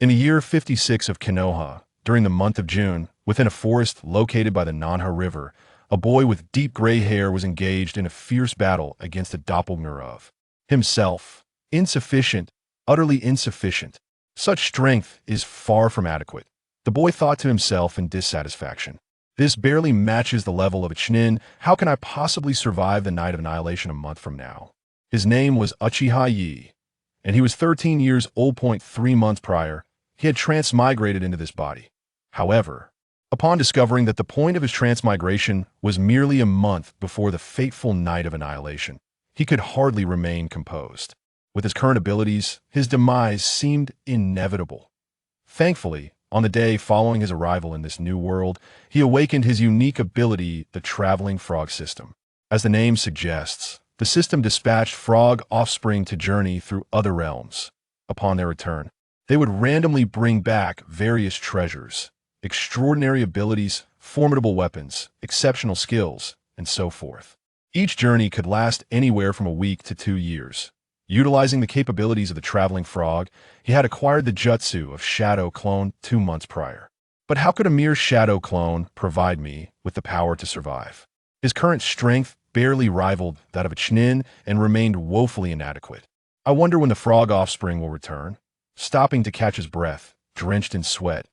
In the year 56 of Konoha, during the month of June, within a forest located by the Nanha River, a boy with deep gray hair was engaged in a fierce battle against a doppelganger of himself. Insufficient, utterly insufficient. Such strength is far from adequate. The boy thought to himself in dissatisfaction. This barely matches the level of a Chunin. How can I possibly survive the Night of Annihilation a month from now? His name was Uchiha Yo, and he was 13 years old. 3 months prior, he had transmigrated into this body. However, upon discovering that the point of his transmigration was merely a month before the fateful Night of Annihilation, he could hardly remain composed. With his current abilities, his demise seemed inevitable. Thankfully, on the day following his arrival in this new world, he awakened his unique ability, the Traveling Frog System. As the name suggests, the system dispatched frog offspring to journey through other realms. Upon their return, they would randomly bring back various treasures, extraordinary abilities, formidable weapons, exceptional skills, and so forth. Each journey could last anywhere from a week to 2 years. Utilizing the capabilities of the traveling frog, he had acquired the jutsu of Shadow Clone 2 months prior. But how could a mere Shadow Clone provide me with the power to survive? His current strength barely rivaled that of a Chunin and remained woefully inadequate. I wonder when the frog offspring will return. Stopping to catch his breath, drenched in sweat,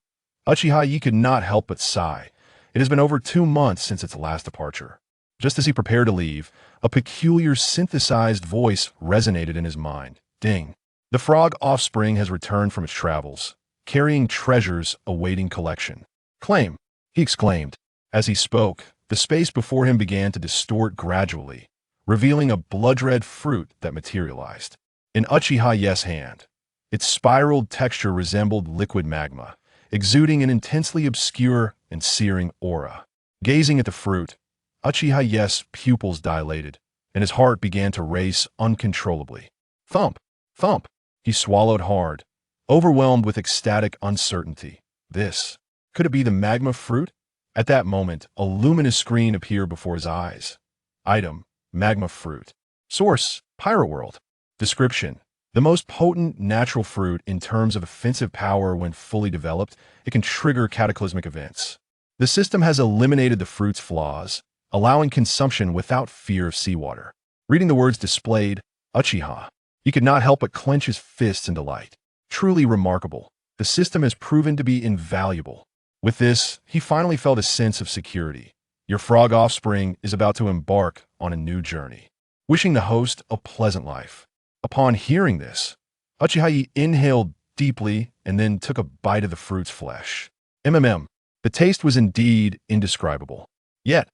Uchiha Yo could not help but sigh. It has been over 2 months since its last departure. Just as he prepared to leave, a peculiar synthesized voice resonated in his mind. Ding! The frog offspring has returned from its travels, carrying treasures awaiting collection. Claim! He exclaimed. As he spoke, the space before him began to distort gradually, revealing a blood-red fruit that materialized. In Uchiha Yo's hand, its spiraled texture resembled liquid magma, exuding an intensely obscure and searing aura. Gazing at the fruit, Uchiha Yo's pupils dilated, and his heart began to race uncontrollably. Thump! Thump! He swallowed hard, overwhelmed with ecstatic uncertainty. This, could it be the Magma Fruit? At that moment, a luminous screen appeared before his eyes. Item: Magma Fruit. Source: Pirate World. Description: the most potent natural fruit in terms of offensive power. When fully developed, it can trigger cataclysmic events. The system has eliminated the fruit's flaws, allowing consumption without fear of seawater. Reading the words displayed, Uchiha, he could not help but clench his fists in delight. Truly remarkable. The system has proven to be invaluable. With this, he finally felt a sense of security. Your frog offspring is about to embark on a new journey. Wishing the host a pleasant life. Upon hearing this, Uchiha Yo inhaled deeply and then took a bite of the fruit's flesh. The taste was indeed indescribable. Yet,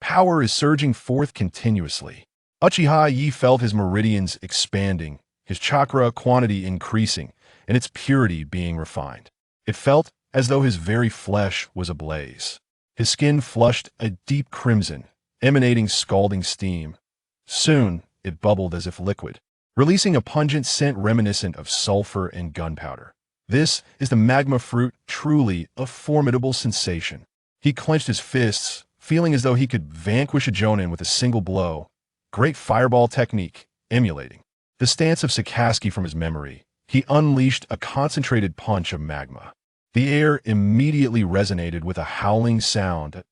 power is surging forth continuously. Uchiha Yo felt his meridians expanding, his chakra quantity increasing, and its purity being refined. It felt as though his very flesh was ablaze. His skin flushed a deep crimson, emanating scalding steam. Soon, it bubbled as if liquid, releasing a pungent scent reminiscent of sulfur and gunpowder. This is the Magma Fruit, truly a formidable sensation. He clenched his fists, feeling as though he could vanquish a Jonin with a single blow. Great fireball technique, emulating the stance of Sasori from his memory. He unleashed a concentrated punch of magma. The air immediately resonated with a howling sound.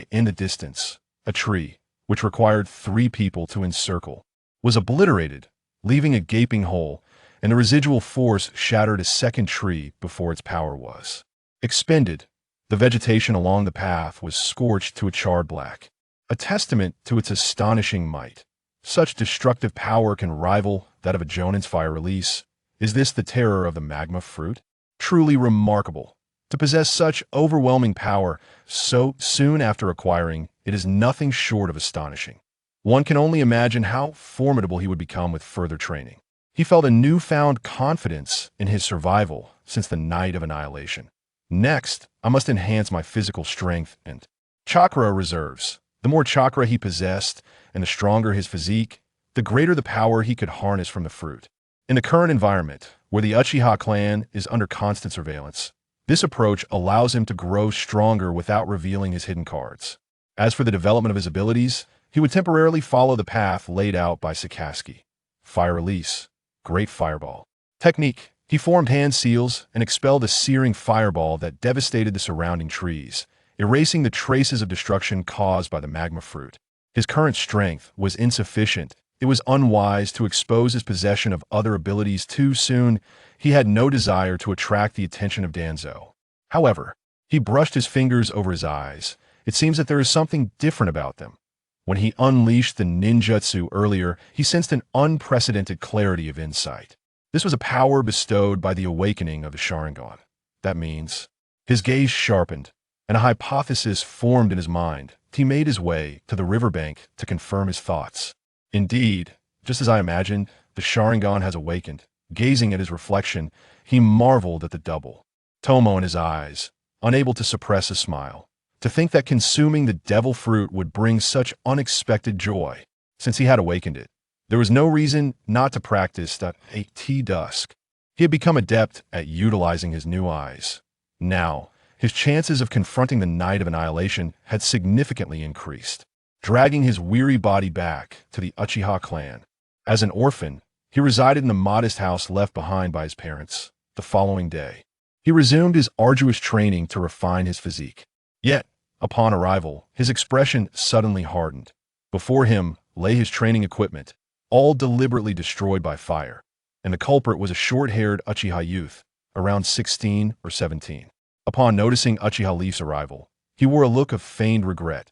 In the distance, a tree, which required 3 people to encircle, was obliterated, leaving a gaping hole, and the residual force shattered a second tree before its power was expended. The vegetation along the path was scorched to a charred black, a testament to its astonishing might. Such destructive power can rival that of a Jonin's fire release. Is this the terror of the Magma Fruit? Truly remarkable. To possess such overwhelming power so soon after acquiring, it is nothing short of astonishing. One can only imagine how formidable he would become with further training. He felt a newfound confidence in his survival since the Night of Annihilation. Next, I must enhance my physical strength and chakra reserves. The more chakra he possessed, and the stronger his physique, the greater the power he could harness from the fruit. In the current environment, where the Uchiha clan is under constant surveillance, this approach allows him to grow stronger without revealing his hidden cards. As for the development of his abilities, he would temporarily follow the path laid out by Sasori. Fire release, great fireball. Technique, He formed hand seals and expelled a searing fireball that devastated the surrounding trees, erasing the traces of destruction caused by the Magma Fruit. His current strength was insufficient. It was unwise to expose his possession of other abilities too soon. He had no desire to attract the attention of Danzo. However, he brushed his fingers over his eyes. It seems that there is something different about them. When he unleashed the ninjutsu earlier, he sensed an unprecedented clarity of insight. This was a power bestowed by the awakening of the Sharingan. That means his gaze sharpened, and a hypothesis formed in his mind. He made his way to the riverbank to confirm his thoughts. Indeed, just as I imagined, the Sharingan has awakened. Gazing at his reflection, he marveled at the double Tomoe in his eyes, unable to suppress a smile. To think that consuming the devil fruit would bring such unexpected joy. Since he had awakened it, there was no reason not to practice that at dusk. He had become adept at utilizing his new eyes. Now, his chances of confronting the Night of Annihilation had significantly increased, dragging his weary body back to the Uchiha clan. As an orphan, he resided in the modest house left behind by his parents. The following day, he resumed his arduous training to refine his physique. Yet, upon arrival, his expression suddenly hardened. Before him lay his training equipment, all deliberately destroyed by fire, and the culprit was a short-haired Uchiha youth, around 16 or 17. Upon noticing Uchiha Leaf's arrival, he wore a look of feigned regret.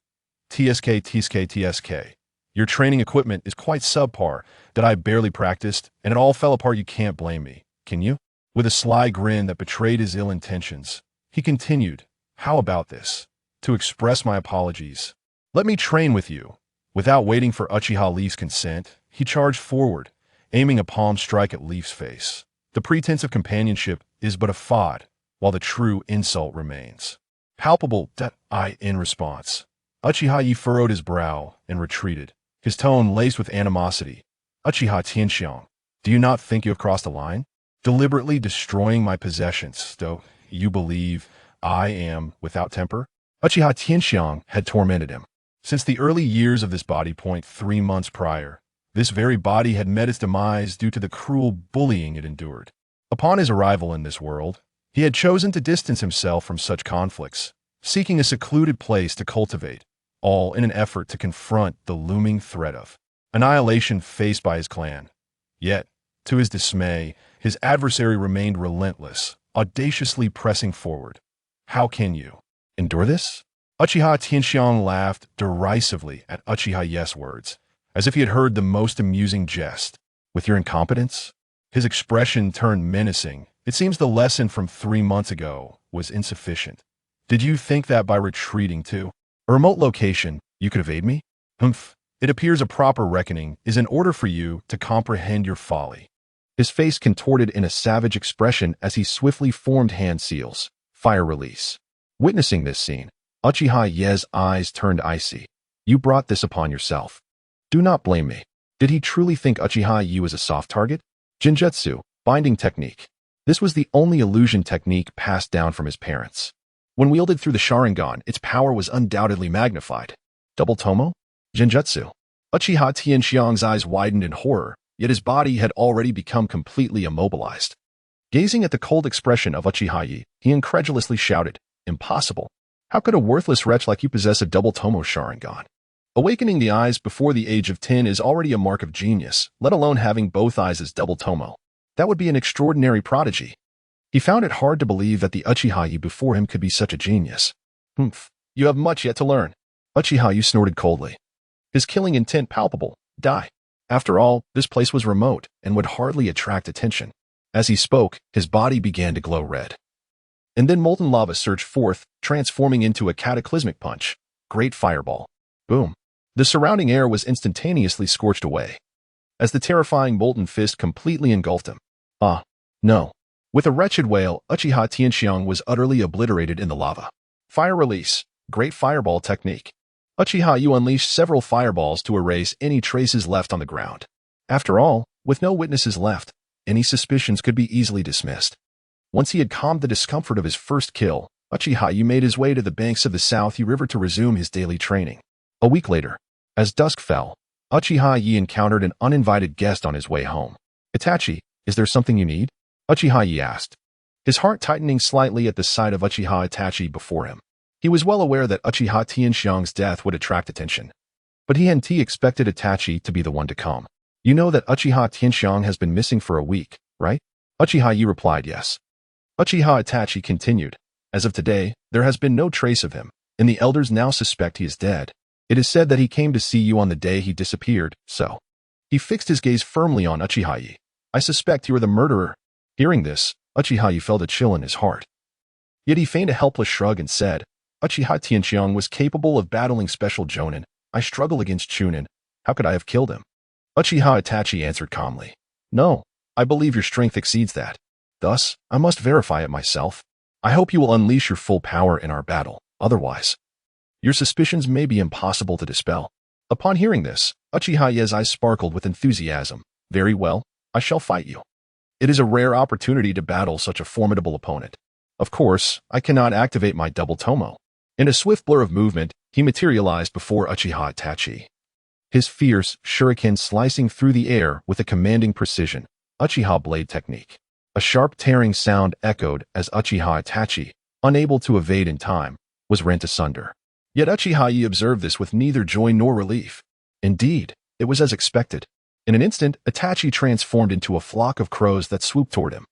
TSK. Your training equipment is quite subpar that I barely practiced, and it all fell apart. You can't blame me, can you? With a sly grin that betrayed his ill intentions, he continued, how about this? To express my apologies. Let me train with you. Without waiting for Uchiha Leaf's consent, he charged forward, aiming a palm strike at Leaf's face. The pretense of companionship is but a fad, while the true insult remains. Palpable that in response. Uchiha Yo furrowed his brow and retreated, his tone laced with animosity. Uchiha Tenshou, do you not think you have crossed a line? Deliberately destroying my possessions, though you believe I am without temper? Uchiha Tenshou had tormented him. Since the early years of this body point 3 months prior, this very body had met its demise due to the cruel bullying it endured. Upon his arrival in this world, he had chosen to distance himself from such conflicts, seeking a secluded place to cultivate, all in an effort to confront the looming threat of annihilation faced by his clan. Yet, to his dismay, his adversary remained relentless, audaciously pressing forward. How can you endure this? Uchiha Tenshou laughed derisively at Uchiha Yo's words, as if he had heard the most amusing jest. With your incompetence? His expression turned menacing. It seems the lesson from 3 months ago was insufficient. Did you think that by retreating to a remote location, you could evade me? Humph. It appears a proper reckoning is in order for you to comprehend your folly. His face contorted in a savage expression as he swiftly formed hand seals. Fire release. Witnessing this scene, Uchiha Yo's eyes turned icy. You brought this upon yourself. Do not blame me. Did he truly think Uchiha Yo was a soft target? Jinjutsu, binding technique. This was the only illusion technique passed down from his parents. When wielded through the Sharingan, its power was undoubtedly magnified. Double Tomoe? Jinjutsu. Uchiha Tenshou's eyes widened in horror, yet his body had already become completely immobilized. Gazing at the cold expression of Uchiha Yo, he incredulously shouted, Impossible. How could a worthless wretch like you possess a Double Tomoe Sharingan? Awakening the eyes before the age of 10 is already a mark of genius, let alone having both eyes as Double Tomoe. That would be an extraordinary prodigy. He found it hard to believe that the Uchiha Yo before him could be such a genius. Humph, you have much yet to learn. Uchiha Yo snorted coldly. His killing intent palpable. Die. After all, this place was remote and would hardly attract attention. As he spoke, his body began to glow red. And then molten lava surged forth, transforming into a cataclysmic punch. Great fireball. Boom. The surrounding air was instantaneously scorched away, as the terrifying molten fist completely engulfed him. Ah, no. With a wretched wail, Uchiha Tenshou was utterly obliterated in the lava. Fire release. Great fireball technique. Uchiha Yo unleashed several fireballs to erase any traces left on the ground. After all, with no witnesses left, any suspicions could be easily dismissed. Once he had calmed the discomfort of his first kill, Uchiha Yo made his way to the banks of the South River to resume his daily training. A week later, as dusk fell, Uchiha Yo encountered an uninvited guest on his way home. Itachi, is there something you need? Uchiha asked, his heart tightening slightly at the sight of Uchiha Itachi before him. He was well aware that Uchiha Tenshou's death would attract attention, but he hadn't expected Itachi to be the one to come. You know that Uchiha Tenshou has been missing for a week, right? Uchiha replied yes. Uchiha Itachi continued, as of today, there has been no trace of him, and the elders now suspect he is dead. It is said that he came to see you on the day he disappeared, so. He fixed his gaze firmly on Uchiha. I suspect you are the murderer. Hearing this, Uchiha felt a chill in his heart. Yet he feigned a helpless shrug and said, Uchiha Tenshou was capable of battling special Jonin. I struggle against Chunin. How could I have killed him? Uchiha Itachi answered calmly. No, I believe your strength exceeds that. Thus, I must verify it myself. I hope you will unleash your full power in our battle. Otherwise, your suspicions may be impossible to dispel. Upon hearing this, Uchiha's eyes sparkled with enthusiasm. Very well, I shall fight you. It is a rare opportunity to battle such a formidable opponent. Of course, I cannot activate my Double Tomoe. In a swift blur of movement, he materialized before Uchiha Itachi. His fierce shuriken slicing through the air with a commanding precision, Uchiha blade technique. A sharp tearing sound echoed as Uchiha Itachi, unable to evade in time, was rent asunder. Yet Uchiha observed this with neither joy nor relief. Indeed, it was as expected. In an instant, Itachi transformed into a flock of crows that swooped toward him,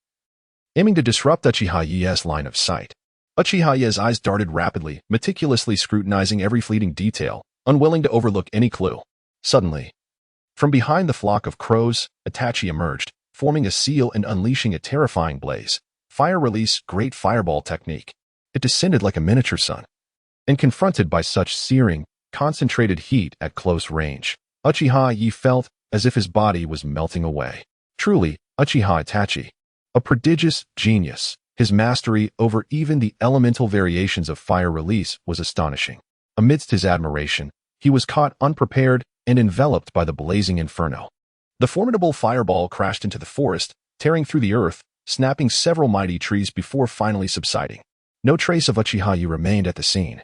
aiming to disrupt Uchiha's line of sight. Uchiha's eyes darted rapidly, meticulously scrutinizing every fleeting detail, unwilling to overlook any clue. Suddenly, from behind the flock of crows, Itachi emerged, forming a seal and unleashing a terrifying blaze. Fire release, great fireball technique. It descended like a miniature sun. And confronted by such searing, concentrated heat at close range, Uchiha felt as if his body was melting away. Truly, Uchiha Itachi, a prodigious genius. His mastery over even the elemental variations of fire release was astonishing. Amidst his admiration, he was caught unprepared and enveloped by the blazing inferno. The formidable fireball crashed into the forest, tearing through the earth, snapping several mighty trees before finally subsiding. No trace of Uchiha remained at the scene,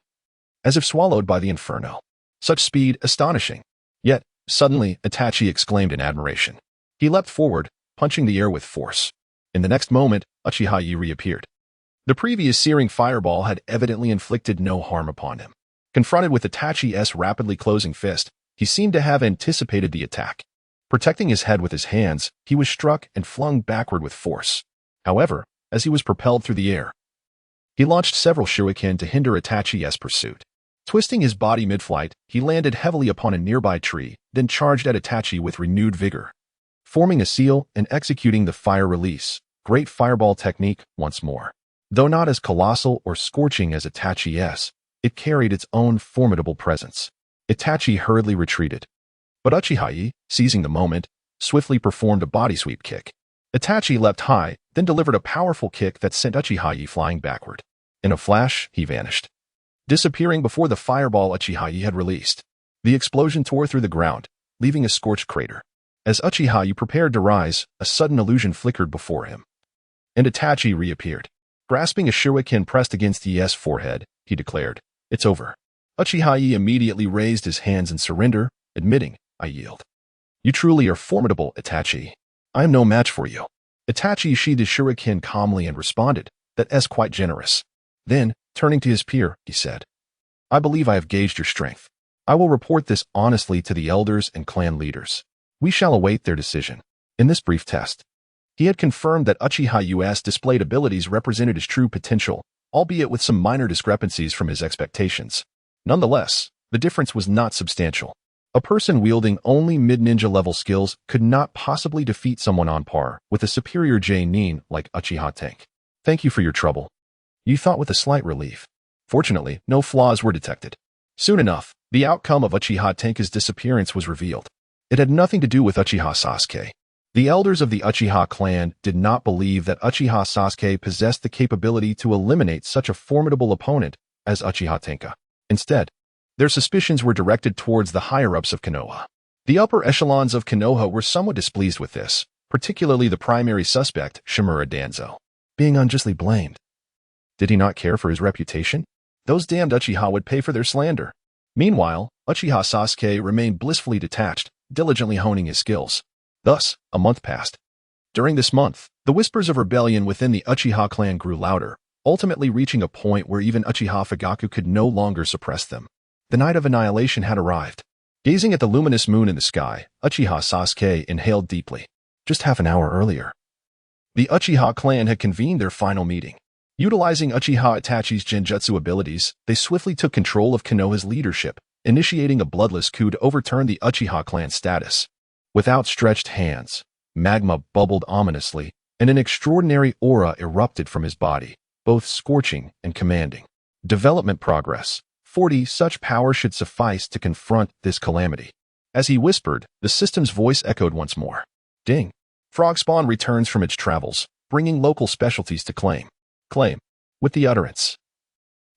as if swallowed by the inferno. Such speed, astonishing. Yet, suddenly, Itachi exclaimed in admiration. He leapt forward, punching the air with force. In the next moment, Uchiha reappeared. The previous searing fireball had evidently inflicted no harm upon him. Confronted with Itachi's rapidly closing fist, he seemed to have anticipated the attack. Protecting his head with his hands, he was struck and flung backward with force. However, as he was propelled through the air, he launched several shuriken to hinder Itachi's pursuit. Twisting his body mid-flight, he landed heavily upon a nearby tree, then charged at Itachi with renewed vigor, forming a seal and executing the fire release, great fireball technique once more. Though not as colossal or scorching as Itachi's, it carried its own formidable presence. Itachi hurriedly retreated, but Uchiha, seizing the moment, swiftly performed a body sweep kick. Itachi leapt high, then delivered a powerful kick that sent Uchiha flying backward. In a flash, he vanished, disappearing before the fireball Uchiha had released. The explosion tore through the ground, leaving a scorched crater. As Uchiha prepared to rise, a sudden illusion flickered before him, and Itachi reappeared. Grasping a shuriken pressed against his forehead, he declared, "It's over." Uchiha immediately raised his hands in surrender, admitting, "I yield." "You truly are formidable, Itachi. I am no match for you." Itachi sheathed his shuriken calmly and responded, "That's quite generous." Then, turning to his peer, he said, "I believe I have gauged your strength. I will report this honestly to the elders and clan leaders. We shall await their decision." In this brief test, he had confirmed that Uchiha's displayed abilities represented his true potential, albeit with some minor discrepancies from his expectations. Nonetheless, the difference was not substantial. A person wielding only mid-ninja level skills could not possibly defeat someone on par with a superior J-nin like Uchiha Tank. "Thank you for your trouble," you thought with a slight relief. Fortunately, no flaws were detected. Soon enough, the outcome of Uchiha Tenka's disappearance was revealed. It had nothing to do with Uchiha Sasuke. The elders of the Uchiha clan did not believe that Uchiha Sasuke possessed the capability to eliminate such a formidable opponent as Uchiha Tenka. Instead, their suspicions were directed towards the higher-ups of Konoha. The upper echelons of Konoha were somewhat displeased with this, particularly the primary suspect, Shimura Danzo, being unjustly blamed. Did he not care for his reputation? Those damned Uchiha would pay for their slander. Meanwhile, Uchiha Sasuke remained blissfully detached, diligently honing his skills. Thus, a month passed. During this month, The whispers of rebellion within the Uchiha clan grew louder, ultimately reaching a point where even Uchiha Fugaku could no longer suppress them. The night of annihilation had arrived. Gazing at the luminous moon in the sky, Uchiha Sasuke inhaled deeply. Just half an hour earlier, the Uchiha clan had convened their final meeting. Utilizing Uchiha Itachi's genjutsu abilities, they swiftly took control of Konoha's leadership, initiating a bloodless coup to overturn the Uchiha clan's status. With outstretched hands, magma bubbled ominously, and an extraordinary aura erupted from his body, both scorching and commanding. Development progress. 40 such power should suffice to confront this calamity. As he whispered, the system's voice echoed once more. Ding. Frog spawn returns from its travels, bringing local specialties to claim. With the utterance.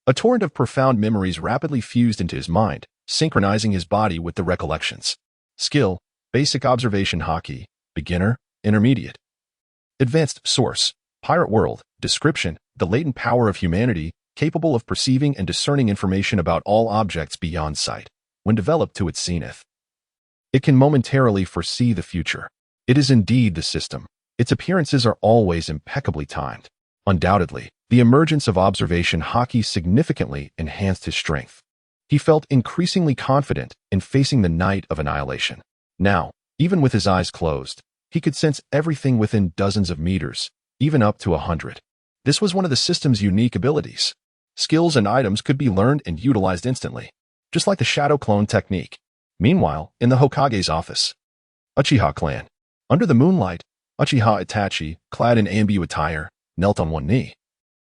A torrent of profound memories rapidly fused into his mind, synchronizing his body with the recollections. Skill, basic observation Haki, beginner, intermediate. Advanced source, pirate world, description, the latent power of humanity, capable of perceiving and discerning information about all objects beyond sight. When developed to its zenith, it can momentarily foresee the future. It is indeed the system. Its appearances are always impeccably timed. Undoubtedly, the emergence of observation Haki significantly enhanced his strength. He felt increasingly confident in facing the night of annihilation. Now, even with his eyes closed, he could sense everything within dozens of meters, even up to 100. This was one of the system's unique abilities. Skills and items could be learned and utilized instantly, just like the shadow clone technique. Meanwhile, in the Hokage's office, Uchiha clan. Under the moonlight, Uchiha Itachi, clad in ambu attire, knelt on one knee,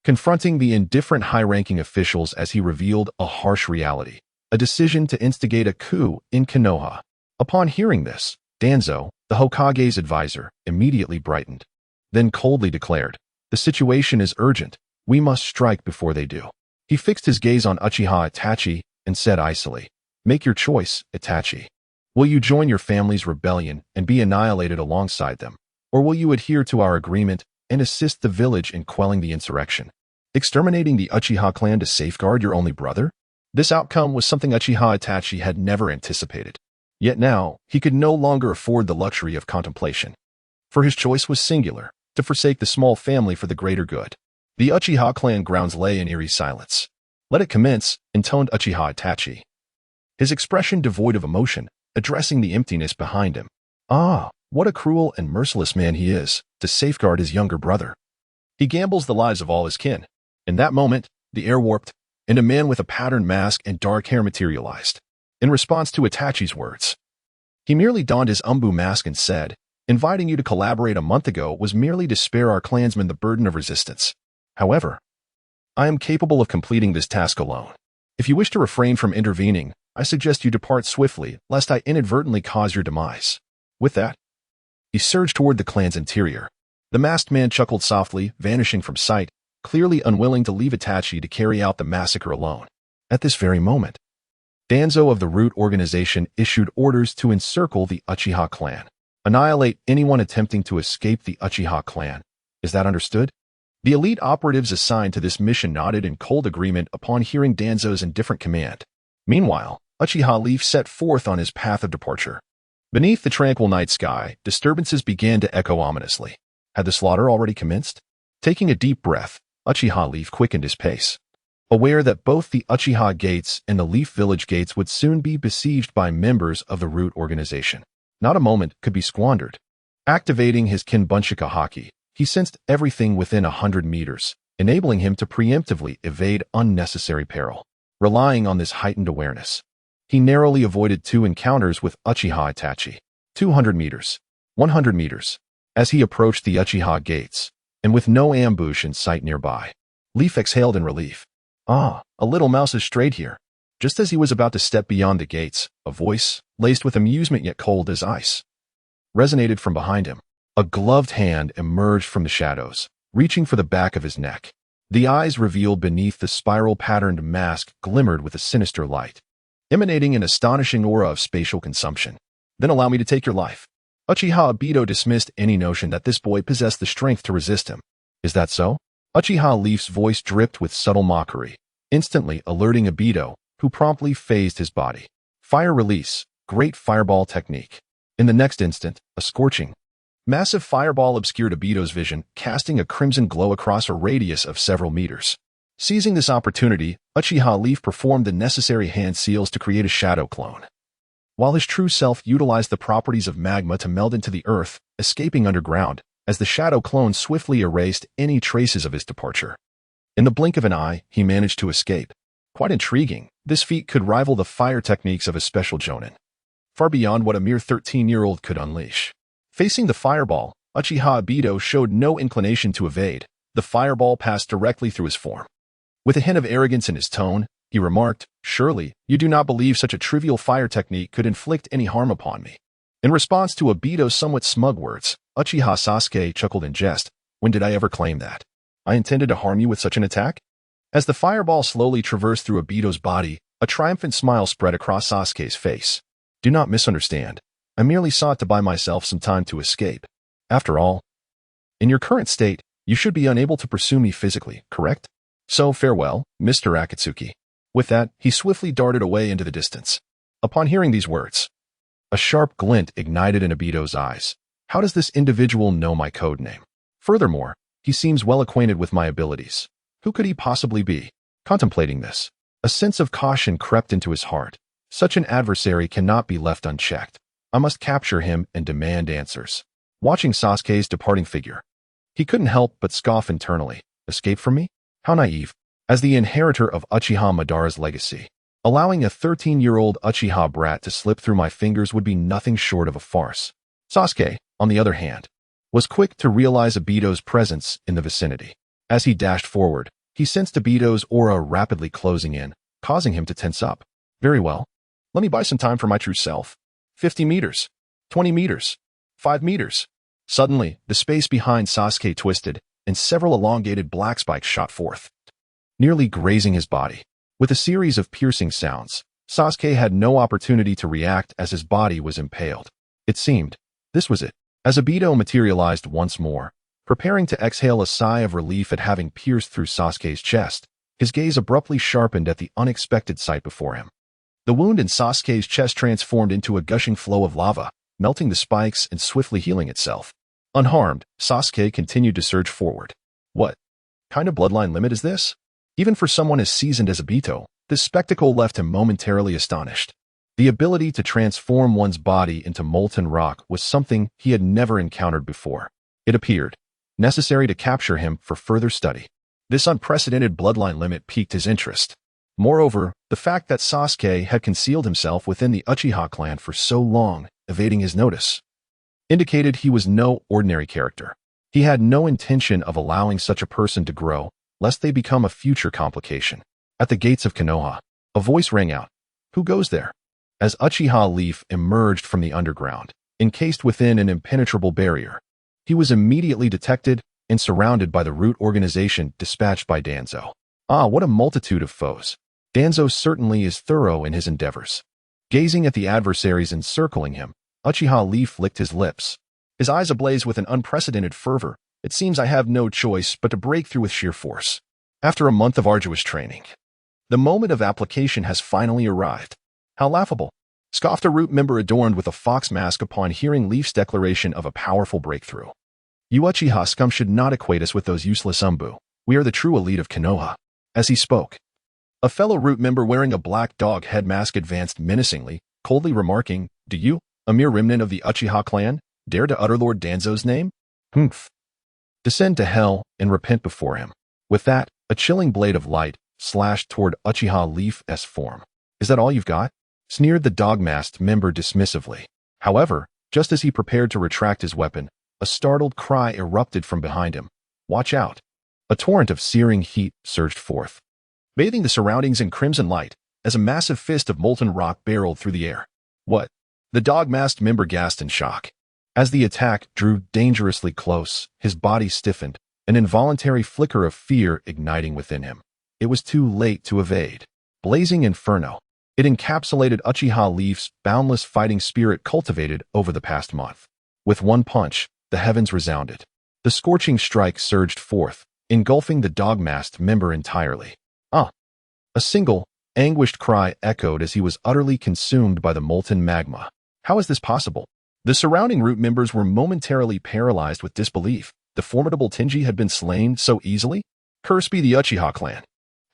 confronting the indifferent high-ranking officials as he revealed a harsh reality, a decision to instigate a coup in Konoha. Upon hearing this, Danzo, the Hokage's advisor, immediately brightened, then coldly declared, "The situation is urgent. We must strike before they do." He fixed his gaze on Uchiha Itachi and said icily, "Make your choice, Itachi. Will you join your family's rebellion and be annihilated alongside them, or will you adhere to our agreement and assist the village in quelling the insurrection, exterminating the Uchiha clan to safeguard your only brother?" This outcome was something Uchiha Itachi had never anticipated. Yet now, he could no longer afford the luxury of contemplation. For his choice was singular, to forsake the small family for the greater good. The Uchiha clan grounds lay in eerie silence. "Let it commence," intoned Uchiha Itachi, his expression devoid of emotion, addressing the emptiness behind him. "Ah, what a cruel and merciless man he is, to safeguard his younger brother. He gambles the lives of all his kin." In that moment, the air warped, and a man with a patterned mask and dark hair materialized. In response to Itachi's words, he merely donned his umbu mask and said, "Inviting you to collaborate a month ago was merely to spare our clansmen the burden of resistance. However, I am capable of completing this task alone. If you wish to refrain from intervening, I suggest you depart swiftly, lest I inadvertently cause your demise." With that, he surged toward the clan's interior. The masked man chuckled softly, vanishing from sight, clearly unwilling to leave Itachi to carry out the massacre alone. At this very moment, Danzo of the Root organization issued orders to encircle the Uchiha clan. Annihilate anyone attempting to escape the Uchiha clan. Is that understood? The elite operatives assigned to this mission nodded in cold agreement upon hearing Danzo's indifferent command. Meanwhile, Uchiha Leaf set forth on his path of departure. Beneath the tranquil night sky, disturbances began to echo ominously. Had the slaughter already commenced? Taking a deep breath, Uchiha Leaf quickened his pace, aware that both the Uchiha gates and the Leaf Village gates would soon be besieged by members of the Root organization. Not a moment could be squandered. Activating his Kinbunshika Haki, he sensed everything within 100 meters, enabling him to preemptively evade unnecessary peril. Relying on this heightened awareness, he narrowly avoided 2 encounters with Uchiha Itachi. 200 meters, 100 meters, as he approached the Uchiha gates, and with no ambush in sight nearby, Leaf exhaled in relief. "Ah, a little mouse has strayed here." Just as he was about to step beyond the gates, a voice, laced with amusement yet cold as ice, resonated from behind him. A gloved hand emerged from the shadows, reaching for the back of his neck. The eyes revealed beneath the spiral-patterned mask glimmered with a sinister light, emanating an astonishing aura of spatial consumption. "Then allow me to take your life." Uchiha Obito dismissed any notion that this boy possessed the strength to resist him. "Is that so?" Uchiha Leaf's voice dripped with subtle mockery, instantly alerting Obito, who promptly phased his body. Fire release, great fireball technique. In the next instant, a scorching, Massive fireball obscured Obito's vision, casting a crimson glow across a radius of several meters. Seizing this opportunity, Uchiha Leaf performed the necessary hand seals to create a shadow clone. While his true self utilized the properties of magma to meld into the earth, escaping underground, as the shadow clone swiftly erased any traces of his departure. In the blink of an eye, he managed to escape. Quite intriguing, this feat could rival the fire techniques of a special jonin, far beyond what a mere 13-year-old could unleash. Facing the fireball, Uchiha Obito showed no inclination to evade. The fireball passed directly through his form. With a hint of arrogance in his tone, he remarked, "Surely, you do not believe such a trivial fire technique could inflict any harm upon me." In response to Obito's somewhat smug words, Uchiha Sasuke chuckled in jest. "When did I ever claim that? I intended to harm you with such an attack?" As the fireball slowly traversed through Obito's body, a triumphant smile spread across Sasuke's face. "Do not misunderstand. I merely sought to buy myself some time to escape. After all, in your current state, you should be unable to pursue me physically, correct? So farewell, Mr. Akatsuki." With that, he swiftly darted away into the distance. Upon hearing these words, a sharp glint ignited in Obito's eyes. How does this individual know my code name? Furthermore, he seems well acquainted with my abilities. Who could he possibly be? Contemplating this, a sense of caution crept into his heart. Such an adversary cannot be left unchecked. I must capture him and demand answers. Watching Sasuke's departing figure, he couldn't help but scoff internally. Escape from me? How naive. As the inheritor of Uchiha Madara's legacy, allowing a 13-year-old Uchiha brat to slip through my fingers would be nothing short of a farce. Sasuke, on the other hand, was quick to realize Obito's presence in the vicinity. As he dashed forward, he sensed Obito's aura rapidly closing in, causing him to tense up. Very well. Let me buy some time for my true self. 50 meters. 20 meters. 5 meters. Suddenly, the space behind Sasuke twisted, and several elongated black spikes shot forth, nearly grazing his body. With a series of piercing sounds, Sasuke had no opportunity to react as his body was impaled. It seemed, this was it. As Obito materialized once more, preparing to exhale a sigh of relief at having pierced through Sasuke's chest, his gaze abruptly sharpened at the unexpected sight before him. The wound in Sasuke's chest transformed into a gushing flow of lava, melting the spikes and swiftly healing itself. Unharmed, Sasuke continued to surge forward. What kind of bloodline limit is this? Even for someone as seasoned as Obito, this spectacle left him momentarily astonished. The ability to transform one's body into molten rock was something he had never encountered before. It appeared necessary to capture him for further study. This unprecedented bloodline limit piqued his interest. Moreover, the fact that Sasuke had concealed himself within the Uchiha clan for so long, evading his notice, indicated he was no ordinary character. He had no intention of allowing such a person to grow, lest they become a future complication. At the gates of Konoha, a voice rang out. "Who goes there?" As Uchiha Leaf emerged from the underground, encased within an impenetrable barrier, he was immediately detected and surrounded by the root organization dispatched by Danzo. Ah, what a multitude of foes. Danzo certainly is thorough in his endeavors. Gazing at the adversaries encircling him, Uchiha Leaf licked his lips, his eyes ablaze with an unprecedented fervor. It seems I have no choice but to break through with sheer force. After a month of arduous training, the moment of application has finally arrived. How laughable, scoffed a root member adorned with a fox mask upon hearing Leaf's declaration of a powerful breakthrough. You Uchiha scum should not equate us with those useless umbu. We are the true elite of Konoha. As he spoke, a fellow root member wearing a black dog head mask advanced menacingly, coldly remarking, "Do you, a mere remnant of the Uchiha clan, dare to utter Lord Danzo's name? Humph. Descend to hell and repent before him." With that, a chilling blade of light slashed toward Uchiha Leaf's form. "Is that all you've got?" sneered the dog-masked member dismissively. However, just as he prepared to retract his weapon, a startled cry erupted from behind him. "Watch out." A torrent of searing heat surged forth, bathing the surroundings in crimson light, as a massive fist of molten rock barreled through the air. What? The dog-masked member gasped in shock. As the attack drew dangerously close, his body stiffened, an involuntary flicker of fear igniting within him. It was too late to evade. Blazing inferno. It encapsulated Uchiha Leaf's boundless fighting spirit cultivated over the past month. With one punch, the heavens resounded. The scorching strike surged forth, engulfing the dog-masked member entirely. Ah! A single, anguished cry echoed as he was utterly consumed by the molten magma. How is this possible? The surrounding root members were momentarily paralyzed with disbelief. The formidable Tenji had been slain so easily? Curse be the Uchiha clan.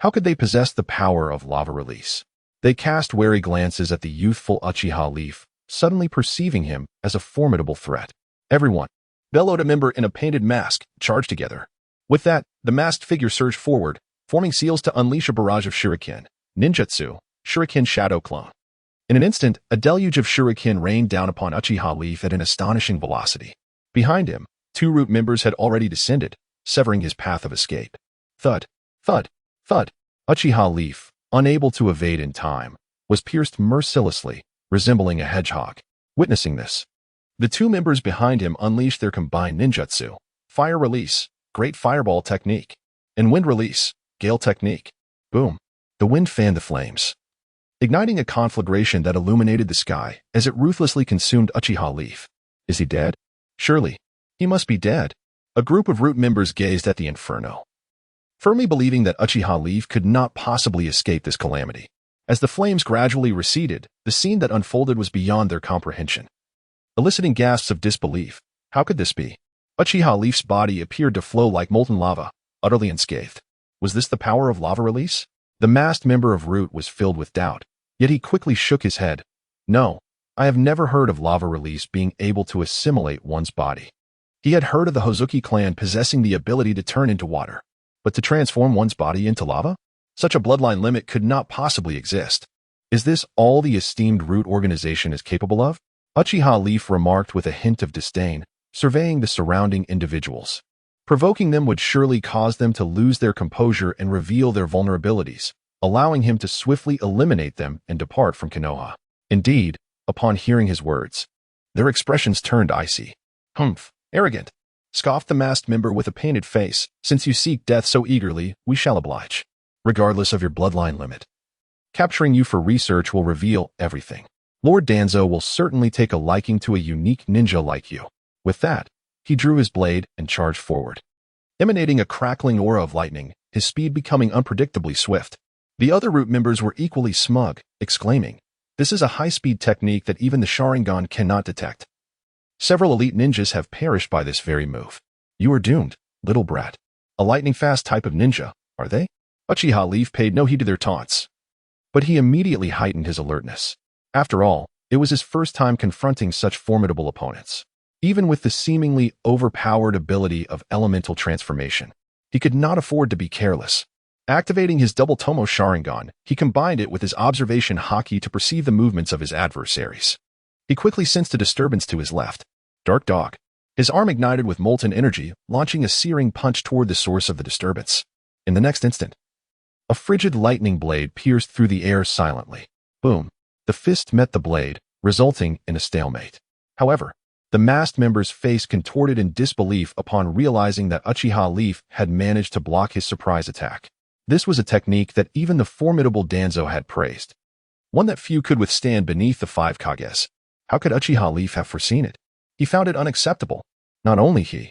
How could they possess the power of lava release? They cast wary glances at the youthful Uchiha Leaf, suddenly perceiving him as a formidable threat. Everyone, bellowed a member in a painted mask, charge together. With that, the masked figure surged forward, forming seals to unleash a barrage of shuriken, ninjutsu, shuriken shadow clone. In an instant, a deluge of shuriken rained down upon Uchiha Leaf at an astonishing velocity. Behind him, 2 root members had already descended, severing his path of escape. Thud, thud, thud. Uchiha Leaf, unable to evade in time, was pierced mercilessly, resembling a hedgehog. Witnessing this, the 2 members behind him unleashed their combined ninjutsu, fire release, great fireball technique, and wind release, gale technique. Boom. The wind fanned the flames, igniting a conflagration that illuminated the sky as it ruthlessly consumed Uchiha Leaf. Is he dead? Surely, he must be dead. A group of root members gazed at the inferno, firmly believing that Uchiha Leaf could not possibly escape this calamity. As the flames gradually receded, the scene that unfolded was beyond their comprehension, eliciting gasps of disbelief. How could this be? Uchiha Leaf's body appeared to flow like molten lava, utterly unscathed. Was this the power of lava release? The masked member of Root was filled with doubt, yet he quickly shook his head. No, I have never heard of lava release being able to assimilate one's body. He had heard of the Hozuki clan possessing the ability to turn into water, but to transform one's body into lava? Such a bloodline limit could not possibly exist. Is this all the esteemed Root organization is capable of? Uchiha Leaf remarked with a hint of disdain, surveying the surrounding individuals. Provoking them would surely cause them to lose their composure and reveal their vulnerabilities, allowing him to swiftly eliminate them and depart from Konoha. Indeed, upon hearing his words, their expressions turned icy. Humph, arrogant, scoffed the masked member with a painted face. Since you seek death so eagerly, we shall oblige, regardless of your bloodline limit. Capturing you for research will reveal everything. Lord Danzo will certainly take a liking to a unique ninja like you. With that, he drew his blade and charged forward, emanating a crackling aura of lightning, his speed becoming unpredictably swift. The other Root members were equally smug, exclaiming, "This is a high-speed technique that even the Sharingan cannot detect. Several elite ninjas have perished by this very move. You are doomed, little brat. A lightning-fast type of ninja, are they?" Uchiha Leaf paid no heed to their taunts, but he immediately heightened his alertness. After all, it was his first time confronting such formidable opponents. Even with the seemingly overpowered ability of elemental transformation, he could not afford to be careless. Activating his Double Tomoe Sharingan, he combined it with his observation Haki to perceive the movements of his adversaries. He quickly sensed a disturbance to his left. Dark Dog. His arm ignited with molten energy, launching a searing punch toward the source of the disturbance. In the next instant, a frigid lightning blade pierced through the air silently. Boom. The fist met the blade, resulting in a stalemate. However, the masked member's face contorted in disbelief upon realizing that Uchiha Leaf had managed to block his surprise attack. This was a technique that even the formidable Danzo had praised, one that few could withstand beneath the 5 Kages. How could Uchiha Leaf have foreseen it? He found it unacceptable. Not only he,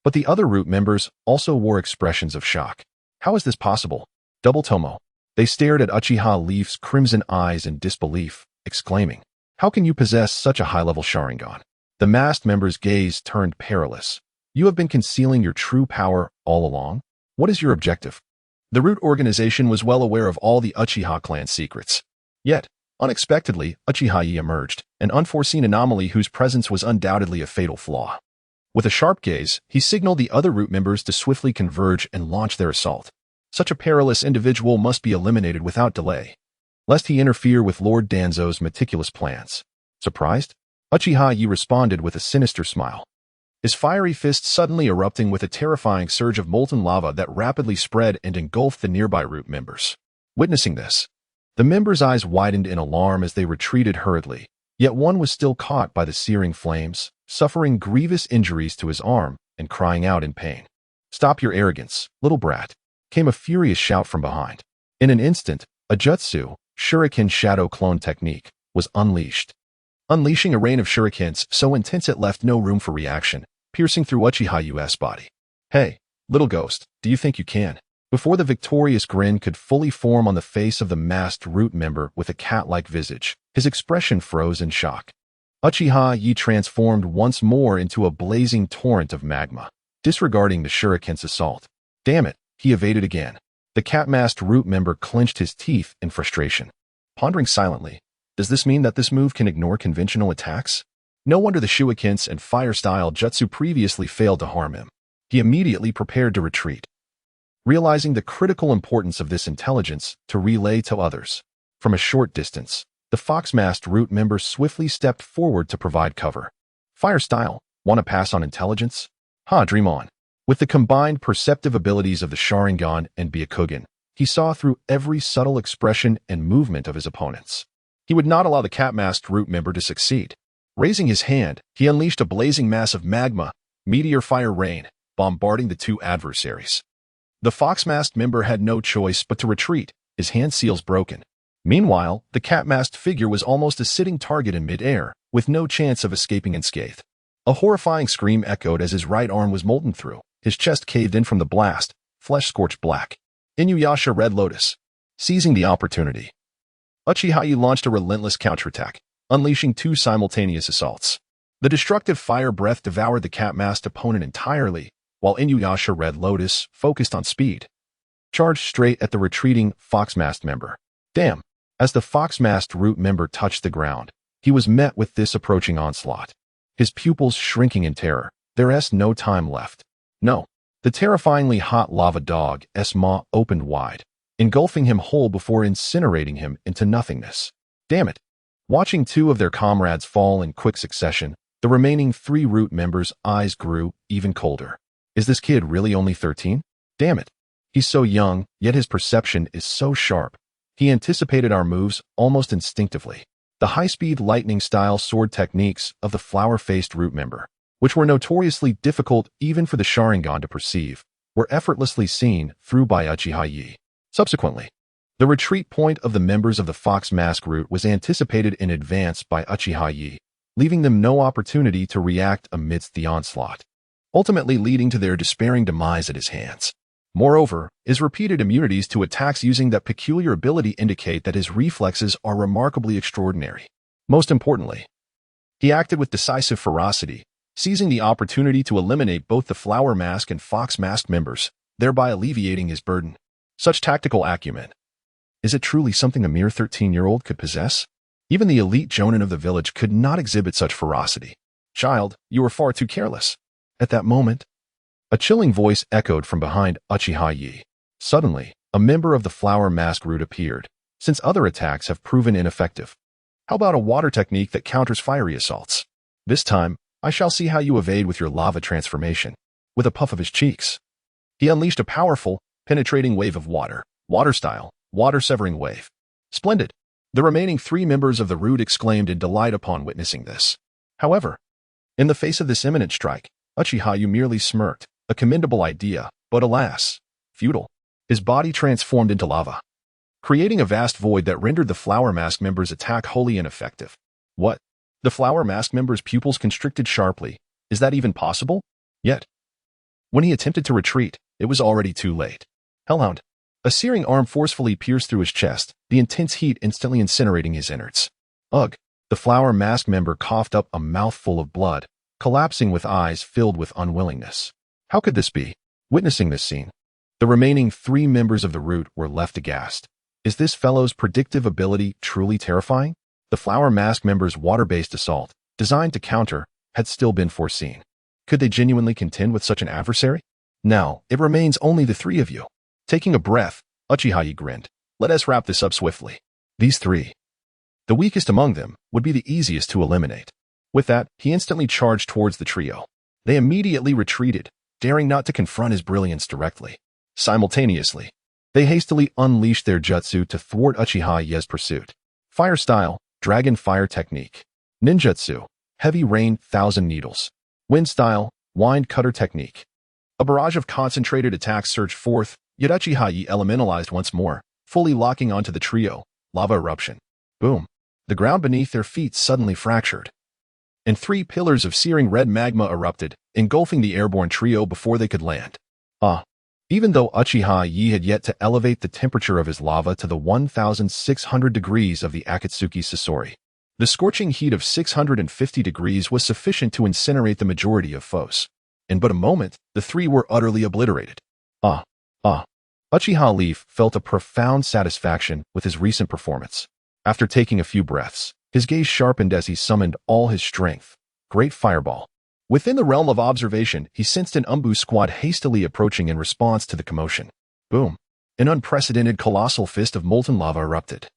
but the other Root members also wore expressions of shock. How is this possible? Double Tomoe. They stared at Uchiha Leaf's crimson eyes in disbelief, exclaiming, "How can you possess such a high-level Sharingan?" The masked member's gaze turned perilous. You have been concealing your true power all along? What is your objective? The Root organization was well aware of all the Uchiha clan secrets. Yet, unexpectedly, Uchiha Yo emerged, an unforeseen anomaly whose presence was undoubtedly a fatal flaw. With a sharp gaze, he signaled the other Root members to swiftly converge and launch their assault. Such a perilous individual must be eliminated without delay, lest he interfere with Lord Danzo's meticulous plans. Surprised? Uchiha Yo responded with a sinister smile, his fiery fist suddenly erupting with a terrifying surge of molten lava that rapidly spread and engulfed the nearby Root members. Witnessing this, the members' eyes widened in alarm as they retreated hurriedly, yet one was still caught by the searing flames, suffering grievous injuries to his arm and crying out in pain. "Stop your arrogance, little brat," came a furious shout from behind. In an instant, a jutsu, shuriken shadow clone technique, was unleashed, unleashing a rain of shurikens so intense it left no room for reaction, piercing through Uchiha Yo's body. "Hey, little ghost, do you think you can?" Before the victorious grin could fully form on the face of the masked Root member with a cat-like visage, his expression froze in shock. Uchiha Yo transformed once more into a blazing torrent of magma, disregarding the shuriken's assault. Damn it, he evaded again. The cat-masked root member clenched his teeth in frustration. Pondering silently, does this mean that this move can ignore conventional attacks? No wonder the shuriken's and fire-style jutsu previously failed to harm him. He immediately prepared to retreat, realizing the critical importance of this intelligence to relay to others. From a short distance, the fox-masked root member swiftly stepped forward to provide cover. Fire-style, want to pass on intelligence? Dream on. With the combined perceptive abilities of the Sharingan and Byakugan, he saw through every subtle expression and movement of his opponents. He would not allow the cat-masked root member to succeed. Raising his hand, he unleashed a blazing mass of magma, meteor fire rain, bombarding the two adversaries. The fox-masked member had no choice but to retreat, his hand seals broken. Meanwhile, the cat-masked figure was almost a sitting target in mid-air, with no chance of escaping unscathed. A horrifying scream echoed as his right arm was molten through, his chest caved in from the blast, flesh scorched black. Inuyasha Red Lotus. Seizing the opportunity, Uchiha Yo launched a relentless counterattack, unleashing two simultaneous assaults. The destructive fire breath devoured the cat-masked opponent entirely, while Inuyasha Red Lotus focused on speed. Charged straight at the retreating fox-masked member. Damn! As the fox-masked root member touched the ground, he was met with this approaching onslaught. His pupils shrinking in terror, there's no time left. No. The terrifyingly hot lava dog's maw opened wide, engulfing him whole before incinerating him into nothingness. Damn it! Watching two of their comrades fall in quick succession, the remaining three root members' eyes grew even colder. Is this kid really only 13? Damn it! He's so young, yet his perception is so sharp. He anticipated our moves almost instinctively. The high-speed lightning-style sword techniques of the flower-faced root member, which were notoriously difficult even for the Sharingan to perceive, were effortlessly seen through by Uchiha Yo. Subsequently, the retreat point of the members of the Fox Mask root was anticipated in advance by Uchiha Yo, leaving them no opportunity to react amidst the onslaught, ultimately leading to their despairing demise at his hands. Moreover, his repeated immunities to attacks using that peculiar ability indicate that his reflexes are remarkably extraordinary. Most importantly, he acted with decisive ferocity, seizing the opportunity to eliminate both the Flower Mask and Fox Mask members, thereby alleviating his burden. Such tactical acumen. Is it truly something a mere 13-year-old could possess? Even the elite jonin of the village could not exhibit such ferocity. Child, you were far too careless. At that moment, a chilling voice echoed from behind Uchiha Yo. Suddenly, a member of the Flower Mask root appeared, since other attacks have proven ineffective. How about a water technique that counters fiery assaults? This time, I shall see how you evade with your lava transformation. With a puff of his cheeks, he unleashed a powerful, penetrating wave of water style, water-severing wave. Splendid! The remaining three members of the root exclaimed in delight upon witnessing this. However, in the face of this imminent strike, Uchiha Yo merely smirked, a commendable idea, but alas, futile. His body transformed into lava, creating a vast void that rendered the Flower Mask members' attack wholly ineffective. What? The Flower Mask member's pupils constricted sharply. Is that even possible? Yet, when he attempted to retreat, it was already too late. Hellhound. A searing arm forcefully pierced through his chest, the intense heat instantly incinerating his innards. Ugh. The Flower Mask member coughed up a mouthful of blood, collapsing with eyes filled with unwillingness. How could this be? Witnessing this scene, the remaining three members of the root were left aghast. Is this fellow's predictive ability truly terrifying? The Flower Mask member's water-based assault, designed to counter, had still been foreseen. Could they genuinely contend with such an adversary? Now, it remains only the three of you. Taking a breath, Uchiha Yo grinned. Let us wrap this up swiftly. These three, the weakest among them, would be the easiest to eliminate. With that, he instantly charged towards the trio. They immediately retreated, daring not to confront his brilliance directly. Simultaneously, they hastily unleashed their jutsu to thwart Uchiha Yo's pursuit. Fire style, dragon fire technique. Ninjutsu, heavy rain, thousand needles. Wind style, wind cutter technique. A barrage of concentrated attacks surged forth, yet Uchiha Yo elementalized once more, fully locking onto the trio. Lava eruption. Boom. The ground beneath their feet suddenly fractured, and three pillars of searing red magma erupted, engulfing the airborne trio before they could land. Even though Uchiha Yo had yet to elevate the temperature of his lava to the 1,600 degrees of the Akatsuki Sasori, The scorching heat of 650 degrees was sufficient to incinerate the majority of foes. In but a moment, the three were utterly obliterated. Uchiha Leaf felt a profound satisfaction with his recent performance. After taking a few breaths, his gaze sharpened as he summoned all his strength. Great Fireball. Within the realm of observation, he sensed an Umbu squad hastily approaching in response to the commotion. Boom! An unprecedented colossal fist of molten lava erupted,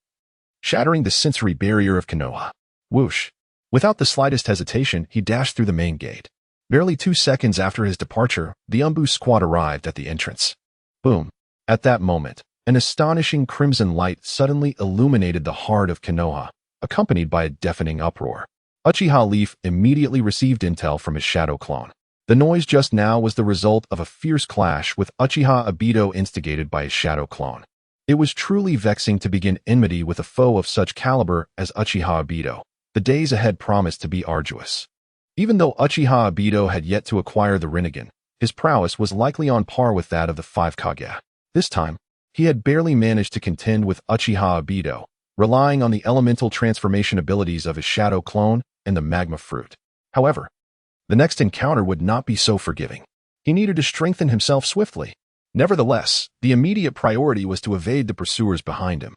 shattering the sensory barrier of Konoha. Whoosh! Without the slightest hesitation, he dashed through the main gate. Barely 2 seconds after his departure, the Umbu squad arrived at the entrance. Boom! At that moment, an astonishing crimson light suddenly illuminated the heart of Konoha, accompanied by a deafening uproar. Uchiha Leaf immediately received intel from his shadow clone. The noise just now was the result of a fierce clash with Uchiha Obito instigated by his shadow clone. It was truly vexing to begin enmity with a foe of such caliber as Uchiha Obito. The days ahead promised to be arduous. Even though Uchiha Obito had yet to acquire the Rinnegan, his prowess was likely on par with that of the 5 Kage. This time, he had barely managed to contend with Uchiha Obito, relying on the elemental transformation abilities of his shadow clone and the Magma Fruit. However, the next encounter would not be so forgiving. He needed to strengthen himself swiftly. Nevertheless, the immediate priority was to evade the pursuers behind him.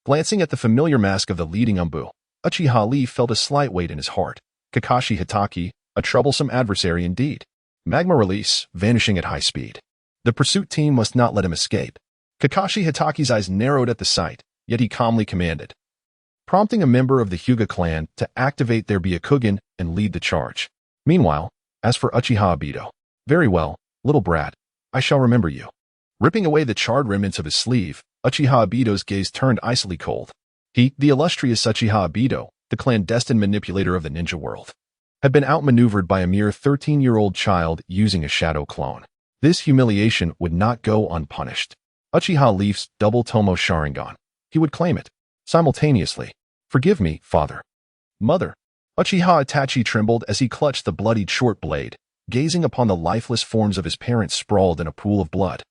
Glancing at the familiar mask of the leading Umbu, Uchiha Leaf felt a slight weight in his heart. Kakashi Hitaki, a troublesome adversary indeed. Magma Release, vanishing at high speed. The pursuit team must not let him escape. Kakashi Hitaki's eyes narrowed at the sight, yet he calmly commanded, prompting a member of the Hyuga clan to activate their Byakugan and lead the charge. Meanwhile, as for Uchiha Obito, very well, little brat, I shall remember you. Ripping away the charred remnants of his sleeve, Uchiha Obito's gaze turned icily cold. He, the illustrious Uchiha Obito, the clandestine manipulator of the ninja world, had been outmaneuvered by a mere 13-year-old child using a shadow clone. This humiliation would not go unpunished. Uchiha Leaf's Double Tomoe Sharingan. He would claim it. Simultaneously. Forgive me, father. Mother. Uchiha Itachi trembled as he clutched the bloodied short blade, gazing upon the lifeless forms of his parents sprawled in a pool of blood.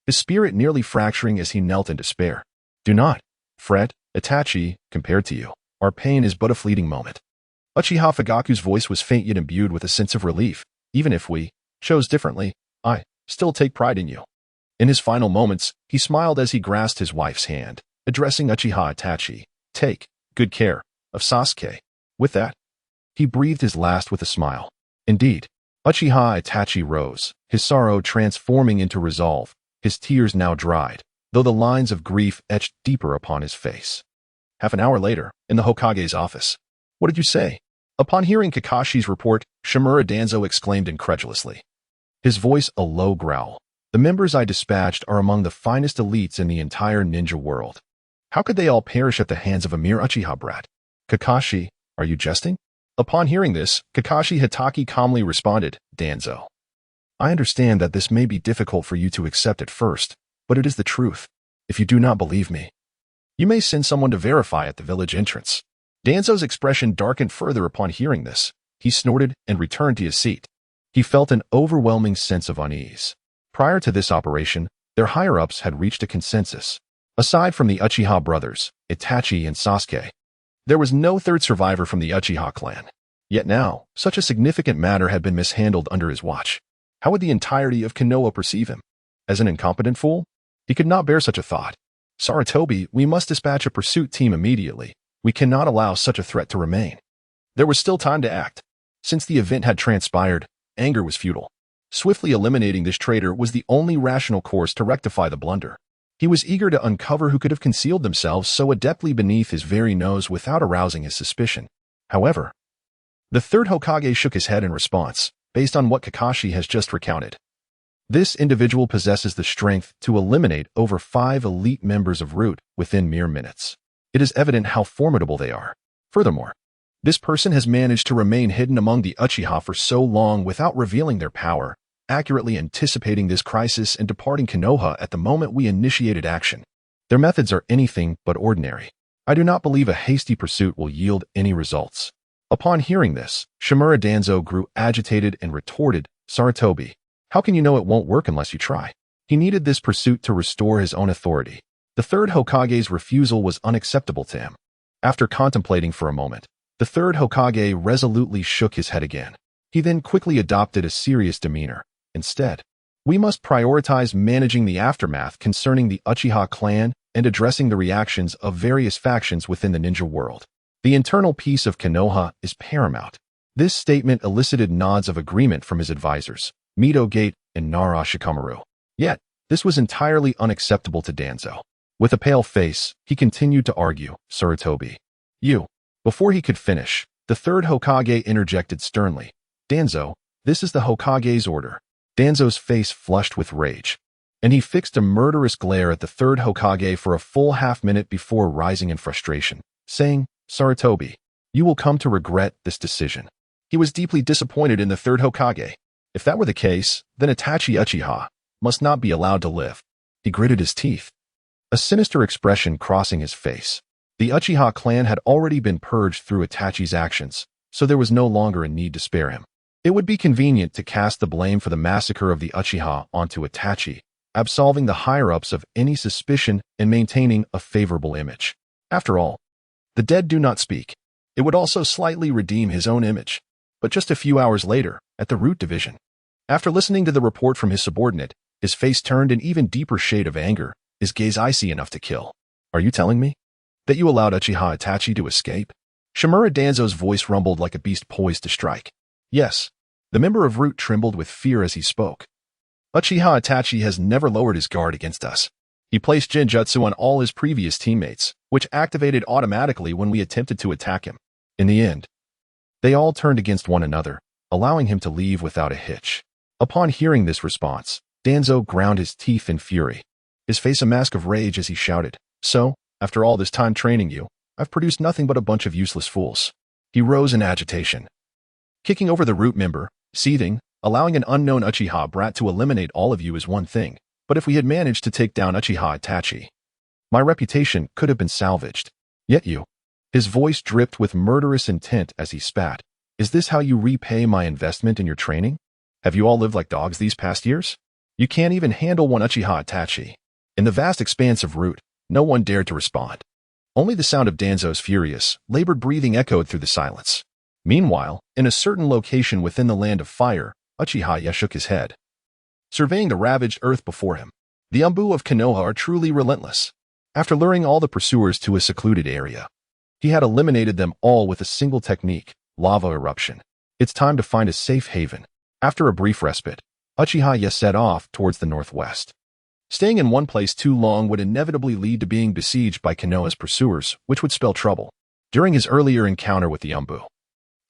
His spirit nearly fracturing as he knelt in despair. Do not fret, Itachi, compared to you, our pain is but a fleeting moment. Uchiha Fugaku's voice was faint yet imbued with a sense of relief. Even if we chose differently, I still take pride in you. In his final moments, he smiled as he grasped his wife's hand, addressing Uchiha Itachi. Take good care of Sasuke. With that, he breathed his last with a smile. Indeed, Uchiha Itachi rose, his sorrow transforming into resolve, his tears now dried, though the lines of grief etched deeper upon his face. Half an hour later, in the Hokage's office. What did you say? Upon hearing Kakashi's report, Shimura Danzo exclaimed incredulously, his voice a low growl. The members I dispatched are among the finest elites in the entire ninja world. How could they all perish at the hands of a mere Uchiha brat? Kakashi, are you jesting? Upon hearing this, Kakashi Hitaki calmly responded, Danzo. I understand that this may be difficult for you to accept at first, but it is the truth. If you do not believe me, you may send someone to verify at the village entrance. Danzo's expression darkened further upon hearing this. He snorted and returned to his seat. He felt an overwhelming sense of unease. Prior to this operation, their higher-ups had reached a consensus. Aside from the Uchiha brothers, Itachi and Sasuke, there was no third survivor from the Uchiha clan. Yet now, such a significant matter had been mishandled under his watch. How would the entirety of Konoha perceive him? As an incompetent fool? He could not bear such a thought. Sarutobi, we must dispatch a pursuit team immediately. We cannot allow such a threat to remain. There was still time to act. Since the event had transpired, anger was futile. Swiftly eliminating this traitor was the only rational course to rectify the blunder. He was eager to uncover who could have concealed themselves so adeptly beneath his very nose without arousing his suspicion. However, the third Hokage shook his head in response, based on what Kakashi has just recounted. This individual possesses the strength to eliminate over 5 elite members of Root within mere minutes. It is evident how formidable they are. Furthermore, this person has managed to remain hidden among the Uchiha for so long without revealing their power, accurately anticipating this crisis and departing Konoha at the moment we initiated action. Their methods are anything but ordinary. I do not believe a hasty pursuit will yield any results. Upon hearing this, Shimura Danzo grew agitated and retorted, Sarutobi, how can you know it won't work unless you try? He needed this pursuit to restore his own authority. The third Hokage's refusal was unacceptable to him. After contemplating for a moment, The third Hokage resolutely shook his head again. He then quickly adopted a serious demeanor. Instead, we must prioritize managing the aftermath concerning the Uchiha clan and addressing the reactions of various factions within the ninja world. The internal peace of Konoha is paramount. This statement elicited nods of agreement from his advisors, Mito Gate and Nara Shikamaru. Yet, this was entirely unacceptable to Danzo. With a pale face, he continued to argue, Sarutobi. You. Before he could finish, the third Hokage interjected sternly. Danzo, this is the Hokage's order. Danzo's face flushed with rage, and he fixed a murderous glare at the third Hokage for a full half-minute before rising in frustration, saying, Sarutobi, you will come to regret this decision. He was deeply disappointed in the third Hokage. If that were the case, then Itachi Uchiha must not be allowed to live. He gritted his teeth, a sinister expression crossing his face. The Uchiha clan had already been purged through Itachi's actions, so there was no longer a need to spare him. It would be convenient to cast the blame for the massacre of the Uchiha onto Itachi, absolving the higher-ups of any suspicion and maintaining a favorable image. After all, the dead do not speak. It would also slightly redeem his own image. But just a few hours later, at the Root Division, after listening to the report from his subordinate, his face turned an even deeper shade of anger, his gaze icy enough to kill. Are you telling me that you allowed Uchiha Itachi to escape? Shimura Danzo's voice rumbled like a beast poised to strike. Yes. The member of Root trembled with fear as he spoke. Uchiha Itachi has never lowered his guard against us. He placed Genjutsu on all his previous teammates, which activated automatically when we attempted to attack him. In the end, they all turned against one another, allowing him to leave without a hitch. Upon hearing this response, Danzo ground his teeth in fury, his face a mask of rage as he shouted, So, after all this time training you, I've produced nothing but a bunch of useless fools. He rose in agitation, kicking over the Root member, seething. Allowing an unknown Uchiha brat to eliminate all of you is one thing, but if we had managed to take down Uchiha Itachi, my reputation could have been salvaged. Yet you. His voice dripped with murderous intent as he spat. Is this how you repay my investment in your training? Have you all lived like dogs these past years? You can't even handle one Uchiha Itachi. In the vast expanse of Root, no one dared to respond. Only the sound of Danzo's furious, labored breathing echoed through the silence. Meanwhile, in a certain location within the Land of Fire, Uchiha Yo shook his head, surveying the ravaged earth before him. The Umbu of Konoha are truly relentless. After luring all the pursuers to a secluded area, he had eliminated them all with a single technique, lava eruption. It's time to find a safe haven. After a brief respite, Uchiha Yo set off towards the northwest. Staying in one place too long would inevitably lead to being besieged by Konoha's pursuers, which would spell trouble. During his earlier encounter with the Umbu,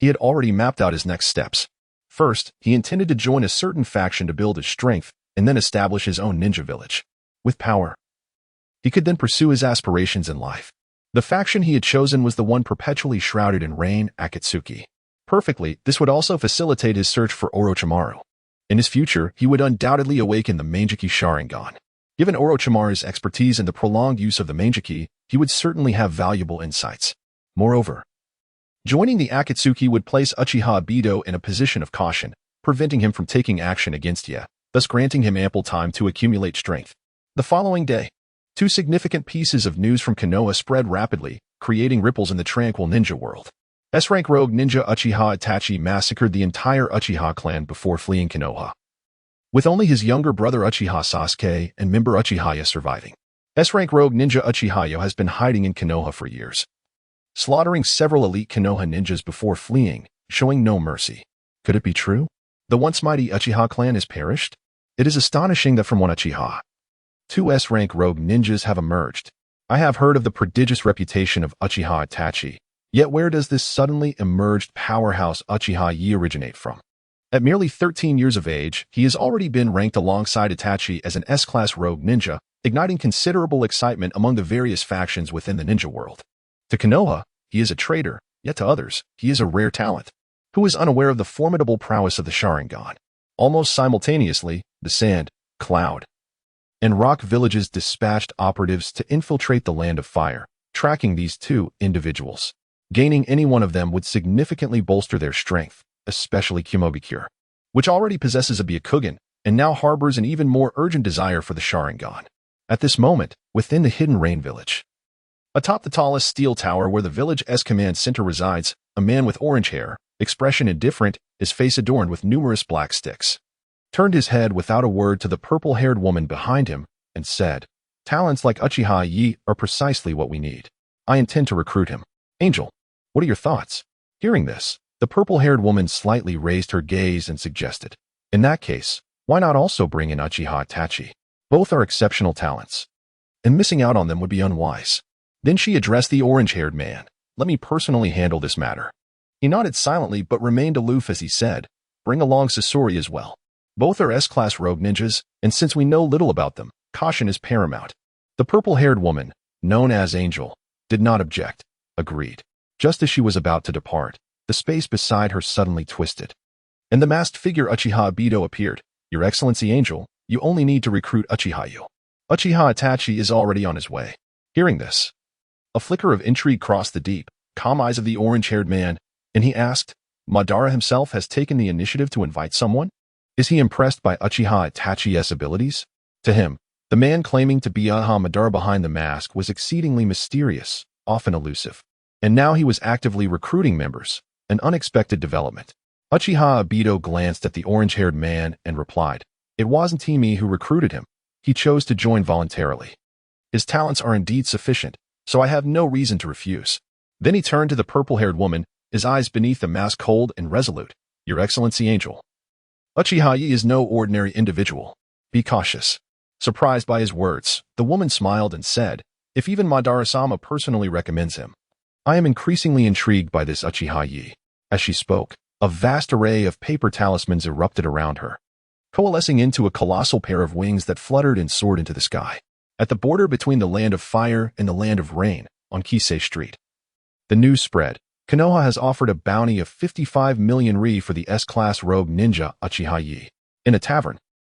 he had already mapped out his next steps. First, he intended to join a certain faction to build his strength and then establish his own ninja village. With power, he could then pursue his aspirations in life. The faction he had chosen was the one perpetually shrouded in rain, Akatsuki. Perfectly, this would also facilitate his search for Orochimaru. In his future, he would undoubtedly awaken the Manjiki Sharingan. Given Orochimaru's expertise in the prolonged use of the Manjiki, he would certainly have valuable insights. Moreover, joining the Akatsuki would place Uchiha Obito in a position of caution, preventing him from taking action against Ye, thus granting him ample time to accumulate strength. The following day, two significant pieces of news from Konoha spread rapidly, creating ripples in the tranquil ninja world. S-rank rogue ninja Uchiha Itachi massacred the entire Uchiha clan before fleeing Konoha, with only his younger brother Uchiha Sasuke and member Uchiha Yo surviving. S-rank rogue ninja Uchiha Yo has been hiding in Konoha for years, slaughtering several elite Konoha ninjas before fleeing, showing no mercy. Could it be true? The once mighty Uchiha clan has perished? It is astonishing that from one Uchiha, two S-rank rogue ninjas have emerged. I have heard of the prodigious reputation of Uchiha Itachi, yet where does this suddenly emerged powerhouse Uchiha Yo originate from? At merely 13 years of age, he has already been ranked alongside Itachi as an S-class rogue ninja, igniting considerable excitement among the various factions within the ninja world. To Konoha, he is a traitor, yet to others, he is a rare talent, who is unaware of the formidable prowess of the Sharingan. Almost simultaneously, the Sand, Cloud, and Rock villages dispatched operatives to infiltrate the Land of Fire, tracking these two individuals. Gaining any one of them would significantly bolster their strength, especially Kumogakure, which already possesses a Byakugan and now harbors an even more urgent desire for the Sharingan. At this moment, within the hidden rain village, atop the tallest steel tower where the village's command center resides, a man with orange hair, expression indifferent, his face adorned with numerous black sticks, turned his head without a word to the purple-haired woman behind him and said, "Talents like Uchiha Yo are precisely what we need. I intend to recruit him. Angel, what are your thoughts?" Hearing this, the purple-haired woman slightly raised her gaze and suggested, "In that case, why not also bring in Uchiha Itachi? Both are exceptional talents, and missing out on them would be unwise." Then she addressed the orange-haired man. "Let me personally handle this matter." He nodded silently but remained aloof as he said, "Bring along Sasori as well. Both are S-class rogue ninjas, and since we know little about them, caution is paramount." The purple-haired woman, known as Angel, did not object, agreed. Just as she was about to depart, the space beside her suddenly twisted, and the masked figure Uchiha Obito appeared. "Your Excellency Angel, you only need to recruit Uchiha Yo. Uchiha Itachi is already on his way." Hearing this, a flicker of intrigue crossed the deep, calm eyes of the orange-haired man, and he asked, "Madara himself has taken the initiative to invite someone? Is he impressed by Uchiha Itachi's abilities?" To him, the man claiming to be Madara behind the mask was exceedingly mysterious, often elusive. And now he was actively recruiting members, an unexpected development. Uchiha Obito glanced at the orange-haired man and replied, "It wasn't me who recruited him. He chose to join voluntarily. His talents are indeed sufficient, so I have no reason to refuse." Then he turned to the purple-haired woman, his eyes beneath the mask cold and resolute. "Your Excellency Angel, Uchiha Yo is no ordinary individual. Be cautious." Surprised by his words, the woman smiled and said, "If even Madara-sama personally recommends him, I am increasingly intrigued by this Uchiha Yo." As she spoke, a vast array of paper talismans erupted around her, coalescing into a colossal pair of wings that fluttered and soared into the sky. At the border between the land of fire and the land of rain, on Kisei Street, the news spread. Konoha has offered a bounty of 55 million ri for the S-class rogue ninja Uchiha Yo. In a tavern,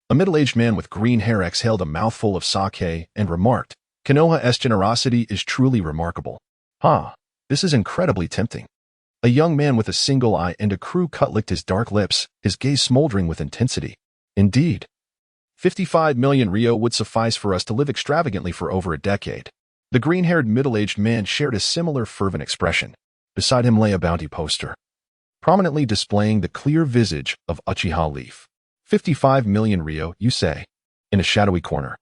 a middle-aged man with green hair exhaled a mouthful of sake and remarked, "Konoha's generosity is truly remarkable. This is incredibly tempting." A young man with a single eye and a crew cut licked his dark lips, his gaze smoldering with intensity. "Indeed, 55 million Rio would suffice for us to live extravagantly for over a decade." The green-haired middle-aged man shared a similar fervent expression. Beside him lay a bounty poster, prominently displaying the clear visage of Uchiha Leaf. 55 million Rio, you say? In a shadowy corner,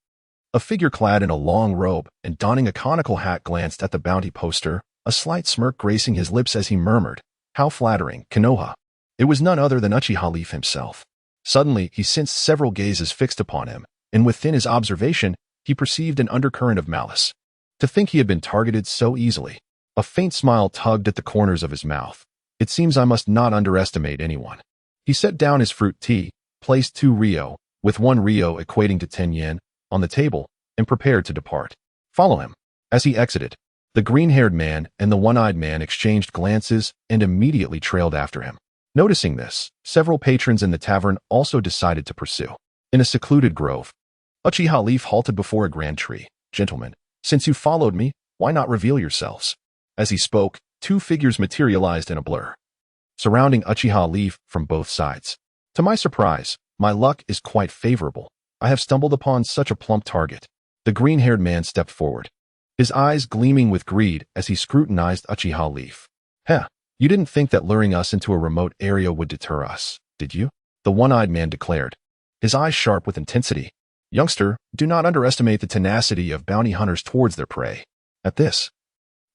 a figure clad in a long robe and donning a conical hat glanced at the bounty poster, a slight smirk gracing his lips as he murmured, "How flattering, Konoha." It was none other than Uchiha Leaf himself. Suddenly, he sensed several gazes fixed upon him, and within his observation, he perceived an undercurrent of malice. To think he had been targeted so easily. A faint smile tugged at the corners of his mouth. "It seems I must not underestimate anyone." He set down his fruit tea, placed 2 Rio, with 1 Rio equating to 10 yen, on the table, and prepared to depart. "Follow him." As he exited, the green-haired man and the one-eyed man exchanged glances and immediately trailed after him. Noticing this, several patrons in the tavern also decided to pursue. In a secluded grove, Uchiha Leaf halted before a grand tree. "Gentlemen, since you followed me, why not reveal yourselves?" As he spoke, 2 figures materialized in a blur, surrounding Uchiha Leaf from both sides. "To my surprise, my luck is quite favorable. I have stumbled upon such a plump target." The green-haired man stepped forward, his eyes gleaming with greed as he scrutinized Uchiha Leaf. You didn't think that luring us into a remote area would deter us, did you?" The one-eyed man declared, his eyes sharp with intensity. "Youngster, do not underestimate the tenacity of bounty hunters towards their prey." At this,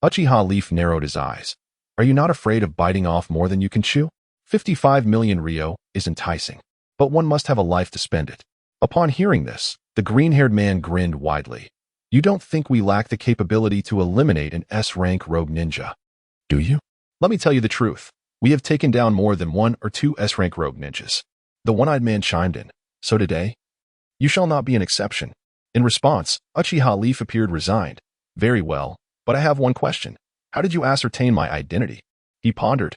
Uchiha Leaf narrowed his eyes. "Are you not afraid of biting off more than you can chew? 55 million Rio is enticing, but one must have a life to spend it." Upon hearing this, the green-haired man grinned widely. "You don't think we lack the capability to eliminate an S-rank rogue ninja, do you? Let me tell you the truth. We have taken down more than 1 or 2 S-rank rogue ninjas." The one-eyed man chimed in. "So today, you shall not be an exception." In response, Uchiha Leaf appeared resigned. "Very well, but I have one question. How did you ascertain my identity?" He pondered,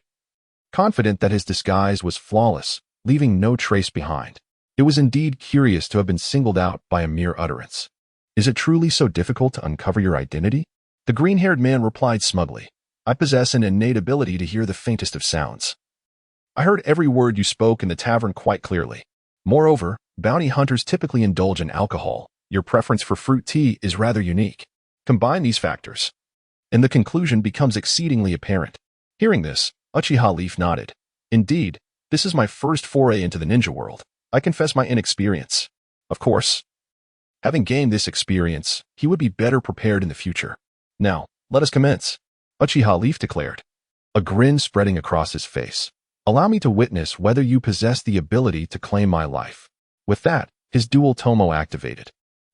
confident that his disguise was flawless, leaving no trace behind. It was indeed curious to have been singled out by a mere utterance. "Is it truly so difficult to uncover your identity?" The green-haired man replied smugly, "I possess an innate ability to hear the faintest of sounds. I heard every word you spoke in the tavern quite clearly. Moreover, bounty hunters typically indulge in alcohol. Your preference for fruit tea is rather unique. Combine these factors, and the conclusion becomes exceedingly apparent." Hearing this, Uchiha Leaf nodded. Indeed, this is my first foray into the ninja world. I confess my inexperience. Of course, having gained this experience, he would be better prepared in the future. Now, let us commence, Uchiha Leaf declared, a grin spreading across his face. Allow me to witness whether you possess the ability to claim my life. With that, his dual tomo activated.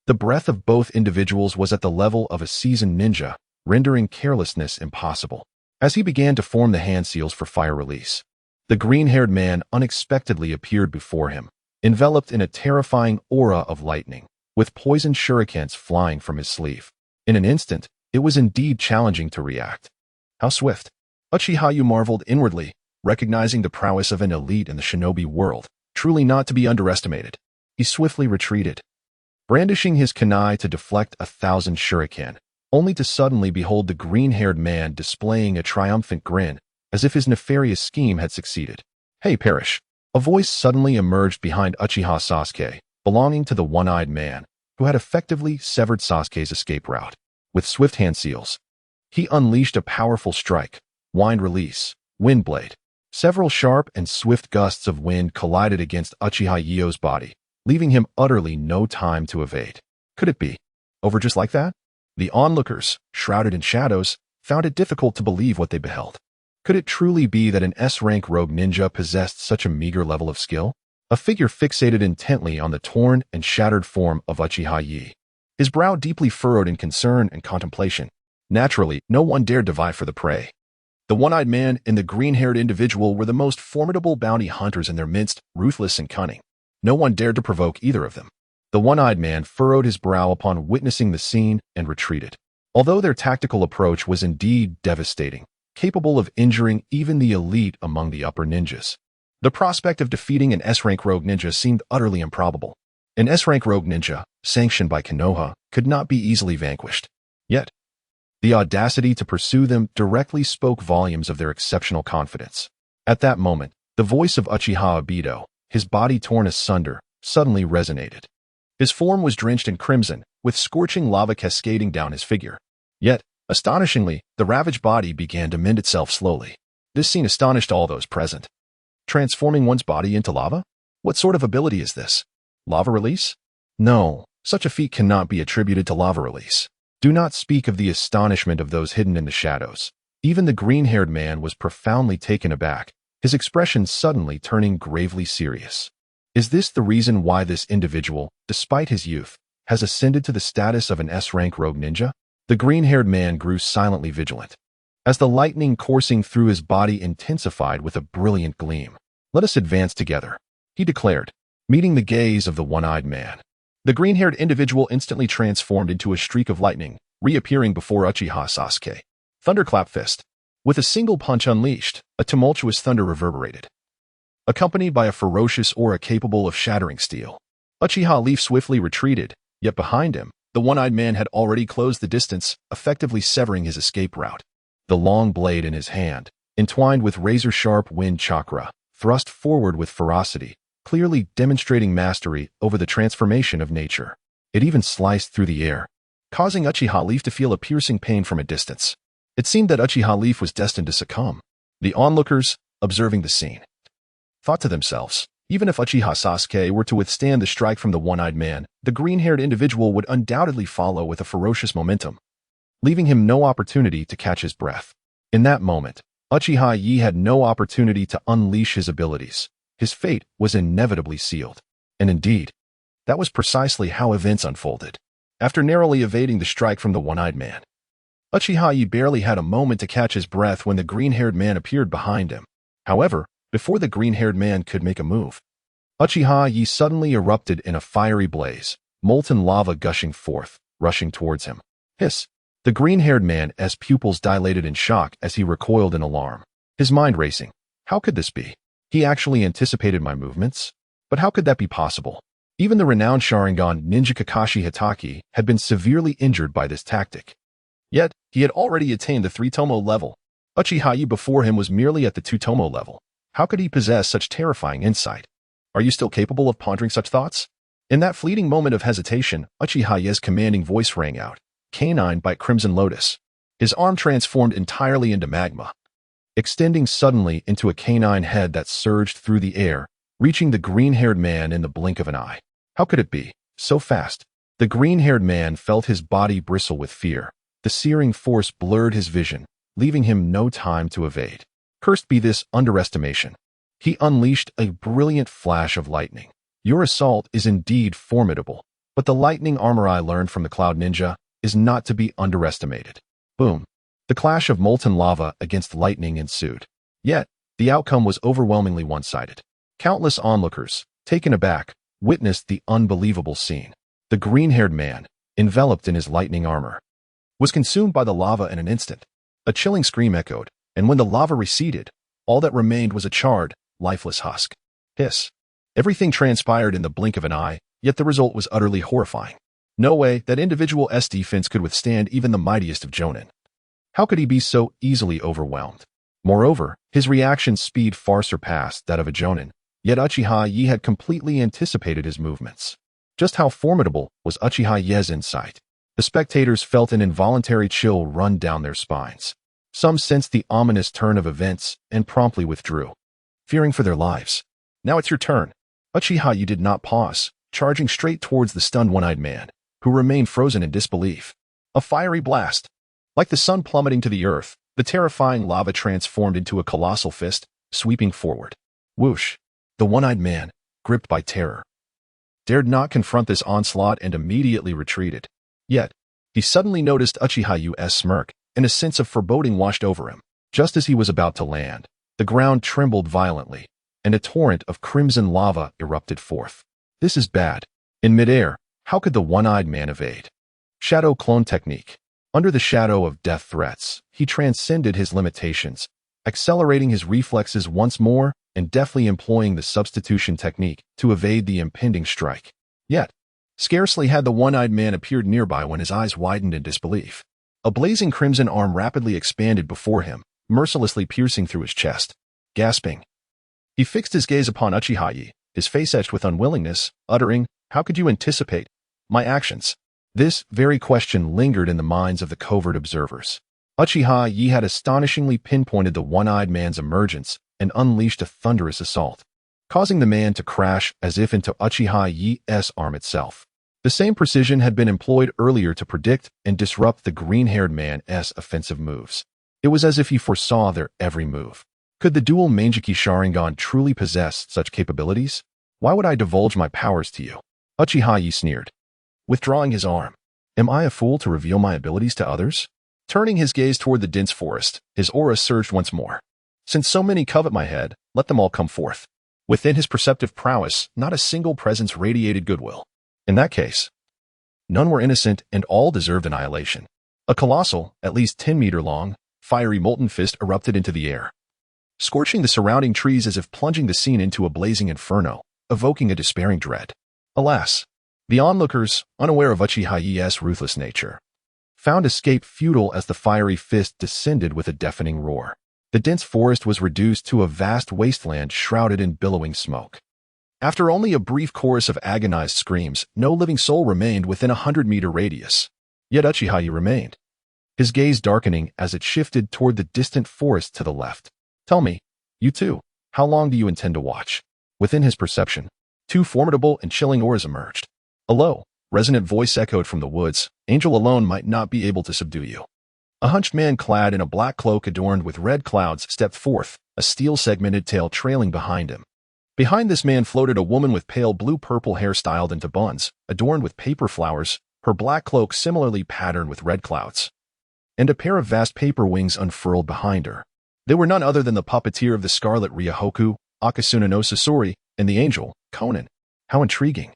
The breath of both individuals was at the level of a seasoned ninja, rendering carelessness impossible. As he began to form the hand seals for fire release, the green-haired man unexpectedly appeared before him, enveloped in a terrifying aura of lightning, with poisoned shurikens flying from his sleeve. In an instant, it was indeed challenging to react. How swift! Uchiha Yo marveled inwardly, recognizing the prowess of an elite in the shinobi world, truly not to be underestimated. He swiftly retreated, brandishing his kunai to deflect 1,000 shuriken, only to suddenly behold the green-haired man displaying a triumphant grin, as if his nefarious scheme had succeeded. Hey, perish! A voice suddenly emerged behind Uchiha Sasuke, belonging to the one-eyed man, who had effectively severed Sasuke's escape route. With swift hand seals, he unleashed a powerful strike, wind release, wind blade. Several sharp and swift gusts of wind collided against Uchiha Yo's body, leaving him utterly no time to evade. Could it be over just like that? The onlookers, shrouded in shadows, found it difficult to believe what they beheld. Could it truly be that an S-rank rogue ninja possessed such a meager level of skill? A figure fixated intently on the torn and shattered form of Uchiha Yi, his brow deeply furrowed in concern and contemplation. Naturally, no one dared to vie for the prey. The one-eyed man and the green-haired individual were the most formidable bounty hunters in their midst, ruthless and cunning. No one dared to provoke either of them. The one-eyed man furrowed his brow upon witnessing the scene and retreated. Although their tactical approach was indeed devastating, capable of injuring even the elite among the upper ninjas, the prospect of defeating an S-rank rogue ninja seemed utterly improbable. An S-rank rogue ninja, sanctioned by Konoha, could not be easily vanquished. Yet, the audacity to pursue them directly spoke volumes of their exceptional confidence. At that moment, the voice of Uchiha Obito, his body torn asunder, suddenly resonated. His form was drenched in crimson, with scorching lava cascading down his figure. Yet, astonishingly, the ravaged body began to mend itself slowly. This scene astonished all those present. Transforming one's body into lava? What sort of ability is this? Lava release? No, such a feat cannot be attributed to lava release. Do not speak of the astonishment of those hidden in the shadows. Even the green-haired man was profoundly taken aback, his expression suddenly turning gravely serious. Is this the reason why this individual, despite his youth, has ascended to the status of an S-rank rogue ninja? The green-haired man grew silently vigilant, as the lightning coursing through his body intensified with a brilliant gleam. Let us advance together, he declared, meeting the gaze of the one-eyed man. The green-haired individual instantly transformed into a streak of lightning, reappearing before Uchiha Sasuke. Thunderclap fist. With a single punch unleashed, a tumultuous thunder reverberated, accompanied by a ferocious aura capable of shattering steel. Uchiha Leaf swiftly retreated, yet behind him, the one-eyed man had already closed the distance, effectively severing his escape route. The long blade in his hand, entwined with razor-sharp wind chakra, thrust forward with ferocity, clearly demonstrating mastery over the transformation of nature. It even sliced through the air, causing Uchiha Leaf to feel a piercing pain from a distance. It seemed that Uchiha Leaf was destined to succumb. The onlookers, observing the scene, thought to themselves, even if Uchiha Sasuke were to withstand the strike from the one-eyed man, the green-haired individual would undoubtedly follow with a ferocious momentum, leaving him no opportunity to catch his breath. In that moment, Uchiha Yi had no opportunity to unleash his abilities. His fate was inevitably sealed. And indeed, that was precisely how events unfolded. After narrowly evading the strike from the one-eyed man, Uchiha Yi barely had a moment to catch his breath when the green-haired man appeared behind him. However, before the green-haired man could make a move, Uchiha Yi suddenly erupted in a fiery blaze, molten lava gushing forth, rushing towards him. Hiss! The green-haired man's pupils dilated in shock as he recoiled in alarm, his mind racing. How could this be? He actually anticipated my movements? But how could that be possible? Even the renowned Sharingan ninja Kakashi Hitaki had been severely injured by this tactic. Yet, he had already attained the 3-tomo level. Uchiha Yi before him was merely at the 2-tomo level. How could he possess such terrifying insight? Are you still capable of pondering such thoughts? In that fleeting moment of hesitation, Uchiha Yi's commanding voice rang out. Canine bite Crimson Lotus. His arm transformed entirely into magma, extending suddenly into a canine head that surged through the air, reaching the green-haired man in the blink of an eye. How could it be? So fast. The green-haired man felt his body bristle with fear. The searing force blurred his vision, leaving him no time to evade. Cursed be this underestimation. He unleashed a brilliant flash of lightning. Your assault is indeed formidable, but the lightning armor I learned from the Cloud Ninja is not to be underestimated. Boom. The clash of molten lava against lightning ensued. Yet, the outcome was overwhelmingly one-sided. Countless onlookers, taken aback, witnessed the unbelievable scene. The green-haired man, enveloped in his lightning armor, was consumed by the lava in an instant. A chilling scream echoed, and when the lava receded, all that remained was a charred, lifeless husk. Hiss. Everything transpired in the blink of an eye, yet the result was utterly horrifying. No way that individual S defense could withstand even the mightiest of Jonin. How could he be so easily overwhelmed? Moreover, his reaction speed far surpassed that of a Jonin, yet Uchiha Yi had completely anticipated his movements. Just how formidable was Uchiha Ye's insight? The spectators felt an involuntary chill run down their spines. Some sensed the ominous turn of events and promptly withdrew, fearing for their lives. Now it's your turn. Uchiha Yi did not pause, charging straight towards the stunned one-eyed man, who remained frozen in disbelief. A fiery blast. Like the sun plummeting to the earth, the terrifying lava transformed into a colossal fist, sweeping forward. Whoosh. The one-eyed man, gripped by terror, dared not confront this onslaught and immediately retreated. Yet, he suddenly noticed Uchiha Yu's smirk, and a sense of foreboding washed over him. Just as he was about to land, the ground trembled violently, and a torrent of crimson lava erupted forth. This is bad. In midair, how could the one-eyed man evade? Shadow clone technique. Under the shadow of death threats, he transcended his limitations, accelerating his reflexes once more and deftly employing the substitution technique to evade the impending strike. Yet, scarcely had the one-eyed man appeared nearby when his eyes widened in disbelief. A blazing crimson arm rapidly expanded before him, mercilessly piercing through his chest. Gasping, he fixed his gaze upon Uchiha Yi, his face etched with unwillingness, uttering, "How could you anticipate my actions?" This very question lingered in the minds of the covert observers. Uchiha Yi had astonishingly pinpointed the one-eyed man's emergence and unleashed a thunderous assault, causing the man to crash as if into Uchiha Yi's arm itself. The same precision had been employed earlier to predict and disrupt the green-haired man's offensive moves. It was as if he foresaw their every move. Could the dual Mangeki Sharingan truly possess such capabilities? Why would I divulge my powers to you? Uchiha Yi sneered, withdrawing his arm. Am I a fool to reveal my abilities to others? Turning his gaze toward the dense forest, his aura surged once more. Since so many covet my head, let them all come forth. Within his perceptive prowess, not a single presence radiated goodwill. In that case, none were innocent and all deserved annihilation. A colossal, at least 10-meter long, fiery molten fist erupted into the air, scorching the surrounding trees as if plunging the scene into a blazing inferno, evoking a despairing dread. Alas, the onlookers, unaware of Uchiha Yi's ruthless nature, found escape futile as the fiery fist descended with a deafening roar. The dense forest was reduced to a vast wasteland shrouded in billowing smoke. After only a brief chorus of agonized screams, no living soul remained within a 100-meter radius. Yet Uchiha Yi remained, his gaze darkening as it shifted toward the distant forest to the left. Tell me, you two, how long do you intend to watch? Within his perception, two formidable and chilling auras emerged. A low, resonant voice echoed from the woods. Angel alone might not be able to subdue you. A hunched man clad in a black cloak adorned with red clouds stepped forth, a steel-segmented tail trailing behind him. Behind this man floated a woman with pale blue-purple hair styled into buns, adorned with paper flowers, her black cloak similarly patterned with red clouds, and a pair of vast paper wings unfurled behind her. They were none other than the puppeteer of the Scarlet Ryohoku, Akatsuki no Sasori, and the angel, Conan. How intriguing.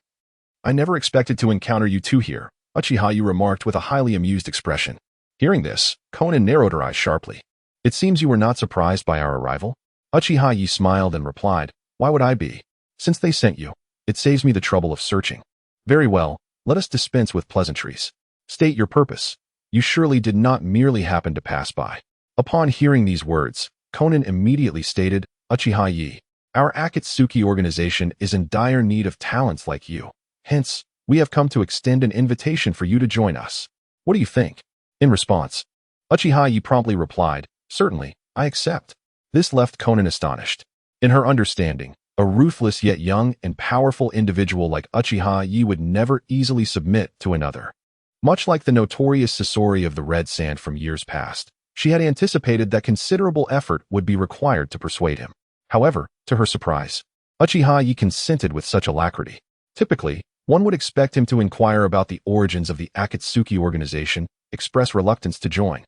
I never expected to encounter you two here, Uchiha Yo remarked with a highly amused expression. Hearing this, Conan narrowed her eyes sharply. It seems you were not surprised by our arrival? Uchiha Yo smiled and replied, why would I be? Since they sent you, it saves me the trouble of searching. Very well, let us dispense with pleasantries. State your purpose. You surely did not merely happen to pass by. Upon hearing these words, Conan immediately stated, Uchiha Yo, our Akatsuki organization is in dire need of talents like you. Hence, we have come to extend an invitation for you to join us. What do you think? In response, Uchiha Yo promptly replied, certainly, I accept. This left Conan astonished. In her understanding, a ruthless yet young and powerful individual like Uchiha Yo would never easily submit to another. Much like the notorious Sasori of the Red Sand from years past, she had anticipated that considerable effort would be required to persuade him. However, to her surprise, Uchiha Yo consented with such alacrity. Typically, one would expect him to inquire about the origins of the Akatsuki organization, express reluctance to join,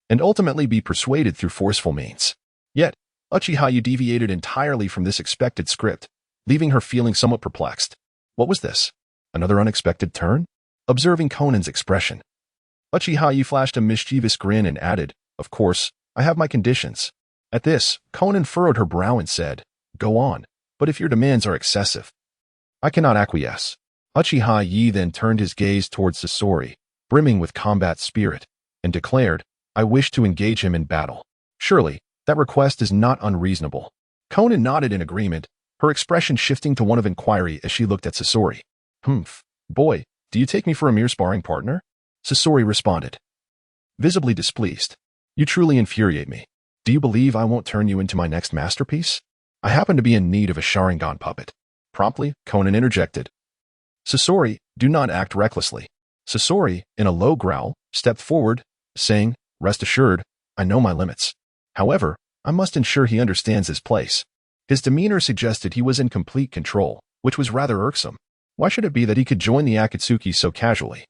and ultimately be persuaded through forceful means. Yet, Uchiha Yo deviated entirely from this expected script, leaving her feeling somewhat perplexed. What was this? Another unexpected turn? Observing Conan's expression, Uchiha Yo flashed a mischievous grin and added, "Of course, I have my conditions." At this, Conan furrowed her brow and said, "Go on, but if your demands are excessive, I cannot acquiesce." Uchiha Yo then turned his gaze towards Sasori, brimming with combat spirit, and declared, "I wish to engage him in battle. Surely, that request is not unreasonable." Conan nodded in agreement, her expression shifting to one of inquiry as she looked at Sasori. Boy, do you take me for a mere sparring partner?" Sasori responded, visibly displeased. "You truly infuriate me. Do you believe I won't turn you into my next masterpiece? I happen to be in need of a Sharingan puppet." Promptly, Conan interjected, "Sasori, do not act recklessly." Sasori, in a low growl, stepped forward, saying, "Rest assured, I know my limits. However, I must ensure he understands his place." His demeanor suggested he was in complete control, which was rather irksome. Why should it be that he could join the Akatsuki so casually?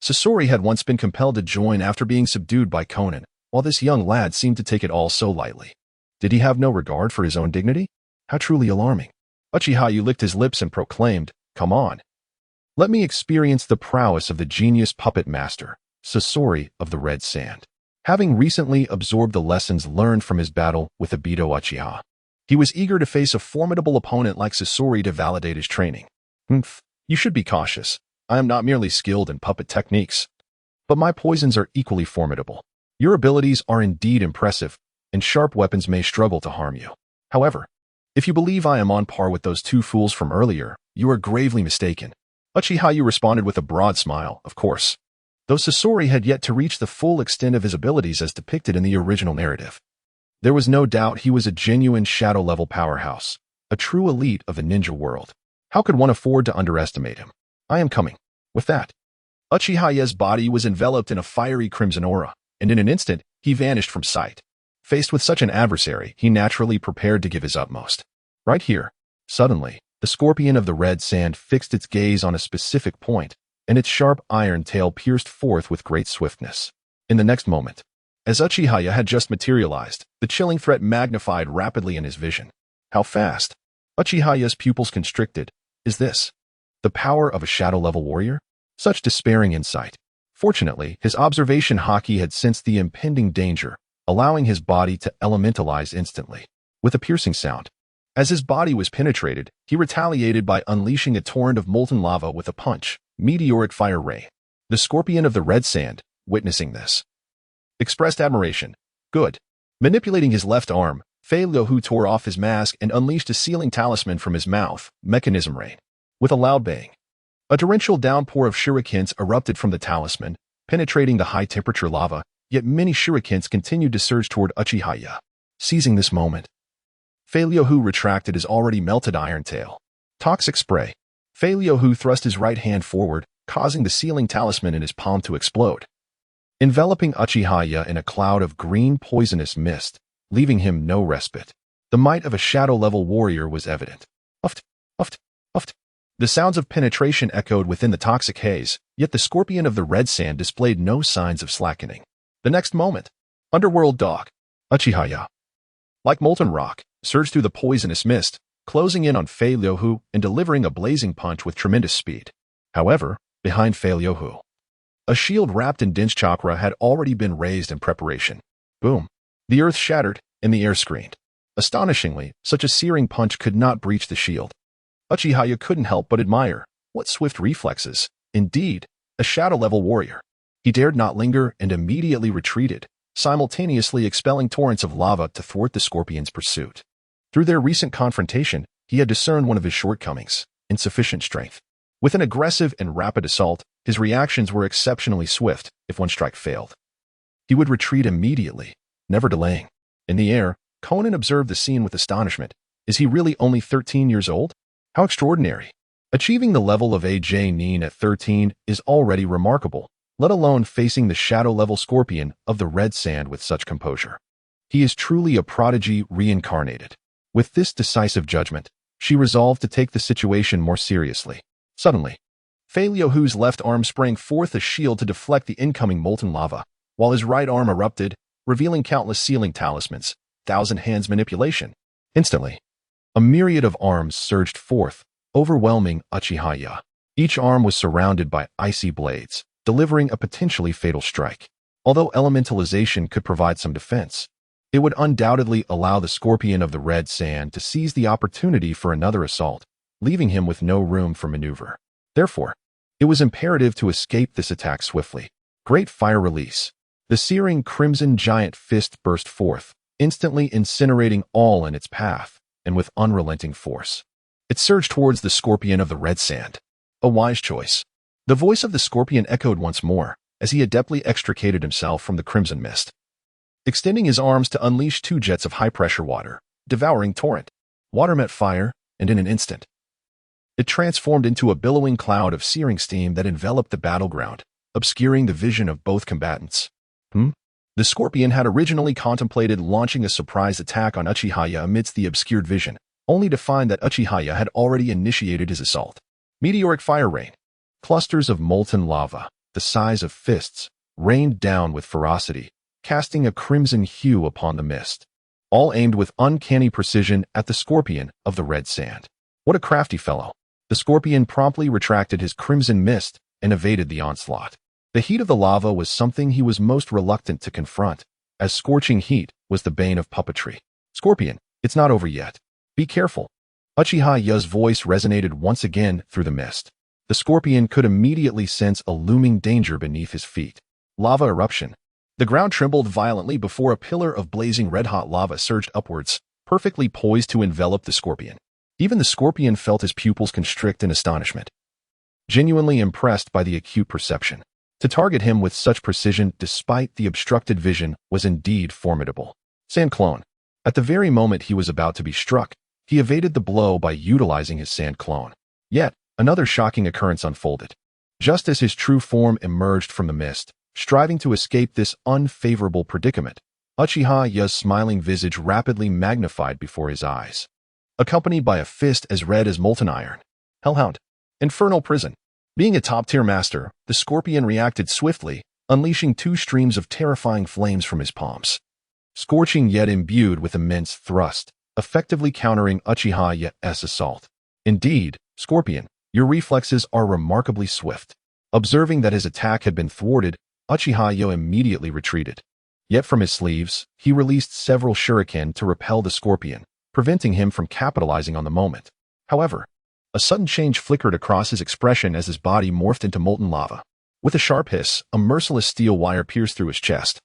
Sasori had once been compelled to join after being subdued by Conan, while this young lad seemed to take it all so lightly. Did he have no regard for his own dignity? How truly alarming. Uchiha Yo licked his lips and proclaimed, "Come on. Let me experience the prowess of the genius puppet master, Sasori of the Red Sand." Having recently absorbed the lessons learned from his battle with Obito Uchiha, he was eager to face a formidable opponent like Sasori to validate his training. "You should be cautious. I am not merely skilled in puppet techniques, but my poisons are equally formidable. Your abilities are indeed impressive, and sharp weapons may struggle to harm you. However, if you believe I am on par with those two fools from earlier, you are gravely mistaken." Uchiha Yo responded with a broad smile, of course, though Sasori had yet to reach the full extent of his abilities as depicted in the original narrative. There was no doubt he was a genuine shadow-level powerhouse, a true elite of the ninja world. How could one afford to underestimate him? "I am coming." With that, Uchiha Yo's body was enveloped in a fiery crimson aura, and in an instant, he vanished from sight. Faced with such an adversary, he naturally prepared to give his utmost. Right here, suddenly, the scorpion of the red sand fixed its gaze on a specific point, and its sharp iron tail pierced forth with great swiftness. In the next moment, as Uchiha Yo had just materialized, the chilling threat magnified rapidly in his vision. How fast? Uchiha Yo's pupils constricted. Is this the power of a shadow-level warrior? Such despairing insight. Fortunately, his observation Haki had sensed the impending danger, allowing his body to elementalize instantly. With a piercing sound, as his body was penetrated, he retaliated by unleashing a torrent of molten lava with a punch, meteoric fire ray. The scorpion of the red sand, witnessing this, expressed admiration. Good. Manipulating his left arm, Fei-Lyo-Hu tore off his mask and unleashed a sealing talisman from his mouth, mechanism rain. With a loud bang, a torrential downpour of shurikens erupted from the talisman, penetrating the high-temperature lava, yet many shurikens continued to surge toward Uchiha Yo. Seizing this moment, Fei-Lyo-Hu retracted his already melted iron tail. Toxic spray. Fei-Lyo-Hu thrust his right hand forward, causing the sealing talisman in his palm to explode, enveloping Uchiha Yo in a cloud of green poisonous mist, leaving him no respite. The might of a shadow-level warrior was evident. Uft, uft, uft. The sounds of penetration echoed within the toxic haze, yet the scorpion of the red sand displayed no signs of slackening. The next moment, underworld dog, Uchiha Yo, like molten rock, surged through the poisonous mist, closing in on Fei-Lyo-Hu and delivering a blazing punch with tremendous speed. However, behind Fei-Lyo-Hu, a shield wrapped in dense chakra had already been raised in preparation. Boom. The earth shattered, and the air screened. Astonishingly, such a searing punch could not breach the shield. Uchiha Yo couldn't help but admire. What swift reflexes. Indeed, a shadow-level warrior. He dared not linger and immediately retreated, simultaneously expelling torrents of lava to thwart the scorpion's pursuit. Through their recent confrontation, he had discerned one of his shortcomings: insufficient strength. With an aggressive and rapid assault, his reactions were exceptionally swift if one strike failed. He would retreat immediately, never delaying. In the air, Conan observed the scene with astonishment. Is he really only 13 years old? How extraordinary. Achieving the level of AJ Nin at 13 is already remarkable, let alone facing the shadow-level scorpion of the red sand with such composure. He is truly a prodigy reincarnated. With this decisive judgment, she resolved to take the situation more seriously. Suddenly, Fei Liuhu's left arm sprang forth a shield to deflect the incoming molten lava, while his right arm erupted, revealing countless sealing talismans, thousand hands manipulation. Instantly, a myriad of arms surged forth, overwhelming Uchiha Yo. Each arm was surrounded by icy blades, delivering a potentially fatal strike. Although elementalization could provide some defense, it would undoubtedly allow the scorpion of the red sand to seize the opportunity for another assault, leaving him with no room for maneuver. Therefore, it was imperative to escape this attack swiftly. Great fire release. The searing crimson giant fist burst forth, instantly incinerating all in its path, and with unrelenting force. It surged towards the scorpion of the red sand. A wise choice. The voice of the scorpion echoed once more, as he adeptly extricated himself from the crimson mist, extending his arms to unleash two jets of high-pressure water, devouring torrent. Water met fire, and in an instant, it transformed into a billowing cloud of searing steam that enveloped the battleground, obscuring the vision of both combatants. The scorpion had originally contemplated launching a surprise attack on Uchiha Yo amidst the obscured vision, only to find that Uchiha Yo had already initiated his assault. Meteoric fire rain. Clusters of molten lava, the size of fists, rained down with ferocity, casting a crimson hue upon the mist, all aimed with uncanny precision at the scorpion of the red sand. What a crafty fellow. The scorpion promptly retracted his crimson mist and evaded the onslaught. The heat of the lava was something he was most reluctant to confront, as scorching heat was the bane of puppetry. Scorpion, it's not over yet. Be careful. Uchiha Yo's voice resonated once again through the mist. The scorpion could immediately sense a looming danger beneath his feet. Lava eruption. The ground trembled violently before a pillar of blazing red-hot lava surged upwards, perfectly poised to envelop the scorpion. Even the scorpion felt his pupils constrict in astonishment, genuinely impressed by the acute perception. To target him with such precision despite the obstructed vision was indeed formidable. Sand clone. At the very moment he was about to be struck, he evaded the blow by utilizing his sand clone. Yet, another shocking occurrence unfolded. Just as his true form emerged from the mist, striving to escape this unfavorable predicament, Uchiha Yo's smiling visage rapidly magnified before his eyes, accompanied by a fist as red as molten iron. Hellhound. Infernal prison. Being a top-tier master, the scorpion reacted swiftly, unleashing two streams of terrifying flames from his palms, scorching yet imbued with immense thrust, effectively countering Uchiha Yo's assault. Indeed, Scorpion, your reflexes are remarkably swift. Observing that his attack had been thwarted, Uchiha Yo immediately retreated. Yet from his sleeves, he released several shuriken to repel the scorpion, preventing him from capitalizing on the moment. However, a sudden change flickered across his expression as his body morphed into molten lava. With a sharp hiss, a merciless steel wire pierced through his chest.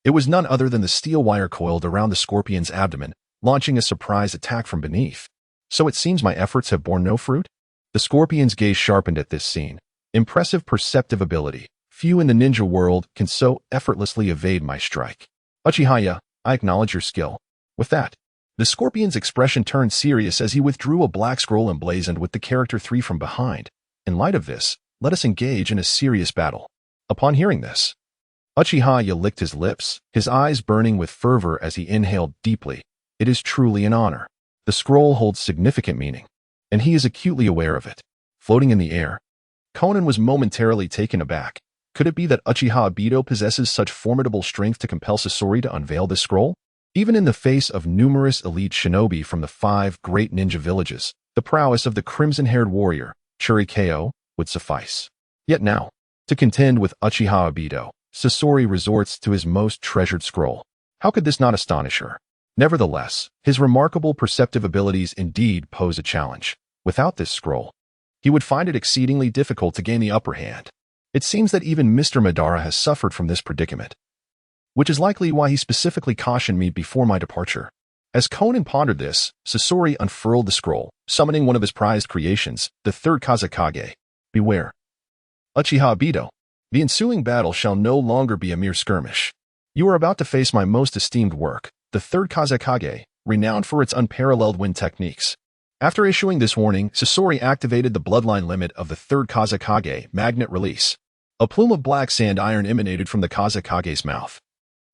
It was none other than the steel wire coiled around the scorpion's abdomen, launching a surprise attack from beneath. So it seems my efforts have borne no fruit? The scorpion's gaze sharpened at this scene. Impressive perceptive ability. Few in the ninja world can so effortlessly evade my strike. Uchiha Yo, I acknowledge your skill. With that, the scorpion's expression turned serious as he withdrew a black scroll emblazoned with the character 3 from behind. In light of this, let us engage in a serious battle. Upon hearing this, Uchiha Yo licked his lips, his eyes burning with fervor as he inhaled deeply. It is truly an honor. The scroll holds significant meaning, and he is acutely aware of it. Floating in the air, Conan was momentarily taken aback. Could it be that Uchiha Obito possesses such formidable strength to compel Sasori to unveil this scroll? Even in the face of numerous elite shinobi from the 5 great ninja villages, the prowess of the crimson-haired warrior, Churikeo, would suffice. Yet now, to contend with Uchiha Obito, Sasori resorts to his most treasured scroll. How could this not astonish her? Nevertheless, his remarkable perceptive abilities indeed pose a challenge. Without this scroll, he would find it exceedingly difficult to gain the upper hand. It seems that even Mr. Madara has suffered from this predicament, which is likely why he specifically cautioned me before my departure. As Conan pondered this, Sasori unfurled the scroll, summoning one of his prized creations, the 3rd Kazekage. Beware. Uchiha Obito, the ensuing battle shall no longer be a mere skirmish. You are about to face my most esteemed work, the third Kazekage, renowned for its unparalleled wind techniques. After issuing this warning, Sasori activated the bloodline limit of the third Kazekage, magnet release. A plume of black sand iron emanated from the Kazekage's mouth,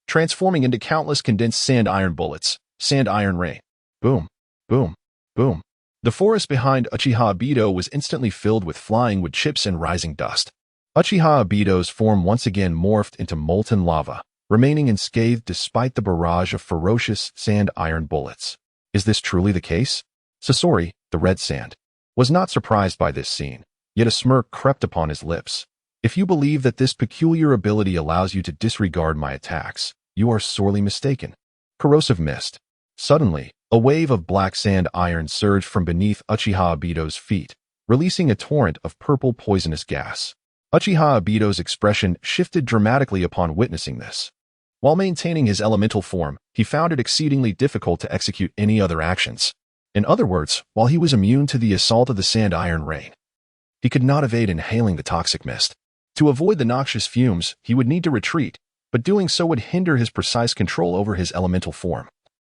transforming into countless condensed sand iron bullets. Sand iron rain. Boom, boom, boom. The forest behind Uchiha Obito was instantly filled with flying wood chips and rising dust. Uchiha Obito's form once again morphed into molten lava, remaining unscathed despite the barrage of ferocious sand iron bullets. Is this truly the case? Sasori, the red sand, was not surprised by this scene, yet a smirk crept upon his lips. If you believe that this peculiar ability allows you to disregard my attacks, you are sorely mistaken. Corrosive mist. Suddenly, a wave of black sand iron surged from beneath Uchiha Obito's feet, releasing a torrent of purple poisonous gas. Uchiha Obito's expression shifted dramatically upon witnessing this. While maintaining his elemental form, he found it exceedingly difficult to execute any other actions. In other words, while he was immune to the assault of the sand iron rain, he could not evade inhaling the toxic mist. To avoid the noxious fumes, he would need to retreat, but doing so would hinder his precise control over his elemental form,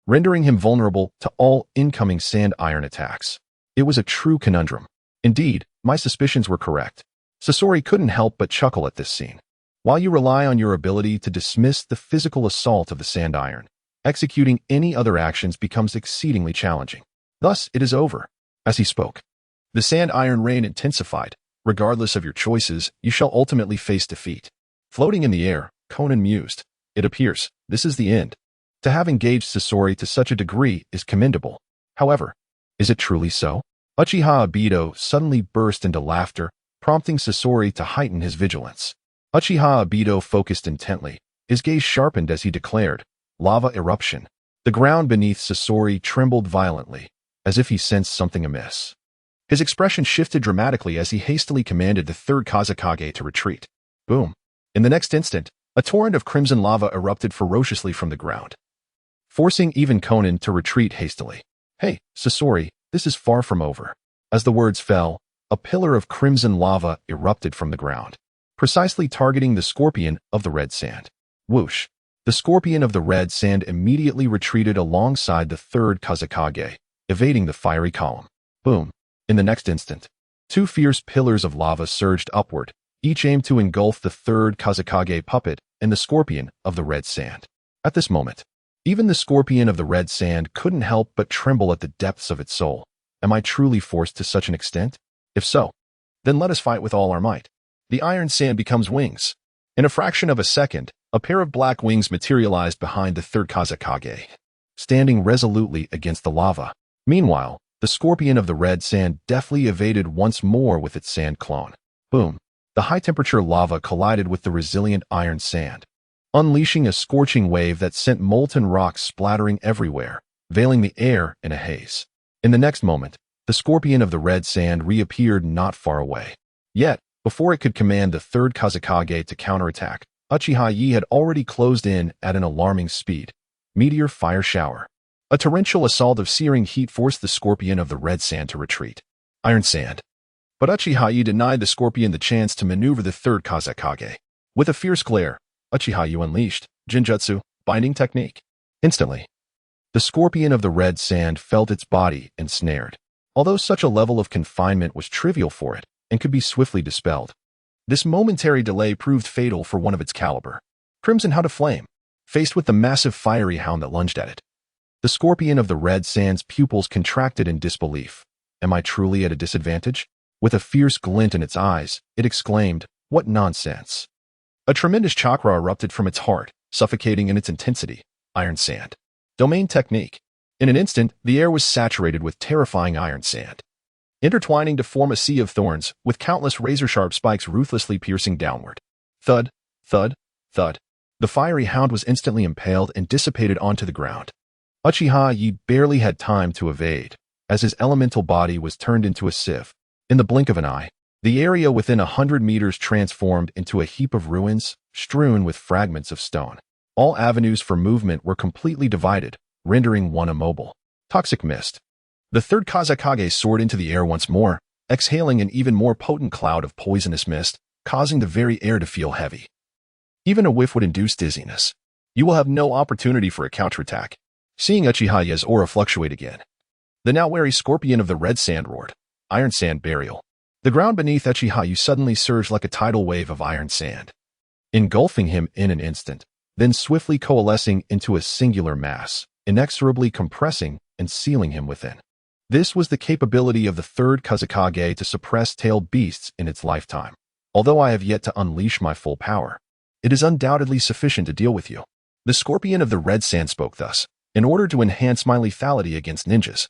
rendering him vulnerable to all incoming sand iron attacks. It was a true conundrum. Indeed, my suspicions were correct. Sasori couldn't help but chuckle at this scene. While you rely on your ability to dismiss the physical assault of the sand iron, executing any other actions becomes exceedingly challenging. Thus, it is over. As he spoke, the sand iron rain intensified. Regardless of your choices, you shall ultimately face defeat. Floating in the air, Conan mused. It appears, this is the end. To have engaged Sasori to such a degree is commendable. However, is it truly so? Uchiha Obito suddenly burst into laughter, prompting Sasori to heighten his vigilance. Uchiha Obito focused intently, his gaze sharpened as he declared, lava eruption. The ground beneath Sasori trembled violently, as if he sensed something amiss. His expression shifted dramatically as he hastily commanded the third Kazekage to retreat. Boom. In the next instant, a torrent of crimson lava erupted ferociously from the ground, forcing even Conan to retreat hastily. Hey, Sasori, this is far from over. As the words fell, a pillar of crimson lava erupted from the ground, precisely targeting the scorpion of the red sand. Whoosh. The scorpion of the red sand immediately retreated alongside the third Kazekage, evading the fiery column. Boom. In the next instant, two fierce pillars of lava surged upward, each aimed to engulf the third Kazekage puppet and the scorpion of the red sand. At this moment, even the scorpion of the red sand couldn't help but tremble at the depths of its soul. Am I truly forced to such an extent? If so, then let us fight with all our might. The iron sand becomes wings. In a fraction of a second, a pair of black wings materialized behind the third Kazekage, standing resolutely against the lava. Meanwhile, the scorpion of the red sand deftly evaded once more with its sand clone. Boom. The high-temperature lava collided with the resilient iron sand, unleashing a scorching wave that sent molten rocks splattering everywhere, veiling the air in a haze. In the next moment, the scorpion of the red sand reappeared not far away. Yet, before it could command the third Kazekage to counterattack, Uchiha Yi had already closed in at an alarming speed. Meteor fire shower. A torrential assault of searing heat forced the scorpion of the red sand to retreat. Iron sand. But Uchiha Yi denied the scorpion the chance to maneuver the third Kazekage. With a fierce glare, Uchiha Yu unleashed Jinjutsu, binding technique. Instantly, the scorpion of the red sand felt its body ensnared. Although such a level of confinement was trivial for it and could be swiftly dispelled, this momentary delay proved fatal for one of its caliber. Crimson Hound of Flame, faced with the massive fiery hound that lunged at it. The scorpion of the red sand's pupils contracted in disbelief. Am I truly at a disadvantage? With a fierce glint in its eyes, it exclaimed, what nonsense. A tremendous chakra erupted from its heart, suffocating in its intensity. Iron sand. Domain technique. In an instant, the air was saturated with terrifying iron sand, intertwining to form a sea of thorns, with countless razor-sharp spikes ruthlessly piercing downward. Thud, thud, thud. The fiery hound was instantly impaled and dissipated onto the ground. Uchiha Yi barely had time to evade, as his elemental body was turned into a sieve. In the blink of an eye, the area within 100 meters transformed into a heap of ruins, strewn with fragments of stone. All avenues for movement were completely divided, rendering one immobile. Toxic mist. The third Kazekage soared into the air once more, exhaling an even more potent cloud of poisonous mist, causing the very air to feel heavy. Even a whiff would induce dizziness. You will have no opportunity for a counterattack. Seeing Uchiha Yo's aura fluctuate again, the now wary scorpion of the red sand roared, "Iron Sand Burial." The ground beneath Uchiha Yo suddenly surged like a tidal wave of iron sand, engulfing him in an instant, then swiftly coalescing into a singular mass, inexorably compressing and sealing him within. This was the capability of the third Kazekage to suppress tailed beasts in its lifetime. Although I have yet to unleash my full power, it is undoubtedly sufficient to deal with you. The scorpion of the red sand spoke thus. In order to enhance my lethality against ninjas,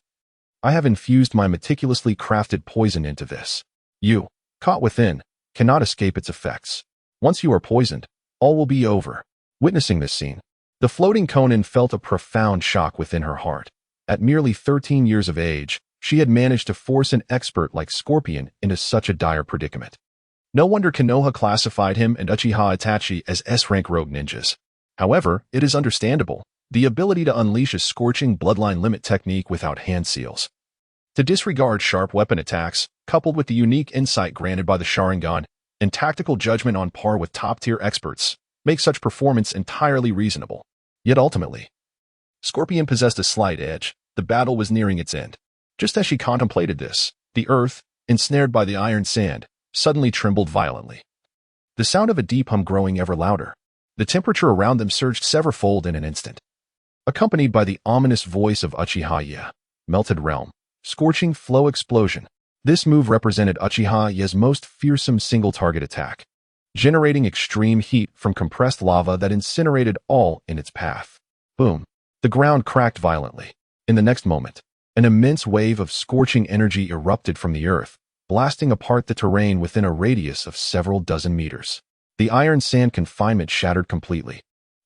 I have infused my meticulously crafted poison into this. You, caught within, cannot escape its effects. Once you are poisoned, all will be over. Witnessing this scene, the floating Konan felt a profound shock within her heart. At merely 13 years of age, she had managed to force an expert like Scorpion into such a dire predicament. No wonder Konoha classified him and Uchiha Itachi as S-rank rogue ninjas. However, it is understandable. The ability to unleash a scorching bloodline limit technique without hand seals. To disregard sharp weapon attacks, coupled with the unique insight granted by the Sharingan and tactical judgment on par with top-tier experts, make such performance entirely reasonable. Yet ultimately, Scorpion possessed a slight edge. The battle was nearing its end. Just as she contemplated this, the earth, ensnared by the iron sand, suddenly trembled violently. The sound of a deep hum growing ever louder. The temperature around them surged severalfold in an instant. Accompanied by the ominous voice of Uchiha Yo, melted realm, scorching flow explosion. This move represented Uchiha Yo's most fearsome single-target attack, generating extreme heat from compressed lava that incinerated all in its path. Boom! The ground cracked violently. In the next moment, an immense wave of scorching energy erupted from the earth, blasting apart the terrain within a radius of several dozen meters. The iron sand confinement shattered completely,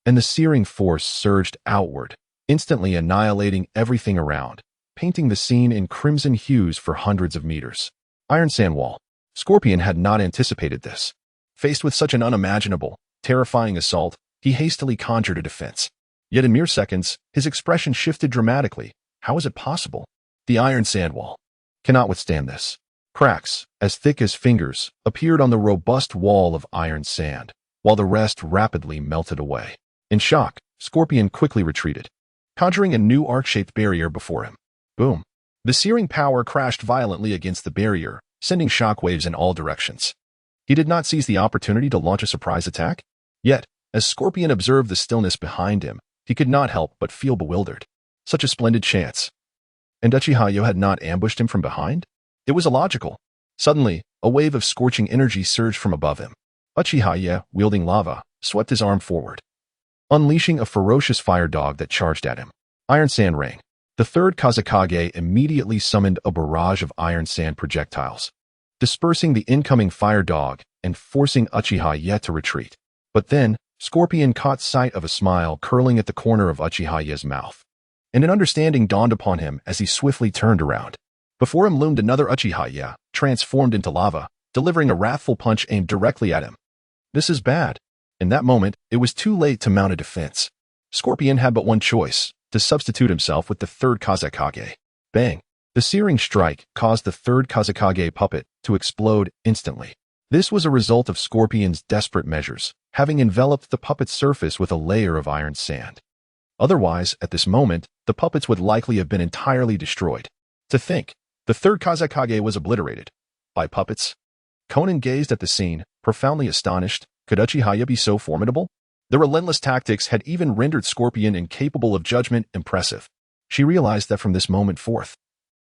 and the searing force surged outward, instantly annihilating everything around, painting the scene in crimson hues for hundreds of meters. Iron sand wall. Scorpion had not anticipated this. Faced with such an unimaginable, terrifying assault, he hastily conjured a defense. Yet in mere seconds, his expression shifted dramatically. How is it possible? The iron sand wall cannot withstand this. Cracks, as thick as fingers, appeared on the robust wall of iron sand, while the rest rapidly melted away. In shock, Scorpion quickly retreated, conjuring a new arc-shaped barrier before him. Boom! The searing power crashed violently against the barrier, sending shockwaves in all directions. He did not seize the opportunity to launch a surprise attack. Yet, as Scorpion observed the stillness behind him, he could not help but feel bewildered. Such a splendid chance. And Uchiha Yo had not ambushed him from behind? It was illogical. Suddenly, a wave of scorching energy surged from above him. Uchiha Yo, wielding lava, swept his arm forward, unleashing a ferocious fire dog that charged at him. Iron sand rang. The third Kazekage immediately summoned a barrage of iron sand projectiles, dispersing the incoming fire dog and forcing Uchiha Yo to retreat. But then, Scorpion caught sight of a smile curling at the corner of Uchiha Yo's mouth, and an understanding dawned upon him as he swiftly turned around. Before him loomed another Uchiha Yo, transformed into lava, delivering a wrathful punch aimed directly at him. This is bad. In that moment, it was too late to mount a defense. Scorpion had but one choice, to substitute himself with the third Kazekage. Bang! The searing strike caused the third Kazekage puppet to explode instantly. This was a result of Scorpion's desperate measures, having enveloped the puppet's surface with a layer of iron sand. Otherwise, at this moment, the puppets would likely have been entirely destroyed. To think, the third Kazekage was obliterated by puppets. Konan gazed at the scene, profoundly astonished. Could Uchiha Yo be so formidable? The relentless tactics had even rendered Scorpion incapable of judgment impressive. She realized that from this moment forth,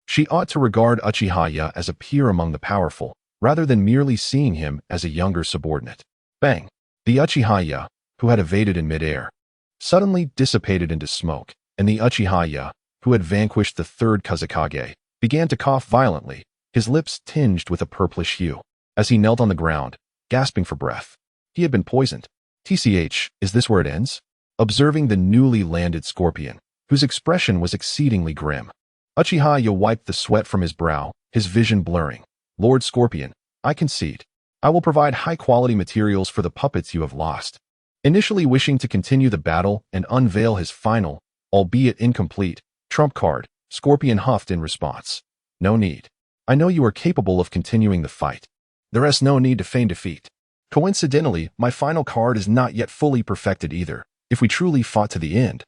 she ought to regard Uchiha Yo as a peer among the powerful, rather than merely seeing him as a younger subordinate. Bang! The Uchiha Yo, who had evaded in midair, suddenly dissipated into smoke, and the Uchiha Yo, who had vanquished the third Kazekage, began to cough violently, his lips tinged with a purplish hue. As he knelt on the ground, gasping for breath, he had been poisoned. TCH, is this where it ends? Observing the newly landed Scorpion, whose expression was exceedingly grim, Uchiha Yo wiped the sweat from his brow, his vision blurring. Lord Scorpion, I concede. I will provide high-quality materials for the puppets you have lost. Initially wishing to continue the battle and unveil his final, albeit incomplete, trump card, Scorpion huffed in response. No need. I know you are capable of continuing the fight. There is no need to feign defeat. Coincidentally, my final card is not yet fully perfected either. If we truly fought to the end,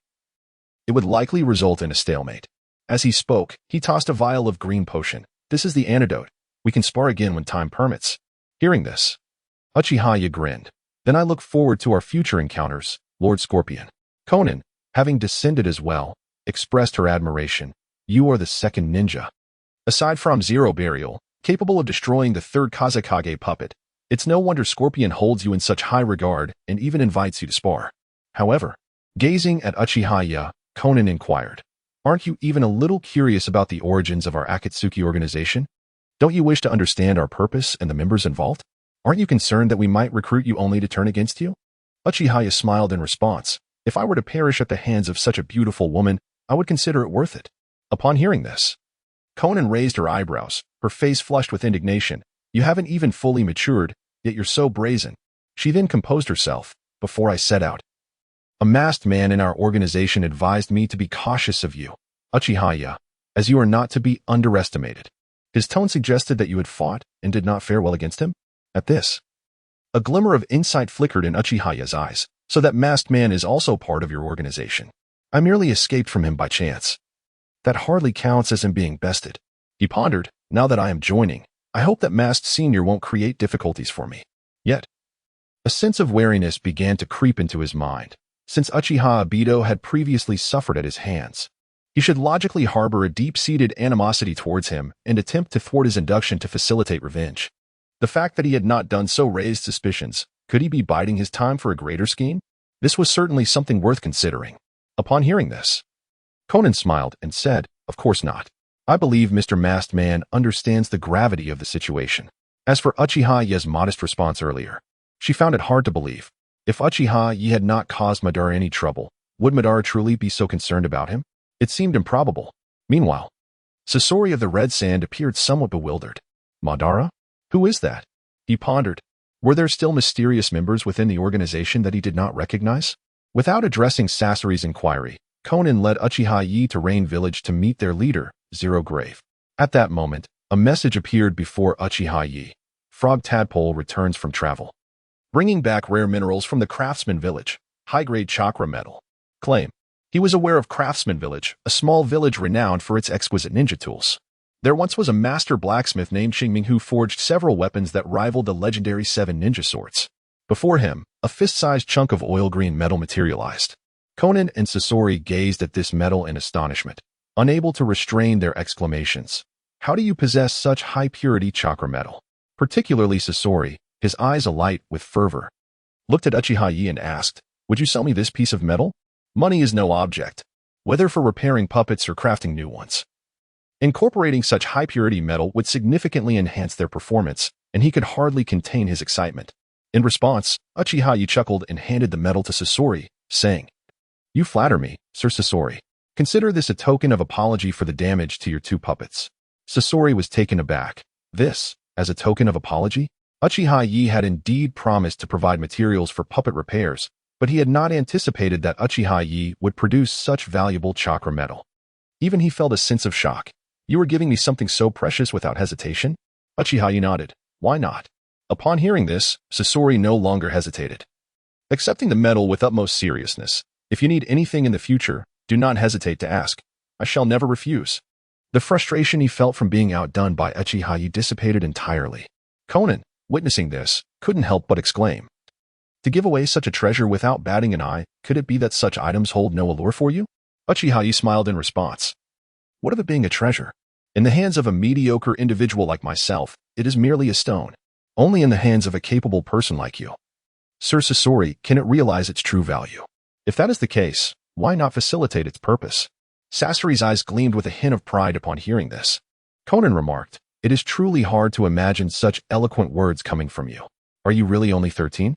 it would likely result in a stalemate. As he spoke, he tossed a vial of green potion. This is the antidote. We can spar again when time permits. Hearing this, Uchiha Yo grinned. Then I look forward to our future encounters, Lord Scorpion. Konan, having descended as well, expressed her admiration. You are the second ninja. Aside from Zero Burial, capable of destroying the third Kazekage puppet, it's no wonder Scorpion holds you in such high regard and even invites you to spar. However, gazing at Uchiha Yo, Konan inquired, aren't you even a little curious about the origins of our Akatsuki organization? Don't you wish to understand our purpose and the members involved? Aren't you concerned that we might recruit you only to turn against you? Uchiha Yo smiled in response. If I were to perish at the hands of such a beautiful woman, I would consider it worth it. Upon hearing this, Konan raised her eyebrows, her face flushed with indignation. You haven't even fully matured, yet you're so brazen. She then composed herself. Before I set out, a masked man in our organization advised me to be cautious of you, Uchiha Yo, as you are not to be underestimated. His tone suggested that you had fought and did not fare well against him. At this, a glimmer of insight flickered in Uchiha Yo's eyes. So that masked man is also part of your organization. I merely escaped from him by chance. That hardly counts as him being bested. He pondered, now that I am joining, I hope that masked senior won't create difficulties for me. Yet, a sense of wariness began to creep into his mind. Since Uchiha Obito had previously suffered at his hands, he should logically harbor a deep-seated animosity towards him and attempt to thwart his induction to facilitate revenge. The fact that he had not done so raised suspicions. Could he be biding his time for a greater scheme? This was certainly something worth considering. Upon hearing this, Konan smiled and said, of course not. I believe Mr. Masked Man understands the gravity of the situation. As for Uchiha Yo's modest response earlier, she found it hard to believe. If Uchiha Yo had not caused Madara any trouble, would Madara truly be so concerned about him? It seemed improbable. Meanwhile, Sasori of the Red Sand appeared somewhat bewildered. Madara? Who is that? He pondered. Were there still mysterious members within the organization that he did not recognize? Without addressing Sasori's inquiry, Konan led Uchiha Yo to Rain Village to meet their leader, Zero Grave. At that moment, a message appeared before Uchiha Yo. Frog Tadpole returns from travel, bringing back rare minerals from the Craftsman Village, high-grade chakra metal. Claim. He was aware of Craftsman Village, a small village renowned for its exquisite ninja tools. There once was a master blacksmith named Qingming who forged several weapons that rivaled the legendary 7 ninja swords. Before him, a fist-sized chunk of oil-green metal materialized. Konan and Sasori gazed at this metal in astonishment, unable to restrain their exclamations. How do you possess such high-purity chakra metal? Particularly Sasori, his eyes alight with fervor, looked at Uchiha Yo and asked, would you sell me this piece of metal? Money is no object, whether for repairing puppets or crafting new ones. Incorporating such high-purity metal would significantly enhance their performance, and he could hardly contain his excitement. In response, Uchiha Yo chuckled and handed the metal to Sasori, saying, you flatter me, Sir Sasori. Consider this a token of apology for the damage to your 2 puppets. Sasori was taken aback. This, as a token of apology? Uchiha Yo had indeed promised to provide materials for puppet repairs, but he had not anticipated that Uchiha Yo would produce such valuable chakra metal. Even he felt a sense of shock. You were giving me something so precious without hesitation? Uchiha Yo nodded. Why not? Upon hearing this, Sasori no longer hesitated, accepting the metal with utmost seriousness. If you need anything in the future, do not hesitate to ask. I shall never refuse. The frustration he felt from being outdone by Uchiha Yo dissipated entirely. Konan, witnessing this, couldn't help but exclaim. To give away such a treasure without batting an eye, could it be that such items hold no allure for you? Uchiha Yo smiled in response. What of it being a treasure? In the hands of a mediocre individual like myself, it is merely a stone. Only in the hands of a capable person like you, Sir Sasori, can it realize its true value. If that is the case, why not facilitate its purpose? Sasori's eyes gleamed with a hint of pride upon hearing this. Konan remarked, it is truly hard to imagine such eloquent words coming from you. Are you really only 13?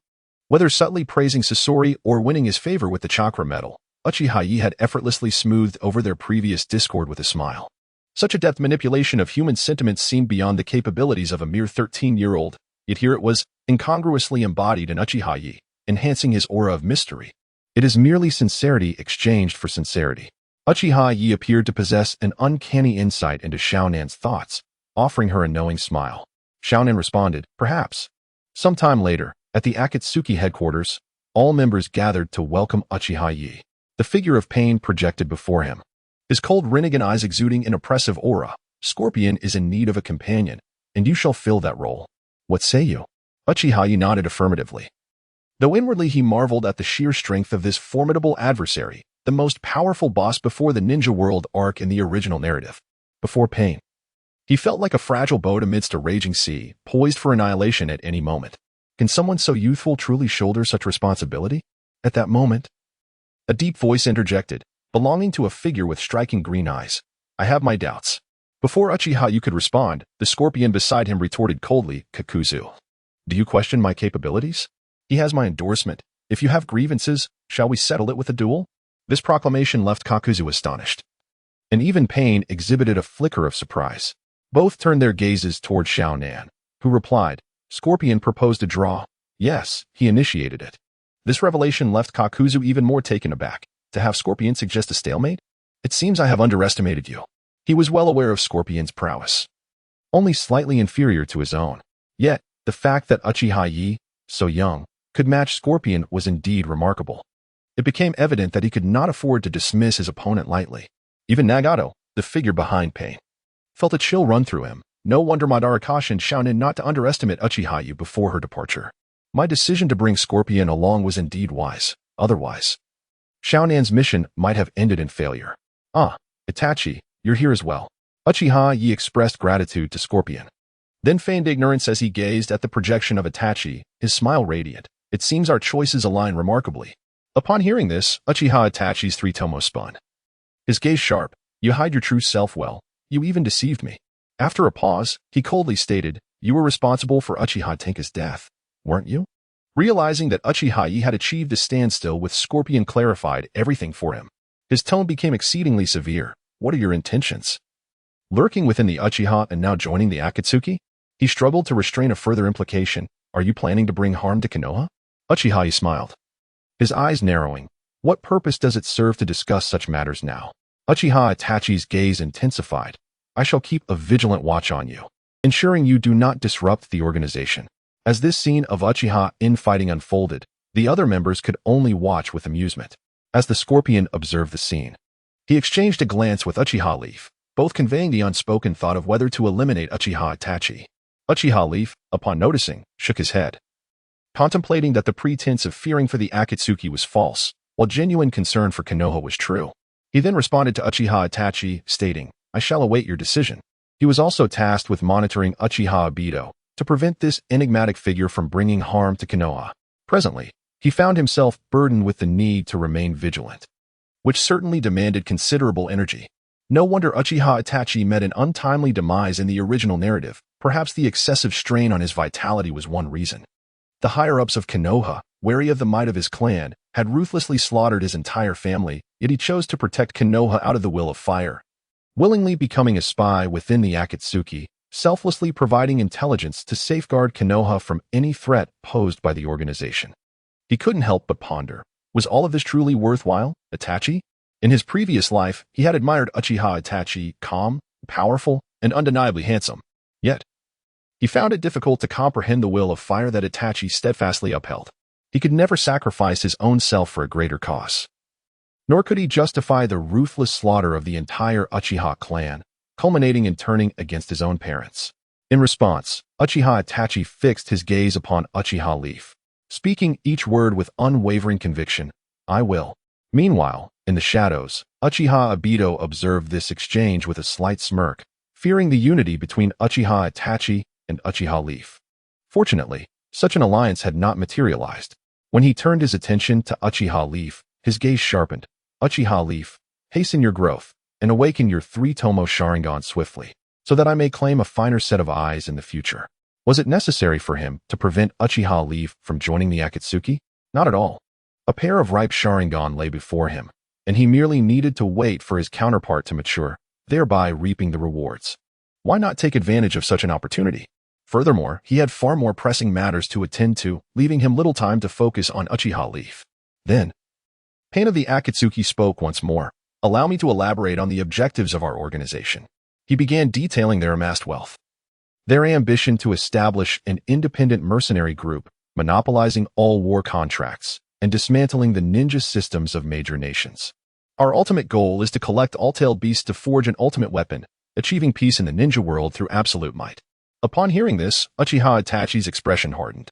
Whether subtly praising Sasori or winning his favor with the chakra metal, Uchiha Yo had effortlessly smoothed over their previous discord with a smile. Such a deft manipulation of human sentiments seemed beyond the capabilities of a mere 13-year-old, yet here it was, incongruously embodied in Uchiha Yo, enhancing his aura of mystery. It is merely sincerity exchanged for sincerity. Uchiha Yo appeared to possess an uncanny insight into Xiaonan's thoughts, offering her a knowing smile. Xiaonan responded, perhaps. Sometime later, at the Akatsuki headquarters, all members gathered to welcome Uchiha Yo. the figure of Pain projected before him. His cold Rinnegan eyes exuding an oppressive aura. Scorpion is in need of a companion, and you shall fill that role. What say you? Uchiha Yo nodded affirmatively. Though inwardly he marveled at the sheer strength of this formidable adversary, the most powerful boss before the Ninja World arc in the original narrative. Before Pain, he felt like a fragile boat amidst a raging sea, poised for annihilation at any moment. Can someone so youthful truly shoulder such responsibility? At that moment, a deep voice interjected, belonging to a figure with striking green eyes. I have my doubts. Before Uchiha Yo could respond, the scorpion beside him retorted coldly, Kakuzu. Do you question my capabilities? He has my endorsement. If you have grievances, shall we settle it with a duel? This proclamation left Kakuzu astonished. And even Pain exhibited a flicker of surprise. Both turned their gazes toward Xiaonan, who replied, Scorpion proposed a draw. Yes, he initiated it. This revelation left Kakuzu even more taken aback. To have Scorpion suggest a stalemate? It seems I have underestimated you. He was well aware of Scorpion's prowess, only slightly inferior to his own. Yet, the fact that Uchiha Yo, so young, could match Scorpion was indeed remarkable. It became evident that he could not afford to dismiss his opponent lightly. Even Nagato, the figure behind Pain, felt a chill run through him. No wonder Madara cautioned Xiaonan not to underestimate Uchiha Yo before her departure. My decision to bring Scorpion along was indeed wise. Otherwise, Xiaonan's mission might have ended in failure. Ah, Itachi, you're here as well. Uchiha Yo expressed gratitude to Scorpion, then feigned ignorance as he gazed at the projection of Itachi, his smile radiant. It seems our choices align remarkably. Upon hearing this, Uchiha Itachi's three tomo spun. His gaze sharp. You hide your true self well. You even deceived me. After a pause, he coldly stated, you were responsible for Uchiha Tenka's death, weren't you? Realizing that Uchiha Yo had achieved a standstill with Scorpion clarified everything for him. His tone became exceedingly severe. What are your intentions? Lurking within the Uchiha and now joining the Akatsuki? He struggled to restrain a further implication. Are you planning to bring harm to Konoha? Uchiha Yo smiled, his eyes narrowing. What purpose does it serve to discuss such matters now? Uchiha Itachi's gaze intensified. I shall keep a vigilant watch on you, ensuring you do not disrupt the organization. As this scene of Uchiha infighting unfolded, the other members could only watch with amusement. As the Scorpion observed the scene, he exchanged a glance with Uchiha Leaf, both conveying the unspoken thought of whether to eliminate Uchiha Itachi. Uchiha Leaf, upon noticing, shook his head, contemplating that the pretense of fearing for the Akatsuki was false, while genuine concern for Konoha was true. He then responded to Uchiha Itachi, stating, I shall await your decision. He was also tasked with monitoring Uchiha Obito to prevent this enigmatic figure from bringing harm to Konoha. Presently, he found himself burdened with the need to remain vigilant, which certainly demanded considerable energy. No wonder Uchiha Itachi met an untimely demise in the original narrative. Perhaps the excessive strain on his vitality was one reason. The higher-ups of Konoha, wary of the might of his clan, had ruthlessly slaughtered his entire family, yet he chose to protect Konoha out of the will of fire, willingly becoming a spy within the Akatsuki, selflessly providing intelligence to safeguard Konoha from any threat posed by the organization. He couldn't help but ponder, was all of this truly worthwhile, Itachi? In his previous life, he had admired Uchiha Itachi, calm, powerful, and undeniably handsome. Yet, he found it difficult to comprehend the will of fire that Itachi steadfastly upheld. He could never sacrifice his own self for a greater cause. Nor could he justify the ruthless slaughter of the entire Uchiha clan, culminating in turning against his own parents. In response, Uchiha Itachi fixed his gaze upon Uchiha Leaf, speaking each word with unwavering conviction, I will. Meanwhile, in the shadows, Uchiha Obito observed this exchange with a slight smirk, fearing the unity between Uchiha Itachi and Uchiha Leaf. Fortunately, such an alliance had not materialized. When he turned his attention to Uchiha Leaf, his gaze sharpened. Uchiha Leaf, hasten your growth, and awaken your three Tomoe Sharingan swiftly, so that I may claim a finer set of eyes in the future. Was it necessary for him to prevent Uchiha Leaf from joining the Akatsuki? Not at all. A pair of ripe Sharingan lay before him, and he merely needed to wait for his counterpart to mature, thereby reaping the rewards. Why not take advantage of such an opportunity? Furthermore, he had far more pressing matters to attend to, leaving him little time to focus on Uchiha Leaf. Then, Pain of the Akatsuki spoke once more. Allow me to elaborate on the objectives of our organization. He began detailing their amassed wealth, their ambition to establish an independent mercenary group, monopolizing all war contracts, and dismantling the ninja systems of major nations. Our ultimate goal is to collect all tailed beasts to forge an ultimate weapon, achieving peace in the ninja world through absolute might. Upon hearing this, Uchiha Itachi's expression hardened,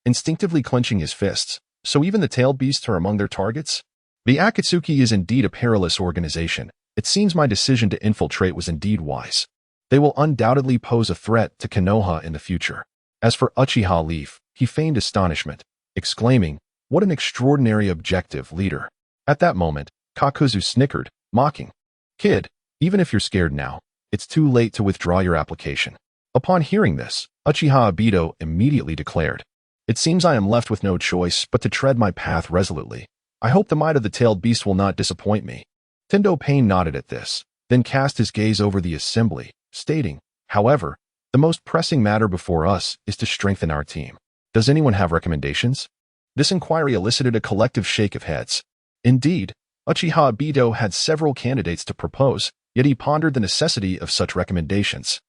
instinctively clenching his fists. So even the tailed beasts are among their targets? The Akatsuki is indeed a perilous organization. It seems my decision to infiltrate was indeed wise. They will undoubtedly pose a threat to Konoha in the future. As for Uchiha Leaf, he feigned astonishment, exclaiming, "What an extraordinary objective, leader." At that moment, Kakuzu snickered, mocking, "Kid, even if you're scared now, it's too late to withdraw your application." Upon hearing this, Uchiha Obito immediately declared, "It seems I am left with no choice but to tread my path resolutely. I hope the might of the tailed beast will not disappoint me." Tendo Pain nodded at this, then cast his gaze over the assembly, stating, "However, the most pressing matter before us is to strengthen our team. Does anyone have recommendations?" This inquiry elicited a collective shake of heads. Indeed, Uchiha Obito had several candidates to propose, yet he pondered the necessity of such recommendations.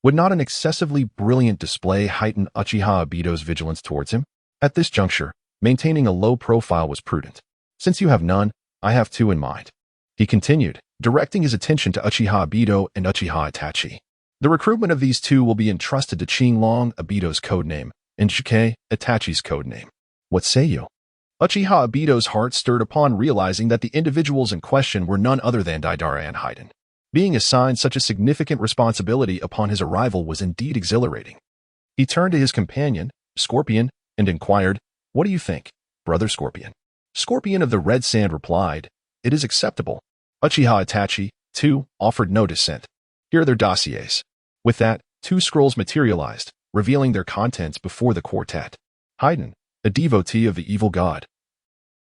Would not an excessively brilliant display heighten Uchiha Obito's vigilance towards him? At this juncture, maintaining a low profile was prudent. "Since you have none, I have two in mind," he continued, directing his attention to Uchiha Obito and Uchiha Itachi. "The recruitment of these two will be entrusted to Qinglong, Obito's codename, and Shike, Itachi's codename. What say you?" Uchiha Obito's heart stirred upon realizing that the individuals in question were none other than Deidara and Hidan. Being assigned such a significant responsibility upon his arrival was indeed exhilarating. He turned to his companion, Scorpion, and inquired, "What do you think, Brother Scorpion?" Scorpion of the Red Sand replied, "It is acceptable." Uchiha Itachi, too, offered no dissent. "Here are their dossiers." With that, two scrolls materialized, revealing their contents before the quartet. Hidan, a devotee of the evil god,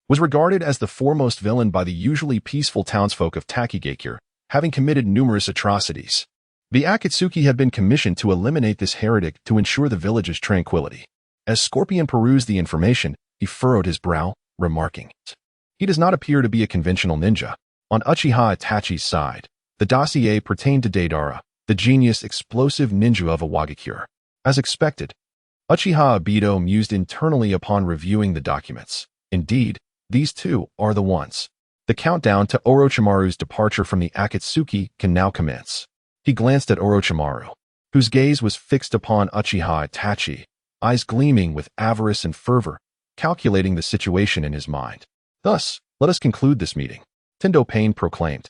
was regarded as the foremost villain by the usually peaceful townsfolk of Takigakure, having committed numerous atrocities. The Akatsuki had been commissioned to eliminate this heretic to ensure the village's tranquility. As Scorpion perused the information, he furrowed his brow, remarking, "He does not appear to be a conventional ninja." On Uchiha Itachi's side, the dossier pertained to Deidara, the genius explosive ninja of Awagakure. As expected, Uchiha Obito mused internally upon reviewing the documents. Indeed, these two are the ones. The countdown to Orochimaru's departure from the Akatsuki can now commence. He glanced at Orochimaru, whose gaze was fixed upon Uchiha Itachi, eyes gleaming with avarice and fervor, calculating the situation in his mind. "Thus, let us conclude this meeting," Tendo Pain proclaimed,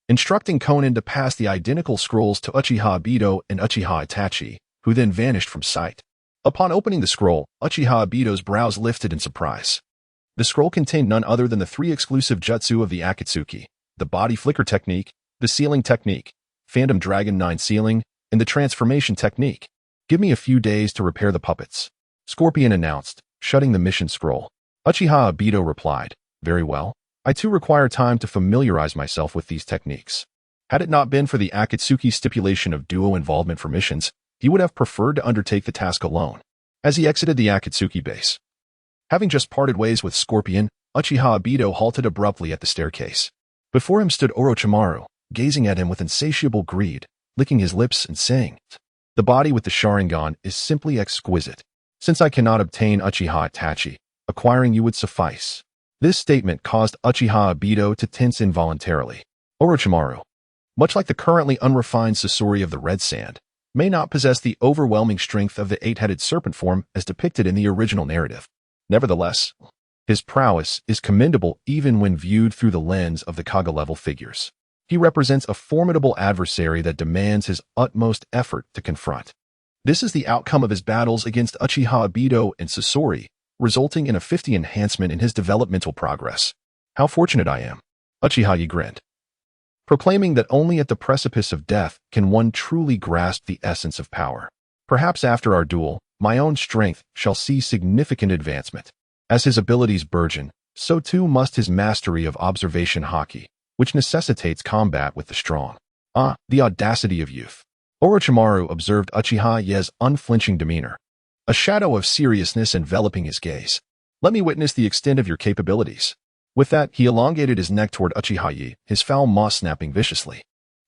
instructing Konan to pass the identical scrolls to Uchiha Obito and Uchiha Itachi, who then vanished from sight. Upon opening the scroll, Uchiha Obito's brows lifted in surprise. The scroll contained none other than the three exclusive jutsu of the Akatsuki: the body flicker technique, the sealing technique, Phantom Dragon 9 sealing, and the transformation technique. "Give me a few days to repair the puppets," Scorpion announced, shutting the mission scroll. Uchiha Obito replied, "Very well. I too require time to familiarize myself with these techniques." Had it not been for the Akatsuki stipulation of duo involvement for missions, he would have preferred to undertake the task alone. As he exited the Akatsuki base, having just parted ways with Scorpion, Uchiha Obito halted abruptly at the staircase. Before him stood Orochimaru, gazing at him with insatiable greed, licking his lips and saying, "The body with the Sharingan is simply exquisite. Since I cannot obtain Uchiha Itachi, acquiring you would suffice." This statement caused Uchiha Obito to tense involuntarily. Orochimaru, much like the currently unrefined Sasori of the Red Sand, may not possess the overwhelming strength of the eight-headed serpent form as depicted in the original narrative. Nevertheless, his prowess is commendable even when viewed through the lens of the Kaga-level figures. He represents a formidable adversary that demands his utmost effort to confront. This is the outcome of his battles against Uchiha Obito and Sasori, resulting in a 50 enhancement in his developmental progress. "How fortunate I am," Uchiha grinned, proclaiming that only at the precipice of death can one truly grasp the essence of power. "Perhaps after our duel, my own strength shall see significant advancement. As his abilities burgeon, so too must his mastery of observation Haki, which necessitates combat with the strong." Ah, the audacity of youth. Orochimaru observed Uchiha Ye's unflinching demeanor, a shadow of seriousness enveloping his gaze. "Let me witness the extent of your capabilities." With that, he elongated his neck toward Uchiha Ye, his foul maw snapping viciously.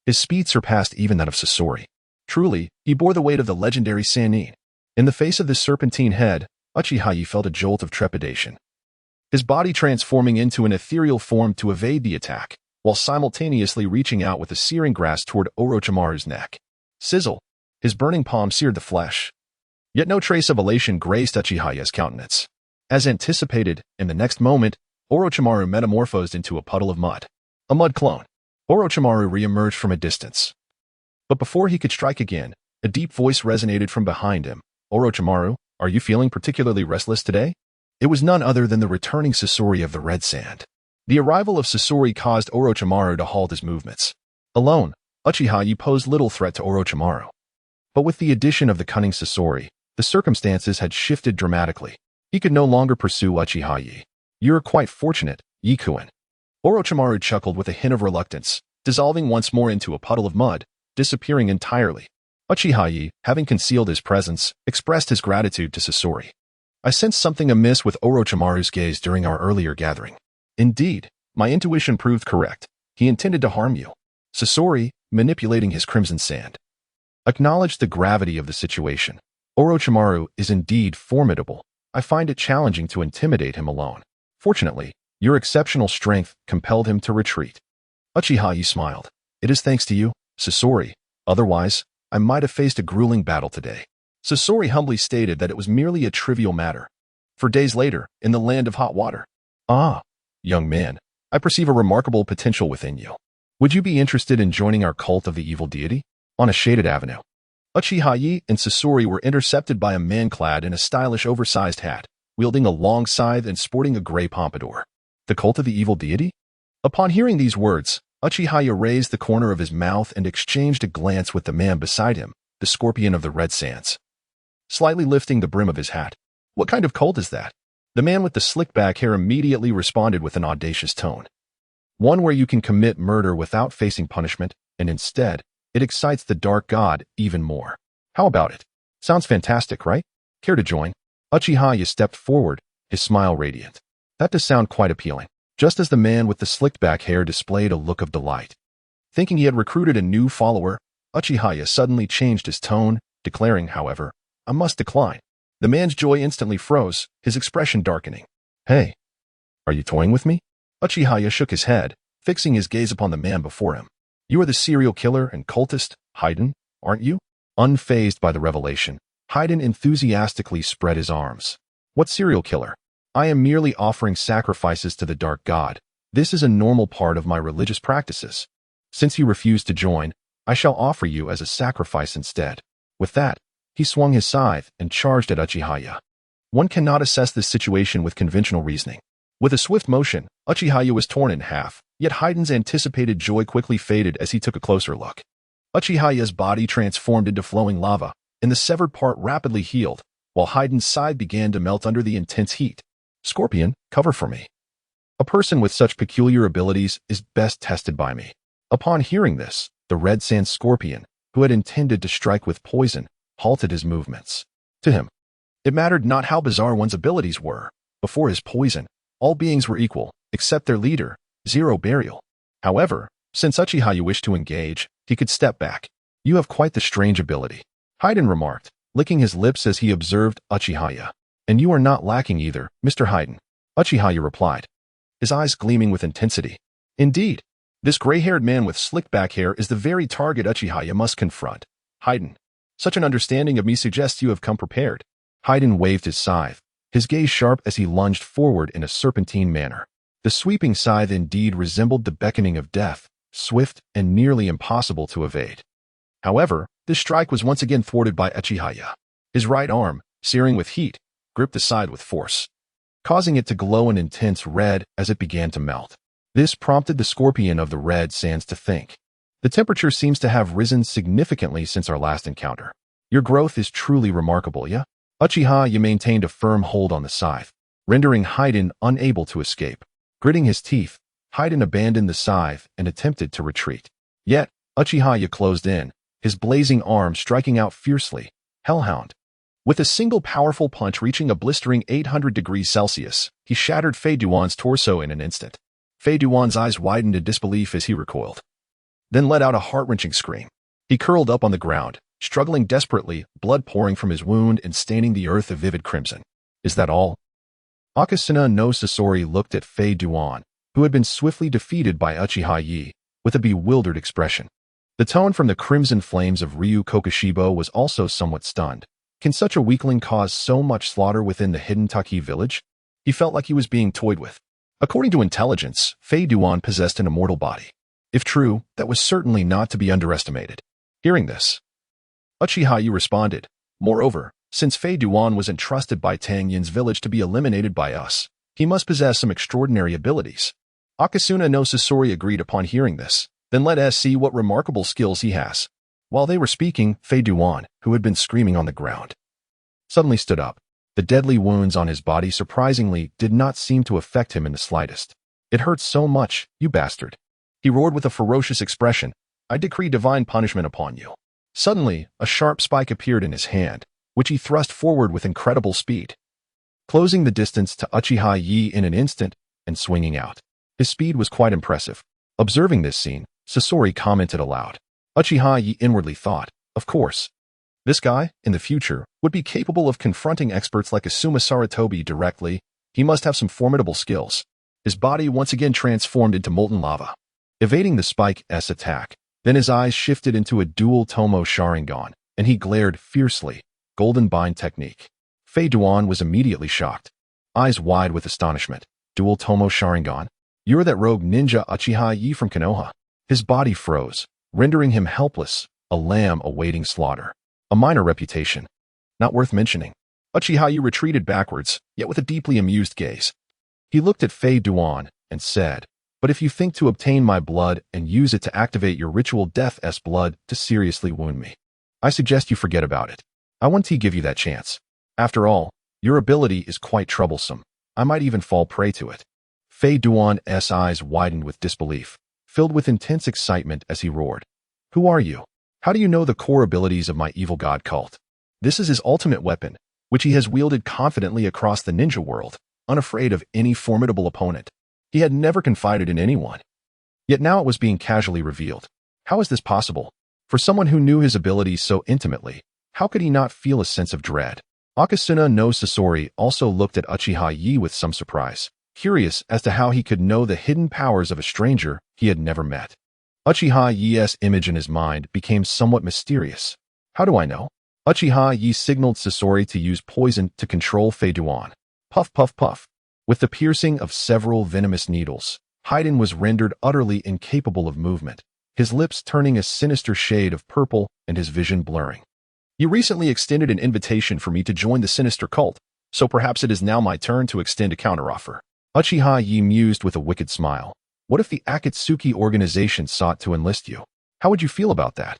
His speed surpassed even that of Sasori. Truly, he bore the weight of the legendary Sannin. In the face of this serpentine head, Uchiha Ye felt a jolt of trepidation. his body transforming into an ethereal form to evade the attack, while simultaneously reaching out with a searing grasp toward Orochimaru's neck. Sizzle! His burning palm seared the flesh. Yet no trace of elation graced Uchiha's countenance. As anticipated, in the next moment, Orochimaru metamorphosed into a puddle of mud. A mud clone. Orochimaru re-emerged from a distance. But before he could strike again, a deep voice resonated from behind him. Orochimaru, are you feeling particularly restless today? It was none other than the returning Sasori of the Red Sand. The arrival of Sasori caused Orochimaru to halt his movements. Alone, Uchiha Yo posed little threat to Orochimaru. But with the addition of the cunning Sasori, the circumstances had shifted dramatically. He could no longer pursue Uchiha Yo. You're quite fortunate, Yikuin. Orochimaru chuckled with a hint of reluctance, dissolving once more into a puddle of mud, disappearing entirely. Uchiha Yo, having concealed his presence, expressed his gratitude to Sasori. I sensed something amiss with Orochimaru's gaze during our earlier gathering. Indeed, my intuition proved correct. He intended to harm you. Sasori, manipulating his crimson sand, acknowledged the gravity of the situation. Orochimaru is indeed formidable. I find it challenging to intimidate him alone. Fortunately, your exceptional strength compelled him to retreat. Uchiha Yo smiled. It is thanks to you, Sasori. Otherwise, I might have faced a grueling battle today. Sasori humbly stated that it was merely a trivial matter. For days later, in the land of hot water. Ah, young man, I perceive a remarkable potential within you. Would you be interested in joining our cult of the evil deity? On a shaded avenue. Uchiha Yo and Sasori were intercepted by a man clad in a stylish oversized hat, wielding a long scythe and sporting a gray pompadour. The cult of the evil deity? Upon hearing these words, Uchiha Yo raised the corner of his mouth and exchanged a glance with the man beside him, the scorpion of the Red Sands. Slightly lifting the brim of his hat. What kind of cult is that? The man with the slick back hair immediately responded with an audacious tone. One where you can commit murder without facing punishment, and instead, it excites the dark god even more. How about it? Sounds fantastic, right? Care to join? Uchiha Yo stepped forward, his smile radiant. That does sound quite appealing. Just as the man with the slicked back hair displayed a look of delight. Thinking he had recruited a new follower, Uchiha Yo suddenly changed his tone, declaring, however, I must decline. The man's joy instantly froze, his expression darkening. Hey, are you toying with me? Uchiha Yo shook his head, fixing his gaze upon the man before him. You are the serial killer and cultist, Hidan, aren't you? Unfazed by the revelation, Hidan enthusiastically spread his arms. What serial killer? I am merely offering sacrifices to the dark god. This is a normal part of my religious practices. Since you refuse to join, I shall offer you as a sacrifice instead. With that, he swung his scythe and charged at Uchiha Yo. One cannot assess this situation with conventional reasoning. With a swift motion, Uchiha Yo was torn in half, yet Hidan's anticipated joy quickly faded as he took a closer look. Uchiha Yo's body transformed into flowing lava, and the severed part rapidly healed, while Hidan's side began to melt under the intense heat. Scorpion, cover for me. A person with such peculiar abilities is best tested by me. Upon hearing this, the Red Sand Scorpion, who had intended to strike with poison, halted his movements. To him, it mattered not how bizarre one's abilities were. Before his poison, all beings were equal, except their leader, Zero Burial. However, since Uchiha Yo wished to engage, he could step back. You have quite the strange ability, Hidan remarked, licking his lips as he observed Uchiha Yo. And you are not lacking either, Mr. Hidan, Uchiha Yo replied, his eyes gleaming with intensity. Indeed, this gray-haired man with slick back hair is the very target Uchiha Yo must confront. Hidan, such an understanding of me suggests you have come prepared. Hidan waved his scythe, his gaze sharp as he lunged forward in a serpentine manner. The sweeping scythe indeed resembled the beckoning of death, swift and nearly impossible to evade. However, this strike was once again thwarted by Uchiha Yo. His right arm, searing with heat, gripped the side with force, causing it to glow an intense red as it began to melt. This prompted the scorpion of the Red Sands to think. The temperature seems to have risen significantly since our last encounter. Your growth is truly remarkable, yeah? Uchiha Yo maintained a firm hold on the scythe, rendering Hidan unable to escape. Gritting his teeth, Hidan abandoned the scythe and attempted to retreat. Yet, Uchiha Yo closed in, his blazing arm striking out fiercely. Hellhound. With a single powerful punch reaching a blistering 800 degrees Celsius, he shattered Fei Duan's torso in an instant. Fei Duan's eyes widened in disbelief as he recoiled, then let out a heart-wrenching scream. He curled up on the ground, struggling desperately, blood pouring from his wound and staining the earth a vivid crimson. Is that all? Akasuna no Sasori looked at Fei Duan, who had been swiftly defeated by Uchiha Yi, with a bewildered expression. The tone from the crimson flames of Ryu Kokushibo was also somewhat stunned. Can such a weakling cause so much slaughter within the hidden Taki village? He felt like he was being toyed with. According to intelligence, Fei Duan possessed an immortal body. If true, that was certainly not to be underestimated. Hearing this, Uchiha Yu responded, "Moreover, since Fei Duan was entrusted by Tang Yin's village to be eliminated by us, he must possess some extraordinary abilities." Akasuna no Sasori agreed upon hearing this. "Then let us see what remarkable skills he has." While they were speaking, Fei Duan, who had been screaming on the ground, suddenly stood up. The deadly wounds on his body surprisingly did not seem to affect him in the slightest. "It hurts so much, you bastard," he roared with a ferocious expression. "I decree divine punishment upon you." Suddenly, a sharp spike appeared in his hand, which he thrust forward with incredible speed, closing the distance to Uchiha Yi in an instant and swinging out. His speed was quite impressive. Observing this scene, Sasori commented aloud. Uchiha Yi inwardly thought, of course, this guy, in the future, would be capable of confronting experts like Asuma Saratobi directly. He must have some formidable skills. His body once again transformed into molten lava, evading the Spike's attack. Then his eyes shifted into a Double Tomoe Sharingan, and he glared fiercely. Golden Bind technique. Fei Duan was immediately shocked, eyes wide with astonishment. Double Tomoe Sharingan? You're that rogue ninja Uchiha Yi from Konoha. His body froze, rendering him helpless, a lamb awaiting slaughter. A minor reputation, not worth mentioning. Uchiha Yi retreated backwards, yet with a deeply amused gaze. He looked at Fei Duan and said, "But if you think to obtain my blood and use it to activate your ritual death's blood to seriously wound me, I suggest you forget about it. I won't give you that chance. After all, your ability is quite troublesome. I might even fall prey to it." Fei Duan's eyes widened with disbelief, filled with intense excitement as he roared. "Who are you? How do you know the core abilities of my evil god cult?" This is his ultimate weapon, which he has wielded confidently across the ninja world, unafraid of any formidable opponent. He had never confided in anyone. Yet now it was being casually revealed. How is this possible? For someone who knew his abilities so intimately, how could he not feel a sense of dread? Akasuna no Sasori also looked at Uchiha Yi with some surprise, curious as to how he could know the hidden powers of a stranger he had never met. Uchiha Yi's image in his mind became somewhat mysterious. "How do I know?" Uchiha Yi signaled Sasori to use poison to control Fei Duan. Puff, puff, puff. With the piercing of several venomous needles, Hidan was rendered utterly incapable of movement, his lips turning a sinister shade of purple and his vision blurring. "You recently extended an invitation for me to join the sinister cult, so perhaps it is now my turn to extend a counteroffer." Uchiha Yi mused with a wicked smile. "What if the Akatsuki organization sought to enlist you? How would you feel about that?"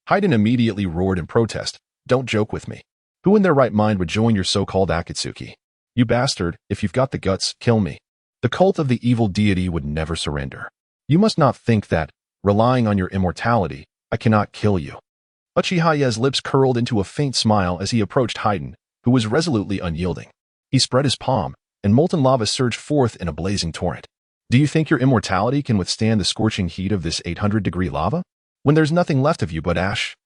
Hidan immediately roared in protest. "Don't joke with me. Who in their right mind would join your so-called Akatsuki? You bastard, if you've got the guts, kill me. The cult of the evil deity would never surrender. You must not think that, relying on your immortality, I cannot kill you." Uchiha Yi's lips curled into a faint smile as he approached Hidan, who was resolutely unyielding. He spread his palm, and molten lava surged forth in a blazing torrent. "Do you think your immortality can withstand the scorching heat of this 800-degree lava? When there's nothing left of you but ash?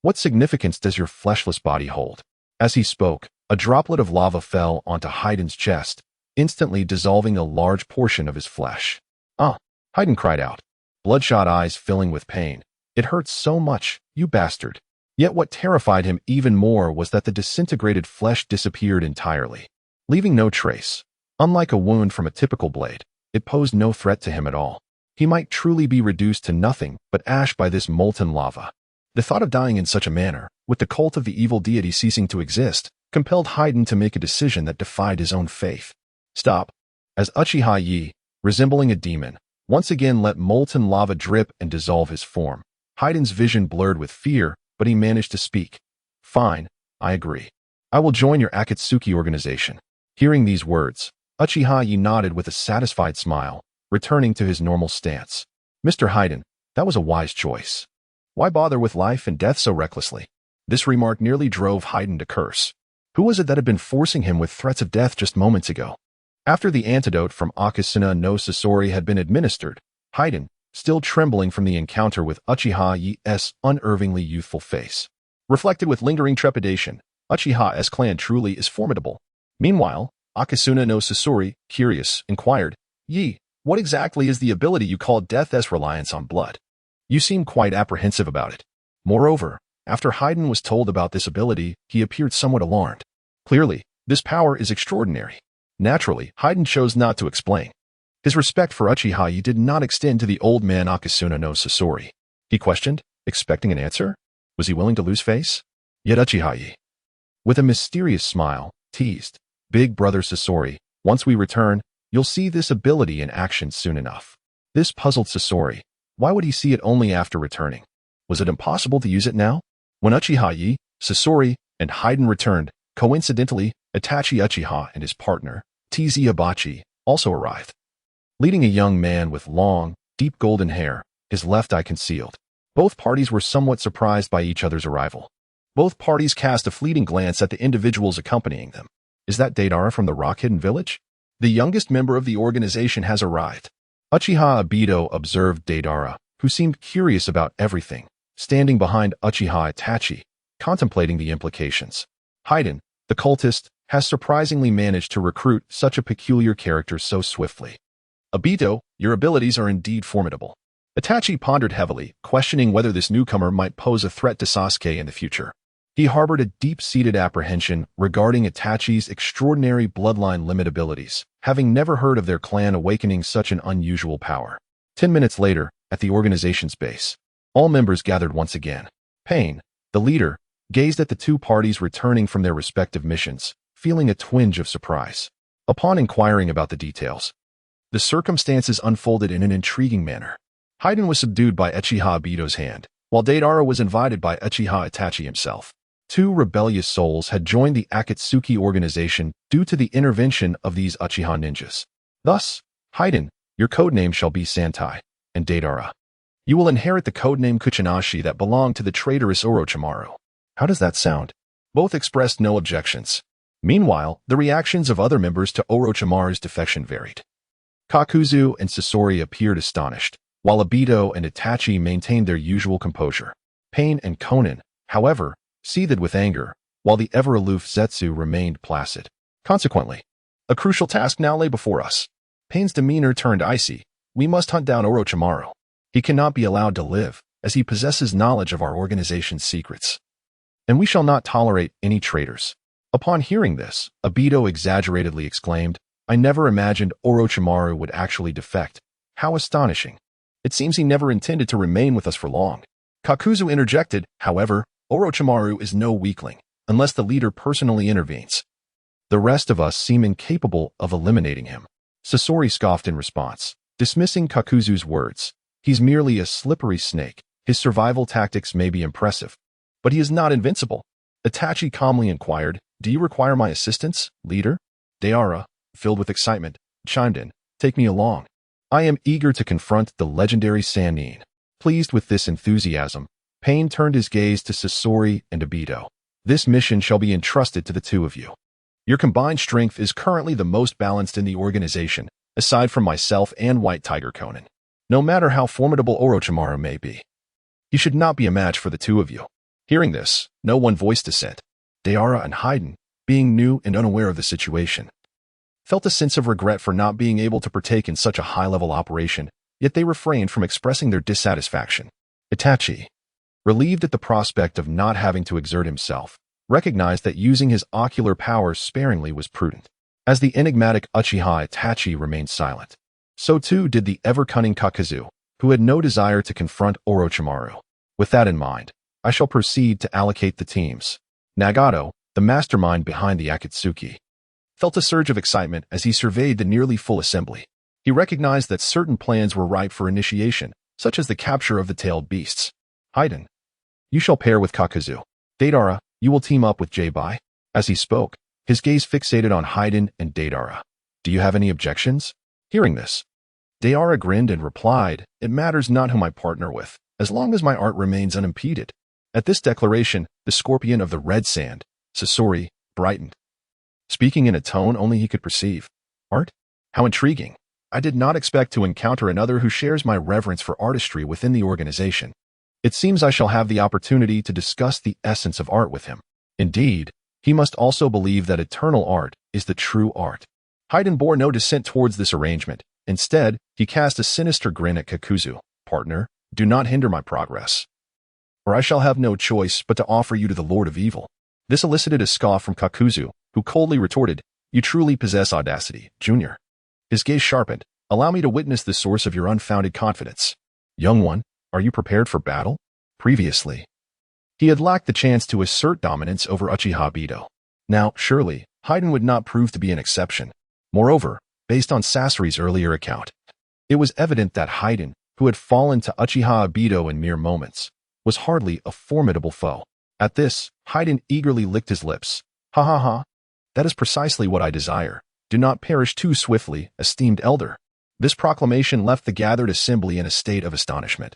What significance does your fleshless body hold?" As he spoke, a droplet of lava fell onto Hidan's chest, instantly dissolving a large portion of his flesh. "Ah!" Hidan cried out, bloodshot eyes filling with pain. "It hurts so much, you bastard." Yet what terrified him even more was that the disintegrated flesh disappeared entirely, leaving no trace. Unlike a wound from a typical blade, it posed no threat to him at all. He might truly be reduced to nothing but ash by this molten lava. The thought of dying in such a manner, with the cult of the evil deity ceasing to exist, compelled Hidan to make a decision that defied his own faith. "Stop." As Uchiha Yi, resembling a demon, once again let molten lava drip and dissolve his form, Hidan's vision blurred with fear, but he managed to speak. "Fine, I agree. I will join your Akatsuki organization." Hearing these words, Uchiha Yi nodded with a satisfied smile, returning to his normal stance. "Mr. Hidan, that was a wise choice. Why bother with life and death so recklessly?" This remark nearly drove Hidan to curse. Who was it that had been forcing him with threats of death just moments ago? After the antidote from Akasuna no Sasori had been administered, Hidan, still trembling from the encounter with Uchiha Yi's unervingly youthful face, reflected with lingering trepidation, Uchiha's clan truly is formidable. Meanwhile, Akasuna no Sasori, curious, inquired, "Yi, what exactly is the ability you call Death's reliance on blood? You seem quite apprehensive about it." Moreover, after Hidan was told about this ability, he appeared somewhat alarmed. Clearly, this power is extraordinary. Naturally, Hidan chose not to explain. His respect for Uchiha Yo did not extend to the old man Akasuna no Sasori. He questioned, expecting an answer. Was he willing to lose face? Yet Uchiha Yo, with a mysterious smile, teased, "Big brother Sasori, once we return, you'll see this ability in action soon enough." This puzzled Sasori. Why would he see it only after returning? Was it impossible to use it now? When Uchiha Yo, Sasori, and Hidan returned, coincidentally, Itachi Uchiha and his partner, Tz Abachi, also arrived, leading a young man with long, deep golden hair, his left eye concealed. Both parties were somewhat surprised by each other's arrival. Both parties cast a fleeting glance at the individuals accompanying them. Is that Deidara from the rock-hidden village? The youngest member of the organization has arrived. Uchiha Obito observed Deidara, who seemed curious about everything, standing behind Uchiha Itachi, contemplating the implications. Hidan, the cultist, has surprisingly managed to recruit such a peculiar character so swiftly. Obito, your abilities are indeed formidable. Itachi pondered heavily, questioning whether this newcomer might pose a threat to Sasuke in the future. He harbored a deep-seated apprehension regarding Itachi's extraordinary bloodline limit abilities, having never heard of their clan awakening such an unusual power. 10 minutes later, at the organization's base, all members gathered once again. Pain, the leader, gazed at the two parties returning from their respective missions, feeling a twinge of surprise. Upon inquiring about the details, the circumstances unfolded in an intriguing manner. Hidan was subdued by Uchiha Obito's hand, while Deidara was invited by Uchiha Itachi himself. Two rebellious souls had joined the Akatsuki organization due to the intervention of these Uchiha ninjas. Thus, Hidan, your codename shall be Santai, and Deidara, you will inherit the codename Kuchinashi that belonged to the traitorous Orochimaru. How does that sound? Both expressed no objections. Meanwhile, the reactions of other members to Orochimaru's defection varied. Kakuzu and Sasori appeared astonished, while Obito and Itachi maintained their usual composure. Pain and Konan, however, seethed with anger, while the ever-aloof Zetsu remained placid. Consequently, a crucial task now lay before us. Pain's demeanor turned icy. We must hunt down Orochimaru. He cannot be allowed to live, as he possesses knowledge of our organization's secrets. And we shall not tolerate any traitors. Upon hearing this, Obito exaggeratedly exclaimed, I never imagined Orochimaru would actually defect. How astonishing. It seems he never intended to remain with us for long. Kakuzu interjected, however, Orochimaru is no weakling, unless the leader personally intervenes. The rest of us seem incapable of eliminating him. Sasori scoffed in response, dismissing Kakuzu's words. He's merely a slippery snake. His survival tactics may be impressive, but he is not invincible. Itachi calmly inquired, Do you require my assistance, leader? Deidara, filled with excitement, chimed in, Take me along. I am eager to confront the legendary Sannin. Pleased with this enthusiasm, Pain turned his gaze to Sasori and Obito. This mission shall be entrusted to the two of you. Your combined strength is currently the most balanced in the organization, aside from myself and White Tiger Konan. No matter how formidable Orochimaru may be, he should not be a match for the two of you. Hearing this, no one voiced dissent. Deidara and Hidan, being new and unaware of the situation, felt a sense of regret for not being able to partake in such a high-level operation, yet they refrained from expressing their dissatisfaction. Itachi, relieved at the prospect of not having to exert himself, recognized that using his ocular powers sparingly was prudent. As the enigmatic Uchiha Itachi remained silent, so too did the ever-cunning Kakuzu, who had no desire to confront Orochimaru. With that in mind, I shall proceed to allocate the teams. Nagato, the mastermind behind the Akatsuki, felt a surge of excitement as he surveyed the nearly full assembly. He recognized that certain plans were ripe for initiation, such as the capture of the tailed beasts. Hidan, you shall pair with Kakuzu. Deidara, you will team up with J-Bai. As he spoke, his gaze fixated on Hidan and Deidara. Do you have any objections? Hearing this, Deidara grinned and replied, It matters not whom I partner with, as long as my art remains unimpeded. At this declaration, the scorpion of the red sand, Sasori, brightened, speaking in a tone only he could perceive. Art? How intriguing. I did not expect to encounter another who shares my reverence for artistry within the organization. It seems I shall have the opportunity to discuss the essence of art with him. Indeed, he must also believe that eternal art is the true art. Hidan bore no dissent towards this arrangement. Instead, he cast a sinister grin at Kakuzu. Partner, do not hinder my progress, or I shall have no choice but to offer you to the Lord of Evil. This elicited a scoff from Kakuzu, who coldly retorted, You truly possess audacity, Junior. His gaze sharpened. Allow me to witness the source of your unfounded confidence. Young one, are you prepared for battle? Previously, he had lacked the chance to assert dominance over Uchiha Obito. Now, surely, Hidan would not prove to be an exception. Moreover, based on Sasori's earlier account, it was evident that Hidan, who had fallen to Uchiha Obito in mere moments, was hardly a formidable foe. At this, Hidan eagerly licked his lips. Ha ha ha. That is precisely what I desire. Do not perish too swiftly, esteemed elder. This proclamation left the gathered assembly in a state of astonishment.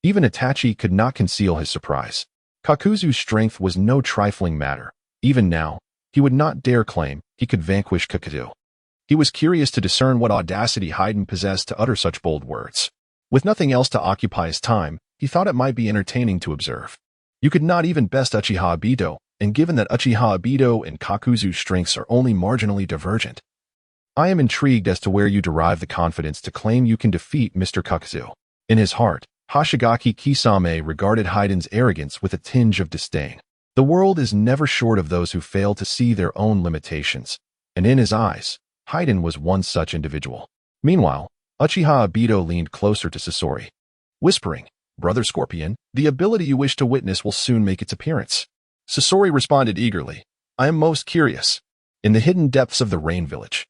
Even Itachi could not conceal his surprise. Kakuzu's strength was no trifling matter. Even now, he would not dare claim he could vanquish Kakuzu. He was curious to discern what audacity Hidan possessed to utter such bold words. With nothing else to occupy his time, he thought it might be entertaining to observe. You could not even best Uchiha Obito, and given that Uchiha Obito and Kakuzu's strengths are only marginally divergent, I am intrigued as to where you derive the confidence to claim you can defeat Mr. Kakuzu. In his heart, Hoshigaki Kisame regarded Hidan's arrogance with a tinge of disdain. The world is never short of those who fail to see their own limitations, and in his eyes, Hidan was one such individual. Meanwhile, Uchiha Obito leaned closer to Sasori, whispering, Brother Scorpion, the ability you wish to witness will soon make its appearance. Sasori responded eagerly, I am most curious. In the hidden depths of the Rain Village,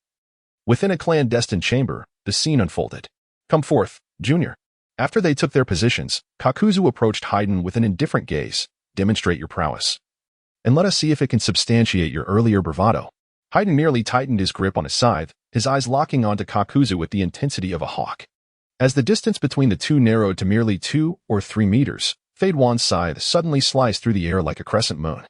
within a clandestine chamber, the scene unfolded. Come forth, Junior. After they took their positions, Kakuzu approached Hidan with an indifferent gaze. Demonstrate your prowess, and let us see if it can substantiate your earlier bravado. Hidan merely tightened his grip on his scythe, his eyes locking onto Kakuzu with the intensity of a hawk. As the distance between the two narrowed to merely 2 or 3 meters, Fade Wan's scythe suddenly sliced through the air like a crescent moon.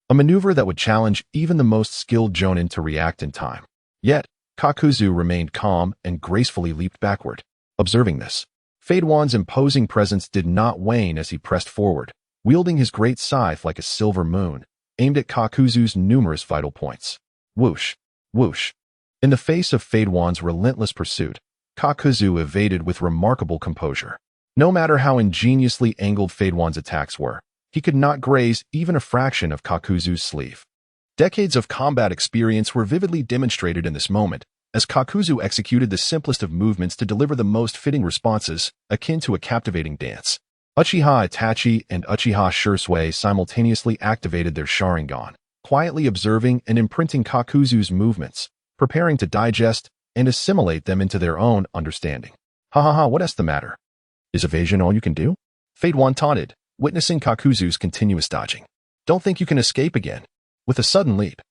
A maneuver that would challenge even the most skilled jonin to react in time. Yet, Kakuzu remained calm and gracefully leaped backward. Observing this, Fade Wan's imposing presence did not wane as he pressed forward, wielding his great scythe like a silver moon, aimed at Kakuzu's numerous vital points. Whoosh, whoosh. In the face of Fade Wan's relentless pursuit, Kakuzu evaded with remarkable composure. No matter how ingeniously angled Fade Wan's attacks were, he could not graze even a fraction of Kakuzu's sleeve. Decades of combat experience were vividly demonstrated in this moment, as Kakuzu executed the simplest of movements to deliver the most fitting responses, akin to a captivating dance. Uchiha Itachi and Uchiha Shursui simultaneously activated their Sharingan, quietly observing and imprinting Kakuzu's movements, preparing to digest and assimilate them into their own understanding. Ha ha ha, what is the matter? Is evasion all you can do? Fade Wan taunted, witnessing Kakuzu's continuous dodging. Don't think you can escape again. With a sudden leap,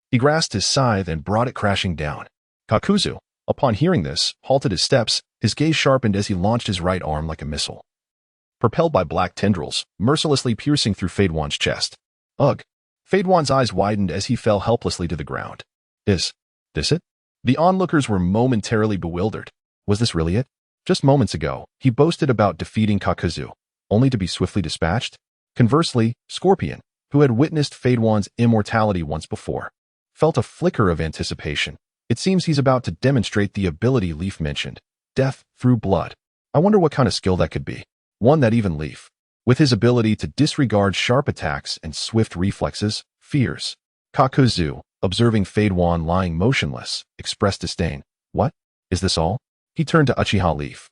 he grasped his scythe and brought it crashing down. Kakuzu, upon hearing this, halted his steps, his gaze sharpened as he launched his right arm like a missile, propelled by black tendrils, mercilessly piercing through Fade Wan's chest. Ugh! Fade Wan's eyes widened as he fell helplessly to the ground. Is this it? The onlookers were momentarily bewildered. Was this really it? Just moments ago, he boasted about defeating Kakuzu, only to be swiftly dispatched. Conversely, Scorpion, who had witnessed Fade Wan's immortality once before, felt a flicker of anticipation. It seems he's about to demonstrate the ability Leaf mentioned, death through blood. I wonder what kind of skill that could be. One that even Leaf, with his ability to disregard sharp attacks and swift reflexes, fears. Kakuzu, observing Fade Wan lying motionless, expressed disdain. What? Is this all? He turned to Uchiha Leaf,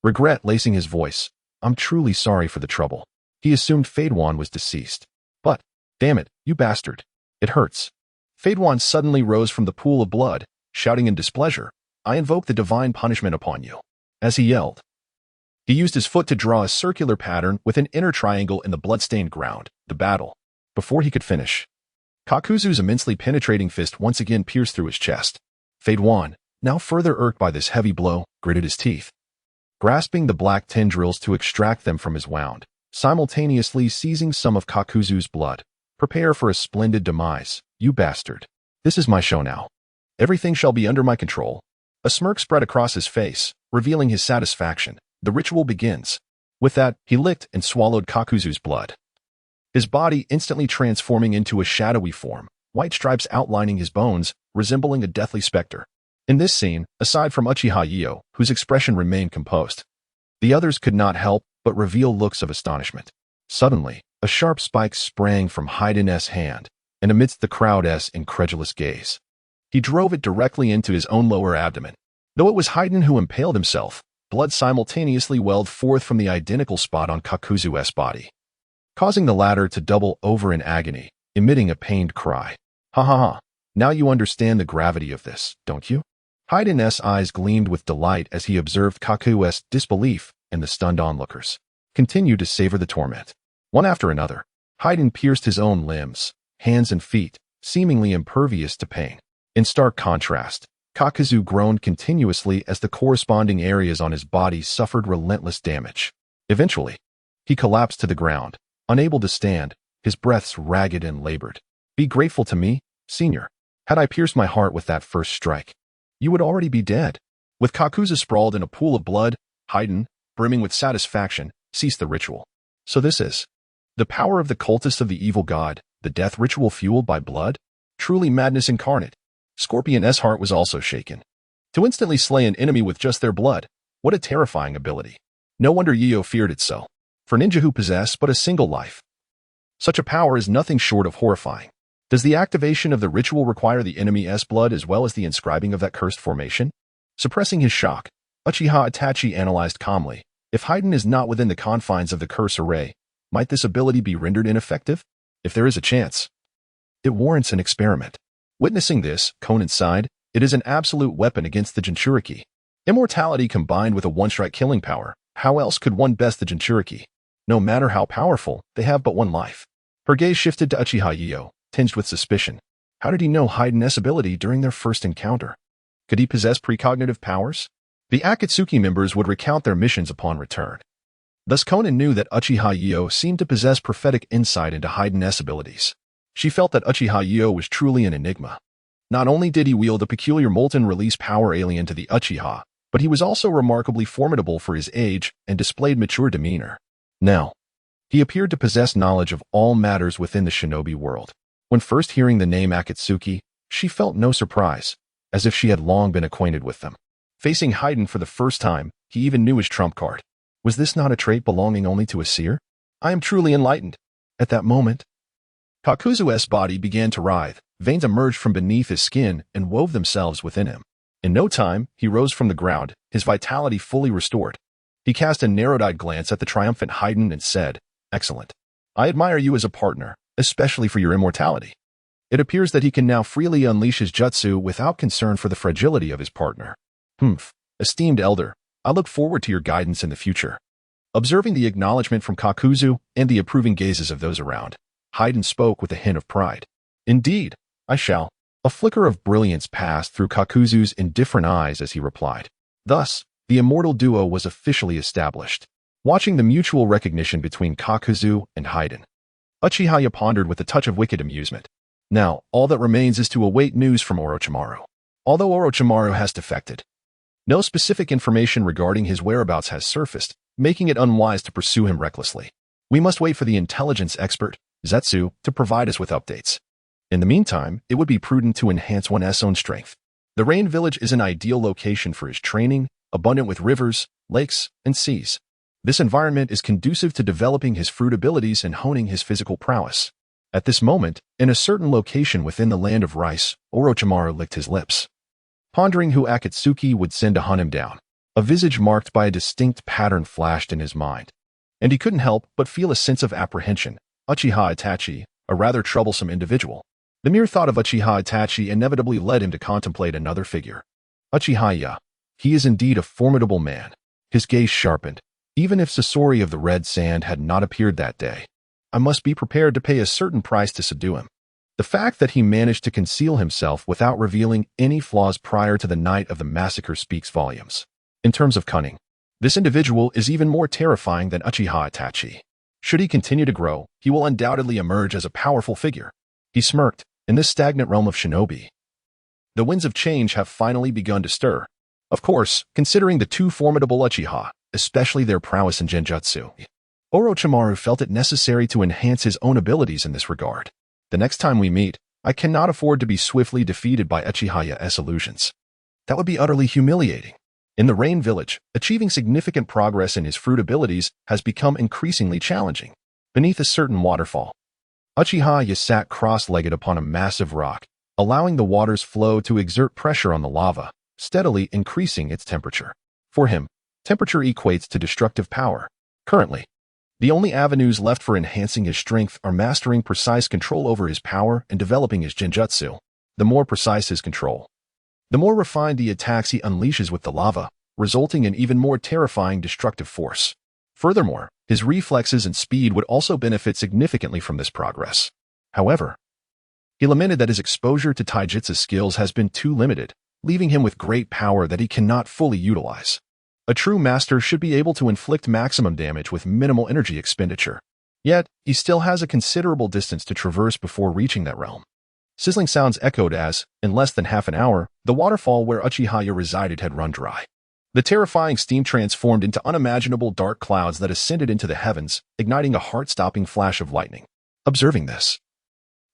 regret lacing his voice. I'm truly sorry for the trouble. He assumed Fade Wan was deceased. But, damn it, you bastard. It hurts. Fade Wan suddenly rose from the pool of blood, shouting in displeasure, I invoke the divine punishment upon you. As he yelled, he used his foot to draw a circular pattern with an inner triangle in the blood-stained ground, the battle. Before he could finish, Kakuzu's immensely penetrating fist once again pierced through his chest. Fade Wan, now further irked by this heavy blow, gritted his teeth, grasping the black tendrils to extract them from his wound, simultaneously seizing some of Kakuzu's blood. Prepare for a splendid demise, you bastard. This is my show now. Everything shall be under my control. A smirk spread across his face, revealing his satisfaction. The ritual begins. With that, he licked and swallowed Kakuzu's blood. his body instantly transforming into a shadowy form, white stripes outlining his bones, resembling a deathly specter. In this scene, aside from Uchiha Yo, whose expression remained composed, the others could not help but reveal looks of astonishment. Suddenly, a sharp spike sprang from Hidan's hand, and amidst the crowd's incredulous gaze, he drove it directly into his own lower abdomen. Though it was Hidan who impaled himself, blood simultaneously welled forth from the identical spot on Kakuzu's body, causing the latter to double over in agony, emitting a pained cry. Ha ha ha, now you understand the gravity of this, don't you? Hidan's eyes gleamed with delight as he observed Kakuzu's disbelief, and the stunned onlookers continued to savor the torment. One after another, Hidan pierced his own limbs, hands and feet, seemingly impervious to pain. In stark contrast, Kakuzu groaned continuously as the corresponding areas on his body suffered relentless damage. Eventually, he collapsed to the ground, unable to stand, his breaths ragged and labored. Be grateful to me, senior. Had I pierced my heart with that first strike, you would already be dead. With Kakuzu sprawled in a pool of blood, Hidan, brimming with satisfaction, ceased the ritual. So this is the power of the cultists of the evil god, the death ritual fueled by blood? Truly madness incarnate. Scorpion's heart was also shaken. To instantly slay an enemy with just their blood, what a terrifying ability. No wonder Yo feared it so. For ninja who possess but a single life, such a power is nothing short of horrifying. Does the activation of the ritual require the enemy's blood as well as the inscribing of that cursed formation? Suppressing his shock, Uchiha Itachi analyzed calmly. If Hidan is not within the confines of the curse array, might this ability be rendered ineffective? If there is a chance, it warrants an experiment. Witnessing this, Conan sighed. It is an absolute weapon against the Jinchuriki. Immortality combined with a one-strike killing power. How else could one best the Jinchuriki? No matter how powerful, they have but one life. Her gaze shifted to Uchiha Yo, tinged with suspicion. How did he know Hidan's ability during their first encounter? Could he possess precognitive powers? The Akatsuki members would recount their missions upon return. Thus Conan knew that Uchiha Yo seemed to possess prophetic insight into Hidan's abilities. She felt that Uchiha Yo was truly an enigma. Not only did he wield a peculiar molten release power alien to the Uchiha, but he was also remarkably formidable for his age and displayed mature demeanor. Now, he appeared to possess knowledge of all matters within the shinobi world. When first hearing the name Akatsuki, she felt no surprise, as if she had long been acquainted with them. Facing Hidan for the first time, he even knew his trump card. Was this not a trait belonging only to a seer? I am truly enlightened. At that moment, Kakuzu's body began to writhe, veins emerged from beneath his skin and wove themselves within him. In no time, he rose from the ground, his vitality fully restored. He cast a narrowed-eyed glance at the triumphant Hidan and said, Excellent. I admire you as a partner, especially for your immortality. It appears that he can now freely unleash his jutsu without concern for the fragility of his partner. Esteemed elder, I look forward to your guidance in the future. Observing the acknowledgement from Kakuzu and the approving gazes of those around, Hidan spoke with a hint of pride. Indeed, I shall. A flicker of brilliance passed through Kakuzu's indifferent eyes as he replied. Thus, the immortal duo was officially established. Watching the mutual recognition between Kakuzu and Hidan, Uchiha Yo pondered with a touch of wicked amusement. Now, all that remains is to await news from Orochimaru. Although Orochimaru has defected, no specific information regarding his whereabouts has surfaced, making it unwise to pursue him recklessly. We must wait for the intelligence expert, Zetsu, to provide us with updates. In the meantime, it would be prudent to enhance one's own strength. The Rain Village is an ideal location for his training, abundant with rivers, lakes, and seas. This environment is conducive to developing his fruit abilities and honing his physical prowess. At this moment, in a certain location within the land of rice, Orochimaru licked his lips, pondering who Akatsuki would send to hunt him down. A visage marked by a distinct pattern flashed in his mind, and he couldn't help but feel a sense of apprehension. Uchiha Itachi, a rather troublesome individual. The mere thought of Uchiha Itachi inevitably led him to contemplate another figure. Uchiha Yo. He is indeed a formidable man. His gaze sharpened. Even if Sasori of the Red Sand had not appeared that day, I must be prepared to pay a certain price to subdue him. The fact that he managed to conceal himself without revealing any flaws prior to the night of the massacre speaks volumes. In terms of cunning, this individual is even more terrifying than Uchiha Itachi. Should he continue to grow, he will undoubtedly emerge as a powerful figure. He smirked. In this stagnant realm of shinobi, the winds of change have finally begun to stir. Of course, considering the two formidable Uchiha, especially their prowess in genjutsu. Orochimaru felt it necessary to enhance his own abilities in this regard. The next time we meet, I cannot afford to be swiftly defeated by Uchiha Yo's illusions. That would be utterly humiliating. In the Rain Village, achieving significant progress in his fruit abilities has become increasingly challenging. Beneath a certain waterfall, Uchiha Yo sat cross-legged upon a massive rock, allowing the water's flow to exert pressure on the lava, steadily increasing its temperature. For him, temperature equates to destructive power. Currently, the only avenues left for enhancing his strength are mastering precise control over his power and developing his genjutsu. The more precise his control, the more refined the attacks he unleashes with the lava, resulting in even more terrifying destructive force. Furthermore, his reflexes and speed would also benefit significantly from this progress. However, he lamented that his exposure to taijutsu skills has been too limited, leaving him with great power that he cannot fully utilize. A true master should be able to inflict maximum damage with minimal energy expenditure. Yet, he still has a considerable distance to traverse before reaching that realm. Sizzling sounds echoed as, in less than half an hour, the waterfall where Uchiha Yo resided had run dry. The terrifying steam transformed into unimaginable dark clouds that ascended into the heavens, igniting a heart-stopping flash of lightning. Observing this,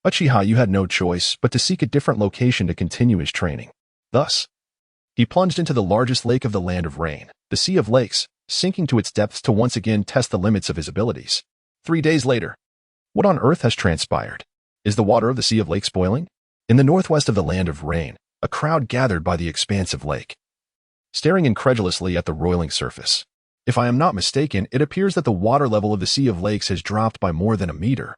Uchiha Yo had no choice but to seek a different location to continue his training. Thus, he plunged into the largest lake of the Land of Rain, the Sea of Lakes, sinking to its depths to once again test the limits of his abilities. 3 days later, what on earth has transpired? Is the water of the Sea of Lakes boiling? In the northwest of the Land of Rain, a crowd gathered by the expansive lake, staring incredulously at the roiling surface. If I am not mistaken, it appears that the water level of the Sea of Lakes has dropped by more than a meter.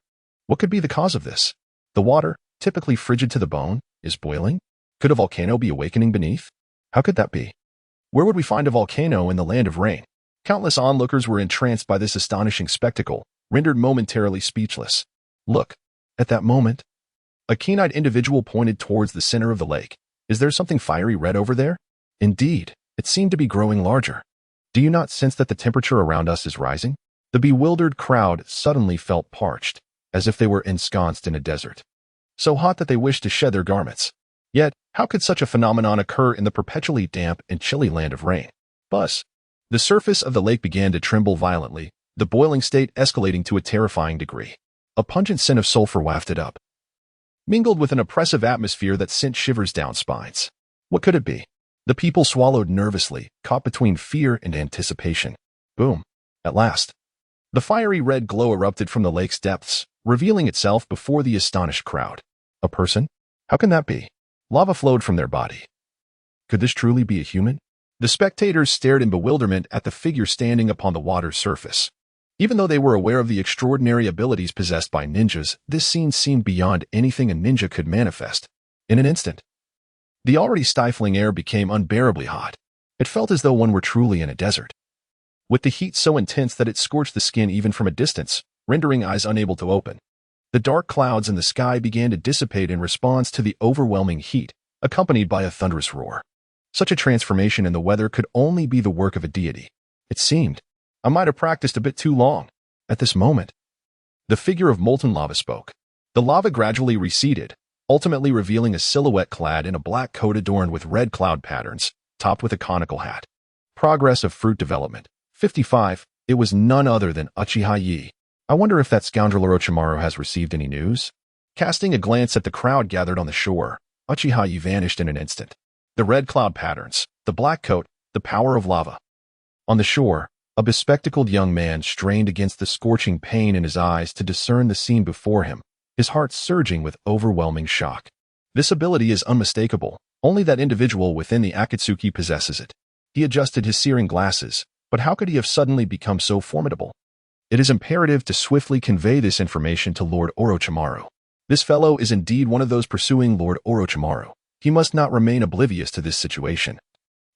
What could be the cause of this? The water, typically frigid to the bone, is boiling? Could a volcano be awakening beneath? How could that be? Where would we find a volcano in the Land of Rain? Countless onlookers were entranced by this astonishing spectacle, rendered momentarily speechless. Look, at that moment, a keen-eyed individual pointed towards the center of the lake. Is there something fiery red over there? Indeed, it seemed to be growing larger. Do you not sense that the temperature around us is rising? The bewildered crowd suddenly felt parched, as if they were ensconced in a desert, so hot that they wished to shed their garments. Yet, how could such a phenomenon occur in the perpetually damp and chilly Land of Rain? Buzz. The surface of the lake began to tremble violently, the boiling state escalating to a terrifying degree. A pungent scent of sulfur wafted up, mingled with an oppressive atmosphere that sent shivers down spines. What could it be? The people swallowed nervously, caught between fear and anticipation. Boom. At last, the fiery red glow erupted from the lake's depths, revealing itself before the astonished crowd. A person? How can that be? Lava flowed from their body. Could this truly be a human? The spectators stared in bewilderment at the figure standing upon the water's surface. Even though they were aware of the extraordinary abilities possessed by ninjas, this scene seemed beyond anything a ninja could manifest. In an instant, the already stifling air became unbearably hot. It felt as though one were truly in a desert, with the heat so intense that it scorched the skin even from a distance, rendering eyes unable to open. The dark clouds in the sky began to dissipate in response to the overwhelming heat, accompanied by a thunderous roar. Such a transformation in the weather could only be the work of a deity. It seemed I might have practiced a bit too long. At this moment, the figure of molten lava spoke. The lava gradually receded, ultimately revealing a silhouette clad in a black coat adorned with red cloud patterns, topped with a conical hat. Progress of fruit development. 55. It was none other than Uchiha Yo. I wonder if that scoundrel Orochimaru has received any news? Casting a glance at the crowd gathered on the shore, Uchiha Yo vanished in an instant. The red cloud patterns, the black coat, the power of lava. On the shore, a bespectacled young man strained against the scorching pain in his eyes to discern the scene before him, his heart surging with overwhelming shock. This ability is unmistakable. Only that individual within the Akatsuki possesses it. He adjusted his searing glasses, but how could he have suddenly become so formidable? It is imperative to swiftly convey this information to Lord Orochimaru. This fellow is indeed one of those pursuing Lord Orochimaru. He must not remain oblivious to this situation,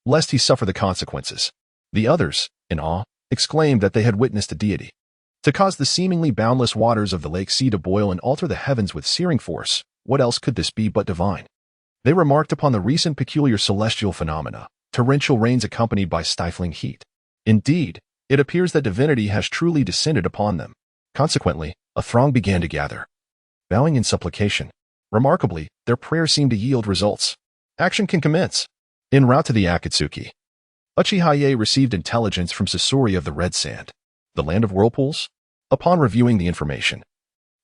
lest he suffer the consequences. The others, in awe, exclaimed that they had witnessed a deity. To cause the seemingly boundless waters of the lake sea to boil and alter the heavens with searing force, what else could this be but divine? They remarked upon the recent peculiar celestial phenomena, torrential rains accompanied by stifling heat. Indeed, it appears that divinity has truly descended upon them. Consequently, a throng began to gather, bowing in supplication. Remarkably, their prayers seemed to yield results. Action can commence. En route to the Akatsuki, Uchiha Yo received intelligence from Sasori of the Red Sand, the land of whirlpools. Upon reviewing the information,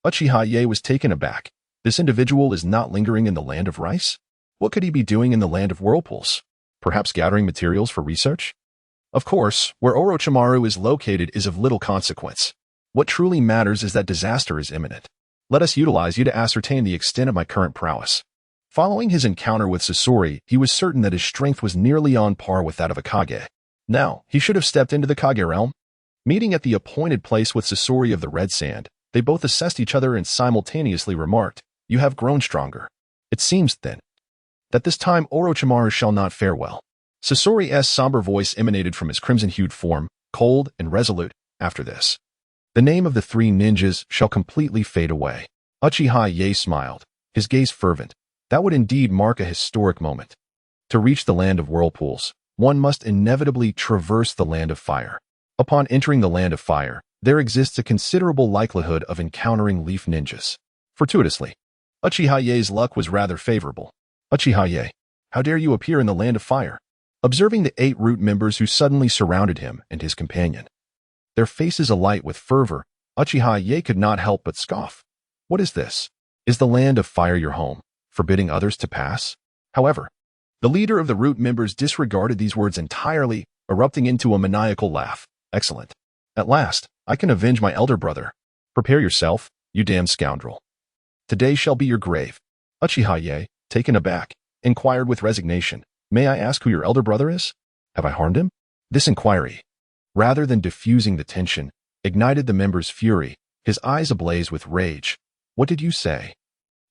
Uchiha Yo was taken aback. This individual is not lingering in the land of rice? What could he be doing in the land of whirlpools? Perhaps gathering materials for research? Of course, where Orochimaru is located is of little consequence. What truly matters is that disaster is imminent. Let us utilize you to ascertain the extent of my current prowess. Following his encounter with Sasori, he was certain that his strength was nearly on par with that of a Kage. Now, he should have stepped into the Kage realm. Meeting at the appointed place with Sasori of the Red Sand, they both assessed each other and simultaneously remarked, "You have grown stronger." It seems, then, that this time Orochimaru shall not fare well. Sasori's somber voice emanated from his crimson-hued form, cold and resolute. After this, the name of the three ninjas shall completely fade away. Uchiha Yo smiled, his gaze fervent. That would indeed mark a historic moment. To reach the land of whirlpools, one must inevitably traverse the land of fire. Upon entering the land of fire, there exists a considerable likelihood of encountering leaf ninjas. Fortuitously, Uchiha Yo's luck was rather favorable. Uchiha Yo, how dare you appear in the land of fire? Observing the 8 root members who suddenly surrounded him and his companion, their faces alight with fervor, Uchiha Yo could not help but scoff. What is this? Is the land of fire your home, forbidding others to pass? However, the leader of the root members disregarded these words entirely, erupting into a maniacal laugh. Excellent. At last, I can avenge my elder brother. Prepare yourself, you damned scoundrel. Today shall be your grave. Uchiha Yo, taken aback, inquired with resignation, "May I ask who your elder brother is? Have I harmed him?" This inquiry, rather than diffusing the tension, ignited the member's fury, his eyes ablaze with rage. "What did you say?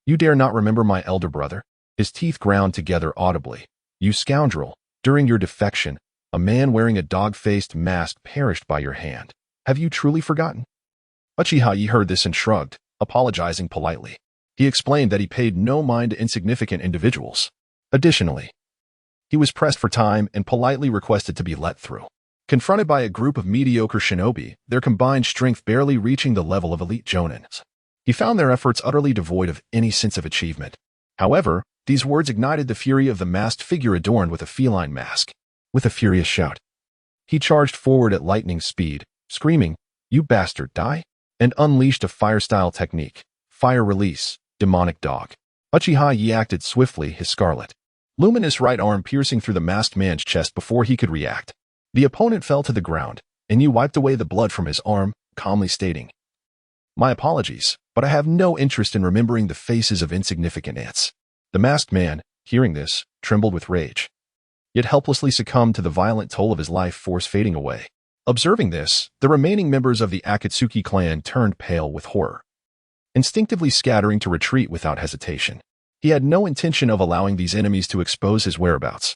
You dare not remember my elder brother?" His teeth ground together audibly. "You scoundrel, during your defection, a man wearing a dog-faced mask perished by your hand. Have you truly forgotten?" Uchiha Yo heard this and shrugged, apologizing politely. He explained that he paid no mind to insignificant individuals. Additionally, he was pressed for time and politely requested to be let through. Confronted by a group of mediocre shinobi, their combined strength barely reaching the level of elite jonins, he found their efforts utterly devoid of any sense of achievement. However, these words ignited the fury of the masked figure adorned with a feline mask. With a furious shout, he charged forward at lightning speed, screaming, "You bastard, die!" and unleashed a fire-style technique, Fire Release, Demonic Dog. Uchiha Yo acted swiftly, his scarlet, luminous right arm piercing through the masked man's chest before he could react. The opponent fell to the ground, and Yo wiped away the blood from his arm, calmly stating, "My apologies, but I have no interest in remembering the faces of insignificant ants." The masked man, hearing this, trembled with rage, yet helplessly succumbed to the violent toll of his life force fading away. Observing this, the remaining members of the Akatsuki clan turned pale with horror, instinctively scattering to retreat without hesitation. He had no intention of allowing these enemies to expose his whereabouts,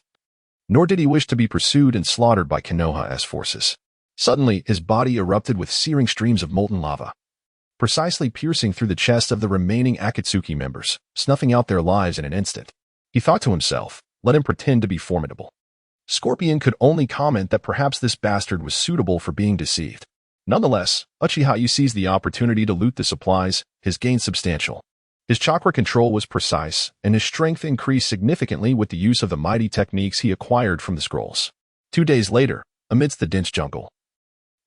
nor did he wish to be pursued and slaughtered by Konoha's forces. Suddenly, his body erupted with searing streams of molten lava, precisely piercing through the chests of the remaining Akatsuki members, snuffing out their lives in an instant. He thought to himself, let him pretend to be formidable. Scorpion could only comment that perhaps this bastard was suitable for being deceived. Nonetheless, Uchiha Yo seized the opportunity to loot the supplies, his gains substantial. His chakra control was precise, and his strength increased significantly with the use of the mighty techniques he acquired from the scrolls. 2 days later, amidst the dense jungle,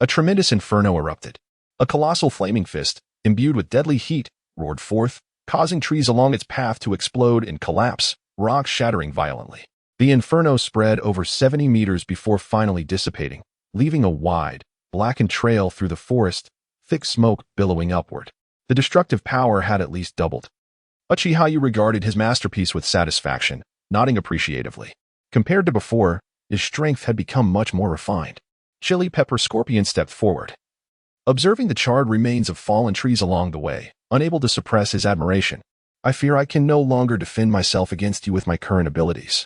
a tremendous inferno erupted. A colossal flaming fist, imbued with deadly heat, roared forth, causing trees along its path to explode and collapse, rocks shattering violently. The inferno spread over 70 meters before finally dissipating, leaving a wide, blackened trail through the forest, thick smoke billowing upward. The destructive power had at least doubled. Uchiha Yo regarded his masterpiece with satisfaction, nodding appreciatively. Compared to before, his strength had become much more refined. Chili Pepper Scorpion stepped forward, observing the charred remains of fallen trees along the way, unable to suppress his admiration. "I fear I can no longer defend myself against you with my current abilities,"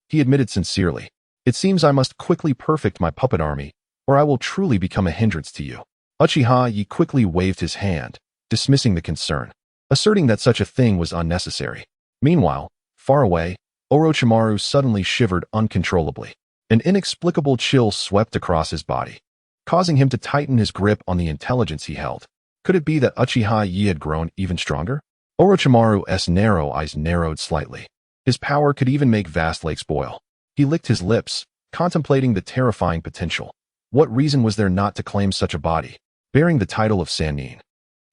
he admitted sincerely. "It seems I must quickly perfect my puppet army, or I will truly become a hindrance to you." Uchiha Yo quickly waved his hand, dismissing the concern, asserting that such a thing was unnecessary. Meanwhile, far away, Orochimaru suddenly shivered uncontrollably. An inexplicable chill swept across his body, causing him to tighten his grip on the intelligence he held. Could it be that Uchiha Yo had grown even stronger? Orochimaru's narrow eyes narrowed slightly. His power could even make vast lakes boil. He licked his lips, contemplating the terrifying potential. What reason was there not to claim such a body? bearing the title of Sannin.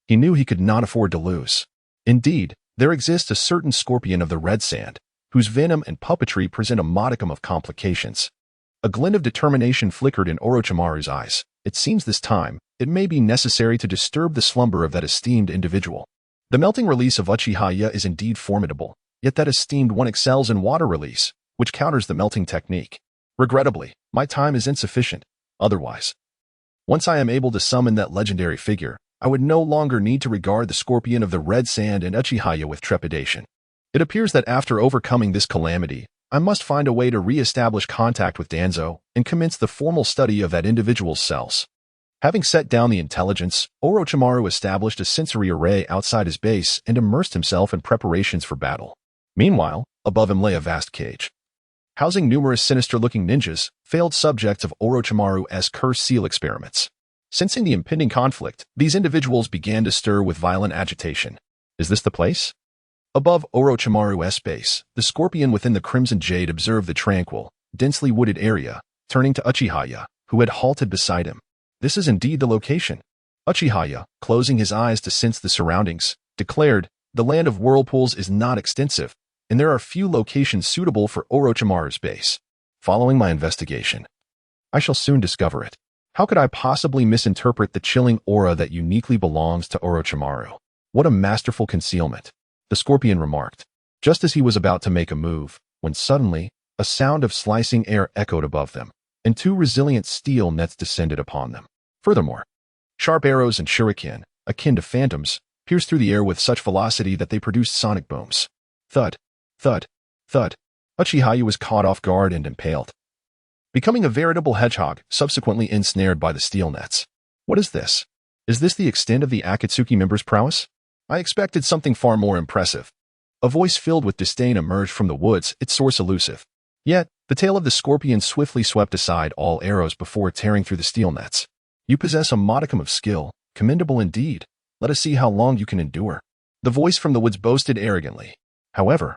He knew he could not afford to lose. Indeed, there exists a certain scorpion of the red sand, whose venom and puppetry present a modicum of complications. A glint of determination flickered in Orochimaru's eyes. It seems this time, it may be necessary to disturb the slumber of that esteemed individual. The melting release of Uchiha Yo is indeed formidable, yet that esteemed one excels in water release, which counters the melting technique. Regrettably, my time is insufficient. Otherwise, once I am able to summon that legendary figure, I would no longer need to regard the scorpion of the red sand and Uchiha Yo with trepidation. It appears that after overcoming this calamity, I must find a way to re-establish contact with Danzo and commence the formal study of that individual's cells. Having set down the intelligence, Orochimaru established a sensory array outside his base and immersed himself in preparations for battle. Meanwhile, above him lay a vast cage, housing numerous sinister-looking ninjas, failed subjects of Orochimaru's curse seal experiments. Sensing the impending conflict, these individuals began to stir with violent agitation. Is this the place? Above Orochimaru's base, the scorpion within the crimson jade observed the tranquil, densely wooded area, turning to Uchiha Yo, who had halted beside him. This is indeed the location. Uchiha Yo, closing his eyes to sense the surroundings, declared, the land of whirlpools is not extensive, and there are few locations suitable for Orochimaru's base. Following my investigation, I shall soon discover it. How could I possibly misinterpret the chilling aura that uniquely belongs to Orochimaru? What a masterful concealment, the scorpion remarked, just as he was about to make a move, when suddenly, a sound of slicing air echoed above them, and two resilient steel nets descended upon them. Furthermore, sharp arrows and shuriken, akin to phantoms, pierced through the air with such velocity that they produced sonic booms. Thud, thud, thud. Uchiha Yo was caught off guard and impaled, becoming a veritable hedgehog, subsequently ensnared by the steel nets. What is this? Is this the extent of the Akatsuki member's prowess? I expected something far more impressive. A voice filled with disdain emerged from the woods, its source elusive. Yet, the tail of the scorpion swiftly swept aside all arrows before tearing through the steel nets. You possess a modicum of skill, commendable indeed. Let us see how long you can endure. The voice from the woods boasted arrogantly. However,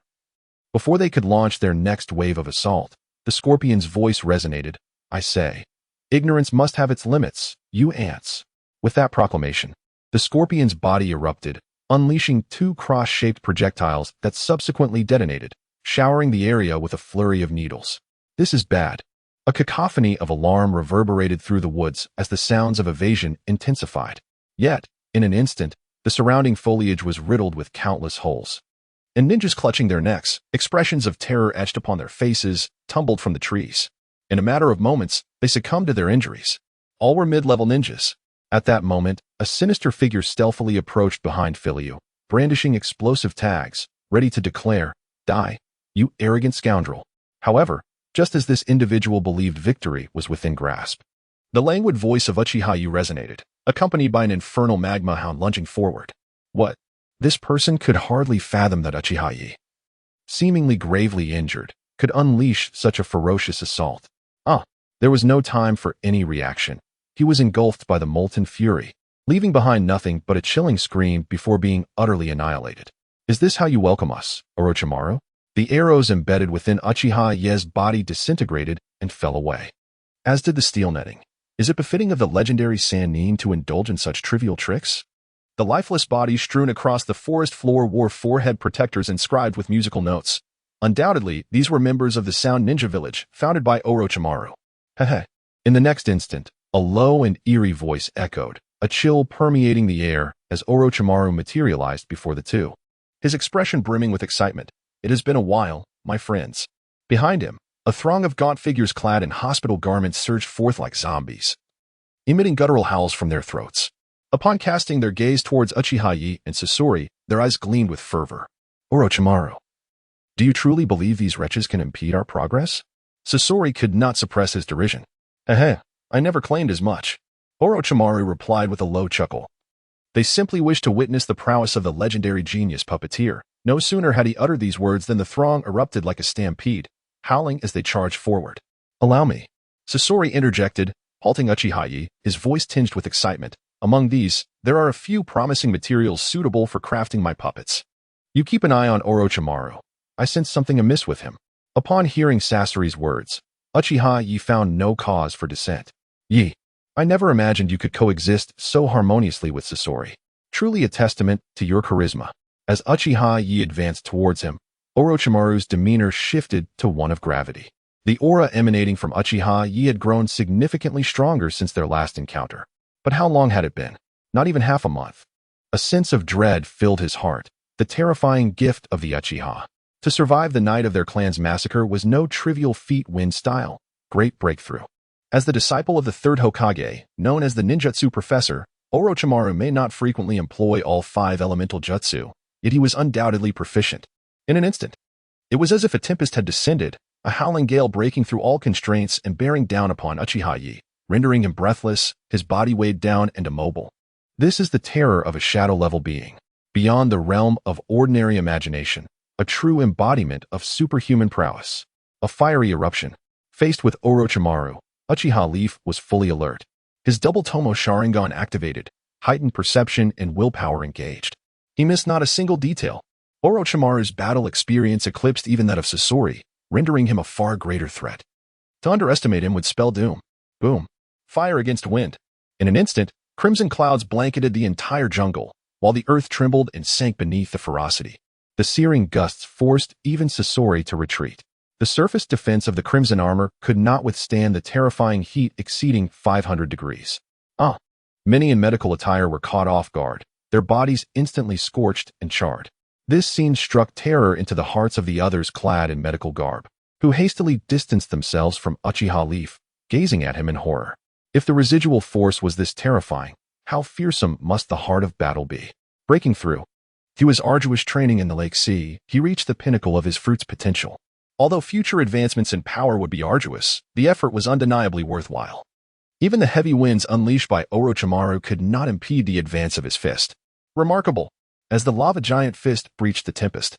before they could launch their next wave of assault, the scorpion's voice resonated. I say, ignorance must have its limits, you ants. With that proclamation, the scorpion's body erupted, unleashing two cross-shaped projectiles that subsequently detonated, showering the area with a flurry of needles. This is bad. A cacophony of alarm reverberated through the woods as the sounds of evasion intensified. Yet, in an instant, the surrounding foliage was riddled with countless holes. And ninjas clutching their necks, expressions of terror etched upon their faces, tumbled from the trees. In a matter of moments, they succumbed to their injuries. All were mid-level ninjas. At that moment, a sinister figure stealthily approached behind Filio, brandishing explosive tags, ready to declare, "Die, you arrogant scoundrel." However, just as this individual believed victory was within grasp, the languid voice of Uchiha Yo resonated, accompanied by an infernal magma hound lunging forward. What? This person could hardly fathom that Uchiha Yo, seemingly gravely injured, could unleash such a ferocious assault. There was no time for any reaction. He was engulfed by the molten fury, leaving behind nothing but a chilling scream before being utterly annihilated. Is this how you welcome us, Orochimaru? The arrows embedded within Uchiha Yo's body disintegrated and fell away, as did the steel netting. Is it befitting of the legendary Sannin to indulge in such trivial tricks? The lifeless bodies strewn across the forest floor wore forehead protectors inscribed with musical notes. Undoubtedly, these were members of the Sound Ninja Village, founded by Orochimaru. Hehe. In the next instant, a low and eerie voice echoed, a chill permeating the air as Orochimaru materialized before the two, his expression brimming with excitement. It has been a while, my friends. Behind him, a throng of gaunt figures clad in hospital garments surged forth like zombies, emitting guttural howls from their throats. Upon casting their gaze towards Uchiha Yo and Sasori, their eyes gleamed with fervor. Orochimaru, do you truly believe these wretches can impede our progress? Sasori could not suppress his derision. I never claimed as much. Orochimaru replied with a low chuckle. They simply wished to witness the prowess of the legendary genius puppeteer. No sooner had he uttered these words than the throng erupted like a stampede, howling as they charged forward. Allow me. Sasori interjected, halting Uchiha Yo, his voice tinged with excitement. Among these, there are a few promising materials suitable for crafting my puppets. You keep an eye on Orochimaru. I sense something amiss with him. Upon hearing Sasori's words, Uchiha Yo found no cause for dissent. Ye, I never imagined you could coexist so harmoniously with Sasori. Truly a testament to your charisma. As Uchiha Yi advanced towards him, Orochimaru's demeanor shifted to one of gravity. The aura emanating from Uchiha Yi had grown significantly stronger since their last encounter. But how long had it been? Not even half a month. A sense of dread filled his heart, the terrifying gift of the Uchiha. To survive the night of their clan's massacre was no trivial feat. Win style. Great breakthrough. As the disciple of the third Hokage, known as the ninjutsu professor, Orochimaru may not frequently employ all 5 elemental jutsu, yet he was undoubtedly proficient. In an instant, it was as if a tempest had descended, a howling gale breaking through all constraints and bearing down upon Uchiha Yi, rendering him breathless, his body weighed down and immobile. This is the terror of a shadow-level being, beyond the realm of ordinary imagination, a true embodiment of superhuman prowess. A fiery eruption. Faced with Orochimaru, Uchiha Leaf was fully alert. His Double Tomoe Sharingan activated, heightened perception and willpower engaged. He missed not a single detail. Orochimaru's battle experience eclipsed even that of Sasori, rendering him a far greater threat. To underestimate him would spell doom. Boom. Fire against wind. In an instant, crimson clouds blanketed the entire jungle, while the earth trembled and sank beneath the ferocity. The searing gusts forced even Sasori to retreat. The surface defense of the crimson armor could not withstand the terrifying heat exceeding 500 degrees. Many in medical attire were caught off guard, their bodies instantly scorched and charred. This scene struck terror into the hearts of the others clad in medical garb, who hastily distanced themselves from Uchiha Leaf, gazing at him in horror. If the residual force was this terrifying, how fearsome must the heart of battle be? Breaking through. Through his arduous training in the Lake Sea, he reached the pinnacle of his fruit's potential. Although future advancements in power would be arduous, the effort was undeniably worthwhile. Even the heavy winds unleashed by Orochimaru could not impede the advance of his fist. Remarkable. As the lava giant fist breached the tempest,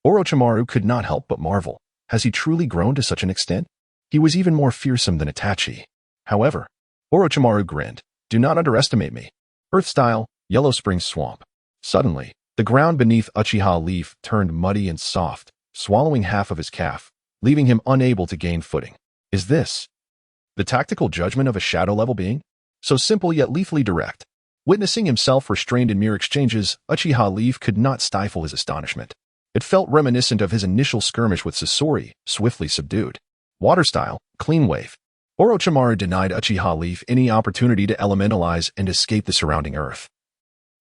Orochimaru could not help but marvel. Has he truly grown to such an extent? He was even more fearsome than Itachi. However, Orochimaru grinned. Do not underestimate me. Earth style, Yellow Spring Swamp. Suddenly, the ground beneath Uchiha Leaf turned muddy and soft, swallowing half of his calf, leaving him unable to gain footing. Is this the tactical judgment of a shadow-level being? So simple yet lethally direct. Witnessing himself restrained in mere exchanges, Uchiha Leaf could not stifle his astonishment. It felt reminiscent of his initial skirmish with Sasori, swiftly subdued. Water style, Clean Wave. Orochimaru denied Uchiha Leaf any opportunity to elementalize and escape the surrounding earth,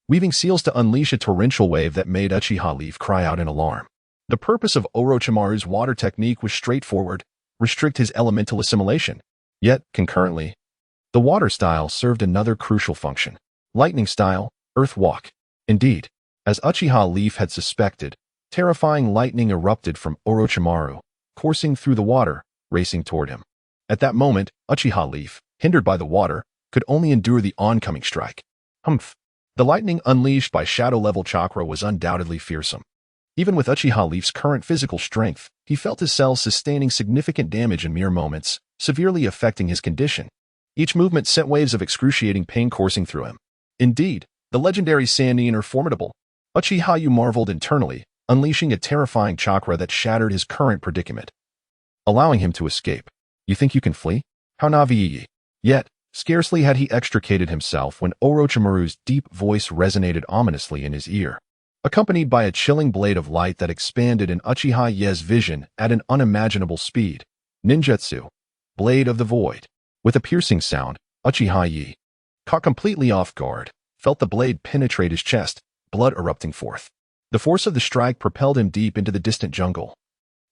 weaving seals to unleash a torrential wave that made Uchiha Leaf cry out in alarm. The purpose of Orochimaru's water technique was straightforward: restrict his elemental assimilation. Yet, concurrently, the water style served another crucial function. Lightning style, Earth Walk. Indeed, as Uchiha Leaf had suspected, terrifying lightning erupted from Orochimaru, coursing through the water, racing toward him. At that moment, Uchiha Leaf, hindered by the water, could only endure the oncoming strike. The lightning unleashed by shadow-level chakra was undoubtedly fearsome. Even with Uchiha Leaf's current physical strength, he felt his cells sustaining significant damage in mere moments, severely affecting his condition. Each movement sent waves of excruciating pain coursing through him. Indeed, the legendary Sannin are formidable. Uchiha Yo marveled internally, unleashing a terrifying chakra that shattered his current predicament, allowing him to escape. You think you can flee? How naive. Yet, scarcely had he extricated himself when Orochimaru's deep voice resonated ominously in his ear, accompanied by a chilling blade of light that expanded in Uchiha Ye's vision at an unimaginable speed. Ninjutsu. Blade of the Void. With a piercing sound, Uchiha Ye, caught completely off guard, felt the blade penetrate his chest, blood erupting forth. The force of the strike propelled him deep into the distant jungle,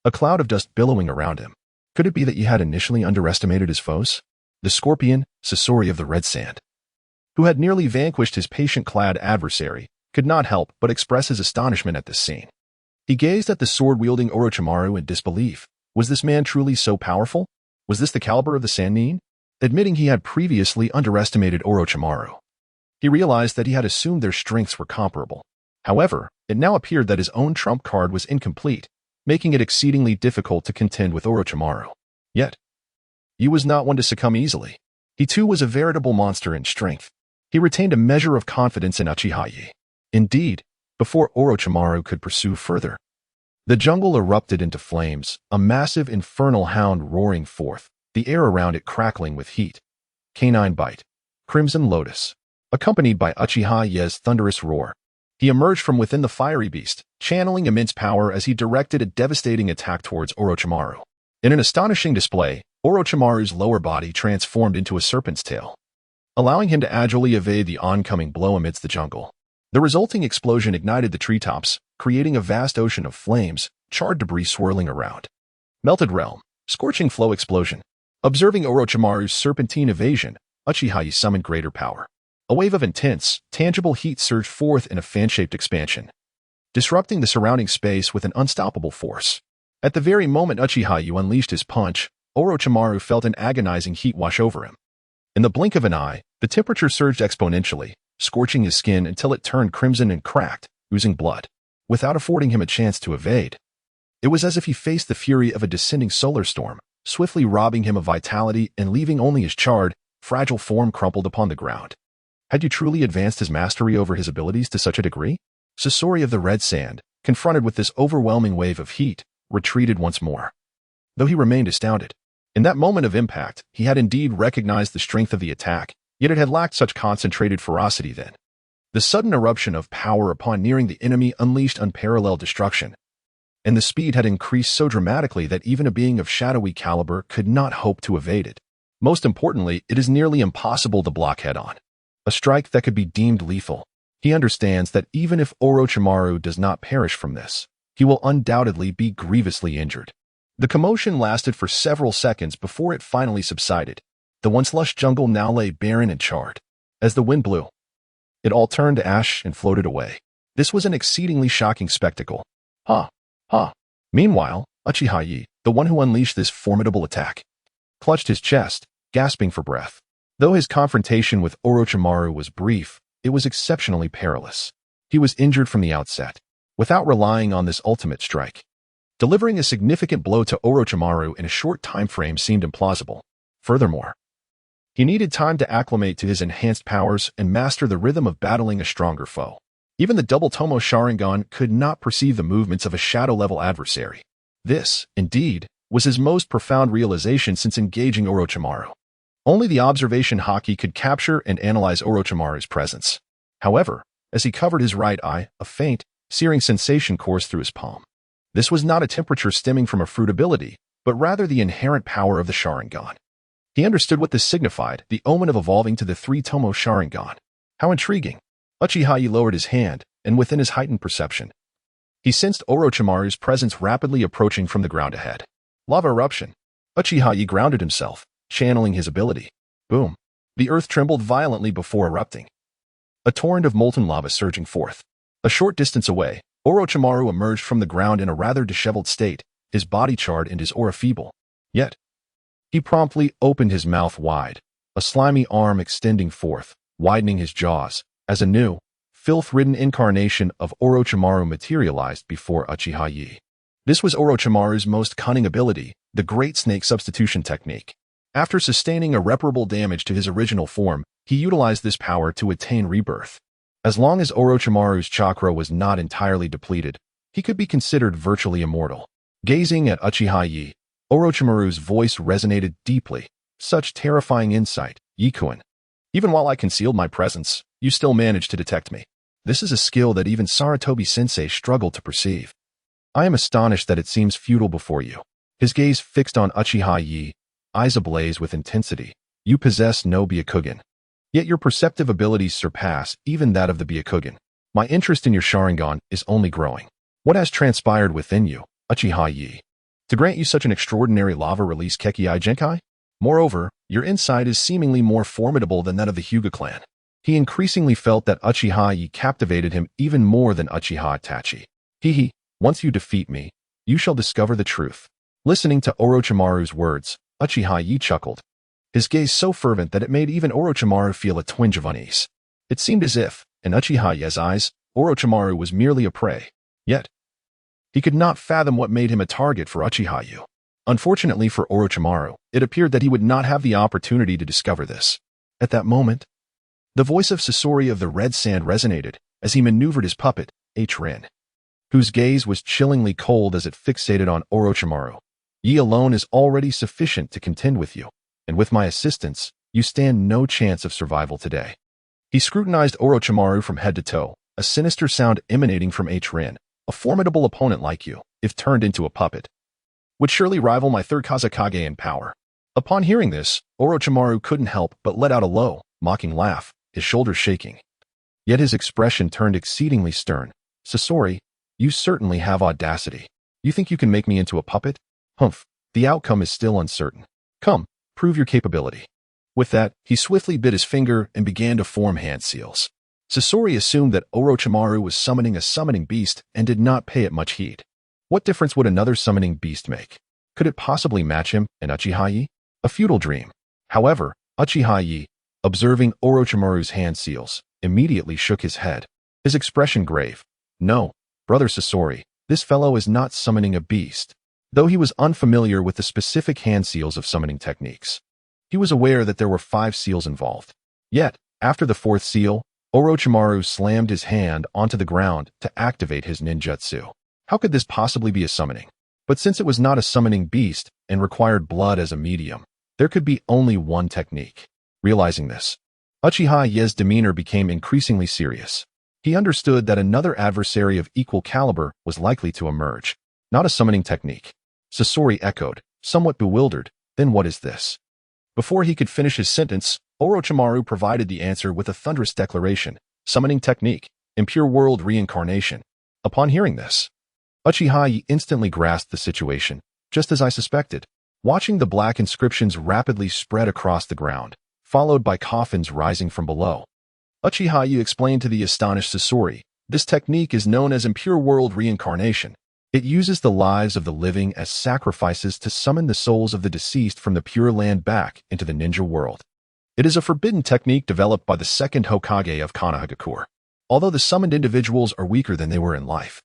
a cloud of dust billowing around him. Could it be that he had initially underestimated his foes? The scorpion, Sasori of the Red Sand, who had nearly vanquished his patient-clad adversary, could not help but express his astonishment at this scene. He gazed at the sword-wielding Orochimaru in disbelief. Was this man truly so powerful? Was this the caliber of the Sannin? Admitting he had previously underestimated Orochimaru, he realized that he had assumed their strengths were comparable. However, it now appeared that his own trump card was incomplete, making it exceedingly difficult to contend with Orochimaru. Yet, he was not one to succumb easily. He too was a veritable monster in strength. He retained a measure of confidence in Uchiha Ye. Indeed, before Orochimaru could pursue further, the jungle erupted into flames, a massive infernal hound roaring forth, the air around it crackling with heat. Canine bite. Crimson Lotus. Accompanied by Uchiha Yo's thunderous roar, he emerged from within the fiery beast, channeling immense power as he directed a devastating attack towards Orochimaru. In an astonishing display, Orochimaru's lower body transformed into a serpent's tail, allowing him to agilely evade the oncoming blow amidst the jungle. The resulting explosion ignited the treetops, creating a vast ocean of flames, charred debris swirling around. Melted Realm. Scorching Flow Explosion. Observing Orochimaru's serpentine evasion, Uchiha Yo summoned greater power. A wave of intense, tangible heat surged forth in a fan-shaped expansion, disrupting the surrounding space with an unstoppable force. At the very moment Uchiha Yo unleashed his punch, Orochimaru felt an agonizing heat wash over him. In the blink of an eye, the temperature surged exponentially, scorching his skin until it turned crimson and cracked, oozing blood, without affording him a chance to evade. It was as if he faced the fury of a descending solar storm, swiftly robbing him of vitality and leaving only his charred, fragile form crumpled upon the ground. Had you truly advanced his mastery over his abilities to such a degree? Sasori of the Red Sand, confronted with this overwhelming wave of heat, retreated once more. Though he remained astounded. In that moment of impact, he had indeed recognized the strength of the attack, yet it had lacked such concentrated ferocity then. The sudden eruption of power upon nearing the enemy unleashed unparalleled destruction, and the speed had increased so dramatically that even a being of shadowy caliber could not hope to evade it. Most importantly, it is nearly impossible to block head-on. A strike that could be deemed lethal. He understands that even if Orochimaru does not perish from this, he will undoubtedly be grievously injured. The commotion lasted for several seconds before it finally subsided. The once lush jungle now lay barren and charred. As the wind blew, it all turned to ash and floated away. This was an exceedingly shocking spectacle. Ha! Ha! Meanwhile, Uchiha Yo, the one who unleashed this formidable attack, clutched his chest, gasping for breath. Though his confrontation with Orochimaru was brief, it was exceptionally perilous. He was injured from the outset, without relying on this ultimate strike. Delivering a significant blow to Orochimaru in a short time frame seemed implausible. Furthermore, he needed time to acclimate to his enhanced powers and master the rhythm of battling a stronger foe. Even the Double Tomoe Sharingan could not perceive the movements of a shadow-level adversary. This, indeed, was his most profound realization since engaging Orochimaru. Only the observation Haki could capture and analyze Orochimaru's presence. However, as he covered his right eye, a faint, searing sensation coursed through his palm. This was not a temperature stemming from a fruit ability, but rather the inherent power of the Sharingan. He understood what this signified, the omen of evolving to the three Tomoe Sharingan. How intriguing! Uchiha Yo lowered his hand, and within his heightened perception, he sensed Orochimaru's presence rapidly approaching from the ground ahead. Lava eruption. Uchiha Yo grounded himself, channeling his ability. Boom. The earth trembled violently before erupting, a torrent of molten lava surging forth. A short distance away, Orochimaru emerged from the ground in a rather disheveled state, his body charred and his aura feeble. Yet, he promptly opened his mouth wide, a slimy arm extending forth, widening his jaws, as a new, filth-ridden incarnation of Orochimaru materialized before Uchiha Yo. This was Orochimaru's most cunning ability, the Great Snake Substitution Technique. After sustaining irreparable damage to his original form, he utilized this power to attain rebirth. As long as Orochimaru's chakra was not entirely depleted, he could be considered virtually immortal. Gazing at Uchiha Yo, Orochimaru's voice resonated deeply. Such terrifying insight, Yikuin. Even while I concealed my presence, you still managed to detect me. This is a skill that even Sarutobi-sensei struggled to perceive. I am astonished that it seems futile before you. His gaze fixed on Uchiha Yo, eyes ablaze with intensity. You possess no Byakugan. Yet your perceptive abilities surpass even that of the Byakugan. My interest in your Sharingan is only growing. What has transpired within you, Uchiha Yo, to grant you such an extraordinary lava-release Kekkei Genkai? Moreover, your insight is seemingly more formidable than that of the Hyuga clan. He increasingly felt that Uchiha Yo captivated him even more than Uchiha Itachi. Hehe, once you defeat me, you shall discover the truth. Listening to Orochimaru's words, Uchiha Yo chuckled, his gaze so fervent that it made even Orochimaru feel a twinge of unease. It seemed as if, in Uchiha Yo's eyes, Orochimaru was merely a prey. Yet, he could not fathom what made him a target for Uchiha Yo. Unfortunately for Orochimaru, it appeared that he would not have the opportunity to discover this. At that moment, the voice of Sasori of the Red Sand resonated as he maneuvered his puppet, Rin, whose gaze was chillingly cold as it fixated on Orochimaru. Ye alone is already sufficient to contend with you, and with my assistance, You stand no chance of survival today. He scrutinized Orochimaru from head to toe, a sinister sound emanating from Rin. A formidable opponent like you, if turned into a puppet, would surely rival my third Kazekage in power. Upon hearing this, Orochimaru couldn't help but let out a low, mocking laugh, his shoulders shaking. Yet his expression turned exceedingly stern. Sasori, you certainly have audacity. You think you can make me into a puppet? Humph, the outcome is still uncertain. Come, prove your capability. With that, he swiftly bit his finger and began to form hand seals. Sasori assumed that Orochimaru was summoning a summoning beast and did not pay it much heed. What difference would another summoning beast make? Could it possibly match him and Uchiha? A futile dream. However, Uchiha, observing Orochimaru's hand seals, immediately shook his head, his expression grave. No, brother Sasori, this fellow is not summoning a beast. Though he was unfamiliar with the specific hand seals of summoning techniques, he was aware that there were 5 seals involved. Yet, after the 4th seal, Orochimaru slammed his hand onto the ground to activate his ninjutsu. How could this possibly be a summoning? But since it was not a summoning beast and required blood as a medium, there could be only one technique. Realizing this, Uchiha's demeanor became increasingly serious. He understood that another adversary of equal caliber was likely to emerge. Not a summoning technique. Sasori echoed, somewhat bewildered. Then what is this? Before he could finish his sentence, Orochimaru provided the answer with a thunderous declaration. Summoning technique. Impure world reincarnation. Upon hearing this, Uchiha instantly grasped the situation, just as I suspected. Watching the black inscriptions rapidly spread across the ground, followed by coffins rising from below, Uchiha explained to the astonished Sasori, this technique is known as impure world reincarnation. It uses the lives of the living as sacrifices to summon the souls of the deceased from the Pure Land back into the ninja world. It is a forbidden technique developed by the second Hokage of Konoha, although the summoned individuals are weaker than they were in life.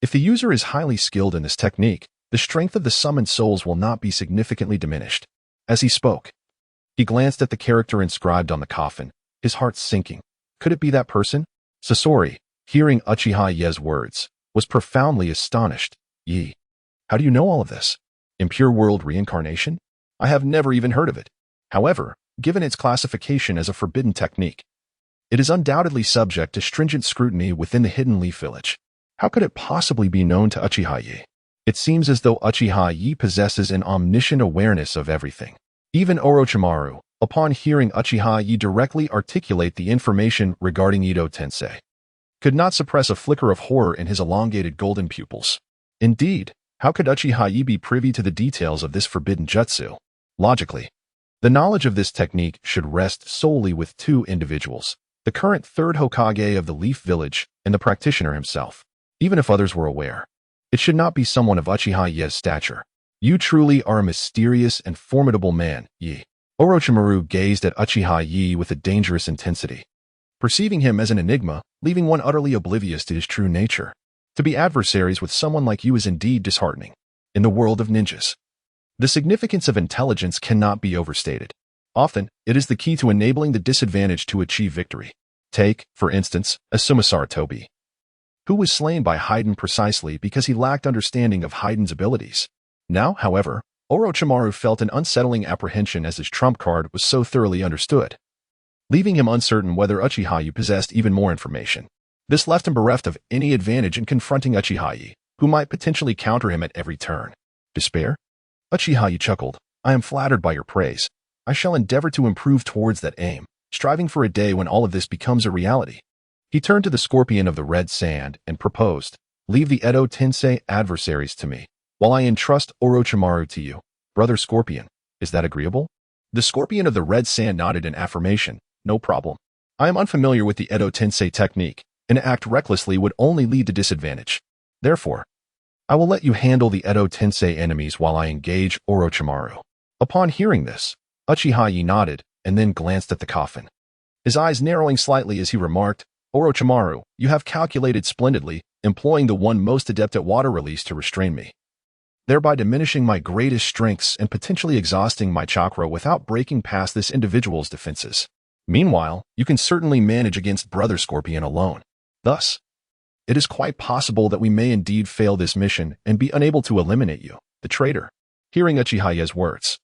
If the user is highly skilled in this technique, the strength of the summoned souls will not be significantly diminished. As he spoke, he glanced at the character inscribed on the coffin, his heart sinking. Could it be that person? Sasori, hearing Uchiha's words, was profoundly astonished. How do you know all of this? Impure world reincarnation? I have never even heard of it. However, given its classification as a forbidden technique, it is undoubtedly subject to stringent scrutiny within the Hidden Leaf Village. How could it possibly be known to Uchiha? It seems as though Uchiha possesses an omniscient awareness of everything. Even Orochimaru, upon hearing Uchiha directly articulate the information regarding Edo Tensei, could not suppress a flicker of horror in his elongated golden pupils. Indeed, how could Uchiha be privy to the details of this forbidden jutsu? Logically, the knowledge of this technique should rest solely with 2 individuals, the current 3rd Hokage of the Leaf Village and the practitioner himself. Even if others were aware, it should not be someone of Uchiha's stature. You truly are a mysterious and formidable man, Orochimaru gazed at Uchiha with a dangerous intensity, perceiving him as an enigma, leaving one utterly oblivious to his true nature. To be adversaries with someone like you is indeed disheartening. In the world of ninjas, the significance of intelligence cannot be overstated. Often, it is the key to enabling the disadvantaged to achieve victory. Take, for instance, a Sumisara Tobi, who was slain by Hidan precisely because he lacked understanding of Hidan's abilities. Now, however, Orochimaru felt an unsettling apprehension as his trump card was so thoroughly understood, leaving him uncertain whether Uchiha possessed even more information. This left him bereft of any advantage in confronting Uchiha, who might potentially counter him at every turn. Despair? Uchiha chuckled. I am flattered by your praise. I shall endeavor to improve towards that aim, striving for a day when all of this becomes a reality. He turned to the scorpion of the red sand and proposed, leave the Edo Tensei adversaries to me, while I entrust Orochimaru to you. Brother Scorpion, is that agreeable? The scorpion of the red sand nodded in affirmation. No problem. I am unfamiliar with the Edo Tensei technique, and to act recklessly would only lead to disadvantage. Therefore, I will let you handle the Edo Tensei enemies while I engage Orochimaru. Upon hearing this, Uchiha nodded and then glanced at the coffin, his eyes narrowing slightly as he remarked, Orochimaru, you have calculated splendidly, employing the one most adept at water release to restrain me, thereby diminishing my greatest strengths and potentially exhausting my chakra without breaking past this individual's defenses. Meanwhile, you can certainly manage against Brother Scorpion alone. Thus, it is quite possible that we may indeed fail this mission and be unable to eliminate you, the traitor. Hearing Uchiha's words,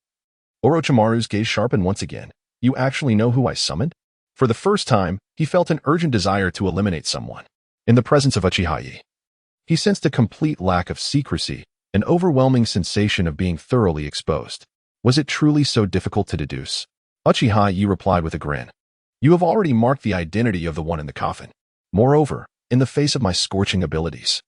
Orochimaru's gaze sharpened once again. You actually know who I summoned? For the first time, he felt an urgent desire to eliminate someone. In the presence of Uchiha Yo, he sensed a complete lack of secrecy, an overwhelming sensation of being thoroughly exposed. Was it truly so difficult to deduce? Uchiha Yo replied with a grin. You have already marked the identity of the one in the coffin. Moreover, in the face of my scorching abilities,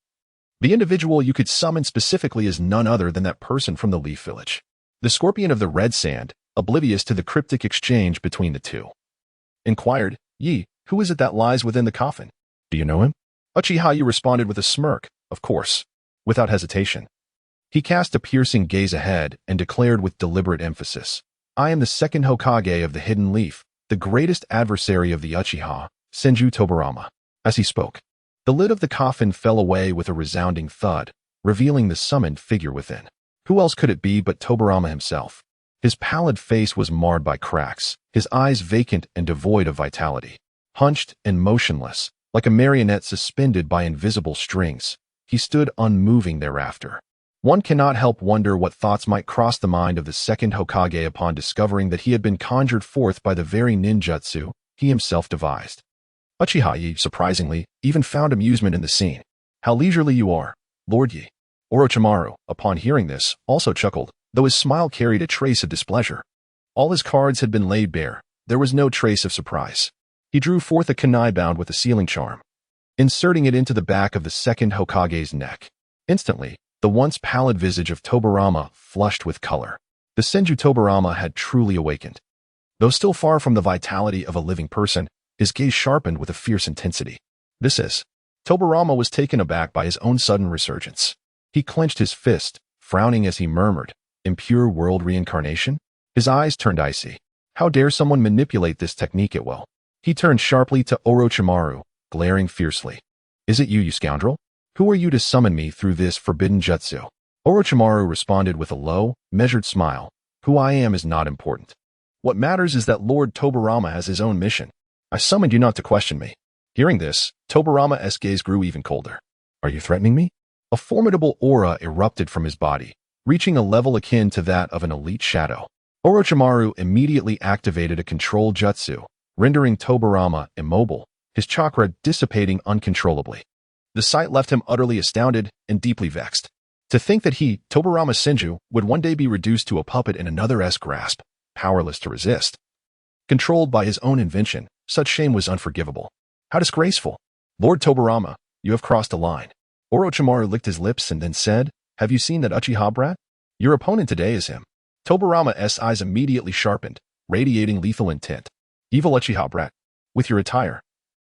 the individual you could summon specifically is none other than that person from the Leaf Village, the scorpion of the red sand, oblivious to the cryptic exchange between the two. Inquired Yi, who is it that lies within the coffin? Do you know him? Uchiha Yo responded with a smirk, of course, without hesitation. He cast a piercing gaze ahead and declared with deliberate emphasis, I am the second Hokage of the Hidden Leaf, the greatest adversary of the Uchiha, Senju Tobarama. As he spoke, the lid of the coffin fell away with a resounding thud, revealing the summoned figure within. Who else could it be but Tobarama himself? His pallid face was marred by cracks, his eyes vacant and devoid of vitality. Hunched and motionless, like a marionette suspended by invisible strings, he stood unmoving thereafter. One cannot help wonder what thoughts might cross the mind of the second Hokage upon discovering that he had been conjured forth by the very ninjutsu he himself devised. Uchiha Yo, surprisingly, even found amusement in the scene. How leisurely you are, Lord Yi. Orochimaru, upon hearing this, also chuckled, though his smile carried a trace of displeasure. All his cards had been laid bare. There was no trace of surprise. He drew forth a kunai bound with a sealing charm, inserting it into the back of the second Hokage's neck. Instantly, the once pallid visage of Tobarama flushed with color. The Senju Tobarama had truly awakened. Though still far from the vitality of a living person, his gaze sharpened with a fierce intensity. Tobarama was taken aback by his own sudden resurgence. He clenched his fist, frowning as he murmured, impure world reincarnation? His eyes turned icy. How dare someone manipulate this technique at will? He turned sharply to Orochimaru, glaring fiercely. Is it you, you scoundrel? Who are you to summon me through this forbidden jutsu? Orochimaru responded with a low, measured smile. Who I am is not important. What matters is that Lord Tobarama has his own mission. I summoned you not to question me. Hearing this, Tobarama's gaze grew even colder. Are you threatening me? A formidable aura erupted from his body, reaching a level akin to that of an elite shadow. Orochimaru immediately activated a control jutsu, rendering Tobarama immobile, his chakra dissipating uncontrollably. The sight left him utterly astounded and deeply vexed. To think that he, Tobarama Senju, would one day be reduced to a puppet in another's grasp, powerless to resist. Controlled by his own invention, such shame was unforgivable. How disgraceful! Lord Tobarama, you have crossed a line. Orochimaru licked his lips and then said, Have you seen that Uchiha brat? Your opponent today is him. Tobarama's eyes immediately sharpened, radiating lethal intent. Evil Uchiha brat, with your attire.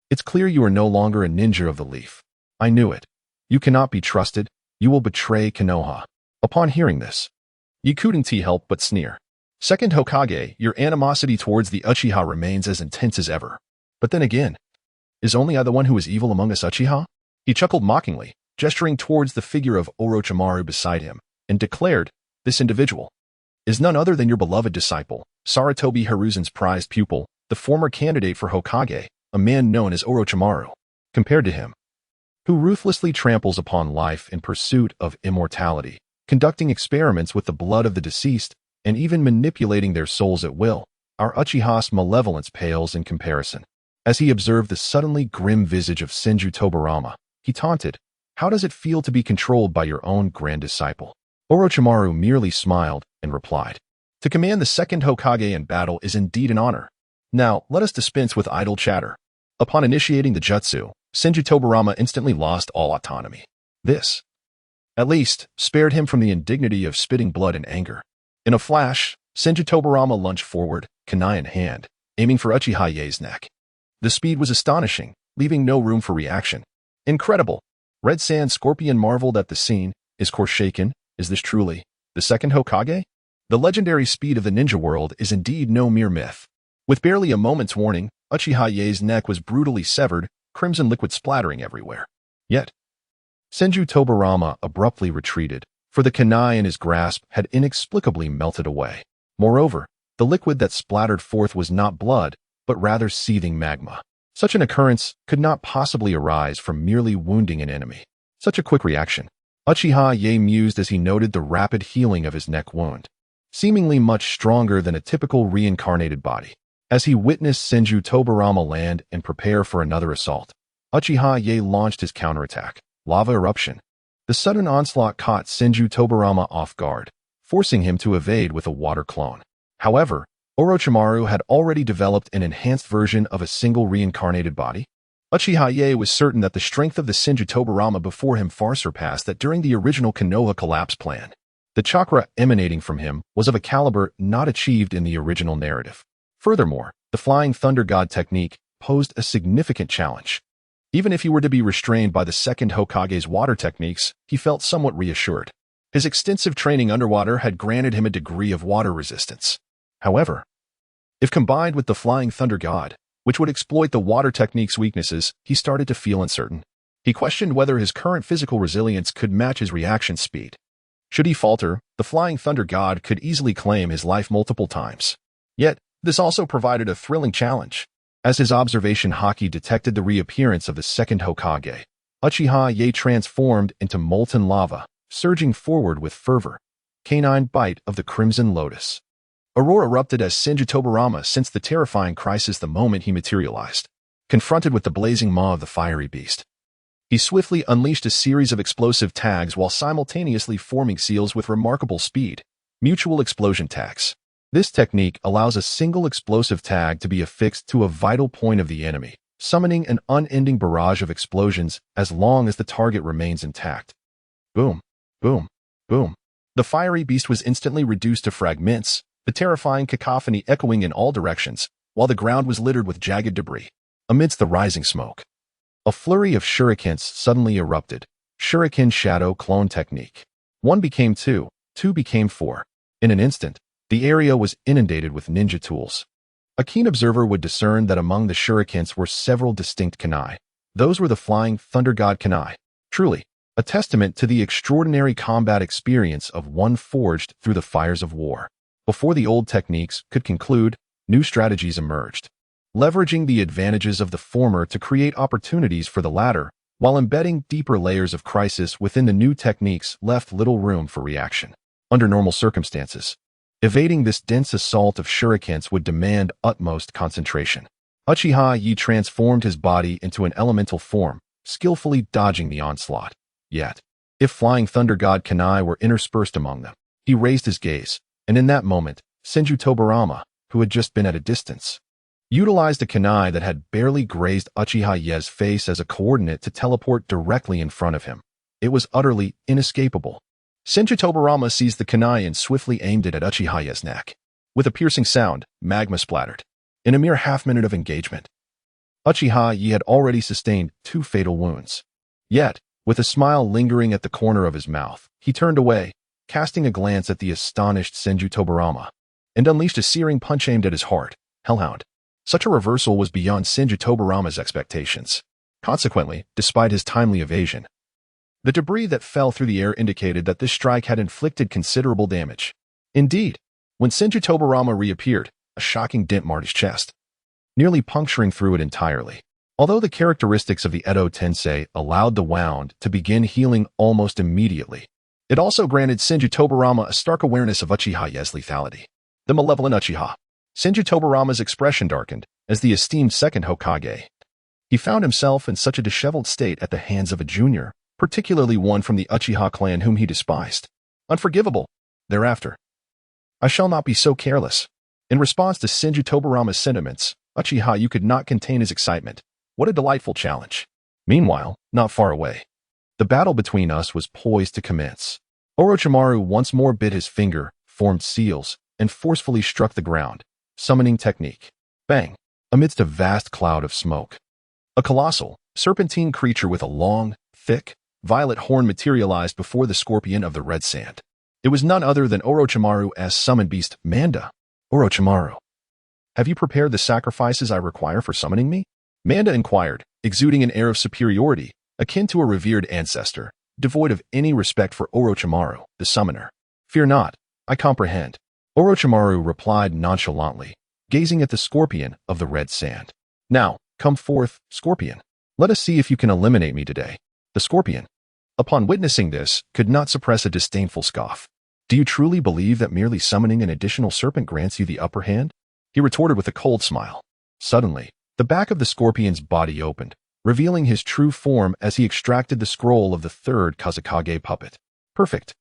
It's clear you are no longer a ninja of the leaf. I knew it. You cannot be trusted. You will betray Konoha. Upon hearing this, you couldn't help but sneer. Second Hokage, your animosity towards the Uchiha remains as intense as ever. But then again, is only I the one who is evil among us Uchiha? He chuckled mockingly, gesturing towards the figure of Orochimaru beside him, and declared, This individual is none other than your beloved disciple, Sarutobi Hiruzen's prized pupil, the former candidate for Hokage, a man known as Orochimaru. Compared to him, who ruthlessly tramples upon life in pursuit of immortality, conducting experiments with the blood of the deceased, and even manipulating their souls at will, our Uchiha's malevolence pales in comparison. As he observed the suddenly grim visage of Senju Tobarama, he taunted, How does it feel to be controlled by your own grand disciple? Orochimaru merely smiled and replied, To command the second Hokage in battle is indeed an honor. Now, let us dispense with idle chatter. Upon initiating the jutsu, Senju Tobarama instantly lost all autonomy. This, at least, spared him from the indignity of spitting blood and anger. In a flash, Senju Tobarama lunged forward, kunai in hand, aiming for Uchiha Yo's neck. The speed was astonishing, leaving no room for reaction. Incredible! Red Sand Scorpion marveled at the scene. His core shaken. Is this truly the second Hokage? The legendary speed of the ninja world is indeed no mere myth. With barely a moment's warning, Uchiha Yo's neck was brutally severed, crimson liquid splattering everywhere. Yet, Senju Tobarama abruptly retreated, for the kunai in his grasp had inexplicably melted away. Moreover, the liquid that splattered forth was not blood, but rather seething magma. Such an occurrence could not possibly arise from merely wounding an enemy. Such a quick reaction. Uchiha Yo mused as he noted the rapid healing of his neck wound, seemingly much stronger than a typical reincarnated body. As he witnessed Senju Tobarama land and prepare for another assault, Uchiha Yo launched his counterattack, Lava Eruption. The sudden onslaught caught Senju Tobarama off guard, forcing him to evade with a water clone. However, Orochimaru had already developed an enhanced version of a single reincarnated body. Uchiha Yo was certain that the strength of the Senju Tobarama before him far surpassed that during the original Konoha collapse plan. The chakra emanating from him was of a caliber not achieved in the original narrative. Furthermore, the Flying Thunder God technique posed a significant challenge. Even if he were to be restrained by the second Hokage's water techniques, he felt somewhat reassured. His extensive training underwater had granted him a degree of water resistance. However, if combined with the Flying Thunder God, which would exploit the water technique's weaknesses, he started to feel uncertain. He questioned whether his current physical resilience could match his reaction speed. Should he falter, the Flying Thunder God could easily claim his life multiple times. Yet, this also provided a thrilling challenge. As his observation Haki detected the reappearance of the second Hokage, Uchiha Yo transformed into molten lava, surging forward with fervor. Canine bite of the Crimson Lotus. A roar erupted as Senju Tobarama sensed the terrifying crisis the moment he materialized. Confronted with the blazing maw of the fiery beast, he swiftly unleashed a series of explosive tags while simultaneously forming seals with remarkable speed. Mutual explosion tags. This technique allows a single explosive tag to be affixed to a vital point of the enemy, summoning an unending barrage of explosions as long as the target remains intact. Boom, boom, boom. The fiery beast was instantly reduced to fragments, the terrifying cacophony echoing in all directions, while the ground was littered with jagged debris. Amidst the rising smoke, a flurry of shurikens suddenly erupted. Shuriken Shadow Clone Technique. 1 became 2, 2 became 4. In an instant, the area was inundated with ninja tools. A keen observer would discern that among the shurikens were several distinct kunai. Those were the Flying Thunder God kunai. Truly, a testament to the extraordinary combat experience of one forged through the fires of war. Before the old techniques could conclude, new strategies emerged. Leveraging the advantages of the former to create opportunities for the latter, while embedding deeper layers of crisis within the new techniques left little room for reaction. Under normal circumstances, evading this dense assault of shurikens would demand utmost concentration. Uchiha Yo transformed his body into an elemental form, skillfully dodging the onslaught. Yet, if Flying Thunder God kunai were interspersed among them, he raised his gaze, and in that moment, Senju Tobarama, who had just been at a distance, utilized a kunai that had barely grazed Uchiha Yo's face as a coordinate to teleport directly in front of him. It was utterly inescapable. Senju Tobarama seized the kunai and swiftly aimed it at Uchiha Yo's neck. With a piercing sound, magma splattered. In a mere half-minute of engagement, Uchiha Yo had already sustained 2 fatal wounds. Yet, with a smile lingering at the corner of his mouth, he turned away, casting a glance at the astonished Senju Tobarama, and unleashed a searing punch aimed at his heart. Hellhound. Such a reversal was beyond Senju Tobarama's expectations. Consequently, despite his timely evasion, the debris that fell through the air indicated that this strike had inflicted considerable damage. Indeed, when Senju Tobarama reappeared, a shocking dent marred his chest, nearly puncturing through it entirely. Although the characteristics of the Edo Tensei allowed the wound to begin healing almost immediately, it also granted Senju Tobarama a stark awareness of Uchiha Yo's lethality. The malevolent Uchiha. Senju Tobarama's expression darkened as the esteemed second Hokage. He found himself in such a disheveled state at the hands of a junior, particularly one from the Uchiha clan whom he despised. Unforgivable. Thereafter, I shall not be so careless. In response to Senju Tobarama's sentiments, Uchiha Yo could not contain his excitement. What a delightful challenge. Meanwhile, not far away, the battle between us was poised to commence. Orochimaru once more bit his finger, formed seals, and forcefully struck the ground. Summoning technique. Bang. Amidst a vast cloud of smoke, a colossal, serpentine creature with a long, thick, violet horn materialized before the scorpion of the red sand. It was none other than Orochimaru's summoned beast, Manda. Orochimaru, have you prepared the sacrifices I require for summoning me? Manda inquired, exuding an air of superiority, akin to a revered ancestor, devoid of any respect for Orochimaru, the summoner. Fear not, I comprehend. Orochimaru replied nonchalantly, gazing at the scorpion of the red sand. Now, come forth, scorpion. Let us see if you can eliminate me today. The scorpion, upon witnessing this, could not suppress a disdainful scoff. Do you truly believe that merely summoning an additional serpent grants you the upper hand? he retorted with a cold smile. Suddenly, the back of the scorpion's body opened, revealing his true form as he extracted the scroll of the third Kazekage puppet. Perfect.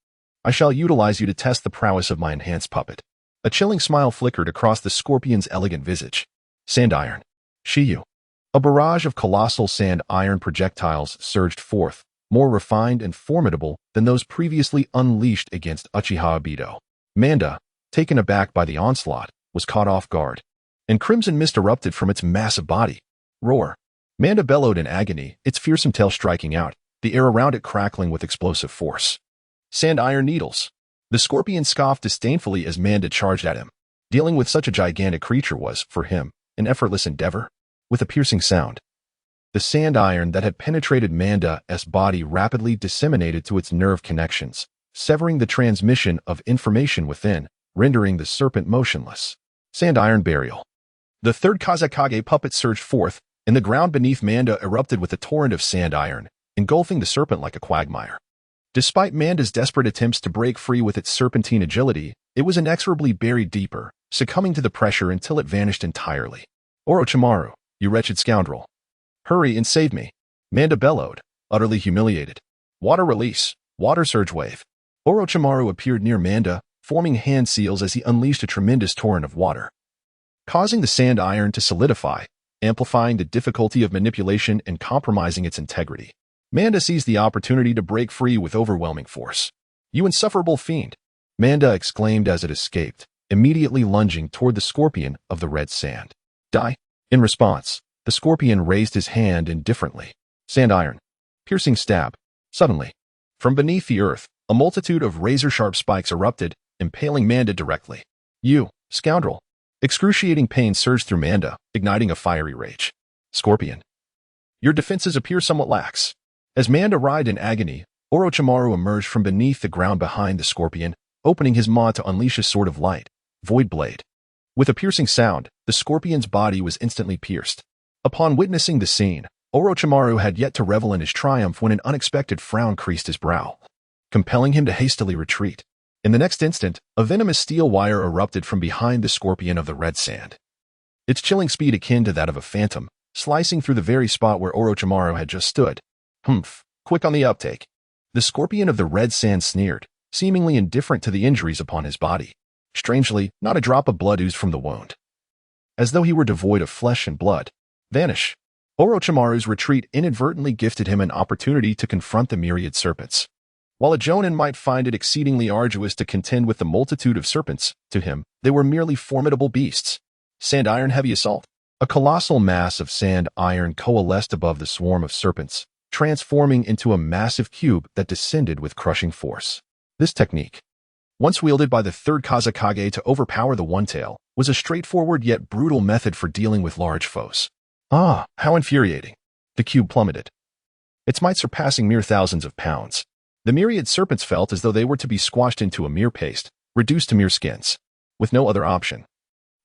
I shall utilize you to test the prowess of my enhanced puppet. A chilling smile flickered across the scorpion's elegant visage. Sand iron. Shiyu. A barrage of colossal sand iron projectiles surged forth, more refined and formidable than those previously unleashed against Uchiha Obito. Manda, taken aback by the onslaught, was caught off guard, and crimson mist erupted from its massive body. Roar. Manda bellowed in agony, its fearsome tail striking out, the air around it crackling with explosive force. Sand iron needles. The scorpion scoffed disdainfully as Manda charged at him. Dealing with such a gigantic creature was, for him, an effortless endeavor. With a piercing sound, the sand iron that had penetrated Manda's body rapidly disseminated to its nerve connections, severing the transmission of information within, rendering the serpent motionless. Sand iron burial. The third Kazekage puppet surged forth, and the ground beneath Manda erupted with a torrent of sand iron, engulfing the serpent like a quagmire. Despite Manda's desperate attempts to break free with its serpentine agility, it was inexorably buried deeper, succumbing to the pressure until it vanished entirely. Orochimaru, you wretched scoundrel. Hurry and save me. Manda bellowed, utterly humiliated. Water release. Water surge wave. Orochimaru appeared near Manda, forming hand seals as he unleashed a tremendous torrent of water, causing the sand iron to solidify, amplifying the difficulty of manipulation and compromising its integrity. Manda seized the opportunity to break free with overwhelming force. You insufferable fiend! Manda exclaimed as it escaped, immediately lunging toward the scorpion of the red sand. Die! In response, the scorpion raised his hand indifferently. Sand iron. Piercing stab. Suddenly, from beneath the earth, a multitude of razor-sharp spikes erupted, impaling Manda directly. You, scoundrel! Excruciating pain surged through Manda, igniting a fiery rage. Scorpion. Your defenses appear somewhat lax. As Manda writhed in agony, Orochimaru emerged from beneath the ground behind the scorpion, opening his maw to unleash a sword of light, Void Blade. With a piercing sound, the scorpion's body was instantly pierced. Upon witnessing the scene, Orochimaru had yet to revel in his triumph when an unexpected frown creased his brow, compelling him to hastily retreat. In the next instant, a venomous steel wire erupted from behind the scorpion of the red sand. Its chilling speed akin to that of a phantom, slicing through the very spot where Orochimaru had just stood. Humph, quick on the uptake. The scorpion of the red sand sneered, seemingly indifferent to the injuries upon his body. Strangely, not a drop of blood oozed from the wound. As though he were devoid of flesh and blood. Vanish. Orochimaru's retreat inadvertently gifted him an opportunity to confront the myriad serpents. While a jonin might find it exceedingly arduous to contend with the multitude of serpents, to him, they were merely formidable beasts. Sand iron heavy assault. A colossal mass of sand iron coalesced above the swarm of serpents, transforming into a massive cube that descended with crushing force. This technique, once wielded by the third Kazekage to overpower the One-Tail, was a straightforward yet brutal method for dealing with large foes. Ah, how infuriating. The cube plummeted, its might surpassing mere thousands of pounds. The myriad serpents felt as though they were to be squashed into a mere paste, reduced to mere skins. With no other option,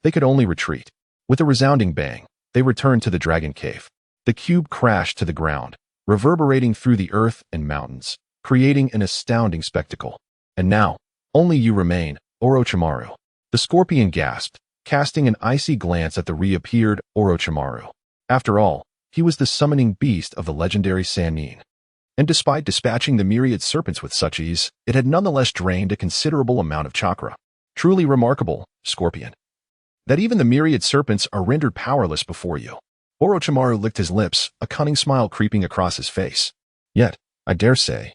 they could only retreat. With a resounding bang, they returned to the dragon cave. The cube crashed to the ground, reverberating through the earth and mountains, creating an astounding spectacle. And now, only you remain, Orochimaru. The scorpion gasped, casting an icy glance at the reappeared Orochimaru. After all, he was the summoning beast of the legendary Sannin. And despite dispatching the myriad serpents with such ease, it had nonetheless drained a considerable amount of chakra. Truly remarkable, Scorpion, that even the myriad serpents are rendered powerless before you. Orochimaru licked his lips, a cunning smile creeping across his face. Yet, I dare say,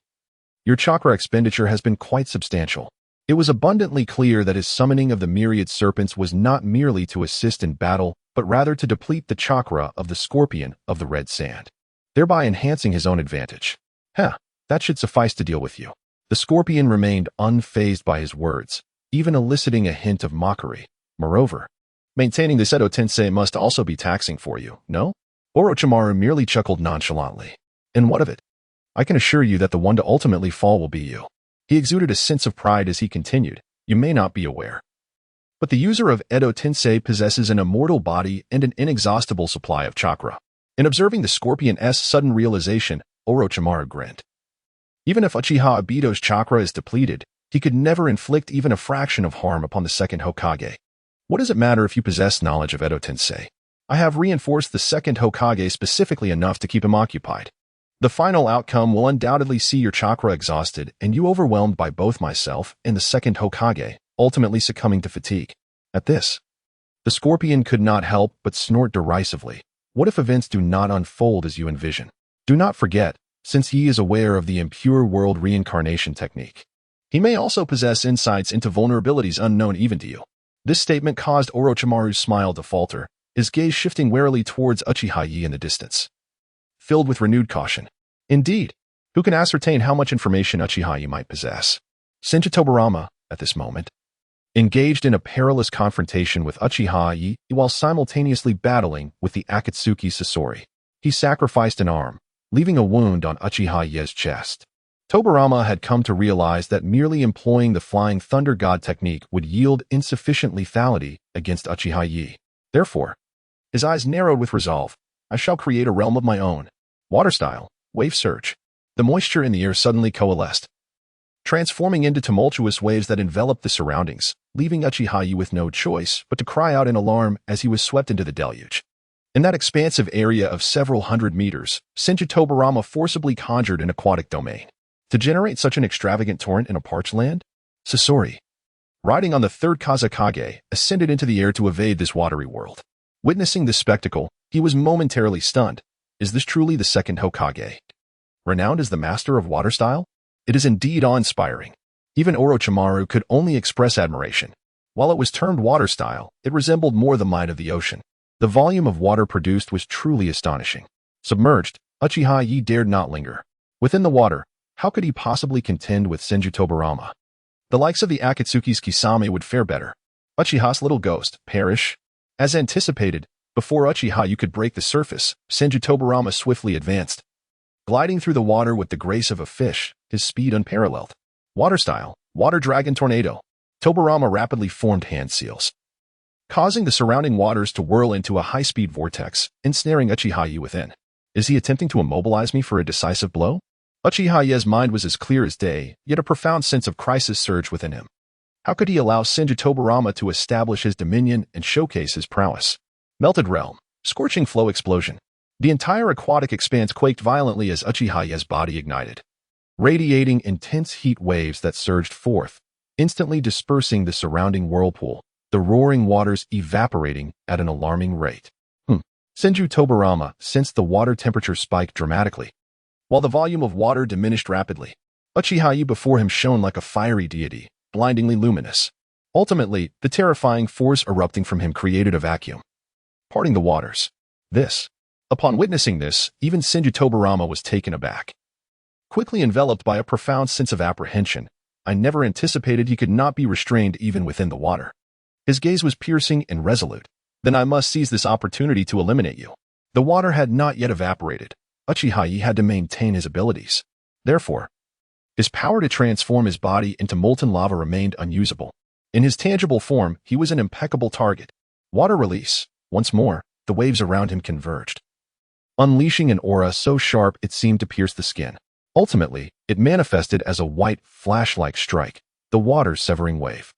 your chakra expenditure has been quite substantial. It was abundantly clear that his summoning of the myriad serpents was not merely to assist in battle, but rather to deplete the chakra of the scorpion of the red sand, thereby enhancing his own advantage. That should suffice to deal with you. The scorpion remained unfazed by his words, even eliciting a hint of mockery. Moreover, maintaining this Edo Tensei must also be taxing for you, no? Orochimaru merely chuckled nonchalantly. And what of it? I can assure you that the one to ultimately fall will be you. He exuded a sense of pride as he continued. You may not be aware, but the user of Edo Tensei possesses an immortal body and an inexhaustible supply of chakra. In observing the scorpion's sudden realization, Orochimaru grinned. Even if Uchiha Obito's chakra is depleted, he could never inflict even a fraction of harm upon the second Hokage. What does it matter if you possess knowledge of Edo Tensei? I have reinforced the second Hokage specifically enough to keep him occupied. The final outcome will undoubtedly see your chakra exhausted and you overwhelmed by both myself and the second Hokage, ultimately succumbing to fatigue. At this, the scorpion could not help but snort derisively. What if events do not unfold as you envision? Do not forget, since he is aware of the impure world reincarnation technique, he may also possess insights into vulnerabilities unknown even to you. This statement caused Orochimaru's smile to falter, his gaze shifting warily towards Uchiha Yo in the distance, filled with renewed caution. Indeed, who can ascertain how much information Uchiha Yo might possess? Senju Tobarama, at this moment, engaged in a perilous confrontation with Uchiha Yo while simultaneously battling with the Akatsuki Sasori. He sacrificed an arm, leaving a wound on Uchiha Yo's chest. Tobarama had come to realize that merely employing the Flying Thunder God technique would yield insufficient lethality against Uchiha Yo. Therefore, his eyes narrowed with resolve. I shall create a realm of my own. Water style, wave surge. The moisture in the air suddenly coalesced, transforming into tumultuous waves that enveloped the surroundings, leaving Uchiha Yo with no choice but to cry out in alarm as he was swept into the deluge. In that expansive area of several hundred meters, Senju Tobarama forcibly conjured an aquatic domain. To generate such an extravagant torrent in a parched land, Sasori, riding on the third Kazekage, ascended into the air to evade this watery world. Witnessing this spectacle, he was momentarily stunned. Is this truly the second Hokage, renowned as the master of water style? It is indeed awe-inspiring. Even Orochimaru could only express admiration. While it was termed water style, it resembled more the might of the ocean. The volume of water produced was truly astonishing. Submerged, Uchiha Yo dared not linger. Within the water, how could he possibly contend with Senju Tobarama? The likes of the Akatsuki's Kisame would fare better. Uchiha's little ghost, perish. As anticipated, before Uchiha Yo could break the surface, Senju Tobarama swiftly advanced, gliding through the water with the grace of a fish, his speed unparalleled. Water style, water dragon tornado. Tobarama rapidly formed hand seals, causing the surrounding waters to whirl into a high-speed vortex, ensnaring Uchiha Yo within. Is he attempting to immobilize me for a decisive blow? Uchiha Yo's mind was as clear as day, yet a profound sense of crisis surged within him. How could he allow Senju Tobarama to establish his dominion and showcase his prowess? Melted realm, scorching flow explosion. The entire aquatic expanse quaked violently as Uchiha Yo's body ignited, radiating intense heat waves that surged forth, instantly dispersing the surrounding whirlpool, the roaring waters evaporating at an alarming rate. Senju Tobarama sensed the water temperature spike dramatically, while the volume of water diminished rapidly. Uchiha Yo before him shone like a fiery deity, blindingly luminous. Ultimately, the terrifying force erupting from him created a vacuum, parting the waters. Upon witnessing this, even Senju Tobarama was taken aback. Quickly enveloped by a profound sense of apprehension, I never anticipated he could not be restrained even within the water. His gaze was piercing and resolute. Then I must seize this opportunity to eliminate you. The water had not yet evaporated. Uchiha Yo had to maintain his abilities. Therefore, his power to transform his body into molten lava remained unusable. In his tangible form, he was an impeccable target. Water release. Once more, the waves around him converged, unleashing an aura so sharp it seemed to pierce the skin. Ultimately, it manifested as a white, flash-like strike, the water-severing wave.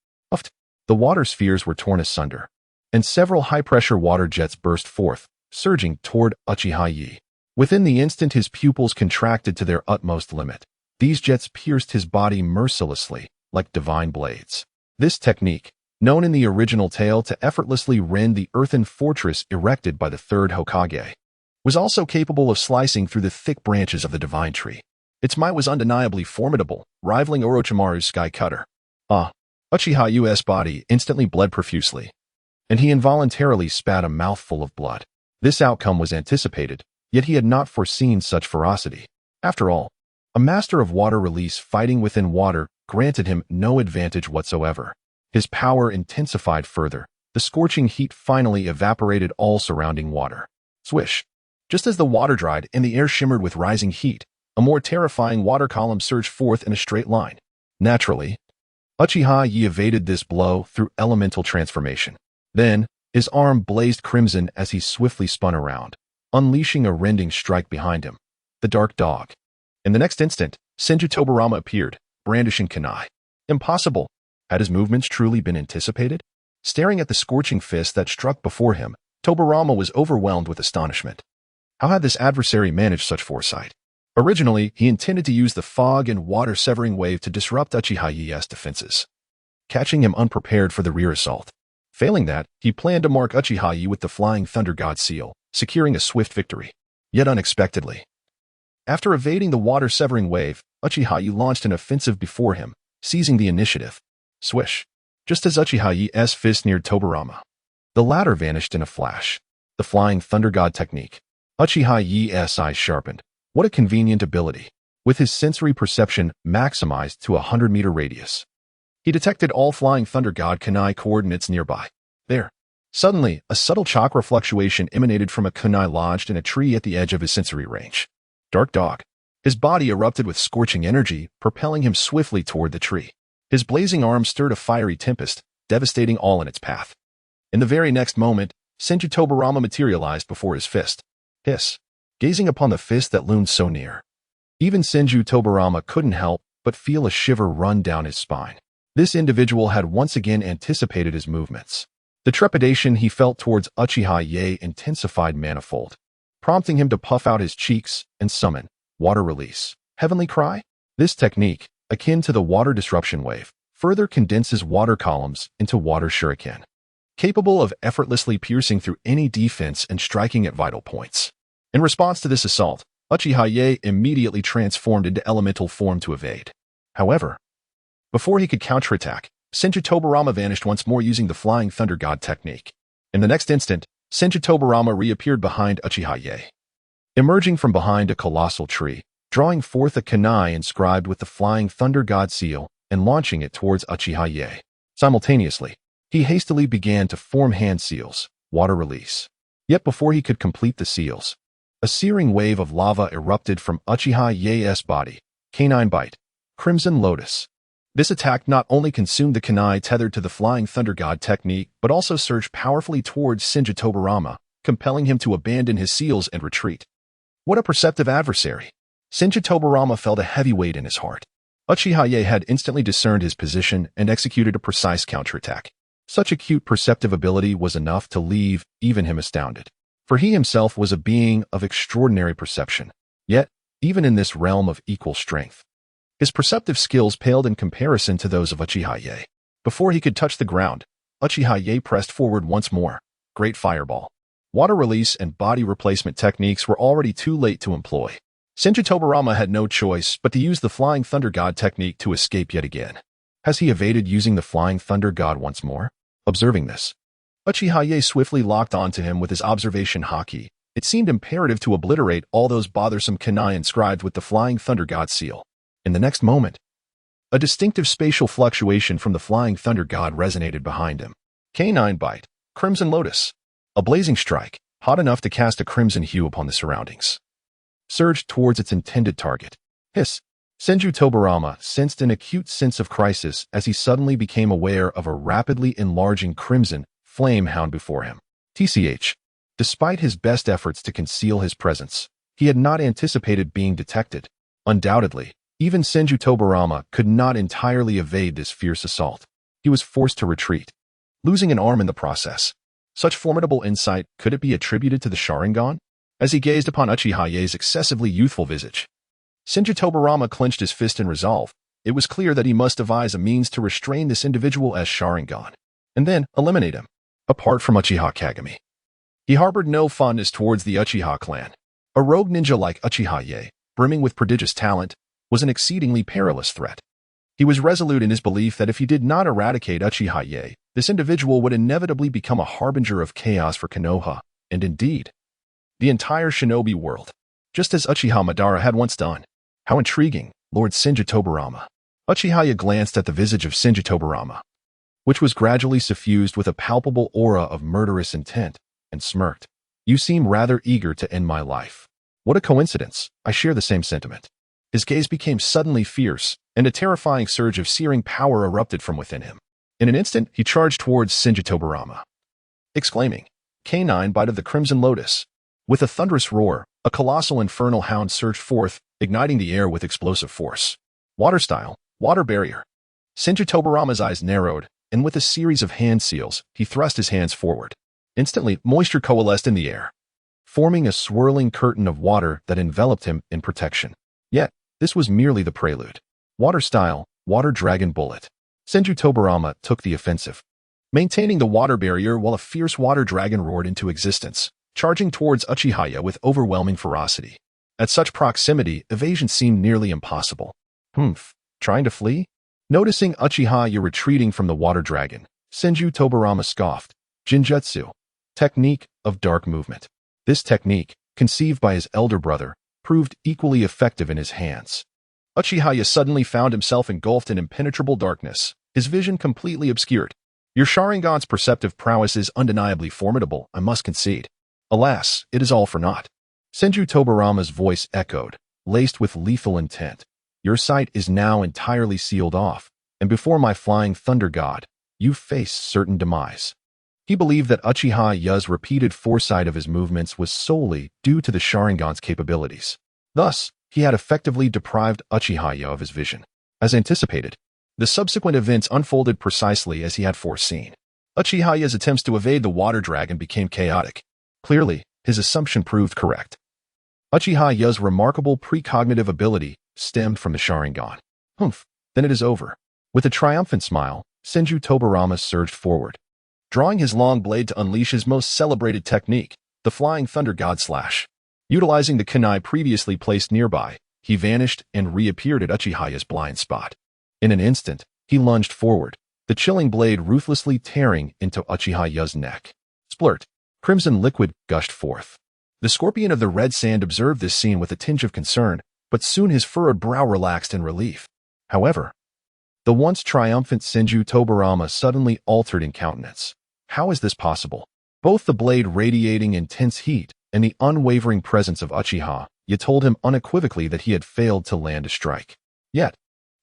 The water spheres were torn asunder, and several high-pressure water jets burst forth, surging toward Uchiha Yo. Within the instant, his pupils contracted to their utmost limit. These jets pierced his body mercilessly, like divine blades. This technique, known in the original tale to effortlessly rend the earthen fortress erected by the third Hokage, was also capable of slicing through the thick branches of the divine tree. Its might was undeniably formidable, rivaling Orochimaru's sky cutter. Uchiha Yo's body instantly bled profusely, and he involuntarily spat a mouthful of blood. This outcome was anticipated, yet he had not foreseen such ferocity. After all, a master of water release fighting within water granted him no advantage whatsoever. His power intensified further. The scorching heat finally evaporated all surrounding water. Swish! Just as the water dried and the air shimmered with rising heat, a more terrifying water column surged forth in a straight line. Naturally, Uchiha Yo evaded this blow through elemental transformation. Then, his arm blazed crimson as he swiftly spun around, unleashing a rending strike behind him. The dark dog. In the next instant, Senju Tobarama appeared, brandishing kunai. Impossible. Had his movements truly been anticipated? Staring at the scorching fist that struck before him, Tobirama was overwhelmed with astonishment. How had this adversary managed such foresight? Originally, he intended to use the fog and water-severing wave to disrupt Uchiha Yo's defenses, catching him unprepared for the rear assault. Failing that, he planned to mark Uchiha Yo with the Flying Thunder God seal, securing a swift victory. Yet unexpectedly, after evading the water-severing wave, Uchiha Yo launched an offensive before him, seizing the initiative. Swish! Just as Uchiha Yo's fist neared Tobirama, the latter vanished in a flash. The Flying Thunder God technique. Uchiha Yo's eyes sharpened. What a convenient ability. With his sensory perception maximized to a 100-meter radius, he detected all Flying Thunder God kunai coordinates nearby. There. Suddenly, a subtle chakra fluctuation emanated from a kunai lodged in a tree at the edge of his sensory range. Dark Dog. His body erupted with scorching energy, propelling him swiftly toward the tree. His blazing arms stirred a fiery tempest, devastating all in its path. In the very next moment, Senju Tobirama materialized before his fist. Hiss. Gazing upon the fist that loomed so near, even Senju Tobirama couldn't help but feel a shiver run down his spine. This individual had once again anticipated his movements. The trepidation he felt towards Uchiha Yo intensified manifold, prompting him to puff out his cheeks and summon Water Release. Heavenly Cry? This technique, akin to the water disruption wave, further condenses water columns into water shuriken, capable of effortlessly piercing through any defense and striking at vital points. In response to this assault, Uchiha Yo immediately transformed into elemental form to evade. However, before he could counterattack, Senju Tobirama vanished once more using the Flying Thunder God technique. In the next instant, Senju Tobirama reappeared behind Uchiha Yo, emerging from behind a colossal tree, drawing forth a kunai inscribed with the Flying Thunder God seal and launching it towards Uchiha Yo. Simultaneously, he hastily began to form hand seals, Water Release. Yet before he could complete the seals, a searing wave of lava erupted from Uchiha Yo's body. Canine Bite. Crimson Lotus. This attack not only consumed the kunai tethered to the Flying Thunder God technique, but also surged powerfully towards Senju Tobirama, compelling him to abandon his seals and retreat. What a perceptive adversary. Senju Tobirama felt a heavy weight in his heart. Uchiha Yo had instantly discerned his position and executed a precise counterattack. Such acute perceptive ability was enough to leave even him astounded, for he himself was a being of extraordinary perception. Yet, even in this realm of equal strength, his perceptive skills paled in comparison to those of Uchiha Yo. Before he could touch the ground, Uchiha Yo pressed forward once more. Great Fireball. Water Release and body replacement techniques were already too late to employ. Senju Tobirama had no choice but to use the Flying Thunder God technique to escape yet again. Has he evaded using the Flying Thunder God once more? Observing this, Uchiha Yo swiftly locked onto him with his observation Haki. It seemed imperative to obliterate all those bothersome kunai inscribed with the Flying Thunder God seal. In the next moment, a distinctive spatial fluctuation from the Flying Thunder God resonated behind him. Canine Bite. Crimson Lotus. A blazing strike, hot enough to cast a crimson hue upon the surroundings, surged towards its intended target. Hiss. Senju Tobirama sensed an acute sense of crisis as he suddenly became aware of a rapidly enlarging crimson flame hound before him. TCH. Despite his best efforts to conceal his presence, he had not anticipated being detected. Undoubtedly, even Senju Tobirama could not entirely evade this fierce assault. He was forced to retreat, losing an arm in the process. Such formidable insight, could it be attributed to the Sharingan? As he gazed upon Uchiha Yo's excessively youthful visage, Senju Tobirama clenched his fist in resolve. It was clear that he must devise a means to restrain this individual as Sharingan, and then eliminate him. Apart from Uchiha Kagami, he harbored no fondness towards the Uchiha clan. A rogue ninja like Uchiha Yo, brimming with prodigious talent, was an exceedingly perilous threat. He was resolute in his belief that if he did not eradicate Uchiha Yo, this individual would inevitably become a harbinger of chaos for Konoha, and indeed, the entire shinobi world, just as Uchiha Madara had once done. How intriguing, Lord Senju Tobirama. Uchiha Yo glanced at the visage of Senju Tobirama, which was gradually suffused with a palpable aura of murderous intent, and smirked. You seem rather eager to end my life. What a coincidence, I share the same sentiment. His gaze became suddenly fierce, and a terrifying surge of searing power erupted from within him. In an instant, he charged towards Senju Tobirama, exclaiming, Canine Bite of the Crimson Lotus. With a thunderous roar, a colossal infernal hound surged forth, igniting the air with explosive force. Water Style, Water Barrier. Senju Tobirama's eyes narrowed, and with a series of hand seals, he thrust his hands forward. Instantly, moisture coalesced in the air, forming a swirling curtain of water that enveloped him in protection. Yet, this was merely the prelude. Water style, water dragon bullet. Senju Tobarama took the offensive, maintaining the water barrier while a fierce water dragon roared into existence, charging towards Uchiha Yo with overwhelming ferocity. At such proximity, evasion seemed nearly impossible. Trying to flee? Noticing Uchiha Yo retreating from the water dragon, Senju Tobarama scoffed. Jinjutsu. Technique of dark movement. This technique, conceived by his elder brother, proved equally effective in his hands. Uchiha Yo suddenly found himself engulfed in impenetrable darkness, his vision completely obscured. Your Sharingan's perceptive prowess is undeniably formidable, I must concede. Alas, it is all for naught. Senju Tobarama's voice echoed, laced with lethal intent. Your sight is now entirely sealed off, and before my flying thunder god, you face certain demise. He believed that Uchiha Yo's repeated foresight of his movements was solely due to the Sharingan's capabilities. Thus, he had effectively deprived Uchiha Yo of his vision. As anticipated, the subsequent events unfolded precisely as he had foreseen. Uchiha Yo's attempts to evade the water dragon became chaotic. Clearly, his assumption proved correct. Uchiha Yo's remarkable precognitive ability stemmed from the Sharingan. Then it is over. With a triumphant smile, Senju Tobarama surged forward, drawing his long blade to unleash his most celebrated technique, the Flying Thunder God Slash. Utilizing the kunai previously placed nearby, he vanished and reappeared at Uchiha Yo's blind spot. In an instant, he lunged forward, the chilling blade ruthlessly tearing into Uchiha Yo's neck. Splurt. Crimson liquid gushed forth. The scorpion of the red sand observed this scene with a tinge of concern, but soon his furrowed brow relaxed in relief. However, the once triumphant Senju Tobarama suddenly altered in countenance. How is this possible? Both the blade radiating intense heat and the unwavering presence of Uchiha Yo told him unequivocally that he had failed to land a strike. Yet,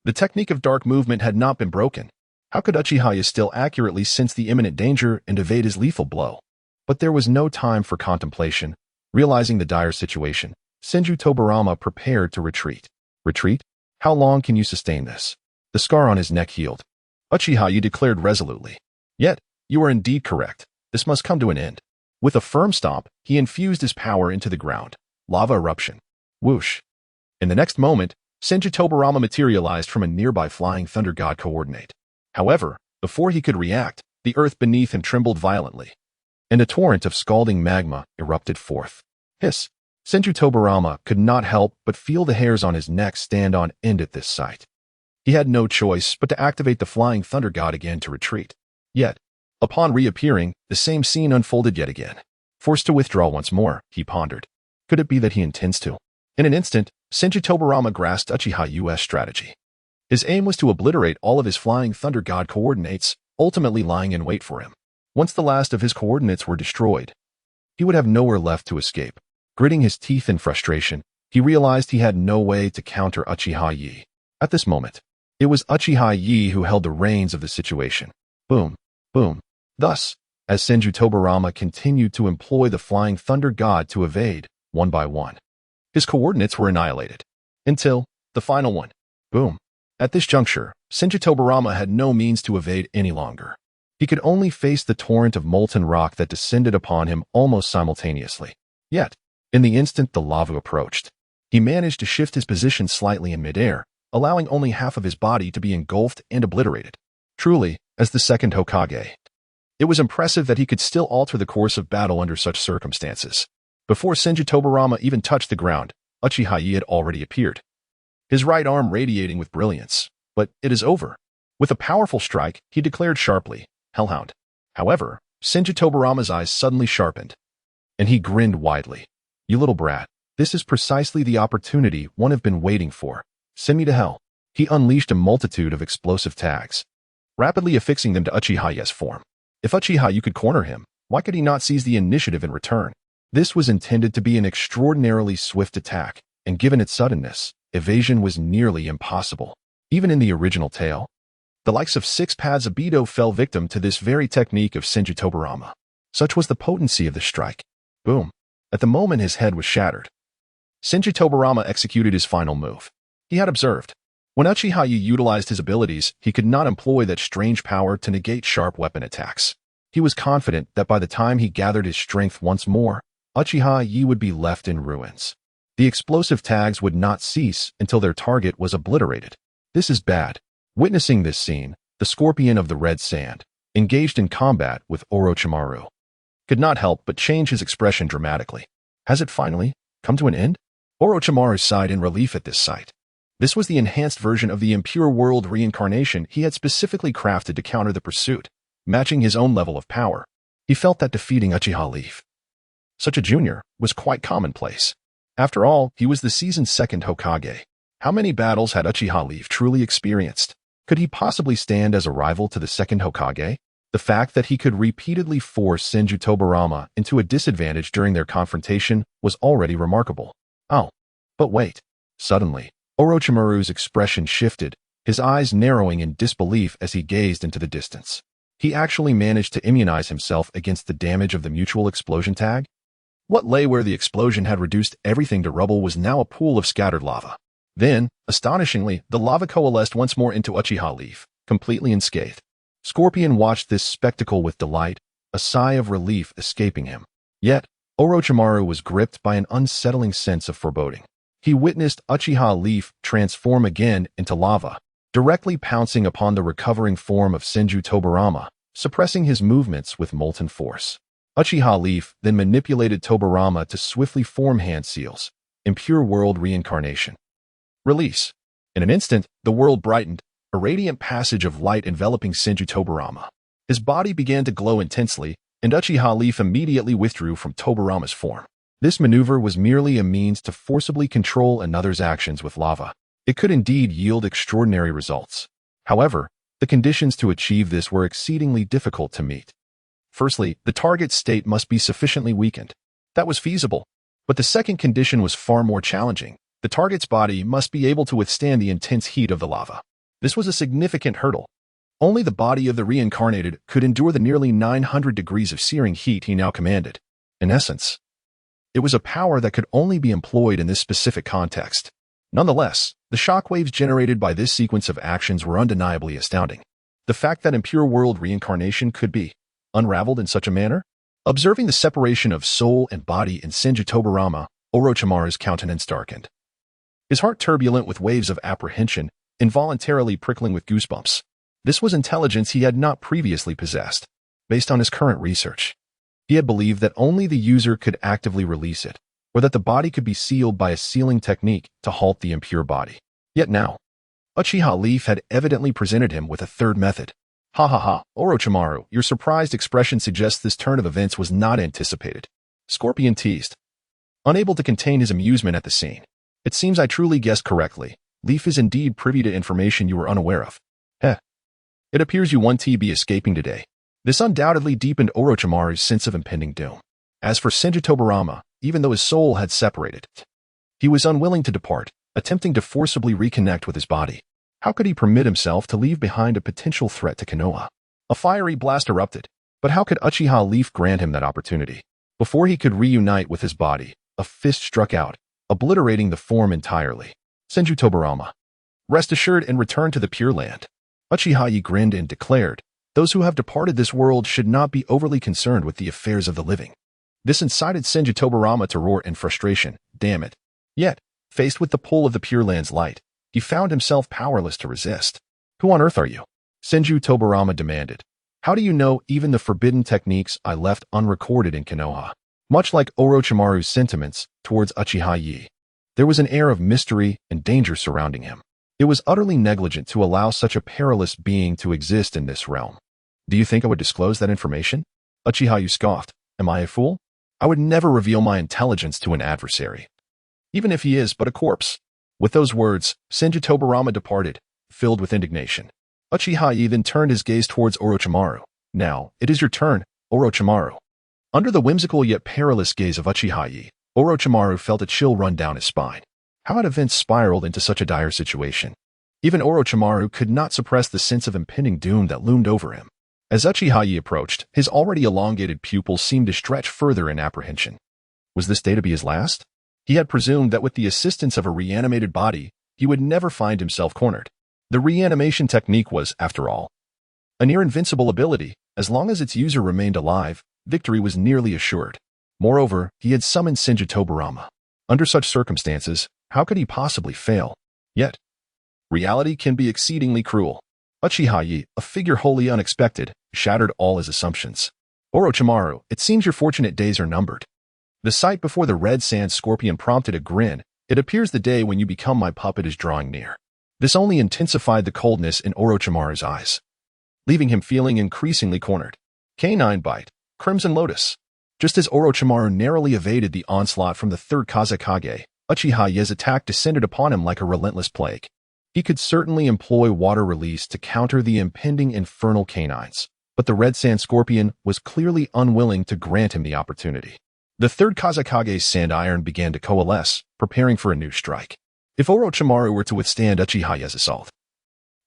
the technique of dark movement had not been broken. How could Uchiha Yo still accurately sense the imminent danger and evade his lethal blow? But there was no time for contemplation. Realizing the dire situation, Senju Tobarama prepared to retreat. Retreat? How long can you sustain this? The scar on his neck healed. Uchiha Yo declared resolutely. Yet, you are indeed correct. This must come to an end. With a firm stomp, he infused his power into the ground. Lava eruption. Whoosh. In the next moment, Senju Tobarama materialized from a nearby flying thunder god coordinate. However, before he could react, the earth beneath him trembled violently, and a torrent of scalding magma erupted forth. Hiss. Senju Tobarama could not help but feel the hairs on his neck stand on end at this sight. He had no choice but to activate the flying thunder god again to retreat. Yet, upon reappearing, the same scene unfolded yet again. Forced to withdraw once more, he pondered. Could it be that he intends to? In an instant, Senju Tobarama grasped Uchiha Yo's strategy. His aim was to obliterate all of his flying thunder god coordinates, ultimately lying in wait for him. Once the last of his coordinates were destroyed, he would have nowhere left to escape. Gritting his teeth in frustration, he realized he had no way to counter Uchiha Yo. At this moment, it was Uchiha Yo who held the reins of the situation. Boom, boom. Thus, as Senju Tobarama continued to employ the flying thunder god to evade, one by one, his coordinates were annihilated. Until the final one. Boom. At this juncture, Senju Tobarama had no means to evade any longer. He could only face the torrent of molten rock that descended upon him almost simultaneously. Yet, in the instant the lava approached, he managed to shift his position slightly in midair, allowing only half of his body to be engulfed and obliterated. Truly, as the second Hokage, it was impressive that he could still alter the course of battle under such circumstances. Before Senju Tobarama even touched the ground, Uchiha Yo had already appeared, his right arm radiating with brilliance. But it is over. With a powerful strike, he declared sharply, Hellhound. However, Senju Tobarama's eyes suddenly sharpened, and he grinned widely. You little brat, this is precisely the opportunity one have been waiting for. Send me to hell. He unleashed a multitude of explosive tags, rapidly affixing them to Uchiha Yo's form. If Uchiha Yo could corner him, why could he not seize the initiative in return? This was intended to be an extraordinarily swift attack, and given its suddenness, evasion was nearly impossible. Even in the original tale, the likes of Six Paths Obito fell victim to this very technique of Senju Tobarama. Such was the potency of the strike. Boom. At the moment his head was shattered, Senju Tobarama executed his final move. He had observed When Uchiha Yo utilized his abilities, he could not employ that strange power to negate sharp weapon attacks. He was confident that by the time he gathered his strength once more, Uchiha Yo would be left in ruins. The explosive tags would not cease until their target was obliterated. This is bad. Witnessing this scene, the Scorpion of the Red Sand, engaged in combat with Orochimaru, could not help but change his expression dramatically. Has it finally come to an end? Orochimaru sighed in relief at this sight. This was the enhanced version of the impure world reincarnation he had specifically crafted to counter the pursuit, matching his own level of power. He felt that defeating Uchiha Leaf, such a junior, was quite commonplace. After all, he was the season's second Hokage. How many battles had Uchiha Leaf truly experienced? Could he possibly stand as a rival to the second Hokage? The fact that he could repeatedly force Senju Tobirama into a disadvantage during their confrontation was already remarkable. Oh, but wait. Suddenly, Orochimaru's expression shifted, his eyes narrowing in disbelief as he gazed into the distance. He actually managed to immunize himself against the damage of the mutual explosion tag? What lay where the explosion had reduced everything to rubble was now a pool of scattered lava. Then, astonishingly, the lava coalesced once more into Uchiha Leaf, completely unscathed. Scorpion watched this spectacle with delight, a sigh of relief escaping him. Yet, Orochimaru was gripped by an unsettling sense of foreboding. He witnessed Uchiha Leaf transform again into lava, directly pouncing upon the recovering form of Senju Tobirama, suppressing his movements with molten force. Uchiha Leaf then manipulated Tobirama to swiftly form hand seals, impure world reincarnation. Release. In an instant, the world brightened, a radiant passage of light enveloping Senju Tobirama. His body began to glow intensely, and Uchiha Leaf immediately withdrew from Tobirama's form. This maneuver was merely a means to forcibly control another's actions with lava. It could indeed yield extraordinary results. However, the conditions to achieve this were exceedingly difficult to meet. Firstly, the target's state must be sufficiently weakened. That was feasible. But the second condition was far more challenging. The target's body must be able to withstand the intense heat of the lava. This was a significant hurdle. Only the body of the reincarnated could endure the nearly 900 degrees of searing heat he now commanded. In essence, it was a power that could only be employed in this specific context. Nonetheless, the shockwaves generated by this sequence of actions were undeniably astounding. The fact that impure world reincarnation could be unraveled in such a manner? Observing the separation of soul and body in Senju Tobirama, Orochimaru's countenance darkened. His heart turbulent with waves of apprehension, involuntarily prickling with goosebumps. This was intelligence he had not previously possessed. Based on his current research, he had believed that only the user could actively release it, or that the body could be sealed by a sealing technique to halt the impure body. Yet now, Uchiha Leaf had evidently presented him with a third method. Ha ha ha, Orochimaru, your surprised expression suggests this turn of events was not anticipated. Scorpion teased, unable to contain his amusement at the scene. It seems I truly guessed correctly. Leaf is indeed privy to information you were unaware of. Heh. It appears you won't be escaping today. This undoubtedly deepened Orochimaru's sense of impending doom. As for Senju Tobirama, even though his soul had separated, he was unwilling to depart, attempting to forcibly reconnect with his body. How could he permit himself to leave behind a potential threat to Konoha? A fiery blast erupted, but how could Uchiha Leaf grant him that opportunity? Before he could reunite with his body, a fist struck out, obliterating the form entirely. Senju Tobirama, rest assured and return to the Pure Land. Uchiha Yo grinned and declared, those who have departed this world should not be overly concerned with the affairs of the living. This incited Senju Tobirama to roar in frustration, damn it. Yet, faced with the pull of the Pure Land's light, he found himself powerless to resist. Who on earth are you? Senju Tobirama demanded. How do you know even the forbidden techniques I left unrecorded in Konoha? Much like Orochimaru's sentiments towards Uchiha Yo, there was an air of mystery and danger surrounding him. It was utterly negligent to allow such a perilous being to exist in this realm. Do you think I would disclose that information? Uchiha Yo scoffed. Am I a fool? I would never reveal my intelligence to an adversary, even if he is but a corpse. With those words, Senju Tobirama departed, filled with indignation. Uchiha Yo then turned his gaze towards Orochimaru. Now, it is your turn, Orochimaru. Under the whimsical yet perilous gaze of Uchiha Yo, Orochimaru felt a chill run down his spine. How had events spiraled into such a dire situation? Even Orochimaru could not suppress the sense of impending doom that loomed over him. As Uchiha Yo approached, his already elongated pupils seemed to stretch further in apprehension. Was this day to be his last? He had presumed that with the assistance of a reanimated body, he would never find himself cornered. The reanimation technique was, after all, a near-invincible ability. As long as its user remained alive, victory was nearly assured. Moreover, he had summoned Shinji. Under such circumstances, how could he possibly fail? Yet, reality can be exceedingly cruel. Uchiha Yo, a figure wholly unexpected, shattered all his assumptions. Orochimaru, it seems your fortunate days are numbered. The sight before the red sand scorpion prompted a grin. It appears the day when you become my puppet is drawing near. This only intensified the coldness in Orochimaru's eyes, leaving him feeling increasingly cornered. Canine Bite, Crimson Lotus. Just as Orochimaru narrowly evaded the onslaught from the third Kazekage, Uchiha Yo's attack descended upon him like a relentless plague. He could certainly employ water release to counter the impending infernal canines, but the red sand scorpion was clearly unwilling to grant him the opportunity. The third Kazekage's sand iron began to coalesce, preparing for a new strike. If Orochimaru were to withstand Uchiha Yo's assault,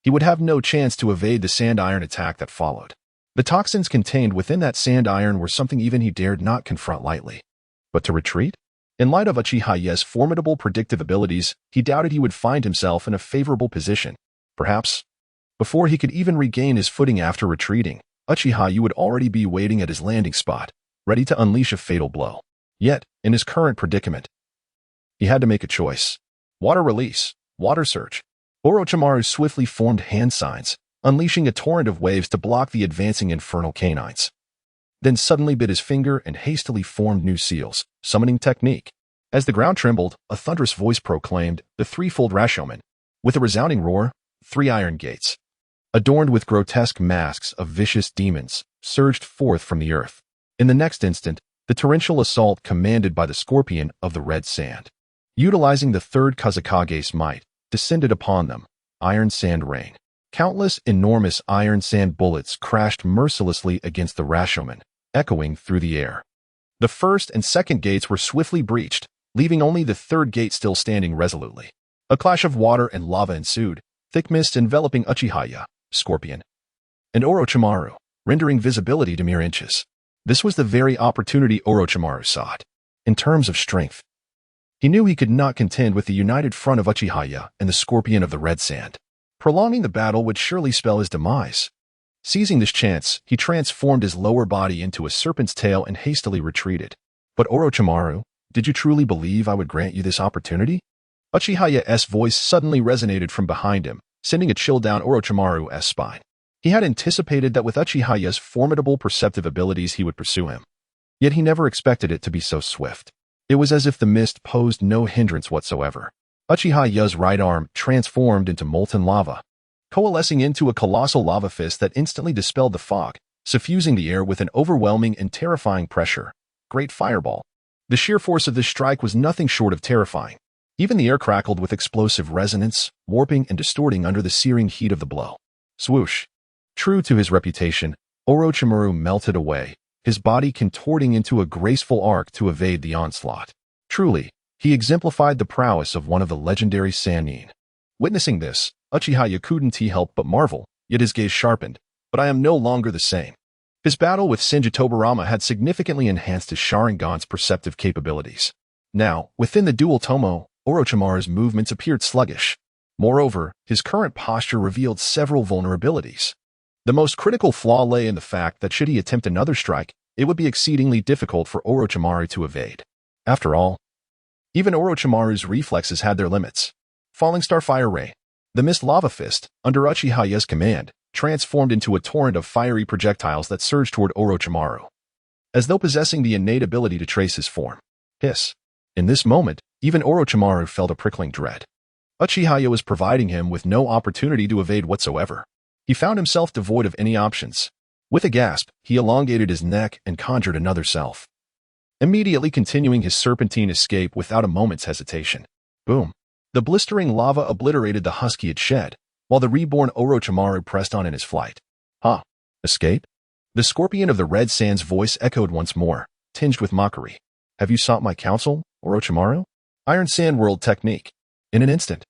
he would have no chance to evade the sand iron attack that followed. The toxins contained within that sand iron were something even he dared not confront lightly. But to retreat? In light of Uchiha Yo's formidable predictive abilities, he doubted he would find himself in a favorable position. Perhaps, before he could even regain his footing after retreating, Uchiha Yo would already be waiting at his landing spot, ready to unleash a fatal blow. Yet, in his current predicament, he had to make a choice. Water release, water surge. Orochimaru swiftly formed hand signs, unleashing a torrent of waves to block the advancing infernal canines. Then suddenly bit his finger and hastily formed new seals, summoning technique. As the ground trembled, a thunderous voice proclaimed, the threefold Rashomon. With a resounding roar, 3 iron gates, adorned with grotesque masks of vicious demons, surged forth from the earth. In the next instant, the torrential assault commanded by the scorpion of the red sand, utilizing the third Kazekage's might, descended upon them. Iron sand rain. Countless enormous iron sand bullets crashed mercilessly against the Rashomon, echoing through the air. The first and second gates were swiftly breached, leaving only the third gate still standing resolutely. A clash of water and lava ensued, thick mist enveloping Uchiha Yo, Scorpion, and Orochimaru, rendering visibility to mere inches. This was the very opportunity Orochimaru sought. In terms of strength, he knew he could not contend with the united front of Uchiha Yo and the Scorpion of the Red Sand. Prolonging the battle would surely spell his demise. Seizing this chance, he transformed his lower body into a serpent's tail and hastily retreated. But Orochimaru, did you truly believe I would grant you this opportunity? Uchiha Yo's voice suddenly resonated from behind him, sending a chill down Orochimaru's spine. He had anticipated that with Uchiha Yo's formidable perceptive abilities he would pursue him. Yet he never expected it to be so swift. It was as if the mist posed no hindrance whatsoever. Uchiha Yo's right arm transformed into molten lava, coalescing into a colossal lava fist that instantly dispelled the fog, suffusing the air with an overwhelming and terrifying pressure. Great fireball. The sheer force of this strike was nothing short of terrifying. Even the air crackled with explosive resonance, warping and distorting under the searing heat of the blow. Swoosh. True to his reputation, Orochimaru melted away, his body contorting into a graceful arc to evade the onslaught. Truly, he exemplified the prowess of one of the legendary Sannin. Witnessing this, Uchiha Yo couldn't help but marvel, yet his gaze sharpened. But I am no longer the same. His battle with Shinji had significantly enhanced his Sharingan's perceptive capabilities. Now, within the Double Tomoe, Orochimaru's movements appeared sluggish. Moreover, his current posture revealed several vulnerabilities. The most critical flaw lay in the fact that should he attempt another strike, it would be exceedingly difficult for Orochimaru to evade. After all, even Orochimaru's reflexes had their limits. Falling Star Fire Rain. The Mist Lava Fist, under Uchiha Yo's command, transformed into a torrent of fiery projectiles that surged toward Orochimaru, as though possessing the innate ability to trace his form. Hiss. In this moment, even Orochimaru felt a prickling dread. Uchiha Yo was providing him with no opportunity to evade whatsoever. He found himself devoid of any options. With a gasp, he elongated his neck and conjured another self, immediately continuing his serpentine escape without a moment's hesitation. Boom. The blistering lava obliterated the husk he had shed, while the reborn Orochimaru pressed on in his flight. Huh? Escape? The Scorpion of the Red Sand's voice echoed once more, tinged with mockery. Have you sought my counsel, Orochimaru? Iron Sand World Technique. In an instant.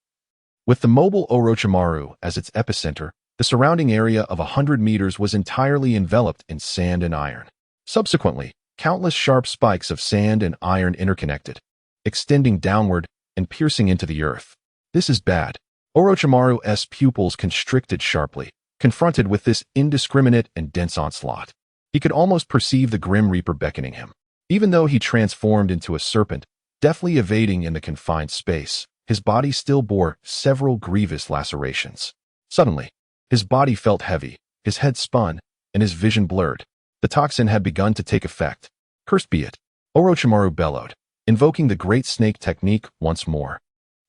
With the mobile Orochimaru as its epicenter, the surrounding area of 100 meters was entirely enveloped in sand and iron. Subsequently, countless sharp spikes of sand and iron interconnected, extending downward and piercing into the earth. This is bad. Orochimaru's pupils constricted sharply, confronted with this indiscriminate and dense onslaught. He could almost perceive the Grim Reaper beckoning him. Even though he transformed into a serpent, deftly evading in the confined space, his body still bore several grievous lacerations. Suddenly, his body felt heavy, his head spun, and his vision blurred. The toxin had begun to take effect. Cursed be it, Orochimaru bellowed, invoking the Great Snake technique once more,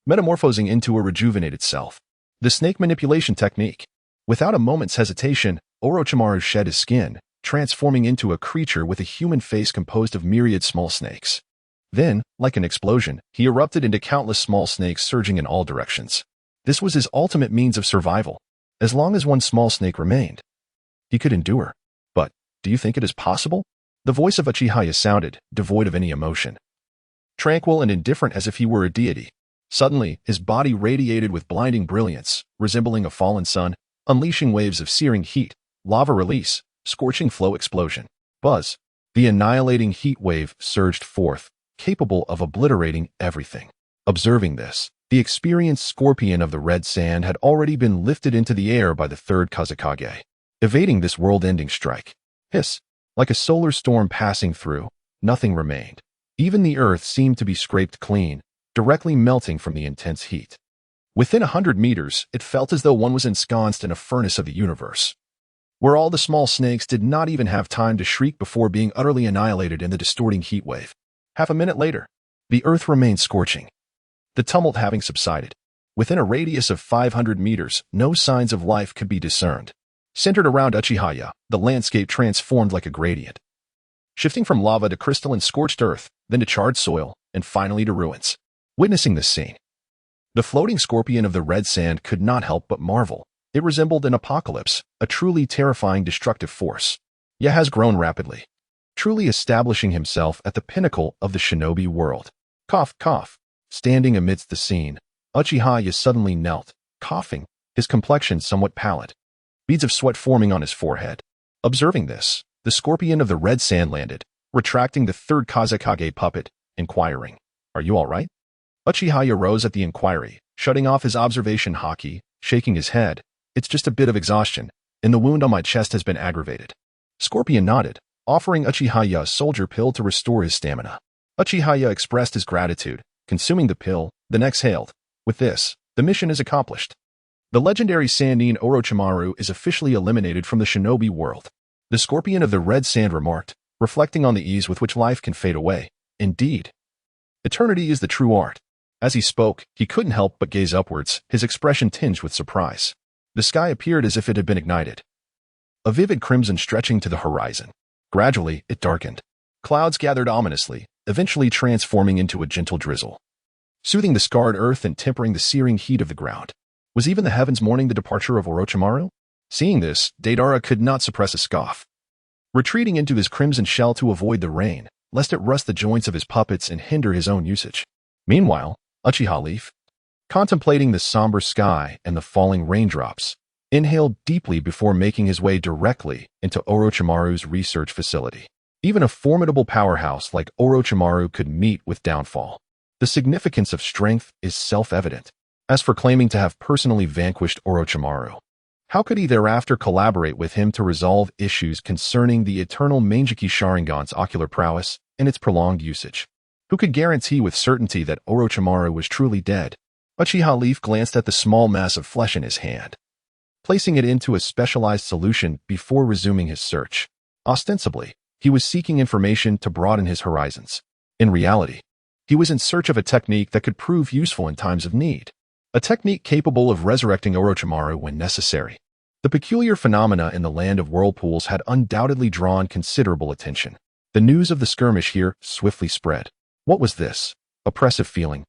metamorphosing into a rejuvenated self. The snake manipulation technique. Without a moment's hesitation, Orochimaru shed his skin, transforming into a creature with a human face composed of myriad small snakes. Then, like an explosion, he erupted into countless small snakes surging in all directions. This was his ultimate means of survival. As long as one small snake remained, he could endure. But, do you think it is possible? The voice of Uchiha Yo sounded, devoid of any emotion. Tranquil and indifferent as if he were a deity. Suddenly, his body radiated with blinding brilliance, resembling a fallen sun, unleashing waves of searing heat, lava release, scorching flow explosion. Buzz. The annihilating heat wave surged forth, capable of obliterating everything. Observing this, the experienced scorpion of the red sand had already been lifted into the air by the third Kazekage, evading this world-ending strike. Hiss. Like a solar storm passing through, nothing remained. Even the earth seemed to be scraped clean, directly melting from the intense heat. Within 100 meters, it felt as though one was ensconced in a furnace of the universe, where all the small snakes did not even have time to shriek before being utterly annihilated in the distorting heat wave. Half a minute later, the earth remained scorching, the tumult having subsided. Within a radius of 500 meters, no signs of life could be discerned. Centered around Uchiha Yo, the landscape transformed like a gradient, shifting from lava to crystalline scorched earth, then to charred soil, and finally to ruins. Witnessing this scene, the floating scorpion of the red sand could not help but marvel. It resembled an apocalypse, a truly terrifying destructive force. Yo has grown rapidly, truly establishing himself at the pinnacle of the shinobi world. Cough, cough. Standing amidst the scene, Uchiha Yo suddenly knelt, coughing, his complexion somewhat pallid, beads of sweat forming on his forehead. Observing this, the scorpion of the red sand landed, retracting the third Kazekage puppet, inquiring, "Are you all right?" Uchiha Yo rose at the inquiry, shutting off his observation Haki, shaking his head. "It's just a bit of exhaustion, and the wound on my chest has been aggravated." Scorpion nodded, offering Uchiha Yo a soldier pill to restore his stamina. Uchiha Yo expressed his gratitude, consuming the pill, then exhaled. With this, the mission is accomplished. The legendary Sannin Orochimaru is officially eliminated from the shinobi world. The scorpion of the red sand remarked, reflecting on the ease with which life can fade away. Indeed, eternity is the true art. As he spoke, he couldn't help but gaze upwards, his expression tinged with surprise. The sky appeared as if it had been ignited, a vivid crimson stretching to the horizon. Gradually, it darkened. Clouds gathered ominously, eventually transforming into a gentle drizzle, soothing the scarred earth and tempering the searing heat of the ground. Was even the heavens mourning the departure of Orochimaru? Seeing this, Deidara could not suppress a scoff, retreating into his crimson shell to avoid the rain, lest it rust the joints of his puppets and hinder his own usage. Meanwhile, Uchiha Leaf, contemplating the somber sky and the falling raindrops, inhaled deeply before making his way directly into Orochimaru's research facility. Even a formidable powerhouse like Orochimaru could meet with downfall. The significance of strength is self-evident. As for claiming to have personally vanquished Orochimaru, how could he thereafter collaborate with him to resolve issues concerning the eternal Mangeki Sharingan's ocular prowess and its prolonged usage? Who could guarantee with certainty that Orochimaru was truly dead? Uchiha Leaf glanced at the small mass of flesh in his hand, placing it into a specialized solution before resuming his search. Ostensibly, he was seeking information to broaden his horizons. In reality, he was in search of a technique that could prove useful in times of need. A technique capable of resurrecting Orochimaru when necessary. The peculiar phenomena in the land of whirlpools had undoubtedly drawn considerable attention. The news of the skirmish here swiftly spread. What was this? Oppressive feeling,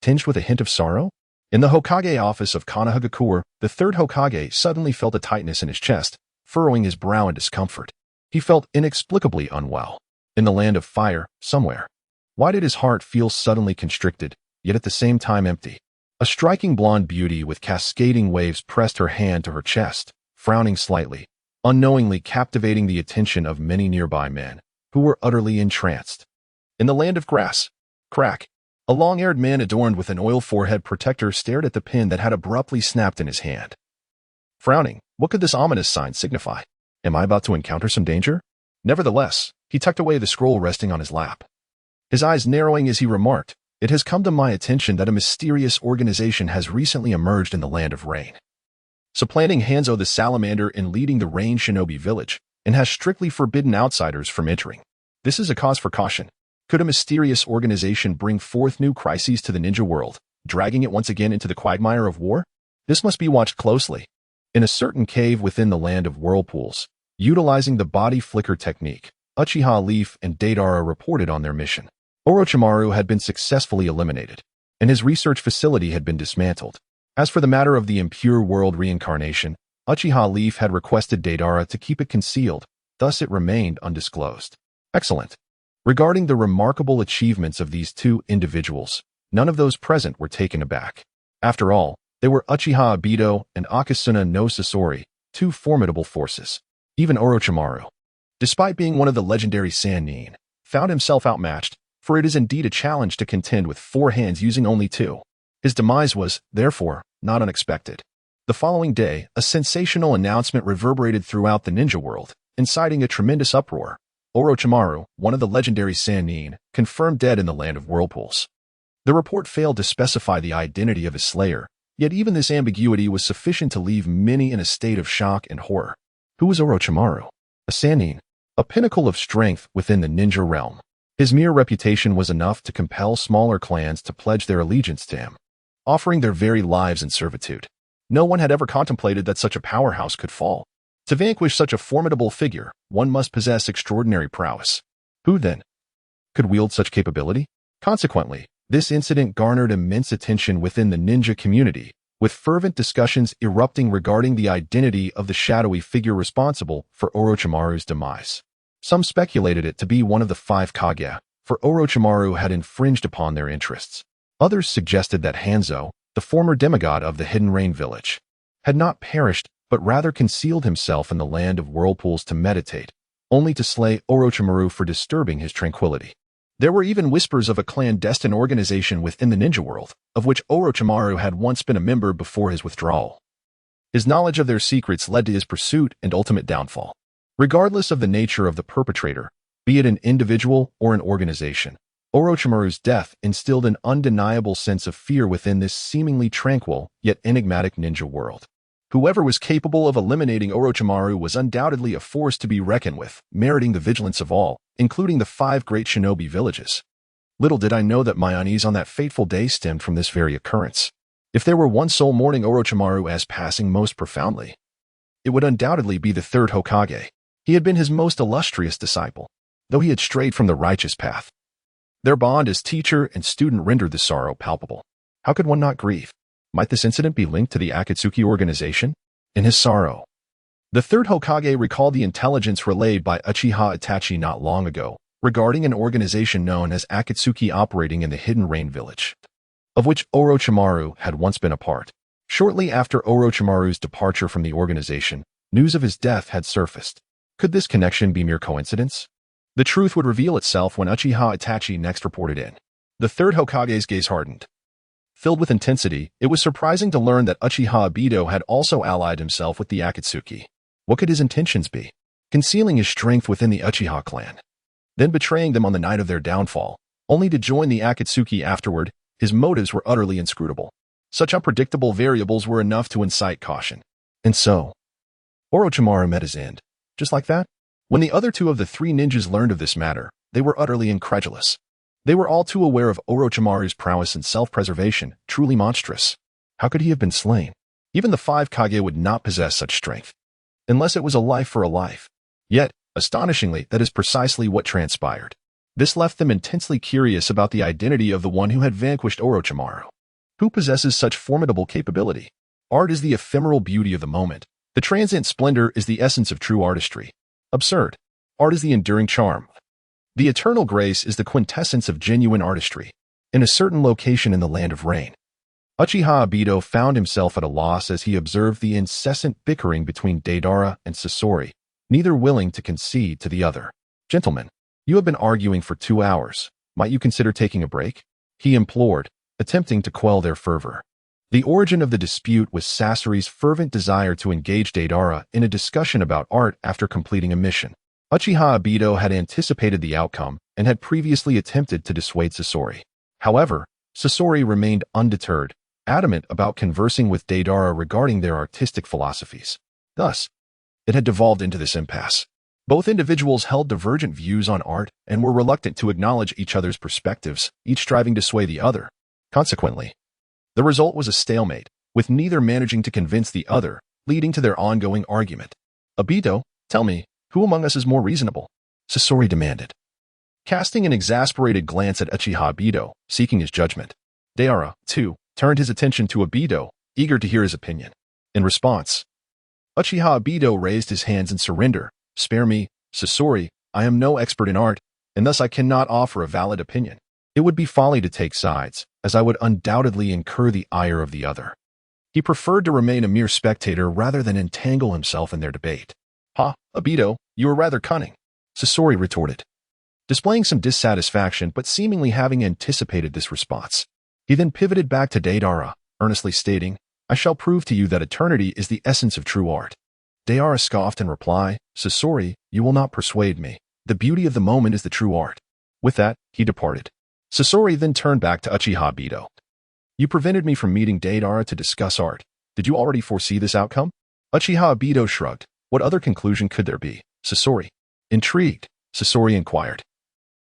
tinged with a hint of sorrow? In the Hokage office of Konoha, the third Hokage suddenly felt a tightness in his chest, furrowing his brow in discomfort. He felt inexplicably unwell. In the land of fire, somewhere. Why did his heart feel suddenly constricted, yet at the same time empty? A striking blonde beauty with cascading waves pressed her hand to her chest, frowning slightly, unknowingly captivating the attention of many nearby men, who were utterly entranced. In the land of grass, crack, A long-haired man adorned with an oil forehead protector stared at the pin that had abruptly snapped in his hand. Frowning, what could this ominous sign signify? Am I about to encounter some danger? Nevertheless, he tucked away the scroll resting on his lap. His eyes narrowing as he remarked, "It has come to my attention that a mysterious organization has recently emerged in the Land of Rain, supplanting Hanzo the Salamander in leading the Rain Shinobi Village, and has strictly forbidden outsiders from entering. This is a cause for caution. Could a mysterious organization bring forth new crises to the ninja world, dragging it once again into the quagmire of war? This must be watched closely." In a certain cave within the Land of Whirlpools, utilizing the body flicker technique, Uchiha Leaf and Deidara reported on their mission. Orochimaru had been successfully eliminated, and his research facility had been dismantled. As for the matter of the impure world reincarnation, Uchiha Leaf had requested Deidara to keep it concealed, thus it remained undisclosed. Excellent. Regarding the remarkable achievements of these two individuals, none of those present were taken aback. After all, they were Uchiha Obito and Akatsuki no Sasori, two formidable forces. Even Orochimaru, despite being one of the legendary Sannin, found himself outmatched, for it is indeed a challenge to contend with 4 hands using only 2. His demise was, therefore, not unexpected. The following day, a sensational announcement reverberated throughout the ninja world, inciting a tremendous uproar. Orochimaru, one of the legendary Sannin, confirmed dead in the Land of Whirlpools. The report failed to specify the identity of his slayer, yet even this ambiguity was sufficient to leave many in a state of shock and horror. Who was Orochimaru? A Sannin, a pinnacle of strength within the ninja realm. His mere reputation was enough to compel smaller clans to pledge their allegiance to him, offering their very lives in servitude. No one had ever contemplated that such a powerhouse could fall. To vanquish such a formidable figure, one must possess extraordinary prowess. Who, then, could wield such capability? Consequently, this incident garnered immense attention within the ninja community, with fervent discussions erupting regarding the identity of the shadowy figure responsible for Orochimaru's demise. Some speculated it to be one of the 5 Kage, for Orochimaru had infringed upon their interests. Others suggested that Hanzo, the former demigod of the Hidden Rain Village, had not perished but rather concealed himself in the Land of Whirlpools to meditate, only to slay Orochimaru for disturbing his tranquility. There were even whispers of a clandestine organization within the ninja world, of which Orochimaru had once been a member before his withdrawal. His knowledge of their secrets led to his pursuit and ultimate downfall. Regardless of the nature of the perpetrator, be it an individual or an organization, Orochimaru's death instilled an undeniable sense of fear within this seemingly tranquil yet enigmatic ninja world. Whoever was capable of eliminating Orochimaru was undoubtedly a force to be reckoned with, meriting the vigilance of all, including the 5 great shinobi villages. Little did I know that my unease on that fateful day stemmed from this very occurrence. If there were one soul mourning Orochimaru as passing most profoundly, it would undoubtedly be the 3rd Hokage. He had been his most illustrious disciple, though he had strayed from the righteous path. Their bond as teacher and student rendered the sorrow palpable. How could one not grieve? Might this incident be linked to the Akatsuki organization? In his sorrow, the 3rd Hokage recalled the intelligence relayed by Uchiha Itachi not long ago regarding an organization known as Akatsuki operating in the Hidden Rain Village, of which Orochimaru had once been a part. Shortly after Orochimaru's departure from the organization, news of his death had surfaced. Could this connection be mere coincidence? The truth would reveal itself when Uchiha Itachi next reported in. The 3rd Hokage's gaze hardened. Filled with intensity, it was surprising to learn that Uchiha Obito had also allied himself with the Akatsuki. What could his intentions be? Concealing his strength within the Uchiha clan, then betraying them on the night of their downfall, only to join the Akatsuki afterward. His motives were utterly inscrutable. Such unpredictable variables were enough to incite caution. And so, Orochimaru met his end. Just like that? When the other 2 of the 3 ninjas learned of this matter, they were utterly incredulous. They were all too aware of Orochimaru's prowess and self-preservation, truly monstrous. How could he have been slain? Even the 5 Kage would not possess such strength, unless it was a life for a life. Yet, astonishingly, that is precisely what transpired. This left them intensely curious about the identity of the one who had vanquished Orochimaru. Who possesses such formidable capability? Art is the ephemeral beauty of the moment. The transient splendor is the essence of true artistry. Absurd. Art is the enduring charm. The eternal grace is the quintessence of genuine artistry. In a certain location in the Land of Rain, Uchiha Obito found himself at a loss as he observed the incessant bickering between Deidara and Sasori, neither willing to concede to the other. "Gentlemen, you have been arguing for 2 hours. Might you consider taking a break?" he implored, attempting to quell their fervor. The origin of the dispute was Sasori's fervent desire to engage Deidara in a discussion about art after completing a mission. Uchiha Obito had anticipated the outcome and had previously attempted to dissuade Sasori. However, Sasori remained undeterred, adamant about conversing with Deidara regarding their artistic philosophies. Thus, it had devolved into this impasse. Both individuals held divergent views on art and were reluctant to acknowledge each other's perspectives, each striving to sway the other. Consequently, the result was a stalemate, with neither managing to convince the other, leading to their ongoing argument. "Obito, tell me, who among us is more reasonable?" Sasori demanded, casting an exasperated glance at Uchiha Obito, seeking his judgment. Deidara, too, turned his attention to Obito, eager to hear his opinion. In response, Uchiha Obito raised his hands in surrender. "Spare me, Sasori, I am no expert in art, and thus I cannot offer a valid opinion. It would be folly to take sides, as I would undoubtedly incur the ire of the other." He preferred to remain a mere spectator rather than entangle himself in their debate. "Ha, Obito, you are rather cunning," Sasori retorted, displaying some dissatisfaction but seemingly having anticipated this response. He then pivoted back to Deidara, earnestly stating, "I shall prove to you that eternity is the essence of true art." Deidara scoffed in reply, "Sasori, you will not persuade me. The beauty of the moment is the true art." With that, he departed. Sasori then turned back to Uchiha Obito. "You prevented me from meeting Deidara to discuss art. Did you already foresee this outcome?" Uchiha Obito shrugged. "What other conclusion could there be?" Sasori. Intrigued, Sasori inquired,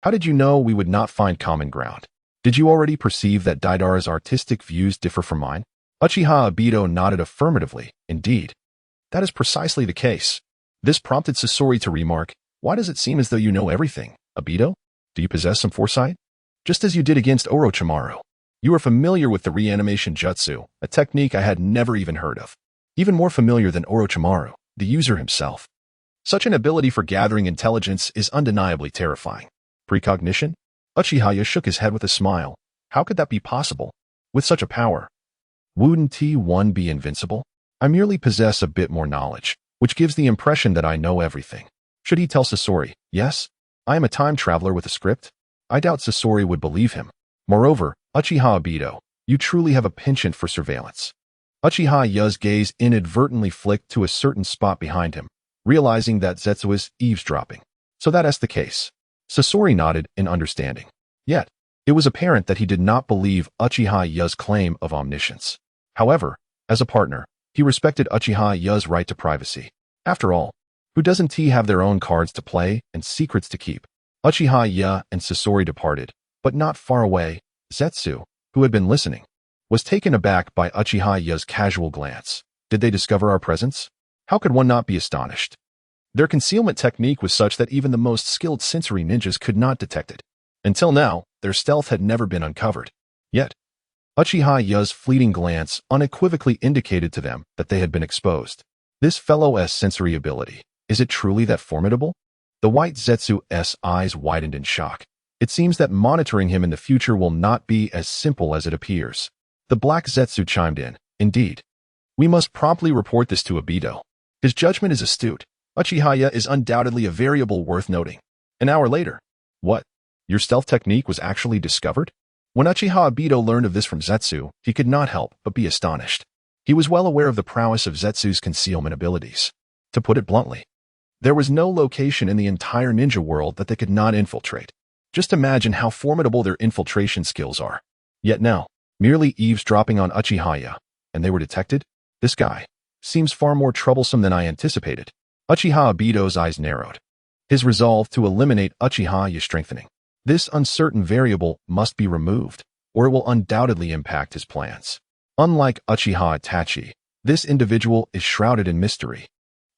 "How did you know we would not find common ground? Did you already perceive that Deidara's artistic views differ from mine?" Uchiha Obito nodded affirmatively. "Indeed. That is precisely the case." This prompted Sasori to remark, "Why does it seem as though you know everything, Obito? Do you possess some foresight? Just as you did against Orochimaru. You are familiar with the reanimation jutsu, a technique I had never even heard of. Even more familiar than Orochimaru, the user himself. Such an ability for gathering intelligence is undeniably terrifying." Precognition? Uchiha Yo shook his head with a smile. "How could that be possible? With such a power, wouldn't one be invincible? I merely possess a bit more knowledge, which gives the impression that I know everything." Should he tell Sasori, "Yes, I am a time traveler with a script"? I doubt Sasori would believe him. Moreover, Uchiha Obito, you truly have a penchant for surveillance. Uchiha Yo's gaze inadvertently flicked to a certain spot behind him, realizing that Zetsu was eavesdropping. "So that's the case." Sasori nodded in understanding. Yet, it was apparent that he did not believe Uchiha Yo's claim of omniscience. However, as a partner, he respected Uchiha Yo's right to privacy. After all, who doesn't have their own cards to play and secrets to keep? Uchiha Yo and Sasori departed, but not far away, Zetsu, who had been listening, was taken aback by Uchiha Yo's casual glance. "Did they discover our presence? How could one not be astonished? Their concealment technique was such that even the most skilled sensory ninjas could not detect it. Until now, their stealth had never been uncovered. Yet, Uchiha Yo's fleeting glance unequivocally indicated to them that they had been exposed. This fellow's sensory ability, is it truly that formidable?" The white Zetsu's eyes widened in shock. It seems that monitoring him in the future will not be as simple as it appears. The black Zetsu chimed in, "Indeed. We must promptly report this to Obito. His judgment is astute. Uchiha Yo is undoubtedly a variable worth noting." An hour later. "What? Your stealth technique was actually discovered?" When Uchiha Obito learned of this from Zetsu, he could not help but be astonished. He was well aware of the prowess of Zetsu's concealment abilities. To put it bluntly, there was no location in the entire ninja world that they could not infiltrate. Just imagine how formidable their infiltration skills are. Yet now, merely eavesdropping on Uchiha Yo, and they were detected? This guy seems far more troublesome than I anticipated. Uchiha Obito's eyes narrowed, his resolve to eliminate Uchiha Yo strengthening. This uncertain variable must be removed, or it will undoubtedly impact his plans. Unlike Uchiha Itachi, this individual is shrouded in mystery,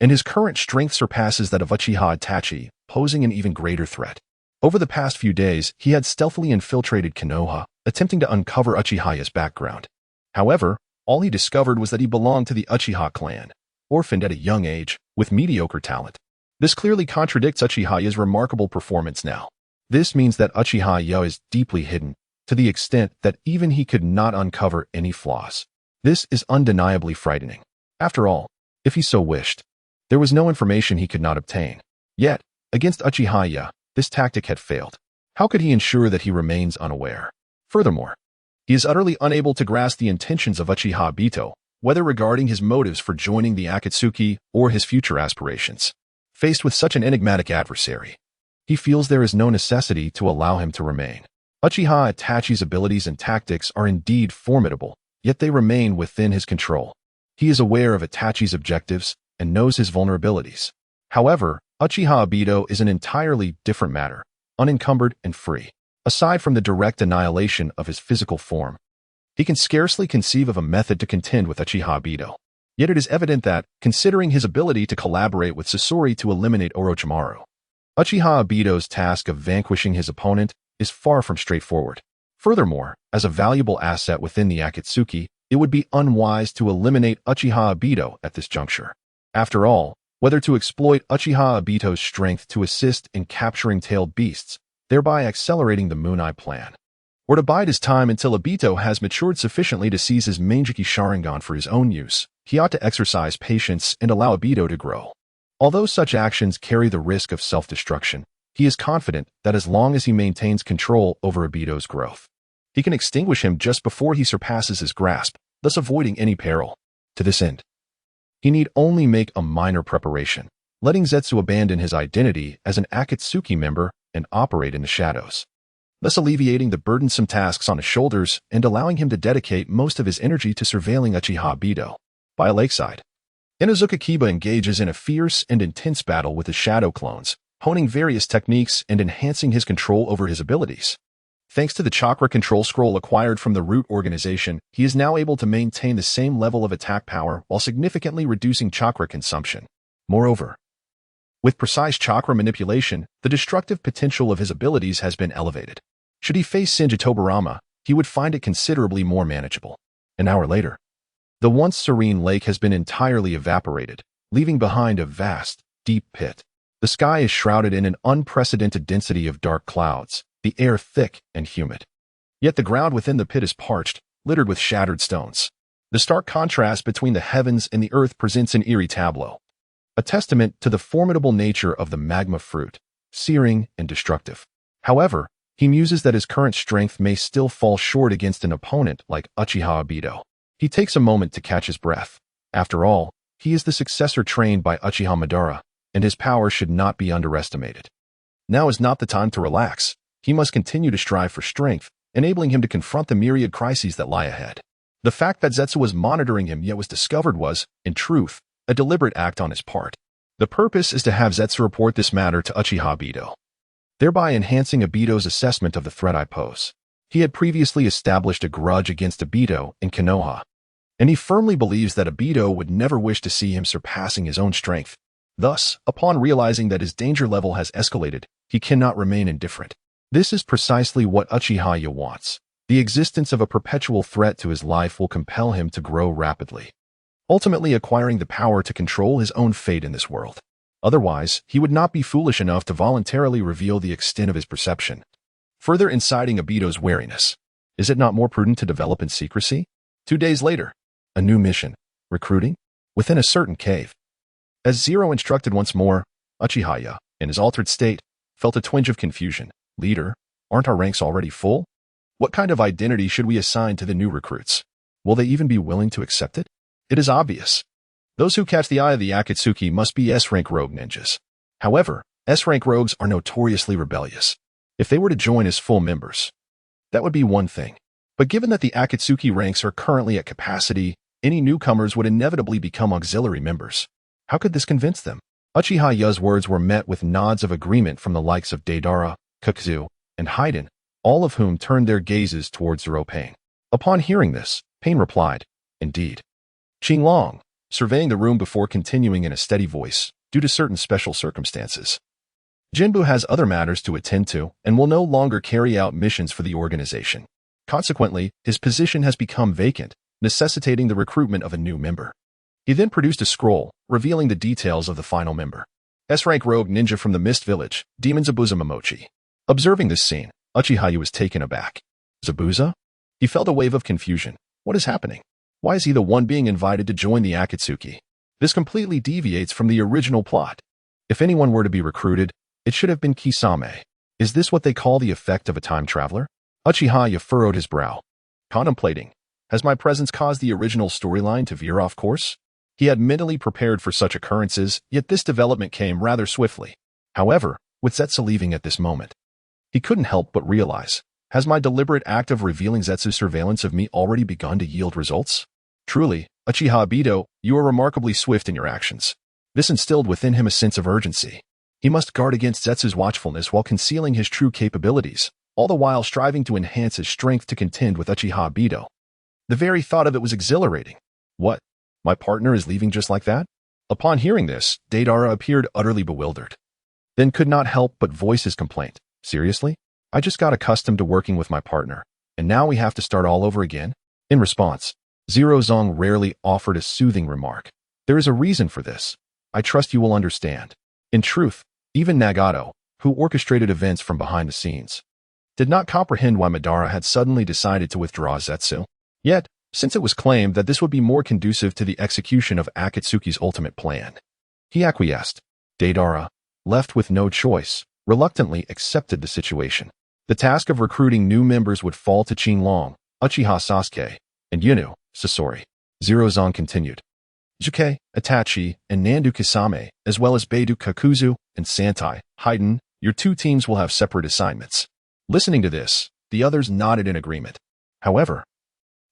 and his current strength surpasses that of Uchiha Itachi, posing an even greater threat. Over the past few days, he had stealthily infiltrated Konoha, attempting to uncover Uchiha Yo's background. However, all he discovered was that he belonged to the Uchiha clan, orphaned at a young age, with mediocre talent. This clearly contradicts Uchiha Yo's remarkable performance now. This means that Uchiha Yo is deeply hidden, to the extent that even he could not uncover any flaws. This is undeniably frightening. After all, if he so wished, there was no information he could not obtain. Yet, against Uchiha Yo, this tactic had failed. How could he ensure that he remains unaware? Furthermore, he is utterly unable to grasp the intentions of Uchiha Obito, whether regarding his motives for joining the Akatsuki or his future aspirations. Faced with such an enigmatic adversary, he feels there is no necessity to allow him to remain. Uchiha Itachi's abilities and tactics are indeed formidable, yet they remain within his control. He is aware of Itachi's objectives and knows his vulnerabilities. However, Uchiha Obito is an entirely different matter, unencumbered and free. Aside from the direct annihilation of his physical form, he can scarcely conceive of a method to contend with Uchiha Obito. Yet it is evident that, considering his ability to collaborate with Sasori to eliminate Orochimaru, Uchiha Obito's task of vanquishing his opponent is far from straightforward. Furthermore, as a valuable asset within the Akatsuki, it would be unwise to eliminate Uchiha Obito at this juncture. After all, whether to exploit Uchiha Obito's strength to assist in capturing tailed beasts, thereby accelerating the Moon Eye plan, or to bide his time until Obito has matured sufficiently to seize his Magma Sharingan for his own use, he ought to exercise patience and allow Obito to grow. Although such actions carry the risk of self-destruction, he is confident that as long as he maintains control over Obito's growth, he can extinguish him just before he surpasses his grasp, thus avoiding any peril. To this end, he need only make a minor preparation, letting Zetsu abandon his identity as an Akatsuki member and operate in the shadows, thus alleviating the burdensome tasks on his shoulders and allowing him to dedicate most of his energy to surveilling Uchiha Obito. By a lakeside, Inuzuka Kiba engages in a fierce and intense battle with his shadow clones, honing various techniques and enhancing his control over his abilities. Thanks to the chakra control scroll acquired from the Root organization, he is now able to maintain the same level of attack power while significantly reducing chakra consumption. Moreover, with precise chakra manipulation, the destructive potential of his abilities has been elevated. Should he face Shinji Tobarama, he would find it considerably more manageable. An hour later, the once serene lake has been entirely evaporated, leaving behind a vast, deep pit. The sky is shrouded in an unprecedented density of dark clouds, the air thick and humid. Yet the ground within the pit is parched, littered with shattered stones. The stark contrast between the heavens and the earth presents an eerie tableau, a testament to the formidable nature of the Magma Fruit, searing and destructive. However, he muses that his current strength may still fall short against an opponent like Uchiha Obito. He takes a moment to catch his breath. After all, he is the successor trained by Uchiha Madara, and his power should not be underestimated. Now is not the time to relax. He must continue to strive for strength, enabling him to confront the myriad crises that lie ahead. The fact that Zetsu was monitoring him yet was discovered was, in truth, a deliberate act on his part. The purpose is to have Zetsu report this matter to Uchiha Obito, thereby enhancing Obito's assessment of the threat I pose. He had previously established a grudge against Obito in Konoha, and he firmly believes that Obito would never wish to see him surpassing his own strength. Thus, upon realizing that his danger level has escalated, he cannot remain indifferent. This is precisely what Uchiha Yo wants. The existence of a perpetual threat to his life will compel him to grow rapidly, ultimately acquiring the power to control his own fate in this world. Otherwise, he would not be foolish enough to voluntarily reveal the extent of his perception, further inciting Obito's wariness. Is it not more prudent to develop in secrecy? 2 days later, a new mission, recruiting, within a certain cave. As Zero instructed once more, Uchiha Yo, in his altered state, felt a twinge of confusion. Leader, aren't our ranks already full? What kind of identity should we assign to the new recruits? Will they even be willing to accept it? It is obvious. Those who catch the eye of the Akatsuki must be S-rank rogue ninjas. However, S-rank rogues are notoriously rebellious. If they were to join as full members, that would be one thing. But given that the Akatsuki ranks are currently at capacity, any newcomers would inevitably become auxiliary members. How could this convince them? Uchiha Yo's words were met with nods of agreement from the likes of Deidara, Kakuzu, and Hidan, all of whom turned their gazes towards Zero Pain. Upon hearing this, Pain replied, "Indeed." Qinglong, surveying the room before continuing in a steady voice, due to certain special circumstances, Jinbu has other matters to attend to and will no longer carry out missions for the organization. Consequently, his position has become vacant, necessitating the recruitment of a new member. He then produced a scroll, revealing the details of the final member. S-rank rogue ninja from the Mist Village, Demon Zabuza Momochi. Observing this scene, Uchiha Yo was taken aback. Zabuza? He felt a wave of confusion. What is happening? Why is he the one being invited to join the Akatsuki? This completely deviates from the original plot. If anyone were to be recruited, it should have been Kisame. Is this what they call the effect of a time traveler? Uchiha Yo furrowed his brow, contemplating, has my presence caused the original storyline to veer off course? He had mentally prepared for such occurrences, yet this development came rather swiftly. However, with Zetsu leaving at this moment, he couldn't help but realize, has my deliberate act of revealing Zetsu's surveillance of me already begun to yield results? Truly, Uchiha Obito, you are remarkably swift in your actions. This instilled within him a sense of urgency. He must guard against Zetsu's watchfulness while concealing his true capabilities, all the while striving to enhance his strength to contend with Uchiha Obito. The very thought of it was exhilarating. What? My partner is leaving just like that? Upon hearing this, Deidara appeared utterly bewildered, then could not help but voice his complaint. Seriously? I just got accustomed to working with my partner, and now we have to start all over again? In response, Zero Zong rarely offered a soothing remark. There is a reason for this. I trust you will understand. In truth, even Nagato, who orchestrated events from behind the scenes, did not comprehend why Madara had suddenly decided to withdraw Zetsu. Yet, since it was claimed that this would be more conducive to the execution of Akatsuki's ultimate plan, he acquiesced. Deidara, left with no choice, reluctantly accepted the situation. The task of recruiting new members would fall to Qinglong, Uchiha Sasuke, and Yuno, Sasori. Zero Zong continued. Uchiha, Itachi, and Nandu Kisame, as well as Beidou Kakuzu and Santai, Hidan, your two teams will have separate assignments. Listening to this, the others nodded in agreement. However,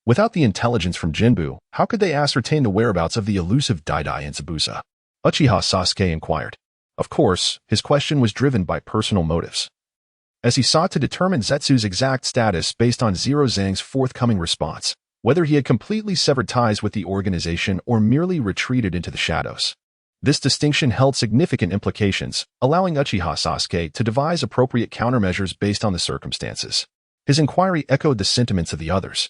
without the intelligence from Jinbu, how could they ascertain the whereabouts of the elusive Daidai and Zabuza? Uchiha Sasuke inquired. Of course, his question was driven by personal motives, as he sought to determine Zetsu's exact status based on Zero Zang's forthcoming response, whether he had completely severed ties with the organization or merely retreated into the shadows. This distinction held significant implications, allowing Uchiha Sasuke to devise appropriate countermeasures based on the circumstances. His inquiry echoed the sentiments of the others.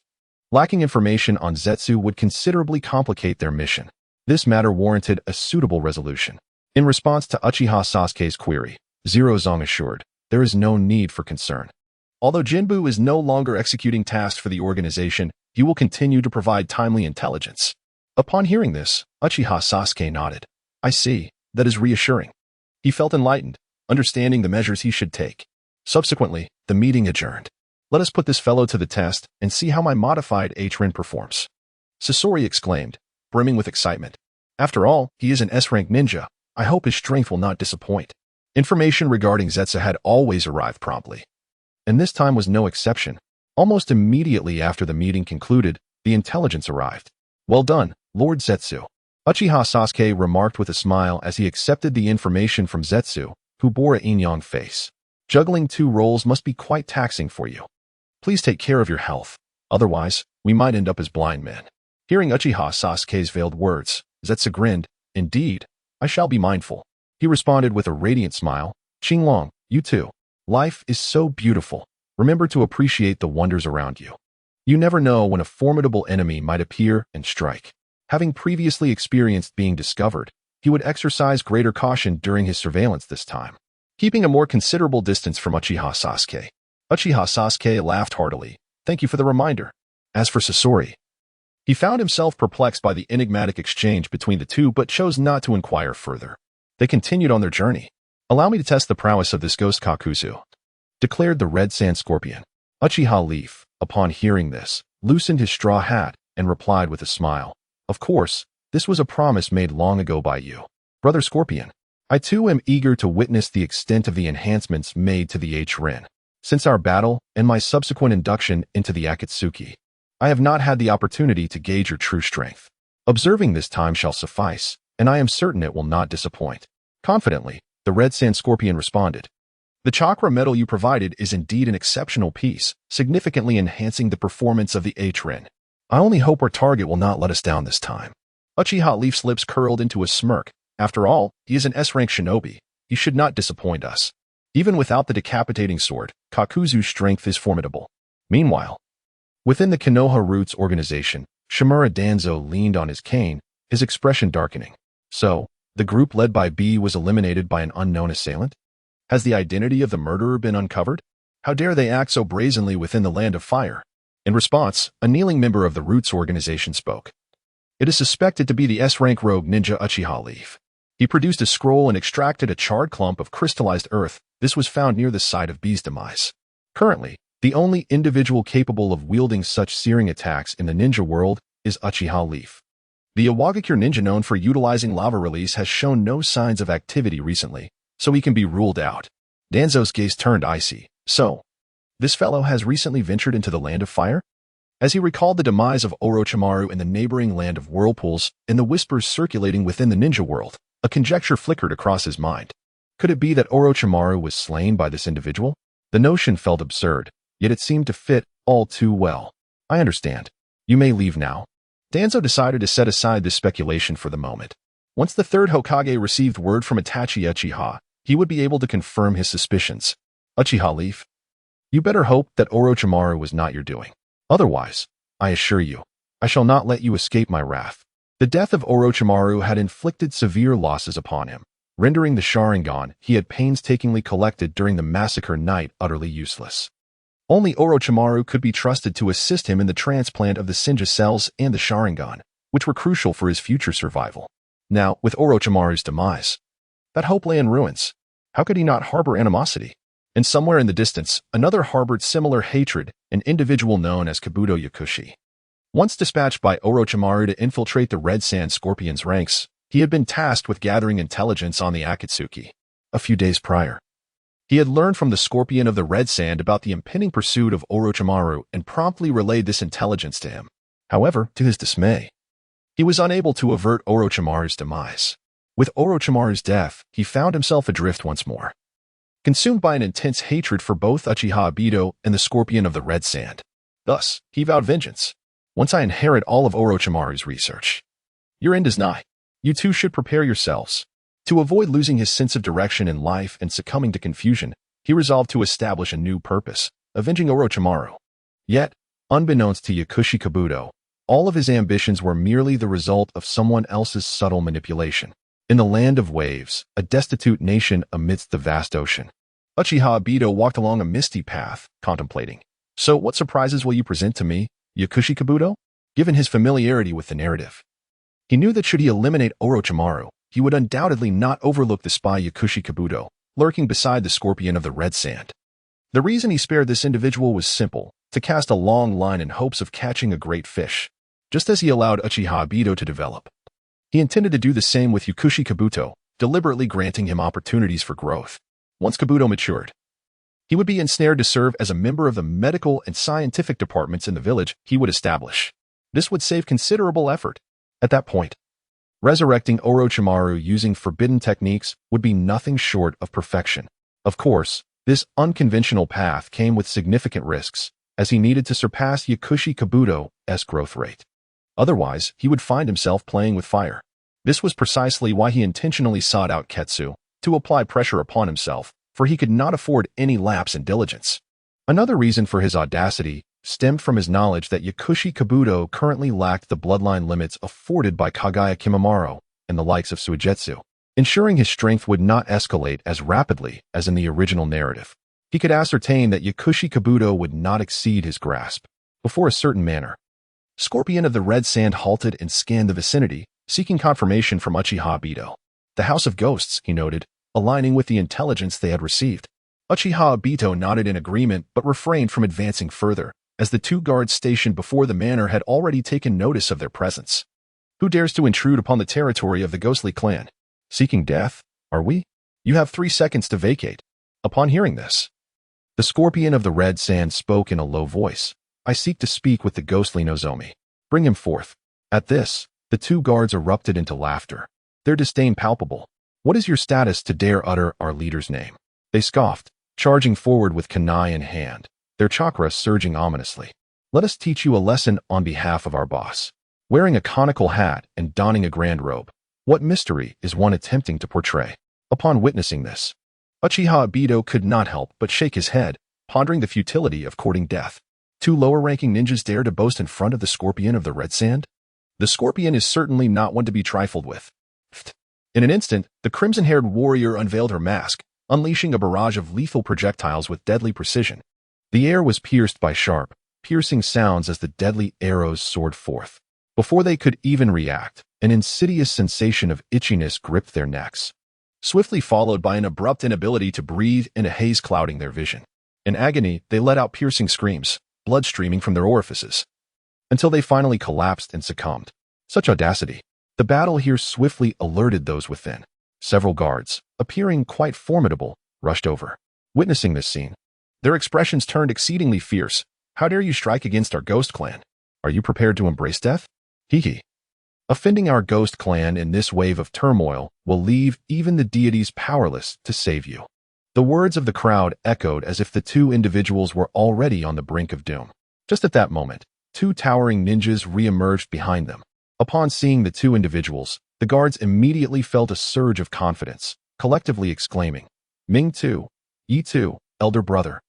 Lacking information on Zetsu would considerably complicate their mission. This matter warranted a suitable resolution. In response to Uchiha Sasuke's query, Zero Zong assured, there is no need for concern. Although Jinbu is no longer executing tasks for the organization, he will continue to provide timely intelligence. Upon hearing this, Uchiha Sasuke nodded. I see, that is reassuring. He felt enlightened, understanding the measures he should take. Subsequently, the meeting adjourned. Let us put this fellow to the test and see how my modified H-Rin performs. Sasori exclaimed, brimming with excitement. After all, he is an S-rank ninja. I hope his strength will not disappoint. Information regarding Zetsu had always arrived promptly, and this time was no exception. Almost immediately after the meeting concluded, the intelligence arrived. Well done, Lord Zetsu. Uchiha Sasuke remarked with a smile as he accepted the information from Zetsu, who bore a yin-yang face. Juggling two roles must be quite taxing for you. Please take care of your health. Otherwise, we might end up as blind men. Hearing Uchiha Sasuke's veiled words, Zetsu grinned. Indeed, I shall be mindful. He responded with a radiant smile. Qinglong, you too. Life is so beautiful. Remember to appreciate the wonders around you. You never know when a formidable enemy might appear and strike. Having previously experienced being discovered, he would exercise greater caution during his surveillance this time, keeping a more considerable distance from Uchiha Sasuke. Uchiha Sasuke laughed heartily. Thank you for the reminder. As for Sasori, he found himself perplexed by the enigmatic exchange between the two but chose not to inquire further. They continued on their journey. Allow me to test the prowess of this ghost Kakuzu, declared the red sand scorpion. Uchiha Leaf, upon hearing this, loosened his straw hat and replied with a smile. Of course, this was a promise made long ago by you, Brother Scorpion. I too am eager to witness the extent of the enhancements made to the H-Rin. Since our battle and my subsequent induction into the Akatsuki, I have not had the opportunity to gauge your true strength. Observing this time shall suffice, and I am certain it will not disappoint. Confidently, the red sand scorpion responded. The chakra metal you provided is indeed an exceptional piece, significantly enhancing the performance of the H-Rin. I only hope our target will not let us down this time. Uchiha Leaf's lips curled into a smirk. After all, he is an S-rank shinobi. He should not disappoint us. Even without the decapitating sword, Kakuzu's strength is formidable. Meanwhile, within the Konoha Roots organization, Shimura Danzo leaned on his cane, his expression darkening. So, the group led by B was eliminated by an unknown assailant? Has the identity of the murderer been uncovered? How dare they act so brazenly within the land of fire? In response, a kneeling member of the Roots organization spoke. It is suspected to be the S-rank rogue ninja Uchiha Leaf. He produced a scroll and extracted a charred clump of crystallized earth. This was found near the site of B's demise. Currently, The only individual capable of wielding such searing attacks in the ninja world is Uchiha Leaf. The Awakens ninja known for utilizing lava release has shown no signs of activity recently, so he can be ruled out. Danzo's gaze turned icy. So, this fellow has recently ventured into the land of fire? As he recalled the demise of Orochimaru in the neighboring land of whirlpools and the whispers circulating within the ninja world, a conjecture flickered across his mind. Could it be that Orochimaru was slain by this individual? The notion felt absurd, yet it seemed to fit all too well. I understand. You may leave now. Danzo decided to set aside this speculation for the moment. Once the third Hokage received word from Itachi Uchiha, he would be able to confirm his suspicions. Uchiha Leaf, you better hope that Orochimaru was not your doing. Otherwise, I assure you, I shall not let you escape my wrath. The death of Orochimaru had inflicted severe losses upon him, rendering the Sharingan he had painstakingly collected during the massacre night utterly useless. Only Orochimaru could be trusted to assist him in the transplant of the Senju cells and the Sharingan, which were crucial for his future survival. Now, with Orochimaru's demise, that hope lay in ruins. How could he not harbor animosity? And somewhere in the distance, another harbored similar hatred, an individual known as Kabuto Yakushi. Once dispatched by Orochimaru to infiltrate the Red Sand Scorpion's ranks, he had been tasked with gathering intelligence on the Akatsuki. A few days prior, he had learned from the Scorpion of the Red Sand about the impending pursuit of Orochimaru and promptly relayed this intelligence to him. However, to his dismay, he was unable to avert Orochimaru's demise. With Orochimaru's death, he found himself adrift once more, consumed by an intense hatred for both Uchiha Obito and the Scorpion of the Red Sand. Thus, he vowed vengeance. Once I inherit all of Orochimaru's research, your end is nigh. You two should prepare yourselves. To avoid losing his sense of direction in life and succumbing to confusion, he resolved to establish a new purpose, avenging Orochimaru. Yet, unbeknownst to Yakushi Kabuto, all of his ambitions were merely the result of someone else's subtle manipulation. In the land of waves, a destitute nation amidst the vast ocean, Uchiha Obito walked along a misty path, contemplating. So what surprises will you present to me, Yakushi Kabuto? Given his familiarity with the narrative, he knew that should he eliminate Orochimaru, he would undoubtedly not overlook the spy Yakushi Kabuto, lurking beside the Scorpion of the Red Sand. The reason he spared this individual was simple, to cast a long line in hopes of catching a great fish. Just as he allowed Uchiha Obito to develop, he intended to do the same with Yakushi Kabuto, deliberately granting him opportunities for growth. Once Kabuto matured, he would be ensnared to serve as a member of the medical and scientific departments in the village he would establish. This would save considerable effort. At that point, resurrecting Orochimaru using forbidden techniques would be nothing short of perfection. Of course, this unconventional path came with significant risks, as he needed to surpass Yakushi Kabuto's growth rate. Otherwise, he would find himself playing with fire. This was precisely why he intentionally sought out Ketsu, to apply pressure upon himself, for he could not afford any lapse in diligence. Another reason for his audacity stemmed from his knowledge that Yakushi Kabuto currently lacked the bloodline limits afforded by Kagaya Kimimaro and the likes of Suigetsu, ensuring his strength would not escalate as rapidly as in the original narrative. He could ascertain that Yakushi Kabuto would not exceed his grasp. Before a certain manner, Scorpion of the Red Sand halted and scanned the vicinity, seeking confirmation from Uchiha Obito. The House of Ghosts, he noted, aligning with the intelligence they had received. Uchiha Obito nodded in agreement but refrained from advancing further, as the two guards stationed before the manor had already taken notice of their presence. Who dares to intrude upon the territory of the ghostly clan? Seeking death, are we? You have 3 seconds to vacate. Upon hearing this, the Scorpion of the Red Sand spoke in a low voice. I seek to speak with the ghostly Nozomi. Bring him forth. At this, the two guards erupted into laughter, their disdain palpable. What is your status to dare utter our leader's name? They scoffed, charging forward with kunai in hand, their chakra surging ominously. Let us teach you a lesson on behalf of our boss. Wearing a conical hat and donning a grand robe, what mystery is one attempting to portray? Upon witnessing this, Uchiha Obito could not help but shake his head, pondering the futility of courting death. 2 lower-ranking ninjas dare to boast in front of the Scorpion of the Red Sand? The Scorpion is certainly not one to be trifled with. In an instant, the crimson-haired warrior unveiled her mask, unleashing a barrage of lethal projectiles with deadly precision. The air was pierced by sharp, piercing sounds as the deadly arrows soared forth. Before they could even react, an insidious sensation of itchiness gripped their necks, swiftly followed by an abrupt inability to breathe and a haze clouding their vision. In agony, they let out piercing screams, blood streaming from their orifices, until they finally collapsed and succumbed. Such audacity. The battle here swiftly alerted those within. Several guards, appearing quite formidable, rushed over. Witnessing this scene, their expressions turned exceedingly fierce. How dare you strike against our ghost clan? Are you prepared to embrace death? Hee. Offending our ghost clan in this wave of turmoil will leave even the deities powerless to save you. The words of the crowd echoed as if the two individuals were already on the brink of doom. Just at that moment, two towering ninjas re-emerged behind them. Upon seeing the two individuals, the guards immediately felt a surge of confidence, collectively exclaiming, Ming Tu, Yi Tu, elder brother.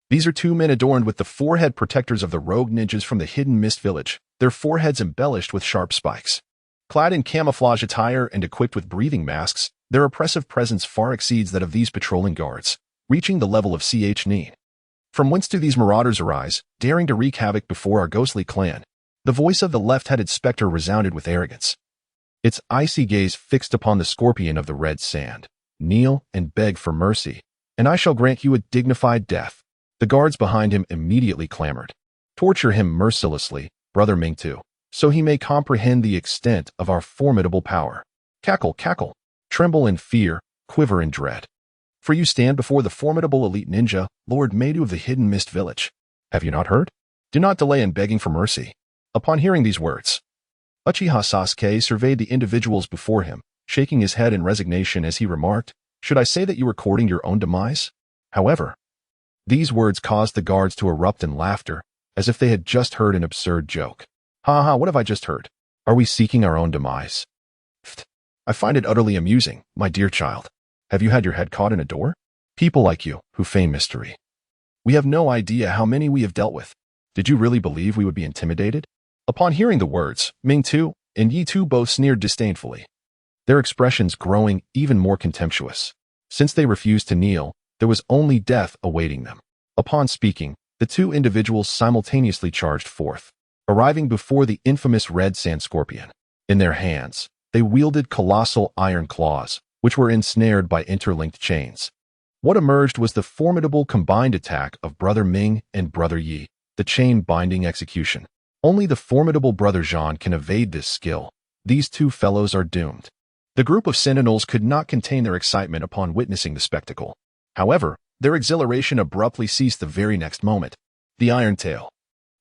These are two men adorned with the forehead protectors of the rogue ninjas from the hidden mist village, their foreheads embellished with sharp spikes. Clad in camouflage attire and equipped with breathing masks, their oppressive presence far exceeds that of these patrolling guards, reaching the level of Ch. From whence do these marauders arise, daring to wreak havoc before our ghostly clan? The voice of the left-headed specter resounded with arrogance. Its icy gaze fixed upon the scorpion of the red sand. Kneel and beg for mercy, and I shall grant you a dignified death. The guards behind him immediately clamored. Torture him mercilessly, brother Ming Tu, so he may comprehend the extent of our formidable power. Cackle, cackle, tremble in fear, quiver in dread. For you stand before the formidable elite ninja, Lord Meidu of the hidden mist village. Have you not heard? Do not delay in begging for mercy. Upon hearing these words, Uchiha Sasuke surveyed the individuals before him, shaking his head in resignation as he remarked, Should I say that you were courting your own demise? However, these words caused the guards to erupt in laughter, as if they had just heard an absurd joke. Ha ha, what have I just heard? Are we seeking our own demise? Pfft. I find it utterly amusing, my dear child. Have you had your head caught in a door? People like you, who feign mystery. We have no idea how many we have dealt with. Did you really believe we would be intimidated? Upon hearing the words, Ming Tu and Yi Tu both sneered disdainfully, their expressions growing even more contemptuous. Since they refused to kneel, there was only death awaiting them. Upon speaking, the two individuals simultaneously charged forth, arriving before the infamous red sand scorpion. In their hands, they wielded colossal iron claws, which were ensnared by interlinked chains. What emerged was the formidable combined attack of Brother Ming and Brother Yi, the chain-binding execution. Only the formidable Brother Zhan can evade this skill. These two fellows are doomed. The group of sentinels could not contain their excitement upon witnessing the spectacle. However, their exhilaration abruptly ceased the very next moment. The iron tail,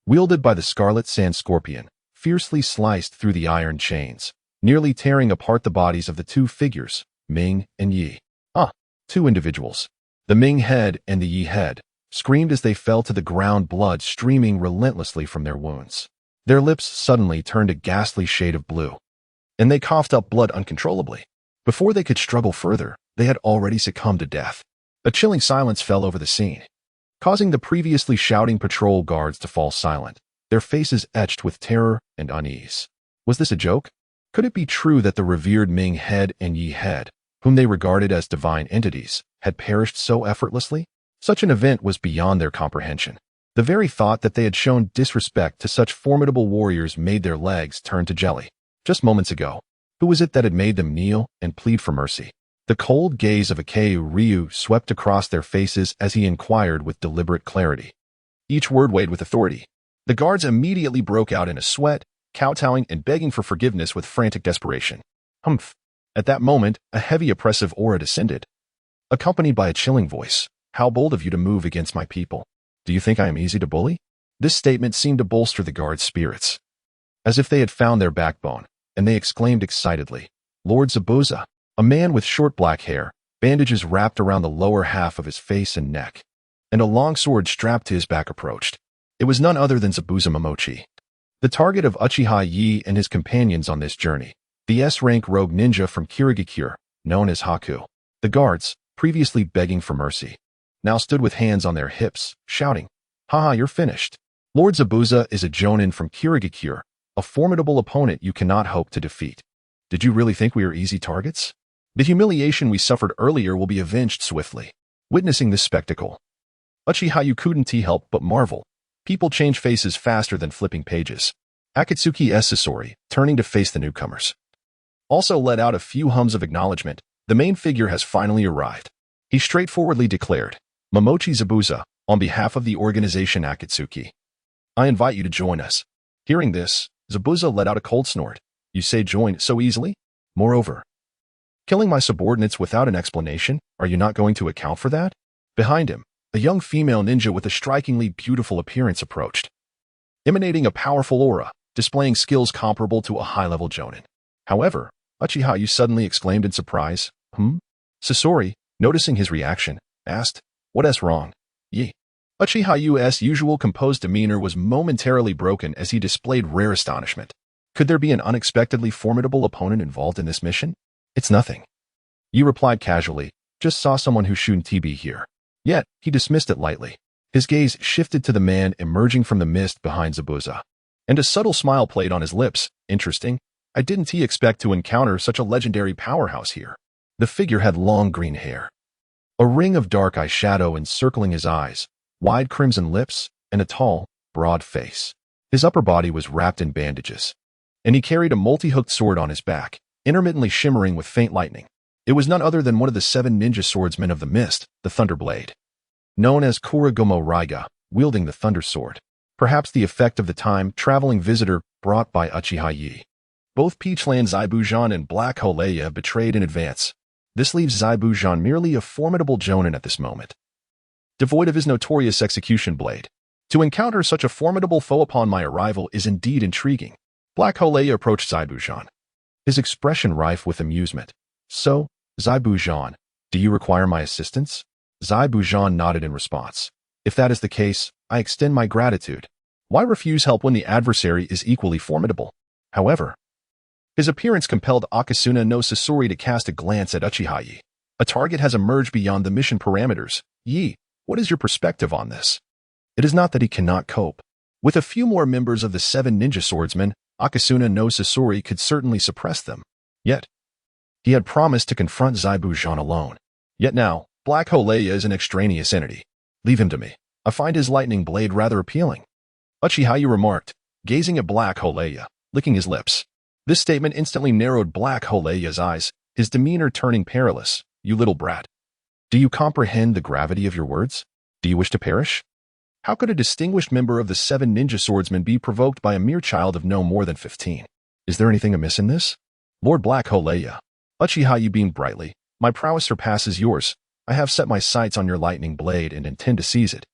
wielded by the scarlet sand scorpion, fiercely sliced through the iron chains, nearly tearing apart the bodies of the two figures, Ming and Yi. Two individuals, the Ming head and the Yi head, screamed as they fell to the ground, blood streaming relentlessly from their wounds. Their lips suddenly turned a ghastly shade of blue, and they coughed up blood uncontrollably. Before they could struggle further, they had already succumbed to death. A chilling silence fell over the scene, causing the previously shouting patrol guards to fall silent, their faces etched with terror and unease. Was this a joke? Could it be true that the revered Ming head and Yi head, whom they regarded as divine entities, had perished so effortlessly? Such an event was beyond their comprehension. The very thought that they had shown disrespect to such formidable warriors made their legs turn to jelly. Just moments ago, who was it that had made them kneel and plead for mercy? The cold gaze of Akeu Ryu swept across their faces as he inquired with deliberate clarity. Each word weighed with authority. The guards immediately broke out in a sweat, kowtowing and begging for forgiveness with frantic desperation. Humph. At that moment, a heavy oppressive aura descended, accompanied by a chilling voice. How bold of you to move against my people. Do you think I am easy to bully? This statement seemed to bolster the guards' spirits, as if they had found their backbone, and they exclaimed excitedly, Lord Zabuza, a man with short black hair, bandages wrapped around the lower half of his face and neck, and a long sword strapped to his back approached. It was none other than Zabuza Momochi, the target of Uchiha Yi and his companions on this journey, the S-rank rogue ninja from Kirigakure, known as Haku. The guards, previously begging for mercy, now stood with hands on their hips, shouting, Haha, you're finished. Lord Zabuza is a jonin from Kirigakure, a formidable opponent you cannot hope to defeat. Did you really think we were easy targets? The humiliation we suffered earlier will be avenged swiftly. Witnessing this spectacle, Uchiha Yo couldn't help but marvel. People change faces faster than flipping pages. Akatsuki Sasori, turning to face the newcomers, also let out a few hums of acknowledgement. The main figure has finally arrived. He straightforwardly declared, Momochi Zabuza, on behalf of the organization Akatsuki. I invite you to join us. Hearing this, Zabuza let out a cold snort. You say join so easily? Moreover, killing my subordinates without an explanation, are you not going to account for that? Behind him, a young female ninja with a strikingly beautiful appearance approached, emanating a powerful aura, displaying skills comparable to a high-level jonin. However, Uchiha Yo suddenly exclaimed in surprise, Sasori, noticing his reaction, asked, What's wrong? Ye. Uchiha Yo's usual composed demeanor was momentarily broken as he displayed rare astonishment. Could there be an unexpectedly formidable opponent involved in this mission? It's nothing. Yi replied casually, just saw someone who shouldn't be here. Yet, he dismissed it lightly. His gaze shifted to the man emerging from the mist behind Zabuza, and a subtle smile played on his lips. Interesting. I didn't expect to encounter such a legendary powerhouse here. The figure had long green hair, a ring of dark eyeshadow encircling his eyes, wide crimson lips, and a tall, broad face. His upper body was wrapped in bandages, and he carried a multi-hooked sword on his back, intermittently shimmering with faint lightning. It was none other than one of the 7 ninja swordsmen of the mist, the Thunderblade, known as Kurigomo Raiga, wielding the Thunder Sword, perhaps the effect of the time-traveling visitor brought by Uchiha Yo. Both Peachland Zaibujan and Black Holeya have betrayed in advance. This leaves Zaibujan merely a formidable jonin at this moment, devoid of his notorious execution blade. To encounter such a formidable foe upon my arrival is indeed intriguing. Black Holeya approached Zaibujan, his expression rife with amusement. So, Zaibujan, do you require my assistance? Zaibujan nodded in response. If that is the case, I extend my gratitude. Why refuse help when the adversary is equally formidable? However, his appearance compelled Akasuna no Sasori to cast a glance at Uchiha Yo. A target has emerged beyond the mission parameters. Yi, what is your perspective on this? It is not that he cannot cope. With a few more members of the 7 ninja swordsmen, Akasuna no Sasori could certainly suppress them. Yet, he had promised to confront Zaibujan alone. Yet now, Black Holeya is an extraneous entity. Leave him to me. I find his lightning blade rather appealing. Uchiha Yo remarked, gazing at Black Holeya, licking his lips. This statement instantly narrowed Black Holeya's eyes, his demeanor turning perilous. You little brat. Do you comprehend the gravity of your words? Do you wish to perish? How could a distinguished member of the 7 ninja swordsmen be provoked by a mere child of no more than 15? Is there anything amiss in this? Lord Black Holeya. Uchiha Yo beamed brightly. My prowess surpasses yours. I have set my sights on your lightning blade and intend to seize it,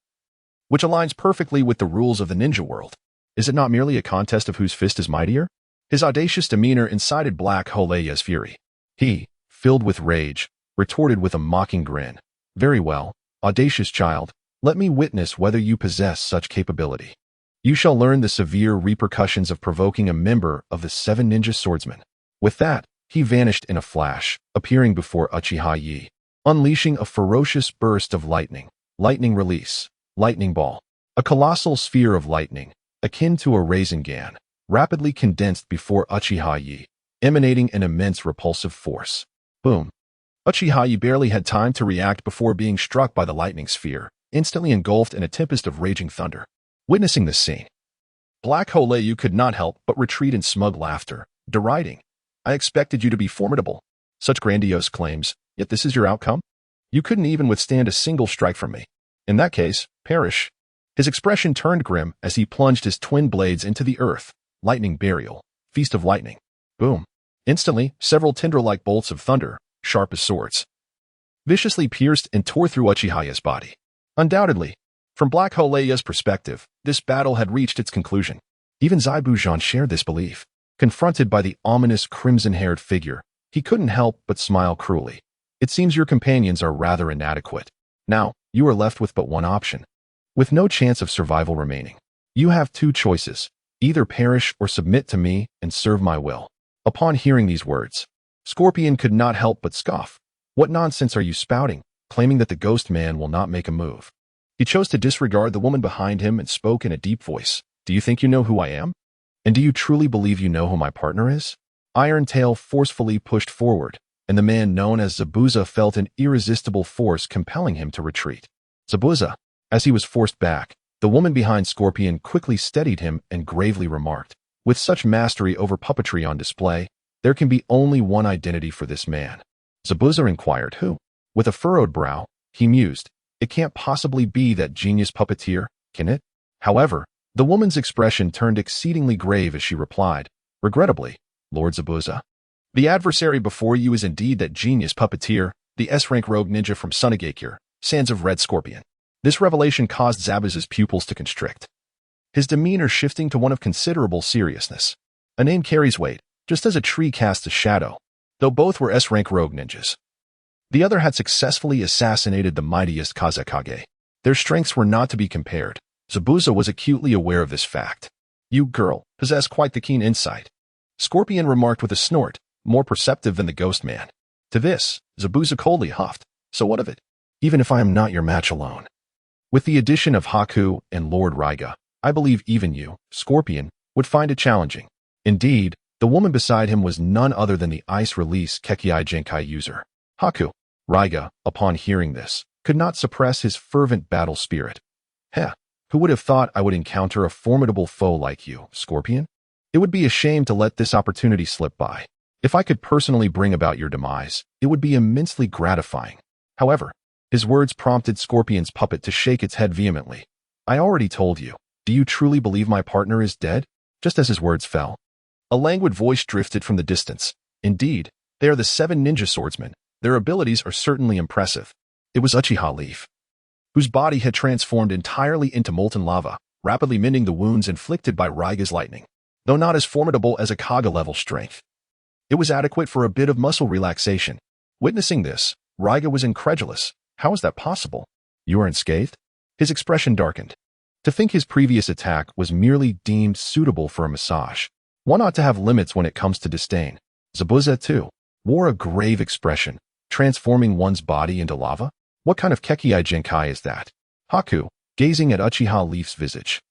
which aligns perfectly with the rules of the ninja world. Is it not merely a contest of whose fist is mightier? His audacious demeanor incited Black Holeya's fury. He, filled with rage, retorted with a mocking grin. Very well, audacious child, let me witness whether you possess such capability. You shall learn the severe repercussions of provoking a member of the 7 ninja swordsmen. With that, he vanished in a flash, appearing before Uchiha Yo, unleashing a ferocious burst of lightning. Lightning release. Lightning ball. A colossal sphere of lightning, akin to a Rasengan, rapidly condensed before Uchiha Yo, emanating an immense repulsive force. Boom. Uchiha Yo barely had time to react before being struck by the lightning sphere, instantly engulfed in a tempest of raging thunder. Witnessing this scene, Black Holeya could not help but retreat in smug laughter, deriding. I expected you to be formidable. Such grandiose claims, yet this is your outcome? You couldn't even withstand a single strike from me. In that case, perish. His expression turned grim as he plunged his twin blades into the earth. Lightning burial. Feast of lightning. Boom. Instantly, several tendril-like bolts of thunder, sharp as swords, viciously pierced and tore through Uchiha Yo's body. Undoubtedly, from Black Holeya's perspective, this battle had reached its conclusion. Even Zaibujan shared this belief. Confronted by the ominous crimson-haired figure, he couldn't help but smile cruelly. It seems your companions are rather inadequate. Now, you are left with but one option. With no chance of survival remaining, you have 2 choices. Either perish or submit to me and serve my will. Upon hearing these words, Scorpion could not help but scoff. What nonsense are you spouting, claiming that the ghost man will not make a move? He chose to disregard the woman behind him and spoke in a deep voice. Do you think you know who I am? And do you truly believe you know who my partner is? Iron Tail forcefully pushed forward, and the man known as Zabuza felt an irresistible force compelling him to retreat. Zabuza, as he was forced back, the woman behind Scorpion quickly steadied him and gravely remarked, with such mastery over puppetry on display, there can be only one identity for this man. Zabuza inquired who. With a furrowed brow, he mused, It can't possibly be that genius puppeteer, can it? However, the woman's expression turned exceedingly grave as she replied, "Regrettably, Lord Zabuza. The adversary before you is indeed that genius puppeteer, the S-rank rogue ninja from Sunagakure, Sands of Red Scorpion." This revelation caused Zabuza's pupils to constrict, his demeanor shifting to one of considerable seriousness. A name carries weight, just as a tree casts a shadow. Though both were S-rank rogue ninjas, the other had successfully assassinated the mightiest Kazekage. Their strengths were not to be compared. Zabuza was acutely aware of this fact. "You, girl, possess quite the keen insight," Scorpion remarked with a snort, more perceptive than the ghost man. To this, Zabuza coldly huffed, "So what of it? Even if I am not your match alone. With the addition of Haku and Lord Raiga, I believe even you, Scorpion, would find it challenging." Indeed, the woman beside him was none other than the ice-release Kekei Genkai user, Haku. Raiga, upon hearing this, could not suppress his fervent battle spirit. "Heh, who would have thought I would encounter a formidable foe like you, Scorpion? It would be a shame to let this opportunity slip by. If I could personally bring about your demise, it would be immensely gratifying." However, his words prompted Scorpion's puppet to shake its head vehemently. "I already told you. Do you truly believe my partner is dead?" Just as his words fell, a languid voice drifted from the distance. "Indeed, they are the 7 ninja swordsmen. Their abilities are certainly impressive." It was Uchiha Leaf, whose body had transformed entirely into molten lava, rapidly mending the wounds inflicted by Raiga's lightning. Though not as formidable as a Kaga-level strength, it was adequate for a bit of muscle relaxation. Witnessing this, Raiga was incredulous. "How is that possible? You are unscathed?" His expression darkened. To think his previous attack was merely deemed suitable for a massage. One ought to have limits when it comes to disdain. Zabuza, too, wore a grave expression, transforming one's body into lava? What kind of Kekei Genkai is that? Haku, gazing at Uchiha Leaf's visage,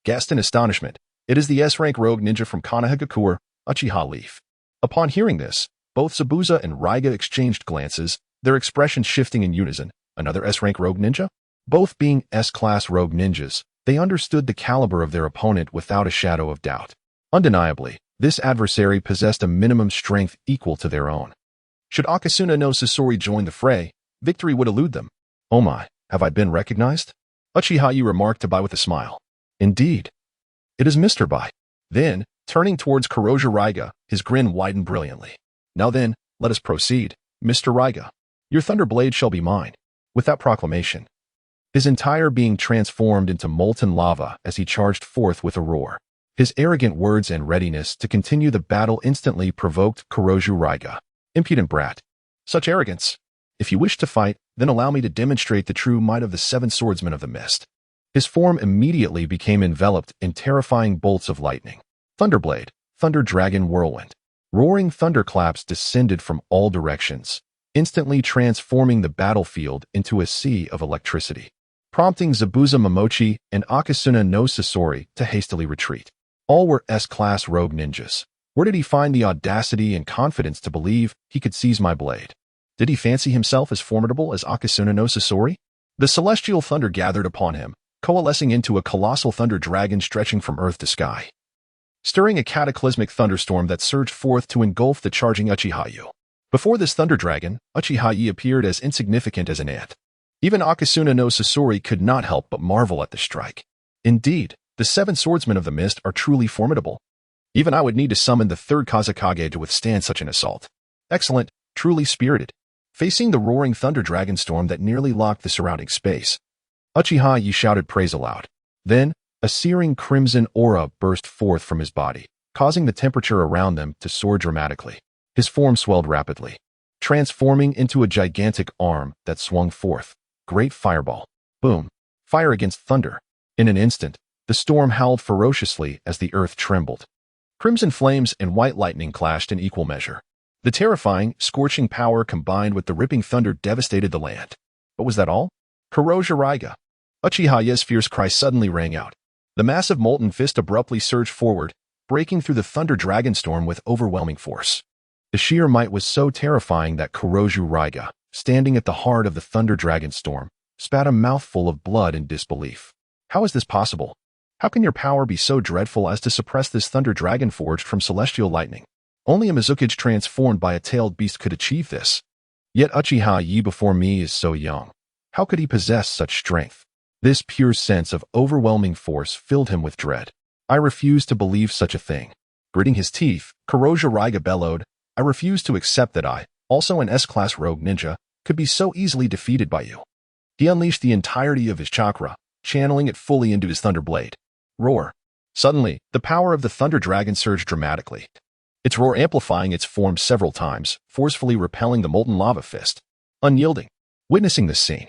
gasped in astonishment. "It is the S-rank rogue ninja from Konoha, Uchiha Leaf." Upon hearing this, both Zabuza and Raiga exchanged glances, their expressions shifting in unison. Another S-rank rogue ninja? Both being S-class rogue ninjas, they understood the caliber of their opponent without a shadow of doubt. Undeniably, this adversary possessed a minimum strength equal to their own. Should Akatsuki no Sasori join the fray, victory would elude them. "Oh my, have I been recognized?" Uchiha Yo remarked to Bai with a smile. "Indeed. It is Mr. Bai." Then, turning towards Kuroji Raiga, his grin widened brilliantly. "Now then, let us proceed, Mr. Raiga. Your thunder blade shall be mine." With that proclamation, his entire being transformed into molten lava as he charged forth with a roar. His arrogant words and readiness to continue the battle instantly provoked Kuroji Raiga. "Impudent brat. Such arrogance. If you wish to fight, then allow me to demonstrate the true might of the 7 swordsmen of the mist." His form immediately became enveloped in terrifying bolts of lightning. Thunderblade, Thunder Dragon Whirlwind. Roaring thunderclaps descended from all directions, instantly transforming the battlefield into a sea of electricity, prompting Zabuza Momochi and Akatsuki no Sasori to hastily retreat. All were S-class rogue ninjas. Where did he find the audacity and confidence to believe he could seize my blade? Did he fancy himself as formidable as Akatsuki no Sasori? The celestial thunder gathered upon him, coalescing into a colossal thunder dragon stretching from earth to sky, stirring a cataclysmic thunderstorm that surged forth to engulf the charging Uchiha Yo. Before this thunder dragon, Uchiha Yo appeared as insignificant as an ant. Even Akatsuki no Sasori could not help but marvel at the strike. Indeed, the 7 swordsmen of the mist are truly formidable. Even I would need to summon the 3rd Kazekage to withstand such an assault. Excellent, truly spirited. Facing the roaring thunder dragon storm that nearly locked the surrounding space, Uchiha Yo shouted praise aloud. Then, a searing crimson aura burst forth from his body, causing the temperature around them to soar dramatically. His form swelled rapidly, transforming into a gigantic arm that swung forth. Great fireball. Boom. Fire against thunder. In an instant, the storm howled ferociously as the earth trembled. Crimson flames and white lightning clashed in equal measure. The terrifying, scorching power combined with the ripping thunder devastated the land. But was that all? Kuroji Raiga. Uchiha Yo's fierce cry suddenly rang out. The massive molten fist abruptly surged forward, breaking through the thunder dragon storm with overwhelming force. The sheer might was so terrifying that Kuroji Raiga, standing at the heart of the thunder dragon storm, spat a mouthful of blood in disbelief. How is this possible? How can your power be so dreadful as to suppress this thunder dragon forged from celestial lightning? Only a Mizukage transformed by a tailed beast could achieve this. Yet Uchiha Yo before me is so young. How could he possess such strength? This pure sense of overwhelming force filled him with dread. I refuse to believe such a thing. Gritting his teeth, Kuroja Raiga bellowed, I refuse to accept that I, also an S-class rogue ninja, could be so easily defeated by you. He unleashed the entirety of his chakra, channeling it fully into his thunder blade. Roar. Suddenly, the power of the thunder dragon surged dramatically. Its roar amplifying its form several times, forcefully repelling the molten lava fist. Unyielding. Witnessing this scene,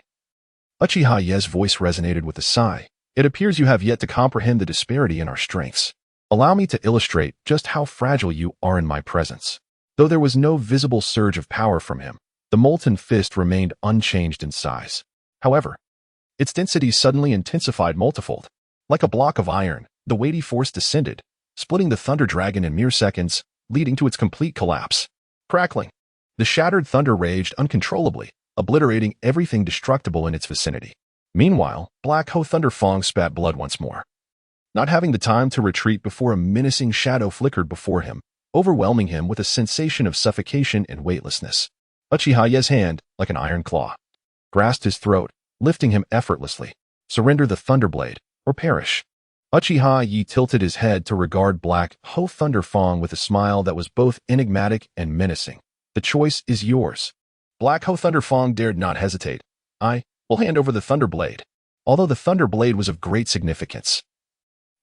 Uchiha Yo's voice resonated with a sigh. It appears you have yet to comprehend the disparity in our strengths. Allow me to illustrate just how fragile you are in my presence. Though there was no visible surge of power from him, the molten fist remained unchanged in size. However, its density suddenly intensified multifold. Like a block of iron, the weighty force descended, splitting the thunder dragon in mere seconds, leading to its complete collapse. Crackling. The shattered thunder raged uncontrollably, obliterating everything destructible in its vicinity. Meanwhile, Black Ho Thunderfang spat blood once more. Not having the time to retreat before a menacing shadow flickered before him, overwhelming him with a sensation of suffocation and weightlessness. Uchiha Yo's hand, like an iron claw, grasped his throat, lifting him effortlessly. Surrender the Thunderblade, or perish. Uchiha Yo tilted his head to regard Black Ho Thunderfang with a smile that was both enigmatic and menacing. The choice is yours. Black Ho Thunderfang dared not hesitate. I will hand over the Thunderblade. Although the Thunderblade was of great significance,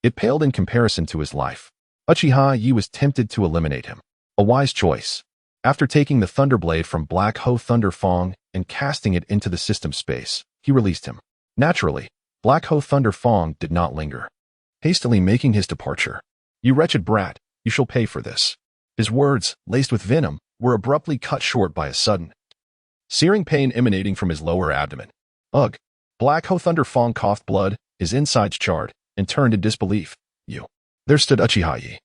it paled in comparison to his life. Uchiha Yo was tempted to eliminate him. A wise choice. After taking the Thunderblade from Black Ho Thunderfang and casting it into the system space, he released him. Naturally, Black Ho Thunderfang did not linger, hastily making his departure. You wretched brat, you shall pay for this. His words, laced with venom, were abruptly cut short by a sudden, searing pain emanating from his lower abdomen. Ugh! Black Ho Thunderfang coughed blood, his insides charred, and turned in disbelief. You. There stood Uchiha Yo,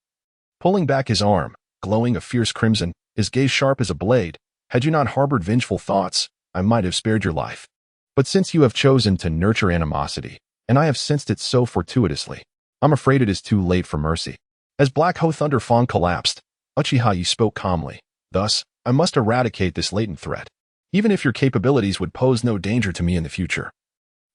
pulling back his arm, glowing a fierce crimson, his gaze sharp as a blade. Had you not harbored vengeful thoughts, I might have spared your life. But since you have chosen to nurture animosity, and I have sensed it so fortuitously, I'm afraid it is too late for mercy. As Black Ho Thunderfang collapsed, Uchiha Yo spoke calmly. Thus, I must eradicate this latent threat, even if your capabilities would pose no danger to me in the future.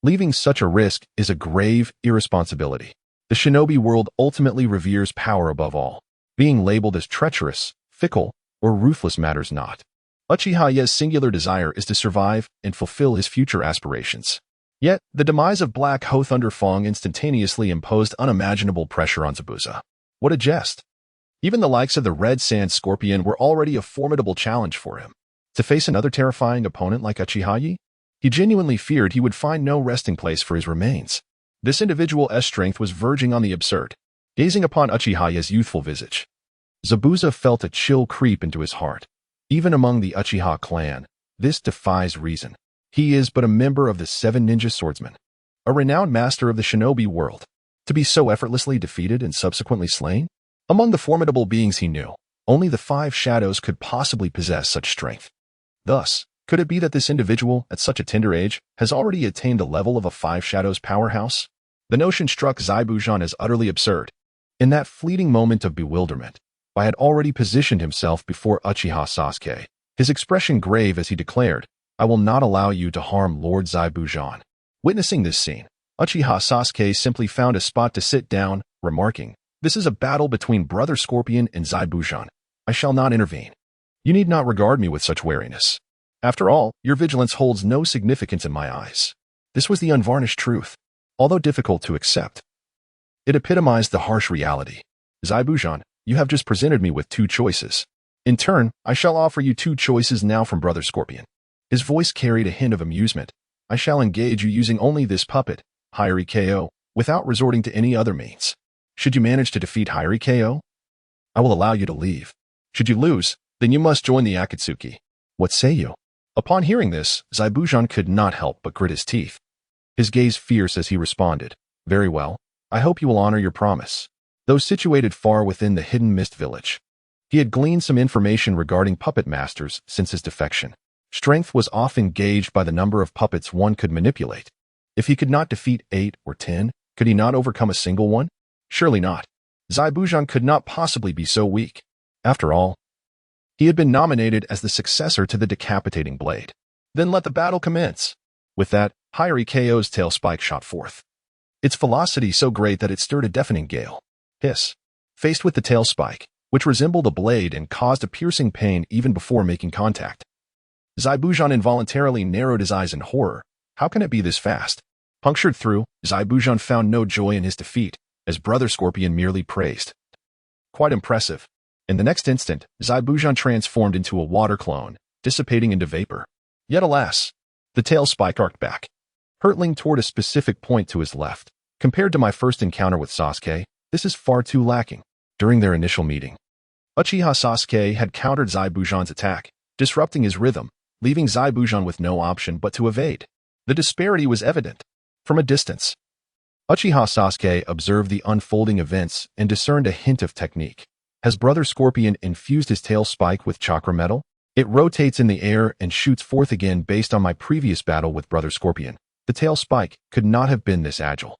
Leaving such a risk is a grave irresponsibility. The shinobi world ultimately reveres power above all. Being labeled as treacherous, fickle, or ruthless matters not. Uchiha Yo's singular desire is to survive and fulfill his future aspirations. Yet, the demise of Black Ho Thunderfang instantaneously imposed unimaginable pressure on Zabuza. What a jest! Even the likes of the Red Sand Scorpion were already a formidable challenge for him. To face another terrifying opponent like Uchiha Yo, he genuinely feared he would find no resting place for his remains. This individual's strength was verging on the absurd. Gazing upon Uchiha Yo's youthful visage, Zabuza felt a chill creep into his heart. Even among the Uchiha clan, this defies reason. He is but a member of the 7 ninja swordsmen, a renowned master of the shinobi world. To be so effortlessly defeated and subsequently slain? Among the formidable beings he knew, only the 5 shadows could possibly possess such strength. Thus, could it be that this individual, at such a tender age, has already attained the level of a 5 shadows powerhouse? The notion struck Zaibujan as utterly absurd. In that fleeting moment of bewilderment, Bai had already positioned himself before Uchiha Sasuke, his expression grave as he declared, I will not allow you to harm Lord Zaibujan. Witnessing this scene, Uchiha Sasuke simply found a spot to sit down, remarking, This is a battle between Brother Scorpion and Zaibujan. I shall not intervene. You need not regard me with such wariness. After all, your vigilance holds no significance in my eyes. This was the unvarnished truth, although difficult to accept. It epitomized the harsh reality. Zaibujan, you have just presented me with 2 choices. In turn, I shall offer you 2 choices now from Brother Scorpion. His voice carried a hint of amusement. I shall engage you using only this puppet, Hyori KO, without resorting to any other means. Should you manage to defeat Hyori KO, I will allow you to leave. Should you lose, then you must join the Akatsuki. What say you? Upon hearing this, Zaibujan could not help but grit his teeth. His gaze fierce as he responded, Very well, I hope you will honor your promise. Though situated far within the hidden mist village, he had gleaned some information regarding puppet masters since his defection. Strength was often gauged by the number of puppets one could manipulate. If he could not defeat 8 or 10, could he not overcome a single one? Surely not. Zaibujan could not possibly be so weak. After all, he had been nominated as the successor to the decapitating blade. Then let the battle commence. With that, Hyori KO's tail spike shot forth. Its velocity so great that it stirred a deafening gale. Hiss. Faced with the tail spike, which resembled a blade and caused a piercing pain even before making contact. Zaibujan involuntarily narrowed his eyes in horror. How can it be this fast? Punctured through, Zaibujan found no joy in his defeat, as Brother Scorpion merely praised. Quite impressive. In the next instant, Zaibujan transformed into a water clone, dissipating into vapor. Yet alas, the tail spike arced back, hurtling toward a specific point to his left. Compared to my first encounter with Sasuke, this is far too lacking. During their initial meeting, Uchiha Sasuke had countered Zaibujan's attack, disrupting his rhythm, leaving Zaibujan with no option but to evade. The disparity was evident. From a distance, Uchiha Sasuke observed the unfolding events and discerned a hint of technique. Has Brother Scorpion infused his tail spike with chakra metal? It rotates in the air and shoots forth again. Based on my previous battle with Brother Scorpion, the tail spike could not have been this agile.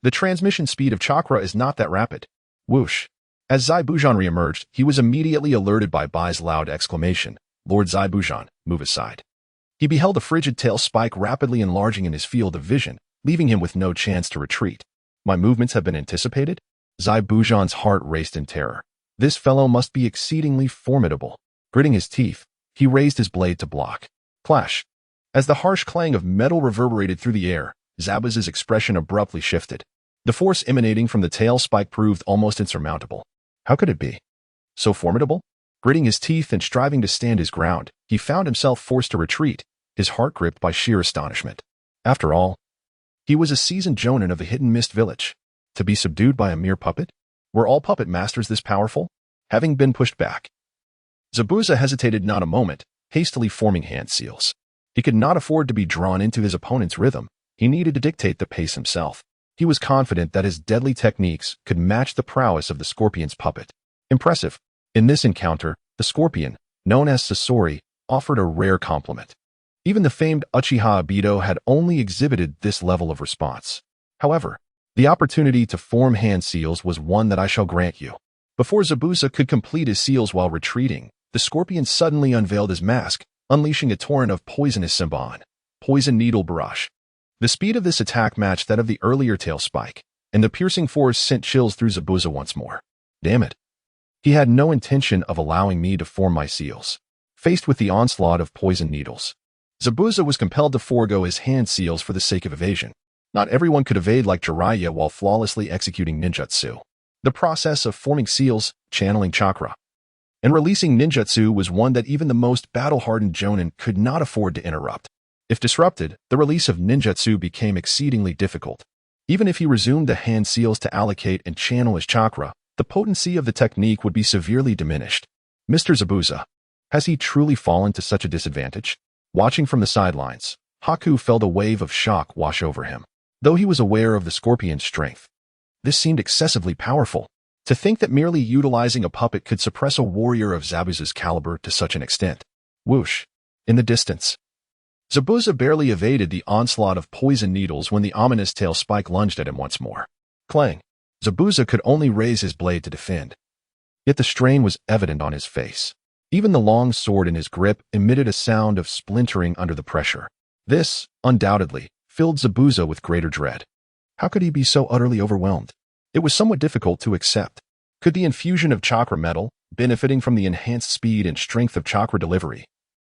The transmission speed of chakra is not that rapid. Whoosh. As Zaibujan re-emerged, he was immediately alerted by Bai's loud exclamation, "Lord Zaibujan, move aside." He beheld the frigid tail spike rapidly enlarging in his field of vision, leaving him with no chance to retreat. My movements have been anticipated? Zaibujan's heart raced in terror. This fellow must be exceedingly formidable. Gritting his teeth, he raised his blade to block. Clash. As the harsh clang of metal reverberated through the air, Zabuza's expression abruptly shifted. The force emanating from the tail spike proved almost insurmountable. How could it be so formidable? Gritting his teeth and striving to stand his ground, he found himself forced to retreat, his heart gripped by sheer astonishment. After all, he was a seasoned jonin of the Hidden Mist village. To be subdued by a mere puppet? Were all puppet masters this powerful? Having been pushed back, Zabuza hesitated not a moment, hastily forming hand seals. He could not afford to be drawn into his opponent's rhythm. He needed to dictate the pace himself. He was confident that his deadly techniques could match the prowess of the Scorpion's puppet. Impressive. In this encounter, the Scorpion, known as Sasori, offered a rare compliment. Even the famed Uchiha Obito had only exhibited this level of response. However, the opportunity to form hand seals was one that I shall grant you. Before Zabuza could complete his seals while retreating, the Scorpion suddenly unveiled his mask, unleashing a torrent of poisonous Senbon, poison needle barrage. The speed of this attack matched that of the earlier tail spike, and the piercing force sent chills through Zabuza once more. Damn it. He had no intention of allowing me to form my seals. Faced with the onslaught of poison needles, Zabuza was compelled to forego his hand seals for the sake of evasion. Not everyone could evade like Jiraiya while flawlessly executing ninjutsu. The process of forming seals, channeling chakra, and releasing ninjutsu was one that even the most battle-hardened jonin could not afford to interrupt. If disrupted, the release of ninjutsu became exceedingly difficult. Even if he resumed the hand seals to allocate and channel his chakra, the potency of the technique would be severely diminished. Mr. Zabuza, has he truly fallen to such a disadvantage? Watching from the sidelines, Haku felt a wave of shock wash over him. Though he was aware of the Scorpion's strength, this seemed excessively powerful. To think that merely utilizing a puppet could suppress a warrior of Zabuza's caliber to such an extent. Whoosh. In the distance, Zabuza barely evaded the onslaught of poison needles when the ominous tail spike lunged at him once more. Clang. Zabuza could only raise his blade to defend. Yet the strain was evident on his face. Even the long sword in his grip emitted a sound of splintering under the pressure. This, undoubtedly, filled Zabuza with greater dread. How could he be so utterly overwhelmed? It was somewhat difficult to accept. Could the infusion of chakra metal, benefiting from the enhanced speed and strength of chakra delivery,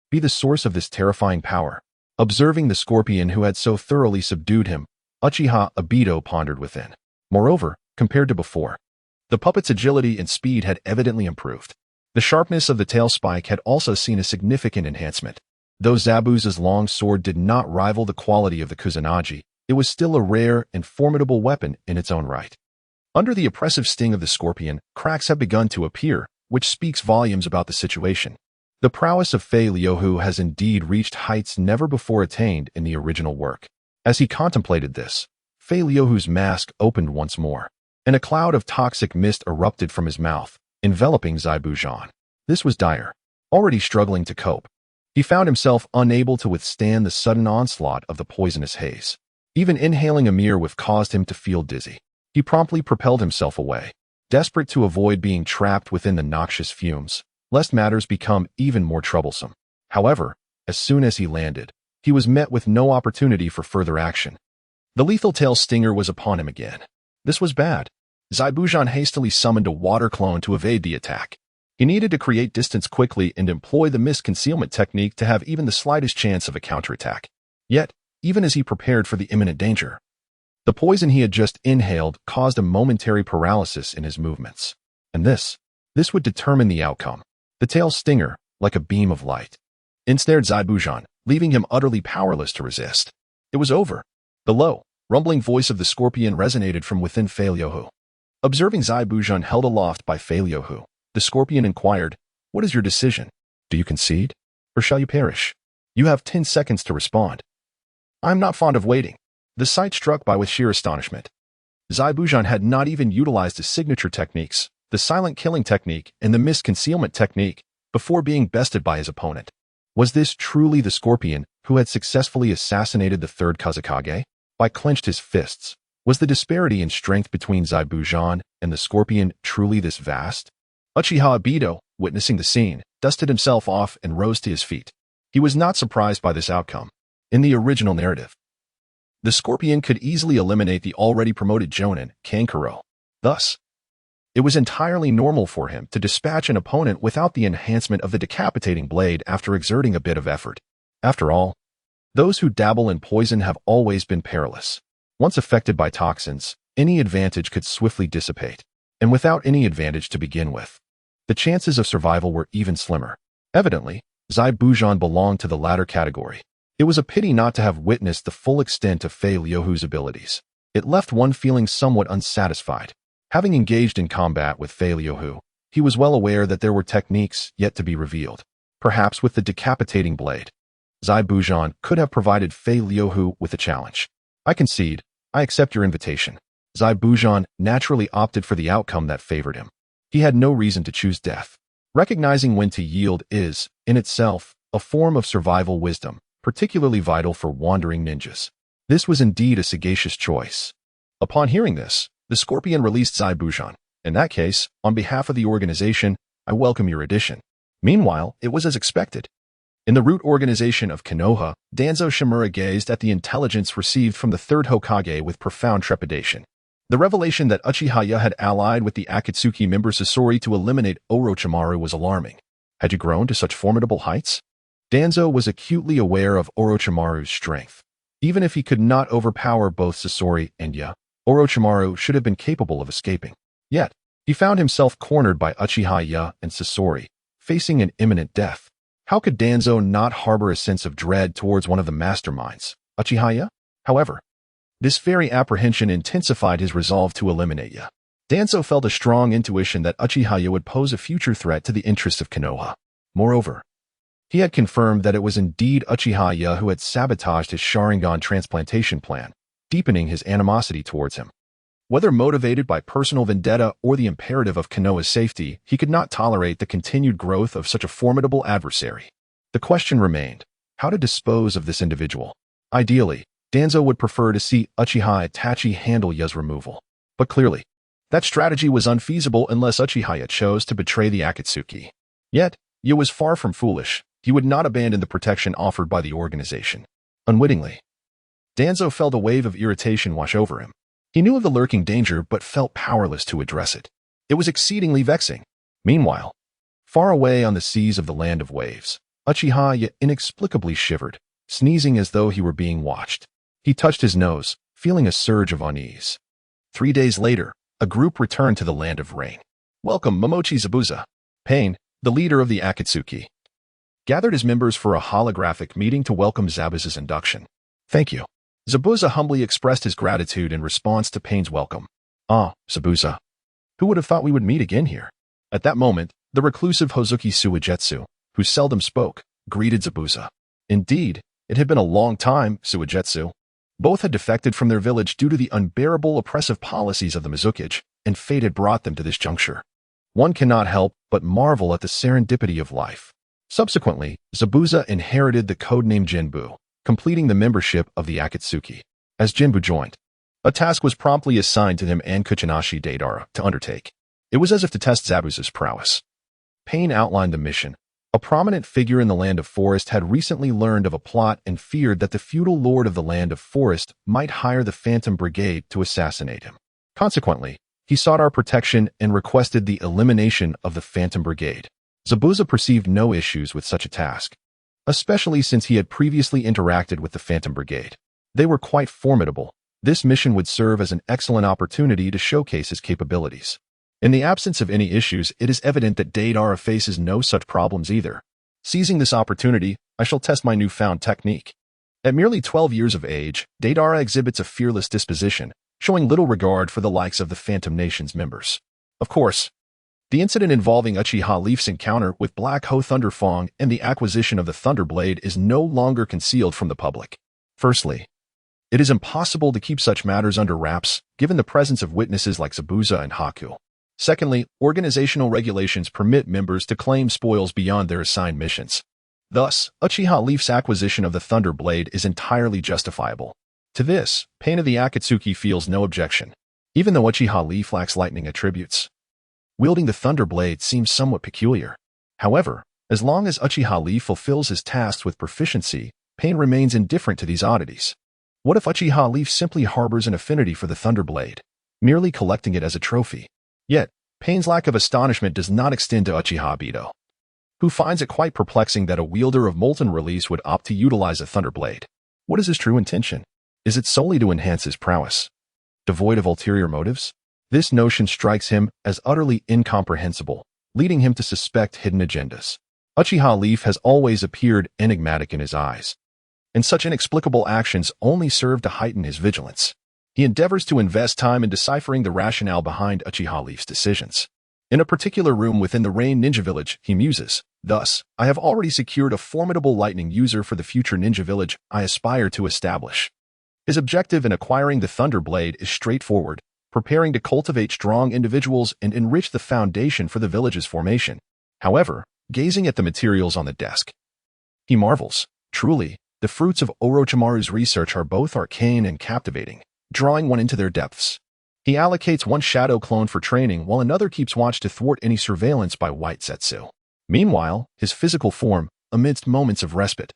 be the source of this terrifying power? Observing the Scorpion who had so thoroughly subdued him, Uchiha Obito pondered within. Moreover, compared to before, the puppet's agility and speed had evidently improved. The sharpness of the tail spike had also seen a significant enhancement. Though Zabuza's long sword did not rival the quality of the Kusanagi, it was still a rare and formidable weapon in its own right. Under the oppressive sting of the Scorpion, cracks have begun to appear, which speaks volumes about the situation. The prowess of Fei Liuhu has indeed reached heights never before attained in the original work. As he contemplated this, Fei Liuhu's mask opened once more, and a cloud of toxic mist erupted from his mouth, enveloping Zaibujan. This was dire. Already struggling to cope, he found himself unable to withstand the sudden onslaught of the poisonous haze. Even inhaling a mere whiff caused him to feel dizzy. He promptly propelled himself away, desperate to avoid being trapped within the noxious fumes, lest matters become even more troublesome. However, as soon as he landed, he was met with no opportunity for further action. The lethal tail stinger was upon him again. This was bad. Zaibujan hastily summoned a water clone to evade the attack. He needed to create distance quickly and employ the mist concealment technique to have even the slightest chance of a counterattack. Yet, even as he prepared for the imminent danger, the poison he had just inhaled caused a momentary paralysis in his movements. And this would determine the outcome. The tail stinger, like a beam of light, ensnared Zaibujan, leaving him utterly powerless to resist. It was over. The low, rumbling voice of the scorpion resonated from within Fei Liuhu. Observing Zaibujan held aloft by Fei Liuhu, the scorpion inquired, "What is your decision? Do you concede? Or shall you perish? You have 10 seconds to respond." "I am not fond of waiting." The sight struck by with sheer astonishment. Zaibujan had not even utilized his signature techniques, the silent killing technique and the mist concealment technique, before being bested by his opponent. Was this truly the scorpion who had successfully assassinated the third Kazekage? By clenched his fists. Was the disparity in strength between Zaibujan and the scorpion truly this vast? Uchiha Obito, witnessing the scene, dusted himself off and rose to his feet. He was not surprised by this outcome. In the original narrative, the scorpion could easily eliminate the already promoted Jonin, Kankuro. Thus, it was entirely normal for him to dispatch an opponent without the enhancement of the decapitating blade after exerting a bit of effort. After all, those who dabble in poison have always been perilous. Once affected by toxins, any advantage could swiftly dissipate, and without any advantage to begin with, the chances of survival were even slimmer. Evidently, Zaibujan belonged to the latter category. It was a pity not to have witnessed the full extent of Fei Liuhu's abilities. It left one feeling somewhat unsatisfied. Having engaged in combat with Fei Liuhu, he was well aware that there were techniques yet to be revealed. Perhaps with the decapitating blade, Zaibujan could have provided Fei Liuhu with a challenge. "I concede. I accept your invitation." Zaibujan naturally opted for the outcome that favored him. He had no reason to choose death. Recognizing when to yield is, in itself, a form of survival wisdom, particularly vital for wandering ninjas. This was indeed a sagacious choice. Upon hearing this, the scorpion released Zaibujan. "In that case, on behalf of the organization, I welcome your addition." Meanwhile, it was as expected. In the root organization of Konoha, Danzo Shimura gazed at the intelligence received from the third Hokage with profound trepidation. The revelation that Uchiha Yo had allied with the Akatsuki member Sasori to eliminate Orochimaru was alarming. Had you grown to such formidable heights? Danzo was acutely aware of Orochimaru's strength. Even if he could not overpower both Sasori and Yo, Orochimaru should have been capable of escaping. Yet, he found himself cornered by Uchiha Yo and Sasori, facing an imminent death. How could Danzo not harbor a sense of dread towards one of the masterminds, Uchiha Yo? However, this very apprehension intensified his resolve to eliminate Yo. Danzo felt a strong intuition that Uchiha Yo would pose a future threat to the interests of Konoha. Moreover, he had confirmed that it was indeed Uchiha Yo who had sabotaged his Sharingan transplantation plan, deepening his animosity towards him. Whether motivated by personal vendetta or the imperative of Konoha's safety, he could not tolerate the continued growth of such a formidable adversary. The question remained, how to dispose of this individual? Ideally, Danzo would prefer to see Uchiha Itachi handle Yo's removal. But clearly, that strategy was unfeasible unless Uchiha Yo chose to betray the Akatsuki. Yet, Yo was far from foolish. He would not abandon the protection offered by the organization. Unwittingly, Danzo felt a wave of irritation wash over him. He knew of the lurking danger but felt powerless to address it. It was exceedingly vexing. Meanwhile, far away on the seas of the land of waves, Uchiha Yo inexplicably shivered, sneezing as though he were being watched. He touched his nose, feeling a surge of unease. 3 days later, a group returned to the land of rain. Welcome Momochi Zabuza. Pain, the leader of the Akatsuki, gathered his members for a holographic meeting to welcome Zabuza's induction. "Thank you." Zabuza humbly expressed his gratitude in response to Pain's welcome. "Ah, Zabuza. Who would have thought we would meet again here?" At that moment, the reclusive Hozuki Suigetsu, who seldom spoke, greeted Zabuza. Indeed, it had been a long time, Suigetsu. Both had defected from their village due to the unbearable oppressive policies of the Mizukage, and fate had brought them to this juncture. One cannot help but marvel at the serendipity of life. Subsequently, Zabuza inherited the codename Jinbu, completing the membership of the Akatsuki. As Jinbu joined, a task was promptly assigned to him and Kuchinashi Deidara to undertake. It was as if to test Zabuza's prowess. Pain outlined the mission, A prominent figure in the Land of Forest had recently learned of a plot and feared that the feudal lord of the Land of Forest might hire the Phantom Brigade to assassinate him. Consequently, he sought our protection and requested the elimination of the Phantom Brigade. Zabuza perceived no issues with such a task, especially since he had previously interacted with the Phantom Brigade. They were quite formidable. This mission would serve as an excellent opportunity to showcase his capabilities. In the absence of any issues, it is evident that Deidara faces no such problems either. Seizing this opportunity, I shall test my newfound technique. At merely 12 years of age, Deidara exhibits a fearless disposition, showing little regard for the likes of the Phantom Nation's members. Of course, the incident involving Uchiha Leaf's encounter with Black Ho Thunderfang and the acquisition of the Thunderblade is no longer concealed from the public. Firstly, it is impossible to keep such matters under wraps, given the presence of witnesses like Zabuza and Haku. Secondly, organizational regulations permit members to claim spoils beyond their assigned missions. Thus, Uchiha Leaf's acquisition of the Thunderblade is entirely justifiable. To this, Pain of the Akatsuki feels no objection, even though Uchiha Leaf lacks lightning attributes. Wielding the Thunderblade seems somewhat peculiar. However, as long as Uchiha Leaf fulfills his tasks with proficiency, Pain remains indifferent to these oddities. What if Uchiha Leaf simply harbors an affinity for the Thunderblade, merely collecting it as a trophy? Yet, Pain's lack of astonishment does not extend to Uchiha Obito, who finds it quite perplexing that a wielder of Molten release would opt to utilize a Thunderblade. What is his true intention? Is it solely to enhance his prowess? Devoid of ulterior motives? This notion strikes him as utterly incomprehensible, leading him to suspect hidden agendas. Uchiha Leaf has always appeared enigmatic in his eyes, and such inexplicable actions only serve to heighten his vigilance. He endeavors to invest time in deciphering the rationale behind Uchiha Leaf's decisions. In a particular room within the Rain Ninja Village, he muses, "Thus, I have already secured a formidable lightning user for the future ninja village I aspire to establish." His objective in acquiring the Thunderblade is straightforward, preparing to cultivate strong individuals and enrich the foundation for the village's formation. However, gazing at the materials on the desk, he marvels. Truly, the fruits of Orochimaru's research are both arcane and captivating, drawing one into their depths. He allocates one shadow clone for training while another keeps watch to thwart any surveillance by White Setsu. Meanwhile, his physical form, amidst moments of respite,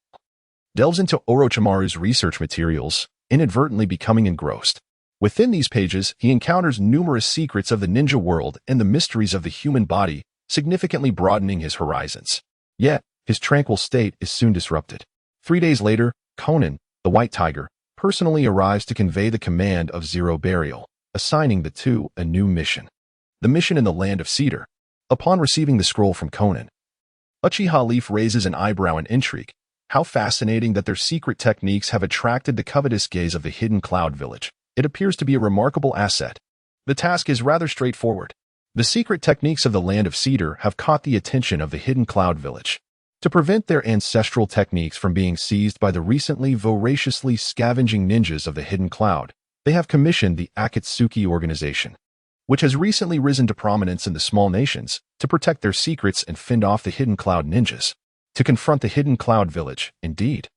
delves into Orochimaru's research materials, inadvertently becoming engrossed. Within these pages, he encounters numerous secrets of the ninja world and the mysteries of the human body, significantly broadening his horizons. Yet, his tranquil state is soon disrupted. 3 days later, Conan, the White Tiger, personally arrives to convey the command of Zero Burial, assigning the two a new mission. The mission in the Land of Cedar. Upon receiving the scroll from Conan, Uchiha Leaf raises an eyebrow in intrigue. How fascinating that their secret techniques have attracted the covetous gaze of the Hidden Cloud Village. It appears to be a remarkable asset. The task is rather straightforward. The secret techniques of the Land of Cedar have caught the attention of the Hidden Cloud Village. To prevent their ancestral techniques from being seized by the recently voraciously scavenging ninjas of the Hidden Cloud, they have commissioned the Akatsuki organization, which has recently risen to prominence in the small nations, to protect their secrets and fend off the Hidden Cloud ninjas. To confront the Hidden Cloud Village, indeed,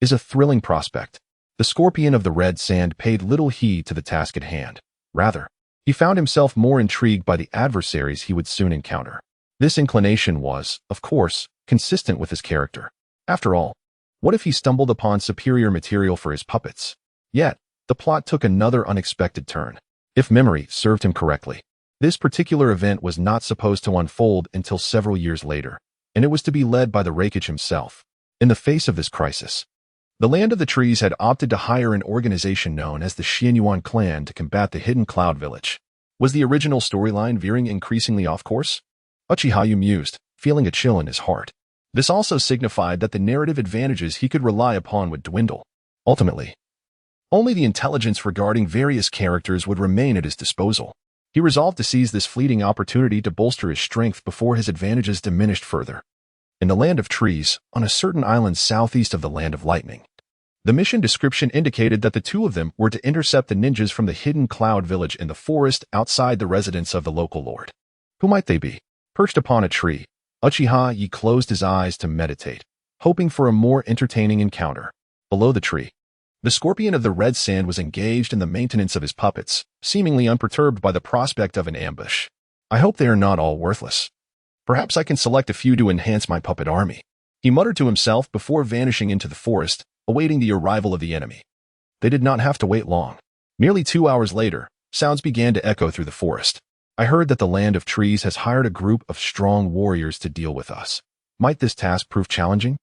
is a thrilling prospect. The Scorpion of the Red Sand paid little heed to the task at hand. Rather, he found himself more intrigued by the adversaries he would soon encounter. This inclination was, of course, consistent with his character. After all, what if he stumbled upon superior material for his puppets? Yet, the plot took another unexpected turn. If memory served him correctly, this particular event was not supposed to unfold until several years later, and it was to be led by the Raikage himself. In the face of this crisis, the Land of the Trees had opted to hire an organization known as the Xianyuan clan to combat the Hidden Cloud Village. Was the original storyline veering increasingly off course? Uchiha Yo mused, feeling a chill in his heart. This also signified that the narrative advantages he could rely upon would dwindle. Ultimately, only the intelligence regarding various characters would remain at his disposal. He resolved to seize this fleeting opportunity to bolster his strength before his advantages diminished further. In the Land of Trees, on a certain island southeast of the Land of Lightning, the mission description indicated that the two of them were to intercept the ninjas from the Hidden Cloud Village in the forest outside the residence of the local lord. Who might they be? Perched upon a tree, Uchiha Yo closed his eyes to meditate, hoping for a more entertaining encounter. Below the tree, the Scorpion of the Red Sand was engaged in the maintenance of his puppets, seemingly unperturbed by the prospect of an ambush. "I hope they are not all worthless," Perhaps I can select a few to enhance my puppet army. He muttered to himself before vanishing into the forest, awaiting the arrival of the enemy. They did not have to wait long. Nearly 2 hours later, sounds began to echo through the forest. I heard that the Land of Trees has hired a group of strong warriors to deal with us. Might this task prove challenging?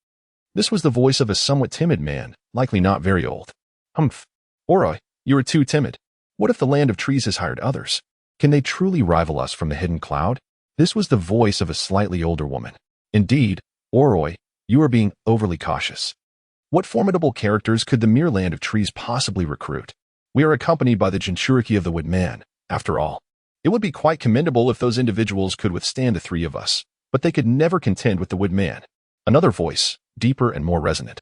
This was the voice of a somewhat timid man, likely not very old. Humph. Oroi, you are too timid. What if the Land of Trees has hired others? Can they truly rival us from the hidden cloud? This was the voice of a slightly older woman. Indeed, Oroi, you are being overly cautious. What formidable characters could the mere Land of Trees possibly recruit? We are accompanied by the Jinchuriki of the Woodman, after all. It would be quite commendable if those individuals could withstand the three of us, but they could never contend with the Woodman. Another voice, deeper and more resonant,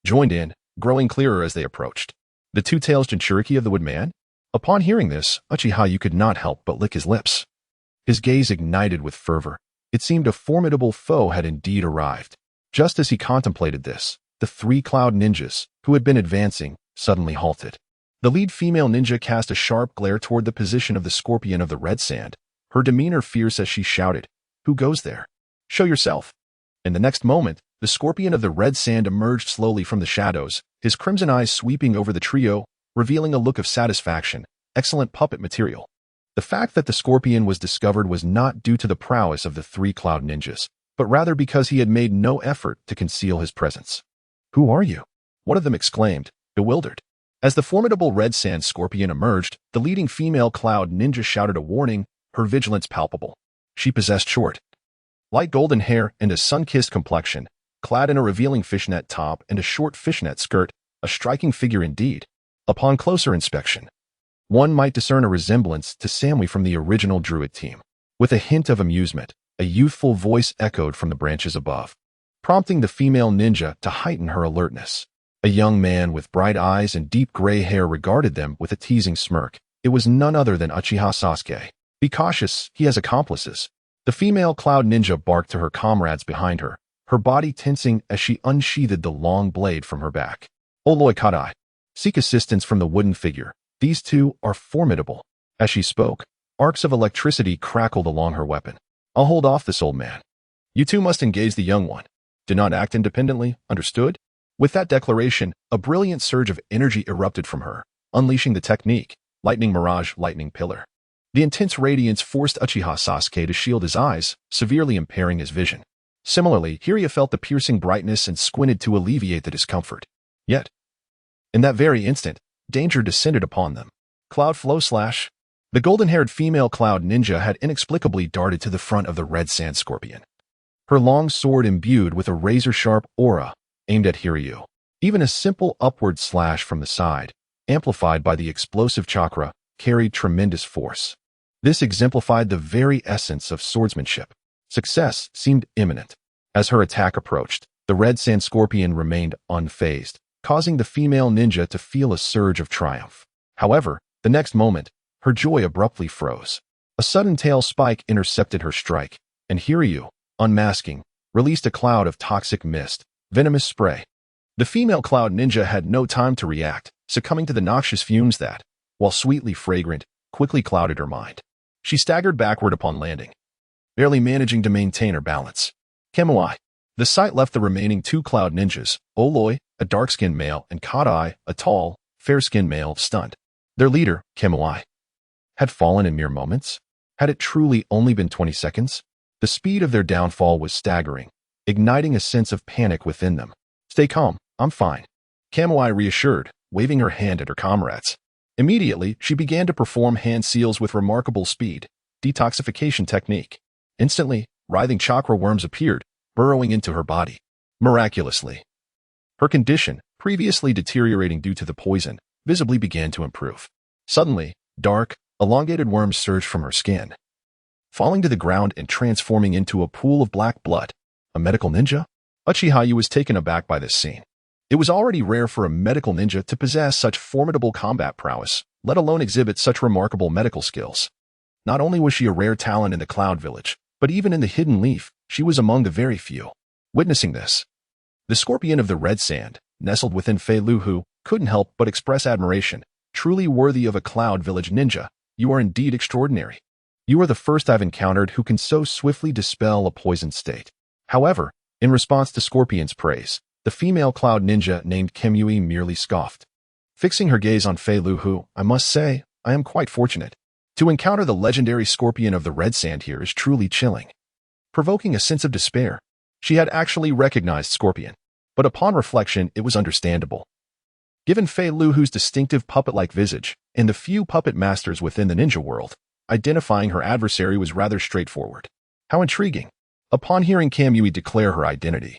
joined in, growing clearer as they approached. The two-tailed Jinchuriki of the Woodman? Upon hearing this, Uchiha Yo could not help but lick his lips. His gaze ignited with fervor. It seemed a formidable foe had indeed arrived. Just as he contemplated this, the three cloud ninjas, who had been advancing, suddenly halted. The lead female ninja cast a sharp glare toward the position of the scorpion of the red sand, her demeanor fierce as she shouted, "Who goes there? Show yourself." In the next moment, the scorpion of the red sand emerged slowly from the shadows, his crimson eyes sweeping over the trio, revealing a look of satisfaction. Excellent puppet material. The fact that the scorpion was discovered was not due to the prowess of the three cloud ninjas, but rather because he had made no effort to conceal his presence. "Who are you?" one of them exclaimed, bewildered. As the formidable red sand scorpion emerged, the leading female cloud ninja shouted a warning, her vigilance palpable. She possessed short, light golden hair and a sun-kissed complexion, clad in a revealing fishnet top and a short fishnet skirt, a striking figure indeed. Upon closer inspection, one might discern a resemblance to Samui from the original Druid team. With a hint of amusement, a youthful voice echoed from the branches above, prompting the female ninja to heighten her alertness. A young man with bright eyes and deep gray hair regarded them with a teasing smirk. It was none other than Uchiha Sasuke. "Be cautious, he has accomplices." The female cloud ninja barked to her comrades behind her, her body tensing as she unsheathed the long blade from her back. "Oloi Kadai, seek assistance from the wooden figure. These two are formidable." As she spoke, arcs of electricity crackled along her weapon. "I'll hold off this old man. You two must engage the young one. Do not act independently, understood?" With that declaration, a brilliant surge of energy erupted from her, unleashing the technique, Lightning Mirage, Lightning Pillar. The intense radiance forced Uchiha Sasuke to shield his eyes, severely impairing his vision. Similarly, Hiryu felt the piercing brightness and squinted to alleviate the discomfort. Yet, in that very instant, danger descended upon them. Cloud Flow Slash. The golden-haired female cloud ninja had inexplicably darted to the front of the red sand scorpion. Her long sword imbued with a razor-sharp aura, aimed at Hiryu. Even a simple upward slash from the side, amplified by the explosive chakra, carried tremendous force. This exemplified the very essence of swordsmanship. Success seemed imminent. As her attack approached, the red sand scorpion remained unfazed, causing the female ninja to feel a surge of triumph. However, the next moment, her joy abruptly froze. A sudden tail spike intercepted her strike, and Hiryu, unmasking, released a cloud of toxic mist, venomous spray. The female cloud ninja had no time to react, succumbing to the noxious fumes that, while sweetly fragrant, quickly clouded her mind. She staggered backward upon landing, barely managing to maintain her balance. Kemuai. The sight left the remaining two cloud ninjas, Oloi, a dark-skinned male, and Kadai, a tall, fair-skinned male, stunned. Their leader, Kemuai, had fallen in mere moments. Had it truly only been 20 seconds? The speed of their downfall was staggering, igniting a sense of panic within them. "Stay calm, I'm fine," Kemuai reassured, waving her hand at her comrades. Immediately, she began to perform hand seals with remarkable speed, detoxification technique. Instantly, writhing chakra worms appeared, burrowing into her body. Miraculously, her condition, previously deteriorating due to the poison, visibly began to improve. Suddenly, dark, elongated worms surged from her skin, falling to the ground and transforming into a pool of black blood. A medical ninja? Uchiha Yo was taken aback by this scene. It was already rare for a medical ninja to possess such formidable combat prowess, let alone exhibit such remarkable medical skills. Not only was she a rare talent in the Cloud Village, but even in the Hidden Leaf, she was among the very few. Witnessing this, the scorpion of the red sand, nestled within Fei Luhu, couldn't help but express admiration. "Truly worthy of a Cloud Village ninja, you are indeed extraordinary." You are the first I've encountered who can so swiftly dispel a poisoned state. However, in response to Scorpion's praise, the female cloud ninja named Kemui merely scoffed. Fixing her gaze on Fei Lu, who, I must say, I am quite fortunate. To encounter the legendary scorpion of the red sand here is truly chilling. Provoking a sense of despair, she had actually recognized Scorpion, but upon reflection it was understandable. Given Fei Luhu's distinctive puppet-like visage and the few puppet masters within the ninja world, identifying her adversary was rather straightforward. How intriguing! Upon hearing Kamui declare her identity,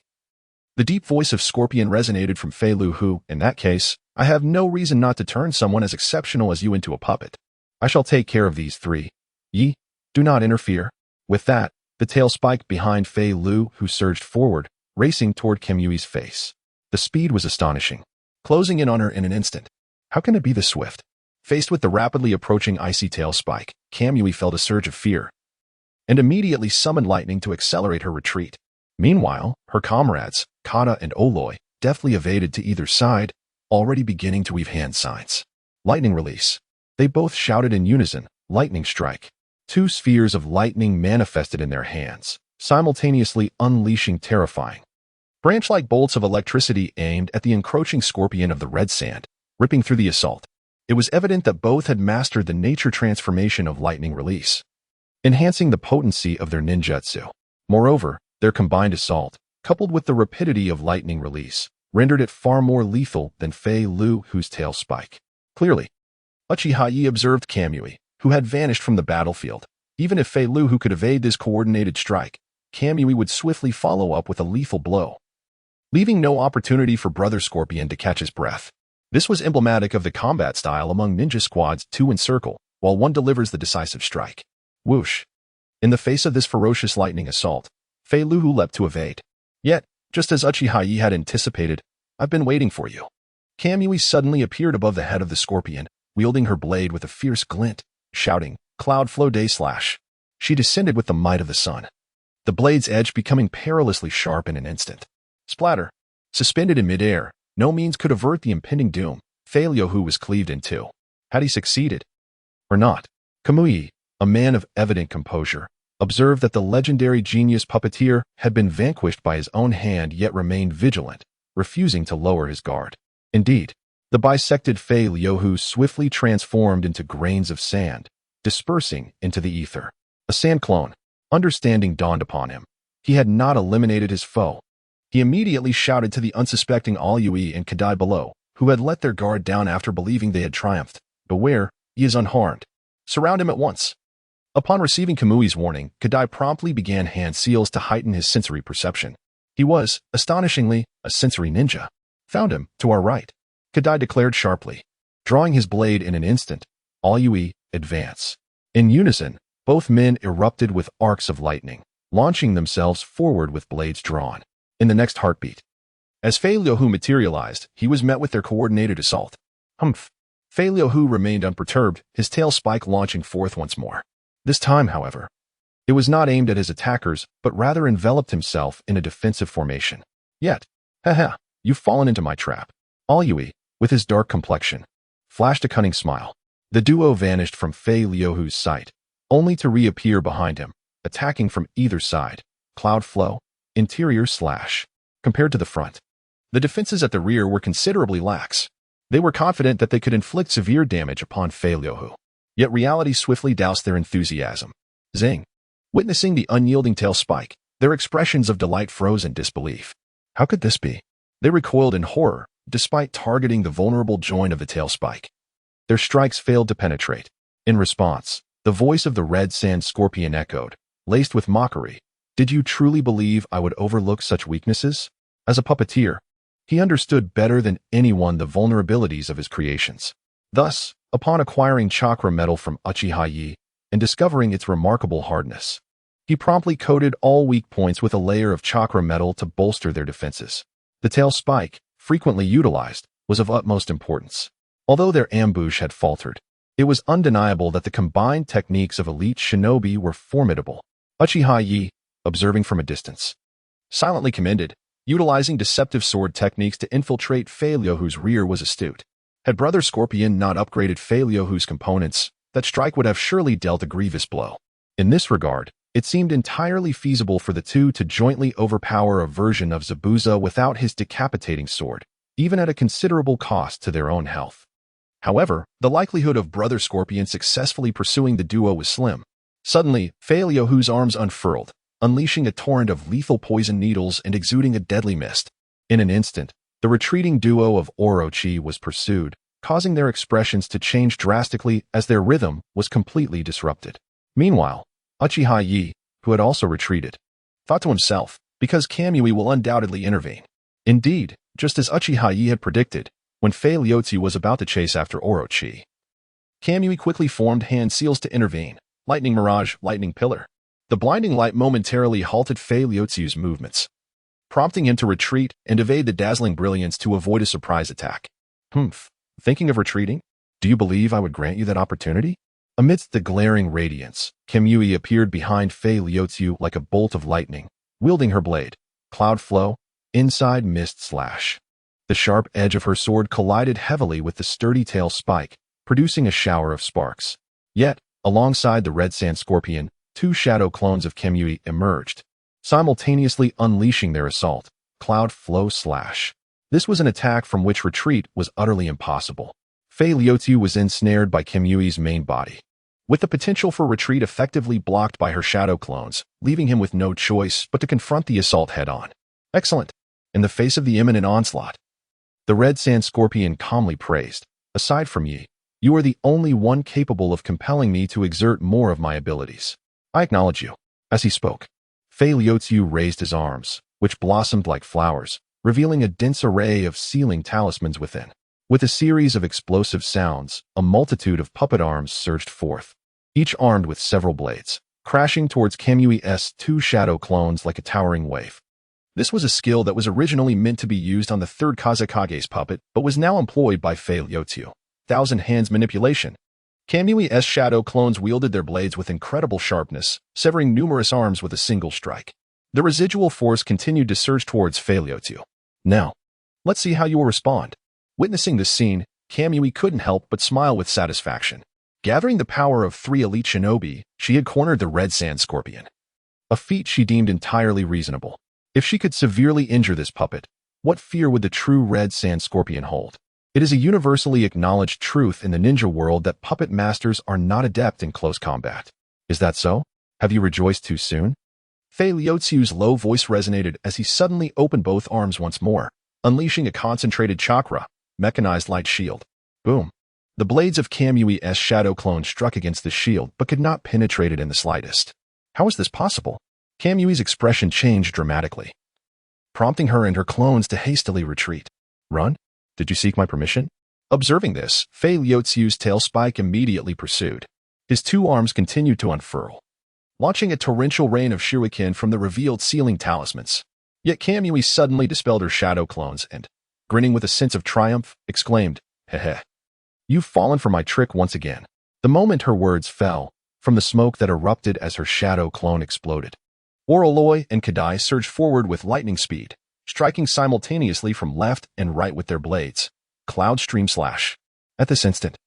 the deep voice of Scorpion resonated from Fei Lu, who, in that case, I have no reason not to turn someone as exceptional as you into a puppet. I shall take care of these three. Yi, do not interfere. With that, the tail spiked behind Fei Lu, who surged forward, racing toward Kemui's face. The speed was astonishing, closing in on her in an instant. How can it be this swift? Faced with the rapidly approaching icy tail spike, Kamui felt a surge of fear, and immediately summoned lightning to accelerate her retreat. Meanwhile, her comrades, Kata and Oloi, deftly evaded to either side, already beginning to weave hand signs. Lightning release. They both shouted in unison, lightning strike. Two spheres of lightning manifested in their hands, simultaneously unleashing terrifying, branch-like bolts of electricity aimed at the encroaching scorpion of the red sand, ripping through the assault. It was evident that both had mastered the nature transformation of lightning release, enhancing the potency of their ninjutsu. Moreover, their combined assault, coupled with the rapidity of lightning release, rendered it far more lethal than Fei Luhu's tail spike. Clearly, Uchiha Yo observed Kamui, who had vanished from the battlefield. Even if Fei Luhu could evade this coordinated strike, Kamui would swiftly follow up with a lethal blow, leaving no opportunity for Brother Scorpion to catch his breath. This was emblematic of the combat style among ninja squads: two encircle, while one delivers the decisive strike. Whoosh! In the face of this ferocious lightning assault, Fei Luhu leapt to evade. Yet, just as Uchiha Yo had anticipated, I've been waiting for you. Kamui suddenly appeared above the head of the scorpion, wielding her blade with a fierce glint, shouting, Cloud Flow Day Slash. She descended with the might of the sun, the blade's edge becoming perilously sharp in an instant. Splatter! Suspended in midair, no means could avert the impending doom. Fei Luhu was cleaved in two. Had he succeeded? Or not? Kamui, a man of evident composure, observed that the legendary genius puppeteer had been vanquished by his own hand, yet remained vigilant, refusing to lower his guard. Indeed, the bisected Fei Luhu swiftly transformed into grains of sand, dispersing into the ether. A sand clone. Understanding dawned upon him. He had not eliminated his foe. He immediately shouted to the unsuspecting Oloi and Kadai below, who had let their guard down after believing they had triumphed. Beware, he is unharmed. Surround him at once. Upon receiving Kamui's warning, Kadai promptly began hand seals to heighten his sensory perception. He was, astonishingly, a sensory ninja. Found him, to our right. Kadai declared sharply. Drawing his blade in an instant, Oloi, advance. In unison, both men erupted with arcs of lightning, launching themselves forward with blades drawn. In the next heartbeat, as Fei Luhu materialized, he was met with their coordinated assault. Humph! Fei Luhu remained unperturbed, his tail spike launching forth once more. This time, however, it was not aimed at his attackers, but rather enveloped himself in a defensive formation. Yet, haha, you've fallen into my trap. Oloi, with his dark complexion, flashed a cunning smile. The duo vanished from Fei Luhu's sight, only to reappear behind him, attacking from either side. Cloud flow, interior slash. Compared to the front, the defenses at the rear were considerably lax. They were confident that they could inflict severe damage upon Fei Luhu. Yet reality swiftly doused their enthusiasm. Zing! Witnessing the unyielding tail spike, their expressions of delight froze in disbelief. How could this be? They recoiled in horror, despite targeting the vulnerable joint of the tail spike. Their strikes failed to penetrate. In response, the voice of the red sand scorpion echoed, laced with mockery. Did you truly believe I would overlook such weaknesses? As a puppeteer, he understood better than anyone the vulnerabilities of his creations. Thus, upon acquiring chakra metal from Uchiha Yo and discovering its remarkable hardness, he promptly coated all weak points with a layer of chakra metal to bolster their defenses. The tail spike, frequently utilized, was of utmost importance. Although their ambush had faltered, it was undeniable that the combined techniques of elite shinobi were formidable. Uchiha Yo, observing from a distance, silently commended. Utilizing deceptive sword techniques to infiltrate Fei Luhu's rear was astute. Had Brother Scorpion not upgraded Fei Luhu's components, that strike would have surely dealt a grievous blow. In this regard, it seemed entirely feasible for the two to jointly overpower a version of Zabuza without his decapitating sword, even at a considerable cost to their own health. However, the likelihood of Brother Scorpion successfully pursuing the duo was slim. Suddenly, Fei-Lyohu's arms unfurled, unleashing a torrent of lethal poison needles and exuding a deadly mist. In an instant, the retreating duo of Orochi was pursued, causing their expressions to change drastically as their rhythm was completely disrupted. Meanwhile, Uchiha Yi, who had also retreated, thought to himself, because Kamui will undoubtedly intervene. Indeed, just as Uchiha Yi had predicted, when Fei-Lyohu was about to chase after Orochi, Kamui quickly formed hand seals to intervene. Lightning Mirage, Lightning Pillar. The blinding light momentarily halted Fei-Lyohu's movements, prompting him to retreat and evade the dazzling brilliance to avoid a surprise attack. Thinking of retreating? Do you believe I would grant you that opportunity? Amidst the glaring radiance, Kamui appeared behind Fei-Lyohu like a bolt of lightning, wielding her blade, Cloud Flow, inside Mist Slash. The sharp edge of her sword collided heavily with the sturdy tail spike, producing a shower of sparks. Yet, alongside the Red Sand Scorpion, two shadow clones of Kamui emerged, simultaneously unleashing their assault, Cloud Flow Slash. This was an attack from which retreat was utterly impossible. Fei-Lyohu was ensnared by Kamui's main body, with the potential for retreat effectively blocked by her shadow clones, leaving him with no choice but to confront the assault head-on. Excellent. In the face of the imminent onslaught, the Red Sand Scorpion calmly praised, aside from Yi, you are the only one capable of compelling me to exert more of my abilities. I acknowledge you. As he spoke, Fei-Lyohu raised his arms, which blossomed like flowers, revealing a dense array of sealing talismans within. With a series of explosive sounds, a multitude of puppet arms surged forth, each armed with several blades, crashing towards Kamui's two shadow clones like a towering wave. This was a skill that was originally meant to be used on the third Kazekage's puppet, but was now employed by Fei-Lyohu. Thousand Hands Manipulation. Kamui's shadow clones wielded their blades with incredible sharpness, severing numerous arms with a single strike. The residual force continued to surge towards Fei-Lyohu. Now, let's see how you will respond. Witnessing this scene, Kamui couldn't help but smile with satisfaction. Gathering the power of 3 elite shinobi, she had cornered the Red Sand Scorpion, a feat she deemed entirely reasonable. If she could severely injure this puppet, what fear would the true Red Sand Scorpion hold? It is a universally acknowledged truth in the ninja world that puppet masters are not adept in close combat. Is that so? Have you rejoiced too soon? Fei-Lyohu's low voice resonated as he suddenly opened both arms once more, unleashing a concentrated chakra, mechanized light shield. Boom. The blades of Kamui's shadow clone struck against the shield but could not penetrate it in the slightest. How is this possible? Kamui's expression changed dramatically, prompting her and her clones to hastily retreat. Run? Did you seek my permission? Observing this, Fei-Lyohu's tail spike immediately pursued. His two arms continued to unfurl, launching a torrential rain of shuriken from the revealed sealing talismans. Yet Kamui suddenly dispelled her shadow clones and, grinning with a sense of triumph, exclaimed, "Heh. You've fallen for my trick once again." The moment her words fell, from the smoke that erupted as her shadow clone exploded, Oroloi and Kadai surged forward with lightning speed, striking simultaneously from left and right with their blades. Cloud Stream Slash. At this instant,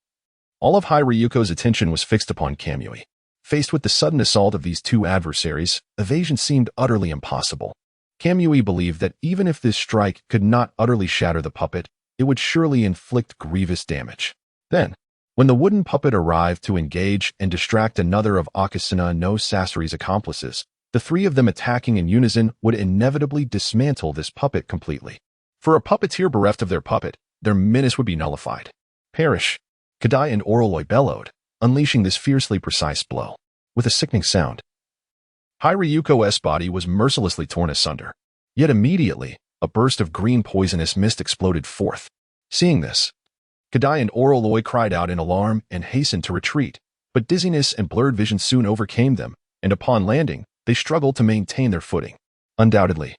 all of Ryuko's attention was fixed upon Kamui. Faced with the sudden assault of these two adversaries, evasion seemed utterly impossible. Kamui believed that even if this strike could not utterly shatter the puppet, it would surely inflict grievous damage. Then, when the wooden puppet arrived to engage and distract another of Akasuna no Sasori's accomplices, the three of them attacking in unison would inevitably dismantle this puppet completely. For a puppeteer bereft of their puppet, their menace would be nullified. Perish! Kadai and Oroloi bellowed, unleashing this fiercely precise blow. With a sickening sound, Ryuko's body was mercilessly torn asunder. Yet immediately, a burst of green poisonous mist exploded forth. Seeing this, Kadai and Oroloi cried out in alarm and hastened to retreat, but dizziness and blurred vision soon overcame them, and upon landing, they struggled to maintain their footing. Undoubtedly,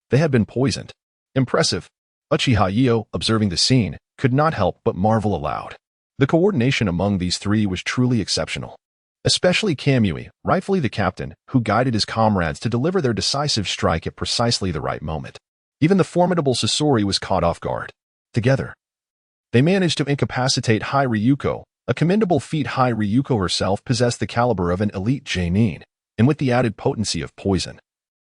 they had been poisoned. Impressive. Uchiha Yo, observing the scene, could not help but marvel aloud. The coordination among these three was truly exceptional. Especially Kamui, rightfully the captain, who guided his comrades to deliver their decisive strike at precisely the right moment. Even the formidable Sasori was caught off guard. Together, they managed to incapacitate Ryuko, A commendable feat. High Ryuko herself possessed the caliber of an elite genin, and with the added potency of poison,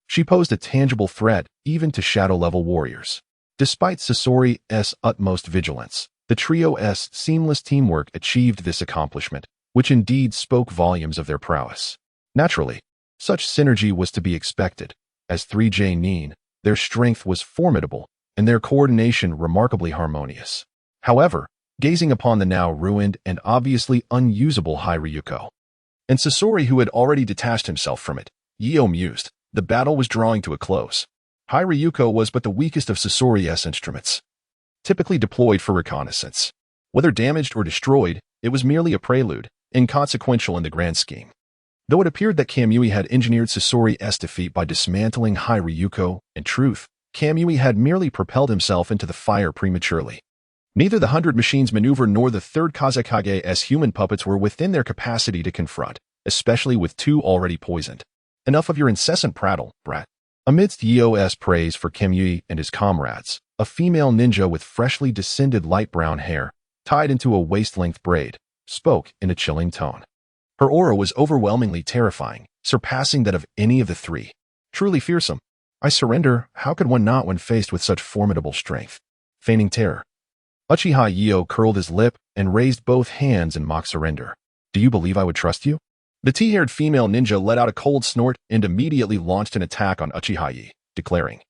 she posed a tangible threat even to shadow-level warriors. Despite Sasori's utmost vigilance, the trio's seamless teamwork achieved this accomplishment, which indeed spoke volumes of their prowess. Naturally, such synergy was to be expected. As three genin, their strength was formidable, and their coordination remarkably harmonious. However, gazing upon the now ruined and obviously unusable High Ryuko, and Sasori, who had already detached himself from it, Yo mused, the battle was drawing to a close. High Ryuko was but the weakest of Sasori's instruments, typically deployed for reconnaissance. Whether damaged or destroyed, it was merely a prelude, inconsequential in the grand scheme. Though it appeared that Kamui had engineered Sasori's defeat by dismantling High Ryuko, in truth, Kamui had merely propelled himself into the fire prematurely. Neither the 100 Machines maneuver nor the third Kazekage's human puppets were within their capacity to confront, especially with two already poisoned. Enough of your incessant prattle, brat. Amidst Yo's praise for Kamui and his comrades, a female ninja with freshly descended light brown hair, tied into a waist-length braid, spoke in a chilling tone. Her aura was overwhelmingly terrifying, surpassing that of any of the three. Truly fearsome. I surrender. How could one not when faced with such formidable strength? Feigning terror, Uchiha Yo curled his lip and raised both hands in mock surrender. Do you believe I would trust you? The T-haired female ninja let out a cold snort and immediately launched an attack on Uchiha Yo, declaring,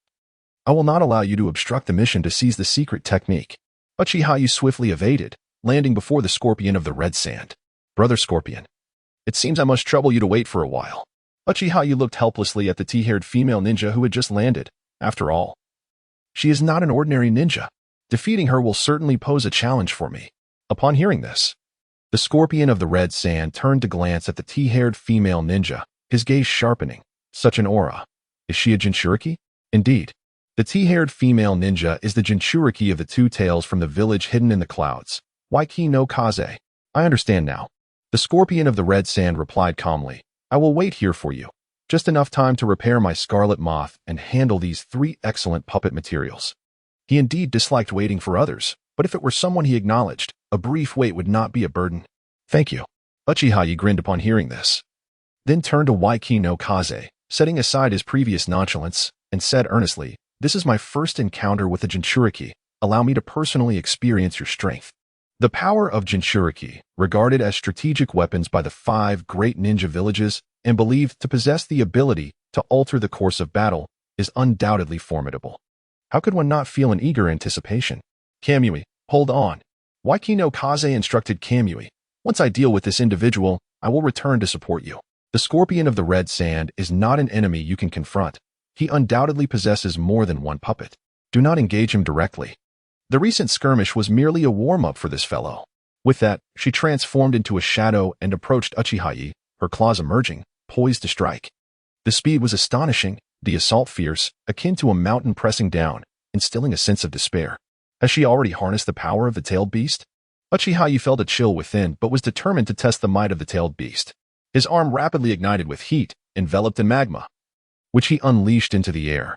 I will not allow you to obstruct the mission to seize the secret technique. Uchiha Yo swiftly evaded, landing before the Scorpion of the Red Sand. Brother Scorpion, it seems I must trouble you to wait for a while. Uchiha Yo looked helplessly at the T-haired female ninja who had just landed. After all, she is not an ordinary ninja. Defeating her will certainly pose a challenge for me. Upon hearing this, the Scorpion of the Red Sand turned to glance at the T-haired female ninja, his gaze sharpening. Such an aura. Is she a Jinchuriki? Indeed. The T-haired female ninja is the Jinchuriki of the two tails from the village hidden in the clouds. Waiki no Kaze. I understand now. The Scorpion of the Red Sand replied calmly. I will wait here for you. Just enough time to repair my scarlet moth and handle these three excellent puppet materials. He indeed disliked waiting for others, but if it were someone he acknowledged, a brief wait would not be a burden. Thank you. Uchiha Yo grinned upon hearing this, then turned to Waiki no Kaze, setting aside his previous nonchalance, and said earnestly, This is my first encounter with a Jinchuriki. Allow me to personally experience your strength. The power of Jinchuriki, regarded as strategic weapons by the 5 great ninja villages and believed to possess the ability to alter the course of battle, is undoubtedly formidable. How could one not feel an eager anticipation? Kamui, hold on. Waiki no Kaze instructed Kamui. Once I deal with this individual, I will return to support you. The Scorpion of the Red Sand is not an enemy you can confront. He undoubtedly possesses more than one puppet. Do not engage him directly. The recent skirmish was merely a warm-up for this fellow. With that, she transformed into a shadow and approached Uchiha Yo, her claws emerging, poised to strike. The speed was astonishing, the assault fierce, akin to a mountain pressing down, instilling a sense of despair. Has she already harnessed the power of the tailed beast? Uchiha Yo felt a chill within, but was determined to test the might of the tailed beast. His arm rapidly ignited with heat, enveloped in magma, which he unleashed into the air.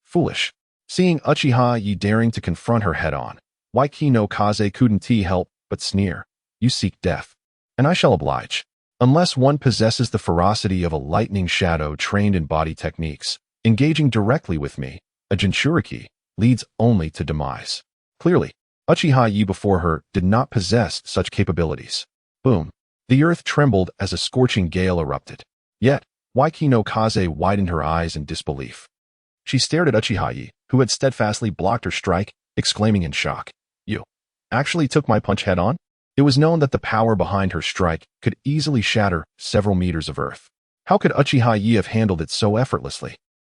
Foolish. Seeing Uchiha Yo daring to confront her head-on, Waiki no Kaze couldn't help but sneer. You seek death, and I shall oblige. Unless one possesses the ferocity of a lightning shadow trained in body techniques, engaging directly with me, a Jinchuriki, leads only to demise. Clearly, Uchiha Yo before her did not possess such capabilities. Boom. The earth trembled as a scorching gale erupted. Yet, Waiki no Kaze widened her eyes in disbelief. She stared at Uchiha Yo, who had steadfastly blocked her strike, exclaiming in shock. You actually took my punch head-on? It was known that the power behind her strike could easily shatter several meters of earth. How could Uchiha Yo have handled it so effortlessly?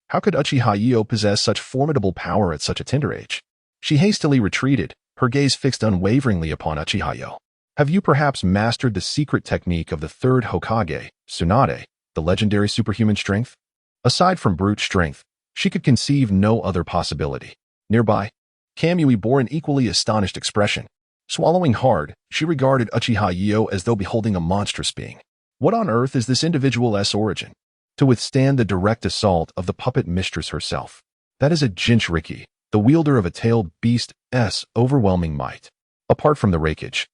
How could Uchiha Yo possess such formidable power at such a tender age? She hastily retreated, her gaze fixed unwaveringly upon Uchiha Yo. Have you perhaps mastered the secret technique of the third Hokage, Tsunade, the legendary superhuman strength? Aside from brute strength, she could conceive no other possibility. Nearby, Kamui bore an equally astonished expression. Swallowing hard, she regarded Uchiha Yo as though beholding a monstrous being. What on earth is this individual's origin? To withstand the direct assault of the puppet mistress herself. That is a Jinchuriki, the wielder of a tailed beast's overwhelming might. Apart from the rakeage,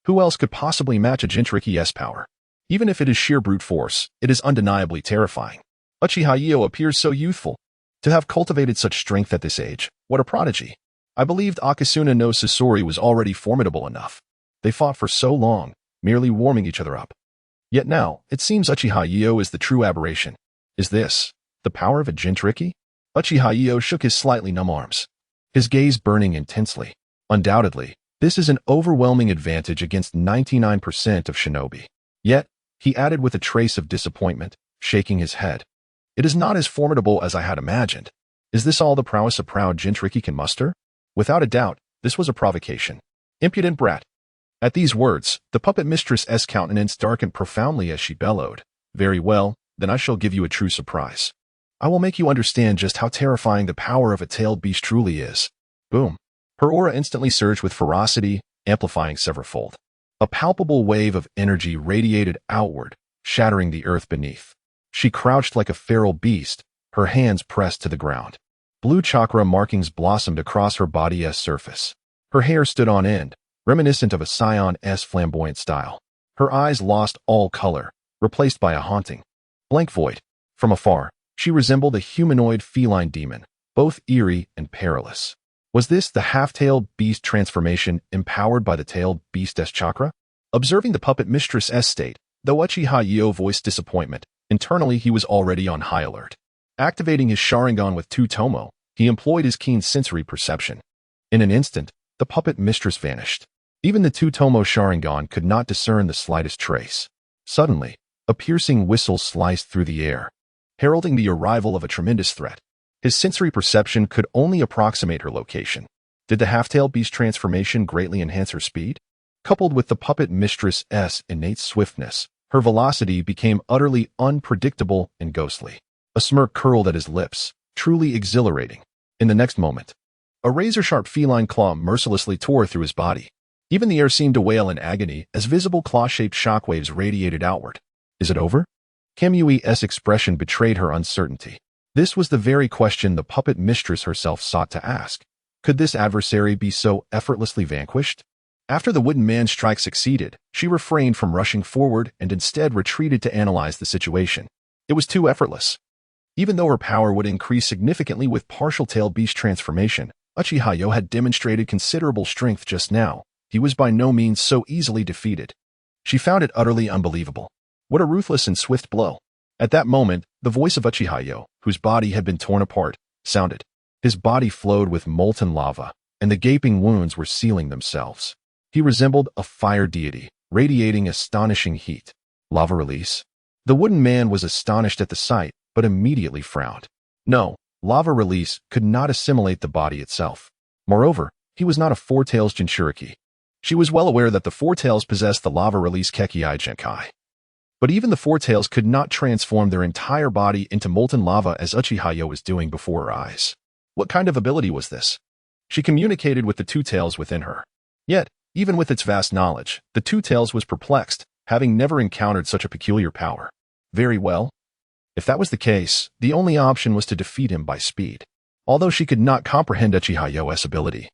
Who else could possibly match a Jinchuriki's power? Even if it is sheer brute force, it is undeniably terrifying. Uchiha Yo appears so youthful. To have cultivated such strength at this age, what a prodigy. I believed Akasuna no Sasori was already formidable enough. They fought for so long, merely warming each other up. Yet now, it seems Uchiha Yo is the true aberration. Is this the power of a Jinchuriki? Uchiha Yo shook his slightly numb arms, his gaze burning intensely. Undoubtedly, this is an overwhelming advantage against 99% of shinobi. Yet, he added with a trace of disappointment, shaking his head. It is not as formidable as I had imagined. Is this all the prowess a proud Jinchuriki can muster? Without a doubt, this was a provocation. Impudent brat. At these words, the puppet mistress's countenance darkened profoundly as she bellowed. Very well, then I shall give you a true surprise. I will make you understand just how terrifying the power of a tailed beast truly is. Boom. Her aura instantly surged with ferocity, amplifying severalfold. A palpable wave of energy radiated outward, shattering the earth beneath. She crouched like a feral beast, her hands pressed to the ground. Blue chakra markings blossomed across her body's surface. Her hair stood on end, reminiscent of a scion's flamboyant style. Her eyes lost all color, replaced by a haunting, blank void. From afar, she resembled a humanoid feline demon, both eerie and perilous. Was this the half-tailed beast transformation empowered by the tailed beast's chakra? Observing the puppet mistress's state, though Uchiha Yo voiced disappointment, internally he was already on high alert. Activating his Sharingan with Double Tomoe, he employed his keen sensory perception. In an instant, the puppet mistress vanished. Even the Double Tomoe Sharingan could not discern the slightest trace. Suddenly, a piercing whistle sliced through the air, heralding the arrival of a tremendous threat. His sensory perception could only approximate her location. Did the half-tailed beast transformation greatly enhance her speed? Coupled with the puppet mistress's innate swiftness, her velocity became utterly unpredictable and ghostly. A smirk curled at his lips, truly exhilarating. In the next moment, a razor-sharp feline claw mercilessly tore through his body. Even the air seemed to wail in agony as visible claw-shaped shockwaves radiated outward. Is it over? Kamui's expression betrayed her uncertainty. This was the very question the puppet mistress herself sought to ask. Could this adversary be so effortlessly vanquished? After the wooden man's strike succeeded, she refrained from rushing forward and instead retreated to analyze the situation. It was too effortless. Even though her power would increase significantly with partial tailed beast transformation, Uchiha Yo had demonstrated considerable strength just now. He was by no means so easily defeated. She found it utterly unbelievable. What a ruthless and swift blow. At that moment, the voice of Uchiha Yo, whose body had been torn apart, sounded. His body flowed with molten lava, and the gaping wounds were sealing themselves. He resembled a fire deity, radiating astonishing heat. Lava release? The wooden man was astonished at the sight, but immediately frowned. No, lava release could not assimilate the body itself. Moreover, he was not a Four Tails Jinchuriki. She was well aware that the Four Tails possessed the lava release Kekii Genkai. But even the Four Tails could not transform their entire body into molten lava as Uchiha Yo was doing before her eyes. What kind of ability was this? She communicated with the Two Tails within her. Yet, even with its vast knowledge, the Two Tails was perplexed, having never encountered such a peculiar power. Very well. If that was the case, the only option was to defeat him by speed. Although she could not comprehend Uchiha Yo's ability.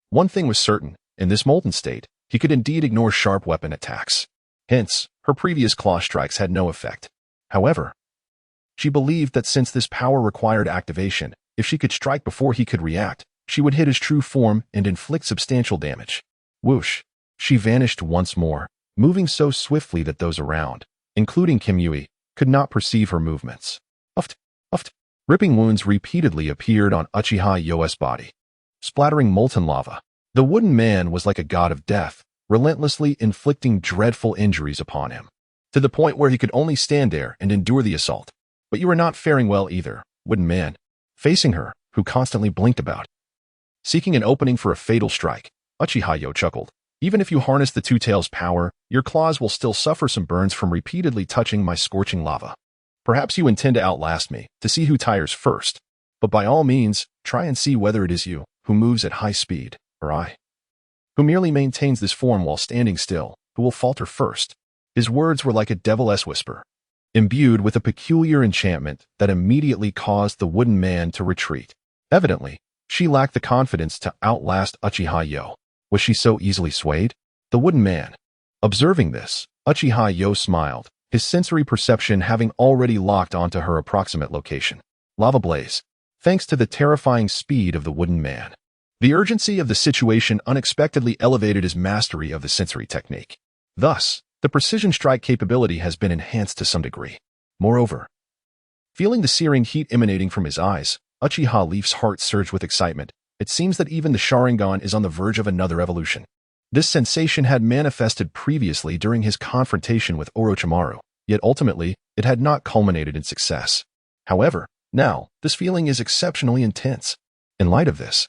One thing was certain, in this molten state, he could indeed ignore sharp weapon attacks. Hence, her previous claw strikes had no effect. However, she believed that since this power required activation, if she could strike before he could react, she would hit his true form and inflict substantial damage. Whoosh! She vanished once more, moving so swiftly that those around, including Kamui, could not perceive her movements. Uft! Uft! Ripping wounds repeatedly appeared on Uchiha Yo's body, splattering molten lava. The wooden man was like a god of death, relentlessly inflicting dreadful injuries upon him, to the point where he could only stand there and endure the assault. But you were not faring well either, wooden man. Facing her, who constantly blinked about, seeking an opening for a fatal strike, Uchiha Yo chuckled. Even if you harness the Two Tails' power, your claws will still suffer some burns from repeatedly touching my scorching lava. Perhaps you intend to outlast me, to see who tires first. But by all means, try and see whether it is you, who moves at high speed, or I, who merely maintains this form while standing still, who will falter first. His words were like a devil's whisper, imbued with a peculiar enchantment that immediately caused the wooden man to retreat. Evidently, she lacked the confidence to outlast Uchiha Yo. Was she so easily swayed? The wooden man, Observing this, Uchiha Yo smiled, his sensory perception having already locked onto her approximate location. Lava blaze. Thanks to the terrifying speed of the wooden man. The urgency of the situation unexpectedly elevated his mastery of the sensory technique. Thus, the precision strike capability has been enhanced to some degree. Moreover, feeling the searing heat emanating from his eyes, Uchiha Leaf's heart surged with excitement. It seems that even the Sharingan is on the verge of another evolution. This sensation had manifested previously during his confrontation with Orochimaru, yet ultimately, it had not culminated in success. However, now, this feeling is exceptionally intense. In light of this,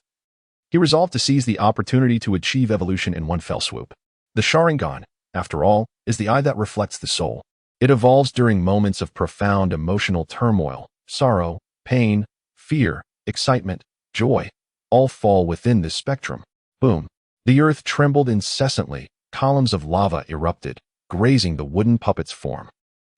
he resolved to seize the opportunity to achieve evolution in one fell swoop. The Sharingan, after all, is the eye that reflects the soul. It evolves during moments of profound emotional turmoil, sorrow, pain, fear, excitement, joy. All fall within this spectrum. Boom. The earth trembled incessantly, columns of lava erupted, grazing the wooden puppet's form.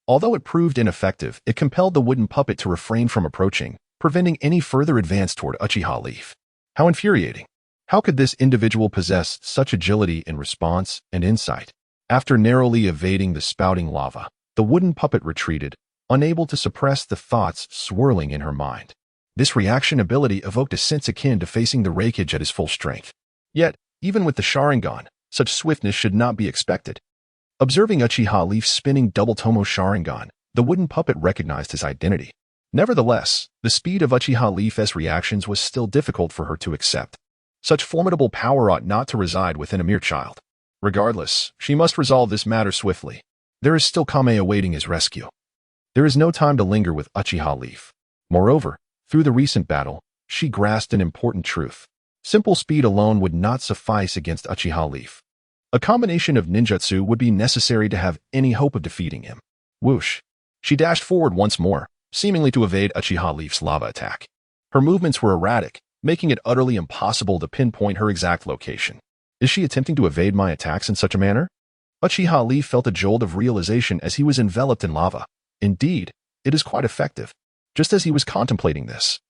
Although it proved ineffective, it compelled the wooden puppet to refrain from approaching, preventing any further advance toward Uchiha Leaf. How infuriating. How could this individual possess such agility in response and insight? After narrowly evading the spouting lava, the wooden puppet retreated, unable to suppress the thoughts swirling in her mind. This reaction ability evoked a sense akin to facing the Raikage at his full strength. Yet, even with the Sharingan, such swiftness should not be expected. Observing Uchiha Leaf spinning Double Tomoe Sharingan, the wooden puppet recognized his identity. Nevertheless, the speed of Uchiha Leaf's reactions was still difficult for her to accept. Such formidable power ought not to reside within a mere child. Regardless, she must resolve this matter swiftly. There is still Kame awaiting his rescue. There is no time to linger with Uchiha Leaf. Moreover, through the recent battle, she grasped an important truth. Simple speed alone would not suffice against Uchiha Leaf. A combination of ninjutsu would be necessary to have any hope of defeating him. Whoosh. She dashed forward once more, seemingly to evade Uchiha Leaf's lava attack. Her movements were erratic, making it utterly impossible to pinpoint her exact location. Is she attempting to evade my attacks in such a manner? Uchiha Leaf felt a jolt of realization as he was enveloped in lava. Indeed, it is quite effective. Just as he was contemplating this,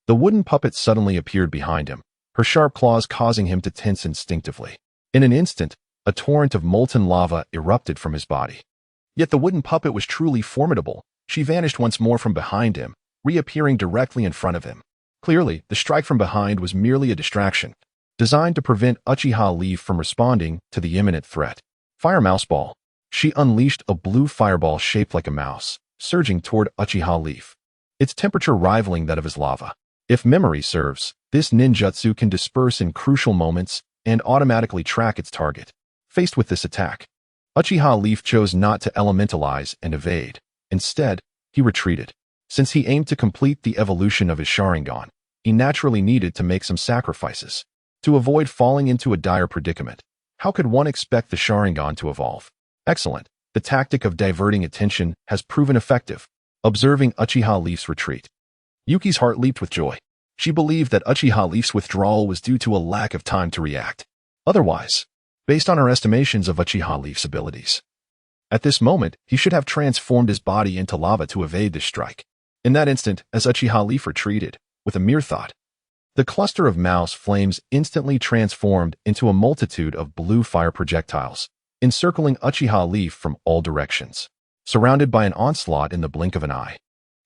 the wooden puppet suddenly appeared behind him, her sharp claws causing him to tense instinctively. In an instant, a torrent of molten lava erupted from his body. Yet the wooden puppet was truly formidable. She vanished once more from behind him, reappearing directly in front of him. Clearly, the strike from behind was merely a distraction, designed to prevent Uchiha Leaf from responding to the imminent threat. Fire Mouse Ball. She unleashed a blue fireball shaped like a mouse, surging toward Uchiha Leaf, its temperature rivaling that of his lava. If memory serves, this ninjutsu can disperse in crucial moments and automatically track its target. Faced with this attack, Uchiha Leaf chose not to elementalize and evade. Instead, he retreated. Since he aimed to complete the evolution of his Sharingan, he naturally needed to make some sacrifices. To avoid falling into a dire predicament, how could one expect the Sharingan to evolve? Excellent. The tactic of diverting attention has proven effective. Observing Uchiha Leaf's retreat, Yuki's heart leaped with joy. She believed that Uchiha Leaf's withdrawal was due to a lack of time to react. Otherwise, based on her estimations of Uchiha Leaf's abilities, at this moment, he should have transformed his body into lava to evade this strike. In that instant, as Uchiha Leaf retreated, with a mere thought, the cluster of mouse flames instantly transformed into a multitude of blue fire projectiles, encircling Uchiha Leaf from all directions, surrounded by an onslaught in the blink of an eye.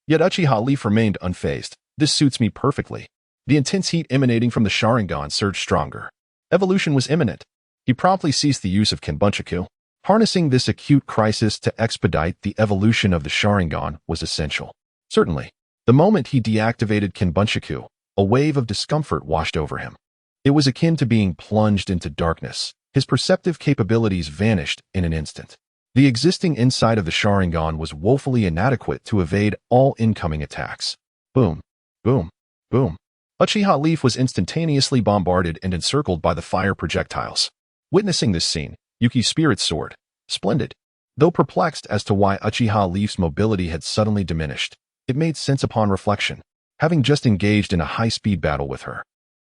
Yet Uchiha Leaf remained unfazed. This suits me perfectly. The intense heat emanating from the Sharingan surged stronger. Evolution was imminent. He promptly ceased the use of Kenbunchaku. Harnessing this acute crisis to expedite the evolution of the Sharingan was essential. Certainly, the moment he deactivated Kenbunchaku, a wave of discomfort washed over him. It was akin to being plunged into darkness. His perceptive capabilities vanished in an instant. The existing insight of the Sharingan was woefully inadequate to evade all incoming attacks. Boom, boom, boom. Uchiha Leaf was instantaneously bombarded and encircled by the fire projectiles. Witnessing this scene, Yuki's spirits soared. Splendid. Though perplexed as to why Uchiha Leaf's mobility had suddenly diminished, it made sense upon reflection, having just engaged in a high-speed battle with her.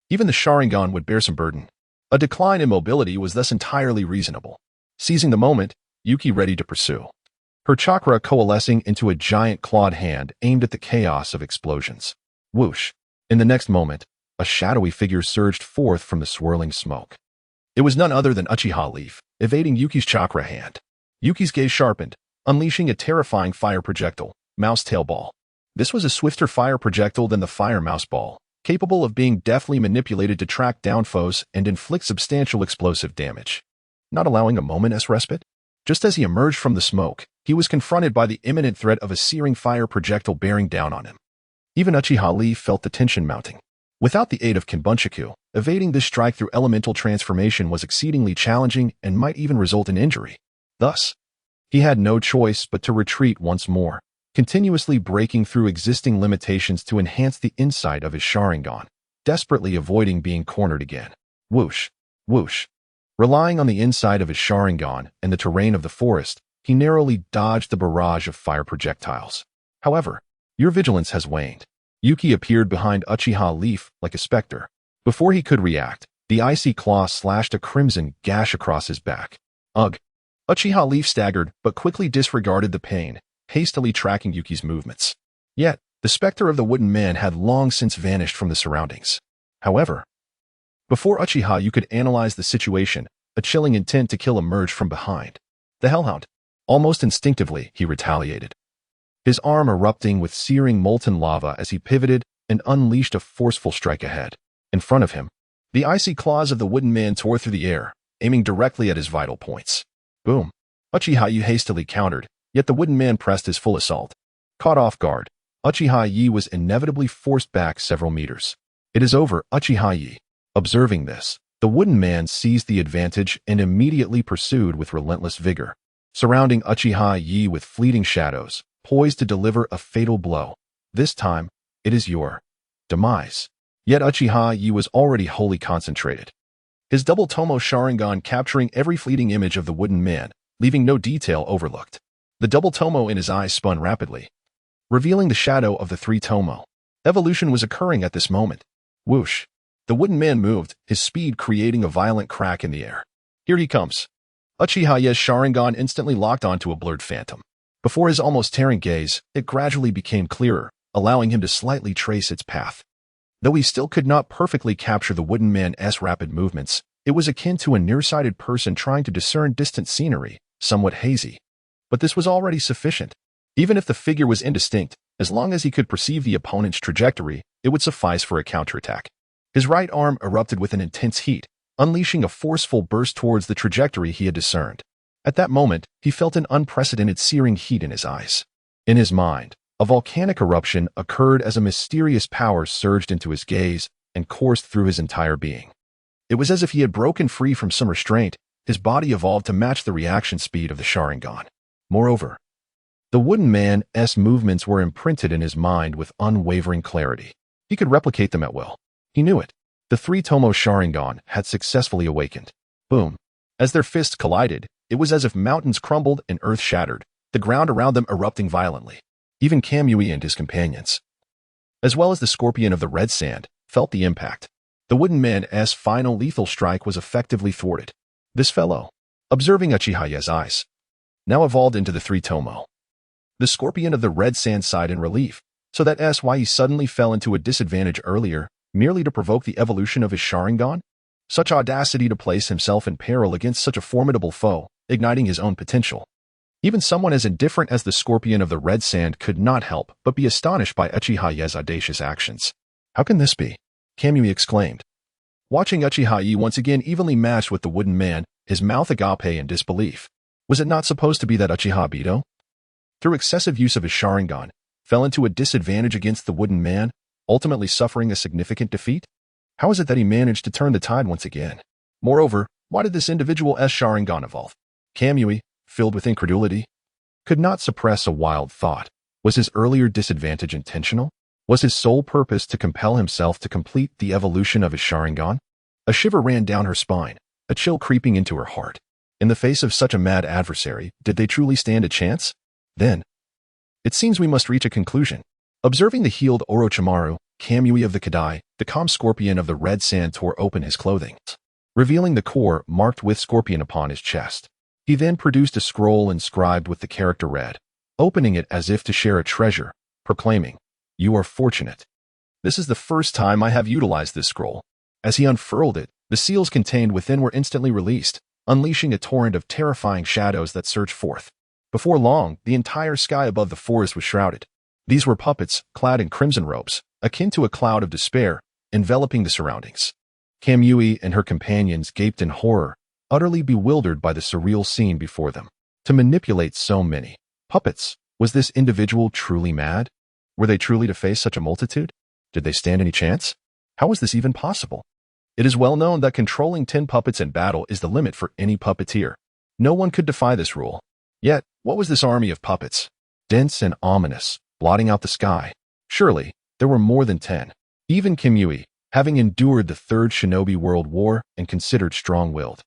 Even the Sharingan would bear some burden. A decline in mobility was thus entirely reasonable. Seizing the moment, Yuki ready to pursue. Her chakra coalescing into a giant clawed hand aimed at the chaos of explosions. Whoosh. In the next moment, a shadowy figure surged forth from the swirling smoke. It was none other than Uchiha Leaf, evading Yuki's chakra hand. Yuki's gaze sharpened, unleashing a terrifying fire projectile, Mouse Tail Ball. This was a swifter fire projectile than the Fire Mouse Ball, capable of being deftly manipulated to track down foes and inflict substantial explosive damage. Not allowing a moment's respite? Just as he emerged from the smoke, he was confronted by the imminent threat of a searing fire projectile bearing down on him. Even Uchiha Leaf felt the tension mounting. Without the aid of Kinbunchaku, evading this strike through elemental transformation was exceedingly challenging and might even result in injury. Thus, he had no choice but to retreat once more, continuously breaking through existing limitations to enhance the insight of his Sharingan, desperately avoiding being cornered again. Whoosh, whoosh. Relying on the inside of his Sharingan and the terrain of the forest, he narrowly dodged the barrage of fire projectiles. However, your vigilance has waned. Yuki appeared behind Uchiha Leaf like a specter. Before he could react, the icy claw slashed a crimson gash across his back. Ugh! Uchiha Leaf staggered but quickly disregarded the pain, hastily tracking Yuki's movements. Yet, the specter of the wooden man had long since vanished from the surroundings. However, before Uchiha Yo could analyze the situation, a chilling intent to kill emerged from behind. The Hellhound. Almost instinctively, he retaliated. His arm erupting with searing molten lava as he pivoted and unleashed a forceful strike ahead. In front of him, the icy claws of the wooden man tore through the air, aiming directly at his vital points. Boom! Uchiha Yo hastily countered, yet the wooden man pressed his full assault. Caught off guard, Uchiha Yo was inevitably forced back several meters. It is over, Uchiha Yo. Observing this, the wooden man seized the advantage and immediately pursued with relentless vigor, surrounding Uchiha Yo with fleeting shadows, poised to deliver a fatal blow. This time, it is your demise. Yet Uchiha Yo was already wholly concentrated. His Double Tomoe Sharingan capturing every fleeting image of the wooden man, leaving no detail overlooked. The Double Tomoe in his eyes spun rapidly, revealing the shadow of the three Tomoe. Evolution was occurring at this moment. Whoosh! The wooden man moved, his speed creating a violent crack in the air. Here he comes. Uchiha Yo's Sharingan instantly locked onto a blurred phantom. Before his almost tearing gaze, it gradually became clearer, allowing him to slightly trace its path. Though he still could not perfectly capture the wooden man's rapid movements, it was akin to a nearsighted person trying to discern distant scenery, somewhat hazy. But this was already sufficient. Even if the figure was indistinct, as long as he could perceive the opponent's trajectory, it would suffice for a counterattack. His right arm erupted with an intense heat, unleashing a forceful burst towards the trajectory he had discerned. At that moment, he felt an unprecedented searing heat in his eyes. In his mind, a volcanic eruption occurred as a mysterious power surged into his gaze and coursed through his entire being. It was as if he had broken free from some restraint, his body evolved to match the reaction speed of the Sharingan. Moreover, the wooden man's movements were imprinted in his mind with unwavering clarity. He could replicate them at will. He knew it. The three Tomoe Sharingan had successfully awakened. Boom! As their fists collided, it was as if mountains crumbled and earth shattered, the ground around them erupting violently. Even Kamui and his companions, as well as the scorpion of the red sand, felt the impact. The wooden man's final lethal strike was effectively thwarted. This fellow, observing Uchiha Yo's eyes, now evolved into the three Tomoe. The scorpion of the red sand sighed in relief, so that's why he suddenly fell into a disadvantage earlier, merely to provoke the evolution of his Sharingan? Such audacity to place himself in peril against such a formidable foe, igniting his own potential. Even someone as indifferent as the scorpion of the red sand could not help but be astonished by Uchiha Yo's audacious actions. How can this be? Kamui exclaimed. Watching Uchiha Yo once again evenly matched with the wooden man, his mouth agape in disbelief. Was it not supposed to be that Uchiha Obito, through excessive use of his Sharingan, fell into a disadvantage against the wooden man, ultimately suffering a significant defeat? How is it that he managed to turn the tide once again? Moreover, why did this individual's Sharingan evolve? Kamui, filled with incredulity, could not suppress a wild thought. Was his earlier disadvantage intentional? Was his sole purpose to compel himself to complete the evolution of his Sharingan? A shiver ran down her spine, a chill creeping into her heart. In the face of such a mad adversary, did they truly stand a chance? Then, it seems we must reach a conclusion. Observing the healed Orochimaru, Kamui of the Kadai, the calm scorpion of the red sand tore open his clothing, revealing the core marked with scorpion upon his chest. He then produced a scroll inscribed with the character read, opening it as if to share a treasure, proclaiming, "You are fortunate. This is the first time I have utilized this scroll." As he unfurled it, The seals contained within were instantly released, unleashing a torrent of terrifying shadows that surged forth. Before long, the entire sky above the forest was shrouded. These were puppets, clad in crimson robes, akin to a cloud of despair, enveloping the surroundings. Kamui and her companions gaped in horror, utterly bewildered by the surreal scene before them. To manipulate so many puppets, was this individual truly mad? Were they truly to face such a multitude? Did they stand any chance? How was this even possible? It is well known that controlling 10 puppets in battle is the limit for any puppeteer. No one could defy this rule. Yet, what was this army of puppets? Dense and ominous, blotting out the sky. Surely, there were more than 10. Even Kamui, having endured the Third Shinobi World War and considered strong-willed,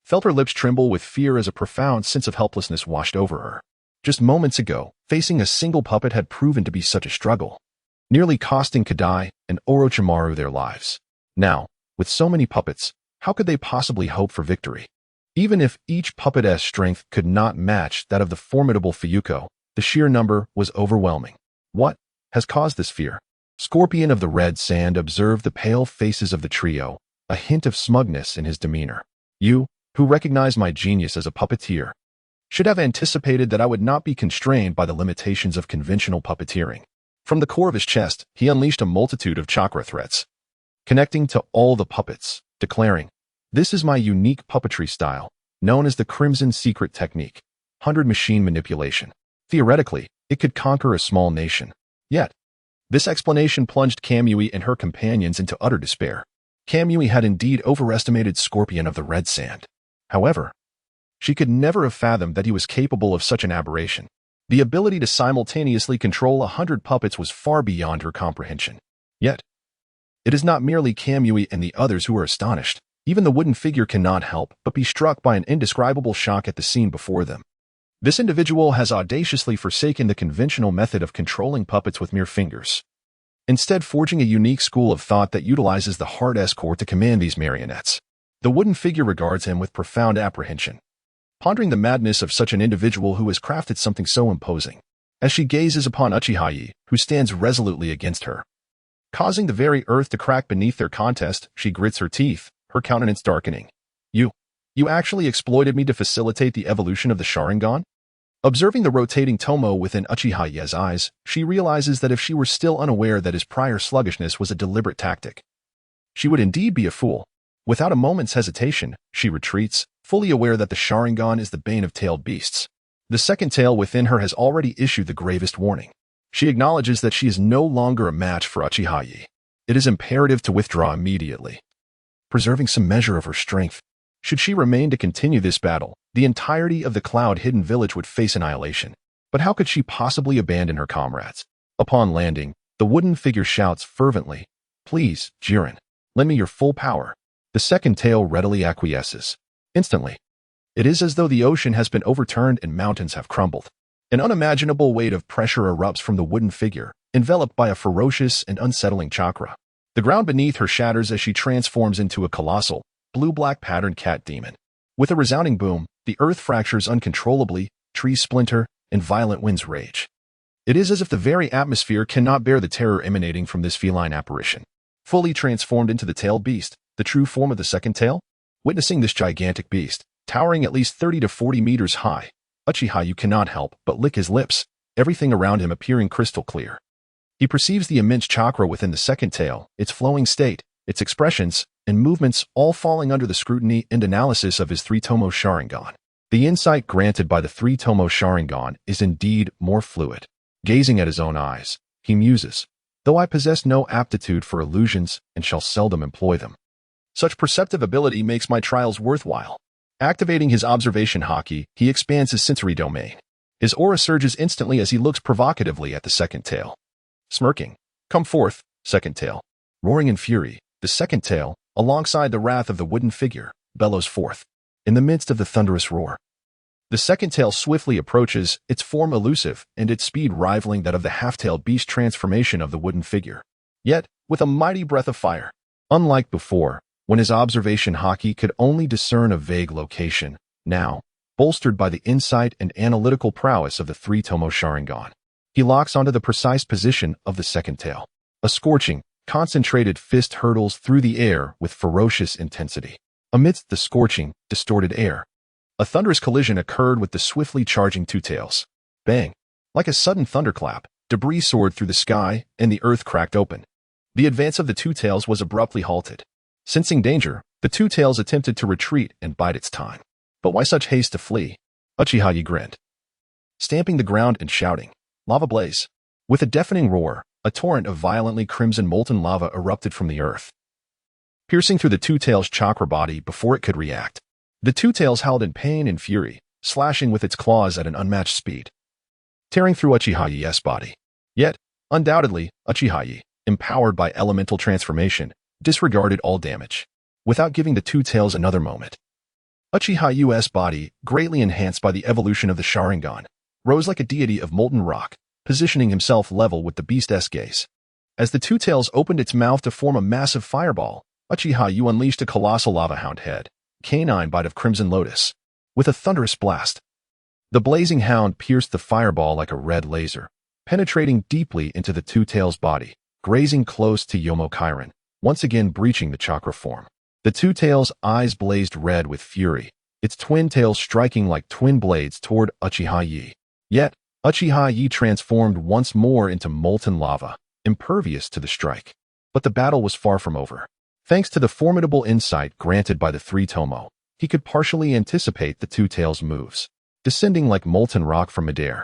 felt her lips tremble with fear as a profound sense of helplessness washed over her. Just moments ago, facing a single puppet had proven to be such a struggle, nearly costing Kadai and Orochimaru their lives. Now, with so many puppets, how could they possibly hope for victory? Even if each puppet's strength could not match that of the formidable Fuyuko, the sheer number was overwhelming. What has caused this fear? Scorpion of the Red Sand observed the pale faces of the trio, a hint of smugness in his demeanor. You, who recognized my genius as a puppeteer, should have anticipated that I would not be constrained by the limitations of conventional puppeteering. From the core of his chest, he unleashed a multitude of chakra threads, connecting to all the puppets, declaring, "This is my unique puppetry style, known as the Crimson Secret Technique, 100 machine manipulation. Theoretically, it could conquer a small nation." Yet, this explanation plunged Kamui and her companions into utter despair. Kamui had indeed overestimated Scorpion of the Red Sand. However, she could never have fathomed that he was capable of such an aberration. The ability to simultaneously control 100 puppets was far beyond her comprehension. Yet, it is not merely Kamui and the others who are astonished. Even the wooden figure cannot help but be struck by an indescribable shock at the scene before them. This individual has audaciously forsaken the conventional method of controlling puppets with mere fingers, instead forging a unique school of thought that utilizes the hard-S core to command these marionettes. The wooden figure regards him with profound apprehension, pondering the madness of such an individual who has crafted something so imposing. As she gazes upon Uchiha Yo, who stands resolutely against her, causing the very earth to crack beneath their contest, she grits her teeth, her countenance darkening. You actually exploited me to facilitate the evolution of the Sharingan? Observing the rotating Tomoe within Uchiha Yo's eyes, she realizes that if she were still unaware that his prior sluggishness was a deliberate tactic, she would indeed be a fool. Without a moment's hesitation, she retreats, fully aware that the Sharingan is the bane of tailed beasts. The second tail within her has already issued the gravest warning. She acknowledges that she is no longer a match for Uchiha Yo. It is imperative to withdraw immediately, preserving some measure of her strength. Should she remain to continue this battle, the entirety of the Cloud-Hidden Village would face annihilation. But how could she possibly abandon her comrades? Upon landing, the wooden figure shouts fervently, "Please, Jiren, lend me your full power." The second tail readily acquiesces. Instantly, it is as though the ocean has been overturned and mountains have crumbled. An unimaginable weight of pressure erupts from the wooden figure, enveloped by a ferocious and unsettling chakra. The ground beneath her shatters as she transforms into a colossal, blue-black patterned cat demon. With a resounding boom, the earth fractures uncontrollably, trees splinter, and violent winds rage. It is as if the very atmosphere cannot bear the terror emanating from this feline apparition. Fully transformed into the tailed beast, the true form of the second tail? Witnessing this gigantic beast, towering at least 30 to 40 meters high, Uchiha Yo cannot help but lick his lips, everything around him appearing crystal clear. He perceives the immense chakra within the second tail, its flowing state, its expressions, and movements all falling under the scrutiny and analysis of his 3 Tomoe Sharingan. The insight granted by the 3 Tomoe Sharingan is indeed more fluid. Gazing at his own eyes, he muses, "Though I possess no aptitude for illusions and shall seldom employ them, such perceptive ability makes my trials worthwhile." Activating his observation Haki, he expands his sensory domain. His aura surges instantly as he looks provocatively at the second tail. Smirking, "Come forth, second tail." Roaring in fury, the second tail, alongside the wrath of the wooden figure, bellows forth. In the midst of the thunderous roar, the second tail swiftly approaches, its form elusive and its speed rivaling that of the half-tailed beast transformation of the wooden figure. Yet, with a mighty breath of fire. Unlike before, when his observation Haki could only discern a vague location, now, bolstered by the insight and analytical prowess of the 3 Tomoe Sharingan, he locks onto the precise position of the second tail. A scorching, concentrated fist hurtles through the air with ferocious intensity. Amidst the scorching, distorted air, a thunderous collision occurred with the swiftly charging Two Tails. Bang! Like a sudden thunderclap, debris soared through the sky and the earth cracked open. The advance of the Two Tails was abruptly halted. Sensing danger, the Two Tails attempted to retreat and bide its time. But why such haste to flee? Uchiha Yo grinned, stamping the ground and shouting, "Lava blaze!" With a deafening roar, a torrent of violently crimson molten lava erupted from the earth, piercing through the Two Tails' chakra body before it could react. The Two Tails howled in pain and fury, slashing with its claws at an unmatched speed, tearing through Uchiha Yo's body. Yet, undoubtedly, Uchiha Yo, empowered by elemental transformation, disregarded all damage. Without giving the Two Tails another moment, Uchiha Yo's body, greatly enhanced by the evolution of the Sharingan, rose like a deity of molten rock, positioning himself level with the beast's gaze. As the Two Tails opened its mouth to form a massive fireball, Uchiha Yo unleashed a colossal lava hound head, canine bite of crimson lotus. With a thunderous blast, the blazing hound pierced the fireball like a red laser, penetrating deeply into the Two Tails' body, grazing close to Yomo Kairen, once again breaching the chakra form. The Two Tails' eyes blazed red with fury, its twin tails striking like twin blades toward Uchiha Yo. Yet, Uchiha Yo transformed once more into molten lava, impervious to the strike. But the battle was far from over. Thanks to the formidable insight granted by the three Tomoe, he could partially anticipate the Two Tails' moves. Descending like molten rock from midair,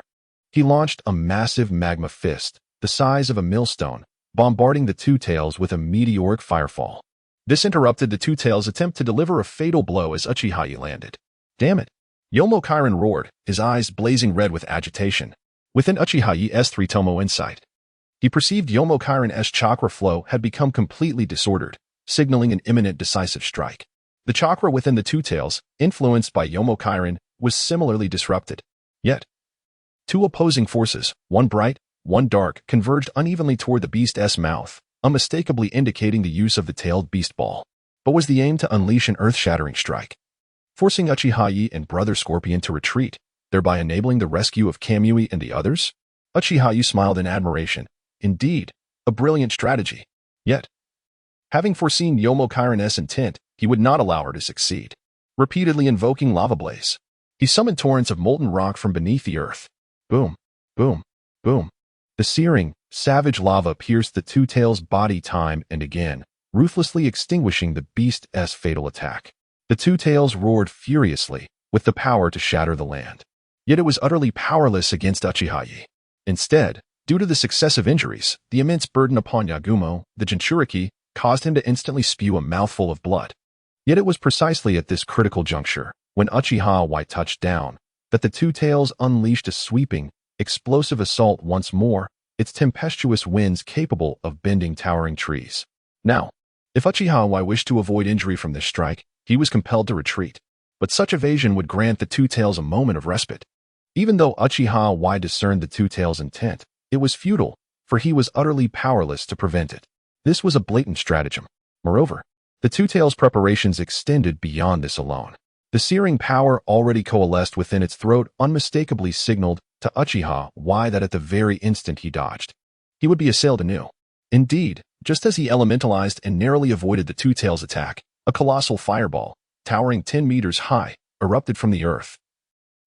he launched a massive magma fist, the size of a millstone, bombarding the Two Tails with a meteoric firefall. This interrupted the Two Tails' attempt to deliver a fatal blow as Uchiha Yo landed. Damn it! Yomo Kairen roared, his eyes blazing red with agitation. Within Uchiha Yo's three Tomoe insight, he perceived Yomo Kairen's chakra flow had become completely disordered, signaling an imminent decisive strike. The chakra within the Two Tails, influenced by Yomo Kairen, was similarly disrupted. Yet, two opposing forces, one bright, one dark, converged unevenly toward the beast's mouth, unmistakably indicating the use of the tailed beast ball. But was the aim to unleash an earth-shattering strike, forcing Uchiha Yo and Brother Scorpion to retreat, thereby enabling the rescue of Kamui and the others? Uchiha Yo smiled in admiration. Indeed, a brilliant strategy. Yet, having foreseen Yomo Kairen's intent, he would not allow her to succeed. Repeatedly invoking lava blaze, he summoned torrents of molten rock from beneath the earth. Boom, boom, boom. The searing, savage lava pierced the Two Tails' body time and again, ruthlessly extinguishing the beast's fatal attack. The Two Tails roared furiously, with the power to shatter the land. Yet it was utterly powerless against Uchiha Yo. Instead, due to the successive injuries, the immense burden upon Yagumo, the Jinchuriki, caused him to instantly spew a mouthful of blood. Yet it was precisely at this critical juncture, when Uchiha Yo touched down, that the Two Tails unleashed a sweeping, explosive assault once more, its tempestuous winds capable of bending towering trees. Now, if Uchiha Yo wished to avoid injury from this strike, he was compelled to retreat. But such evasion would grant the Two Tails a moment of respite. Even though Uchiha Yo discerned the Two Tails' intent, it was futile, for he was utterly powerless to prevent it. This was a blatant stratagem. Moreover, the Two Tails' preparations extended beyond this alone. The searing power already coalesced within its throat unmistakably signaled to Uchiha Yo that at the very instant he dodged, he would be assailed anew. Indeed, just as he elementalized and narrowly avoided the Two Tails' attack, a colossal fireball, towering 10 meters high, erupted from the earth,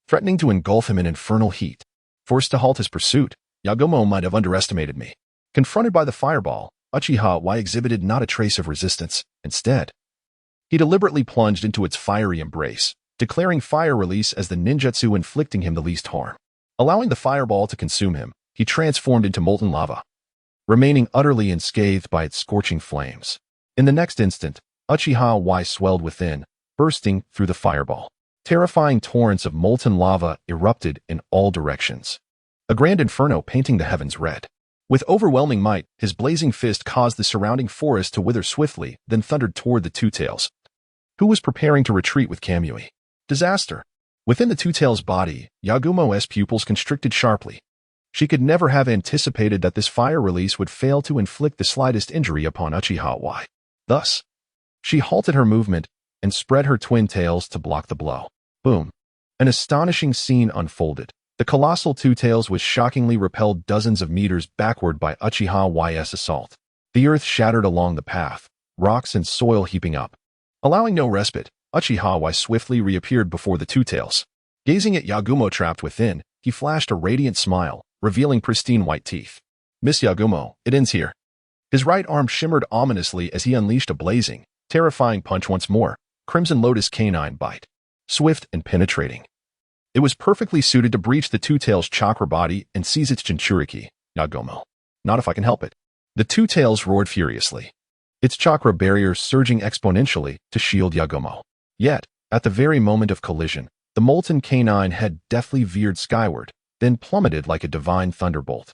threatening to engulf him in infernal heat. Forced to halt his pursuit, Yagumo might have underestimated me. Confronted by the fireball, Uchiha Yo exhibited not a trace of resistance. Instead, he deliberately plunged into its fiery embrace, declaring fire release as the ninjutsu inflicting him the least harm. Allowing the fireball to consume him, he transformed into molten lava, remaining utterly unscathed by its scorching flames. In the next instant, Uchiha Yo swelled within, bursting through the fireball. Terrifying torrents of molten lava erupted in all directions, a grand inferno painting the heavens red. With overwhelming might, his blazing fist caused the surrounding forest to wither swiftly, then thundered toward the Two Tails, who was preparing to retreat with Kamui. Disaster. Within the Two Tails' body, Yagumo's pupils constricted sharply. She could never have anticipated that this fire release would fail to inflict the slightest injury upon Uchiha Yo. Thus, she halted her movement and spread her twin tails to block the blow. Boom. An astonishing scene unfolded. The colossal Two Tails was shockingly repelled dozens of meters backward by Uchiha Yo's assault. The earth shattered along the path, rocks and soil heaping up. Allowing no respite, Uchiha Yo swiftly reappeared before the Two Tails. Gazing at Yagumo trapped within, he flashed a radiant smile, revealing pristine white teeth. "Miss Yagumo, it ends here." His right arm shimmered ominously as he unleashed a blazing, terrifying punch once more, Crimson Lotus canine bite. Swift and penetrating. It was perfectly suited to breach the Two Tails' chakra body and seize its Jinchuriki. Yagumo. "Not if I can help it." The Two Tails roared furiously, its chakra barrier surging exponentially to shield Yagumo. Yet, at the very moment of collision, the Molten canine head deftly veered skyward, then plummeted like a divine thunderbolt.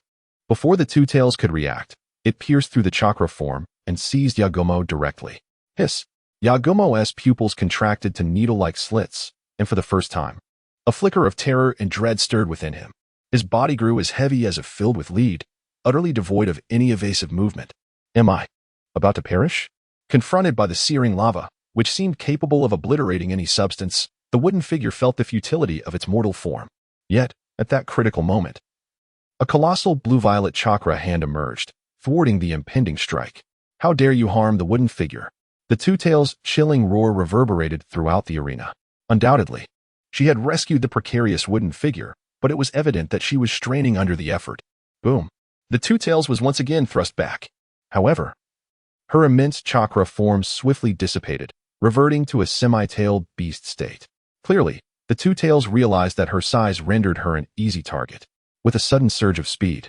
Before the Two Tails could react, it pierced through the chakra form and seized Yagumo directly. Hiss! Yagumo's pupils contracted to needle-like slits, and for the first time, a flicker of terror and dread stirred within him. His body grew as heavy as if filled with lead, utterly devoid of any evasive movement. Am I about to perish? Confronted by the searing lava, which seemed capable of obliterating any substance, the wooden figure felt the futility of its mortal form. Yet, at that critical moment, a colossal blue-violet chakra hand emerged, thwarting the impending strike. "How dare you harm the wooden figure?" The Two Tails' chilling roar reverberated throughout the arena. Undoubtedly, she had rescued the precarious wooden figure, but it was evident that she was straining under the effort. Boom. The Two Tails was once again thrust back. However, her immense chakra form swiftly dissipated, reverting to a semi-tailed beast state. Clearly, the Two Tails realized that her size rendered her an easy target. With a sudden surge of speed,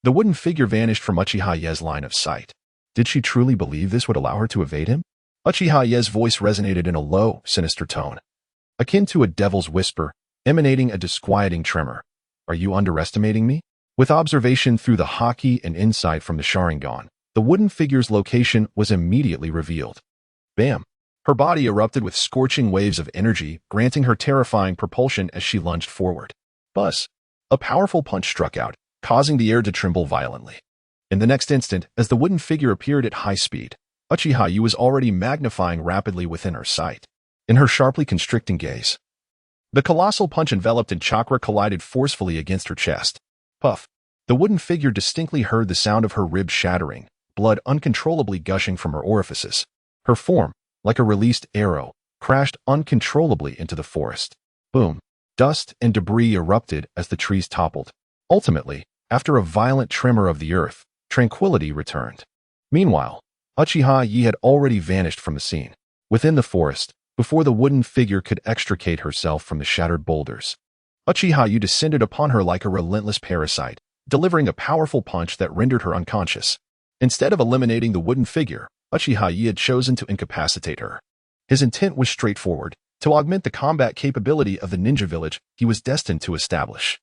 the wooden figure vanished from Uchiha Yo's line of sight. Did she truly believe this would allow her to evade him? Uchiha Yo's voice resonated in a low, sinister tone, akin to a devil's whisper, emanating a disquieting tremor. "Are you underestimating me?" With observation through the Haki and insight from the Sharingan, the wooden figure's location was immediately revealed. Bam! Her body erupted with scorching waves of energy, granting her terrifying propulsion as she lunged forward. Buzz! A powerful punch struck out, causing the air to tremble violently. In the next instant, as the wooden figure appeared at high speed, Uchiha Yo was already magnifying rapidly within her sight. In her sharply constricting gaze, the colossal punch enveloped in chakra collided forcefully against her chest. Puff! The wooden figure distinctly heard the sound of her ribs shattering, blood uncontrollably gushing from her orifices. Her form, like a released arrow, crashed uncontrollably into the forest. Boom! Dust and debris erupted as the trees toppled. Ultimately, after a violent tremor of the earth, tranquility returned. Meanwhile, Uchiha Yo had already vanished from the scene. Within the forest, before the wooden figure could extricate herself from the shattered boulders, Uchiha Yo descended upon her like a relentless parasite, delivering a powerful punch that rendered her unconscious. Instead of eliminating the wooden figure, Uchiha Yo had chosen to incapacitate her. His intent was straightforward: to augment the combat capability of the ninja village he was destined to establish.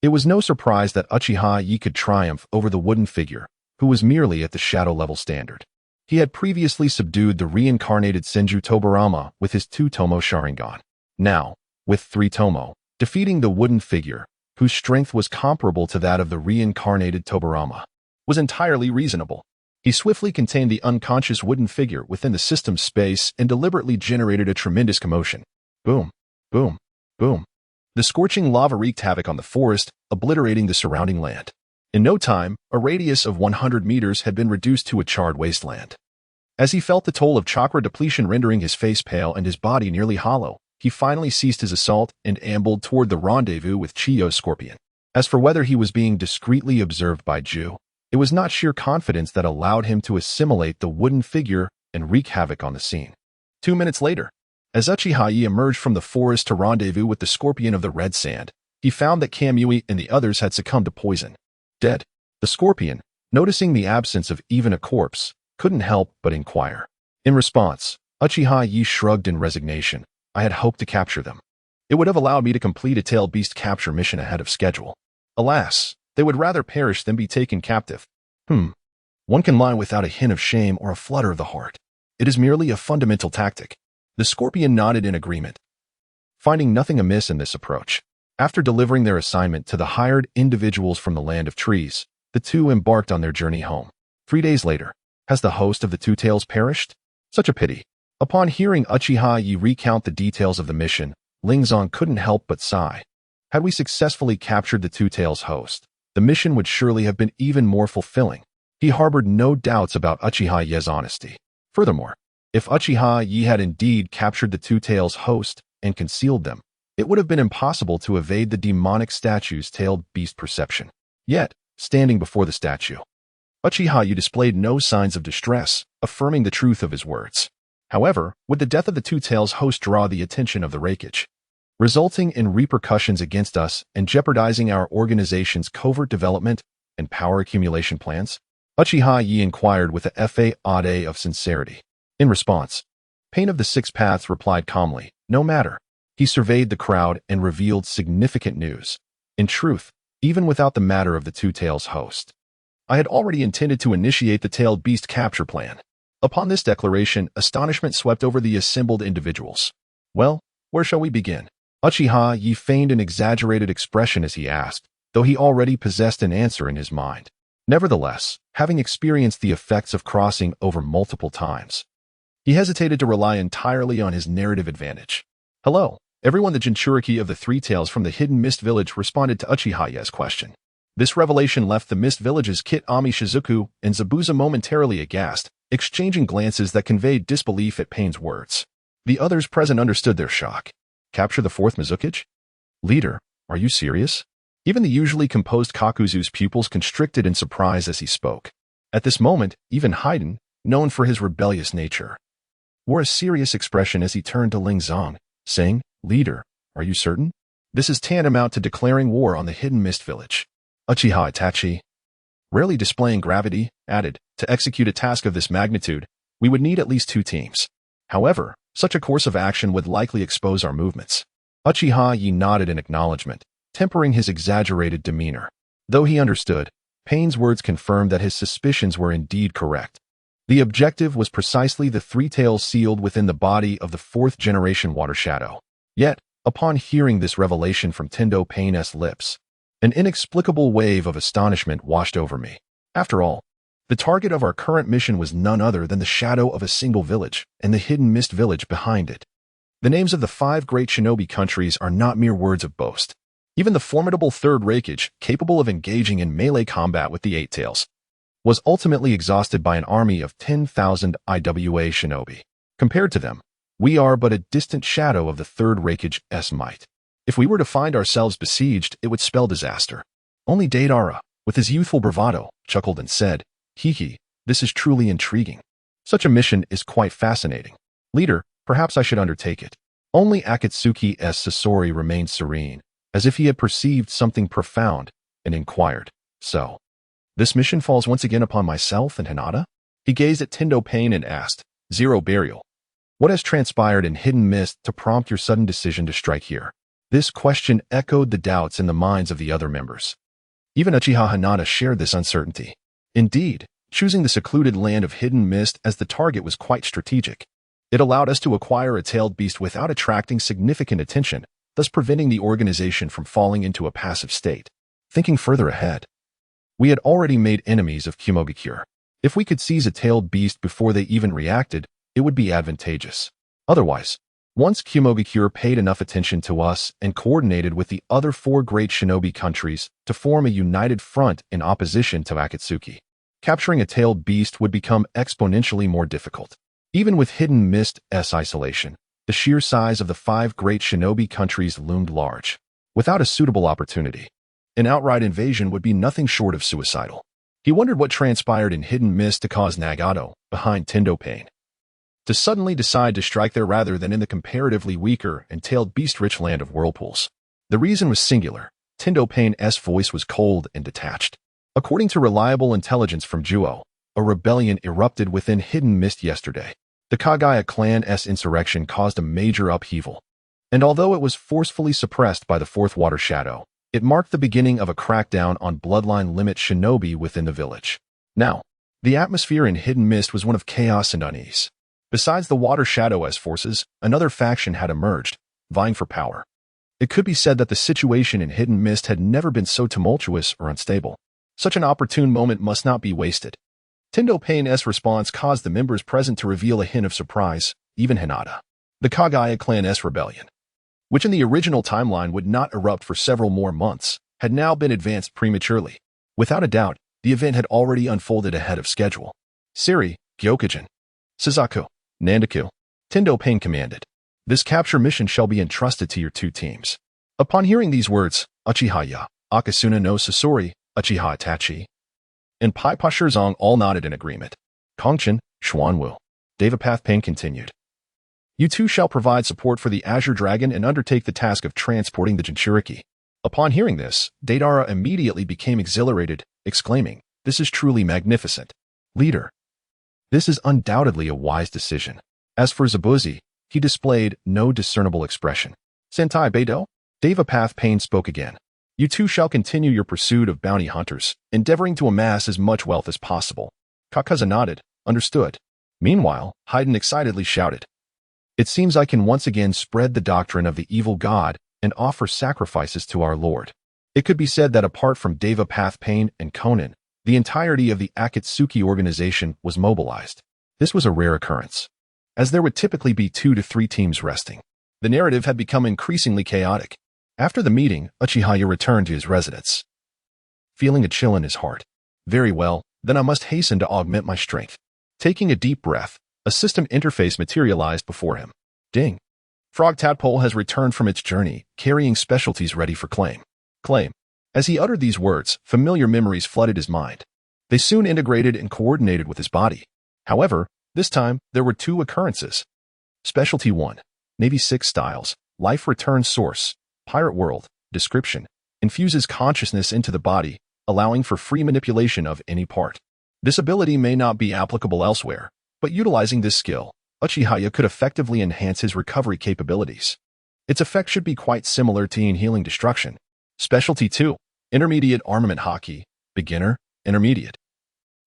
It was no surprise that Uchiha Yo could triumph over the wooden figure, who was merely at the shadow-level standard. He had previously subdued the reincarnated Senju Tobirama with his 2 Tomoe Sharingan. Now, with 3 Tomoe, defeating the wooden figure, whose strength was comparable to that of the reincarnated Tobirama, was entirely reasonable. He swiftly contained the unconscious wooden figure within the system's space and deliberately generated a tremendous commotion. Boom, boom, boom. The scorching lava wreaked havoc on the forest, obliterating the surrounding land. In no time, a radius of 100 meters had been reduced to a charred wasteland. As he felt the toll of chakra depletion rendering his face pale and his body nearly hollow, he finally ceased his assault and ambled toward the rendezvous with Chiyo's scorpion. As for whether he was being discreetly observed by Ju, it was not sheer confidence that allowed him to assimilate the wooden figure and wreak havoc on the scene. 2 minutes later, as Uchiha Yo emerged from the forest to rendezvous with the scorpion of the red sand, he found that Kamui and the others had succumbed to poison. Dead. The scorpion, noticing the absence of even a corpse, couldn't help but inquire. In response, Uchiha Yo shrugged in resignation. I had hoped to capture them. It would have allowed me to complete a tail beast capture mission ahead of schedule. Alas, they would rather perish than be taken captive. One can lie without a hint of shame or a flutter of the heart. It is merely a fundamental tactic. The scorpion nodded in agreement, finding nothing amiss in this approach. After delivering their assignment to the hired individuals from the land of trees, the two embarked on their journey home. 3 days later, has the host of the Two Tails perished? Such a pity. Upon hearing Uchiha Yo recount the details of the mission, Lingzong couldn't help but sigh. Had we successfully captured the Two Tails host, the mission would surely have been even more fulfilling. He harbored no doubts about Uchiha Ye's honesty. Furthermore, if Uchiha Ye had indeed captured the Two Tails host and concealed them, it would have been impossible to evade the demonic statue's tailed beast perception. Yet, standing before the statue, Uchiha Ye displayed no signs of distress, affirming the truth of his words. However, would the death of the Two Tails host draw the attention of the Reikage, resulting in repercussions against us and jeopardizing our organization's covert development and power accumulation plans? Uchiha Ye inquired with a fa-ade of sincerity. In response, Pain of the Six Paths replied calmly, "No matter." He surveyed the crowd and revealed significant news. In truth, even without the matter of the Two Tails host, I had already intended to initiate the tailed beast capture plan. Upon this declaration, astonishment swept over the assembled individuals. Well, where shall we begin? Uchiha Ye feigned an exaggerated expression as he asked, though he already possessed an answer in his mind. Nevertheless, having experienced the effects of crossing over multiple times, he hesitated to rely entirely on his narrative advantage. Hello, everyone. The Jinchuriki of the Three Tails from the Hidden Mist Village responded to Uchiha Ye's question. This revelation left the Mist Village's Kit Ami Shizuku and Zabuza momentarily aghast, exchanging glances that conveyed disbelief at Pain's words. The others present understood their shock. Capture the fourth Mizukage? Leader, are you serious? Even the usually composed Kakuzu's pupils constricted in surprise as he spoke. At this moment, even Hidan, known for his rebellious nature, wore a serious expression as he turned to Ling Zong, saying, "Leader, are you certain? This is tantamount to declaring war on the Hidden Mist Village." Uchiha Itachi, rarely displaying gravity, added, "To execute a task of this magnitude, we would need at least 2 teams. However, such a course of action would likely expose our movements." Uchiha Ye nodded in acknowledgement, tempering his exaggerated demeanor. Though he understood, Pain's words confirmed that his suspicions were indeed correct. The objective was precisely the Three Tails sealed within the body of the 4th-generation Water Shadow. Yet, upon hearing this revelation from Tendo Pain's lips, an inexplicable wave of astonishment washed over me. After all, the target of our current mission was none other than the shadow of a single village and the Hidden Mist Village behind it. The names of the 5 great shinobi countries are not mere words of boast. Even the formidable Third Reikage, capable of engaging in melee combat with the Eight Tails, was ultimately exhausted by an army of 10,000 IWA shinobi. Compared to them, we are but a distant shadow of the Third Reikage's might. If we were to find ourselves besieged, it would spell disaster. Only Deidara, with his youthful bravado, chuckled and said, "Hiki, this is truly intriguing. Such a mission is quite fascinating. Leader, perhaps I should undertake it." Only Akatsuki's Sasori remained serene, as if he had perceived something profound, and inquired, "So, this mission falls once again upon myself and Hinata?" He gazed at Tendo Pain and asked, "Zero Burial, what has transpired in Hidden Mist to prompt your sudden decision to strike here?" This question echoed the doubts in the minds of the other members. Even Uchiha Hinata shared this uncertainty. Indeed, choosing the secluded land of Hidden Mist as the target was quite strategic. It allowed us to acquire a tailed beast without attracting significant attention, thus preventing the organization from falling into a passive state. Thinking further ahead, we had already made enemies of Kumogakure. If we could seize a tailed beast before they even reacted, it would be advantageous. Otherwise, once Kumogakure paid enough attention to us and coordinated with the other 4 great shinobi countries to form a united front in opposition to Akatsuki, capturing a tailed beast would become exponentially more difficult. Even with Hidden Mist's isolation, the sheer size of the 5 great shinobi countries loomed large. Without a suitable opportunity, an outright invasion would be nothing short of suicidal. He wondered what transpired in Hidden Mist to cause Nagato, behind Tendo Pain, to suddenly decide to strike there rather than in the comparatively weaker and tailed beast-rich land of whirlpools. The reason was singular. Tendo Pain's voice was cold and detached. According to reliable intelligence from Juo, a rebellion erupted within Hidden Mist yesterday. The Kagaya clan's insurrection caused a major upheaval, and although it was forcefully suppressed by the 4th Water Shadow, it marked the beginning of a crackdown on bloodline limit shinobi within the village. Now, the atmosphere in Hidden Mist was one of chaos and unease. Besides the Water Shadow's forces, another faction had emerged, vying for power. It could be said that the situation in Hidden Mist had never been so tumultuous or unstable. Such an opportune moment must not be wasted. Tendo Pain's response caused the members present to reveal a hint of surprise, even Hinata. The Kagaya clan's rebellion, which in the original timeline would not erupt for several more months, had now been advanced prematurely. Without a doubt, The event had already unfolded ahead of schedule. Siri, Gyokujin, Suzaku, Nandaku, Tendo Pain commanded. This capture mission shall be entrusted to your two teams. Upon hearing these words, Uchiha Yo, Akasuna no Sasori, Uchiha Itachi, and Pai Pa Shirzong all nodded in agreement. Kongchen, Xuanwu. Devapath Pain continued. You two shall provide support for the Azure Dragon and undertake the task of transporting the Jinchuriki. Upon hearing this, Deidara immediately became exhilarated, exclaiming, "This is truly magnificent. Leader, this is undoubtedly a wise decision." As for Zabuzi, he displayed no discernible expression. Sentai Beidou? Devapath Pain spoke again. You two shall continue your pursuit of bounty hunters, endeavoring to amass as much wealth as possible. Kakaza nodded, understood. Meanwhile, Hidan excitedly shouted, "It seems I can once again spread the doctrine of the evil god and offer sacrifices to our Lord." It could be said that apart from Devapath Pain and Conan, the entirety of the Akatsuki organization was mobilized. This was a rare occurrence, as there would typically be 2 to 3 teams resting. The narrative had become increasingly chaotic. After the meeting, Uchiha Yo returned to his residence, feeling a chill in his heart. Very well, then I must hasten to augment my strength. Taking a deep breath, a system interface materialized before him. Ding. Frog Tadpole has returned from its journey, carrying specialties ready for claim. Claim. As he uttered these words, familiar memories flooded his mind. They soon integrated and coordinated with his body. However, this time, there were 2 occurrences. Specialty 1. Navy 6 Styles. Life Return Source. Pirate World. Description. Infuses consciousness into the body, allowing for free manipulation of any part. This ability may not be applicable elsewhere, but utilizing this skill, Uchiha Yo could effectively enhance his recovery capabilities. Its effect should be quite similar to Healing Destruction. Specialty 2. Intermediate Armament Haki. Beginner. Intermediate.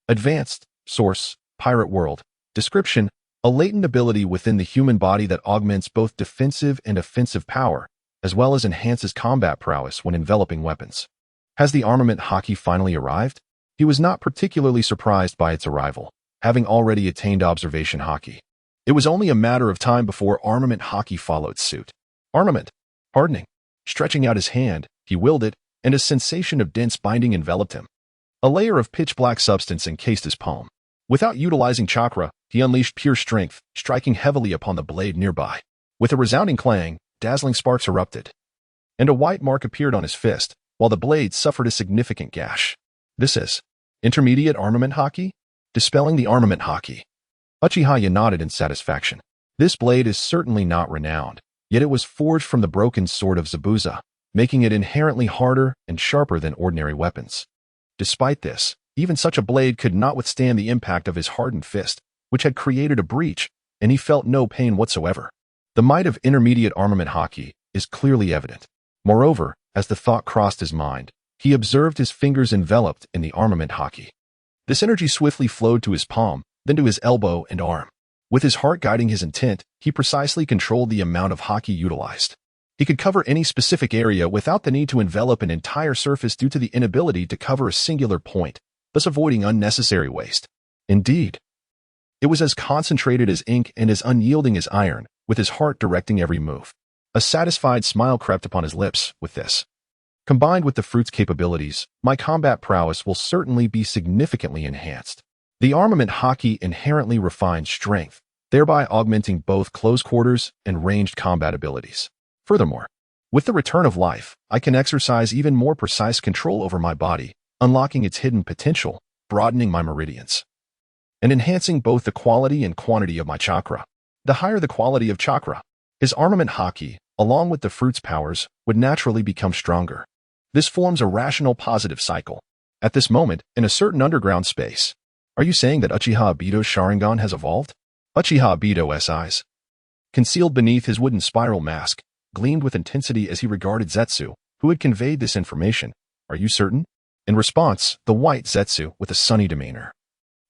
Advanced. Source. Pirate World. Description. A latent ability within the human body that augments both defensive and offensive power, as well as enhances combat prowess when enveloping weapons. Has the Armament Haki finally arrived? He was not particularly surprised by its arrival, having already attained Observation Haki. It was only a matter of time before Armament Haki followed suit. Armament. Hardening. Stretching out his hand, he willed it, and a sensation of dense binding enveloped him. A layer of pitch-black substance encased his palm. Without utilizing chakra, he unleashed pure strength, striking heavily upon the blade nearby. With a resounding clang, dazzling sparks erupted, and a white mark appeared on his fist, while the blade suffered a significant gash. This is Intermediate Armament Haki? Dispelling the Armament Haki. Uchiha Yo nodded in satisfaction. This blade is certainly not renowned, yet it was forged from the broken sword of Zabuza, making it inherently harder and sharper than ordinary weapons. Despite this, even such a blade could not withstand the impact of his hardened fist, which had created a breach, and he felt no pain whatsoever. The might of Intermediate Armament Haki is clearly evident. Moreover, as the thought crossed his mind, he observed his fingers enveloped in the Armament Haki. This energy swiftly flowed to his palm, then to his elbow and arm. With his heart guiding his intent, he precisely controlled the amount of Haki utilized. He could cover any specific area without the need to envelop an entire surface due to the inability to cover a singular point, thus avoiding unnecessary waste. Indeed, it was as concentrated as ink and as unyielding as iron, with his heart directing every move. A satisfied smile crept upon his lips with this. Combined with the fruit's capabilities, my combat prowess will certainly be significantly enhanced. The Armament Haki inherently refines strength, thereby augmenting both close quarters and ranged combat abilities. Furthermore, with the return of life, I can exercise even more precise control over my body, unlocking its hidden potential, broadening my meridians, and enhancing both the quality and quantity of my chakra. The higher the quality of chakra, his Armament Haki, along with the fruit's powers, would naturally become stronger. This forms a rational positive cycle. At this moment, in a certain underground space, are you saying that Uchiha Obito's Sharingan has evolved? Uchiha Obito's eyes, concealed beneath his wooden spiral mask, gleamed with intensity as he regarded Zetsu, who had conveyed this information. Are you certain? In response, the white Zetsu, with a sunny demeanor,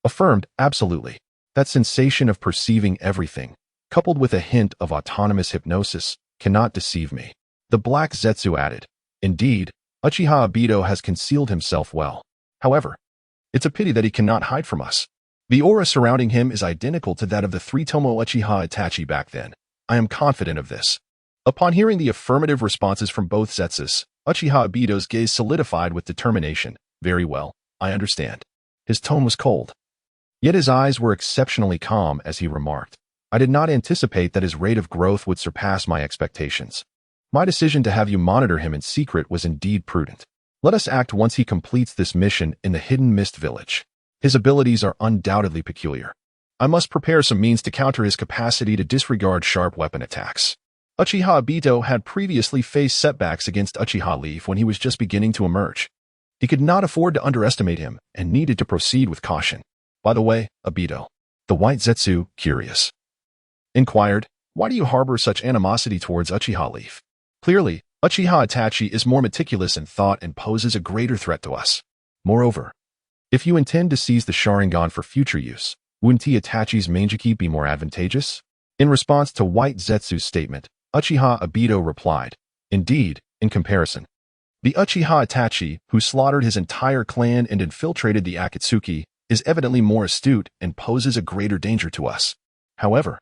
affirmed, absolutely. That sensation of perceiving everything, coupled with a hint of autonomous hypnosis, cannot deceive me. The black Zetsu added, indeed, Uchiha Obito has concealed himself well. However, it's a pity that he cannot hide from us. The aura surrounding him is identical to that of the 3 Tomoe Uchiha Itachi back then. I am confident of this. Upon hearing the affirmative responses from both Zetsus, Uchiha Obito's gaze solidified with determination. Very well. I understand. His tone was cold. Yet his eyes were exceptionally calm as he remarked, I did not anticipate that his rate of growth would surpass my expectations. My decision to have you monitor him in secret was indeed prudent. Let us act once he completes this mission in the Hidden Mist Village. His abilities are undoubtedly peculiar. I must prepare some means to counter his capacity to disregard sharp weapon attacks. Uchiha Obito had previously faced setbacks against Uchiha Leaf when he was just beginning to emerge. He could not afford to underestimate him and needed to proceed with caution. By the way, Obito, the White Zetsu, curious, inquired, why do you harbor such animosity towards Uchiha Leaf? Clearly, Uchiha Itachi is more meticulous in thought and poses a greater threat to us. Moreover, if you intend to seize the Sharingan for future use, wouldn't Itachi's Mangeki be more advantageous? In response to White Zetsu's statement, Uchiha Obito replied, indeed, in comparison. The Uchiha Itachi, who slaughtered his entire clan and infiltrated the Akatsuki, is evidently more astute and poses a greater danger to us. However,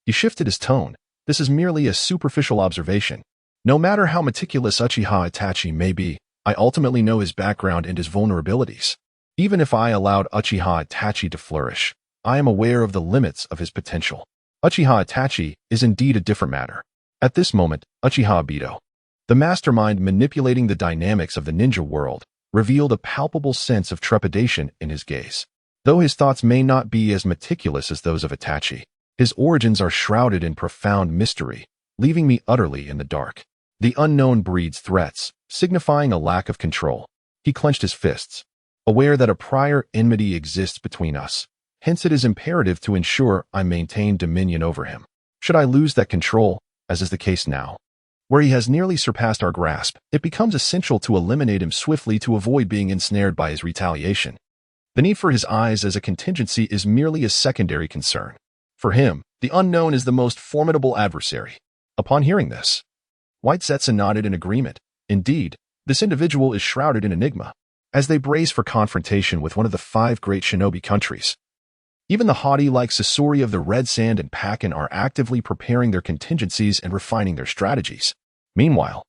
he shifted his tone. This is merely a superficial observation. No matter how meticulous Uchiha Itachi may be, I ultimately know his background and his vulnerabilities. Even if I allowed Uchiha Itachi to flourish, I am aware of the limits of his potential. Uchiha Itachi is indeed a different matter. At this moment, Uchiha Obito, the mastermind manipulating the dynamics of the ninja world, revealed a palpable sense of trepidation in his gaze. Though his thoughts may not be as meticulous as those of Itachi, his origins are shrouded in profound mystery, leaving me utterly in the dark. The unknown breeds threats, signifying a lack of control. He clenched his fists, aware that a prior enmity exists between us. Hence it is imperative to ensure I maintain dominion over him. Should I lose that control, as is the case now, where he has nearly surpassed our grasp, it becomes essential to eliminate him swiftly to avoid being ensnared by his retaliation. The need for his eyes as a contingency is merely a secondary concern. For him, the unknown is the most formidable adversary. Upon hearing this, White Zetsu nodded in agreement. Indeed, this individual is shrouded in enigma, as they brace for confrontation with one of the 5 great shinobi countries. Even the haughty like Sasori of the Red Sand and Pakin are actively preparing their contingencies and refining their strategies. Meanwhile,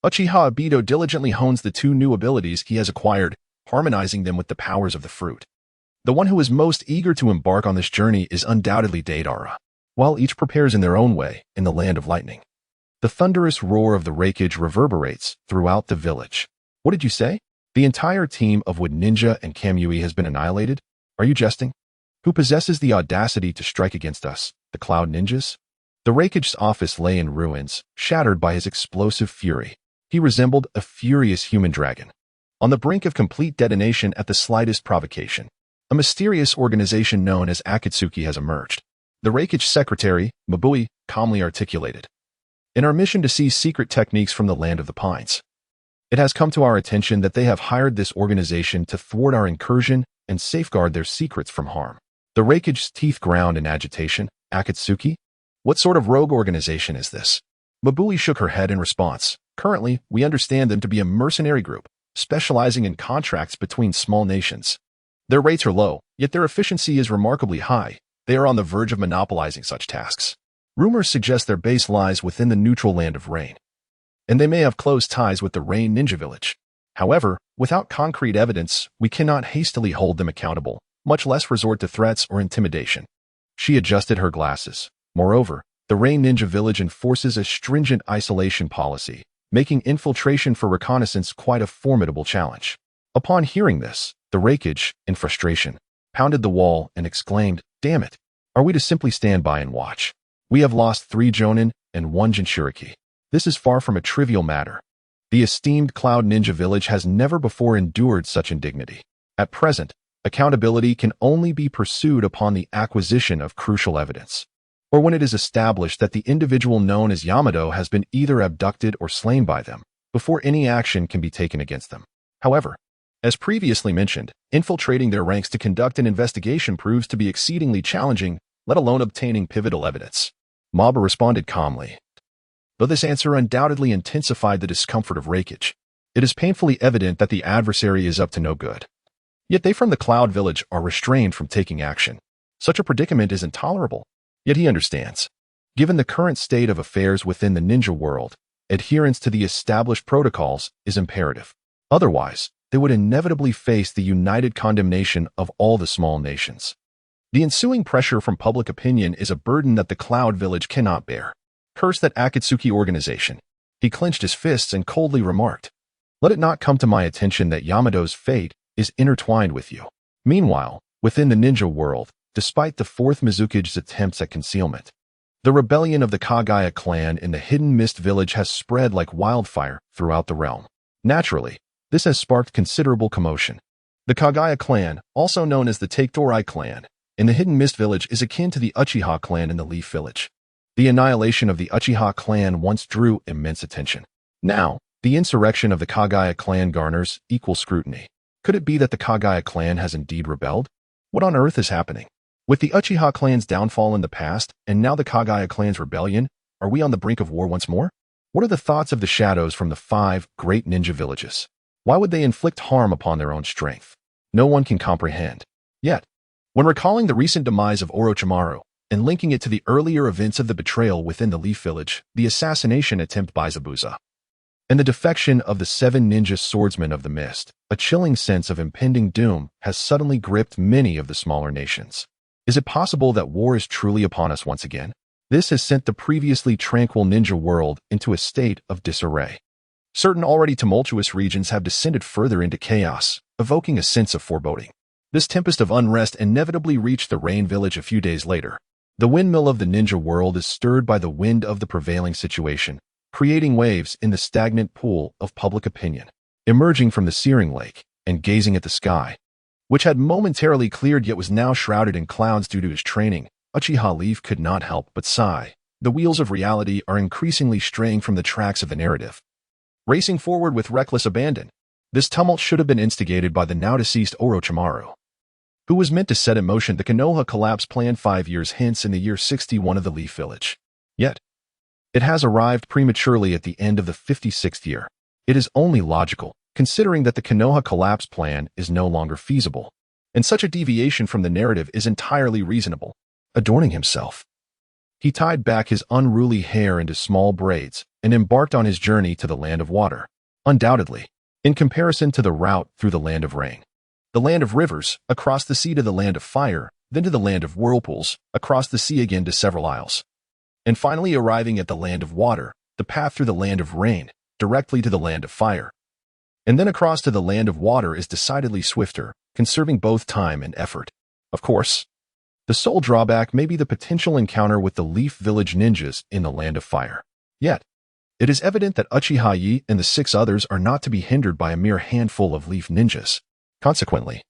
Uchiha Obito diligently hones the 2 new abilities he has acquired, harmonizing them with the powers of the fruit. The one who is most eager to embark on this journey is undoubtedly Deidara, while each prepares in their own way in the land of lightning. The thunderous roar of the raikage reverberates throughout the village. What did you say? The entire team of Wood Ninja and Kamui has been annihilated? Are you jesting? Who possesses the audacity to strike against us, the Cloud Ninjas? The raikage's office lay in ruins, shattered by his explosive fury. He resembled a furious human dragon, on the brink of complete detonation at the slightest provocation. A mysterious organization known as Akatsuki has emerged. The raikage secretary, Mabui, calmly articulated, in our mission to seize secret techniques from the land of the pines, it has come to our attention that they have hired this organization to thwart our incursion and safeguard their secrets from harm. The raikage's teeth ground in agitation. Akatsuki? What sort of rogue organization is this? Mabui shook her head in response. Currently, we understand them to be a mercenary group, specializing in contracts between small nations. Their rates are low, yet their efficiency is remarkably high. They are on the verge of monopolizing such tasks. Rumors suggest their base lies within the neutral land of Rain, and they may have close ties with the Rain Ninja Village. However, without concrete evidence, we cannot hastily hold them accountable, much less resort to threats or intimidation. She adjusted her glasses. Moreover, the Rain Ninja Village enforces a stringent isolation policy, making infiltration for reconnaissance quite a formidable challenge. Upon hearing this, the raikage, in frustration, pounded the wall and exclaimed, damn it, are we to simply stand by and watch? We have lost 3 Jonin and 1 Jinchuriki. This is far from a trivial matter. The esteemed Cloud Ninja Village has never before endured such indignity. At present, accountability can only be pursued upon the acquisition of crucial evidence, or when it is established that the individual known as Yamato has been either abducted or slain by them, before any action can be taken against them. However, as previously mentioned, infiltrating their ranks to conduct an investigation proves to be exceedingly challenging, let alone obtaining pivotal evidence. Maba responded calmly. Though this answer undoubtedly intensified the discomfort of raikage, it is painfully evident that the adversary is up to no good. Yet they from the Cloud Village are restrained from taking action. Such a predicament is intolerable. Yet he understands. Given the current state of affairs within the ninja world, adherence to the established protocols is imperative. Otherwise, they would inevitably face the united condemnation of all the small nations. The ensuing pressure from public opinion is a burden that the Cloud Village cannot bear. Curse that Akatsuki organization. He clenched his fists and coldly remarked, "Let it not come to my attention that Yamado's fate is intertwined with you." Meanwhile, within the ninja world, despite the fourth Mizukige's attempts at concealment, the rebellion of the Kagaya clan in the Hidden Mist village has spread like wildfire throughout the realm. Naturally, this has sparked considerable commotion. The Kagaya clan, also known as the Takedorai clan, in the Hidden Mist village is akin to the Uchiha clan in the Leaf village. The annihilation of the Uchiha clan once drew immense attention. Now, the insurrection of the Kagaya clan garners equal scrutiny. Could it be that the Kagaya clan has indeed rebelled? What on earth is happening? With the Uchiha clan's downfall in the past, and now the Kagaya clan's rebellion, are we on the brink of war once more? What are the thoughts of the shadows from the 5 great ninja villages? Why would they inflict harm upon their own strength? No one can comprehend. Yet, when recalling the recent demise of Orochimaru, and linking it to the earlier events of the betrayal within the Leaf village, the assassination attempt by Zabuza, and the defection of the 7 ninja swordsmen of the mist, a chilling sense of impending doom has suddenly gripped many of the smaller nations. Is it possible that war is truly upon us once again? This has sent the previously tranquil ninja world into a state of disarray. Certain already tumultuous regions have descended further into chaos, evoking a sense of foreboding. This tempest of unrest inevitably reached the Rain village a few days later. The windmill of the ninja world is stirred by the wind of the prevailing situation, creating waves in the stagnant pool of public opinion. Emerging from the searing lake and gazing at the sky, which had momentarily cleared yet was now shrouded in clouds due to his training, Uchiha Leaf could not help but sigh. The wheels of reality are increasingly straying from the tracks of the narrative, racing forward with reckless abandon. This tumult should have been instigated by the now-deceased Orochimaru, who was meant to set in motion the Konoha collapse plan 5 years hence in the year 61 of the Leaf village. Yet, it has arrived prematurely at the end of the 56th year. It is only logical, considering that the Konoha collapse plan is no longer feasible, and such a deviation from the narrative is entirely reasonable. Adorning himself, he tied back his unruly hair into small braids and embarked on his journey to the land of water. Undoubtedly, in comparison to the route through the land of rain, the land of rivers, across the sea to the land of fire, then to the land of whirlpools, across the sea again to several isles, and finally arriving at the land of water, the path through the land of rain, directly to the land of fire, and then across to the land of water is decidedly swifter, conserving both time and effort. Of course, the sole drawback may be the potential encounter with the Leaf Village ninjas in the land of fire. Yet, it is evident that Uchiha Yi and the 6 others are not to be hindered by a mere handful of Leaf ninjas. Consequently,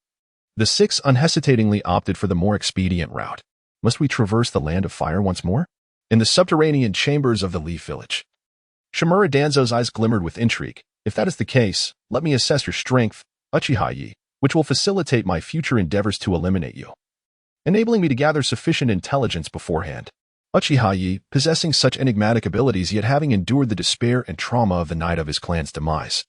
the 6 unhesitatingly opted for the more expedient route. Must we traverse the land of fire once more? In the subterranean chambers of the Leaf village, Shimura Danzo's eyes glimmered with intrigue. If that is the case, let me assess your strength, Uchiha Yi, which will facilitate my future endeavors to eliminate you, enabling me to gather sufficient intelligence beforehand. Uchiha Yi, possessing such enigmatic abilities yet having endured the despair and trauma of the night of his clan's demise,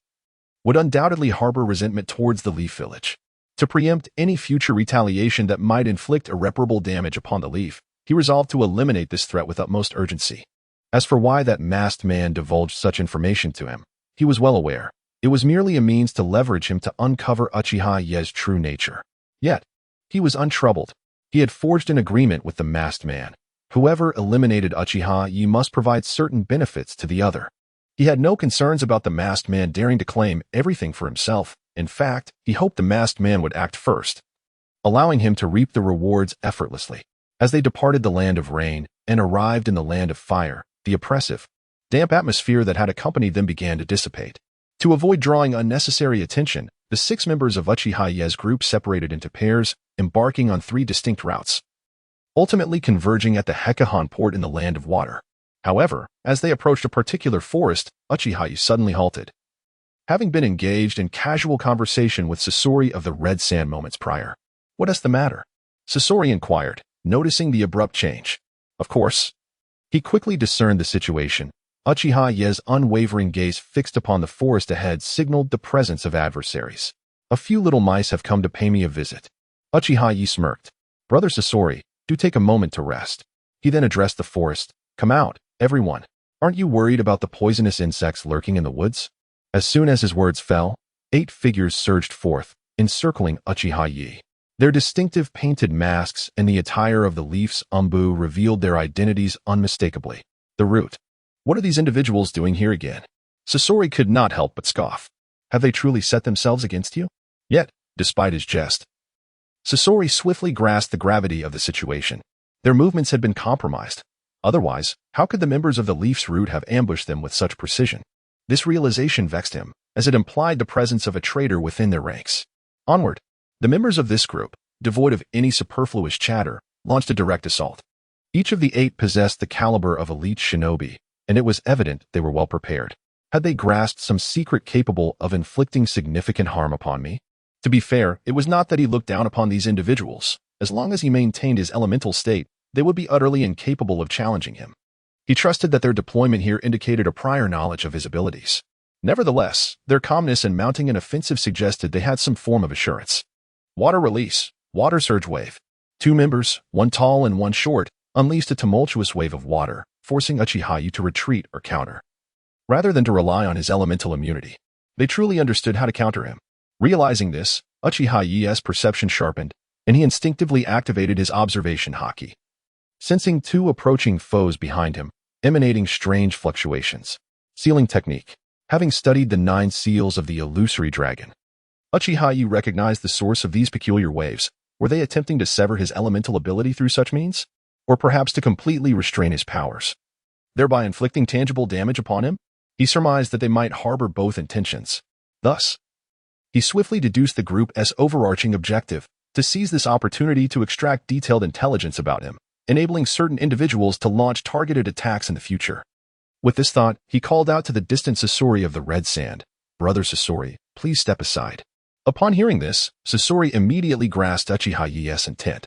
would undoubtedly harbor resentment towards the Leaf village. To preempt any future retaliation that might inflict irreparable damage upon the Leaf, he resolved to eliminate this threat with utmost urgency. As for why that masked man divulged such information to him, he was well aware. It was merely a means to leverage him to uncover Uchiha Ye's true nature. Yet, he was untroubled. He had forged an agreement with the masked man. Whoever eliminated Uchiha Ye must provide certain benefits to the other. He had no concerns about the masked man daring to claim everything for himself. In fact, he hoped the masked man would act first, allowing him to reap the rewards effortlessly. As they departed the land of rain and arrived in the land of fire, the oppressive, damp atmosphere that had accompanied them began to dissipate. To avoid drawing unnecessary attention, the 6 members of Uchiha Ye's group separated into pairs, embarking on 3 distinct routes, ultimately converging at the Hekahan port in the land of water. However, as they approached a particular forest, Uchiha Ye suddenly halted. Having been engaged in casual conversation with Sasori of the Red Sand moments prior. "What is the matter?" Sasori inquired, noticing the abrupt change. Of course, he quickly discerned the situation. Uchiha Ye's unwavering gaze fixed upon the forest ahead signaled the presence of adversaries. "A few little mice have come to pay me a visit." Uchiha Ye smirked. "Brother Sasori, do take a moment to rest." He then addressed the forest. "Come out, everyone. Aren't you worried about the poisonous insects lurking in the woods?" As soon as his words fell, 8 figures surged forth, encircling Uchiha Yo. Their distinctive painted masks and the attire of the Leaf's umbu revealed their identities unmistakably. The Root. What are these individuals doing here again? Sasori could not help but scoff. Have they truly set themselves against you? Yet, despite his jest, Sasori swiftly grasped the gravity of the situation. Their movements had been compromised. Otherwise, how could the members of the Leaf's Root have ambushed them with such precision? This realization vexed him, as it implied the presence of a traitor within their ranks. Onward. The members of this group, devoid of any superfluous chatter, launched a direct assault. Each of the 8 possessed the caliber of elite shinobi, and it was evident they were well prepared. Had they grasped some secret capable of inflicting significant harm upon me? To be fair, it was not that he looked down upon these individuals. As long as he maintained his elemental state, they would be utterly incapable of challenging him. He trusted that their deployment here indicated a prior knowledge of his abilities. Nevertheless, their calmness in mounting an offensive suggested they had some form of assurance. Water release, water surge wave. 2 members, one tall and one short, unleashed a tumultuous wave of water, forcing Uchiha Yo to retreat or counter. Rather than to rely on his elemental immunity, they truly understood how to counter him. Realizing this, Uchiha Yo's perception sharpened, and he instinctively activated his observation Haki. Sensing 2 approaching foes behind him, emanating strange fluctuations. Sealing technique. Having studied the 9 seals of the illusory dragon, Uchiha Yo recognized the source of these peculiar waves. Were they attempting to sever his elemental ability through such means? Or perhaps to completely restrain his powers, thereby inflicting tangible damage upon him? He surmised that they might harbor both intentions. Thus, he swiftly deduced the group's overarching objective, to seize this opportunity to extract detailed intelligence about him, enabling certain individuals to launch targeted attacks in the future. With this thought, he called out to the distant Sasori of the Red Sand, "Brother Sasori, please step aside." Upon hearing this, Sasori immediately grasped Uchiha Yo's intent.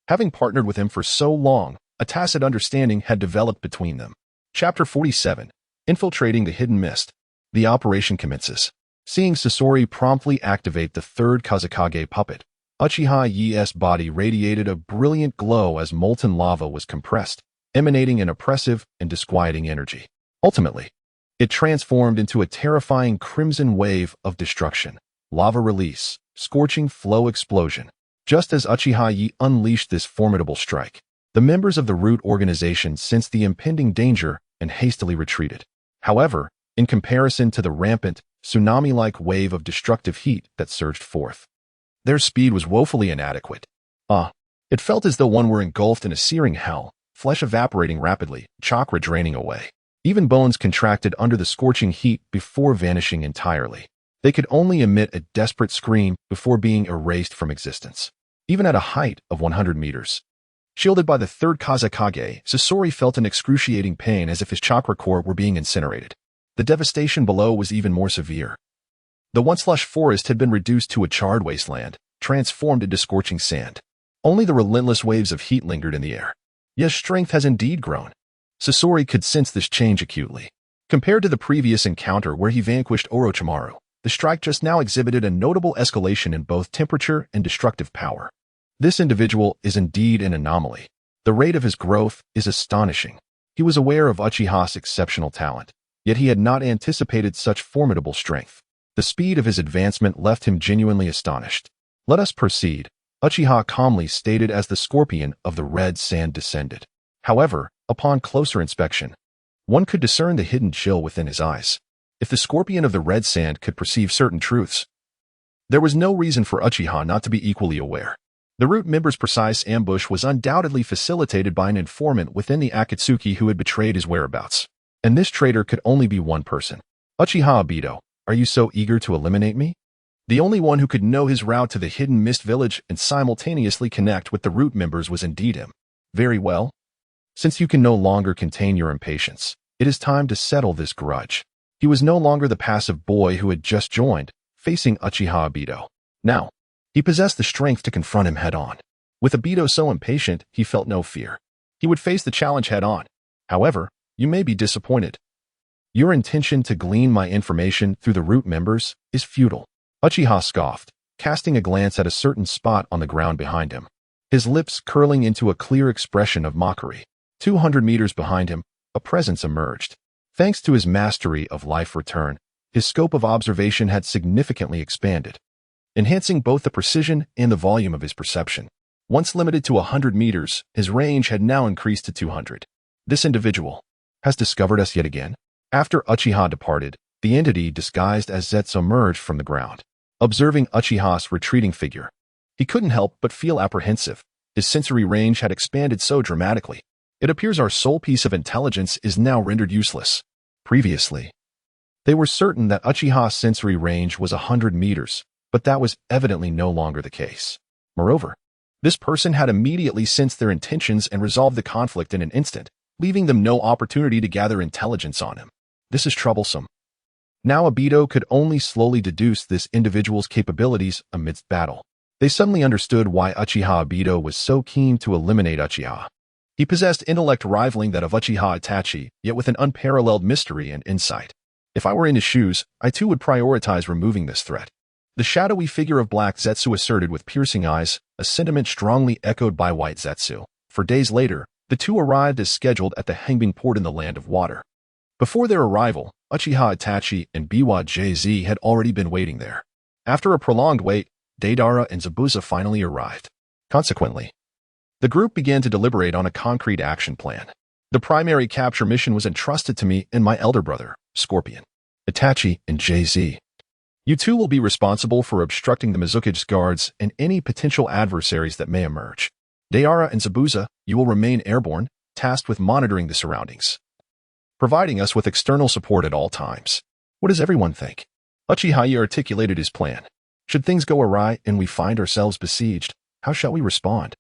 Having partnered with him for so long, a tacit understanding had developed between them. Chapter 47. Infiltrating the Hidden Mist. The operation commences. Seeing Sasori promptly activate the 3rd Kazekage puppet, Uchiha Yo's body radiated a brilliant glow as molten lava was compressed, emanating an oppressive and disquieting energy. Ultimately, it transformed into a terrifying crimson wave of destruction. Lava release, scorching flow explosion. Just as Uchiha Yo unleashed this formidable strike, the members of the Root organization sensed the impending danger and hastily retreated. However, in comparison to the rampant, tsunami-like wave of destructive heat that surged forth, their speed was woefully inadequate. It felt as though one were engulfed in a searing hell, flesh evaporating rapidly, chakra draining away. Even bones contracted under the scorching heat before vanishing entirely. They could only emit a desperate scream before being erased from existence. Even at a height of 100 meters. Shielded by the 3rd Kazekage, Sasori felt an excruciating pain as if his chakra core were being incinerated. The devastation below was even more severe. The once lush forest had been reduced to a charred wasteland, transformed into scorching sand. Only the relentless waves of heat lingered in the air. Yes, strength has indeed grown. Sasori could sense this change acutely. Compared to the previous encounter where he vanquished Orochimaru, the strike just now exhibited a notable escalation in both temperature and destructive power. This individual is indeed an anomaly. The rate of his growth is astonishing. He was aware of Uchiha's exceptional talent, yet he had not anticipated such formidable strength. The speed of his advancement left him genuinely astonished. "Let us proceed," Uchiha calmly stated as the scorpion of the Red Sand descended. However, upon closer inspection, one could discern the hidden chill within his eyes. If the scorpion of the Red Sand could perceive certain truths, there was no reason for Uchiha not to be equally aware. The Root members' precise ambush was undoubtedly facilitated by an informant within the Akatsuki who had betrayed his whereabouts. And this traitor could only be one person. "Uchiha Obito, are you so eager to eliminate me?" The only one who could know his route to the hidden mist village and simultaneously connect with the Root members was indeed him. "Very well. Since you can no longer contain your impatience, it is time to settle this grudge." He was no longer the passive boy who had just joined, facing Uchiha Obito. Now, he possessed the strength to confront him head-on. With Obito so impatient, he felt no fear. He would face the challenge head-on. However, you may be disappointed. Your intention to glean my information through the Root members is futile. Uchiha scoffed, casting a glance at a certain spot on the ground behind him, his lips curling into a clear expression of mockery. 200 meters behind him, a presence emerged. Thanks to his mastery of life return, his scope of observation had significantly expanded, enhancing both the precision and the volume of his perception. Once limited to 100 meters, his range had now increased to 200. This individual has discovered us yet again. After Uchiha departed, the entity disguised as Zetsu emerged from the ground. Observing Uchiha's retreating figure, he couldn't help but feel apprehensive. His sensory range had expanded so dramatically. It appears our sole piece of intelligence is now rendered useless. Previously, they were certain that Uchiha's sensory range was 100 meters, but that was evidently no longer the case. Moreover, this person had immediately sensed their intentions and resolved the conflict in an instant, leaving them no opportunity to gather intelligence on him. This is troublesome. Now Obito could only slowly deduce this individual's capabilities amidst battle. They suddenly understood why Uchiha Obito was so keen to eliminate Uchiha. He possessed intellect rivaling that of Uchiha Itachi, yet with an unparalleled mystery and insight. If I were in his shoes, I too would prioritize removing this threat. The shadowy figure of Black Zetsu asserted with piercing eyes, a sentiment strongly echoed by White Zetsu. For days later, the two arrived as scheduled at the Hangbin port in the Land of Water. Before their arrival, Uchiha Itachi and Biwa JZ had already been waiting there. After a prolonged wait, Deidara and Zabuza finally arrived. Consequently, the group began to deliberate on a concrete action plan. The primary capture mission was entrusted to me and my elder brother, Scorpion. Itachi and JZ. You two will be responsible for obstructing the Mizuki's guards and any potential adversaries that may emerge. Deidara and Zabuza, you will remain airborne, tasked with monitoring the surroundings, providing us with external support at all times. What does everyone think? Uchiha Yo articulated his plan. Should things go awry and we find ourselves besieged, how shall we respond?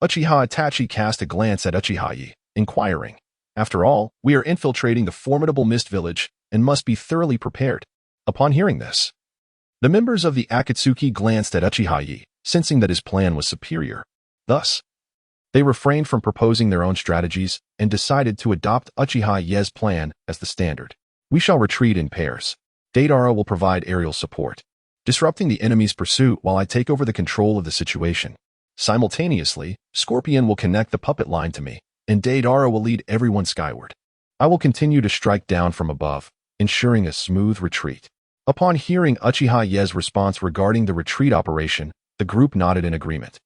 Uchiha Itachi cast a glance at Uchiha Yo, inquiring. After all, we are infiltrating the formidable Mist Village and must be thoroughly prepared. Upon hearing this, the members of the Akatsuki glanced at Uchiha Yo, sensing that his plan was superior. Thus, they refrained from proposing their own strategies and decided to adopt Uchiha Yo's plan as the standard. We shall retreat in pairs. Deidara will provide aerial support, disrupting the enemy's pursuit while I take over the control of the situation. Simultaneously, Scorpion will connect the puppet line to me, and Deidara will lead everyone skyward. I will continue to strike down from above, ensuring a smooth retreat. Upon hearing Uchiha Yo's response regarding the retreat operation, the group nodded in agreement,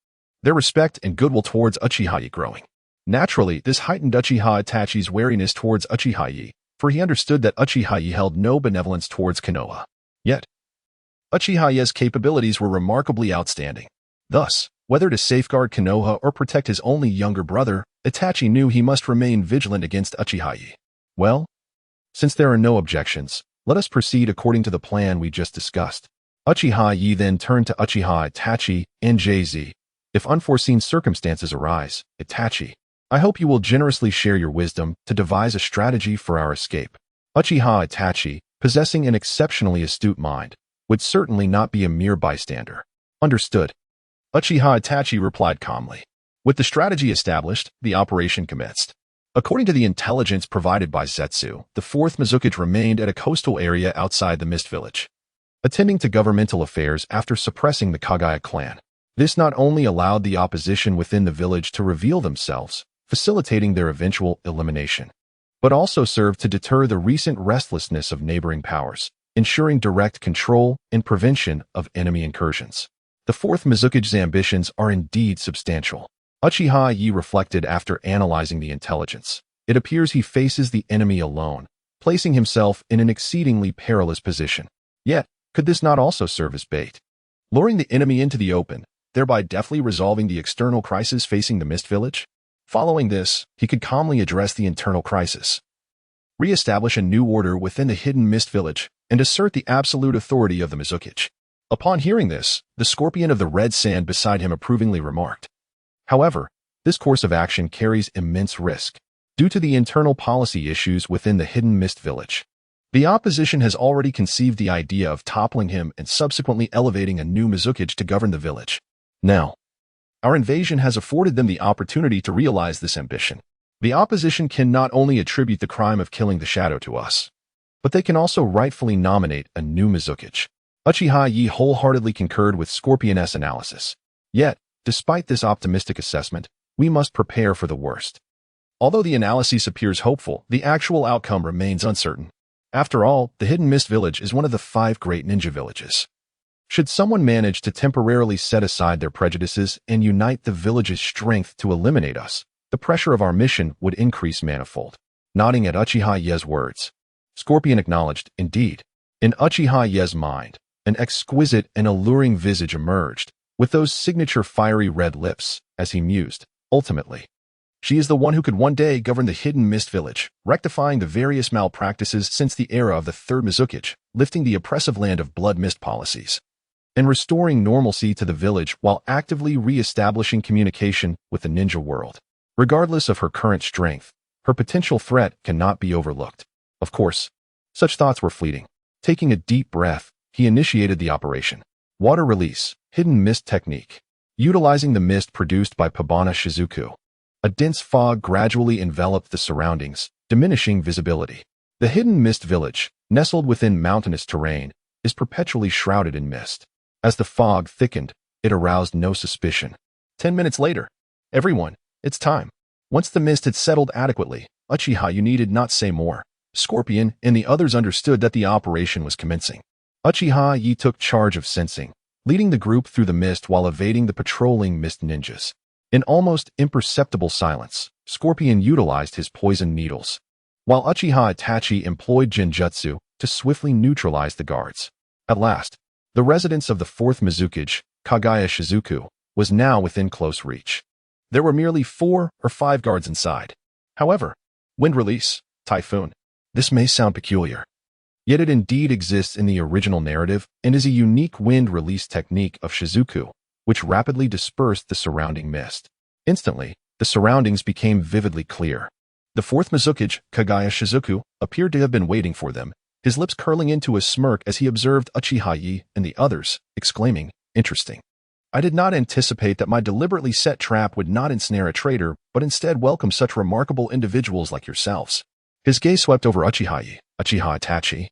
their respect and goodwill towards Uchiha Yo growing. Naturally, this heightened Uchiha Itachi's wariness towards Uchiha Yo, for he understood that Uchiha Yo held no benevolence towards Konoha. Yet, Uchiha Yo's capabilities were remarkably outstanding. Thus, whether to safeguard Konoha or protect his only younger brother, Itachi knew he must remain vigilant against Uchiha Yo. Well, since there are no objections, let us proceed according to the plan we just discussed. Uchiha Yo then turned to Uchiha Itachi and JZ. If unforeseen circumstances arise, Itachi, I hope you will generously share your wisdom to devise a strategy for our escape. Uchiha Itachi, possessing an exceptionally astute mind, would certainly not be a mere bystander. Understood. Uchiha Itachi replied calmly. With the strategy established, the operation commenced. According to the intelligence provided by Zetsu, the 4th Mizuki remained at a coastal area outside the Mist Village, attending to governmental affairs after suppressing the Kagaya clan. This not only allowed the opposition within the village to reveal themselves, facilitating their eventual elimination, but also served to deter the recent restlessness of neighboring powers, ensuring direct control and prevention of enemy incursions. The 4th Mizuki's ambitions are indeed substantial. Uchiha Yo reflected after analyzing the intelligence. It appears he faces the enemy alone, placing himself in an exceedingly perilous position. Yet, could this not also serve as bait, luring the enemy into the open, thereby deftly resolving the external crisis facing the Mist Village? Following this, he could calmly address the internal crisis, re-establish a new order within the hidden Mist Village, and assert the absolute authority of the Mizuki. Upon hearing this, the Scorpion of the Red Sand beside him approvingly remarked. However, this course of action carries immense risk, due to the internal policy issues within the hidden Mist Village. The opposition has already conceived the idea of toppling him and subsequently elevating a new Mizuki to govern the village. Now, our invasion has afforded them the opportunity to realize this ambition. The opposition can not only attribute the crime of killing the Shadow to us, but they can also rightfully nominate a new Mizuki. Uchiha Yo wholeheartedly concurred with Scorpion's analysis. Yet, despite this optimistic assessment, we must prepare for the worst. Although the analysis appears hopeful, the actual outcome remains uncertain. After all, the Hidden Mist Village is one of the 5 great ninja villages. Should someone manage to temporarily set aside their prejudices and unite the village's strength to eliminate us, the pressure of our mission would increase manifold. Nodding at Uchiha Yo's words, Scorpion acknowledged, indeed. In Uchiha Yo's mind, an exquisite and alluring visage emerged, with those signature fiery red lips, as he mused, ultimately. She is the one who could one day govern the Hidden Mist Village, rectifying the various malpractices since the era of the Third Mizukage, lifting the oppressive land of blood mist policies, and restoring normalcy to the village while actively re-establishing communication with the ninja world. Regardless of her current strength, her potential threat cannot be overlooked. Of course, such thoughts were fleeting. Taking a deep breath, he initiated the operation. Water release, hidden mist technique. Utilizing the mist produced by Pabana Shizuku, a dense fog gradually enveloped the surroundings, diminishing visibility. The Hidden Mist Village, nestled within mountainous terrain, is perpetually shrouded in mist. As the fog thickened, it aroused no suspicion. 10 minutes later, everyone, it's time. Once the mist had settled adequately, Uchiha Yo needed not say more. Scorpion and the others understood that the operation was commencing. Uchiha Yo took charge of sensing, leading the group through the mist while evading the patrolling mist ninjas. In almost imperceptible silence, Scorpion utilized his poison needles, while Uchiha Itachi employed Genjutsu to swiftly neutralize the guards. At last, the residence of the 4th Mizukage, Kaguya Shizuku, was now within close reach. There were merely 4 or 5 guards inside. However, wind release, typhoon. This may sound peculiar, yet it indeed exists in the original narrative and is a unique wind release technique of Shizuku, which rapidly dispersed the surrounding mist. Instantly, the surroundings became vividly clear. The 4th Mizukage, Kaguya Shizuku, appeared to have been waiting for them, his lips curling into a smirk as he observed Uchiha Yo and the others, exclaiming, "Interesting. I did not anticipate that my deliberately set trap would not ensnare a traitor, but instead welcome such remarkable individuals like yourselves." His gaze swept over Uchiha Yo, Uchiha Itachi,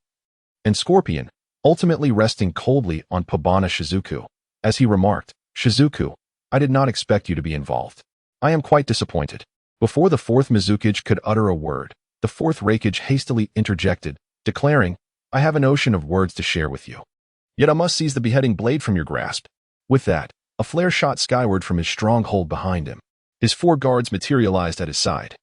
and Scorpion, ultimately resting coldly on Pabana Shizuku, as he remarked, "Shizuku, I did not expect you to be involved. I am quite disappointed." Before the 4th Mizukage could utter a word, the 4th Raikage hastily interjected, declaring, "I have an ocean of words to share with you. Yet I must seize the beheading blade from your grasp." With that, a flare shot skyward from his stronghold behind him. His 4 guards materialized at his side,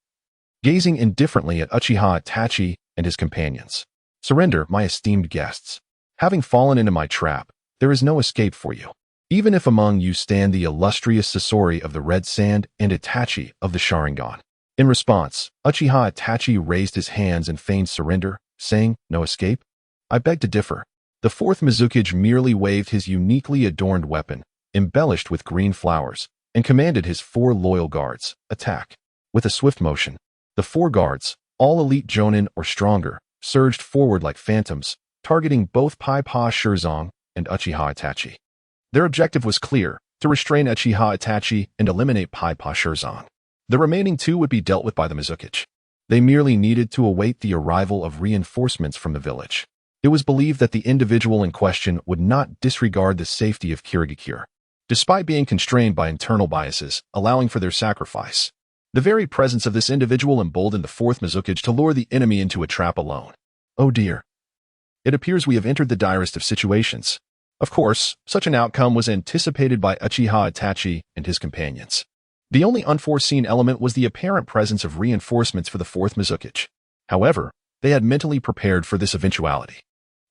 gazing indifferently at Uchiha Itachi and his companions. "Surrender, my esteemed guests. Having fallen into my trap, there is no escape for you. Even if among you stand the illustrious Sasori of the Red Sand and Itachi of the Sharingan." In response, Uchiha Itachi raised his hands and feigned surrender, saying, "No escape? I beg to differ." The 4th Mizukage merely waved his uniquely adorned weapon, embellished with green flowers, and commanded his 4 loyal guards, "Attack." With a swift motion, the 4 guards, all elite jonin or stronger, surged forward like phantoms, targeting both Pai Pa Shirzong and Uchiha Itachi. Their objective was clear, to restrain Uchiha Itachi and eliminate Pai Pa Shirzong. The remaining 2 would be dealt with by the Mizukage. They merely needed to await the arrival of reinforcements from the village. It was believed that the individual in question would not disregard the safety of Kirigakure, despite being constrained by internal biases, allowing for their sacrifice. The very presence of this individual emboldened the 4th Mizukage to lure the enemy into a trap alone. Oh dear. It appears we have entered the direst of situations. Of course, such an outcome was anticipated by Uchiha Itachi and his companions. The only unforeseen element was the apparent presence of reinforcements for the 4th Mizukage. However, they had mentally prepared for this eventuality.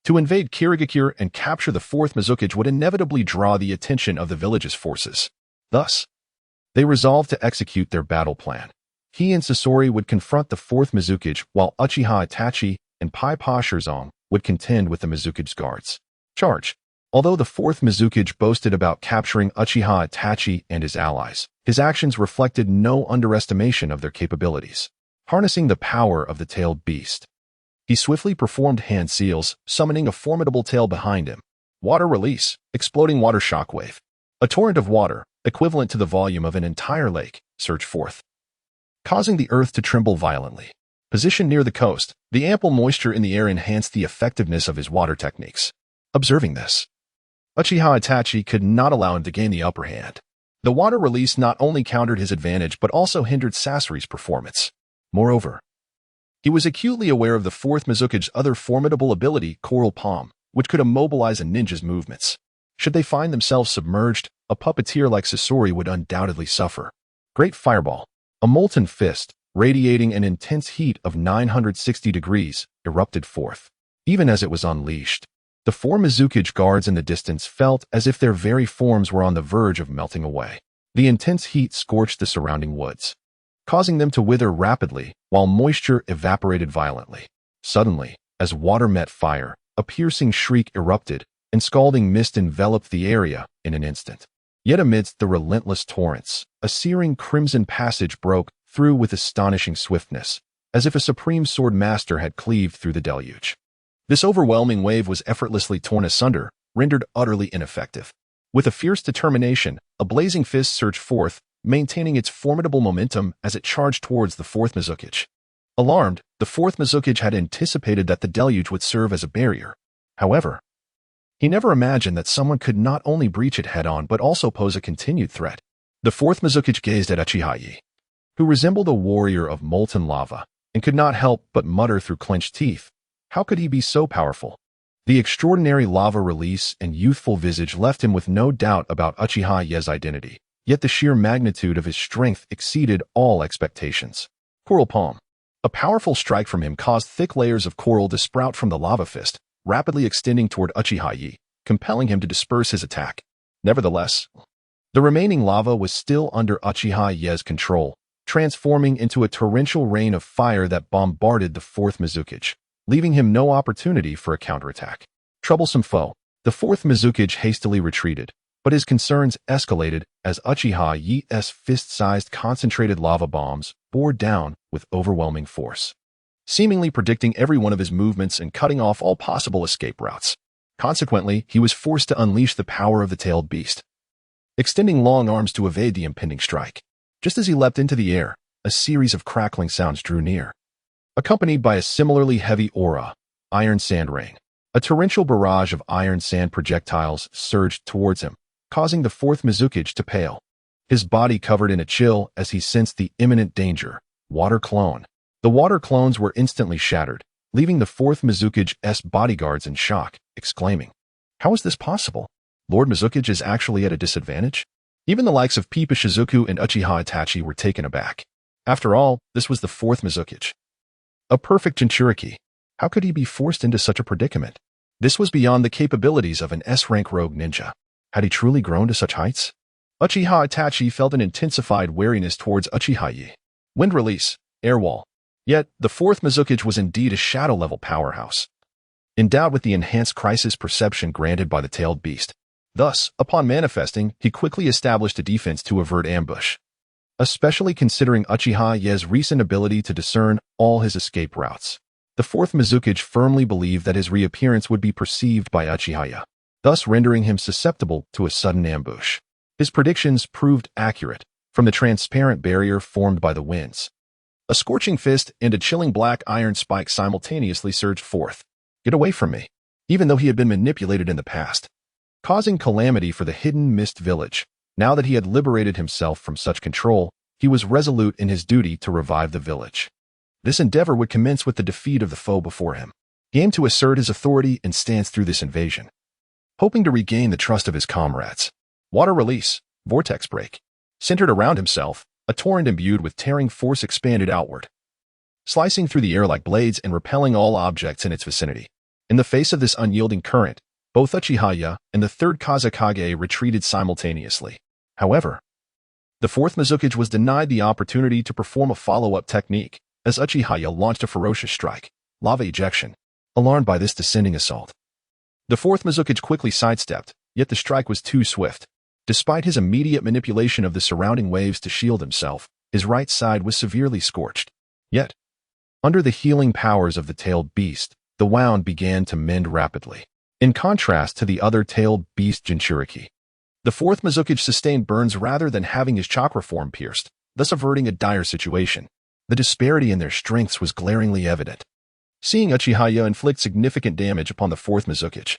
To invade Kirigakure and capture the 4th Mizukage would inevitably draw the attention of the village's forces. Thus, they resolved to execute their battle plan. He and Sasori would confront the 4th Mizukage while Uchiha Itachi and Pai Pa Shirzong would contend with the Mizukage's guards. Charge. Although the 4th Mizukage boasted about capturing Uchiha Itachi and his allies, his actions reflected no underestimation of their capabilities. Harnessing the power of the tailed beast, he swiftly performed hand seals, summoning a formidable tail behind him. Water release, exploding water shockwave. A torrent of water, equivalent to the volume of an entire lake, surged forth, causing the earth to tremble violently. Positioned near the coast, the ample moisture in the air enhanced the effectiveness of his water techniques. Observing this, Uchiha Itachi could not allow him to gain the upper hand. The water release not only countered his advantage but also hindered Sasori's performance. Moreover, He was acutely aware of the fourth Mizuki's other formidable ability, Coral Palm, which could immobilize a ninja's movements. Should they find themselves submerged, a puppeteer like Sasori would undoubtedly suffer. Great Fireball. A molten fist, radiating an intense heat of 960 degrees, erupted forth. Even as it was unleashed, the four Mizuki guards in the distance felt as if their very forms were on the verge of melting away. The intense heat scorched the surrounding woods, causing them to wither rapidly while moisture evaporated violently. Suddenly, as water met fire, a piercing shriek erupted, and scalding mist enveloped the area in an instant. Yet amidst the relentless torrents, a searing crimson passage broke through with astonishing swiftness, as if a supreme sword master had cleaved through the deluge. This overwhelming wave was effortlessly torn asunder, rendered utterly ineffective. With a fierce determination, a blazing fist surged forth, maintaining its formidable momentum as it charged towards the fourth Mizuki. Alarmed, the fourth Mizuki had anticipated that the deluge would serve as a barrier. However, he never imagined that someone could not only breach it head-on but also pose a continued threat. The fourth Mizuki gazed at Uchiha Yo, who resembled a warrior of molten lava, and could not help but mutter through clenched teeth. How could he be so powerful? The extraordinary lava release and youthful visage left him with no doubt about Uchiha Yo's identity, yet the sheer magnitude of his strength exceeded all expectations. Coral Palm. A powerful strike from him caused thick layers of coral to sprout from the lava fist, rapidly extending toward Uchiha Yo, compelling him to disperse his attack. Nevertheless, the remaining lava was still under Uchiha Yo's control, transforming into a torrential rain of fire that bombarded the fourth Mizuki, leaving him no opportunity for a counterattack. Troublesome foe. The fourth Mizuki hastily retreated, but his concerns escalated as Uchiha Yo's fist-sized concentrated lava bombs bore down with overwhelming force, seemingly predicting every one of his movements and cutting off all possible escape routes. Consequently, he was forced to unleash the power of the tailed beast, extending long arms to evade the impending strike. Just as he leapt into the air, a series of crackling sounds drew near, accompanied by a similarly heavy aura, iron sand rain. A torrential barrage of iron sand projectiles surged towards him, causing the fourth Mizuki to pale, his body covered in a chill as he sensed the imminent danger. Water clone. The water clones were instantly shattered, leaving the fourth Mizuki's bodyguards in shock, exclaiming, "How is this possible? Lord Mizuki is actually at a disadvantage?" Even the likes of Pippa Shizuku and Uchiha Itachi were taken aback. After all, this was the fourth Mizuki, a perfect Jinchuriki. How could he be forced into such a predicament? This was beyond the capabilities of an S-rank rogue ninja. Had he truly grown to such heights? Uchiha Itachi felt an intensified wariness towards Uchiha Yo. Wind release, air wall. Yet, the fourth Mizuki was indeed a shadow-level powerhouse, endowed with the enhanced crisis perception granted by the tailed beast. Thus, upon manifesting, he quickly established a defense to avert ambush, especially considering Uchiha Yo's recent ability to discern all his escape routes. The fourth Mizuki firmly believed that his reappearance would be perceived by Uchiha Yo, thus rendering him susceptible to a sudden ambush. His predictions proved accurate. From the transparent barrier formed by the winds, a scorching fist and a chilling black iron spike simultaneously surged forth. "Get away from me!" Even though he had been manipulated in the past, causing calamity for the hidden mist village. Now that he had liberated himself from such control, he was resolute in his duty to revive the village. This endeavor would commence with the defeat of the foe before him. He aimed to assert his authority and stance through this invasion, hoping to regain the trust of his comrades. Water release, vortex break. Centered around himself, a torrent imbued with tearing force expanded outward, slicing through the air like blades and repelling all objects in its vicinity. In the face of this unyielding current, both Uchiha Yo and the third Kazekage retreated simultaneously. However, the fourth Mizuki was denied the opportunity to perform a follow-up technique, as Uchiha Yo launched a ferocious strike, lava ejection. Alarmed by this descending assault, the fourth Mizuki quickly sidestepped, yet the strike was too swift. Despite his immediate manipulation of the surrounding waves to shield himself, his right side was severely scorched. Yet, under the healing powers of the tailed beast, the wound began to mend rapidly. In contrast to the other tailed beast Jinchuriki, the fourth Mizuki sustained burns rather than having his chakra form pierced, thus averting a dire situation. The disparity in their strengths was glaringly evident. Seeing Uchiha Yo inflict significant damage upon the fourth Mizuki,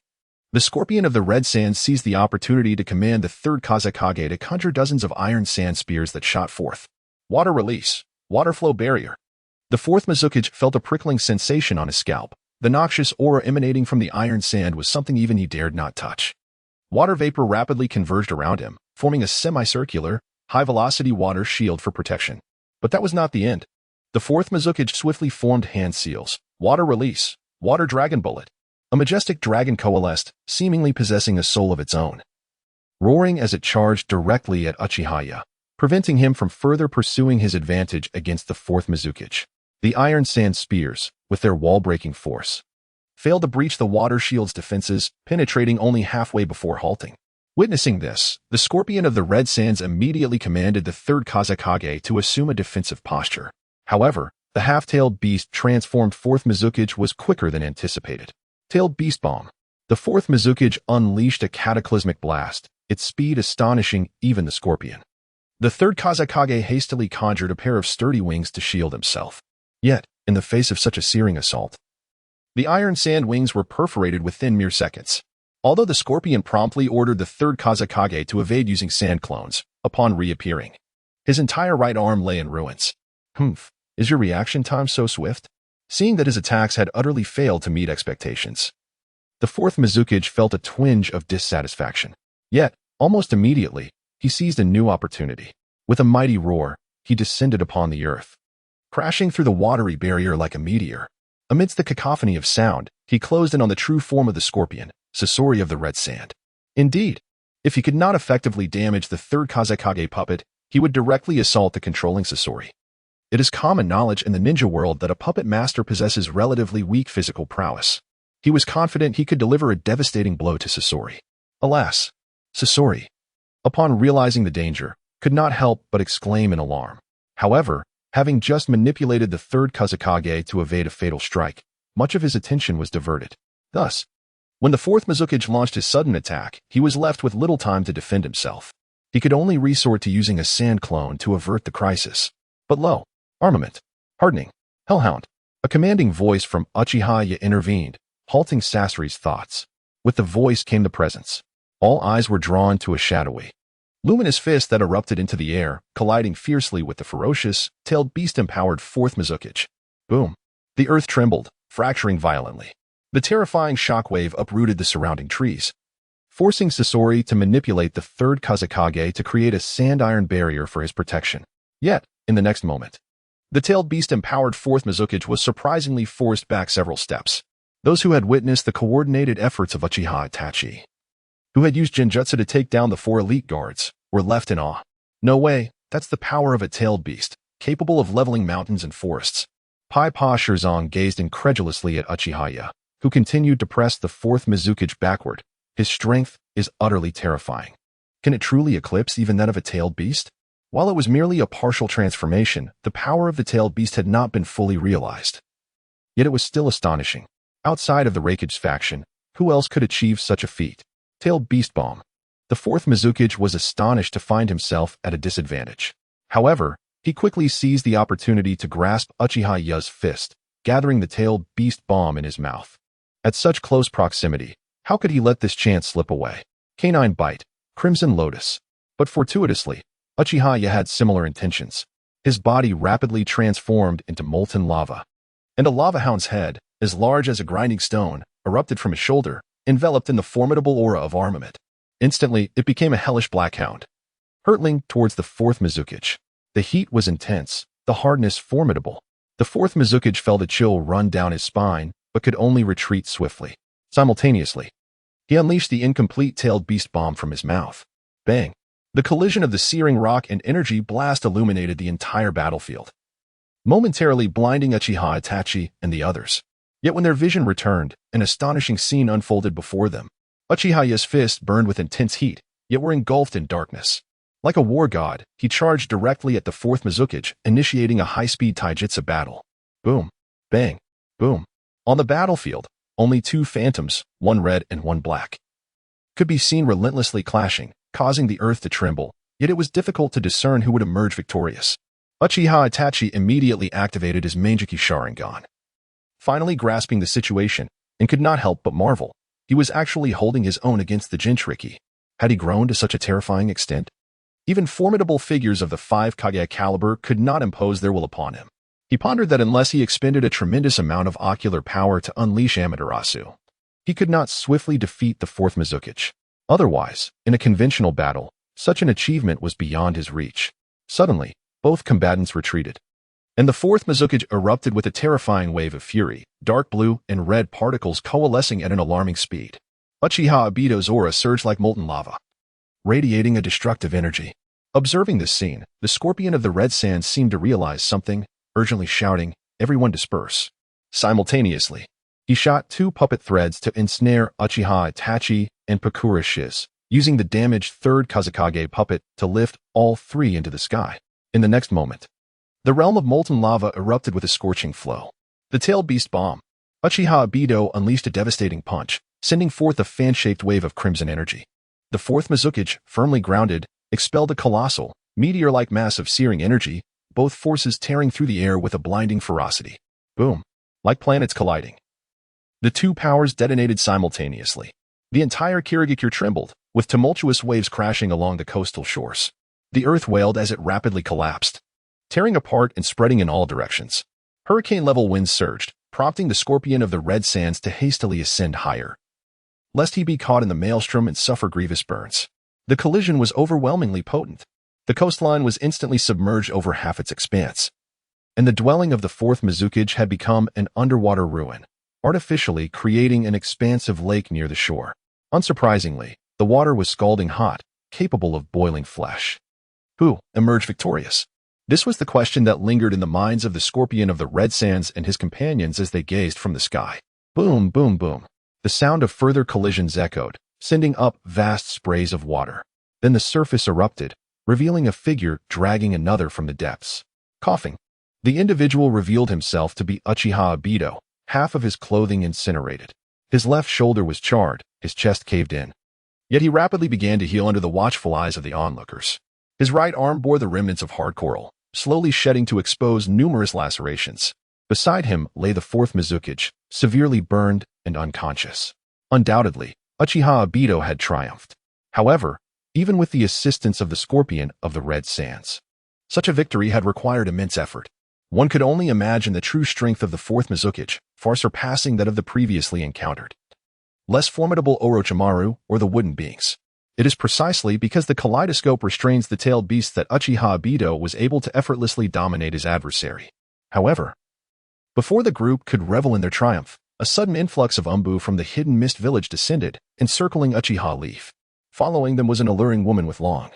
the Scorpion of the Red Sands seized the opportunity to command the third Kazekage to conjure dozens of iron sand spears that shot forth. Water release, water flow barrier. The fourth Mizukage felt a prickling sensation on his scalp. The noxious aura emanating from the iron sand was something even he dared not touch. Water vapor rapidly converged around him, forming a semicircular, high-velocity water shield for protection. But that was not the end. The fourth Mizukage swiftly formed hand seals, water release, water dragon bullet. A majestic dragon coalesced, seemingly possessing a soul of its own, roaring as it charged directly at Uchiha Yo, preventing him from further pursuing his advantage against the fourth Mizukage. The iron sand spears, with their wall-breaking force, failed to breach the water shield's defenses, penetrating only halfway before halting. Witnessing this, the scorpion of the Red Sands immediately commanded the third Kazekage to assume a defensive posture. However, the half-tailed beast transformed fourth Mizukage was quicker than anticipated. Tailed Beast Bomb. The fourth Mizukage unleashed a cataclysmic blast, its speed astonishing even the scorpion. The third Kazekage hastily conjured a pair of sturdy wings to shield himself. Yet, in the face of such a searing assault, the iron sand wings were perforated within mere seconds. Although the scorpion promptly ordered the third Kazekage to evade using sand clones, upon reappearing, his entire right arm lay in ruins. Is your reaction time so swift? Seeing that his attacks had utterly failed to meet expectations, the fourth Mizukage felt a twinge of dissatisfaction. Yet, almost immediately, he seized a new opportunity. With a mighty roar, he descended upon the earth, crashing through the watery barrier like a meteor. Amidst the cacophony of sound, he closed in on the true form of the scorpion, Sasori of the Red Sand. Indeed, if he could not effectively damage the third Kazekage puppet, he would directly assault the controlling Sasori. It is common knowledge in the ninja world that a puppet master possesses relatively weak physical prowess. He was confident he could deliver a devastating blow to Sasori. Alas, Sasori, upon realizing the danger, could not help but exclaim in alarm. However, having just manipulated the third Kazekage to evade a fatal strike, much of his attention was diverted. Thus, when the fourth Mizukage launched his sudden attack, he was left with little time to defend himself. He could only resort to using a sand clone to avert the crisis. But lo, armament, hardening, hellhound. A commanding voice from Uchiha Yo intervened, halting Sasori's thoughts. With the voice came the presence. All eyes were drawn to a shadowy, luminous fist that erupted into the air, colliding fiercely with the ferocious, tailed beast-empowered fourth Mizukage. Boom. The earth trembled, fracturing violently. The terrifying shockwave uprooted the surrounding trees, forcing Sasori to manipulate the third Kazekage to create a sand-iron barrier for his protection. Yet, in the next moment, the tailed beast-empowered fourth Mizukage was surprisingly forced back several steps. Those who had witnessed the coordinated efforts of Uchiha Itachi, who had used genjutsu to take down the four elite guards, were left in awe. No way, that's the power of a tailed beast, capable of leveling mountains and forests. Pai-Pa Shirzong gazed incredulously at Uchiha Yo, who continued to press the fourth Mizukage backward. His strength is utterly terrifying. Can it truly eclipse even that of a tailed beast? While it was merely a partial transformation, the power of the tailed beast had not been fully realized. Yet it was still astonishing. Outside of the Raikage faction, who else could achieve such a feat? Tailed Beast Bomb. The fourth Mizukage was astonished to find himself at a disadvantage. However, he quickly seized the opportunity to grasp Uchiha Yo's fist, gathering the Tailed Beast Bomb in his mouth. At such close proximity, how could he let this chance slip away? Canine Bite, Crimson Lotus. But fortuitously, Uchiha Yo had similar intentions. His body rapidly transformed into molten lava, and a lava hound's head, as large as a grinding stone, erupted from his shoulder, enveloped in the formidable aura of armament. Instantly, it became a hellish black hound, hurtling towards the fourth Mizukage. The heat was intense, the hardness formidable. The fourth Mizukage felt a chill run down his spine, but could only retreat swiftly. Simultaneously, he unleashed the incomplete tailed beast bomb from his mouth. Bang! The collision of the searing rock and energy blast illuminated the entire battlefield, momentarily blinding Uchiha Itachi and the others. Yet when their vision returned, an astonishing scene unfolded before them. Uchiha Yo's fists burned with intense heat, yet were engulfed in darkness. Like a war god, he charged directly at the fourth Mizukage, initiating a high-speed taijutsu battle. Boom. Bang. Boom. On the battlefield, only two phantoms, one red and one black, could be seen relentlessly clashing, causing the earth to tremble, yet it was difficult to discern who would emerge victorious. Uchiha Itachi immediately activated his Manjiki Sharingan, finally grasping the situation, and could not help but marvel. He was actually holding his own against the Jinchuriki. Had he grown to such a terrifying extent? Even formidable figures of the 5 Kage caliber could not impose their will upon him. He pondered that unless he expended a tremendous amount of ocular power to unleash Amaterasu, he could not swiftly defeat the fourth Mizukichi. Otherwise, in a conventional battle, such an achievement was beyond his reach. Suddenly, both combatants retreated, and the fourth Mizukichi erupted with a terrifying wave of fury, dark blue and red particles coalescing at an alarming speed. Uchiha Obito's aura surged like molten lava, radiating a destructive energy. Observing this scene, the scorpion of the Red Sands seemed to realize something, urgently shouting, "Everyone disperse." Simultaneously, he shot two puppet threads to ensnare Uchiha Itachi and Pakura Shiz, using the damaged third Kazekage puppet to lift all three into the sky. In the next moment, the realm of molten lava erupted with a scorching flow. The tailed beast bomb. Uchiha Obito unleashed a devastating punch, sending forth a fan-shaped wave of crimson energy. The fourth Mizukichi, firmly grounded, expelled a colossal, meteor-like mass of searing energy, both forces tearing through the air with a blinding ferocity. Boom. Like planets colliding. The two powers detonated simultaneously. The entire Kirigikure trembled, with tumultuous waves crashing along the coastal shores. The earth wailed as it rapidly collapsed, tearing apart and spreading in all directions. Hurricane-level winds surged, prompting the scorpion of the Red Sands to hastily ascend higher, lest he be caught in the maelstrom and suffer grievous burns. The collision was overwhelmingly potent. The coastline was instantly submerged over half its expanse, and the dwelling of the fourth Mizukichi had become an underwater ruin, artificially creating an expansive lake near the shore. Unsurprisingly, the water was scalding hot, capable of boiling flesh. Who emerged victorious? This was the question that lingered in the minds of the scorpion of the Red Sands and his companions as they gazed from the sky. Boom, boom, boom. The sound of further collisions echoed, sending up vast sprays of water. Then the surface erupted, revealing a figure dragging another from the depths. Coughing, the individual revealed himself to be Uchiha Obito, half of his clothing incinerated. His left shoulder was charred, his chest caved in. Yet he rapidly began to heal under the watchful eyes of the onlookers. His right arm bore the remnants of hard coral, slowly shedding to expose numerous lacerations. Beside him lay the fourth Mizukichi, severely burned and unconscious. Undoubtedly, Uchiha Obito had triumphed. However, even with the assistance of the scorpion of the Red Sands, such a victory had required immense effort. One could only imagine the true strength of the fourth Mizukichi, far surpassing that of the previously encountered. Less formidable Orochimaru or the wooden beings. It is precisely because the kaleidoscope restrains the tailed beast that Uchiha Obito was able to effortlessly dominate his adversary. However, before the group could revel in their triumph, a sudden influx of Umbu from the hidden mist village descended, encircling Uchiha Leaf. Following them was an alluring woman with long,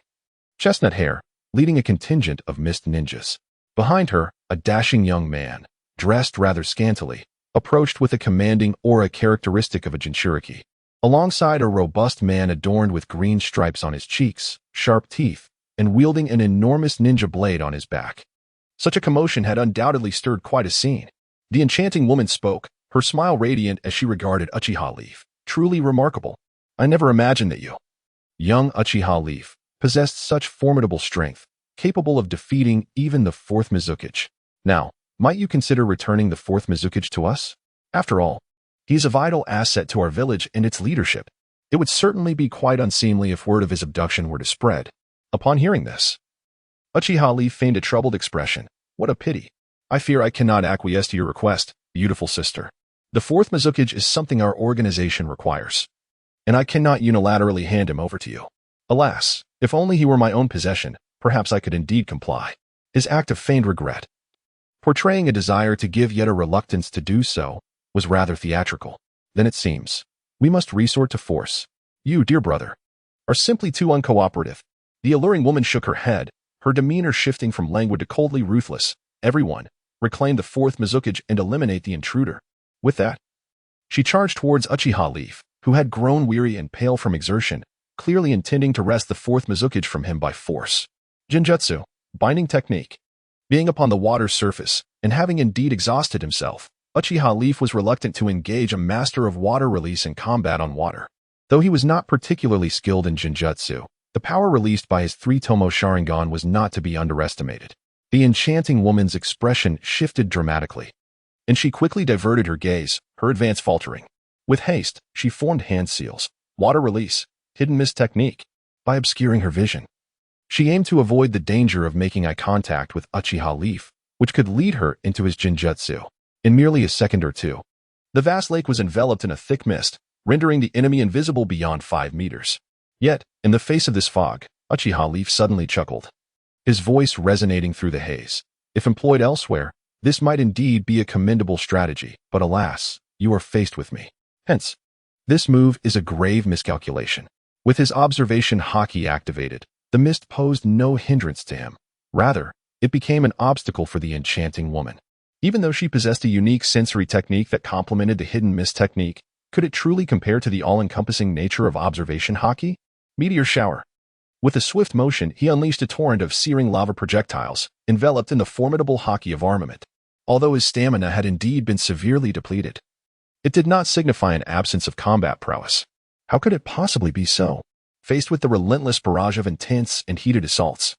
chestnut hair, leading a contingent of mist ninjas. Behind her, a dashing young man, dressed rather scantily, approached with a commanding aura characteristic of a Jinchuriki. Alongside a robust man adorned with green stripes on his cheeks, sharp teeth, and wielding an enormous ninja blade on his back. Such a commotion had undoubtedly stirred quite a scene. The enchanting woman spoke, her smile radiant as she regarded Uchiha Leaf. Truly remarkable. I never imagined that you, young Uchiha Leaf, possessed such formidable strength, capable of defeating even the fourth Mizukichi. Now, might you consider returning the fourth Mizukichi to us? After all, he is a vital asset to our village and its leadership. It would certainly be quite unseemly if word of his abduction were to spread. Upon hearing this, Uchiha Leaf feigned a troubled expression. What a pity. I fear I cannot acquiesce to your request, beautiful sister. The fourth Mizukichi is something our organization requires, and I cannot unilaterally hand him over to you. Alas, if only he were my own possession, perhaps I could indeed comply. His act of feigned regret, portraying a desire to give yet a reluctance to do so, was rather theatrical. Then it seems, we must resort to force. You, dear brother, are simply too uncooperative. The alluring woman shook her head, her demeanor shifting from languid to coldly ruthless. Everyone, reclaim the fourth Mizukichi and eliminate the intruder. With that, she charged towards Uchiha Leaf, who had grown weary and pale from exertion, clearly intending to wrest the fourth Mizukichi from him by force. Genjutsu, binding technique. Being upon the water's surface, and having indeed exhausted himself, Uchiha Leaf was reluctant to engage a master of water release in combat on water. Though he was not particularly skilled in Genjutsu, the power released by his 3 Tomoe Sharingan was not to be underestimated. The enchanting woman's expression shifted dramatically, and she quickly diverted her gaze, her advance faltering. With haste, she formed hand seals, water release, hidden mist technique, by obscuring her vision. She aimed to avoid the danger of making eye contact with Uchiha Leaf, which could lead her into his Jinjutsu in merely a second or two. The vast lake was enveloped in a thick mist, rendering the enemy invisible beyond 5 meters. Yet, in the face of this fog, Uchiha Leaf suddenly chuckled, his voice resonating through the haze. If employed elsewhere, this might indeed be a commendable strategy, but alas, you are faced with me. Hence, this move is a grave miscalculation. With his observation Haki activated, the mist posed no hindrance to him. Rather, it became an obstacle for the enchanting woman. Even though she possessed a unique sensory technique that complemented the hidden mist technique, could it truly compare to the all-encompassing nature of observation Haki? Meteor shower. With a swift motion, he unleashed a torrent of searing lava projectiles, enveloped in the formidable Haki of armament. Although his stamina had indeed been severely depleted, it did not signify an absence of combat prowess. How could it possibly be so? Faced with the relentless barrage of intense and heated assaults,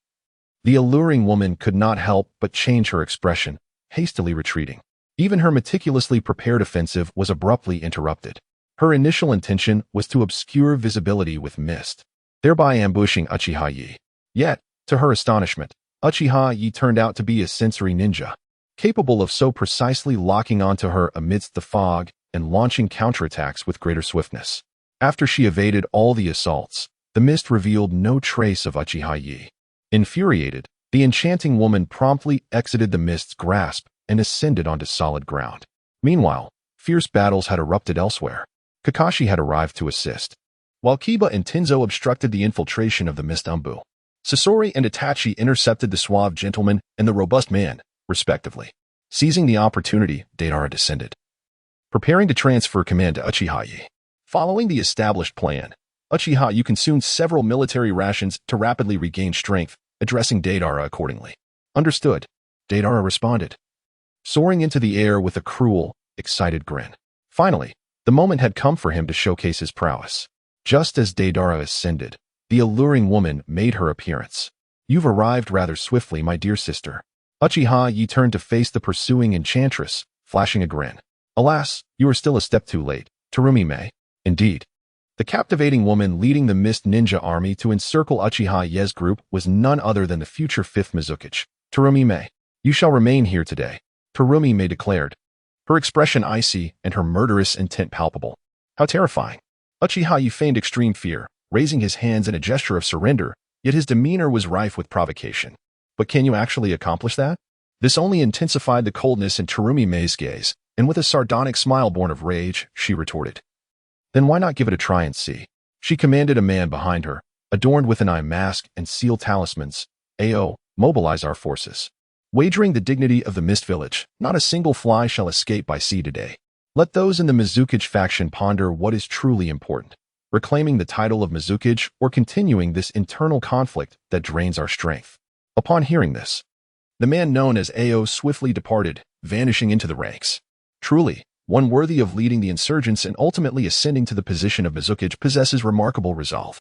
the alluring woman could not help but change her expression, hastily retreating. Even her meticulously prepared offensive was abruptly interrupted. Her initial intention was to obscure visibility with mist, thereby ambushing Uchiha Yi. Yet, to her astonishment, Uchiha Yi turned out to be a sensory ninja, capable of so precisely locking onto her amidst the fog and launching counterattacks with greater swiftness. After she evaded all the assaults, the mist revealed no trace of Uchiha Yi. Infuriated, the enchanting woman promptly exited the mist's grasp and ascended onto solid ground. Meanwhile, fierce battles had erupted elsewhere. Kakashi had arrived to assist, while Kiba and Tenzo obstructed the infiltration of the mist umbu. Sasori and Itachi intercepted the suave gentleman and the robust man, respectively. Seizing the opportunity, Deidara descended, preparing to transfer command to Uchiha Yi. Following the established plan, Uchiha Yu consumed several military rations to rapidly regain strength, addressing Deidara accordingly. Understood, Deidara responded, soaring into the air with a cruel, excited grin. Finally, the moment had come for him to showcase his prowess. Just as Deidara ascended, the alluring woman made her appearance. You've arrived rather swiftly, my dear sister. Uchiha Yi turned to face the pursuing enchantress, flashing a grin. Alas, you are still a step too late, Terumi-mei. Indeed. The captivating woman leading the Mist Ninja army to encircle Uchiha Ye's group was none other than the future 5th Mizukichi. Terumi-mei, you shall remain here today, Terumi-mei declared, her expression icy and her murderous intent palpable. How terrifying. Uchiha Yi feigned extreme fear, raising his hands in a gesture of surrender, yet his demeanor was rife with provocation. But can you actually accomplish that? This only intensified the coldness in Terumi-mei's gaze, and with a sardonic smile born of rage, she retorted, then why not give it a try and see? She commanded a man behind her, adorned with an eye mask and sealed talismans. Ao, mobilize our forces. Wagering the dignity of the Mist Village, not a single fly shall escape by sea today. Let those in the Mizukichi faction ponder what is truly important, reclaiming the title of Mizukichi or continuing this internal conflict that drains our strength. Upon hearing this, the man known as Ao swiftly departed, vanishing into the ranks. Truly, one worthy of leading the insurgents and ultimately ascending to the position of Mizukichi possesses remarkable resolve.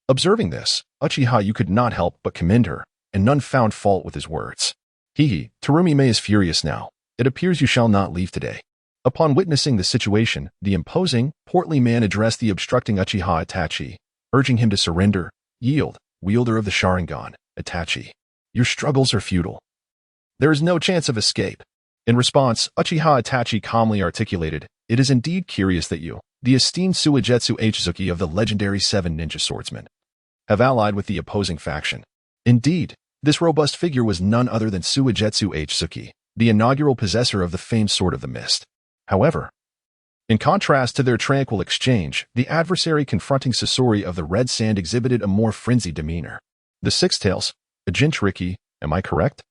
Observing this, Uchiha Yu could not help but commend her, and none found fault with his words. Hehe, Terumi-mei is furious now. It appears you shall not leave today. Upon witnessing the situation, the imposing, portly man addressed the obstructing Uchiha Itachi, urging him to surrender. Yield, wielder of the Sharingan, Itachi. Your struggles are futile. There is no chance of escape. In response, Uchiha Itachi calmly articulated, it is indeed curious that you, the esteemed Suigetsu Achizuki of the legendary 7 ninja swordsmen, have allied with the opposing faction. Indeed, this robust figure was none other than Suigetsu Achizuki, the inaugural possessor of the famed Sword of the Mist. However, in contrast to their tranquil exchange, the adversary confronting Sasori of the Red Sand exhibited a more frenzied demeanor. The Six Tails, a Jinchuriki, am I correct?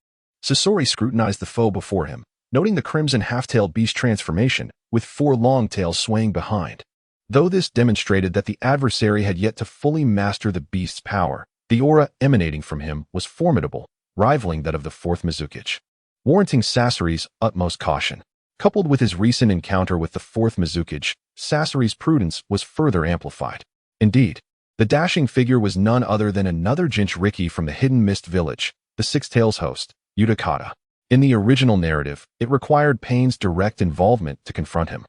Sasori scrutinized the foe before him, noting the crimson half-tailed beast transformation, with 4 long tails swaying behind. Though this demonstrated that the adversary had yet to fully master the beast's power, the aura emanating from him was formidable, rivaling that of the 4th Mizukichi, warranting Sasori's utmost caution. Coupled with his recent encounter with the 4th Mizukichi, Sasori's prudence was further amplified. Indeed, the dashing figure was none other than another Jinchuriki from the Hidden Mist Village, the Six Tails host, Utakata. In the original narrative, it required Pain's direct involvement to confront him,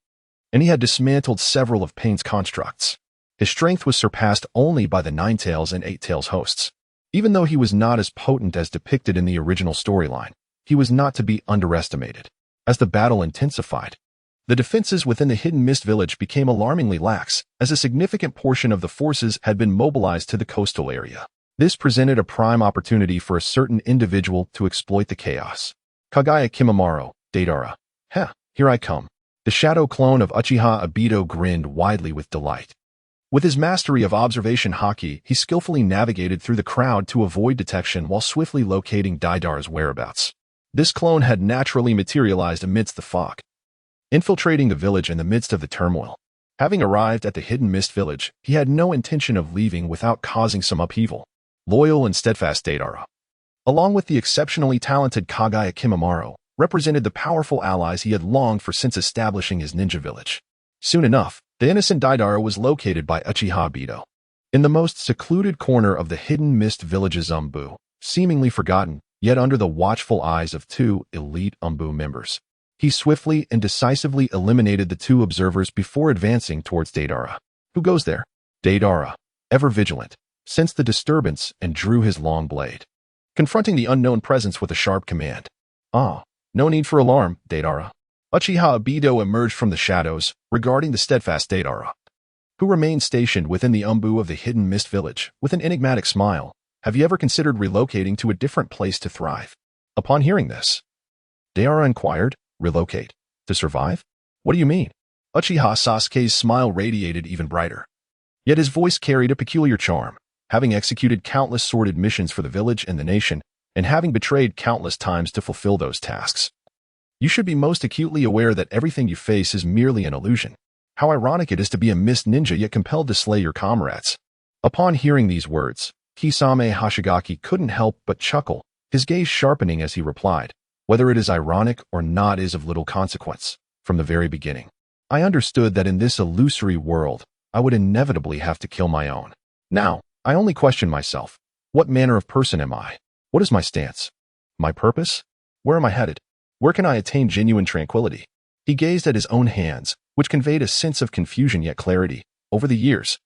and he had dismantled several of Pain's constructs. His strength was surpassed only by the 9 Tails and 8 Tails hosts. Even though he was not as potent as depicted in the original storyline, he was not to be underestimated. As the battle intensified, the defenses within the Hidden Mist village became alarmingly lax, as a significant portion of the forces had been mobilized to the coastal area. This presented a prime opportunity for a certain individual to exploit the chaos. Kagaya Kimimaro, Deidara. Heh, here I come. The shadow clone of Uchiha Obito grinned widely with delight. With his mastery of observation haki, he skillfully navigated through the crowd to avoid detection while swiftly locating Deidara's whereabouts. This clone had naturally materialized amidst the fog, infiltrating the village in the midst of the turmoil. Having arrived at the Hidden Mist village, he had no intention of leaving without causing some upheaval. Loyal and steadfast Deidara, along with the exceptionally talented Kagaya Kimimaro, represented the powerful allies he had longed for since establishing his ninja village. Soon enough, the innocent Deidara was located by Uchiha Obito. In the most secluded corner of the Hidden Mist village's Umbu, seemingly forgotten, yet under the watchful eyes of two elite Umbu members, he swiftly and decisively eliminated the two observers before advancing towards Deidara. Who goes there? Deidara, ever vigilant, sensed the disturbance and drew his long blade, confronting the unknown presence with a sharp command. Ah, no need for alarm, Deidara. Uchiha Obito emerged from the shadows, regarding the steadfast Deidara, who remained stationed within the Umbu of the Hidden Mist village, with an enigmatic smile. Have you ever considered relocating to a different place to thrive? Upon hearing this, Deidara inquired, relocate? To survive? What do you mean? Uchiha Sasuke's smile radiated even brighter. Yet his voice carried a peculiar charm. Having executed countless sordid missions for the village and the nation, and having betrayed countless times to fulfill those tasks, you should be most acutely aware that everything you face is merely an illusion. How ironic it is to be a mist ninja yet compelled to slay your comrades. Upon hearing these words, Kisame Hashigaki couldn't help but chuckle, his gaze sharpening as he replied, whether it is ironic or not is of little consequence. From the very beginning, I understood that in this illusory world, I would inevitably have to kill my own. Now, I only question myself. What manner of person am I? What is my stance? My purpose? Where am I headed? Where can I attain genuine tranquility? He gazed at his own hands, which conveyed a sense of confusion yet clarity. Over the years,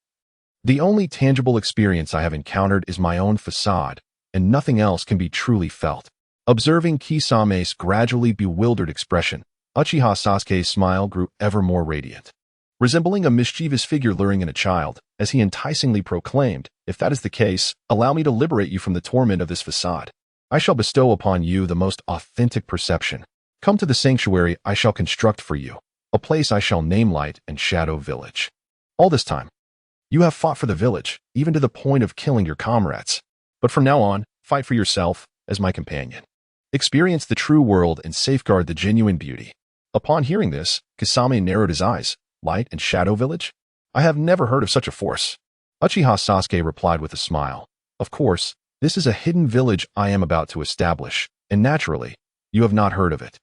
the only tangible experience I have encountered is my own facade, and nothing else can be truly felt. Observing Kisame's gradually bewildered expression, Uchiha Sasuke's smile grew ever more radiant, resembling a mischievous figure luring in a child, as he enticingly proclaimed, if that is the case, allow me to liberate you from the torment of this facade. I shall bestow upon you the most authentic perception. Come to the sanctuary I shall construct for you, a place I shall name Light and Shadow Village. All this time, you have fought for the village, even to the point of killing your comrades. But from now on, fight for yourself, as my companion. Experience the true world and safeguard the genuine beauty. Upon hearing this, Kisame narrowed his eyes. Light and Shadow Village? I have never heard of such a force. Uchiha Sasuke replied with a smile. Of course, this is a hidden village I am about to establish, and naturally, you have not heard of it.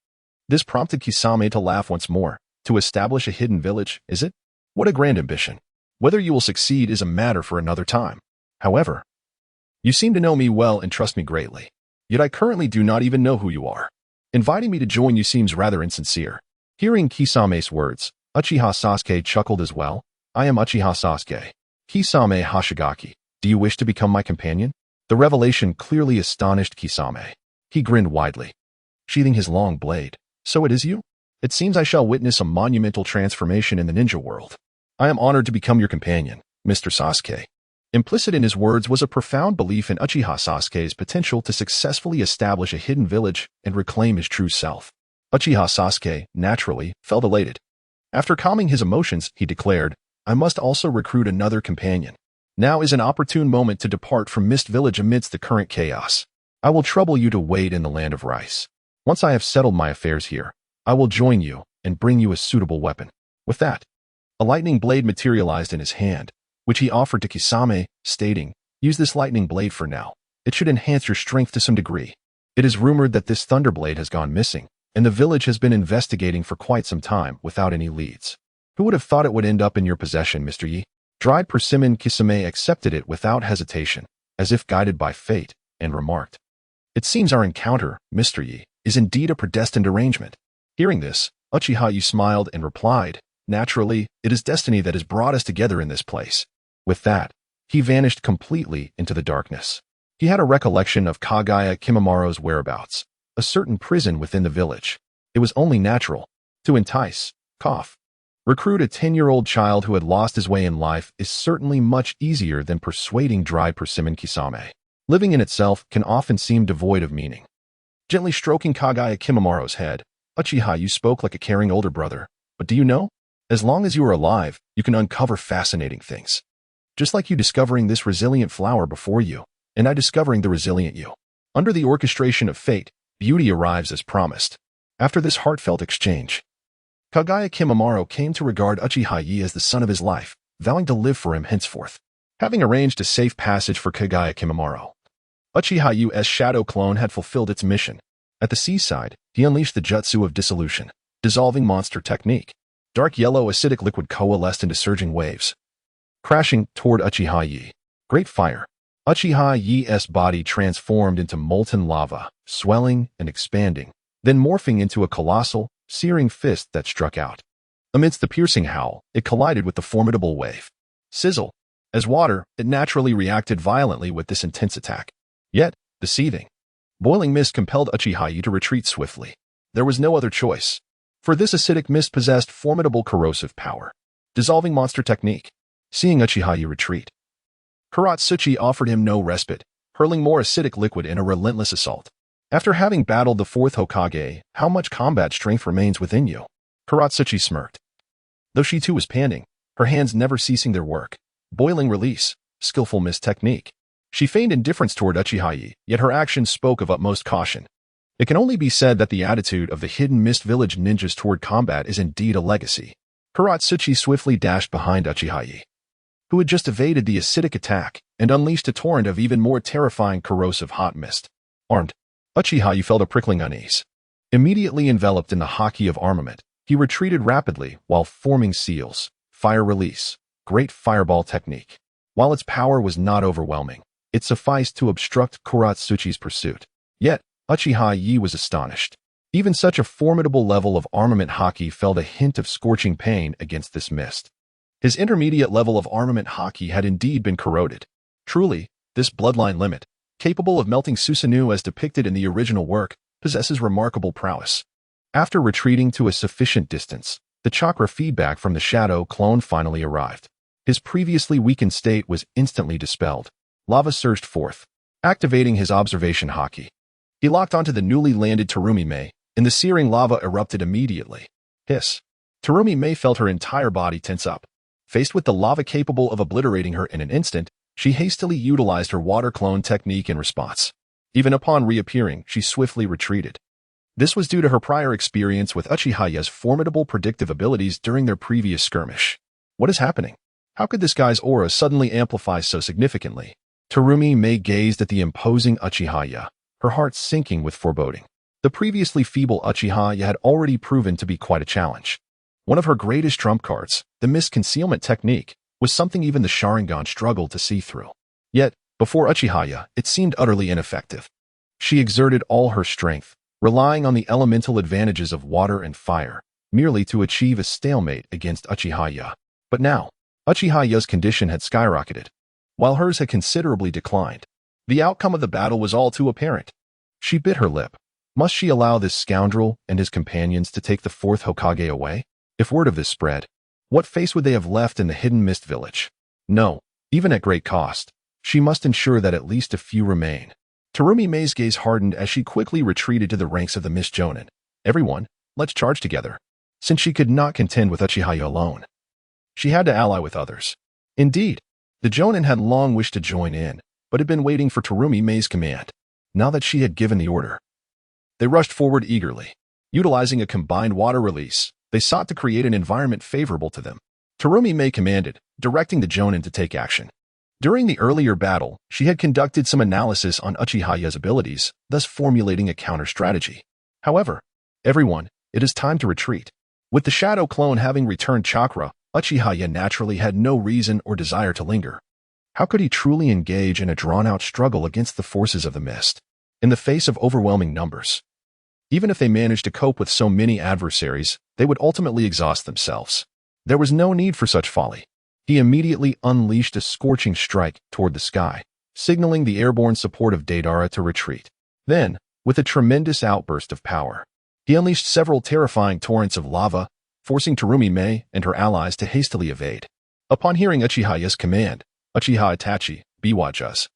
This prompted Kisame to laugh once more. To establish a hidden village, is it? What a grand ambition. Whether you will succeed is a matter for another time. However, you seem to know me well and trust me greatly. Yet I currently do not even know who you are. Inviting me to join you seems rather insincere. Hearing Kisame's words, Uchiha Sasuke chuckled as well. I am Uchiha Sasuke. Kisame Hashigaki, do you wish to become my companion? The revelation clearly astonished Kisame. He grinned widely, sheathing his long blade. So it is you? It seems I shall witness a monumental transformation in the ninja world. I am honored to become your companion, Mr. Sasuke. Implicit in his words was a profound belief in Uchiha Sasuke's potential to successfully establish a hidden village and reclaim his true self. Uchiha Sasuke, naturally, felt elated. After calming his emotions, he declared, I must also recruit another companion. Now is an opportune moment to depart from Mist Village amidst the current chaos. I will trouble you to wait in the land of rice. Once I have settled my affairs here, I will join you and bring you a suitable weapon. With that, a lightning blade materialized in his hand, which he offered to Kisame, stating, use this lightning blade for now. It should enhance your strength to some degree. It is rumored that this thunder blade has gone missing, and the village has been investigating for quite some time without any leads. Who would have thought it would end up in your possession, Mr. Yi? Dried persimmon Kisame accepted it without hesitation, as if guided by fate, and remarked, it seems our encounter, Mr. Yi, is indeed a predestined arrangement. Hearing this, Uchiha Yo smiled and replied, naturally, it is destiny that has brought us together in this place. With that, he vanished completely into the darkness. He had a recollection of Kagaya Kimimaro's whereabouts, a certain prison within the village. It was only natural to entice, recruit a 10-year-old child who had lost his way in life is certainly much easier than persuading dry persimmon kisame. Living in itself can often seem devoid of meaning. Gently stroking Kagaya Kimamaro's head, Uchiha Yo spoke like a caring older brother. But do you know? As long as you are alive, you can uncover fascinating things. Just like you discovering this resilient flower before you, and I discovering the resilient you. Under the orchestration of fate, beauty arrives as promised. After this heartfelt exchange, Kagaya Kimamaro came to regard Uchiha Yo as the son of his life, vowing to live for him henceforth. Having arranged a safe passage for Kagaya Kimamaro, Uchiha Yo's shadow clone had fulfilled its mission. At the seaside, he unleashed the jutsu of dissolution, dissolving monster technique. Dark yellow acidic liquid coalesced into surging waves, crashing toward Uchiha Yo. Great fire. Uchiha Yo's body transformed into molten lava, swelling and expanding, then morphing into a colossal, searing fist that struck out. Amidst the piercing howl, it collided with the formidable wave. Sizzle. As water, it naturally reacted violently with this intense attack. Yet, the seething, boiling mist compelled Uchiha Yo to retreat swiftly. There was no other choice, for this acidic mist possessed formidable corrosive power. Dissolving monster technique. Seeing Uchiha Yo retreat, Akatsuki offered him no respite, hurling more acidic liquid in a relentless assault. After having battled the fourth Hokage, how much combat strength remains within you? Akatsuki smirked. Though she too was panting, her hands never ceasing their work. Boiling release, skillful mist technique. She feigned indifference toward Uchiha Yo, yet her actions spoke of utmost caution. It can only be said that the attitude of the hidden mist village ninjas toward combat is indeed a legacy. Akatsuki swiftly dashed behind Uchiha Yo, who had just evaded the acidic attack and unleashed a torrent of even more terrifying corrosive hot mist. Armed, Uchiha Yo felt a prickling unease. Immediately enveloped in the Haki of armament, he retreated rapidly while forming seals, fire release, great fireball technique. While its power was not overwhelming, it sufficed to obstruct Akatsuki's pursuit. Yet, Uchiha Yo was astonished. Even such a formidable level of armament Haki felt a hint of scorching pain against this mist. His intermediate level of armament Haki had indeed been corroded. Truly, this bloodline limit, capable of melting Susanoo as depicted in the original work, possesses remarkable prowess. After retreating to a sufficient distance, the chakra feedback from the shadow clone finally arrived. His previously weakened state was instantly dispelled. Lava surged forth, activating his observation Haki. He locked onto the newly landed Terumi Mei, and the searing lava erupted immediately. Hiss. Terumi Mei felt her entire body tense up. Faced with the lava capable of obliterating her in an instant, she hastily utilized her water clone technique in response. Even upon reappearing, she swiftly retreated. This was due to her prior experience with Uchiha Yo's formidable predictive abilities during their previous skirmish. What is happening? How could this guy's aura suddenly amplify so significantly? Terumi Mei gazed at the imposing Uchiha Yo, her heart sinking with foreboding. The previously feeble Uchiha Yo had already proven to be quite a challenge. One of her greatest trump cards, the mist concealment technique, was something even the Sharingan struggled to see through. Yet, before Uchiha Yo, it seemed utterly ineffective. She exerted all her strength, relying on the elemental advantages of water and fire, merely to achieve a stalemate against Uchiha Yo. But now, Uchiha Yo's condition had skyrocketed, while hers had considerably declined. The outcome of the battle was all too apparent. She bit her lip. Must she allow this scoundrel and his companions to take the fourth Hokage away? If word of this spread, what face would they have left in the hidden mist village? No, even at great cost, she must ensure that at least a few remain. Terumi Mei's gaze hardened as she quickly retreated to the ranks of the Mist Jonin. Everyone, let's charge together. Since she could not contend with Uchiha Yo alone, she had to ally with others. Indeed, the Jonin had long wished to join in, but had been waiting for Terumi Mei's command. Now that she had given the order, they rushed forward eagerly. Utilizing a combined water release, they sought to create an environment favorable to them. Terumi Mei commanded, directing the Jonin to take action. During the earlier battle, she had conducted some analysis on Uchiha Yo's abilities, thus formulating a counter-strategy. However, everyone, it is time to retreat. With the shadow clone having returned chakra, Uchiha Yo naturally had no reason or desire to linger. How could he truly engage in a drawn-out struggle against the forces of the mist, in the face of overwhelming numbers? Even if they managed to cope with so many adversaries, they would ultimately exhaust themselves. There was no need for such folly. He immediately unleashed a scorching strike toward the sky, signaling the airborne support of Deidara to retreat. Then, With a tremendous outburst of power, he unleashed several terrifying torrents of lava, forcing Terumi Mei and her allies to hastily evade. Upon hearing Uchiha Yo's command, Uchiha Itachi, Biwajas,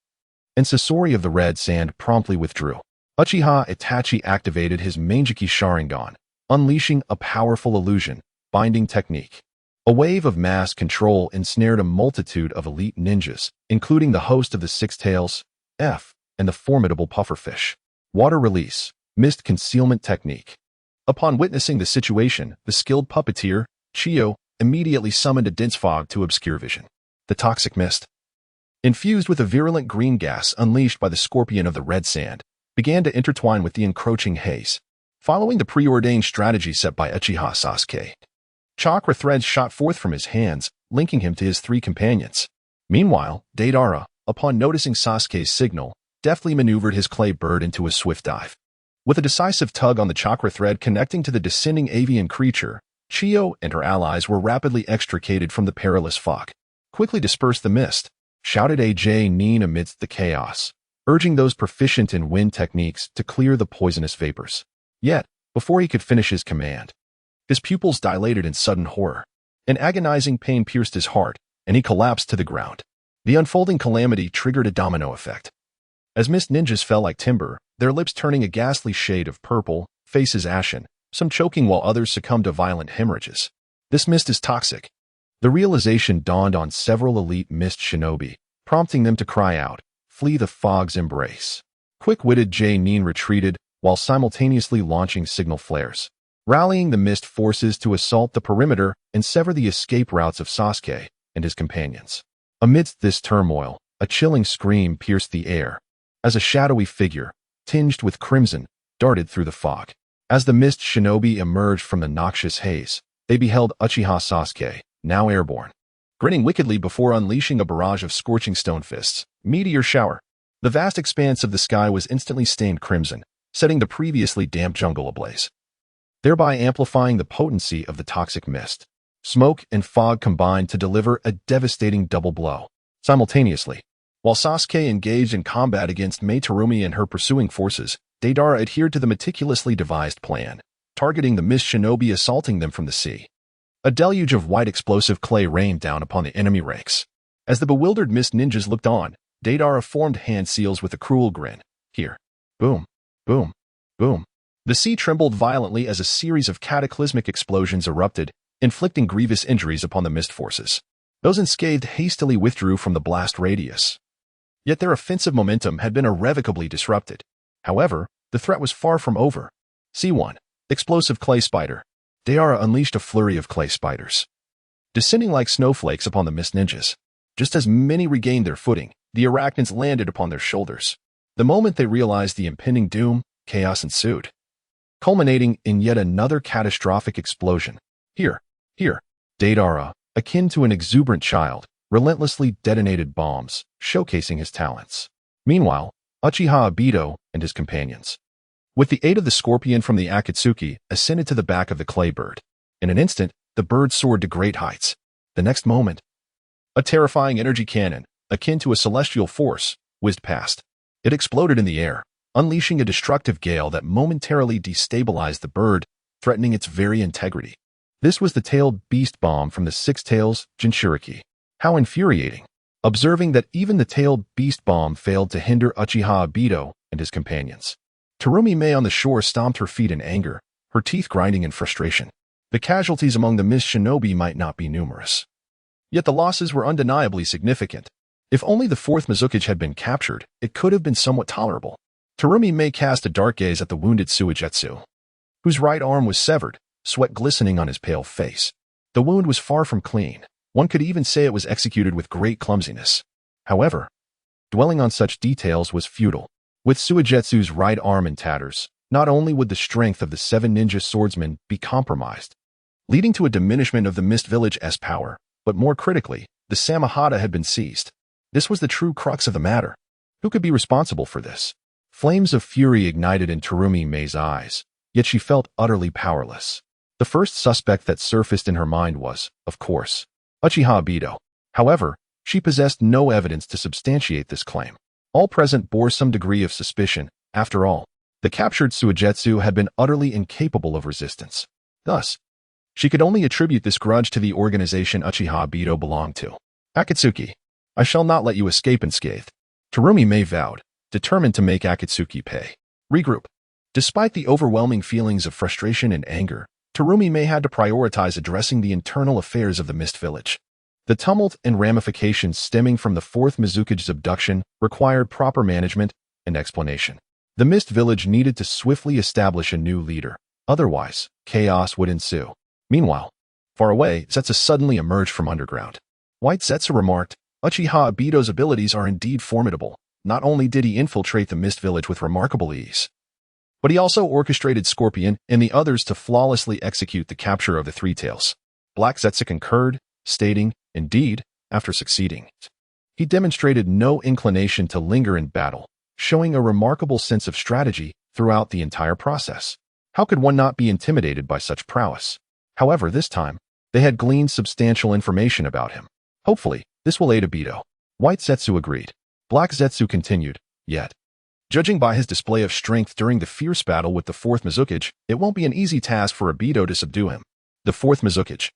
and Sasori of the Red Sand promptly withdrew. Uchiha Itachi activated his Mangeki Sharingan, unleashing a powerful illusion binding technique. A wave of mass control ensnared a multitude of elite ninjas, including the host of the Six Tails, F, and the formidable pufferfish. Water release, mist concealment technique. Upon witnessing the situation, the skilled puppeteer, Chiyo, immediately summoned a dense fog to obscure vision. The toxic mist, infused with a virulent green gas unleashed by the scorpion of the red sand, began to intertwine with the encroaching haze. Following the preordained strategy set by Uchiha Sasuke, chakra threads shot forth from his hands, linking him to his three companions. Meanwhile, Deidara, upon noticing Sasuke's signal, deftly maneuvered his clay bird into a swift dive. With a decisive tug on the chakra thread connecting to the descending avian creature, Chiyo and her allies were rapidly extricated from the perilous fog. "Quickly disperse the mist," shouted AJ Neen amidst the chaos, urging those proficient in wind techniques to clear the poisonous vapors. Yet, before he could finish his command, his pupils dilated in sudden horror. An agonizing pain pierced his heart, and he collapsed to the ground. The unfolding calamity triggered a domino effect. As mist ninjas fell like timber, their lips turning a ghastly shade of purple, faces ashen, some choking while others succumbed to violent hemorrhages. This mist is toxic. The realization dawned on several elite mist shinobi, prompting them to cry out, "Flee the fog's embrace." Quick-witted J-Neen retreated, while simultaneously launching signal flares, rallying the mist forces to assault the perimeter and sever the escape routes of Sasuke and his companions. Amidst this turmoil, a chilling scream pierced the air, as a shadowy figure, tinged with crimson, darted through the fog. As the mist shinobi emerged from the noxious haze, they beheld Uchiha Sasuke, now airborne, grinning wickedly before unleashing a barrage of scorching stone fists. Meteor shower. The vast expanse of the sky was instantly stained crimson, setting the previously damp jungle ablaze, thereby amplifying the potency of the toxic mist. Smoke and fog combined to deliver a devastating double blow. Simultaneously, while Sasuke engaged in combat against Mei Terumi and her pursuing forces, Deidara adhered to the meticulously devised plan, targeting the mist shinobi assaulting them from the sea. A deluge of white explosive clay rained down upon the enemy ranks. As the bewildered mist ninjas looked on, Deidara formed hand seals with a cruel grin. Here. Boom. Boom. Boom. The sea trembled violently as a series of cataclysmic explosions erupted, inflicting grievous injuries upon the mist forces. Those unscathed hastily withdrew from the blast radius. Yet their offensive momentum had been irrevocably disrupted. However, the threat was far from over. C1. Explosive clay spider. Deidara unleashed a flurry of clay spiders, descending like snowflakes upon the mist ninjas. Just as many regained their footing, the arachnids landed upon their shoulders. The moment they realized the impending doom, chaos ensued, culminating in yet another catastrophic explosion. Here. Deidara, akin to an exuberant child, relentlessly detonated bombs, showcasing his talents. Meanwhile, Uchiha Obito and his companions, with the aid of the scorpion from the Akatsuki, ascended to the back of the clay bird. In an instant, the bird soared to great heights. The next moment, a terrifying energy cannon, akin to a celestial force, whizzed past. It exploded in the air, unleashing a destructive gale that momentarily destabilized the bird, threatening its very integrity. This was the tailed beast bomb from the Six Tails Jinchuriki. How infuriating! Observing that even the tailed beast bomb failed to hinder Uchiha Obito and his companions, Terumi Mei on the shore stomped her feet in anger, her teeth grinding in frustration. The casualties among the mist shinobi might not be numerous, yet the losses were undeniably significant. If only the fourth Mizukage had been captured, it could have been somewhat tolerable. Terumi Mei cast a dark gaze at the wounded Suigetsu, whose right arm was severed, sweat glistening on his pale face. The wound was far from clean. One could even say it was executed with great clumsiness. However, dwelling on such details was futile. With Suigetsu's right arm in tatters, not only would the strength of the 7 ninja swordsmen be compromised, leading to a diminishment of the Mist Village's power, but more critically, the Samahata had been seized. This was the true crux of the matter. Who could be responsible for this? Flames of fury ignited in Terumi Mei's eyes, yet she felt utterly powerless. The first suspect that surfaced in her mind was, of course, Uchiha Obito. However, she possessed no evidence to substantiate this claim. All present bore some degree of suspicion. After all, The captured Suigetsu had been utterly incapable of resistance. Thus, she could only attribute this grudge to the organization Uchiha Obito belonged to. Akatsuki, I shall not let you escape unscathed. Terumi Mei vowed, determined to make Akatsuki pay. Regroup. Despite the overwhelming feelings of frustration and anger, Terumi Mei had to prioritize addressing the internal affairs of the Mist Village. The tumult and ramifications stemming from the fourth Mizukage's abduction required proper management and explanation. The Mist Village needed to swiftly establish a new leader, otherwise, chaos would ensue. Meanwhile, far away, Zetsu suddenly emerged from underground. White Zetsu remarked, Uchiha Obito's abilities are indeed formidable. Not only did he infiltrate the Mist Village with remarkable ease, but he also orchestrated Scorpion and the others to flawlessly execute the capture of the Three Tails. Black Zetsu concurred, stating, indeed, after succeeding, he demonstrated no inclination to linger in battle, showing a remarkable sense of strategy throughout the entire process. How could one not be intimidated by such prowess? However, this time, they had gleaned substantial information about him. Hopefully, this will aid Obito. White Zetsu agreed. Black Zetsu continued, yet, judging by his display of strength during the fierce battle with the fourth Mizukage, it won't be an easy task for Obito to subdue him. The fourth Mizukage,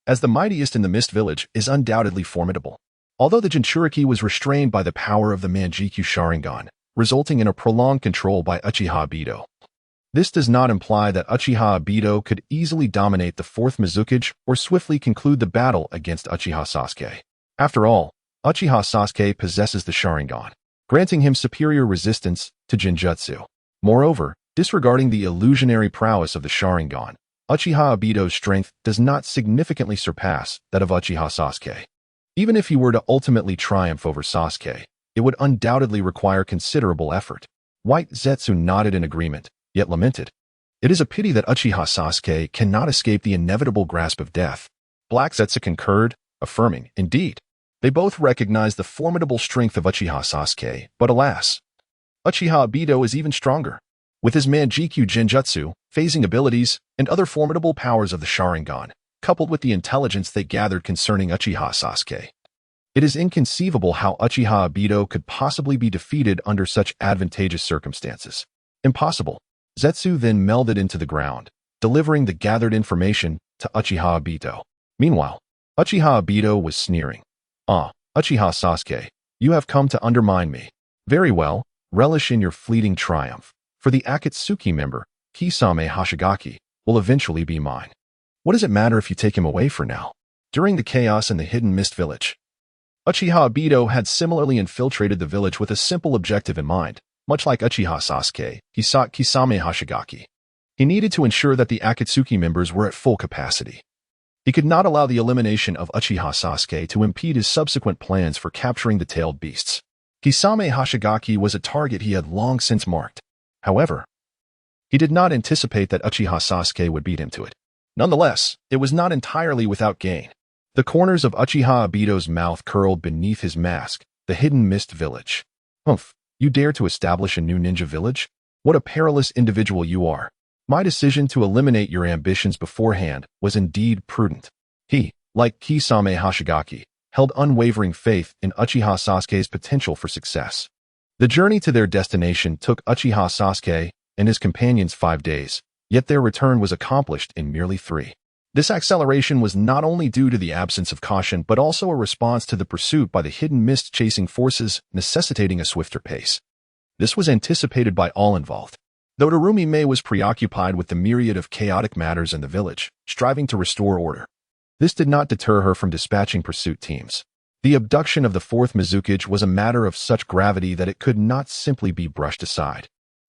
as the mightiest in the Mist Village, is undoubtedly formidable. Although the Jinchuriki was restrained by the power of the Manjikyu Sharingan, resulting in a prolonged control by Uchiha Obito. This does not imply that Uchiha Obito could easily dominate the fourth Mizukage or swiftly conclude the battle against Uchiha Sasuke. After all, Uchiha Sasuke possesses the Sharingan, granting him superior resistance to Genjutsu. Moreover, disregarding the illusionary prowess of the Sharingan, Uchiha Obito's strength does not significantly surpass that of Uchiha Sasuke. Even if he were to ultimately triumph over Sasuke, it would undoubtedly require considerable effort. White Zetsu nodded in agreement, yet lamented. It is a pity that Uchiha Sasuke cannot escape the inevitable grasp of death. Black Zetsu concurred, affirming, indeed. They both recognized the formidable strength of Uchiha Sasuke, but alas, Uchiha Obito is even stronger. With his Manjikyu Genjutsu, phasing abilities, and other formidable powers of the Sharingan, coupled with the intelligence they gathered concerning Uchiha Sasuke, it is inconceivable how Uchiha Obito could possibly be defeated under such advantageous circumstances. Impossible. Zetsu then melded into the ground, delivering the gathered information to Uchiha Obito. Meanwhile, Uchiha Obito was sneering. Ah, Uchiha Sasuke, you have come to undermine me. Very well, relish in your fleeting triumph, for the Akatsuki member, Kisame Hashigaki, will eventually be mine. What does it matter if you take him away for now? During the chaos in the hidden Mist Village, Uchiha Obito had similarly infiltrated the village with a simple objective in mind. Much like Uchiha Sasuke, he sought Kisame Hashigaki. He needed to ensure that the Akatsuki members were at full capacity. He could not allow the elimination of Uchiha Sasuke to impede his subsequent plans for capturing the tailed beasts. Kisame Hashigaki was a target he had long since marked. However, he did not anticipate that Uchiha Sasuke would beat him to it. Nonetheless, it was not entirely without gain. The corners of Uchiha Obito's mouth curled beneath his mask, the hidden Mist Village. Humph. You dare to establish a new ninja village? What a perilous individual you are. My decision to eliminate your ambitions beforehand was indeed prudent. He, like Kisame Hashigaki, held unwavering faith in Uchiha Sasuke's potential for success. The journey to their destination took Uchiha Sasuke and his companions 5 days, yet their return was accomplished in merely 3. This acceleration was not only due to the absence of caution but also a response to the pursuit by the hidden mist-chasing forces necessitating a swifter pace. This was anticipated by all involved. Though Terumi Mei was preoccupied with the myriad of chaotic matters in the village, striving to restore order, this did not deter her from dispatching pursuit teams. The abduction of the fourth Mizukage was a matter of such gravity that it could not simply be brushed aside.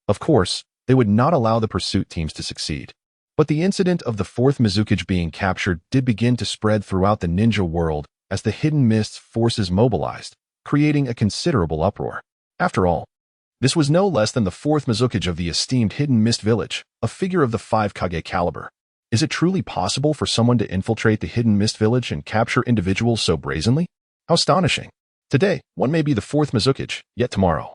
Of course, they would not allow the pursuit teams to succeed. But the incident of the fourth Mizukage being captured did begin to spread throughout the ninja world as the hidden mist forces mobilized, creating a considerable uproar. After all, this was no less than the fourth Mizukage of the esteemed hidden mist village, a figure of the 5 Kage caliber. Is it truly possible for someone to infiltrate the hidden mist village and capture individuals so brazenly? How astonishing. Today, one may be the fourth Mizukage, yet tomorrow.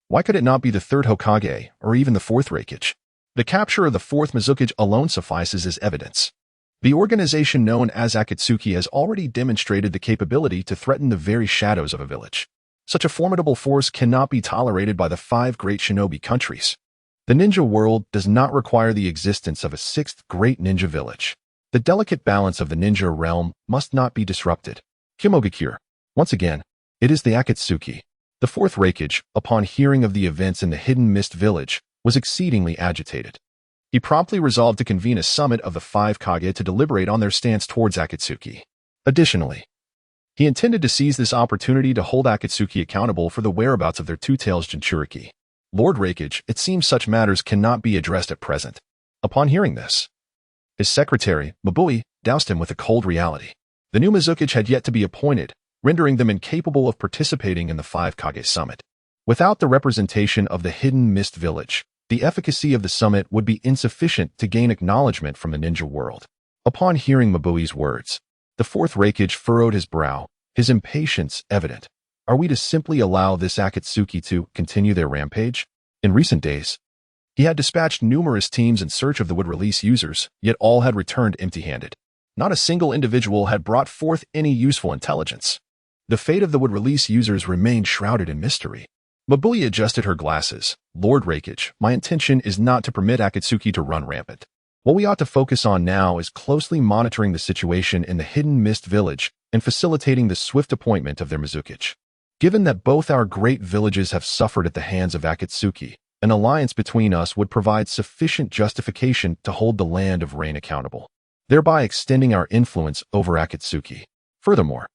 Why could it not be the third Hokage or even the fourth Reikage? The capture of the fourth Mizukage alone suffices as evidence. The organization known as Akatsuki has already demonstrated the capability to threaten the very shadows of a village. Such a formidable force cannot be tolerated by the 5 great shinobi countries. The ninja world does not require the existence of a sixth great ninja village. The delicate balance of the ninja realm must not be disrupted. Kimogakure. Once again, it is the Akatsuki. The fourth Raikage, upon hearing of the events in the Hidden Mist village, was exceedingly agitated. He promptly resolved to convene a summit of the five Kage to deliberate on their stance towards Akatsuki. Additionally, he intended to seize this opportunity to hold Akatsuki accountable for the whereabouts of their two-tails Jinchuriki. Lord Raikage, it seems such matters cannot be addressed at present. Upon hearing this, his secretary, Mabui, doused him with a cold reality. The new Mizukage had yet to be appointed, rendering them incapable of participating in the five Kage summit. Without the representation of the Hidden Mist village, the efficacy of the summit would be insufficient to gain acknowledgement from the ninja world. Upon hearing Mabui's words, the fourth Raikage furrowed his brow, his impatience evident. Are we to simply allow this Akatsuki to continue their rampage? In recent days, he had dispatched numerous teams in search of the would-release users, yet all had returned empty-handed. Not a single individual had brought forth any useful intelligence. The fate of the would-release users remained shrouded in mystery. Mabui adjusted her glasses. Lord Raikage, my intention is not to permit Akatsuki to run rampant. What we ought to focus on now is closely monitoring the situation in the Hidden Mist village and facilitating the swift appointment of their Mizukage. Given that both our great villages have suffered at the hands of Akatsuki, an alliance between us would provide sufficient justification to hold the Land of Rain accountable, thereby extending our influence over Akatsuki. Furthermore,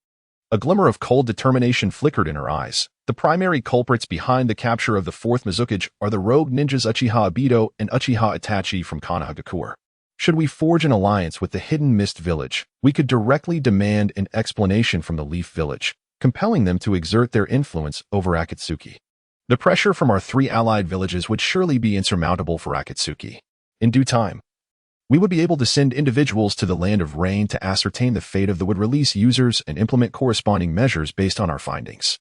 a glimmer of cold determination flickered in her eyes. The primary culprits behind the capture of the fourth Mizukage are the rogue ninjas Uchiha Obito and Uchiha Itachi from Konoha. Should we forge an alliance with the Hidden Mist village, we could directly demand an explanation from the Leaf village, compelling them to exert their influence over Akatsuki. The pressure from our three allied villages would surely be insurmountable for Akatsuki. In due time, we would be able to send individuals to the Land of Rain to ascertain the fate of the would-release users and implement corresponding measures based on our findings.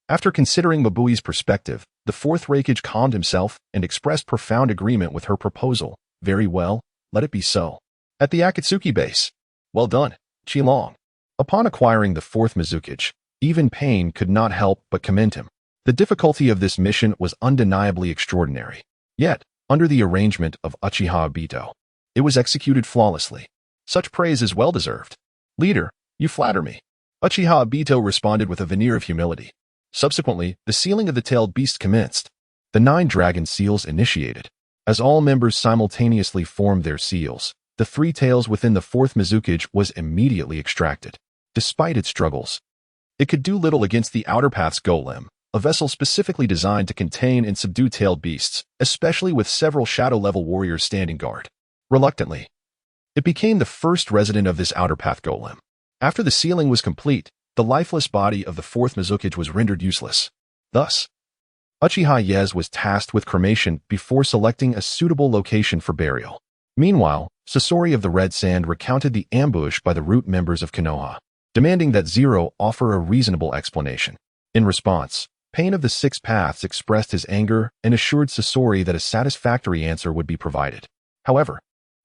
After considering Mabui's perspective, the fourth Raikage calmed himself and expressed profound agreement with her proposal. Very well, let it be so. At the Akatsuki base. Well done, Qilong. Upon acquiring the fourth Mizukage, even Pain could not help but commend him. The difficulty of this mission was undeniably extraordinary. Yet, under the arrangement of Uchiha Obito, it was executed flawlessly. Such praise is well-deserved. Leader, you flatter me. Uchiha Obito responded with a veneer of humility. Subsequently, the sealing of the tailed beast commenced. The 9 dragon seals initiated. As all members simultaneously formed their seals, the 3 tails within the fourth Mizukage was immediately extracted. Despite its struggles, it could do little against the Outer Path's golem, a vessel specifically designed to contain and subdue tailed beasts, especially with several shadow-level warriors standing guard. Reluctantly, it became the first resident of this Outer Path golem. After the sealing was complete, the lifeless body of the fourth Mizukage was rendered useless. Thus, Uchiha Yes was tasked with cremation before selecting a suitable location for burial. Meanwhile, Sasori of the Red Sand recounted the ambush by the root members of Konoha, demanding that Zero offer a reasonable explanation. In response, Pain of the Six Paths expressed his anger and assured Sasori that a satisfactory answer would be provided. However,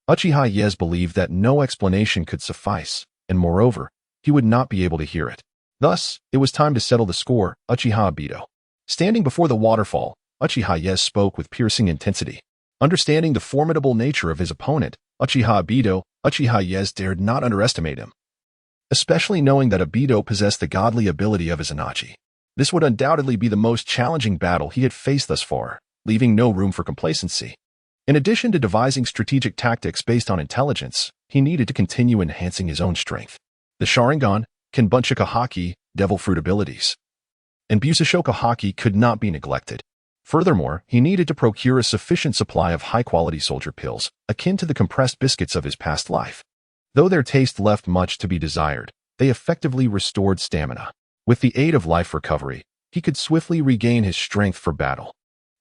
Uchiha Yes believed that no explanation could suffice, and moreover, he would not be able to hear it. Thus, it was time to settle the score. Uchiha Obito. Standing before the waterfall, Uchiha Yes spoke with piercing intensity. Understanding the formidable nature of his opponent, Uchiha Yes dared not underestimate him, especially knowing that Obito possessed the godly ability of Izanachi. This would undoubtedly be the most challenging battle he had faced thus far, leaving no room for complacency. In addition to devising strategic tactics based on intelligence, he needed to continue enhancing his own strength. The Sharingan, Kenbunshoku Haki, Devil Fruit abilities, and Busashoku Haki could not be neglected. Furthermore, he needed to procure a sufficient supply of high-quality soldier pills, akin to the compressed biscuits of his past life. Though their taste left much to be desired, they effectively restored stamina. With the aid of life recovery, he could swiftly regain his strength for battle.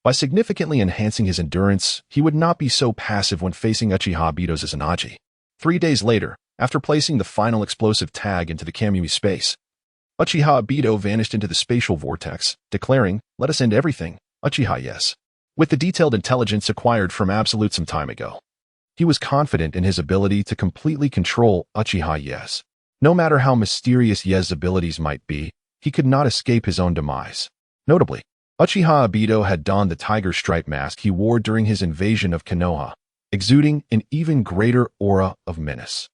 By significantly enhancing his endurance, he would not be so passive when facing Uchiha Obito's Izanachi. 3 days later, after placing the final explosive tag into the Kamui space, Uchiha Obito vanished into the spatial vortex, declaring, "Let us end everything, Uchiha Yes." With the detailed intelligence acquired from Absolute some time ago, he was confident in his ability to completely control Uchiha Yes. No matter how mysterious Yes' abilities might be, he could not escape his own demise. Notably, Uchiha Obito had donned the tiger stripe mask he wore during his invasion of Konoha, exuding an even greater aura of menace.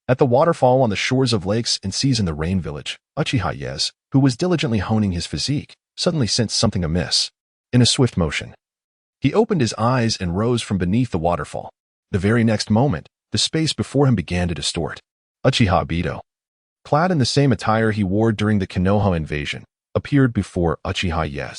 At the waterfall on the shores of lakes and seas in the Rain Village, Uchiha Yo, who was diligently honing his physique, suddenly sensed something amiss. In a swift motion, he opened his eyes and rose from beneath the waterfall. The very next moment, the space before him began to distort. Uchiha Obito, clad in the same attire he wore during the Konoha invasion, appeared before Uchiha Yo.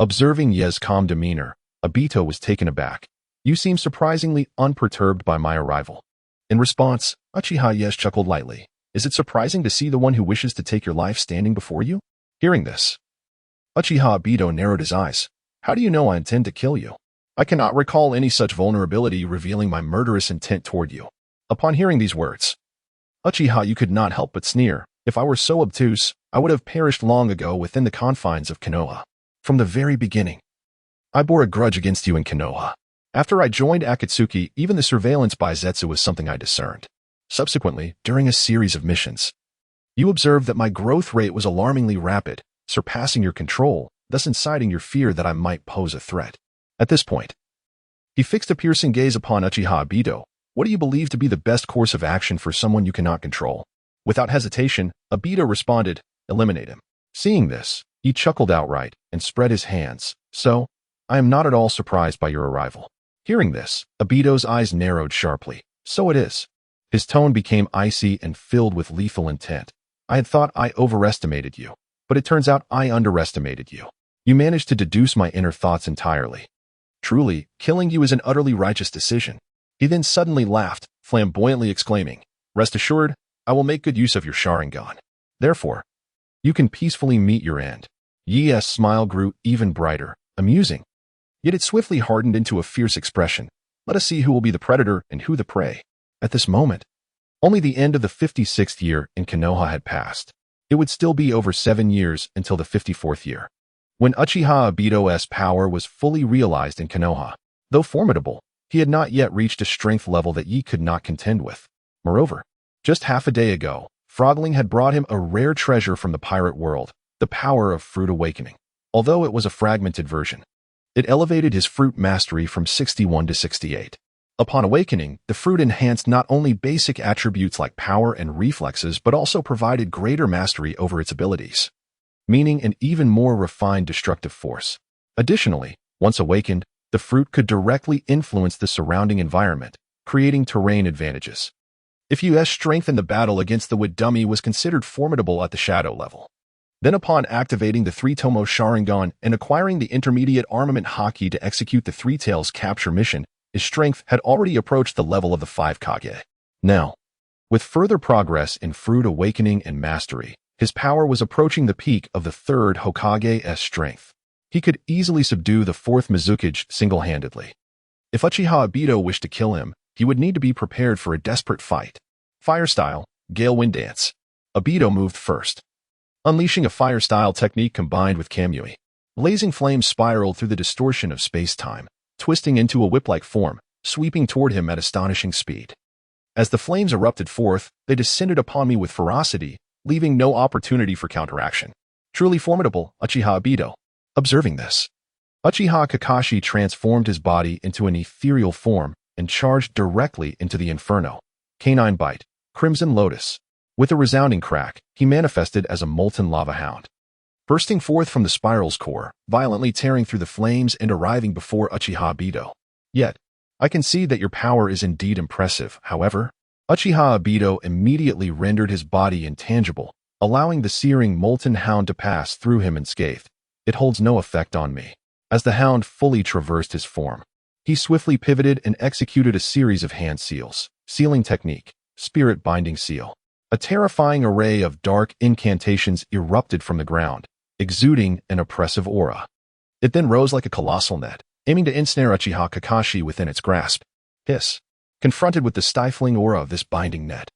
Observing Yo's calm demeanor, Obito was taken aback. "You seem surprisingly unperturbed by my arrival." In response, Uchiha Yo chuckled lightly. "Is it surprising to see the one who wishes to take your life standing before you?" Hearing this, Uchiha Obito narrowed his eyes. "How do you know I intend to kill you? I cannot recall any such vulnerability revealing my murderous intent toward you." Upon hearing these words, Uchiha Yo could not help but sneer. "If I were so obtuse, I would have perished long ago within the confines of Konoha. From the very beginning, I bore a grudge against you in Konoha. After I joined Akatsuki, even the surveillance by Zetsu was something I discerned. Subsequently, during a series of missions, you observed that my growth rate was alarmingly rapid, surpassing your control, thus inciting your fear that I might pose a threat." At this point, he fixed a piercing gaze upon Uchiha Obito. "What do you believe to be the best course of action for someone you cannot control?" Without hesitation, Obito responded, "Eliminate him." Seeing this, he chuckled outright and spread his hands. "So, I am not at all surprised by your arrival." Hearing this, Obito's eyes narrowed sharply. "So it is." His tone became icy and filled with lethal intent. "I had thought I overestimated you, but it turns out I underestimated you. You managed to deduce my inner thoughts entirely. Truly, killing you is an utterly righteous decision." He then suddenly laughed, flamboyantly exclaiming, "Rest assured, I will make good use of your Sharingan. Therefore, you can peacefully meet your end." Yi's smile grew even brighter, amusing. Yet it swiftly hardened into a fierce expression. "Let us see who will be the predator and who the prey." At this moment, only the end of the 56th year in Konoha had passed. It would still be over 7 years until the 54th year, when Uchiha Obito's power was fully realized in Konoha. Though formidable, he had not yet reached a strength level that Yi could not contend with. Moreover, just half a day ago, Frogling had brought him a rare treasure from the pirate world, the power of Fruit Awakening. Although it was a fragmented version, it elevated his fruit mastery from 61 to 68. Upon awakening, the fruit enhanced not only basic attributes like power and reflexes, but also provided greater mastery over its abilities, meaning an even more refined destructive force. Additionally, once awakened, the fruit could directly influence the surrounding environment, creating terrain advantages. If Yu's strength in the battle against the Wood Dummy was considered formidable at the shadow level, then upon activating the 3 Tomoe Sharingan and acquiring the intermediate armament Haki to execute the Three Tails capture mission, his strength had already approached the level of the 5 Kage. Now, with further progress in Fruit Awakening and Mastery, his power was approaching the peak of the 3rd Hokage's strength. He could easily subdue the 4th Mizukage single-handedly. If Uchiha Obito wished to kill him, he would need to be prepared for a desperate fight. Fire Style, Gale Wind Dance. Obito moved first, unleashing a fire-style technique combined with Kamui. Blazing flames spiraled through the distortion of space-time, twisting into a whip-like form, sweeping toward him at astonishing speed. As the flames erupted forth, they descended upon me with ferocity, leaving no opportunity for counteraction. Truly formidable, Uchiha Obito. Observing this, Uchiha Kakashi transformed his body into an ethereal form and charged directly into the inferno. Canine Bite, Crimson Lotus. With a resounding crack, he manifested as a molten lava hound, bursting forth from the spiral's core, violently tearing through the flames and arriving before Uchiha Obito. "Yet, I can see that your power is indeed impressive. However," Uchiha Obito immediately rendered his body intangible, allowing the searing molten hound to pass through him unscathed. "It holds no effect on me." As the hound fully traversed his form, he swiftly pivoted and executed a series of hand seals. Sealing technique, Spirit Binding Seal. A terrifying array of dark incantations erupted from the ground, exuding an oppressive aura. It then rose like a colossal net, aiming to ensnare Uchiha Kakashi within its grasp. Hiss. Confronted with the stifling aura of this binding net,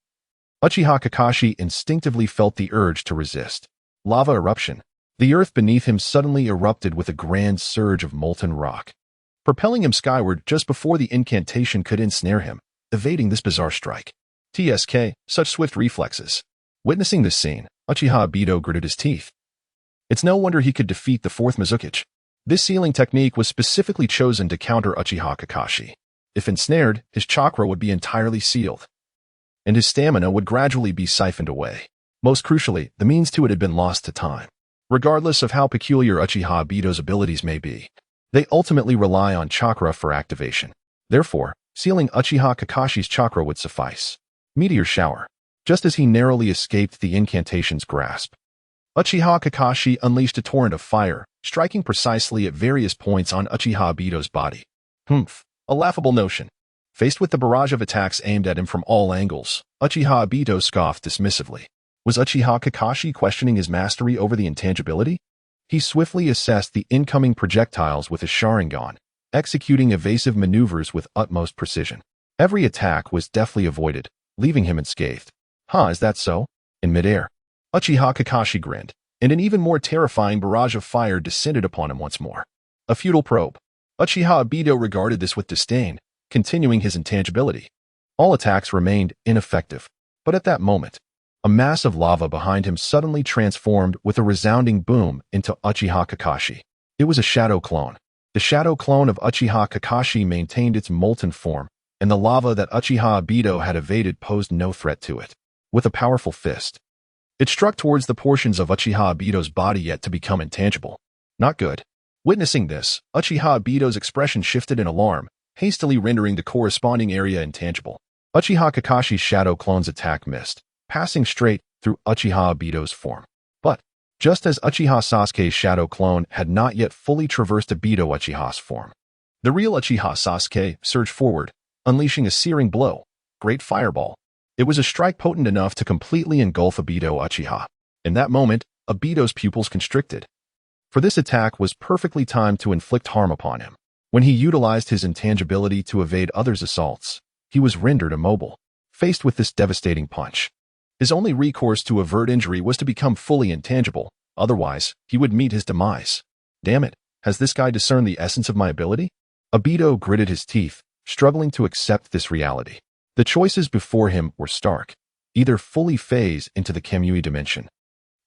Uchiha Kakashi instinctively felt the urge to resist. Lava eruption. The earth beneath him suddenly erupted with a grand surge of molten rock, propelling him skyward just before the incantation could ensnare him, evading this bizarre strike. TSK, such swift reflexes. Witnessing this scene, Uchiha Obito gritted his teeth. It's no wonder he could defeat the 4th Mizukage. This sealing technique was specifically chosen to counter Uchiha Kakashi. If ensnared, his chakra would be entirely sealed, and his stamina would gradually be siphoned away. Most crucially, the means to it had been lost to time. Regardless of how peculiar Uchiha Obito's abilities may be, they ultimately rely on chakra for activation. Therefore, sealing Uchiha Kakashi's chakra would suffice. Meteor shower. Just as he narrowly escaped the incantation's grasp, Uchiha Kakashi unleashed a torrent of fire, striking precisely at various points on Uchiha Obito's body. A laughable notion. Faced with the barrage of attacks aimed at him from all angles, Uchiha Obito scoffed dismissively. Was Uchiha Kakashi questioning his mastery over the intangibility? He swiftly assessed the incoming projectiles with his Sharingan, executing evasive maneuvers with utmost precision. Every attack was deftly avoided, leaving him unscathed. Is that so? In midair, Uchiha Kakashi grinned, and an even more terrifying barrage of fire descended upon him once more. A futile probe. Uchiha Obito regarded this with disdain, continuing his intangibility. All attacks remained ineffective, but at that moment, a mass of lava behind him suddenly transformed with a resounding boom into Uchiha Kakashi. It was a shadow clone. The shadow clone of Uchiha Kakashi maintained its molten form, and the lava that Uchiha Obito had evaded posed no threat to it. With a powerful fist, it struck towards the portions of Uchiha Obito's body yet to become intangible. Not good. Witnessing this, Uchiha Obito's expression shifted in alarm, hastily rendering the corresponding area intangible. Uchiha Kakashi's shadow clone's attack missed, passing straight through Uchiha Obito's form. But, just as Uchiha Sasuke's shadow clone had not yet fully traversed Obito Uchiha's form, the real Uchiha Sasuke surged forward, unleashing a searing blow. Great fireball. It was a strike potent enough to completely engulf Obito Uchiha. In that moment, Obito's pupils constricted. For this attack was perfectly timed to inflict harm upon him. When he utilized his intangibility to evade others' assaults, he was rendered immobile. Faced with this devastating punch, his only recourse to avert injury was to become fully intangible, otherwise, he would meet his demise. Damn it, has this guy discerned the essence of my ability? Obito gritted his teeth, struggling to accept this reality. The choices before him were stark. Either fully phase into the Kamui dimension,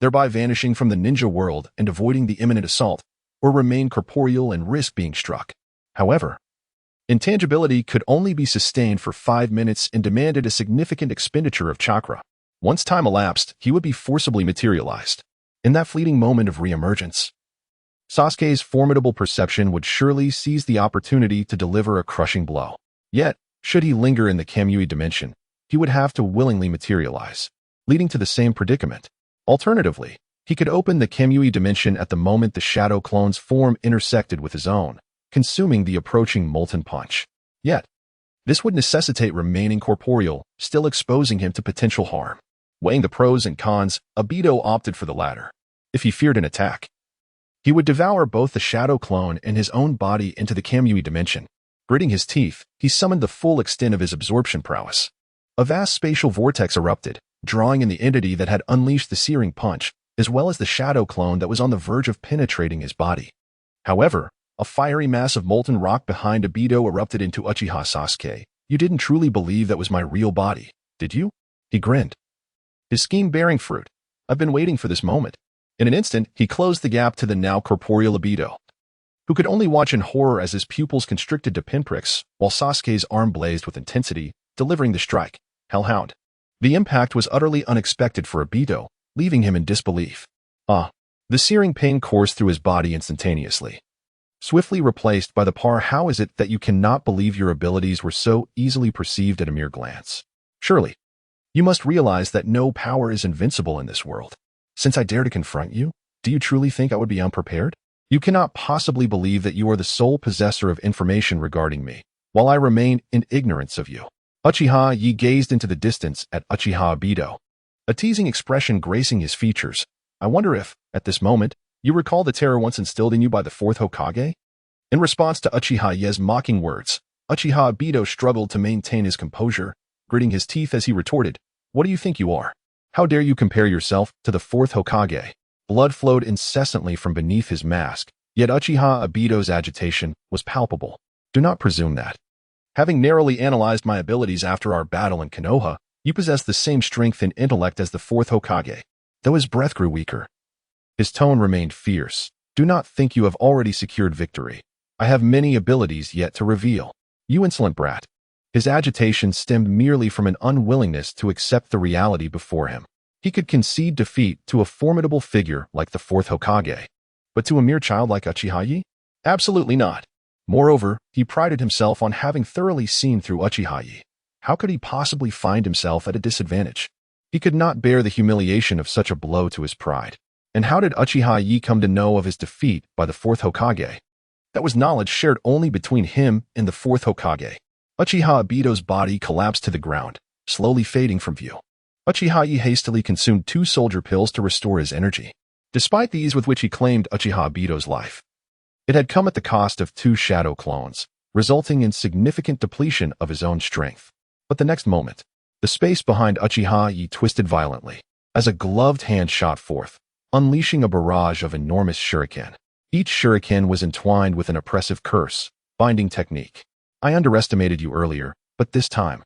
thereby vanishing from the ninja world and avoiding the imminent assault, or remain corporeal and risk being struck. However, intangibility could only be sustained for 5 minutes and demanded a significant expenditure of chakra. Once time elapsed, he would be forcibly materialized. In that fleeting moment of reemergence, Sasuke's formidable perception would surely seize the opportunity to deliver a crushing blow. Yet, should he linger in the Kamui dimension, he would have to willingly materialize, leading to the same predicament. Alternatively, he could open the Kamui dimension at the moment the shadow clone's form intersected with his own, consuming the approaching molten punch. Yet, this would necessitate remaining corporeal, still exposing him to potential harm. Weighing the pros and cons, Obito opted for the latter. If he feared an attack, he would devour both the shadow clone and his own body into the Kamui dimension. Gritting his teeth, he summoned the full extent of his absorption prowess. A vast spatial vortex erupted, drawing in the entity that had unleashed the searing punch, as well as the shadow clone that was on the verge of penetrating his body. However, a fiery mass of molten rock behind Obito erupted into Uchiha Sasuke. You didn't truly believe that was my real body, did you? He grinned, his scheme bearing fruit. I've been waiting for this moment. In an instant, he closed the gap to the now corporeal Obito, who could only watch in horror as his pupils constricted to pinpricks, while Sasuke's arm blazed with intensity, delivering the strike. Hellhound. The impact was utterly unexpected for Obito, leaving him in disbelief. The searing pain coursed through his body instantaneously, swiftly replaced by the how is it that you cannot believe your abilities were so easily perceived at a mere glance? Surely, you must realize that no power is invincible in this world. Since I dare to confront you, do you truly think I would be unprepared? You cannot possibly believe that you are the sole possessor of information regarding me, while I remain in ignorance of you. Uchiha Yi gazed into the distance at Uchiha Obito, a teasing expression gracing his features. I wonder if, at this moment, you recall the terror once instilled in you by the fourth Hokage? In response to Uchiha Ye's mocking words, Uchiha Obito struggled to maintain his composure, gritting his teeth as he retorted, "What do you think you are? How dare you compare yourself to the fourth Hokage?" Blood flowed incessantly from beneath his mask, yet Uchiha Obito's agitation was palpable. Do not presume that, having narrowly analyzed my abilities after our battle in Konoha, you possess the same strength and intellect as the fourth Hokage. Though his breath grew weaker, his tone remained fierce. Do not think you have already secured victory. I have many abilities yet to reveal. You insolent brat. His agitation stemmed merely from an unwillingness to accept the reality before him. He could concede defeat to a formidable figure like the fourth Hokage. But to a mere child like Uchiha Yo? Absolutely not. Moreover, he prided himself on having thoroughly seen through Uchiha Yo. How could he possibly find himself at a disadvantage? He could not bear the humiliation of such a blow to his pride. And how did Uchiha Yo come to know of his defeat by the fourth Hokage? That was knowledge shared only between him and the fourth Hokage. Uchiha Obito's body collapsed to the ground, slowly fading from view. Uchiha Yo hastily consumed 2 soldier pills to restore his energy. Despite the ease with which he claimed Uchiha Obito's life, it had come at the cost of 2 shadow clones, resulting in significant depletion of his own strength. But the next moment, the space behind Uchiha Yo twisted violently, as a gloved hand shot forth, unleashing a barrage of enormous shuriken. Each shuriken was entwined with an oppressive curse, binding technique. I underestimated you earlier, but this time.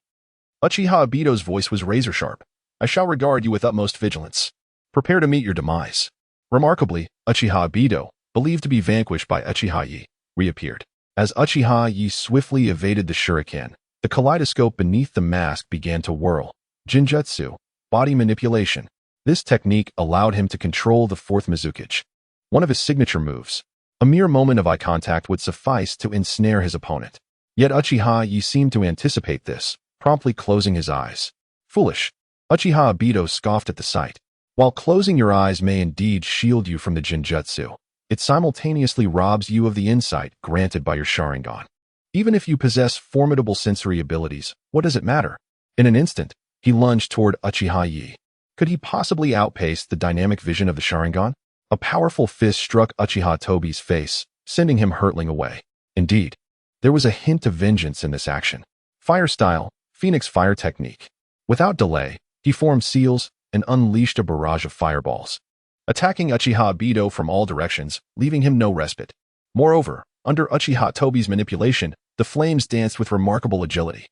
Uchiha Obito's voice was razor-sharp. I shall regard you with utmost vigilance. Prepare to meet your demise. Remarkably, Uchiha Obito, believed to be vanquished by Uchiha Yo, reappeared. As Uchiha Yo swiftly evaded the shuriken, the kaleidoscope beneath the mask began to whirl. Jinjutsu, body manipulation. This technique allowed him to control the fourth Mizukage. One of his signature moves. A mere moment of eye contact would suffice to ensnare his opponent. Yet Uchiha Yo seemed to anticipate this, promptly closing his eyes. Foolish. Uchiha Obito scoffed at the sight. While closing your eyes may indeed shield you from the Jinjutsu, it simultaneously robs you of the insight granted by your Sharingan. Even if you possess formidable sensory abilities, what does it matter? In an instant, he lunged toward Uchiha Yo. Could he possibly outpace the dynamic vision of the Sharingan? A powerful fist struck Uchiha Tobi's face, sending him hurtling away. Indeed, there was a hint of vengeance in this action. Fire style, Phoenix fire technique. Without delay, he formed seals and unleashed a barrage of fireballs, attacking Uchiha Obito from all directions, leaving him no respite. Moreover, under Uchiha Tobi's manipulation, the flames danced with remarkable agility.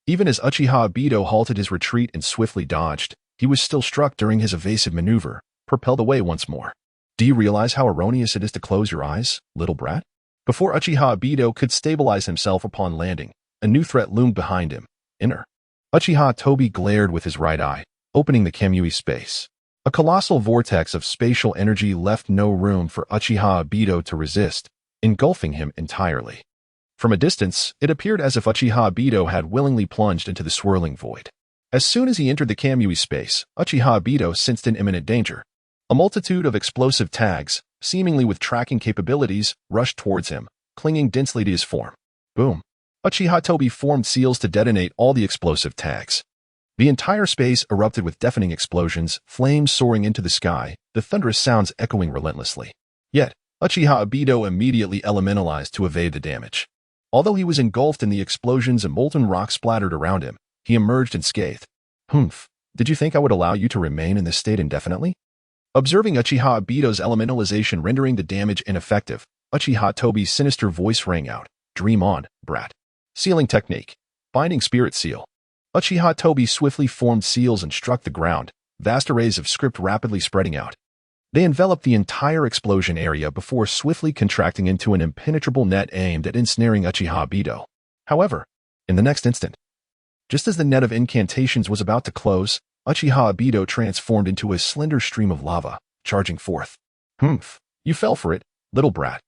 Even as Uchiha Obito halted his retreat and swiftly dodged, he was still struck during his evasive maneuver, propelled away once more. Do you realize how erroneous it is to close your eyes, little brat? Before Uchiha Obito could stabilize himself upon landing, a new threat loomed behind him. Inner. Uchiha Tobi glared with his right eye, opening the Kamui space. A colossal vortex of spatial energy left no room for Uchiha Obito to resist, engulfing him entirely. From a distance, it appeared as if Uchiha Obito had willingly plunged into the swirling void. As soon as he entered the Kamui space, Uchiha Obito sensed an imminent danger. A multitude of explosive tags, seemingly with tracking capabilities, rushed towards him, clinging densely to his form. Boom. Uchiha Tobi formed seals to detonate all the explosive tags. The entire space erupted with deafening explosions, flames soaring into the sky, the thunderous sounds echoing relentlessly. Yet, Uchiha Obito immediately elementalized to evade the damage. Although he was engulfed in the explosions and molten rock splattered around him, he emerged unscathed. Humph, did you think I would allow you to remain in this state indefinitely? Observing Uchiha Obito's elementalization rendering the damage ineffective, Uchiha Tobi's sinister voice rang out. Dream on, brat. Sealing technique. Binding spirit seal. Uchiha Tobi swiftly formed seals and struck the ground, vast arrays of script rapidly spreading out. They enveloped the entire explosion area before swiftly contracting into an impenetrable net aimed at ensnaring Uchiha Obito. However, in the next instant, just as the net of incantations was about to close, Uchiha Obito transformed into a slender stream of lava, charging forth. Humph, you fell for it, little brat.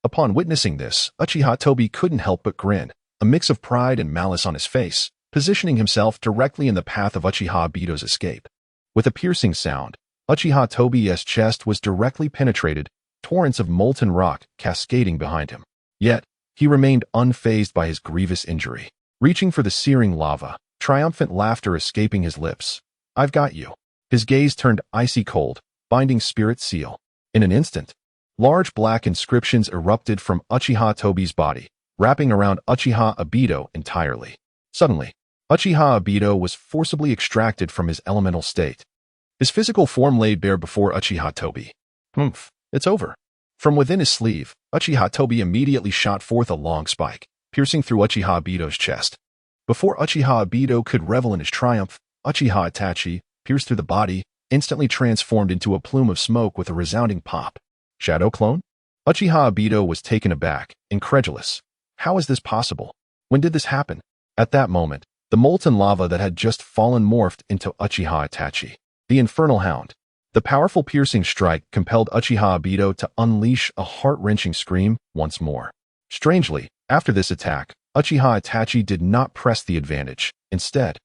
Upon witnessing this, Uchiha Tobi couldn't help but grin, a mix of pride and malice on his face, positioning himself directly in the path of Uchiha Obito's escape. With a piercing sound, Uchiha Tobi's chest was directly penetrated, torrents of molten rock cascading behind him. Yet, he remained unfazed by his grievous injury. Reaching for the searing lava, triumphant laughter escaping his lips. I've got you. His gaze turned icy cold, binding spirit seal. In an instant, large black inscriptions erupted from Uchiha Tobi's body, wrapping around Uchiha Obito entirely. Suddenly, Uchiha Obito was forcibly extracted from his elemental state. His physical form laid bare before Uchiha Tobi. Humph, it's over. From within his sleeve, Uchiha Tobi immediately shot forth a long spike, piercing through Uchiha Obito's chest. Before Uchiha Obito could revel in his triumph, Uchiha Itachi, pierced through the body, instantly transformed into a plume of smoke with a resounding pop. Shadow clone? Uchiha Obito was taken aback, incredulous. How is this possible? When did this happen? At that moment, the molten lava that had just fallen morphed into Uchiha Itachi, the Infernal Hound. The powerful piercing strike compelled Uchiha Obito to unleash a heart-wrenching scream once more. Strangely, after this attack, Uchiha Itachi did not press the advantage. Instead,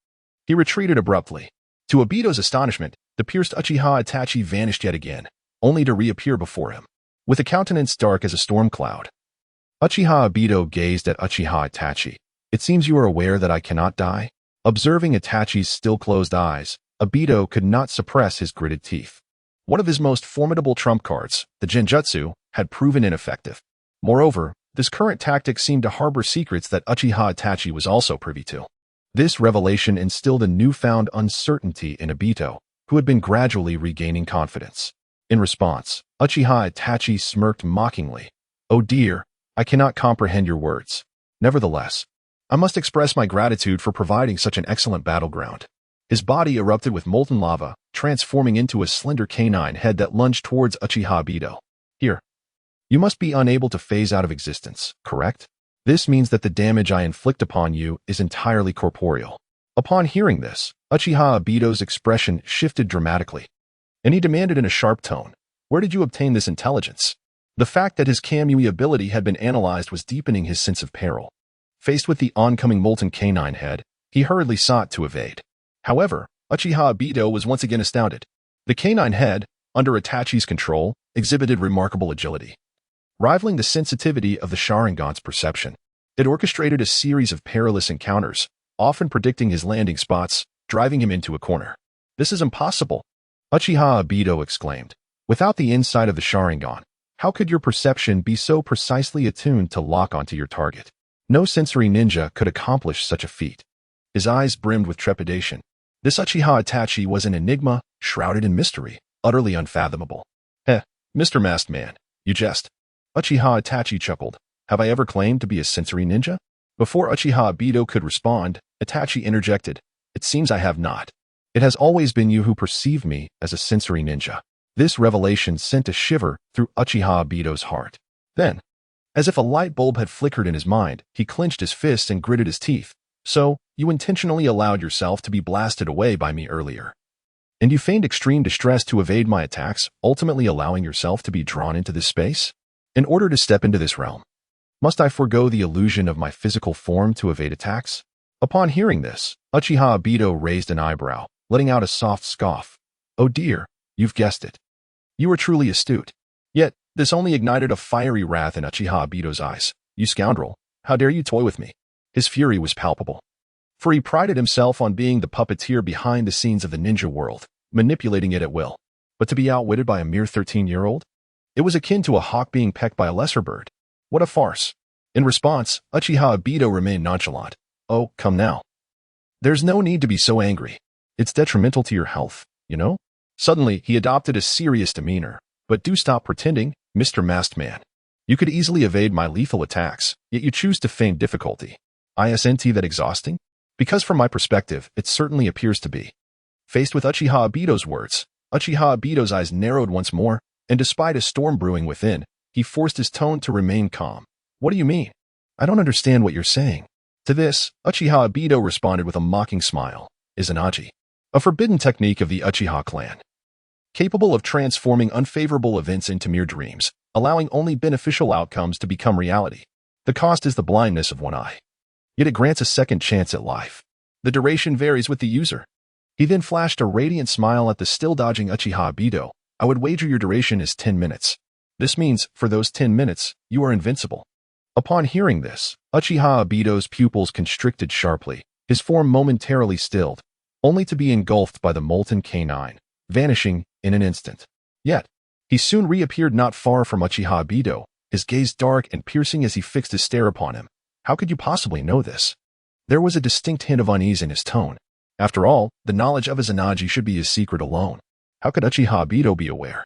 he retreated abruptly. To Obito's astonishment, the pierced Uchiha Itachi vanished yet again, only to reappear before him, with a countenance dark as a storm cloud. Uchiha Obito gazed at Uchiha Itachi. It seems you are aware that I cannot die? Observing Itachi's still-closed eyes, Obito could not suppress his gritted teeth. One of his most formidable trump cards, the Genjutsu, had proven ineffective. Moreover, this current tactic seemed to harbor secrets that Uchiha Itachi was also privy to. This revelation instilled a newfound uncertainty in Obito, who had been gradually regaining confidence. In response, Uchiha Itachi smirked mockingly. "Oh dear, I cannot comprehend your words. Nevertheless, I must express my gratitude for providing such an excellent battleground." His body erupted with molten lava, transforming into a slender canine head that lunged towards Uchiha Obito. "Here. You must be unable to phase out of existence, correct? This means that the damage I inflict upon you is entirely corporeal." Upon hearing this, Uchiha Obito's expression shifted dramatically, and he demanded in a sharp tone, "Where did you obtain this intelligence?" The fact that his Kamui ability had been analyzed was deepening his sense of peril. Faced with the oncoming molten canine head, he hurriedly sought to evade. However, Uchiha Obito was once again astounded. The canine head, under Itachi's control, exhibited remarkable agility, rivaling the sensitivity of the Sharingan's perception. It orchestrated a series of perilous encounters, often predicting his landing spots, driving him into a corner. "This is impossible," Uchiha Obito exclaimed. "Without the insight of the Sharingan, how could your perception be so precisely attuned to lock onto your target? No sensory ninja could accomplish such a feat." His eyes brimmed with trepidation. This Uchiha Itachi was an enigma, shrouded in mystery, utterly unfathomable. Mr. Masked Man, you jest." Uchiha Itachi chuckled. "Have I ever claimed to be a sensory ninja?" Before Uchiha Obito could respond, Itachi interjected, "It seems I have not. It has always been you who perceived me as a sensory ninja." This revelation sent a shiver through Uchiha Obito's heart. Then, as if a light bulb had flickered in his mind, he clenched his fists and gritted his teeth. "So, you intentionally allowed yourself to be blasted away by me earlier. And you feigned extreme distress to evade my attacks, ultimately allowing yourself to be drawn into this space? In order to step into this realm, must I forego the illusion of my physical form to evade attacks?" Upon hearing this, Uchiha Obito raised an eyebrow, letting out a soft scoff. "Oh dear, you've guessed it. You are truly astute." Yet, this only ignited a fiery wrath in Uchiha Obito's eyes. "You scoundrel, how dare you toy with me?" His fury was palpable, for he prided himself on being the puppeteer behind the scenes of the ninja world, manipulating it at will. But to be outwitted by a mere 13-year-old? It was akin to a hawk being pecked by a lesser bird. What a farce. In response, Uchiha Obito remained nonchalant. "Oh, come now. There's no need to be so angry. It's detrimental to your health, you know?" Suddenly, he adopted a serious demeanor. "But do stop pretending, Mr. Masked Man. You could easily evade my lethal attacks, yet you choose to feign difficulty. Isn't that exhausting? Because from my perspective, it certainly appears to be." Faced with Uchiha Obito's words, Uchiha Obito's eyes narrowed once more, and despite a storm brewing within, he forced his tone to remain calm. "What do you mean? I don't understand what you're saying." To this, Uchiha Obito responded with a mocking smile. "Izanagi, a forbidden technique of the Uchiha clan, capable of transforming unfavorable events into mere dreams, allowing only beneficial outcomes to become reality. The cost is the blindness of one eye. Yet it grants a second chance at life. The duration varies with the user." He then flashed a radiant smile at the still-dodging Uchiha Obito. "I would wager your duration is 10 minutes. This means, for those 10 minutes, you are invincible." Upon hearing this, Uchiha Obito's pupils constricted sharply, his form momentarily stilled, only to be engulfed by the molten canine, vanishing in an instant. Yet, he soon reappeared not far from Uchiha Obito, his gaze dark and piercing as he fixed his stare upon him. "How could you possibly know this?" There was a distinct hint of unease in his tone. After all, the knowledge of Izanagi should be his secret alone. How could Uchiha Obito be aware?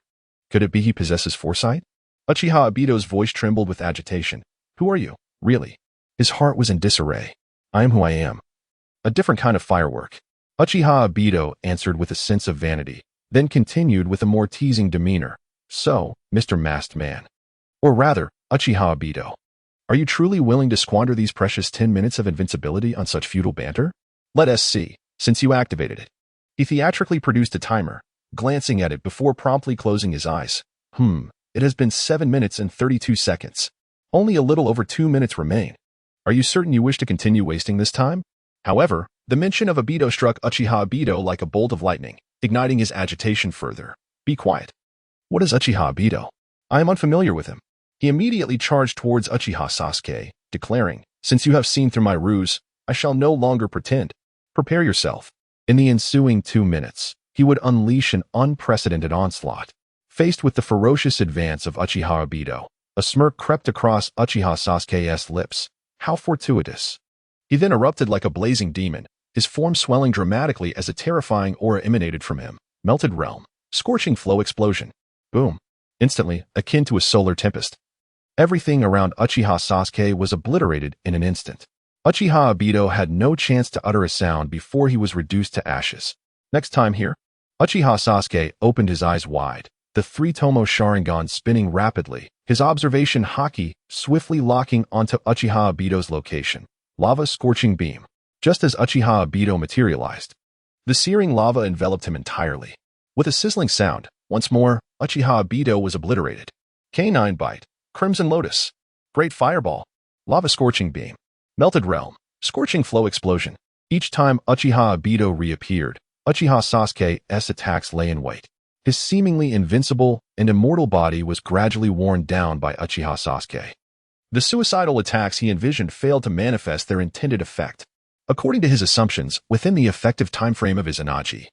Could it be he possesses foresight? Uchiha Obito's voice trembled with agitation. "Who are you, really?" His heart was in disarray. "I am who I am. A different kind of firework." Uchiha Obito answered with a sense of vanity, then continued with a more teasing demeanor. "So, Mr. Masked Man, Or rather, Uchiha Obito. Are you truly willing to squander these precious 10 minutes of invincibility on such futile banter? Let us see, since you activated it. He theatrically produced a timer, glancing at it before promptly closing his eyes. It has been 7 minutes and 32 seconds. Only a little over 2 minutes remain. Are you certain you wish to continue wasting this time? However, the mention of Obito struck Uchiha Obito like a bolt of lightning, igniting his agitation further. Be quiet. What is Uchiha Obito? I am unfamiliar with him. He immediately charged towards Uchiha Sasuke, declaring, since you have seen through my ruse, I shall no longer pretend. Prepare yourself. In the ensuing 2 minutes, he would unleash an unprecedented onslaught. Faced with the ferocious advance of Uchiha Obito, a smirk crept across Uchiha Sasuke's lips. How fortuitous. He then erupted like a blazing demon, his form swelling dramatically as a terrifying aura emanated from him. Melted realm. Scorching flow explosion. Boom. Instantly, akin to a solar tempest. Everything around Uchiha Sasuke was obliterated in an instant. Uchiha Obito had no chance to utter a sound before he was reduced to ashes. Next time here, Uchiha Sasuke opened his eyes wide, the 3 Tomoe Sharingan spinning rapidly, his observation Haki swiftly locking onto Uchiha Obito's location. Lava scorching beam. Just as Uchiha Obito materialized, the searing lava enveloped him entirely. With a sizzling sound, once more, Uchiha Obito was obliterated. Canine bite. Crimson lotus. Great fireball. Lava scorching beam. Melted realm. Scorching flow explosion. Each time Uchiha Obito reappeared, Uchiha Sasuke's attacks lay in wait. His seemingly invincible and immortal body was gradually worn down by Uchiha Sasuke. The suicidal attacks he envisioned failed to manifest their intended effect. According to his assumptions, within the effective time frame of his Izanagi,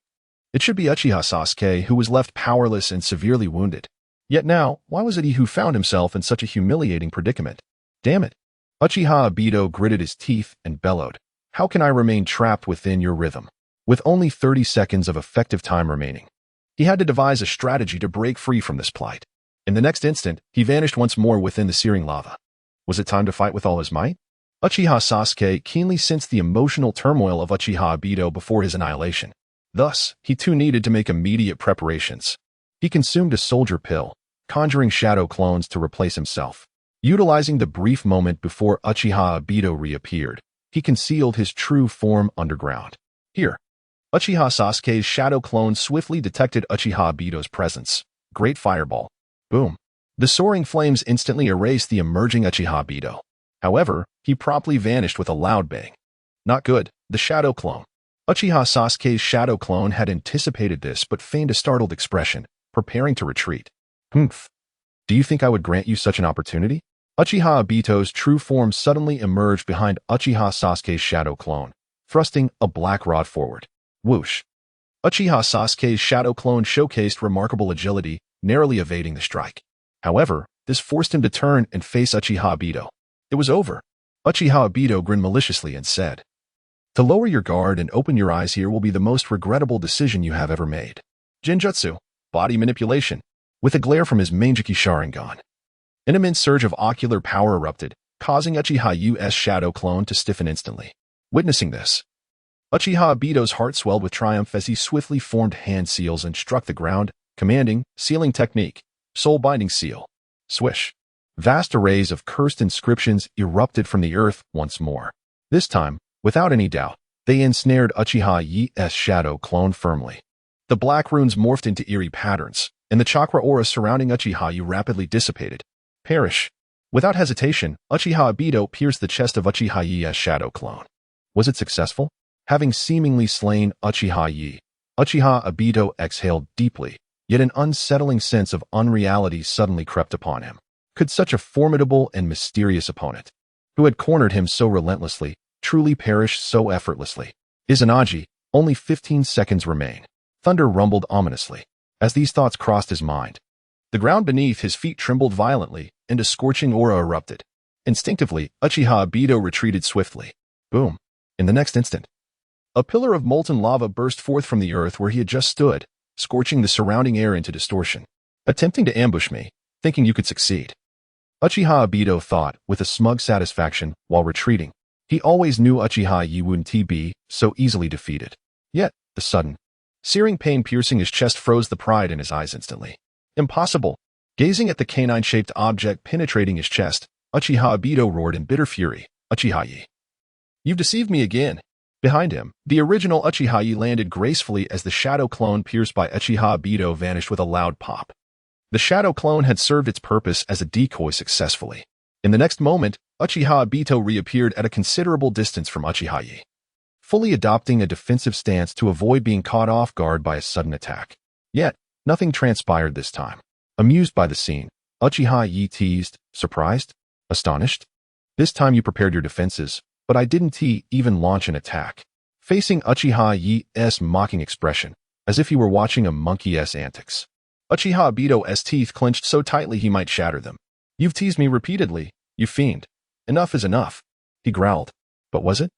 it should be Uchiha Sasuke who was left powerless and severely wounded. Yet now, why was it he who found himself in such a humiliating predicament? Damn it. Uchiha Obito gritted his teeth and bellowed. How can I remain trapped within your rhythm? With only 30 seconds of effective time remaining, he had to devise a strategy to break free from this plight. In the next instant, he vanished once more within the searing lava. Was it time to fight with all his might? Uchiha Sasuke keenly sensed the emotional turmoil of Uchiha Obito before his annihilation. Thus, he too needed to make immediate preparations. He consumed a soldier pill, conjuring shadow clones to replace himself. Utilizing the brief moment before Uchiha Obito reappeared, he concealed his true form underground. Here, Uchiha Sasuke's shadow clone swiftly detected Uchiha Obito's presence. Great fireball. Boom. The soaring flames instantly erased the emerging Uchiha Obito. However, he promptly vanished with a loud bang. Not good. The shadow clone. Uchiha Sasuke's shadow clone had anticipated this but feigned a startled expression, preparing to retreat. Humph. Do you think I would grant you such an opportunity? Uchiha Obito's true form suddenly emerged behind Uchiha Sasuke's shadow clone, thrusting a black rod forward. Whoosh. Uchiha Sasuke's shadow clone showcased remarkable agility, narrowly evading the strike. However, this forced him to turn and face Uchiha Obito. It was over. Uchiha Obito grinned maliciously and said, to lower your guard and open your eyes here will be the most regrettable decision you have ever made. Genjutsu, body manipulation. With a glare from his Manjiki Sharingan, an immense surge of ocular power erupted, causing Uchiha Yo's shadow clone to stiffen instantly. Witnessing this, Uchiha Obito's heart swelled with triumph as he swiftly formed hand seals and struck the ground, commanding, sealing technique, soul binding seal. Swish. Vast arrays of cursed inscriptions erupted from the earth once more. This time, without any doubt, they ensnared Uchiha Yo's shadow clone firmly. The black runes morphed into eerie patterns, and the chakra aura surrounding Uchiha Yo rapidly dissipated. Perish. Without hesitation, Uchiha Obito pierced the chest of Uchiha Yo's shadow clone. Was it successful? Having seemingly slain Uchiha Yo, Uchiha Obito exhaled deeply, yet an unsettling sense of unreality suddenly crept upon him. Could such a formidable and mysterious opponent, who had cornered him so relentlessly, truly perish so effortlessly? Izanagi, only 15 seconds remain. Thunder rumbled ominously. As these thoughts crossed his mind, the ground beneath his feet trembled violently, and a scorching aura erupted. Instinctively, Uchiha Obito retreated swiftly. Boom. In the next instant, a pillar of molten lava burst forth from the earth where he had just stood, scorching the surrounding air into distortion. Attempting to ambush me, thinking you could succeed. Uchiha Obito thought, with a smug satisfaction, while retreating. He always knew Uchiha Yo wouldn't be so easily defeated. Yet, the sudden, searing pain piercing his chest froze the pride in his eyes instantly. Impossible. Gazing at the canine-shaped object penetrating his chest, Uchiha Obito roared in bitter fury, "Uchiha Yo! You've deceived me again!" Behind him, the original Uchiha Yo landed gracefully as the shadow clone pierced by Uchiha Obito vanished with a loud pop. The shadow clone had served its purpose as a decoy successfully. In the next moment, Uchiha Obito reappeared at a considerable distance from Uchiha Yo, fully adopting a defensive stance to avoid being caught off guard by a sudden attack. Yet, nothing transpired this time. Amused by the scene, Uchiha Yo teased, "Surprised? Astonished? This time you prepared your defenses, but I didn't even launch an attack." Facing Uchiha Yo's mocking expression, as if he were watching a monkey's antics, Uchiha Obito's teeth clenched so tightly he might shatter them. "You've teased me repeatedly, you fiend. Enough is enough," he growled. But was it?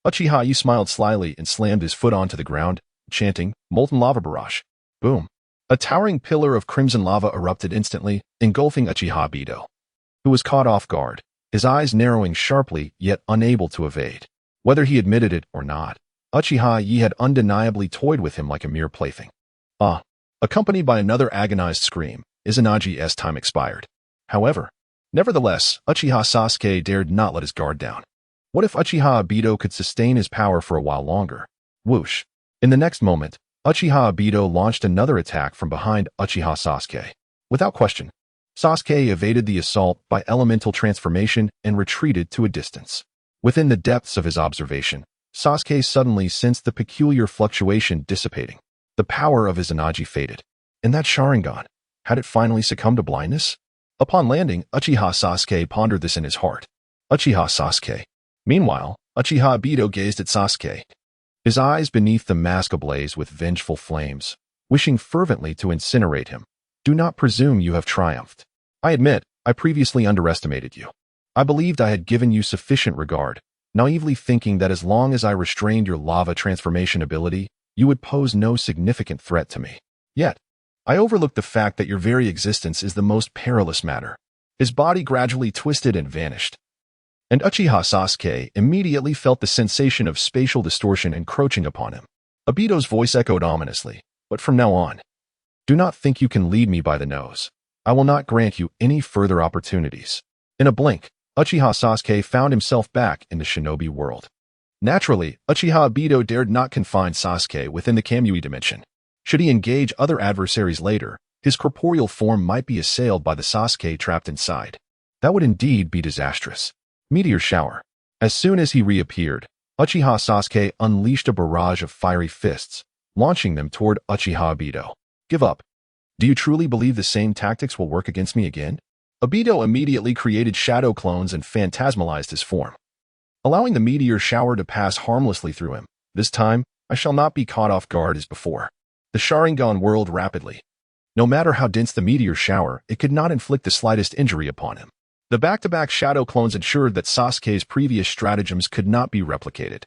Uchiha Yo smiled slyly and slammed his foot onto the ground, chanting, "Molten lava barrage." Boom. A towering pillar of crimson lava erupted instantly, engulfing Uchiha Obito, who was caught off guard, his eyes narrowing sharply yet unable to evade. Whether he admitted it or not, Uchiha Yo had undeniably toyed with him like a mere plaything. Accompanied by another agonized scream, Izanagi's time expired. However, nevertheless, Uchiha Sasuke dared not let his guard down. What if Uchiha Obito could sustain his power for a while longer? Whoosh. In the next moment, Uchiha Obito launched another attack from behind Uchiha Sasuke. Without question, Sasuke evaded the assault by elemental transformation and retreated to a distance. Within the depths of his observation, Sasuke suddenly sensed the peculiar fluctuation dissipating. The power of his Izanagi faded. And that Sharingan, had it finally succumbed to blindness? Upon landing, Uchiha Sasuke pondered this in his heart. Uchiha Sasuke. Meanwhile, Uchiha Obito gazed at Sasuke, his eyes beneath the mask ablaze with vengeful flames, wishing fervently to incinerate him. "Do not presume you have triumphed. I admit, I previously underestimated you. I believed I had given you sufficient regard, naively thinking that as long as I restrained your lava transformation ability, you would pose no significant threat to me. Yet, I overlooked the fact that your very existence is the most perilous matter." His body gradually twisted and vanished, and Uchiha Sasuke immediately felt the sensation of spatial distortion encroaching upon him. Obito's voice echoed ominously, "But from now on, do not think you can lead me by the nose. I will not grant you any further opportunities." In a blink, Uchiha Sasuke found himself back in the shinobi world. Naturally, Uchiha Obito dared not confine Sasuke within the Kamui dimension. Should he engage other adversaries later, his corporeal form might be assailed by the Sasuke trapped inside. That would indeed be disastrous. Meteor shower. As soon as he reappeared, Uchiha Sasuke unleashed a barrage of fiery fists, launching them toward Uchiha Obito. "Give up. Do you truly believe the same tactics will work against me again?" Obito immediately created shadow clones and phantasmalized his form, allowing the meteor shower to pass harmlessly through him. "This time, I shall not be caught off guard as before." The Sharingan whirled rapidly. No matter how dense the meteor shower, it could not inflict the slightest injury upon him. The back-to-back shadow clones ensured that Sasuke's previous stratagems could not be replicated,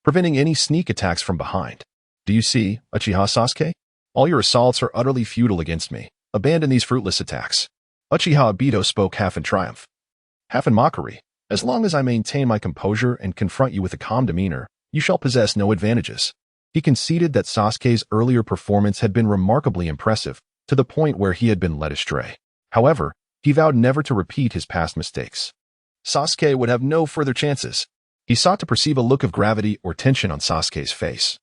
preventing any sneak attacks from behind. "Do you see, Uchiha Sasuke? All your assaults are utterly futile against me. Abandon these fruitless attacks." Uchiha Obito spoke half in triumph, half in mockery. "As long as I maintain my composure and confront you with a calm demeanor, you shall possess no advantages." He conceded that Sasuke's earlier performance had been remarkably impressive, to the point where he had been led astray. However, he vowed never to repeat his past mistakes. Sasuke would have no further chances. He sought to perceive a look of gravity or tension on Sasuke's face,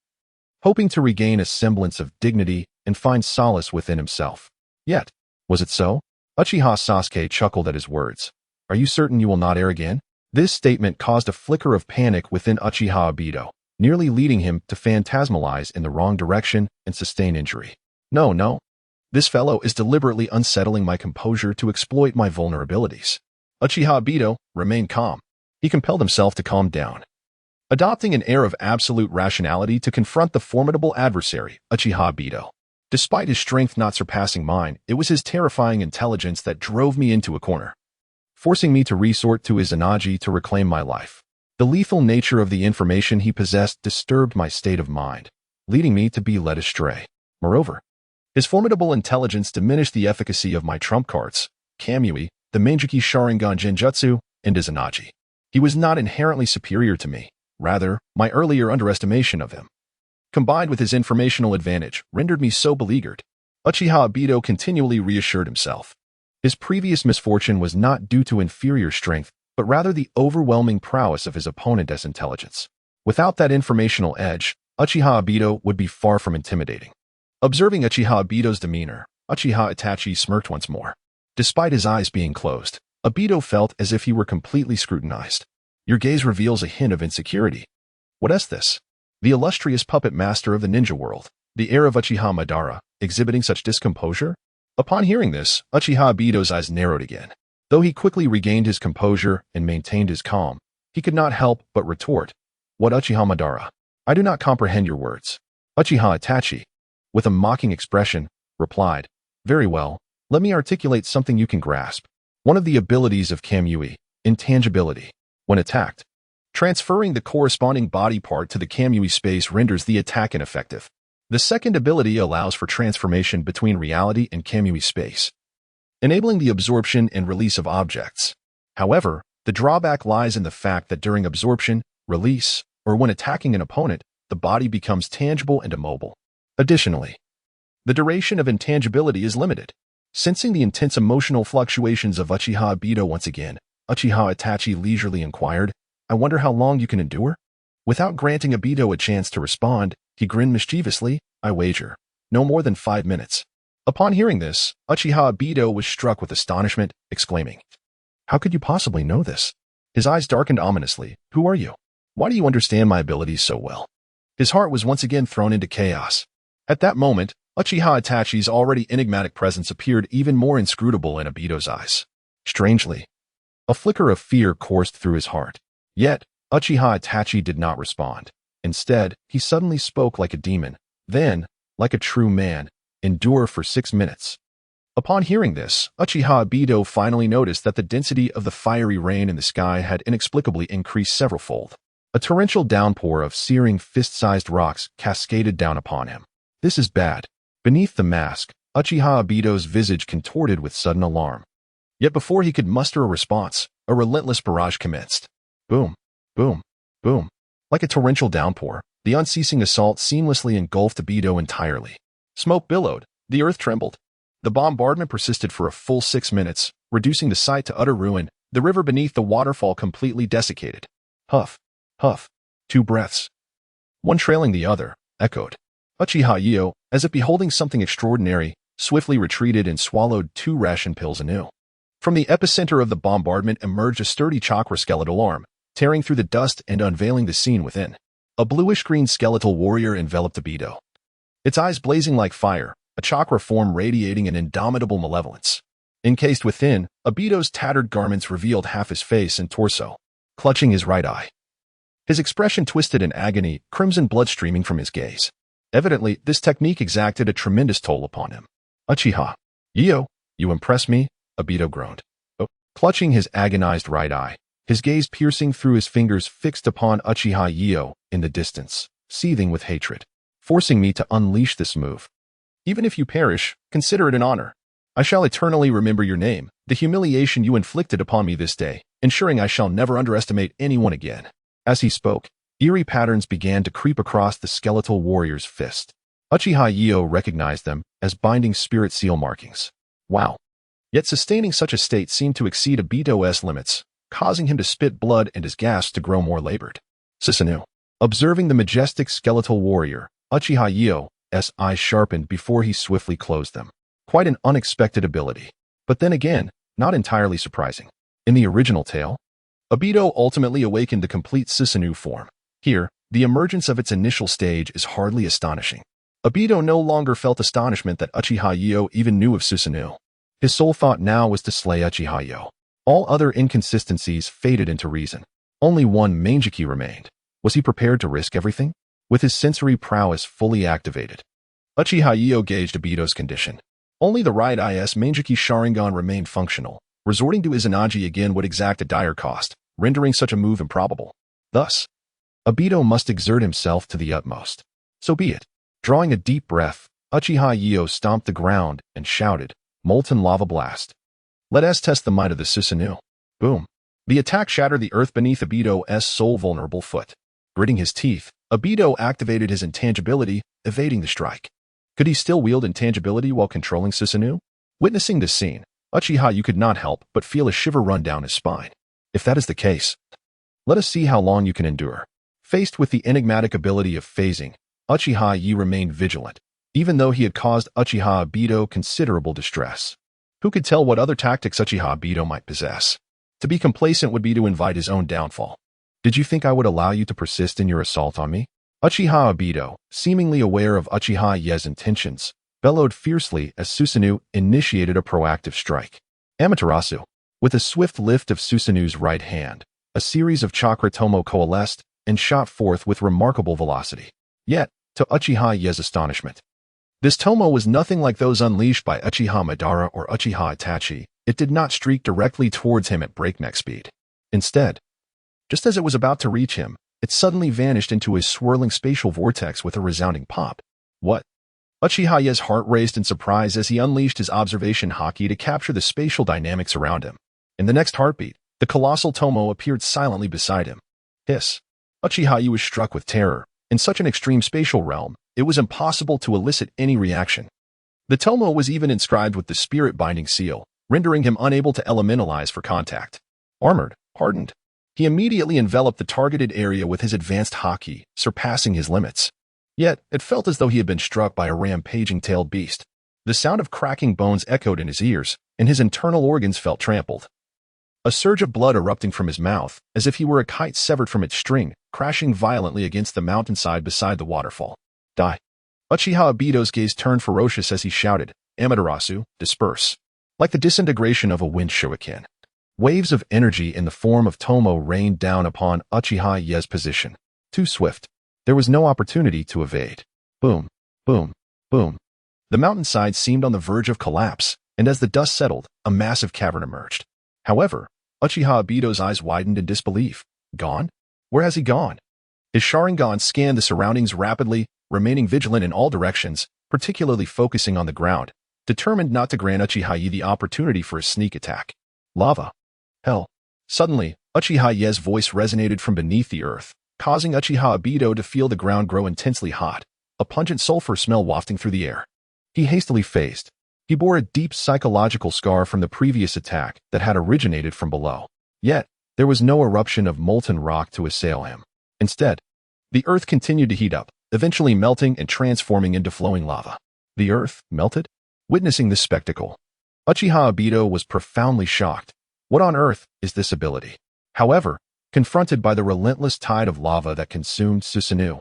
hoping to regain a semblance of dignity and find solace within himself. Yet, was it so? Uchiha Sasuke chuckled at his words. "Are you certain you will not err again?" This statement caused a flicker of panic within Uchiha Obito, nearly leading him to phantasmalize in the wrong direction and sustain injury. No. This fellow is deliberately unsettling my composure to exploit my vulnerabilities." Uchiha Obito remained calm. He compelled himself to calm down, adopting an air of absolute rationality to confront the formidable adversary, Uchiha Obito. Despite his strength not surpassing mine, it was his terrifying intelligence that drove me into a corner, forcing me to resort to Izanagi to reclaim my life. The lethal nature of the information he possessed disturbed my state of mind, leading me to be led astray. Moreover, his formidable intelligence diminished the efficacy of my trump cards, Kamui, the Manjiki Sharingan Genjutsu, and Izanagi. He was not inherently superior to me. Rather, my earlier underestimation of him, combined with his informational advantage, rendered me so beleaguered. Uchiha Obito continually reassured himself. His previous misfortune was not due to inferior strength, but rather the overwhelming prowess of his opponent's intelligence. Without that informational edge, Uchiha Obito would be far from intimidating. Observing Uchiha Obito's demeanor, Uchiha Itachi smirked once more. Despite his eyes being closed, Obito felt as if he were completely scrutinized. Your gaze reveals a hint of insecurity. What is this? The illustrious puppet master of the ninja world, the heir of Uchiha Madara, exhibiting such discomposure? Upon hearing this, Uchiha Obito's eyes narrowed again. Though he quickly regained his composure and maintained his calm, he could not help but retort, "What Uchiha Madara? I do not comprehend your words." Uchiha Itachi, with a mocking expression, replied, "Very well, let me articulate something you can grasp. One of the abilities of Kamui, intangibility. When attacked, transferring the corresponding body part to the Kamui space renders the attack ineffective. The second ability allows for transformation between reality and Kamui space, enabling the absorption and release of objects. However, the drawback lies in the fact that during absorption, release, or when attacking an opponent, the body becomes tangible and immobile. Additionally, the duration of intangibility is limited. Sensing the intense emotional fluctuations of Uchiha Obito once again, Uchiha Itachi leisurely inquired, "I wonder how long you can endure?" Without granting Obito a chance to respond, he grinned mischievously, "I wager, no more than 5 minutes." Upon hearing this, Uchiha Obito was struck with astonishment, exclaiming, "How could you possibly know this?" His eyes darkened ominously. "Who are you? Why do you understand my abilities so well?" His heart was once again thrown into chaos. At that moment, Uchiha Itachi's already enigmatic presence appeared even more inscrutable in Obito's eyes. Strangely, a flicker of fear coursed through his heart. Yet, Uchiha Itachi did not respond. Instead, he suddenly spoke like a demon. Then, like a true man, "Endure for 6 minutes." Upon hearing this, Uchiha Obito finally noticed that the density of the fiery rain in the sky had inexplicably increased several-fold. A torrential downpour of searing fist-sized rocks cascaded down upon him. "This is bad." Beneath the mask, Uchiha Obito's visage contorted with sudden alarm. Yet before he could muster a response, a relentless barrage commenced. Boom, boom, boom. Like a torrential downpour, the unceasing assault seamlessly engulfed Obito entirely. Smoke billowed, the earth trembled. The bombardment persisted for a full 6 minutes, reducing the site to utter ruin, the river beneath the waterfall completely desiccated. Huff, huff, 2 breaths, one trailing the other, echoed. Uchiha Yo, as if beholding something extraordinary, swiftly retreated and swallowed 2 ration pills anew. From the epicenter of the bombardment emerged a sturdy chakra skeletal arm, tearing through the dust and unveiling the scene within. A bluish-green skeletal warrior enveloped Obito. Its eyes blazing like fire, a chakra form radiating an indomitable malevolence. Encased within, Obito's tattered garments revealed half his face and torso, clutching his right eye. His expression twisted in agony, crimson blood streaming from his gaze. Evidently, this technique exacted a tremendous toll upon him. "Uchiha Yo, you impress me," Obito groaned. Clutching his agonized right eye, his gaze piercing through his fingers fixed upon Uchiha Yo in the distance, seething with hatred. "Forcing me to unleash this move. Even if you perish, consider it an honor. I shall eternally remember your name, the humiliation you inflicted upon me this day, ensuring I shall never underestimate anyone again." As he spoke, eerie patterns began to creep across the skeletal warrior's fist. Uchiha Yo recognized them as binding spirit seal markings. Wow. Yet sustaining such a state seemed to exceed Obito's limits, causing him to spit blood and his gasps to grow more labored. Susanoo. Observing the majestic skeletal warrior, Uchiha Yo's eyes sharpened before he swiftly closed them. Quite an unexpected ability. But then again, not entirely surprising. In the original tale, Obito ultimately awakened the complete Susanoo form. Here, the emergence of its initial stage is hardly astonishing. Obito no longer felt astonishment that Uchiha Yo even knew of Susanoo. His sole thought now was to slay Uchiha Yo. All other inconsistencies faded into reason. Only one Manjiki remained. Was he prepared to risk everything? With his sensory prowess fully activated, Uchiha Yo gauged Obito's condition. Only the right eye's Manjiki Sharingan remained functional. Resorting to Izanagi again would exact a dire cost, rendering such a move improbable. Thus, Obito must exert himself to the utmost. So be it. Drawing a deep breath, Uchiha Yo stomped the ground and shouted, "Molten lava blast. Let us test the might of the Susanoo." Boom. The attack shattered the earth beneath Obito's sole vulnerable foot. Gritting his teeth, Obito activated his intangibility, evading the strike. Could he still wield intangibility while controlling Susanoo? Witnessing this scene, Uchiha Yo could not help but feel a shiver run down his spine. If that is the case, let us see how long you can endure. Faced with the enigmatic ability of phasing, Uchiha Yo remained vigilant, even though he had caused Uchiha Obito considerable distress. Who could tell what other tactics Uchiha Obito might possess? To be complacent would be to invite his own downfall. Did you think I would allow you to persist in your assault on me? Uchiha Obito, seemingly aware of Uchiha Yo's intentions, bellowed fiercely as Susanoo initiated a proactive strike. Amaterasu. With a swift lift of Susanoo's right hand, a series of chakra tomo coalesced and shot forth with remarkable velocity. Yet, to Uchiha Yo's astonishment, this tomo was nothing like those unleashed by Uchiha Madara or Uchiha Itachi. It did not streak directly towards him at breakneck speed. Instead, just as it was about to reach him, it suddenly vanished into a swirling spatial vortex with a resounding pop. What? Uchiha Yo's heart raced in surprise as he unleashed his observation Haki to capture the spatial dynamics around him. In the next heartbeat, the colossal tomo appeared silently beside him. Hiss. Uchiha Yo was struck with terror. In such an extreme spatial realm, it was impossible to elicit any reaction. The tomo was even inscribed with the spirit-binding seal, rendering him unable to elementalize for contact. Armored, hardened, he immediately enveloped the targeted area with his advanced Haki, surpassing his limits. Yet, it felt as though he had been struck by a rampaging tailed beast. The sound of cracking bones echoed in his ears, and his internal organs felt trampled. A surge of blood erupting from his mouth, as if he were a kite severed from its string, crashing violently against the mountainside beside the waterfall. Die. Uchiha Obito's gaze turned ferocious as he shouted, Amaterasu, disperse. Like the disintegration of a wind shuriken, waves of energy in the form of tomo rained down upon Uchiha Yo's position. Too swift. There was no opportunity to evade. Boom, boom, boom. The mountainside seemed on the verge of collapse, and as the dust settled, a massive cavern emerged. However, Uchiha Obito's eyes widened in disbelief. Gone? Where has he gone? His Sharingan scanned the surroundings rapidly, remaining vigilant in all directions, particularly focusing on the ground, determined not to grant Uchiha Yo the opportunity for a sneak attack. Lava. Hell. Suddenly, Uchiha Yo's voice resonated from beneath the earth, causing Uchiha Obito to feel the ground grow intensely hot, a pungent sulfur smell wafting through the air. He hastily phased. He bore a deep psychological scar from the previous attack that had originated from below. Yet, there was no eruption of molten rock to assail him. Instead, the earth continued to heat up, eventually melting and transforming into flowing lava. The earth melted? Witnessing this spectacle, Uchiha Obito was profoundly shocked. What on earth is this ability? However, confronted by the relentless tide of lava that consumed Susanoo,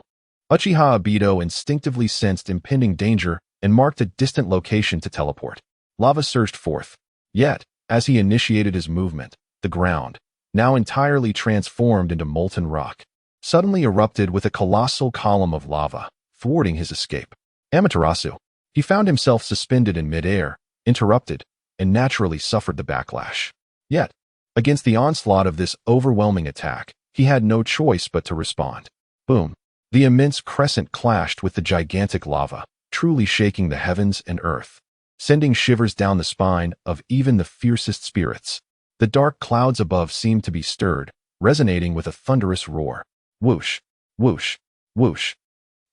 Uchiha Obito instinctively sensed impending danger and marked a distant location to teleport. Lava surged forth. Yet, as he initiated his movement, the ground, now entirely transformed into molten rock, suddenly erupted with a colossal column of lava, thwarting his escape. Amaterasu. He found himself suspended in midair, interrupted, and naturally suffered the backlash. Yet, against the onslaught of this overwhelming attack, he had no choice but to respond. Boom. The immense crescent clashed with the gigantic lava, truly shaking the heavens and earth, sending shivers down the spine of even the fiercest spirits. The dark clouds above seemed to be stirred, resonating with a thunderous roar. Whoosh, whoosh, whoosh.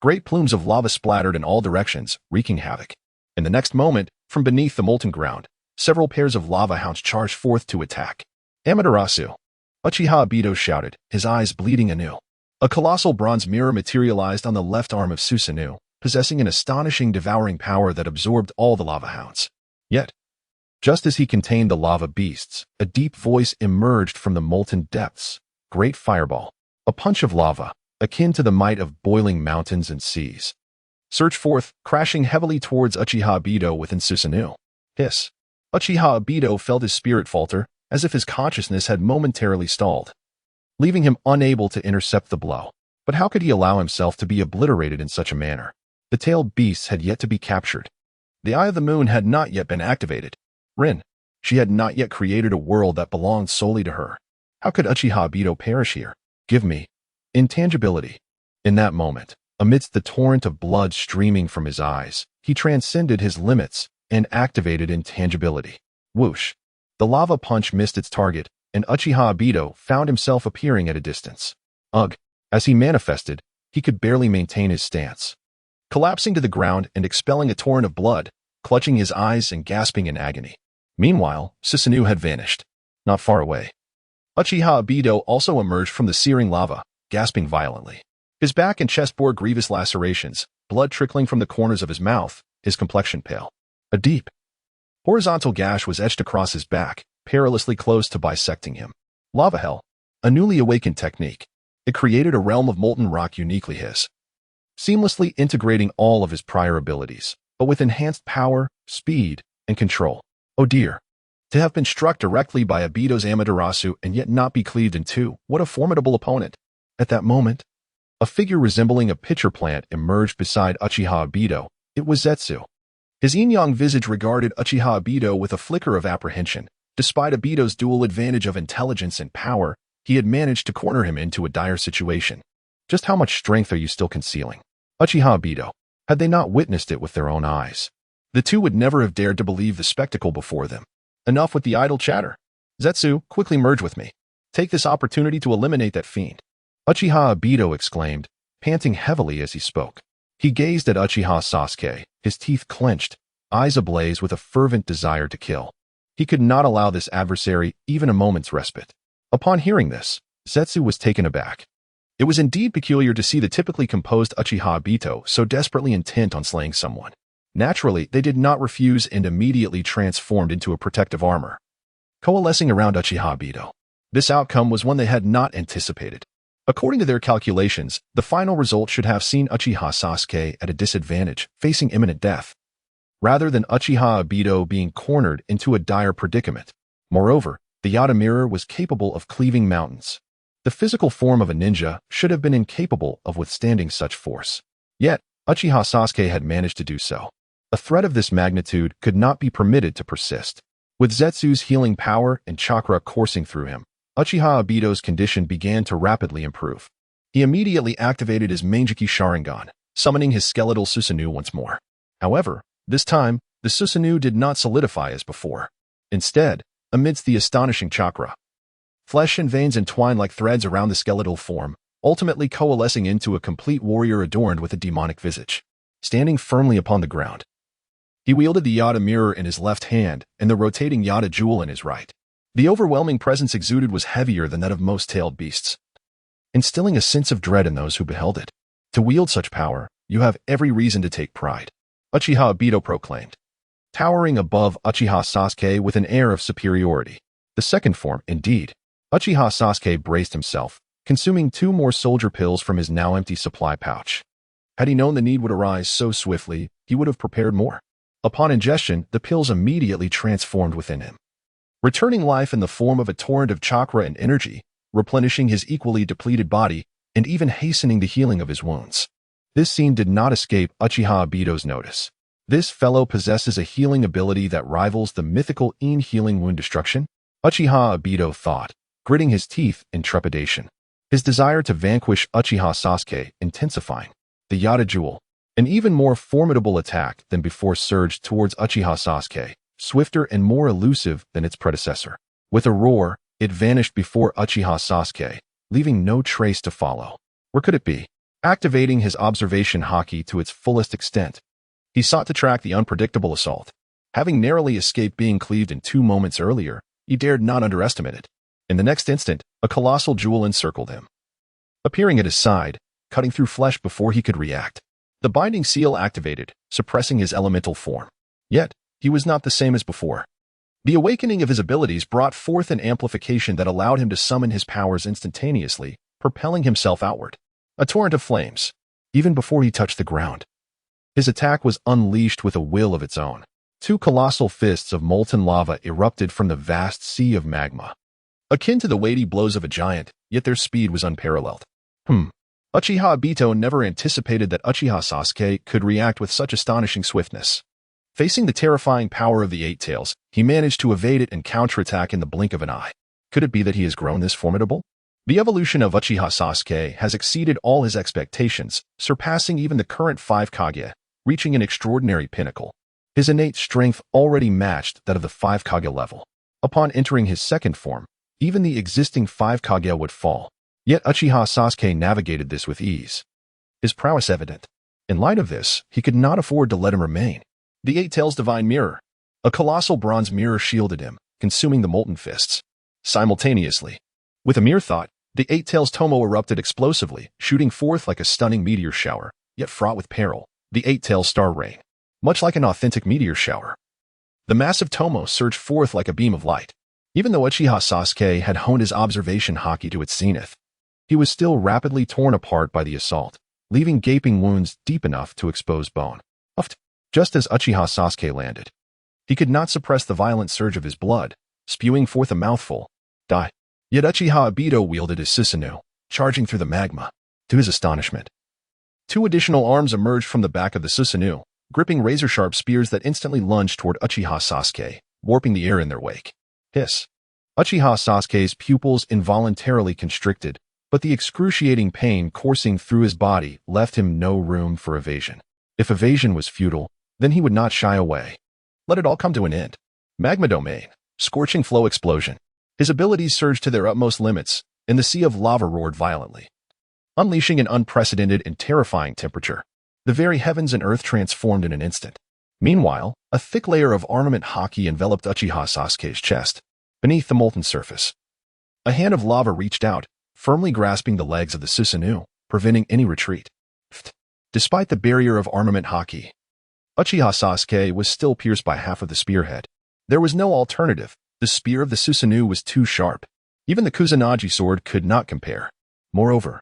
Great plumes of lava splattered in all directions, wreaking havoc. In the next moment, from beneath the molten ground, several pairs of lava hounds charged forth to attack. Amaterasu. Uchiha Obito shouted, his eyes bleeding anew. A colossal bronze mirror materialized on the left arm of Susanoo, possessing an astonishing devouring power that absorbed all the lava hounds. Yet, just as he contained the lava beasts, a deep voice emerged from the molten depths. Great fireball. A punch of lava, akin to the might of boiling mountains and seas, surged forth, crashing heavily towards Uchiha Obito within Susanoo. Hiss. Uchiha Obito felt his spirit falter, as if his consciousness had momentarily stalled, leaving him unable to intercept the blow. But how could he allow himself to be obliterated in such a manner? The tailed beasts had yet to be captured. The Eye of the Moon had not yet been activated. Rin. She had not yet created a world that belonged solely to her. How could Uchiha Obito perish here? Give me intangibility. In that moment, amidst the torrent of blood streaming from his eyes, he transcended his limits and activated intangibility. Whoosh. The lava punch missed its target, and Uchiha Obito found himself appearing at a distance. Ugh. As he manifested, he could barely maintain his stance. collapsing to the ground and expelling a torrent of blood, clutching his eyes and gasping in agony. Meanwhile, Susanoo had vanished. Not far away. Uchiha Obito also emerged from the searing lava, gasping violently. His back and chest bore grievous lacerations, blood trickling from the corners of his mouth, his complexion pale. A deep, horizontal gash was etched across his back, perilously close to bisecting him. Lava Hell, a newly awakened technique. It created a realm of molten rock uniquely his, seamlessly integrating all of his prior abilities, but with enhanced power, speed, and control. Oh dear. To have been struck directly by Obito's Amaterasu and yet not be cleaved in two, what a formidable opponent. At that moment, a figure resembling a pitcher plant emerged beside Uchiha Obito. It was Zetsu. His yin-yang visage regarded Uchiha Obito with a flicker of apprehension. Despite Obito's dual advantage of intelligence and power, he had managed to corner him into a dire situation. Just how much strength are you still concealing? Uchiha Obito. Had they not witnessed it with their own eyes, the two would never have dared to believe the spectacle before them. Enough with the idle chatter. Zetsu, quickly merge with me. Take this opportunity to eliminate that fiend. Uchiha Obito exclaimed, panting heavily as he spoke. He gazed at Uchiha Sasuke, his teeth clenched, eyes ablaze with a fervent desire to kill. He could not allow this adversary even a moment's respite. Upon hearing this, Zetsu was taken aback. It was indeed peculiar to see the typically composed Uchiha Obito so desperately intent on slaying someone. Naturally, they did not refuse and immediately transformed into a protective armor, coalescing around Uchiha Obito. This outcome was one they had not anticipated. According to their calculations, the final result should have seen Uchiha Sasuke at a disadvantage, facing imminent death, rather than Uchiha Obito being cornered into a dire predicament. Moreover, the Yata mirror was capable of cleaving mountains. The physical form of a ninja should have been incapable of withstanding such force. Yet, Uchiha Sasuke had managed to do so. A threat of this magnitude could not be permitted to persist. With Zetsu's healing power and chakra coursing through him, Uchiha Obito's condition began to rapidly improve. He immediately activated his Mangeki Sharingan, summoning his skeletal Susanoo once more. However, this time, the Susanoo did not solidify as before. Instead, amidst the astonishing chakra, flesh and veins entwined like threads around the skeletal form, ultimately coalescing into a complete warrior adorned with a demonic visage. Standing firmly upon the ground, he wielded the Yata mirror in his left hand and the rotating Yata jewel in his right. The overwhelming presence exuded was heavier than that of most tailed beasts, instilling a sense of dread in those who beheld it. To wield such power, you have every reason to take pride, Uchiha Obito proclaimed, towering above Uchiha Sasuke with an air of superiority. The second form, indeed. Uchiha Sasuke braced himself, consuming 2 more soldier pills from his now empty supply pouch. Had he known the need would arise so swiftly, he would have prepared more. Upon ingestion, the pills immediately transformed within him, returning life in the form of a torrent of chakra and energy, replenishing his equally depleted body, and even hastening the healing of his wounds. This scene did not escape Uchiha Obito's notice. This fellow possesses a healing ability that rivals the mythical Yin healing wound destruction, Uchiha Obito thought, gritting his teeth in trepidation. His desire to vanquish Uchiha Sasuke intensifying. The Yata Jewel, an even more formidable attack than before, surged towards Uchiha Sasuke, swifter and more elusive than its predecessor. With a roar, it vanished before Uchiha Sasuke, leaving no trace to follow. Where could it be? Activating his observation Haki to its fullest extent, he sought to track the unpredictable assault. Having narrowly escaped being cleaved in 2 moments earlier, he dared not underestimate it. In the next instant, a colossal jewel encircled him, appearing at his side, cutting through flesh before he could react. The binding seal activated, suppressing his elemental form. Yet, he was not the same as before. The awakening of his abilities brought forth an amplification that allowed him to summon his powers instantaneously, propelling himself outward. A torrent of flames. Even before he touched the ground, his attack was unleashed with a will of its own. 2 colossal fists of molten lava erupted from the vast sea of magma, akin to the weighty blows of a giant, yet their speed was unparalleled. Uchiha Obito never anticipated that Uchiha Sasuke could react with such astonishing swiftness. Facing the terrifying power of the 8 Tails, he managed to evade it and counterattack in the blink of an eye. Could it be that he has grown this formidable? The evolution of Uchiha Sasuke has exceeded all his expectations, surpassing even the current 5 Kage, reaching an extraordinary pinnacle. His innate strength already matched that of the 5 Kage level. Upon entering his second form, even the existing 5 Kage would fall. Yet Uchiha Sasuke navigated this with ease. His prowess evident. In light of this, he could not afford to let him remain. The Eight Tails Divine Mirror. A colossal bronze mirror shielded him, consuming the molten fists. Simultaneously, with a mere thought, the Eight Tails Tomoe erupted explosively, shooting forth like a stunning meteor shower, yet fraught with peril, the Eight Tails Star Rain. Much like an authentic meteor shower, the massive Tomoe surged forth like a beam of light. Even though Uchiha Sasuke had honed his observation Haki to its zenith, he was still rapidly torn apart by the assault, leaving gaping wounds deep enough to expose bone. Just as Uchiha Sasuke landed, he could not suppress the violent surge of his blood, spewing forth a mouthful. Die. Yet Uchiha Obito wielded his Susanoo, charging through the magma. To his astonishment, two additional arms emerged from the back of the Susanoo, gripping razor-sharp spears that instantly lunged toward Uchiha Sasuke, warping the air in their wake. Hiss. Uchiha Sasuke's pupils involuntarily constricted, but the excruciating pain coursing through his body left him no room for evasion. If evasion was futile, then he would not shy away. Let it all come to an end. Magma Domain. Scorching flow explosion. His abilities surged to their utmost limits, and the sea of lava roared violently, unleashing an unprecedented and terrifying temperature. The very heavens and earth transformed in an instant. Meanwhile, a thick layer of armament Haki enveloped Uchiha Sasuke's chest. Beneath the molten surface, a hand of lava reached out, firmly grasping the legs of the Susanoo, preventing any retreat. Despite the barrier of armament Haki, Uchiha Sasuke was still pierced by half of the spearhead. There was no alternative. The spear of the Susanoo was too sharp. Even the Kusanagi sword could not compare. Moreover,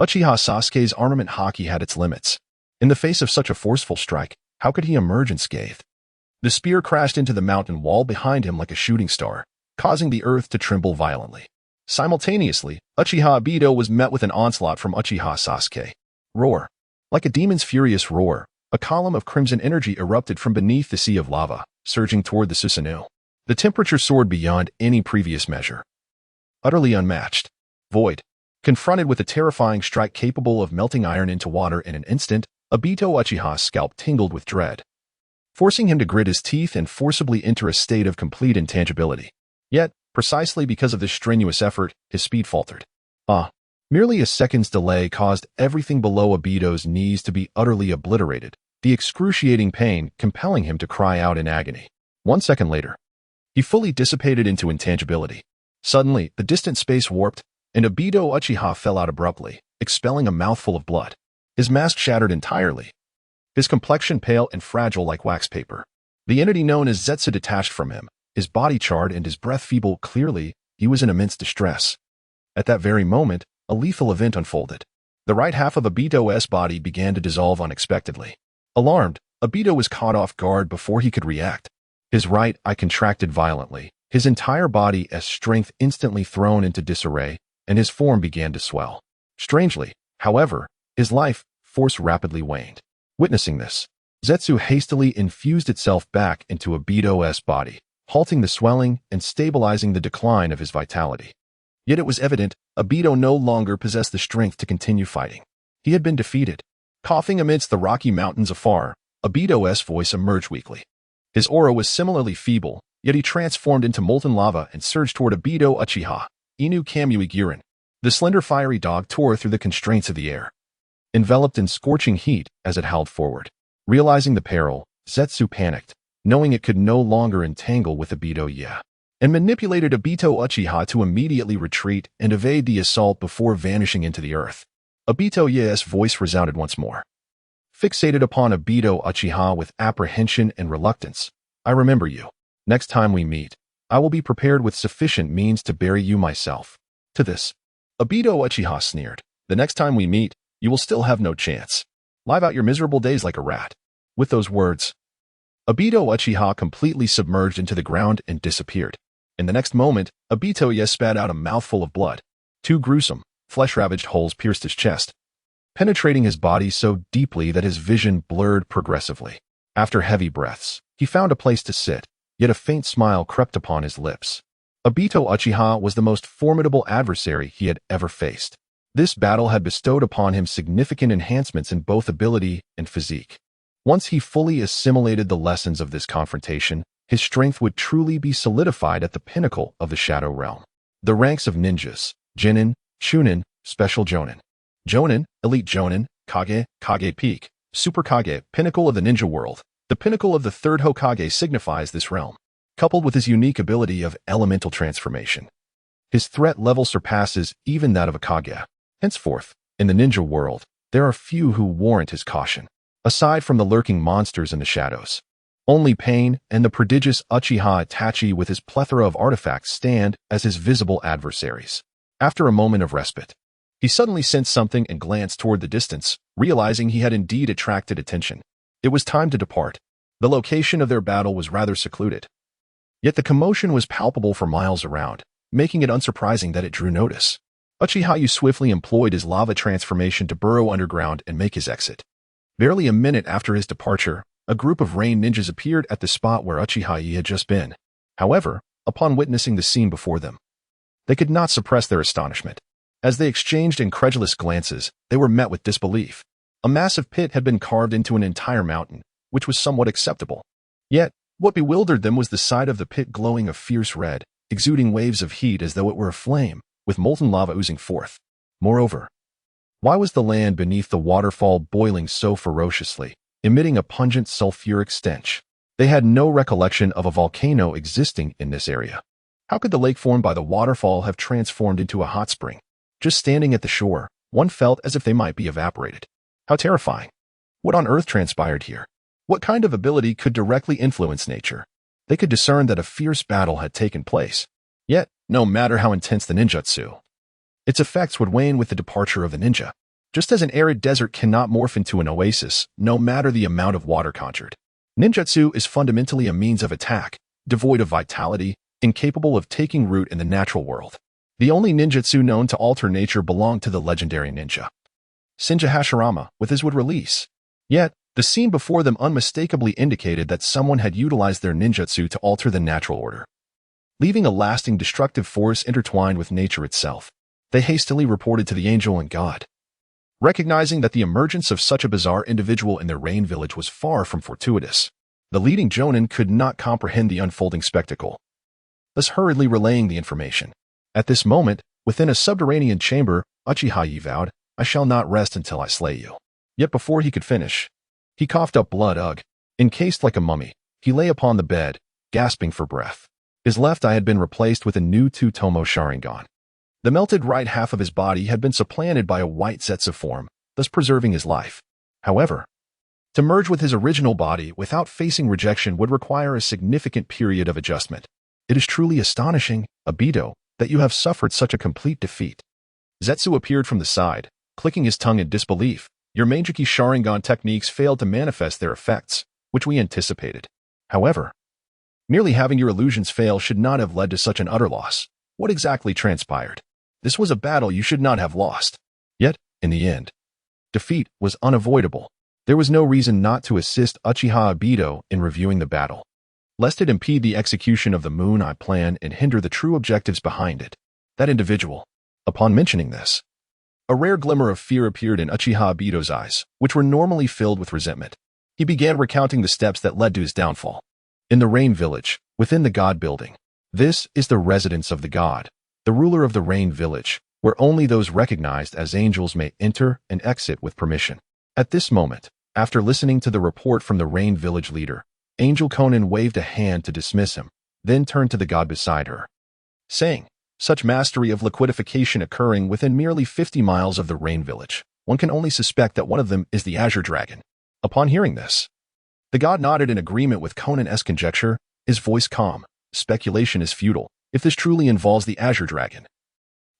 Uchiha Sasuke's armament Haki had its limits. In the face of such a forceful strike, how could he emerge unscathed? The spear crashed into the mountain wall behind him like a shooting star, causing the earth to tremble violently. Simultaneously, Uchiha Obito was met with an onslaught from Uchiha Sasuke. Roar. Like a demon's furious roar, a column of crimson energy erupted from beneath the sea of lava, surging toward the Susanoo. The temperature soared beyond any previous measure. Utterly unmatched. Void. Confronted with a terrifying strike capable of melting iron into water in an instant, Obito Uchiha's scalp tingled with dread, forcing him to grit his teeth and forcibly enter a state of complete intangibility. Yet, precisely because of this strenuous effort, his speed faltered. Merely a second's delay caused everything below Obito's knees to be utterly obliterated, the excruciating pain compelling him to cry out in agony. 1 second later, he fully dissipated into intangibility. Suddenly, the distant space warped, and Obito Uchiha fell out abruptly, expelling a mouthful of blood. His mask shattered entirely, his complexion pale and fragile like wax paper. The entity known as Zetsu detached from him, his body charred and his breath feeble. Clearly, he was in immense distress. At that very moment, a lethal event unfolded. The right half of Obito's body began to dissolve unexpectedly. Alarmed, Obito was caught off guard before he could react. His right eye contracted violently, his entire body as strength instantly thrown into disarray, and his form began to swell. Strangely, however, his life force rapidly waned. Witnessing this, Zetsu hastily infused itself back into Obito's body, halting the swelling and stabilizing the decline of his vitality. Yet it was evident Obito no longer possessed the strength to continue fighting. He had been defeated. Coughing amidst the rocky mountains afar, Obito's voice emerged weakly. His aura was similarly feeble, yet he transformed into molten lava and surged toward Obito Uchiha, Inu Kamui Girin. The slender fiery dog tore through the constraints of the air, enveloped in scorching heat as it howled forward. Realizing the peril, Zetsu panicked, knowing it could no longer entangle with Obito Ye, and manipulated Obito Uchiha to immediately retreat and evade the assault before vanishing into the earth. Obito Ye's voice resounded once more. Fixated upon Obito Uchiha with apprehension and reluctance. I remember you. Next time we meet, I will be prepared with sufficient means to bury you myself. To this, Obito Uchiha sneered. The next time we meet, you will still have no chance. Live out your miserable days like a rat. With those words, Obito Uchiha completely submerged into the ground and disappeared. In the next moment, Obito Ye spat out a mouthful of blood. 2 gruesome, flesh-ravaged holes pierced his chest, penetrating his body so deeply that his vision blurred progressively. After heavy breaths, he found a place to sit, yet a faint smile crept upon his lips. Obito Uchiha was the most formidable adversary he had ever faced. This battle had bestowed upon him significant enhancements in both ability and physique. Once he fully assimilated the lessons of this confrontation, his strength would truly be solidified at the pinnacle of the Shadow Realm. The ranks of ninjas: Jinin, Chunin, Special Jonin, Jonin, Elite Jonin, Kage, Kage Peak, Super Kage, pinnacle of the ninja world. The pinnacle of the third Hokage signifies this realm, coupled with his unique ability of elemental transformation. His threat level surpasses even that of a Kage. Henceforth, in the ninja world, there are few who warrant his caution. Aside from the lurking monsters in the shadows, only Pain and the prodigious Uchiha Itachi with his plethora of artifacts stand as his visible adversaries. After a moment of respite, he suddenly sensed something and glanced toward the distance, realizing he had indeed attracted attention. It was time to depart. The location of their battle was rather secluded. Yet the commotion was palpable for miles around, making it unsurprising that it drew notice. Uchiha Yo swiftly employed his lava transformation to burrow underground and make his exit. Barely a minute after his departure, a group of rain ninjas appeared at the spot where Uchiha Yo had just been. However, upon witnessing the scene before them, they could not suppress their astonishment. As they exchanged incredulous glances, they were met with disbelief. A massive pit had been carved into an entire mountain, which was somewhat acceptable. Yet, what bewildered them was the sight of the pit glowing a fierce red, exuding waves of heat as though it were aflame, with molten lava oozing forth. Moreover, why was the land beneath the waterfall boiling so ferociously, emitting a pungent sulfuric stench? They had no recollection of a volcano existing in this area. How could the lake formed by the waterfall have transformed into a hot spring? Just standing at the shore, one felt as if they might be evaporated. How terrifying. What on earth transpired here? What kind of ability could directly influence nature? They could discern that a fierce battle had taken place. Yet, no matter how intense the ninjutsu, its effects would wane with the departure of the ninja. Just as an arid desert cannot morph into an oasis, no matter the amount of water conjured. Ninjutsu is fundamentally a means of attack, devoid of vitality, incapable of taking root in the natural world. The only ninjutsu known to alter nature belonged to the legendary ninja Shinja Hashirama with his wood release. Yet, the scene before them unmistakably indicated that someone had utilized their ninjutsu to alter the natural order, leaving a lasting destructive force intertwined with nature itself. They hastily reported to the angel and god, recognizing that the emergence of such a bizarre individual in their rain village was far from fortuitous. The leading jonin could not comprehend the unfolding spectacle, thus hurriedly relaying the information. At this moment, within a subterranean chamber, Uchiha Yo vowed, "I shall not rest until I slay you." Yet before he could finish, he coughed up blood. Encased like a mummy, he lay upon the bed, gasping for breath. His left eye had been replaced with a new Double Tomoe Sharingan. The melted right half of his body had been supplanted by a white Zetsu form, thus preserving his life. However, to merge with his original body without facing rejection would require a significant period of adjustment. It is truly astonishing, Obito, that you have suffered such a complete defeat. Zetsu appeared from the side, clicking his tongue in disbelief. Your Meijiki Sharingan techniques failed to manifest their effects, which we anticipated. However, merely having your illusions fail should not have led to such an utter loss. What exactly transpired? This was a battle you should not have lost. Yet, in the end, defeat was unavoidable. There was no reason not to assist Uchiha Obito in reviewing the battle, lest it impede the execution of the Moon Eye plan and hinder the true objectives behind it. That individual, upon mentioning this, a rare glimmer of fear appeared in Uchiha Obito's eyes, which were normally filled with resentment. He began recounting the steps that led to his downfall. In the Rain Village, within the God Building. This is the residence of the god, the ruler of the Rain Village, where only those recognized as angels may enter and exit with permission. At this moment, after listening to the report from the Rain Village leader, Angel Conan waved a hand to dismiss him, then turned to the god beside her, saying, "Such mastery of liquidification occurring within merely 50 miles of the Rain Village, one can only suspect that one of them is the Azure Dragon." Upon hearing this, the god nodded in agreement with Conan's conjecture, his voice calm. "Speculation is futile. If this truly involves the Azure Dragon,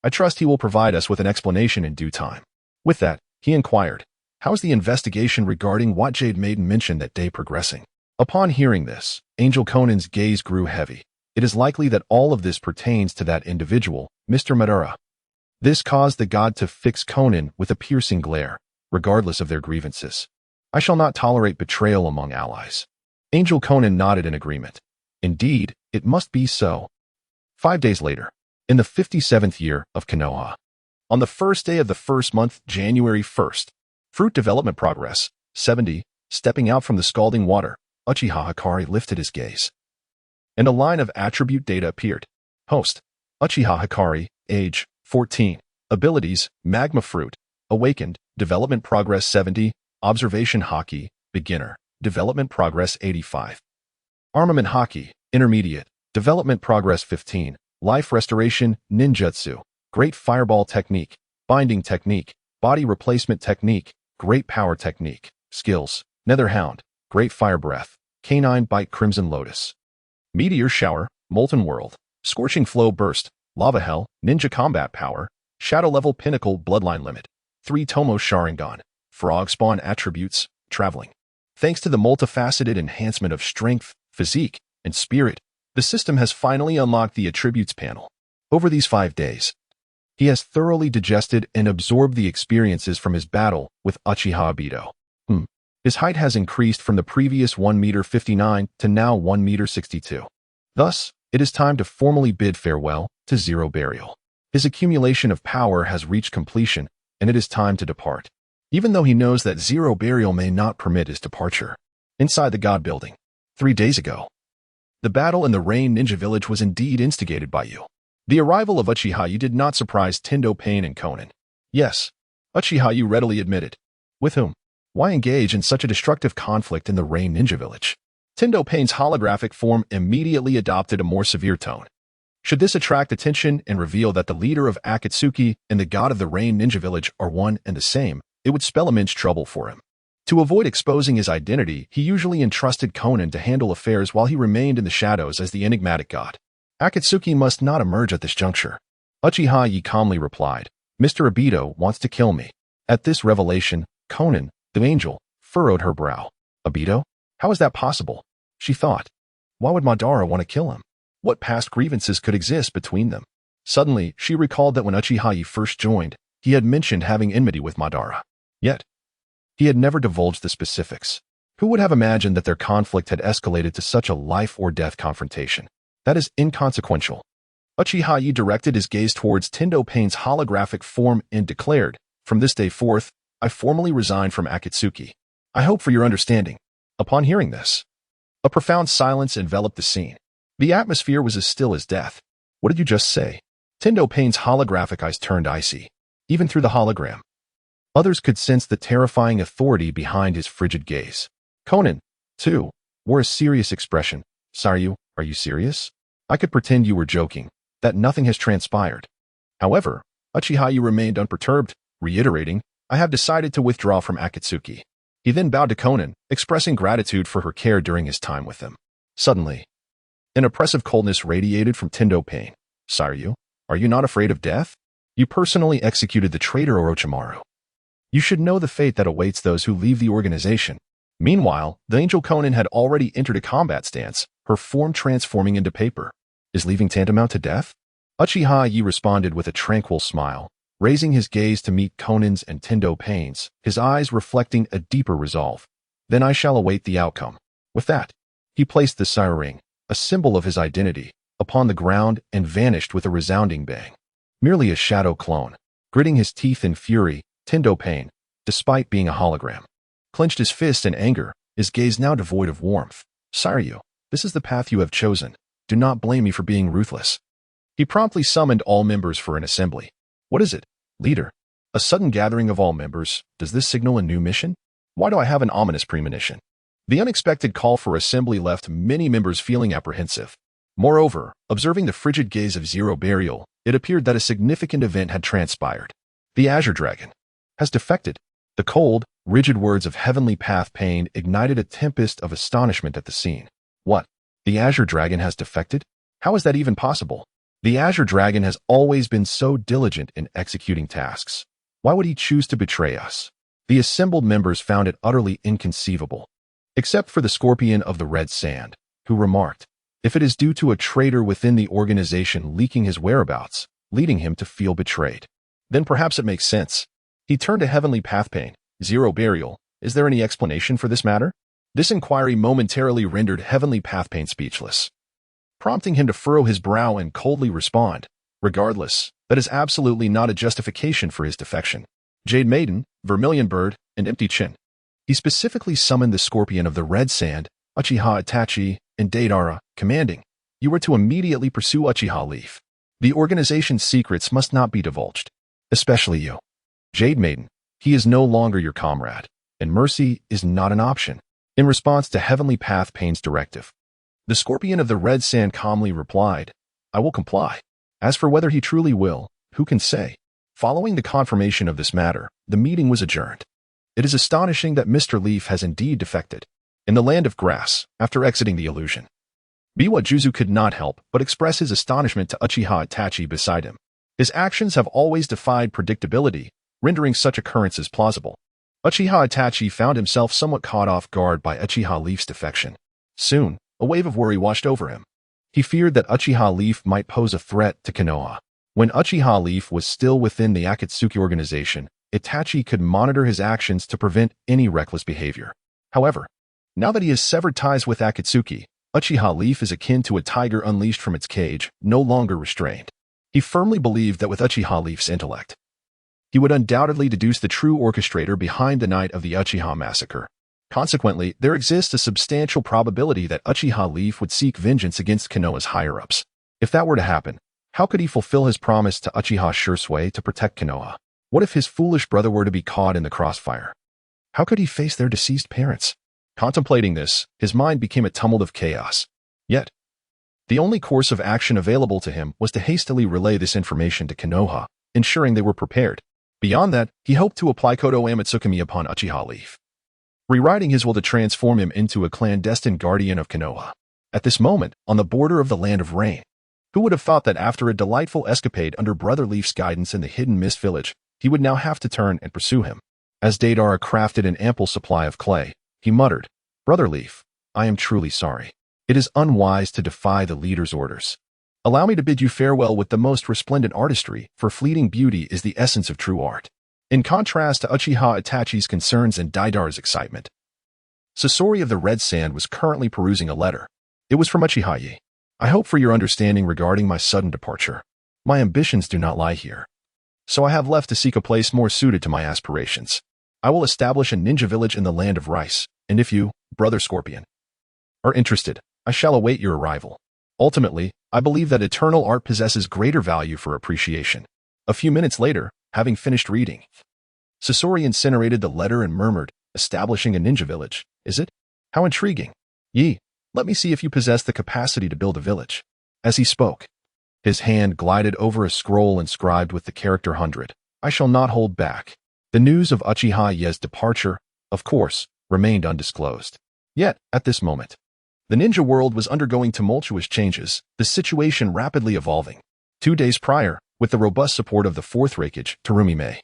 I trust he will provide us with an explanation in due time." With that, he inquired, "How is the investigation regarding what Jade Maiden mentioned that day progressing?" Upon hearing this, Angel Conan's gaze grew heavy. It is likely that all of this pertains to that individual, Mr. Madara. This caused the god to fix Conan with a piercing glare, regardless of their grievances. "I shall not tolerate betrayal among allies." Angel Conan nodded in agreement. Indeed, it must be so. 5 days later, in the 57th year of Konoha, on the first day of the first month, January 1st, fruit development progress, 70, stepping out from the scalding water, Uchiha Hikari lifted his gaze, and a line of attribute data appeared. Host, Uchiha Hikari, age, 14, abilities, Magma Fruit, awakened, development progress 70, Observation Haki, Beginner, Development Progress 85. Armament Haki, Intermediate, Development Progress 15, Life Restoration, Ninjutsu, Great Fireball Technique, Binding Technique, Body Replacement Technique, Great Power Technique, Skills, Netherhound, Great Fire Breath, Canine Bite Crimson Lotus. Meteor Shower, Molten World, Scorching Flow Burst, Lava Hell, Ninja Combat Power, Shadow Level Pinnacle Bloodline Limit, 3 Tomoe Sharingan, Frog Spawn Attributes, Traveling. Thanks to the multifaceted enhancement of strength, physique, and spirit, the system has finally unlocked the attributes panel. Over these 5 days, he has thoroughly digested and absorbed the experiences from his battle with Uchiha Obito. His height has increased from the previous 1.59 m to now 1.62 m. Thus, it is time to formally bid farewell to Zero Burial. His accumulation of power has reached completion, and it is time to depart. Even though he knows that Zero Burial may not permit his departure. Inside the God Building, 3 days ago, the battle in the Rain Ninja Village was indeed instigated by you. The arrival of Uchiha Yo did not surprise Tendo Pain and Conan. Yes, Uchiha Yo readily admitted. With whom? Why engage in such a destructive conflict in the Rain Ninja Village? Tendo Pain's holographic form immediately adopted a more severe tone. Should this attract attention and reveal that the leader of Akatsuki and the god of the Rain Ninja Village are one and the same, it would spell immense trouble for him. To avoid exposing his identity, he usually entrusted Conan to handle affairs while he remained in the shadows as the enigmatic god. Akatsuki must not emerge at this juncture. Uchiha Yo calmly replied, Mr. Obito wants to kill me. At this revelation, Conan, the angel, furrowed her brow. Obito? How is that possible? She thought. Why would Madara want to kill him? What past grievances could exist between them? Suddenly, she recalled that when Uchiha Yo first joined, he had mentioned having enmity with Madara. Yet, he had never divulged the specifics. Who would have imagined that their conflict had escalated to such a life-or-death confrontation? That is inconsequential. Uchiha Yo directed his gaze towards Tendo Pain's holographic form and declared, From this day forth, I formally resign from Akatsuki. I hope for your understanding. Upon hearing this, a profound silence enveloped the scene. The atmosphere was as still as death. What did you just say? Tendo Pain's holographic eyes turned icy, even through the hologram. Others could sense the terrifying authority behind his frigid gaze. Conan, too, wore a serious expression. Saryu, are you serious? I could pretend you were joking, that nothing has transpired. However, Uchiha Yo remained unperturbed, reiterating, I have decided to withdraw from Akatsuki. He then bowed to Conan, expressing gratitude for her care during his time with him. Suddenly, an oppressive coldness radiated from Tendo Pain. Saryu, are you not afraid of death? You personally executed the traitor Orochimaru. You should know the fate that awaits those who leave the organization. Meanwhile, the angel Conan had already entered a combat stance, her form transforming into paper. Is leaving tantamount to death? Uchiha Yo responded with a tranquil smile, raising his gaze to meet Conan's and Tendo Pain's, his eyes reflecting a deeper resolve. Then I shall await the outcome. With that, he placed the Sire Ring, a symbol of his identity, upon the ground and vanished with a resounding bang. Merely a shadow clone. Gritting his teeth in fury, Tendo Pain, despite being a hologram, clenched his fist in anger, his gaze now devoid of warmth. Saryu, this is the path you have chosen. Do not blame me for being ruthless. He promptly summoned all members for an assembly. What is it, leader? A sudden gathering of all members. Does this signal a new mission? Why do I have an ominous premonition? The unexpected call for assembly left many members feeling apprehensive. Moreover, observing the frigid gaze of Zero Burial, it appeared that a significant event had transpired. The Azure Dragon has defected. The cold, rigid words of Heavenly Path Pain ignited a tempest of astonishment at the scene. What? The Azure Dragon has defected? How is that even possible? The Azure Dragon has always been so diligent in executing tasks. Why would he choose to betray us? The assembled members found it utterly inconceivable. Except for the Scorpion of the Red Sand, who remarked, if it is due to a traitor within the organization leaking his whereabouts, leading him to feel betrayed, then perhaps it makes sense. He turned to Heavenly Path Pain. Zero Burial, is there any explanation for this matter? This inquiry momentarily rendered Heavenly Path Pain speechless, prompting him to furrow his brow and coldly respond, regardless, that is absolutely not a justification for his defection. Jade Maiden, Vermilion Bird, and Empty Chin. He specifically summoned the Scorpion of the Red Sand, Uchiha Itachi, and Deidara, commanding, you were to immediately pursue Uchiha Leaf. The organization's secrets must not be divulged, especially you. Jade Maiden, he is no longer your comrade. and mercy is not an option. In response to Heavenly Path Pain's directive, the Scorpion of the Red Sand calmly replied, "I will comply. As for whether he truly will, who can say?" Following the confirmation of this matter, the meeting was adjourned. It is astonishing that Mr. Leaf has indeed defected. In the land of grass, after exiting the illusion, Biwa Juzu could not help but express his astonishment to Uchiha Itachi beside him. His actions have always defied predictability, rendering such occurrences plausible. Uchiha Itachi found himself somewhat caught off guard by Uchiha Leaf's defection. Soon, a wave of worry washed over him. He feared that Uchiha Leaf might pose a threat to Konoha. When Uchiha Leaf was still within the Akatsuki organization, Itachi could monitor his actions to prevent any reckless behavior. However, now that he has severed ties with Akatsuki, Uchiha Leaf is akin to a tiger unleashed from its cage, no longer restrained. He firmly believed that with Uchiha Leaf's intellect, he would undoubtedly deduce the true orchestrator behind the night of the Uchiha massacre. Consequently, there exists a substantial probability that Uchiha Leaf would seek vengeance against Konoha's higher-ups. If that were to happen, how could he fulfill his promise to Uchiha Shursui to protect Konoha? What if his foolish brother were to be caught in the crossfire? How could he face their deceased parents? Contemplating this, his mind became a tumult of chaos. Yet, the only course of action available to him was to hastily relay this information to Konoha, ensuring they were prepared. Beyond that, he hoped to apply Kodo Amatsukami upon Uchiha Leaf, rewriting his will to transform him into a clandestine guardian of Konoha. At this moment, on the border of the Land of Rain, who would have thought that after a delightful escapade under Brother Leaf's guidance in the Hidden Mist Village, he would now have to turn and pursue him? As Deidara crafted an ample supply of clay, he muttered, "Brother Leaf, I am truly sorry. It is unwise to defy the leader's orders. Allow me to bid you farewell with the most resplendent artistry, for fleeting beauty is the essence of true art." In contrast to Uchiha Itachi's concerns and Deidara's excitement, Sasori of the Red Sand was currently perusing a letter. It was from Uchiha Yo. "I hope for your understanding regarding my sudden departure. My ambitions do not lie here, so I have left to seek a place more suited to my aspirations. I will establish a ninja village in the Land of Rice, and if you, Brother Scorpion, are interested, I shall await your arrival. Ultimately, I believe that eternal art possesses greater value for appreciation." A few minutes later, having finished reading, Sasori incinerated the letter and murmured, "Establishing a ninja village, is it? How intriguing. Yi, let me see if you possess the capacity to build a village." As he spoke, his hand glided over a scroll inscribed with the character 100. "I shall not hold back." The news of Uchiha Yo's departure, of course, remained undisclosed. Yet, at this moment, the ninja world was undergoing tumultuous changes, the situation rapidly evolving. 2 days prior, with the robust support of the fourth Raikage, Terumi Mei,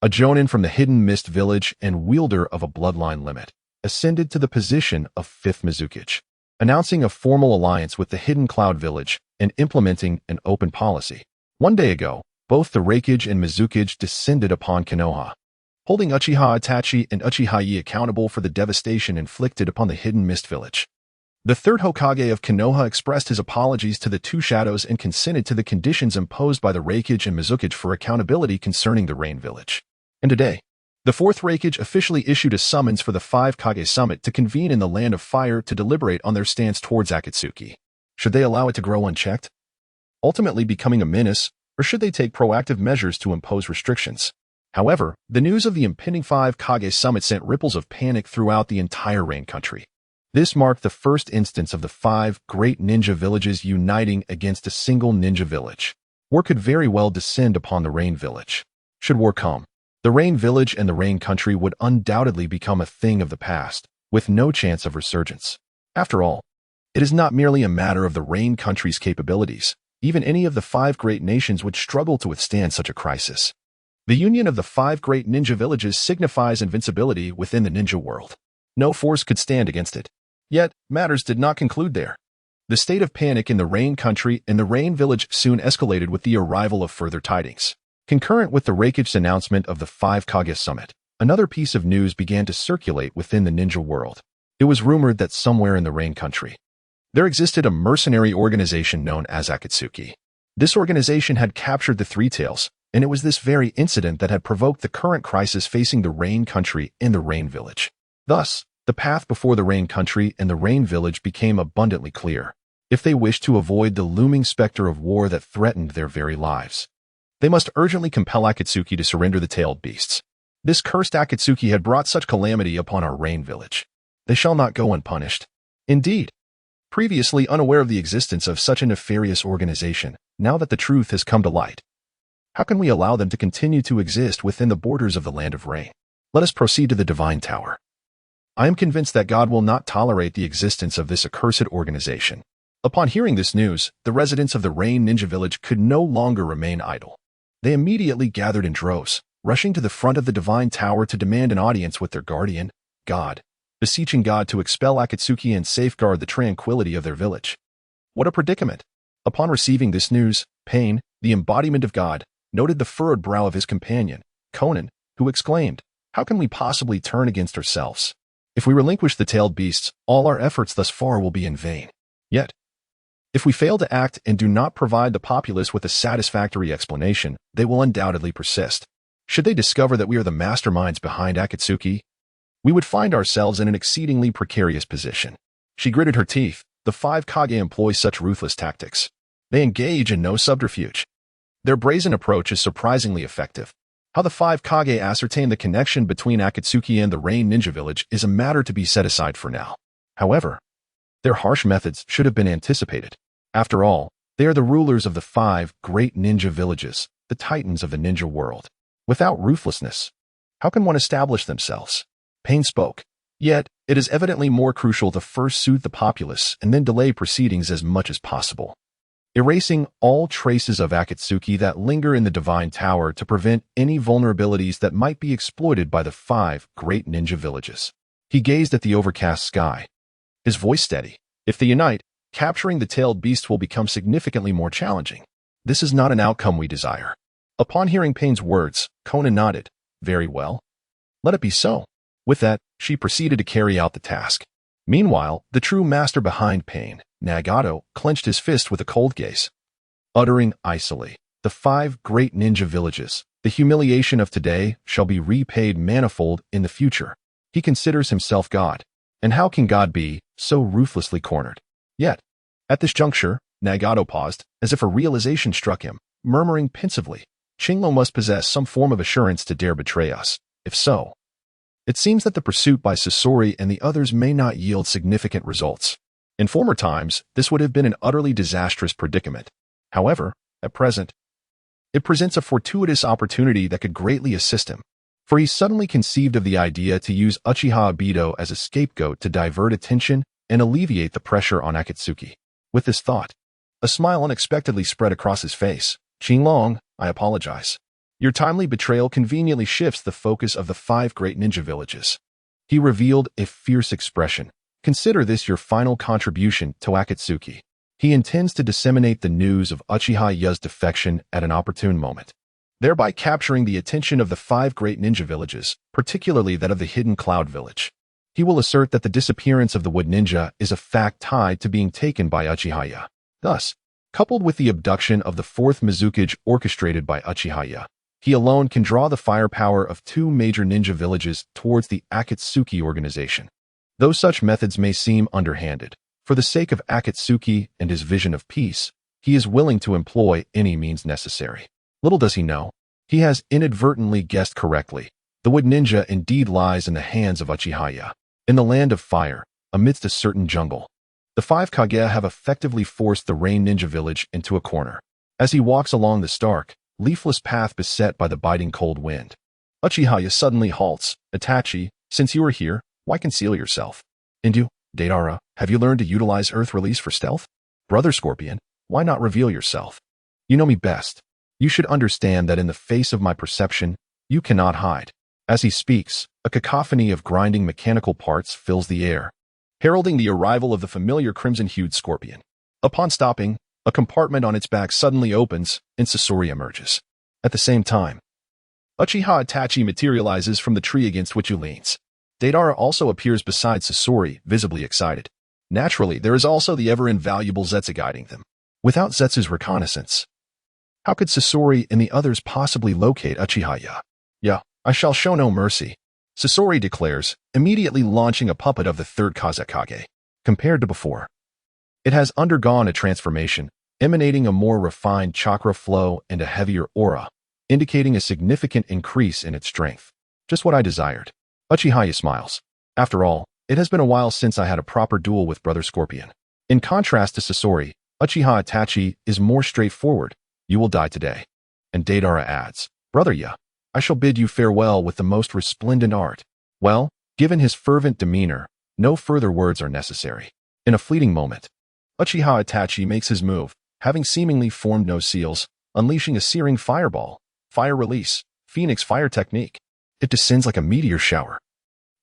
a jonin from the Hidden Mist Village and wielder of a bloodline limit, ascended to the position of 5th Mizukage, announcing a formal alliance with the Hidden Cloud Village and implementing an open policy. 1 day ago, both the Raikage and Mizukage descended upon Konoha, holding Uchiha Itachi and Uchiha Yo accountable for the devastation inflicted upon the Hidden Mist Village. The third Hokage of Konoha expressed his apologies to the two shadows and consented to the conditions imposed by the Raikage and Mizukage for accountability concerning the Rain Village. And today, the fourth Raikage officially issued a summons for the 5 Kage Summit to convene in the Land of Fire to deliberate on their stance towards Akatsuki. Should they allow it to grow unchecked, ultimately becoming a menace, or should they take proactive measures to impose restrictions? However, the news of the impending 5 Kage Summit sent ripples of panic throughout the entire Rain country. This marked the first instance of the 5 great ninja villages uniting against a single ninja village. War could very well descend upon the Rain Village. Should war come, the Rain Village and the Rain country would undoubtedly become a thing of the past, with no chance of resurgence. After all, it is not merely a matter of the Rain country's capabilities. Even any of the 5 great nations would struggle to withstand such a crisis. The union of the 5 great ninja villages signifies invincibility within the ninja world. No force could stand against it. Yet, matters did not conclude there. The state of panic in the Rain country and the Rain village soon escalated with the arrival of further tidings. Concurrent with the Raikage's announcement of the 5 Kage Summit, another piece of news began to circulate within the ninja world. It was rumored that somewhere in the Rain country, there existed a mercenary organization known as Akatsuki. This organization had captured the Three Tails, and it was this very incident that had provoked the current crisis facing the Rain country and the Rain village. Thus, the path before the Rain country and the Rain village became abundantly clear. If they wished to avoid the looming specter of war that threatened their very lives, they must urgently compel Akatsuki to surrender the tailed beasts. This cursed Akatsuki had brought such calamity upon our rain village. They shall not go unpunished. Indeed, previously unaware of the existence of such a nefarious organization, now that the truth has come to light, how can we allow them to continue to exist within the borders of the land of rain? Let us proceed to the Divine Tower. I am convinced that God will not tolerate the existence of this accursed organization. Upon hearing this news, the residents of the Rain Ninja Village could no longer remain idle. They immediately gathered in droves, rushing to the front of the Divine Tower to demand an audience with their guardian, God, beseeching God to expel Akatsuki and safeguard the tranquility of their village. What a predicament! Upon receiving this news, Pain, the embodiment of God, noted the furrowed brow of his companion, Conan, who exclaimed, "How can we possibly turn against ourselves? If we relinquish the tailed beasts, all our efforts thus far will be in vain. Yet, if we fail to act and do not provide the populace with a satisfactory explanation, they will undoubtedly persist. Should they discover that we are the masterminds behind Akatsuki, we would find ourselves in an exceedingly precarious position." She gritted her teeth. The 5 Kage employ such ruthless tactics. They engage in no subterfuge. Their brazen approach is surprisingly effective. How the 5 Kage ascertain the connection between Akatsuki and the Rain Ninja Village is a matter to be set aside for now. However, their harsh methods should have been anticipated. After all, they are the rulers of the 5 great ninja villages, the titans of the ninja world. Without ruthlessness, how can one establish themselves? Pain spoke. Yet, it is evidently more crucial to first soothe the populace and then delay proceedings as much as possible, erasing all traces of Akatsuki that linger in the Divine Tower to prevent any vulnerabilities that might be exploited by the 5 great ninja villages. He gazed at the overcast sky, his voice steady. If they unite, capturing the tailed beast will become significantly more challenging. This is not an outcome we desire. Upon hearing Pain's words, Conan nodded. Very well. Let it be so. With that, she proceeded to carry out the task. Meanwhile, the true master behind Pain, Nagato, clenched his fist with a cold gaze, uttering icily, "The 5 great ninja villages, the humiliation of today shall be repaid manifold in the future." He considers himself God. And how can God be so ruthlessly cornered? Yet, at this juncture, Nagato paused, as if a realization struck him, murmuring pensively, "Chinglo must possess some form of assurance to dare betray us. If so, it seems that the pursuit by Sasori and the others may not yield significant results. In former times, this would have been an utterly disastrous predicament. However, at present, it presents a fortuitous opportunity that could greatly assist him, for he suddenly conceived of the idea to use Uchiha Obito as a scapegoat to divert attention and alleviate the pressure on Akatsuki. With this thought, a smile unexpectedly spread across his face. "Qinglong, I apologize. Your timely betrayal conveniently shifts the focus of the 5 great ninja villages." He revealed a fierce expression. "Consider this your final contribution to Akatsuki. He intends to disseminate the news of Uchiha Yo's defection at an opportune moment, thereby capturing the attention of the 5 great ninja villages, particularly that of the Hidden Cloud Village. He will assert that the disappearance of the Wood Ninja is a fact tied to being taken by Uchiha Yo. Thus, coupled with the abduction of the 4th Mizukage orchestrated by Uchiha Yo, he alone can draw the firepower of 2 major ninja villages towards the Akatsuki organization. Though such methods may seem underhanded, for the sake of Akatsuki and his vision of peace, he is willing to employ any means necessary. Little does he know, he has inadvertently guessed correctly. The Wood Ninja indeed lies in the hands of Uchiha Yo, in the land of fire, amidst a certain jungle. The 5 Kage have effectively forced the Rain Ninja Village into a corner. As he walks along the stark, leafless path beset by the biting cold wind, Uchiha Yo suddenly halts. "Itachi, since you are here, why conceal yourself? Indu, Deidara, have you learned to utilize Earth Release for stealth? Brother Scorpion, why not reveal yourself? You know me best. You should understand that in the face of my perception, you cannot hide." As he speaks, a cacophony of grinding mechanical parts fills the air, heralding the arrival of the familiar crimson-hued scorpion. Upon stopping, a compartment on its back suddenly opens, and Sasori emerges. At the same time, Uchiha Itachi materializes from the tree against which he leans. Deidara also appears beside Sasori, visibly excited. Naturally, there is also the ever-invaluable Zetsu guiding them. Without Zetsu's reconnaissance, how could Sasori and the others possibly locate Uchiha Yo? "Yeah, I shall show no mercy," Sasori declares, immediately launching a puppet of the 3rd Kazekage. Compared to before, it has undergone a transformation, emanating a more refined chakra flow and a heavier aura, indicating a significant increase in its strength. Just what I desired. Uchiha Yo smiles. After all, it has been a while since I had a proper duel with Brother Scorpion. In contrast to Sasori, Uchiha Itachi is more straightforward. You will die today. And Deidara adds, Brother Yo, I shall bid you farewell with the most resplendent art. Well, given his fervent demeanor, no further words are necessary. In a fleeting moment, Uchiha Itachi makes his move, having seemingly formed no seals, unleashing a searing fireball, fire release, phoenix fire technique. It descends like a meteor shower,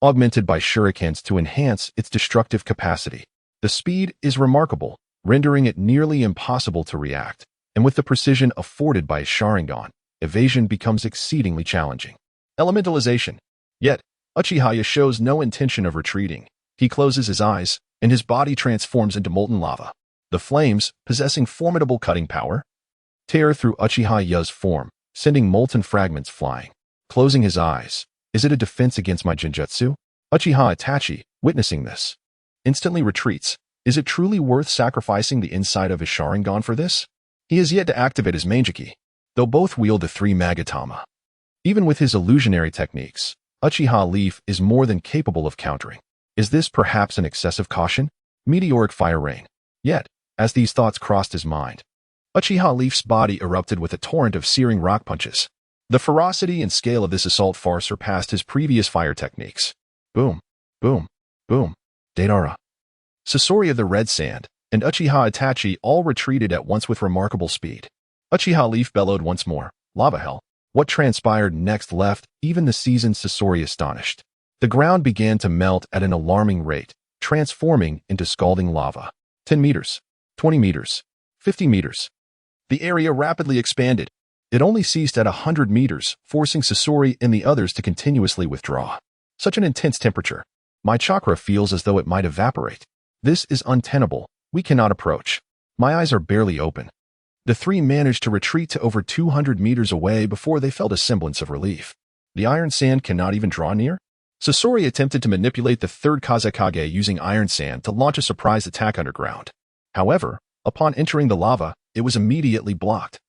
augmented by shurikens to enhance its destructive capacity. The speed is remarkable, rendering it nearly impossible to react, and with the precision afforded by a Sharingan, evasion becomes exceedingly challenging. Elementalization. Yet, Uchiha Yo shows no intention of retreating. He closes his eyes, and his body transforms into molten lava. The flames, possessing formidable cutting power, tear through Uchiha Yo's form, sending molten fragments flying. Closing his eyes. Is it a defense against my genjutsu? Uchiha Itachi, witnessing this, instantly retreats. Is it truly worth sacrificing the inside of his Sharingan for this? He has yet to activate his Mangeki, though both wield the three Magatama. Even with his illusionary techniques, Uchiha Leaf is more than capable of countering. Is this perhaps an excessive caution? Meteoric fire rain. Yet, as these thoughts crossed his mind, Uchiha Leaf's body erupted with a torrent of searing rock punches. The ferocity and scale of this assault far surpassed his previous fire techniques. Boom, boom, boom. Deidara, Sasori of the Red Sand, and Uchiha Itachi all retreated at once with remarkable speed. Uchiha Leaf bellowed once more. Lava hell. What transpired next left even the seasoned Sasori astonished. The ground began to melt at an alarming rate, transforming into scalding lava. 10 meters, 20 meters, 50 meters. The area rapidly expanded. It only ceased at 100 meters, forcing Sasori and the others to continuously withdraw. Such an intense temperature. My chakra feels as though it might evaporate. This is untenable. We cannot approach. My eyes are barely open. The three managed to retreat to over 200 meters away before they felt a semblance of relief. The iron sand cannot even draw near? Sasori attempted to manipulate the third Kazekage using iron sand to launch a surprise attack underground. However, upon entering the lava, it was immediately blocked,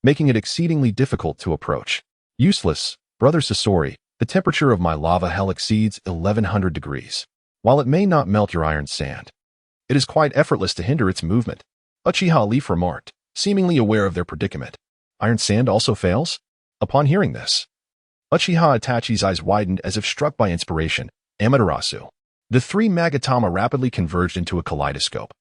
making it exceedingly difficult to approach. Useless, Brother Sasori, the temperature of my lava hell exceeds 1100 degrees. While it may not melt your iron sand, it is quite effortless to hinder its movement. Uchiha Leaf remarked, seemingly aware of their predicament. Iron sand also fails? Upon hearing this, Uchiha Itachi's eyes widened as if struck by inspiration. Amaterasu. The three Magatama rapidly converged into a kaleidoscope,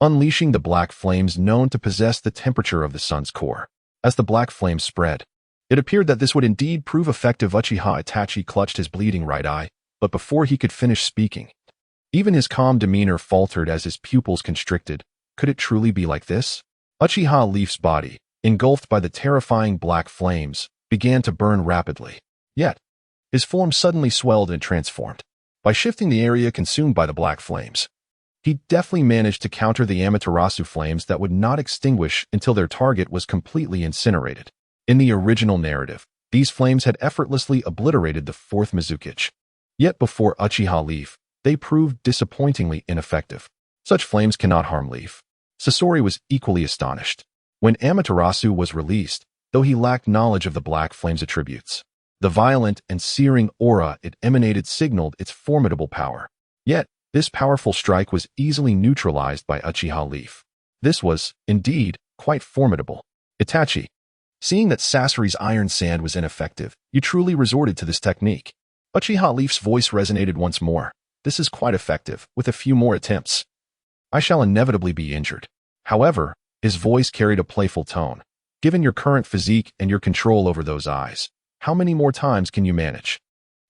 unleashing the black flames known to possess the temperature of the sun's core. As the black flames spread, it appeared that this would indeed prove effective. Uchiha Itachi clutched his bleeding right eye, but before he could finish speaking, even his calm demeanor faltered as his pupils constricted. Could it truly be like this? Uchiha Leaf's body, engulfed by the terrifying black flames, began to burn rapidly. Yet, his form suddenly swelled and transformed. By shifting the area consumed by the black flames, he deftly managed to counter the Amaterasu flames that would not extinguish until their target was completely incinerated. In the original narrative, these flames had effortlessly obliterated the fourth Mizukage. Yet before Uchiha Leaf, they proved disappointingly ineffective. Such flames cannot harm Leaf. Sasori was equally astonished. When Amaterasu was released, though he lacked knowledge of the black flame's attributes, the violent and searing aura it emanated signaled its formidable power. Yet, this powerful strike was easily neutralized by Uchiha Leaf. This was, indeed, quite formidable. Itachi, seeing that Sasori's iron sand was ineffective, you truly resorted to this technique. Uchiha Leaf's voice resonated once more. This is quite effective. With a few more attempts, I shall inevitably be injured. However, his voice carried a playful tone. Given your current physique and your control over those eyes, how many more times can you manage?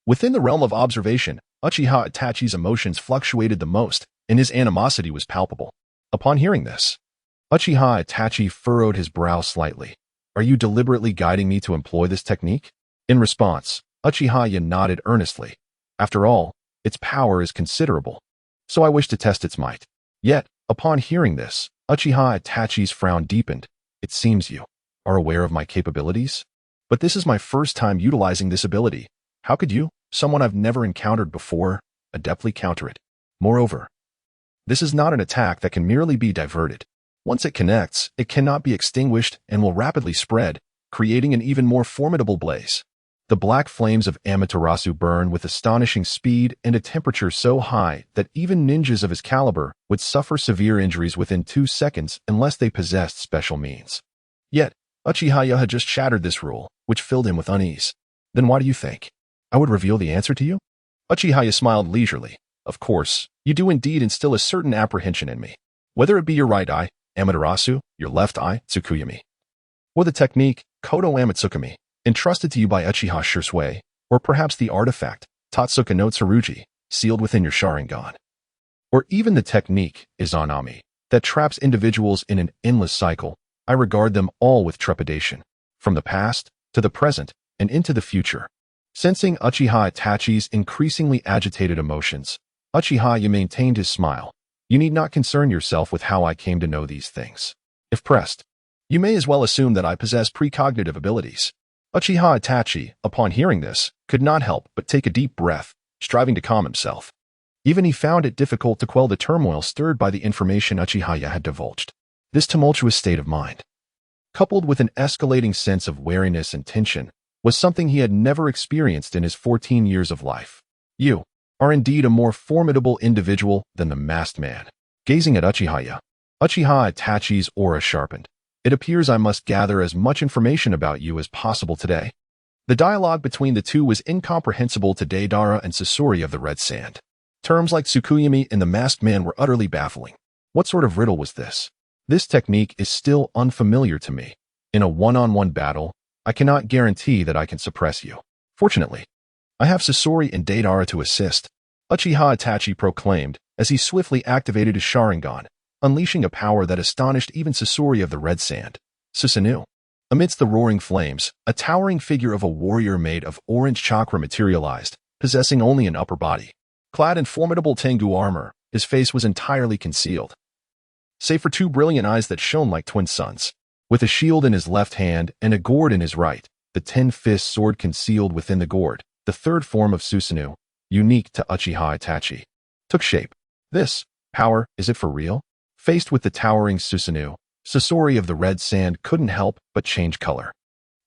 Within the realm of observation, Uchiha Itachi's emotions fluctuated the most, and his animosity was palpable. Upon hearing this, Uchiha Itachi furrowed his brow slightly. Are you deliberately guiding me to employ this technique? In response, Uchiha Yo nodded earnestly. After all, its power is considerable, so I wish to test its might. Yet, upon hearing this, Uchiha Itachi's frown deepened. It seems you are aware of my capabilities? But this is my first time utilizing this ability. How could you, someone I've never encountered before, adeptly counter it? Moreover, this is not an attack that can merely be diverted. Once it connects, it cannot be extinguished and will rapidly spread, creating an even more formidable blaze. The black flames of Amaterasu burn with astonishing speed and a temperature so high that even ninjas of his caliber would suffer severe injuries within 2 seconds unless they possessed special means. Yet, Uchiha Yo had just shattered this rule, which filled him with unease. Then why do you think I would reveal the answer to you? Uchiha Yo smiled leisurely. Of course, you do indeed instill a certain apprehension in me. Whether it be your right eye, Amaterasu, your left eye, Tsukuyami, or the technique, Kodo Amatsukami, entrusted to you by Uchiha Shisui, or perhaps the artifact, Tatsuka no Tsurugi, sealed within your Sharingan. Or even the technique, Izanami, that traps individuals in an endless cycle, I regard them all with trepidation, from the past, to the present, and into the future. Sensing Uchiha Itachi's increasingly agitated emotions, Uchiha Yo maintained his smile. You need not concern yourself with how I came to know these things. If pressed, you may as well assume that I possess precognitive abilities. Uchiha Itachi, upon hearing this, could not help but take a deep breath, striving to calm himself. Even he found it difficult to quell the turmoil stirred by the information Uchiha Yo had divulged. This tumultuous state of mind, coupled with an escalating sense of wariness and tension, was something he had never experienced in his 14 years of life. You are indeed a more formidable individual than the masked man. Gazing at Uchiha Yo, Uchiha Itachi's aura sharpened. It appears I must gather as much information about you as possible today. The dialogue between the two was incomprehensible to Deidara and Sasori of the Red Sand. Terms like Tsukuyami and the masked man were utterly baffling. What sort of riddle was this? This technique is still unfamiliar to me. In a one-on-one battle, I cannot guarantee that I can suppress you. Fortunately, I have Sasori and Deidara to assist, Uchiha Itachi proclaimed as he swiftly activated his Sharingan, unleashing a power that astonished even Sasori of the Red Sand. Susanoo. Amidst the roaring flames, a towering figure of a warrior made of orange chakra materialized, possessing only an upper body. Clad in formidable Tengu armor, his face was entirely concealed, save for 2 brilliant eyes that shone like twin suns. With a shield in his left hand and a gourd in his right, the 10-fist sword concealed within the gourd, the third form of Susanoo, unique to Uchiha Itachi, took shape. This power, is it for real? Faced with the towering Susanoo, Sasori of the Red Sand couldn't help but change color.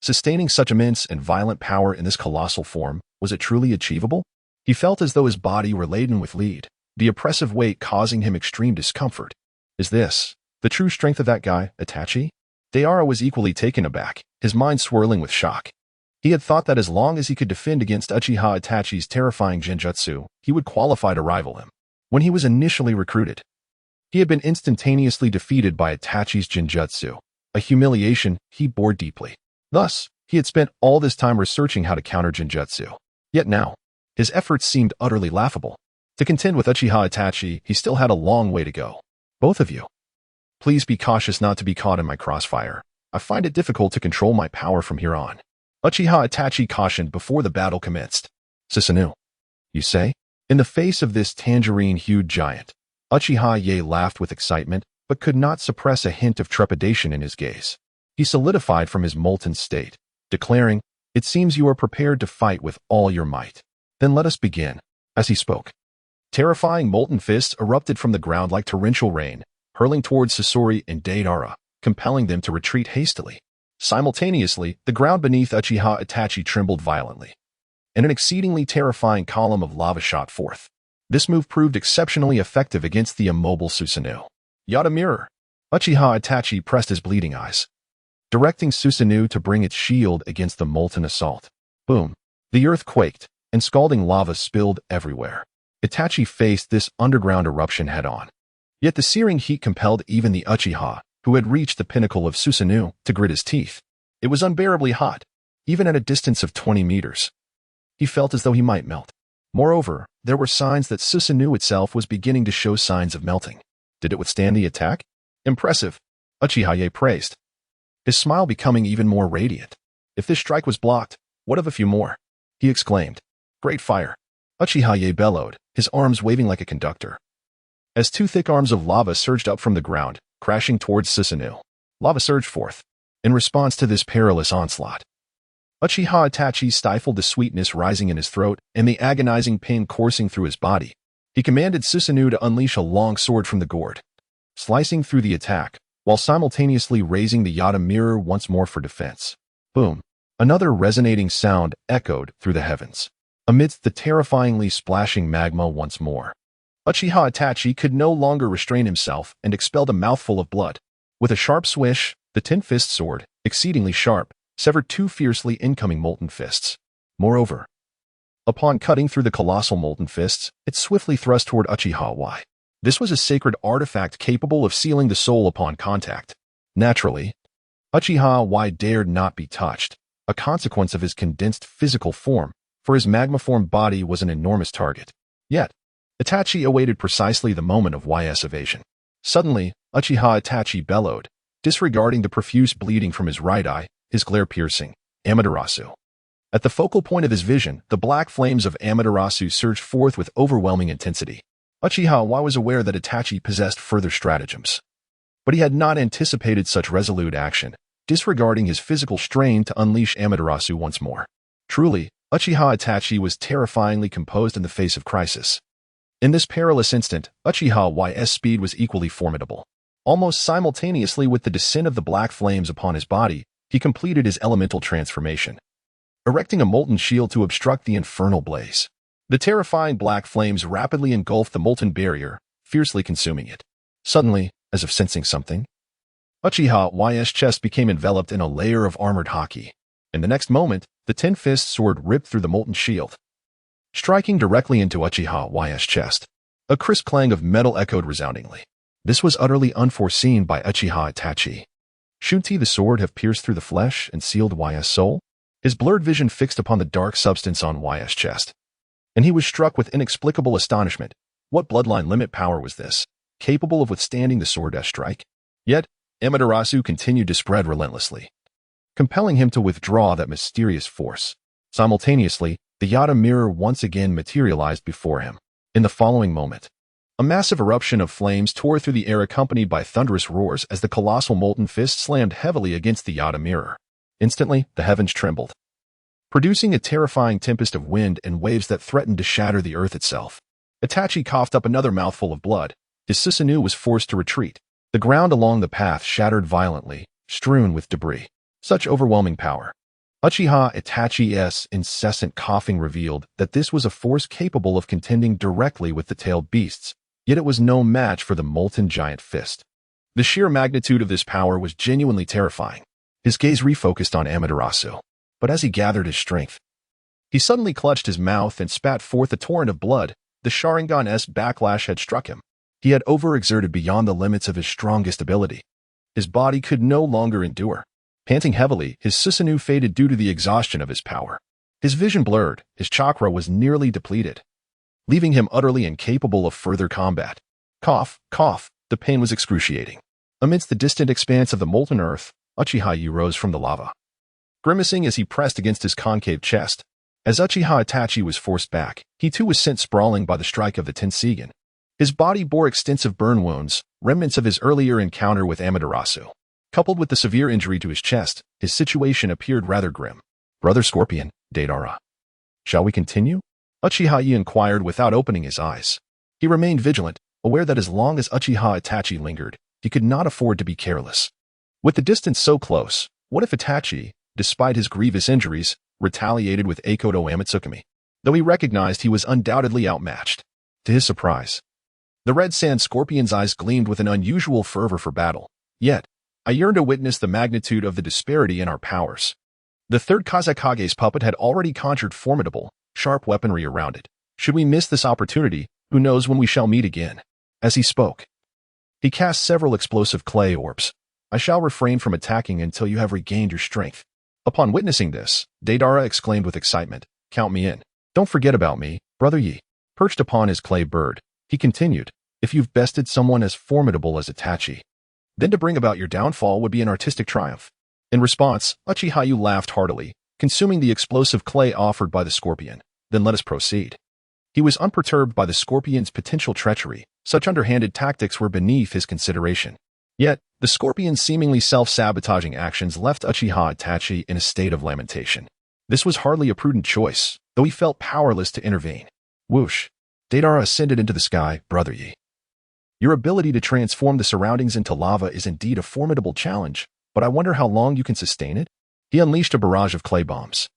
Sustaining such immense and violent power in this colossal form, was it truly achievable? He felt as though his body were laden with lead, the oppressive weight causing him extreme discomfort. Is this the true strength of that guy, Itachi? Deidara was equally taken aback, his mind swirling with shock. He had thought that as long as he could defend against Uchiha Itachi's terrifying genjutsu, he would qualify to rival him. When he was initially recruited, he had been instantaneously defeated by Itachi's genjutsu, a humiliation he bore deeply. Thus, he had spent all this time researching how to counter genjutsu. Yet now, his efforts seemed utterly laughable. To contend with Uchiha Itachi, he still had a long way to go. Both of you, please be cautious not to be caught in my crossfire. I find it difficult to control my power from here on. Uchiha Itachi cautioned before the battle commenced. Susanoo, you say? In the face of this tangerine-hued giant, Uchiha Yo laughed with excitement, but could not suppress a hint of trepidation in his gaze. He solidified from his molten state, declaring, "It seems you are prepared to fight with all your might. Then let us begin." As he spoke, terrifying molten fists erupted from the ground like torrential rain, hurling towards Sasori and Deidara, compelling them to retreat hastily. Simultaneously, the ground beneath Uchiha Itachi trembled violently, and an exceedingly terrifying column of lava shot forth. This move proved exceptionally effective against the immobile Susanoo. Yada mirror. Uchiha Itachi pressed his bleeding eyes, directing Susanoo to bring its shield against the molten assault. Boom. The earth quaked, and scalding lava spilled everywhere. Itachi faced this underground eruption head-on. Yet the searing heat compelled even the Uchiha, who had reached the pinnacle of Susanoo, to grit his teeth. It was unbearably hot, even at a distance of 20 meters. He felt as though he might melt. Moreover, there were signs that Susanoo itself was beginning to show signs of melting. Did it withstand the attack? Impressive, Uchiha Yo praised, his smile becoming even more radiant. If this strike was blocked, what of a few more? He exclaimed. Great fire. Uchiha Yo bellowed, his arms waving like a conductor, as 2 thick arms of lava surged up from the ground, crashing towards Susanoo. Lava surged forth. In response to this perilous onslaught, Uchiha Itachi stifled the sweetness rising in his throat and the agonizing pain coursing through his body. He commanded Susanoo to unleash a long sword from the gourd, slicing through the attack, while simultaneously raising the Yada mirror once more for defense. Boom. Another resonating sound echoed through the heavens. Amidst the terrifyingly splashing magma once more, Uchiha Itachi could no longer restrain himself and expelled a mouthful of blood. With a sharp swish, the tin-fist sword, exceedingly sharp, severed two fiercely incoming molten fists. Moreover, upon cutting through the colossal molten fists, it swiftly thrust toward Uchiha Y. This was a sacred artifact capable of sealing the soul upon contact. Naturally, Uchiha Y dared not be touched, a consequence of his condensed physical form, for his magma-formed body was an enormous target. Yet, Itachi awaited precisely the moment of YS evasion. Suddenly, Uchiha Itachi bellowed, disregarding the profuse bleeding from his right eye, his glare piercing. Amaterasu. At the focal point of his vision, the black flames of Amaterasu surged forth with overwhelming intensity. Uchiha Y was aware that Itachi possessed further stratagems, but he had not anticipated such resolute action, disregarding his physical strain to unleash Amaterasu once more. Truly, Uchiha Itachi was terrifyingly composed in the face of crisis. In this perilous instant, Uchiha Y's speed was equally formidable. Almost simultaneously with the descent of the black flames upon his body, he completed his elemental transformation, erecting a molten shield to obstruct the infernal blaze. The terrifying black flames rapidly engulfed the molten barrier, fiercely consuming it. Suddenly, as if sensing something, Uchiha Y's chest became enveloped in a layer of armored Haki. In the next moment, the tin-fist sword ripped through the molten shield, striking directly into Uchiha Y's chest. A crisp clang of metal echoed resoundingly. This was utterly unforeseen by Uchiha Itachi. Shouldn't he the sword have pierced through the flesh and sealed Y's soul? His blurred vision fixed upon the dark substance on Y's chest, and he was struck with inexplicable astonishment. What bloodline limit power was this, capable of withstanding the sword's strike? Yet, Amaterasu continued to spread relentlessly, compelling him to withdraw that mysterious force. Simultaneously, the Yada mirror once again materialized before him. In the following moment, a massive eruption of flames tore through the air accompanied by thunderous roars as the colossal molten fist slammed heavily against the Yada mirror. Instantly, the heavens trembled, producing a terrifying tempest of wind and waves that threatened to shatter the earth itself. Itachi coughed up another mouthful of blood. His Susanoo was forced to retreat. The ground along the path shattered violently, strewn with debris. Such overwhelming power. Uchiha Itachi's incessant coughing revealed that this was a force capable of contending directly with the tailed beasts, yet it was no match for the molten giant fist. The sheer magnitude of this power was genuinely terrifying. His gaze refocused on Amaterasu, but as he gathered his strength, he suddenly clutched his mouth and spat forth a torrent of blood. The Sharingan's backlash had struck him. He had overexerted beyond the limits of his strongest ability. His body could no longer endure. Panting heavily, his Susanoo faded due to the exhaustion of his power. His vision blurred, his chakra was nearly depleted, leaving him utterly incapable of further combat. Cough, cough, the pain was excruciating. Amidst the distant expanse of the molten earth, Uchiha Yo rose from the lava, grimacing as he pressed against his concave chest. As Uchiha Itachi was forced back, he too was sent sprawling by the strike of the Tenshou. His body bore extensive burn wounds, remnants of his earlier encounter with Amaterasu. Coupled with the severe injury to his chest, his situation appeared rather grim. Brother Scorpion, Deidara. Shall we continue? Uchiha Yo inquired without opening his eyes. He remained vigilant, aware that as long as Uchiha Itachi lingered, he could not afford to be careless. With the distance so close, what if Itachi, despite his grievous injuries, retaliated with Akodo Amatsukami? Though he recognized he was undoubtedly outmatched. To his surprise, the red sand scorpion's eyes gleamed with an unusual fervor for battle. Yet, I yearned to witness the magnitude of the disparity in our powers. The third Kazekage's puppet had already conjured formidable, sharp weaponry around it. Should we miss this opportunity, who knows when we shall meet again? As he spoke, he cast several explosive clay orbs. I shall refrain from attacking until you have regained your strength. Upon witnessing this, Deidara exclaimed with excitement, Count me in. Don't forget about me, Brother Yi. Perched upon his clay bird, he continued, if you've bested someone as formidable as Itachi, then to bring about your downfall would be an artistic triumph. In response, Uchiha Yo laughed heartily, consuming the explosive clay offered by the scorpion. Then let us proceed. He was unperturbed by the scorpion's potential treachery. Such underhanded tactics were beneath his consideration. Yet, the scorpion's seemingly self-sabotaging actions left Uchiha Itachi in a state of lamentation. This was hardly a prudent choice, though he felt powerless to intervene. Whoosh! Deidara ascended into the sky, Brother Yi. Your ability to transform the surroundings into lava is indeed a formidable challenge, but I wonder how long you can sustain it? He unleashed a barrage of clay bombs,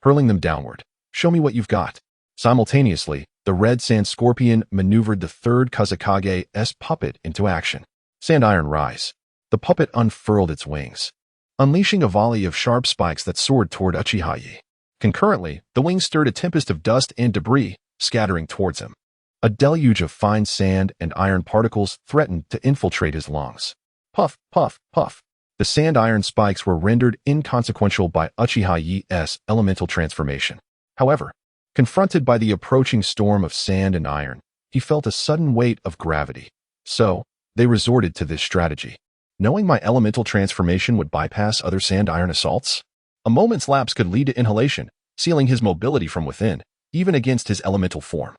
hurling them downward. Show me what you've got. Simultaneously, the red sand scorpion maneuvered the third Kazekage's puppet into action. Sand Iron Rise. The puppet unfurled its wings, unleashing a volley of sharp spikes that soared toward Uchiha Yo. Concurrently, the wings stirred a tempest of dust and debris, scattering towards him. A deluge of fine sand and iron particles threatened to infiltrate his lungs. Puff, puff, puff. The sand iron spikes were rendered inconsequential by Uchiha Yo's elemental transformation. However, confronted by the approaching storm of sand and iron, he felt a sudden weight of gravity. So, they resorted to this strategy. Knowing my elemental transformation would bypass other sand-iron assaults? A moment's lapse could lead to annihilation, sealing his mobility from within, even against his elemental form.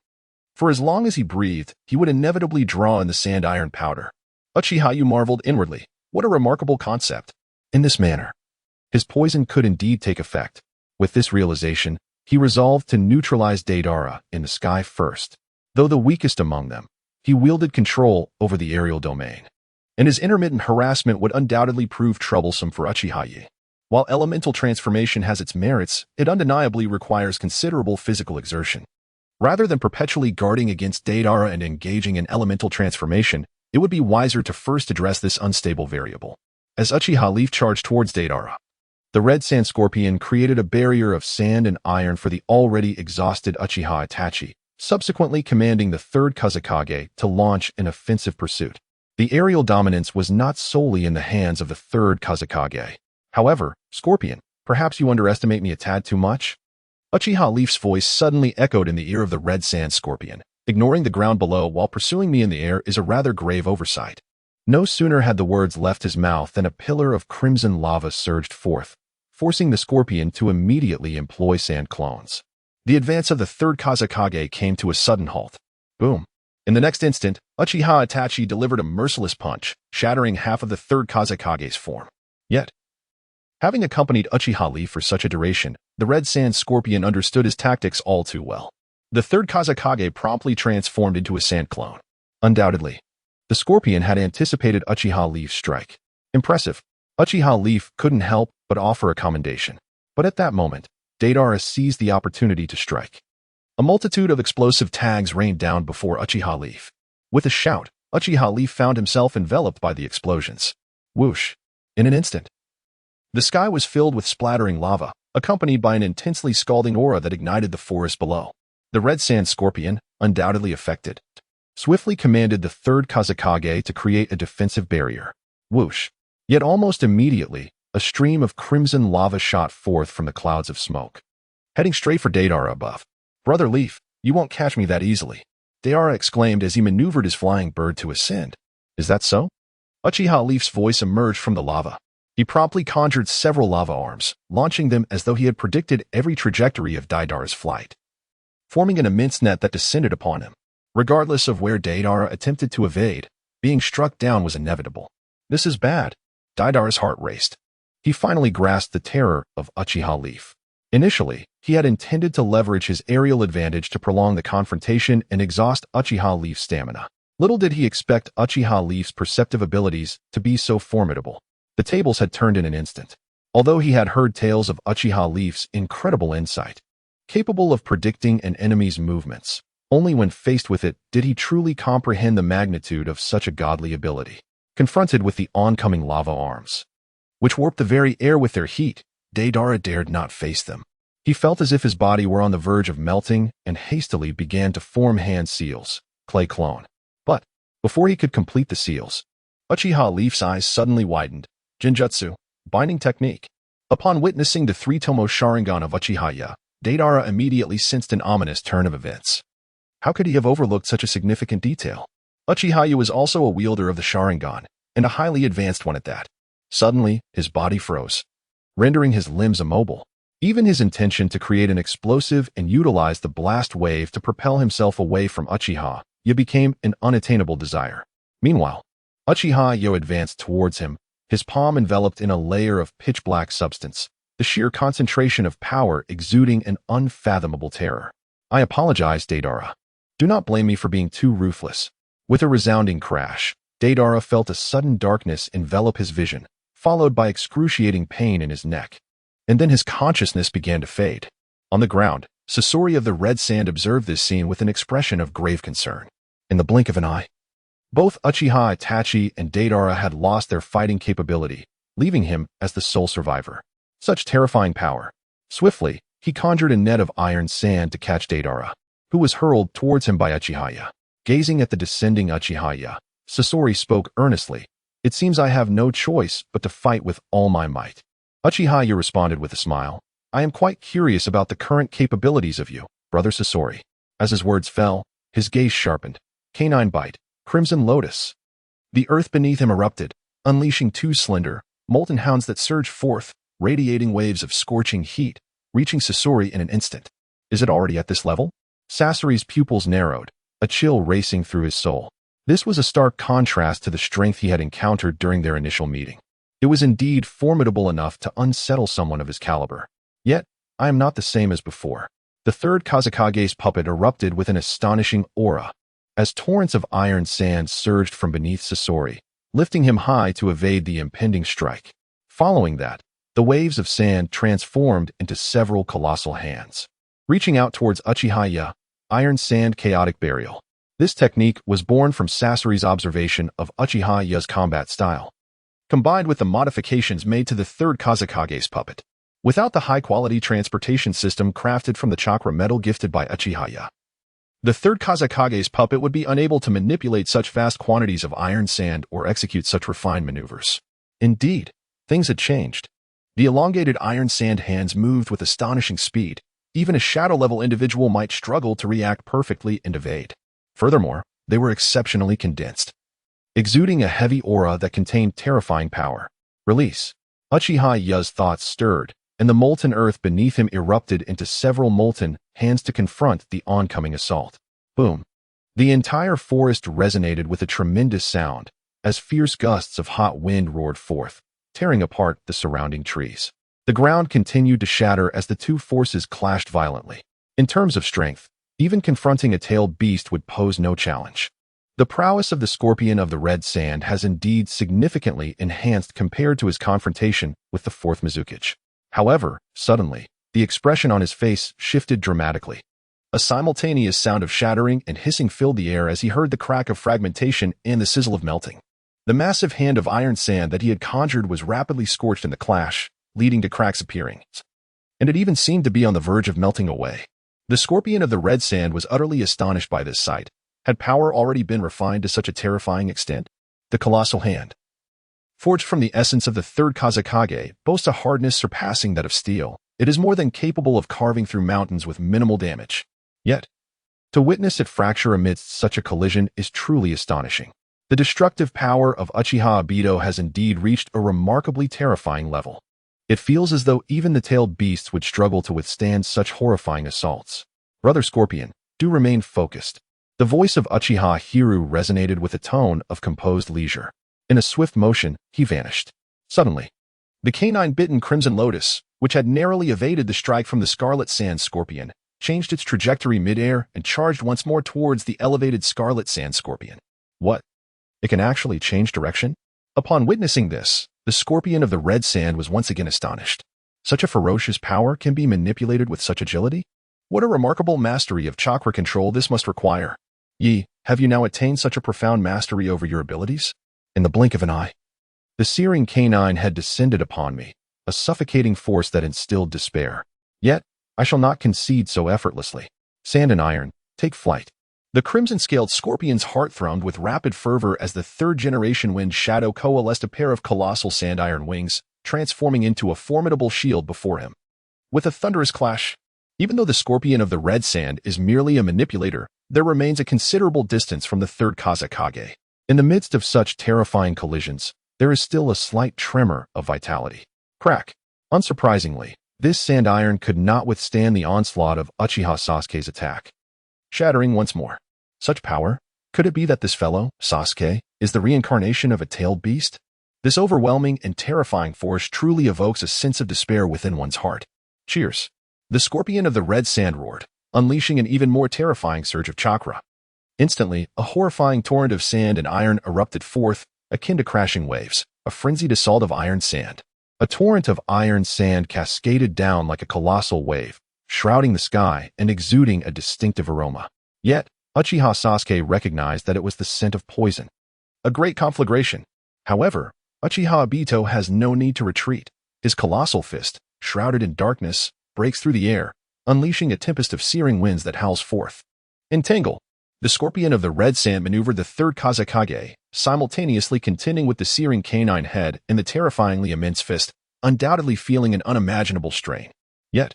For as long as he breathed, he would inevitably draw in the sand-iron powder. Uchiha Yo marveled inwardly. What a remarkable concept. In this manner, his poison could indeed take effect. With this realization, he resolved to neutralize Deidara in the sky first. Though the weakest among them, he wielded control over the aerial domain, and his intermittent harassment would undoubtedly prove troublesome for Uchiha Yo. While elemental transformation has its merits, it undeniably requires considerable physical exertion. Rather than perpetually guarding against Deidara and engaging in elemental transformation, it would be wiser to first address this unstable variable. As Uchiha Leaf charged towards Deidara, the red sand scorpion created a barrier of sand and iron for the already exhausted Uchiha Itachi, subsequently commanding the third Kazekage to launch an offensive pursuit. The aerial dominance was not solely in the hands of the third Kazekage. However, Scorpion, perhaps you underestimate me a tad too much? Uchiha Leaf's voice suddenly echoed in the ear of the red sand scorpion. Ignoring the ground below while pursuing me in the air is a rather grave oversight. No sooner had the words left his mouth than a pillar of crimson lava surged forth, forcing the scorpion to immediately employ sand clones. The advance of the third Kazekage came to a sudden halt. Boom. In the next instant, Uchiha Itachi delivered a merciless punch, shattering half of the third Kazekage's form. Yet, having accompanied Uchiha Leaf for such a duration, the red sand scorpion understood his tactics all too well. The third Kazekage promptly transformed into a sand clone. Undoubtedly, the scorpion had anticipated Uchiha Leaf's strike. Impressive. Uchiha Leaf couldn't help but offer a commendation. But at that moment, Deidara seized the opportunity to strike. A multitude of explosive tags rained down before Uchiha Leaf. With a shout, Uchiha Leaf found himself enveloped by the explosions. Whoosh. In an instant, the sky was filled with splattering lava, accompanied by an intensely scalding aura that ignited the forest below. The red sand scorpion, undoubtedly affected, swiftly commanded the third Kazekage to create a defensive barrier. Whoosh. Yet almost immediately, a stream of crimson lava shot forth from the clouds of smoke, heading straight for Deidara above. Brother Leaf, you won't catch me that easily, Deidara exclaimed as he maneuvered his flying bird to ascend. Is that so? Uchiha Leaf's voice emerged from the lava. He promptly conjured several lava arms, launching them as though he had predicted every trajectory of Deidara's flight, forming an immense net that descended upon him. Regardless of where Deidara attempted to evade, being struck down was inevitable. This is bad. Deidara's heart raced. He finally grasped the terror of Uchiha Leaf. Initially, he had intended to leverage his aerial advantage to prolong the confrontation and exhaust Uchiha Leaf's stamina. Little did he expect Uchiha Leaf's perceptive abilities to be so formidable. The tables had turned in an instant. Although he had heard tales of Uchiha Leaf's incredible insight, capable of predicting an enemy's movements, only when faced with it did he truly comprehend the magnitude of such a godly ability. Confronted with the oncoming lava arms, which warped the very air with their heat, Deidara dared not face them. He felt as if his body were on the verge of melting and hastily began to form hand seals, clay clone. But, before he could complete the seals, Uchiha Leaf's eyes suddenly widened. Genjutsu, binding technique. Upon witnessing the Double Tomoe Sharingan of Uchiha Yo, Deidara immediately sensed an ominous turn of events. How could he have overlooked such a significant detail? Uchiha Yo was also a wielder of the Sharingan, and a highly advanced one at that. Suddenly, his body froze, rendering his limbs immobile. Even his intention to create an explosive and utilize the blast wave to propel himself away from Uchiha Yo became an unattainable desire. Meanwhile, Uchiha Yo advanced towards him, his palm enveloped in a layer of pitch-black substance, the sheer concentration of power exuding an unfathomable terror. I apologize, Deidara. Do not blame me for being too ruthless. With a resounding crash, Deidara felt a sudden darkness envelop his vision, followed by excruciating pain in his neck. and then his consciousness began to fade. On the ground, Sasori of the Red Sand observed this scene with an expression of grave concern. In the blink of an eye, both Uchiha Itachi and Deidara had lost their fighting capability, leaving him as the sole survivor. Such terrifying power. Swiftly, he conjured a net of iron sand to catch Deidara, who was hurled towards him by Uchiha Yo. Gazing at the descending Uchiha Yo, Sasori spoke earnestly. "It seems I have no choice but to fight with all my might." Uchiha Yo responded with a smile. "I am quite curious about the current capabilities of you, brother Sasori." As his words fell, his gaze sharpened. Canine bite, crimson lotus. The earth beneath him erupted, unleashing two slender, molten hounds that surged forth, radiating waves of scorching heat, reaching Sasori in an instant. Is it already at this level? Sasori's pupils narrowed, a chill racing through his soul. This was a stark contrast to the strength he had encountered during their initial meeting. It was indeed formidable enough to unsettle someone of his caliber. Yet, I am not the same as before. The third Kazekage's puppet erupted with an astonishing aura, as torrents of iron sand surged from beneath Sasori, lifting him high to evade the impending strike. Following that, the waves of sand transformed into several colossal hands. Reaching out towards Uchiha Yo, iron sand chaotic burial. This technique was born from Sasori's observation of Uchiha Yo's combat style, combined with the modifications made to the third Kazekage's puppet. Without the high-quality transportation system crafted from the chakra metal gifted by Uchiha Yo, the third Kazekage's puppet would be unable to manipulate such vast quantities of iron sand or execute such refined maneuvers. Indeed, things had changed. The elongated iron sand hands moved with astonishing speed. Even a shadow-level individual might struggle to react perfectly and evade. Furthermore, they were exceptionally condensed, exuding a heavy aura that contained terrifying power. Release. Uchiha Yo's thoughts stirred, and the molten earth beneath him erupted into several molten hands to confront the oncoming assault. Boom. The entire forest resonated with a tremendous sound, as fierce gusts of hot wind roared forth, tearing apart the surrounding trees. The ground continued to shatter as the two forces clashed violently. In terms of strength, even confronting a tailed beast would pose no challenge. The prowess of the scorpion of the red sand has indeed significantly enhanced compared to his confrontation with the fourth Mizukage. However, suddenly, the expression on his face shifted dramatically. A simultaneous sound of shattering and hissing filled the air as he heard the crack of fragmentation and the sizzle of melting. The massive hand of iron sand that he had conjured was rapidly scorched in the clash, leading to cracks appearing, and it even seemed to be on the verge of melting away. The scorpion of the red sand was utterly astonished by this sight. Had power already been refined to such a terrifying extent? The colossal hand, forged from the essence of the third Kazekage, boasts a hardness surpassing that of steel. It is more than capable of carving through mountains with minimal damage. Yet, to witness it fracture amidst such a collision is truly astonishing. The destructive power of Uchiha Obito has indeed reached a remarkably terrifying level. It feels as though even the tailed beasts would struggle to withstand such horrifying assaults. Brother Scorpion, do remain focused. The voice of Uchiha Hiru resonated with a tone of composed leisure. In a swift motion, he vanished. Suddenly, the canine-bitten Crimson Lotus, which had narrowly evaded the strike from the Scarlet Sand Scorpion, changed its trajectory mid-air and charged once more towards the elevated Scarlet Sand Scorpion. What? It can actually change direction? Upon witnessing this, the Scorpion of the Red Sand was once again astonished. Such a ferocious power can be manipulated with such agility? What a remarkable mastery of chakra control this must require. Yi, have you now attained such a profound mastery over your abilities? In the blink of an eye, the searing canine had descended upon me, a suffocating force that instilled despair. Yet, I shall not concede so effortlessly. Sand and iron, take flight. The crimson-scaled scorpion's heart thrummed with rapid fervor as the third-generation wind shadow coalesced a pair of colossal sand-iron wings, transforming into a formidable shield before him. With a thunderous clash, even though the scorpion of the red sand is merely a manipulator, there remains a considerable distance from the third Kazekage. In the midst of such terrifying collisions, there is still a slight tremor of vitality. Crack. Unsurprisingly, this sand iron could not withstand the onslaught of Uchiha Sasuke's attack. Shattering once more. Such power? Could it be that this fellow, Sasuke, is the reincarnation of a tailed beast? This overwhelming and terrifying force truly evokes a sense of despair within one's heart. Cheers. The scorpion of the red sand roared, unleashing an even more terrifying surge of chakra. Instantly, a horrifying torrent of sand and iron erupted forth, akin to crashing waves, a frenzied assault of iron sand. A torrent of iron sand cascaded down like a colossal wave, shrouding the sky and exuding a distinctive aroma. Yet, Uchiha Sasuke recognized that it was the scent of poison. A great conflagration. However, Uchiha Obito has no need to retreat. His colossal fist, shrouded in darkness, breaks through the air, unleashing a tempest of searing winds that howls forth. Entangle. The scorpion of the red sand maneuvered the third Kazekage, simultaneously contending with the searing canine head and the terrifyingly immense fist, undoubtedly feeling an unimaginable strain. Yet,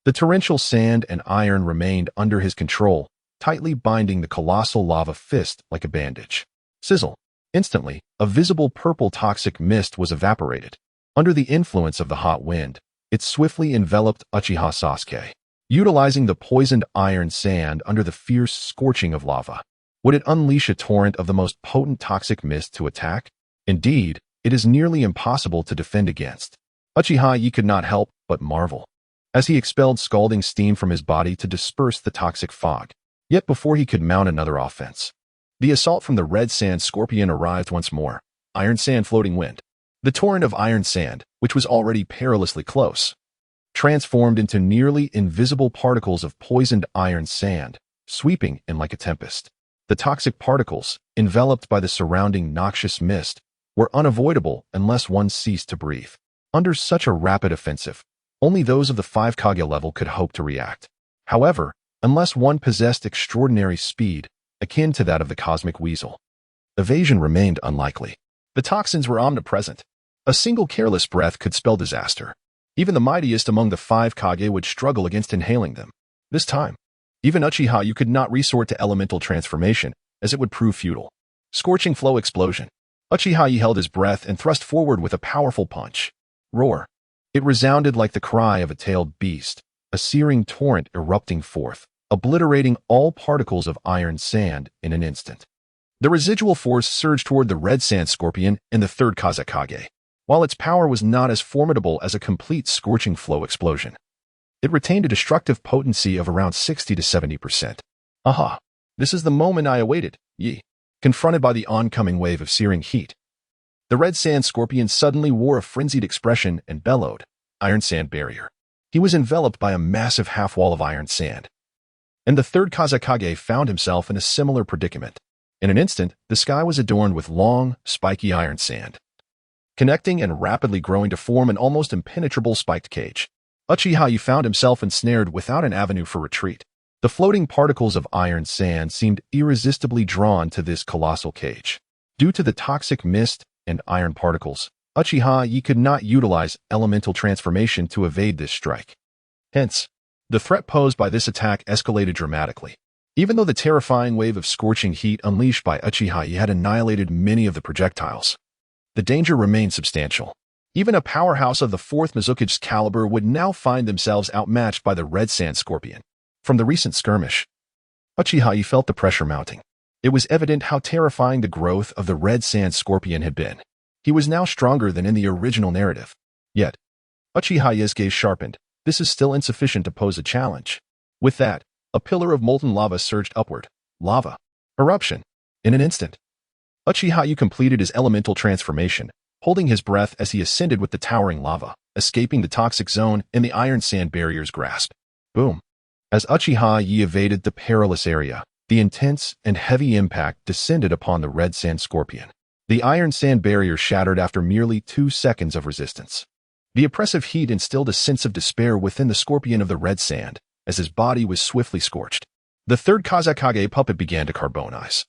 the torrential sand and iron remained under his control, tightly binding the colossal lava fist like a bandage. Sizzle. Instantly, a visible purple toxic mist was evaporated. Under the influence of the hot wind, it swiftly enveloped Uchiha Sasuke. Utilizing the poisoned iron sand under the fierce scorching of lava, would it unleash a torrent of the most potent toxic mist to attack? Indeed, it is nearly impossible to defend against. Uchiha Yo could not help but marvel, as he expelled scalding steam from his body to disperse the toxic fog. Yet before he could mount another offense, the assault from the red sand scorpion arrived once more. Iron sand floating wind. The torrent of iron sand, which was already perilously close, transformed into nearly invisible particles of poisoned iron sand, sweeping in like a tempest. The toxic particles, enveloped by the surrounding noxious mist, were unavoidable unless one ceased to breathe. Under such a rapid offensive, only those of the 5 Kage level could hope to react. However, unless one possessed extraordinary speed, akin to that of the cosmic weasel, evasion remained unlikely. The toxins were omnipresent. A single careless breath could spell disaster. Even the mightiest among the 5 Kage would struggle against inhaling them. This time, even Uchiha Yo could not resort to elemental transformation, as it would prove futile. Scorching flow explosion. Uchiha Yo held his breath and thrust forward with a powerful punch. Roar. It resounded like the cry of a tailed beast, a searing torrent erupting forth, obliterating all particles of iron sand in an instant. The residual force surged toward the red sand scorpion and the third Kazekage. While its power was not as formidable as a complete scorching flow explosion, it retained a destructive potency of around 60 to 70%. Aha! This is the moment I awaited, Yi. Confronted by the oncoming wave of searing heat, the red sand scorpion suddenly wore a frenzied expression and bellowed. Iron sand barrier. He was enveloped by a massive half-wall of iron sand. And the third Kazekage found himself in a similar predicament. In an instant, the sky was adorned with long, spiky iron sand, connecting and rapidly growing to form an almost impenetrable spiked cage. Uchiha Yo found himself ensnared without an avenue for retreat. The floating particles of iron sand seemed irresistibly drawn to this colossal cage. Due to the toxic mist and iron particles, Uchiha Yo could not utilize elemental transformation to evade this strike. Hence, the threat posed by this attack escalated dramatically. Even though the terrifying wave of scorching heat unleashed by Uchiha Yo had annihilated many of the projectiles, the danger remained substantial. Even a powerhouse of the 4th Mizuki's caliber would now find themselves outmatched by the red sand scorpion. From the recent skirmish, Uchiha Yo felt the pressure mounting. It was evident how terrifying the growth of the red sand scorpion had been. He was now stronger than in the original narrative. Yet, Uchiha Yo's gaze sharpened. This is still insufficient to pose a challenge. With that, a pillar of molten lava surged upward. Lava. Eruption. In an instant, Uchiha Yo completed his elemental transformation, holding his breath as he ascended with the towering lava, escaping the toxic zone and the iron sand barrier's grasp. Boom. As Uchiha Yo evaded the perilous area, the intense and heavy impact descended upon the red sand scorpion. The iron sand barrier shattered after merely 2 seconds of resistance. The oppressive heat instilled a sense of despair within the scorpion of the red sand, as his body was swiftly scorched. The third Kazekage puppet began to carbonize,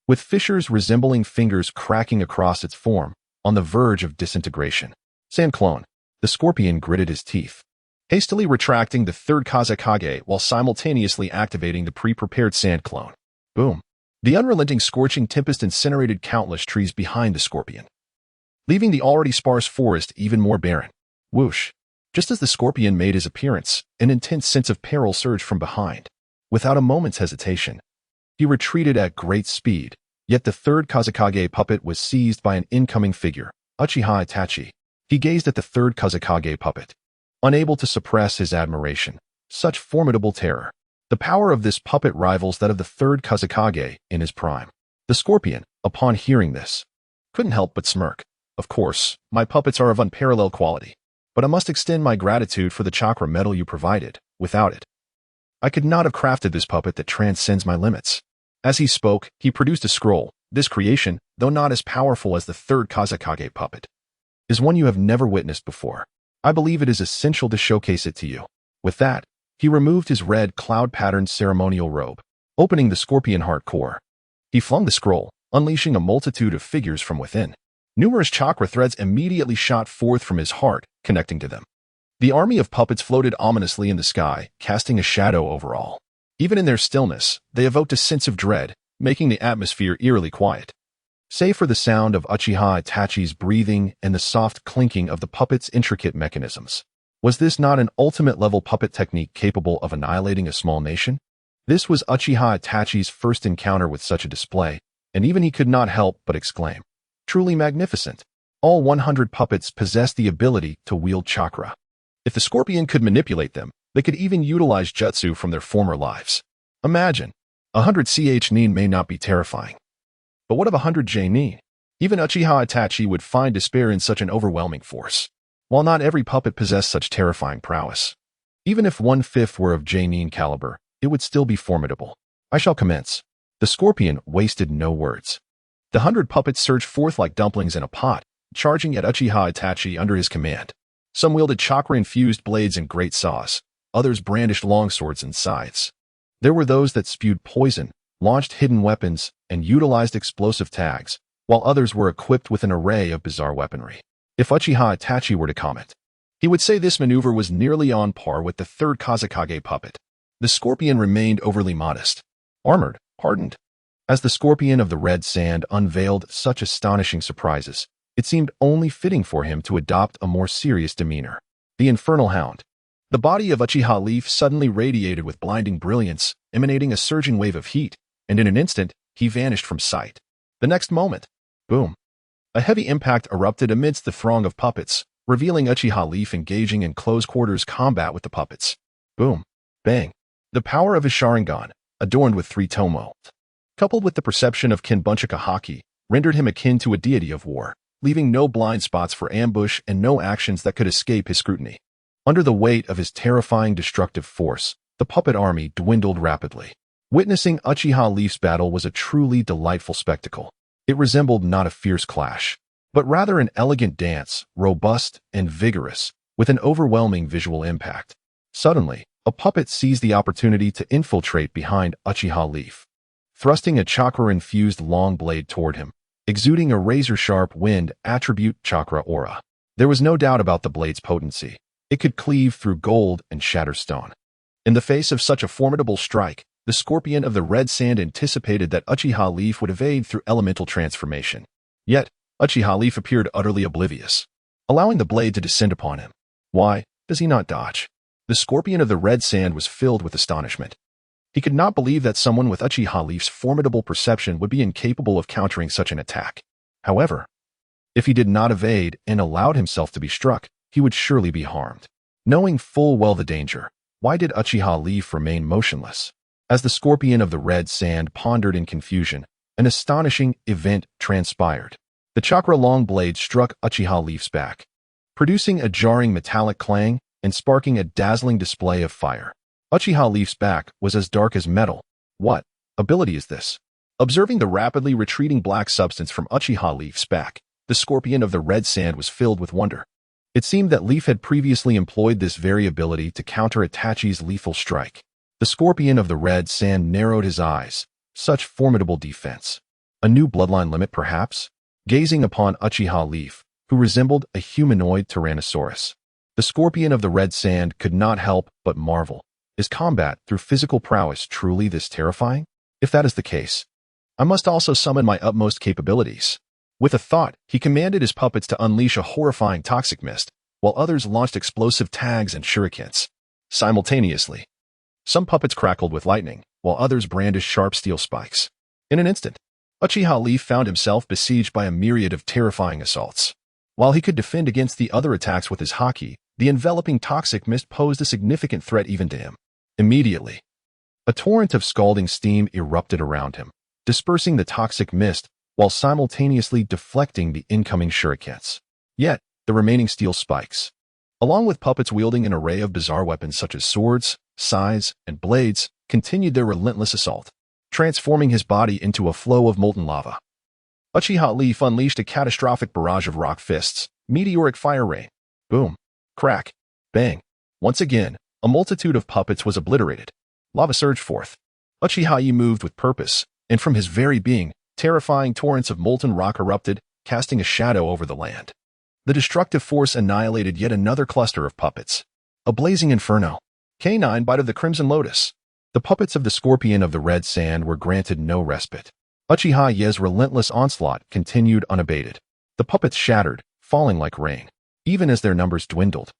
with fissures resembling fingers cracking across its form, on the verge of disintegration. Sand clone. The scorpion gritted his teeth, hastily retracting the third Kazekage while simultaneously activating the pre-prepared sand clone. Boom. The unrelenting scorching tempest incinerated countless trees behind the scorpion, leaving the already sparse forest even more barren. Whoosh. Just as the scorpion made his appearance, an intense sense of peril surged from behind. Without a moment's hesitation, he retreated at great speed, yet the third Kazekage puppet was seized by an incoming figure, Uchiha Itachi. He gazed at the third Kazekage puppet, unable to suppress his admiration. Such formidable terror. The power of this puppet rivals that of the third Kazekage in his prime. The scorpion, upon hearing this, couldn't help but smirk. Of course, my puppets are of unparalleled quality, but I must extend my gratitude for the chakra medal you provided. Without it, I could not have crafted this puppet that transcends my limits. As he spoke, he produced a scroll. This creation, though not as powerful as the third Kazekage puppet, is one you have never witnessed before. I believe it is essential to showcase it to you. With that, he removed his red cloud-patterned ceremonial robe, opening the scorpion heart core. He flung the scroll, unleashing a multitude of figures from within. Numerous chakra threads immediately shot forth from his heart, connecting to them. The army of puppets floated ominously in the sky, casting a shadow over all. Even in their stillness, they evoked a sense of dread, making the atmosphere eerily quiet. Save for the sound of Uchiha Itachi's breathing and the soft clinking of the puppet's intricate mechanisms. Was this not an ultimate-level puppet technique capable of annihilating a small nation? This was Uchiha Itachi's first encounter with such a display, and even he could not help but exclaim, "Truly magnificent." All 100 puppets possessed the ability to wield chakra. If the scorpion could manipulate them, they could even utilize jutsu from their former lives. Imagine, 100 ch-nin may not be terrifying. But what of 100 j-nin? Even Uchiha Itachi would find despair in such an overwhelming force. While not every puppet possessed such terrifying prowess, even if 1/5 were of j-nin caliber, it would still be formidable. I shall commence. The scorpion wasted no words. The 100 puppets surged forth like dumplings in a pot, charging at Uchiha Itachi under his command. Some wielded chakra-infused blades and great saws. Others brandished longswords and scythes. There were those that spewed poison, launched hidden weapons, and utilized explosive tags, while others were equipped with an array of bizarre weaponry. If Uchiha Itachi were to comment, he would say this maneuver was nearly on par with the third Kazekage puppet. The scorpion remained overly modest, armored, hardened. As the scorpion of the red sand unveiled such astonishing surprises, it seemed only fitting for him to adopt a more serious demeanor. The infernal hound. The body of Uchiha Leaf suddenly radiated with blinding brilliance, emanating a surging wave of heat, and in an instant, he vanished from sight. The next moment, boom. A heavy impact erupted amidst the throng of puppets, revealing Uchiha Leaf engaging in close-quarters combat with the puppets. Boom. Bang. The power of his Sharingan, adorned with 3 tomoe, coupled with the perception of Kinbunchika Haki, rendered him akin to a deity of war, leaving no blind spots for ambush and no actions that could escape his scrutiny. Under the weight of his terrifying destructive force, the puppet army dwindled rapidly. Witnessing Uchiha Leaf's battle was a truly delightful spectacle. It resembled not a fierce clash, but rather an elegant dance, robust and vigorous, with an overwhelming visual impact. Suddenly, a puppet seized the opportunity to infiltrate behind Uchiha Leaf, thrusting a chakra-infused long blade toward him, exuding a razor-sharp wind attribute chakra aura. There was no doubt about the blade's potency. It could cleave through gold and shatter stone. In the face of such a formidable strike, the scorpion of the red sand anticipated that Uchiha Leaf would evade through elemental transformation. Yet, Uchiha Leaf appeared utterly oblivious, allowing the blade to descend upon him. Why does he not dodge? The scorpion of the red sand was filled with astonishment. He could not believe that someone with Uchiha Leaf's formidable perception would be incapable of countering such an attack. However, if he did not evade and allowed himself to be struck, he would surely be harmed. Knowing full well the danger, why did Uchiha Leaf remain motionless? As the scorpion of the red sand pondered in confusion, an astonishing event transpired. The chakra long blade struck Uchiha Leaf's back, producing a jarring metallic clang and sparking a dazzling display of fire. Uchiha Leaf's back was as dark as metal. What ability is this? Observing the rapidly retreating black substance from Uchiha Leaf's back, the scorpion of the red sand was filled with wonder. It seemed that Leaf had previously employed this very ability to counter Itachi's lethal strike. The scorpion of the red sand narrowed his eyes. Such formidable defense. A new bloodline limit, perhaps? Gazing upon Uchiha Leaf, who resembled a humanoid tyrannosaurus, the scorpion of the red sand could not help but marvel. Is combat through physical prowess truly this terrifying? If that is the case, I must also summon my utmost capabilities. With a thought, he commanded his puppets to unleash a horrifying toxic mist, while others launched explosive tags and shurikens. Simultaneously, some puppets crackled with lightning, while others brandished sharp steel spikes. In an instant, Uchiha Leaf found himself besieged by a myriad of terrifying assaults. While he could defend against the other attacks with his Haki, the enveloping toxic mist posed a significant threat even to him. Immediately, a torrent of scalding steam erupted around him, dispersing the toxic mist, while simultaneously deflecting the incoming shurikens. Yet, the remaining steel spikes, along with puppets wielding an array of bizarre weapons such as swords, scythes, and blades, continued their relentless assault, transforming his body into a flow of molten lava. Uchiha Leaf unleashed a catastrophic barrage of rock fists, meteoric fire rain. Boom. Crack. Bang. Once again, a multitude of puppets was obliterated. Lava surged forth. Uchiha Yo moved with purpose, and from his very being, terrifying torrents of molten rock erupted, casting a shadow over the land. The destructive force annihilated yet another cluster of puppets. A blazing inferno. Canine bite of the Crimson Lotus. The puppets of the Scorpion of the Red Sand were granted no respite. Uchiha Yo's relentless onslaught continued unabated. The puppets shattered, falling like rain, even as their numbers dwindled.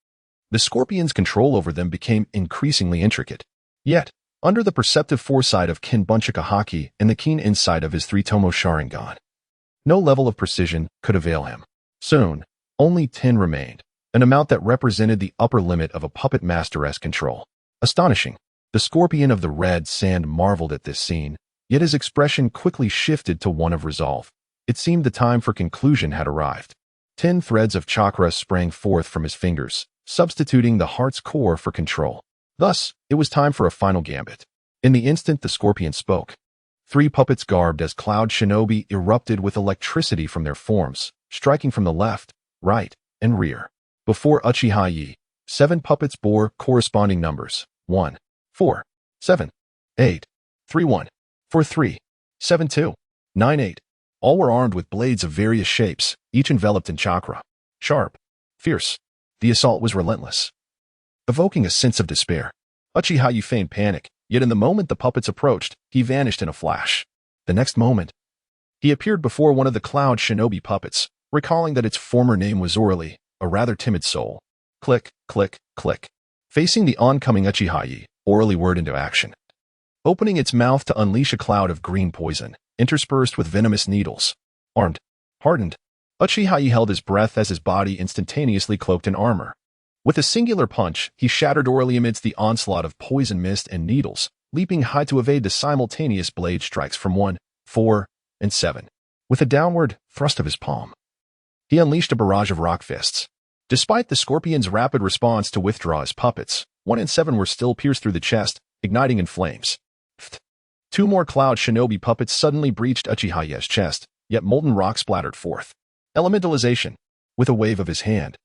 The Scorpion's control over them became increasingly intricate. Yet, under the perceptive foresight of Kin Bunchika Haki and the keen insight of his 3 Tomoe Sharingan, no level of precision could avail him. Soon, only 10 remained, an amount that represented the upper limit of a puppet master's control. Astonishing. The Scorpion of the Red Sand marveled at this scene, yet his expression quickly shifted to one of resolve. It seemed the time for conclusion had arrived. 10 threads of chakra sprang forth from his fingers, substituting the heart's core for control. Thus, it was time for a final gambit. In the instant the Scorpion spoke, 3 puppets garbed as cloud shinobi erupted with electricity from their forms, striking from the left, right, and rear. Before Uchiha Yo, 7 puppets bore corresponding numbers: 1, 4, 7, 8, 3, 1, 4, 3, 7, 2, 9, 8. All were armed with blades of various shapes, each enveloped in chakra. Sharp, fierce. The assault was relentless, evoking a sense of despair. Uchiha Yo feigned panic, yet in the moment the puppets approached, he vanished in a flash. The next moment, he appeared before one of the cloud shinobi puppets, recalling that its former name was Orally, a rather timid soul. Click, click, click. Facing the oncoming Uchiha Yo, Orally whirred into action, opening its mouth to unleash a cloud of green poison, interspersed with venomous needles. Armed, hardened, Uchiha Yo held his breath as his body instantaneously cloaked in armor. With a singular punch, he shattered Orally amidst the onslaught of poison mist and needles, leaping high to evade the simultaneous blade strikes from 1, 4, and 7. With a downward thrust of his palm, he unleashed a barrage of rock fists. Despite the Scorpion's rapid response to withdraw his puppets, 1 and 7 were still pierced through the chest, igniting in flames. 2 more cloud shinobi puppets suddenly breached Uchiha Yo's chest, yet molten rock splattered forth. Elementalization. With a wave of his hand,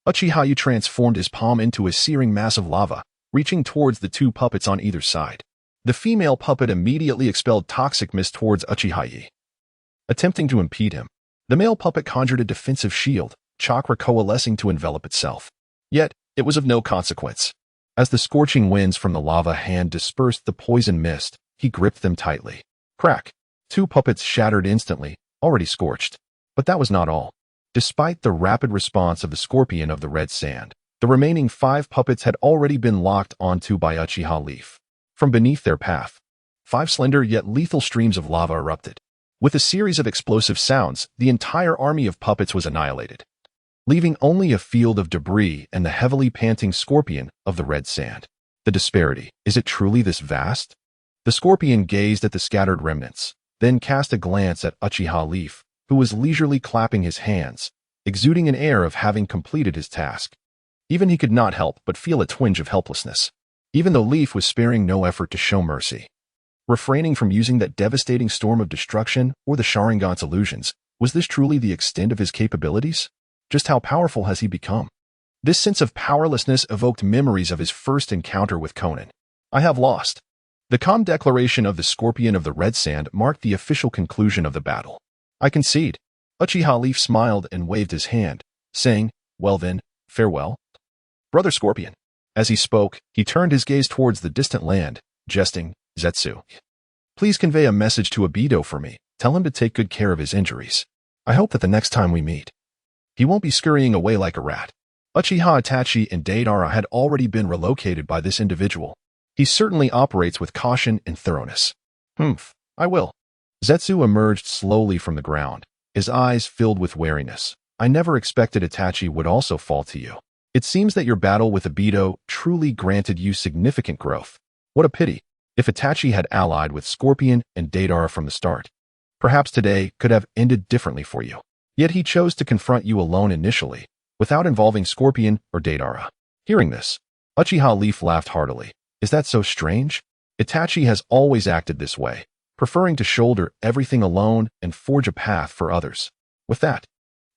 Uchiha Yo transformed his palm into a searing mass of lava, reaching towards the 2 puppets on either side. The female puppet immediately expelled toxic mist towards Uchiha Yo, attempting to impede him. The male puppet conjured a defensive shield, chakra coalescing to envelop itself. Yet, it was of no consequence. As the scorching winds from the lava hand dispersed the poison mist, he gripped them tightly. Crack! 2 puppets shattered instantly, already scorched. But that was not all. Despite the rapid response of the Scorpion of the Red Sand, the remaining 5 puppets had already been locked onto by Uchiha Leaf. From beneath their path, 5 slender yet lethal streams of lava erupted. With a series of explosive sounds, the entire army of puppets was annihilated, leaving only a field of debris and the heavily panting Scorpion of the Red Sand. The disparity, is it truly this vast? The Scorpion gazed at the scattered remnants, then cast a glance at Uchiha Leaf, who was leisurely clapping his hands, exuding an air of having completed his task. Even he could not help but feel a twinge of helplessness, even though Leaf was sparing no effort to show mercy. Refraining from using that devastating storm of destruction or the Sharingan's illusions, was this truly the extent of his capabilities? Just how powerful has he become? This sense of powerlessness evoked memories of his first encounter with Conan. I have lost. The calm declaration of the Scorpion of the Red Sand marked the official conclusion of the battle. I concede. Uchiha Leaf smiled and waved his hand, saying, well then, farewell, Brother Scorpion. As he spoke, he turned his gaze towards the distant land, jesting, Zetsu, please convey a message to Obito for me. Tell him to take good care of his injuries. I hope that the next time we meet, he won't be scurrying away like a rat. Uchiha Itachi and Deidara had already been relocated by this individual. He certainly operates with caution and thoroughness. I will. Zetsu emerged slowly from the ground, his eyes filled with wariness. I never expected Itachi would also fall to you. It seems that your battle with Obito truly granted you significant growth. What a pity. If Itachi had allied with Scorpion and Deidara from the start, Perhaps today could have ended differently for you. Yet he chose to confront you alone initially, without involving Scorpion or Deidara. Hearing this, Uchiha Leaf laughed heartily. Is that so strange? Itachi has always acted this way, preferring to shoulder everything alone and forge a path for others. With that,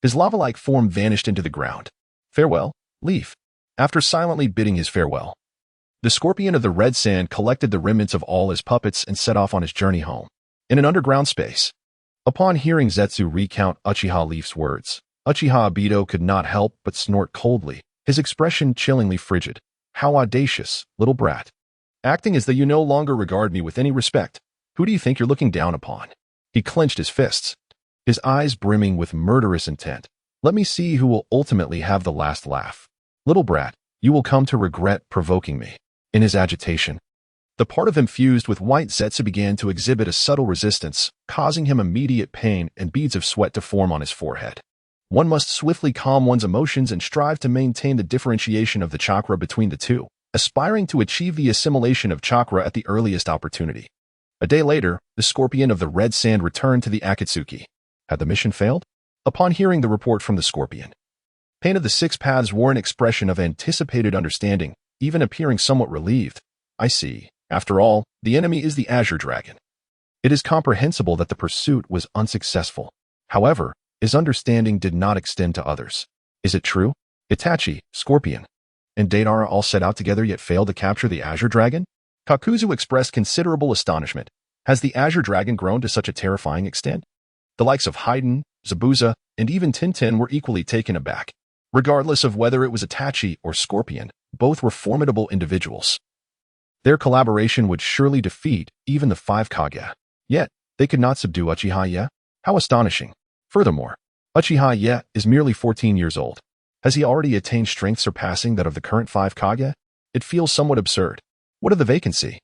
his lava-like form vanished into the ground. Farewell, Leaf. After silently bidding his farewell, the Scorpion of the Red Sand collected the remnants of all his puppets and set off on his journey home. In an underground space, upon hearing Zetsu recount Uchiha Leaf's words, Uchiha Obito could not help but snort coldly, his expression chillingly frigid. How audacious, little brat. Acting as though you no longer regard me with any respect. Who do you think you're looking down upon? He clenched his fists, his eyes brimming with murderous intent. Let me see who will ultimately have the last laugh. Little brat, you will come to regret provoking me. In his agitation, the part of him fused with white Zetsu began to exhibit a subtle resistance, causing him immediate pain and beads of sweat to form on his forehead. One must swiftly calm one's emotions and strive to maintain the differentiation of the chakra between the two, aspiring to achieve the assimilation of chakra at the earliest opportunity. A day later, the Scorpion of the Red Sand returned to the Akatsuki. Had the mission failed? Upon hearing the report from the Scorpion, Pain of the Six Paths wore an expression of anticipated understanding, even appearing somewhat relieved. I see. After all, the enemy is the Azure Dragon. It is comprehensible that the pursuit was unsuccessful. However, his understanding did not extend to others. Is it true? Itachi, Scorpion, and Deidara all set out together yet failed to capture the Azure Dragon? Kakuzu expressed considerable astonishment. Has the Azure Dragon grown to such a terrifying extent? The likes of Hidan, Zabuza, and even Tintin were equally taken aback. Regardless of whether it was Itachi or Scorpion, both were formidable individuals. Their collaboration would surely defeat even the five Kage. Yet, they could not subdue Uchiha Yo? How astonishing. Furthermore, Uchiha Yo is merely 14 years old. Has he already attained strength surpassing that of the current five Kage? It feels somewhat absurd. What of the vacancy?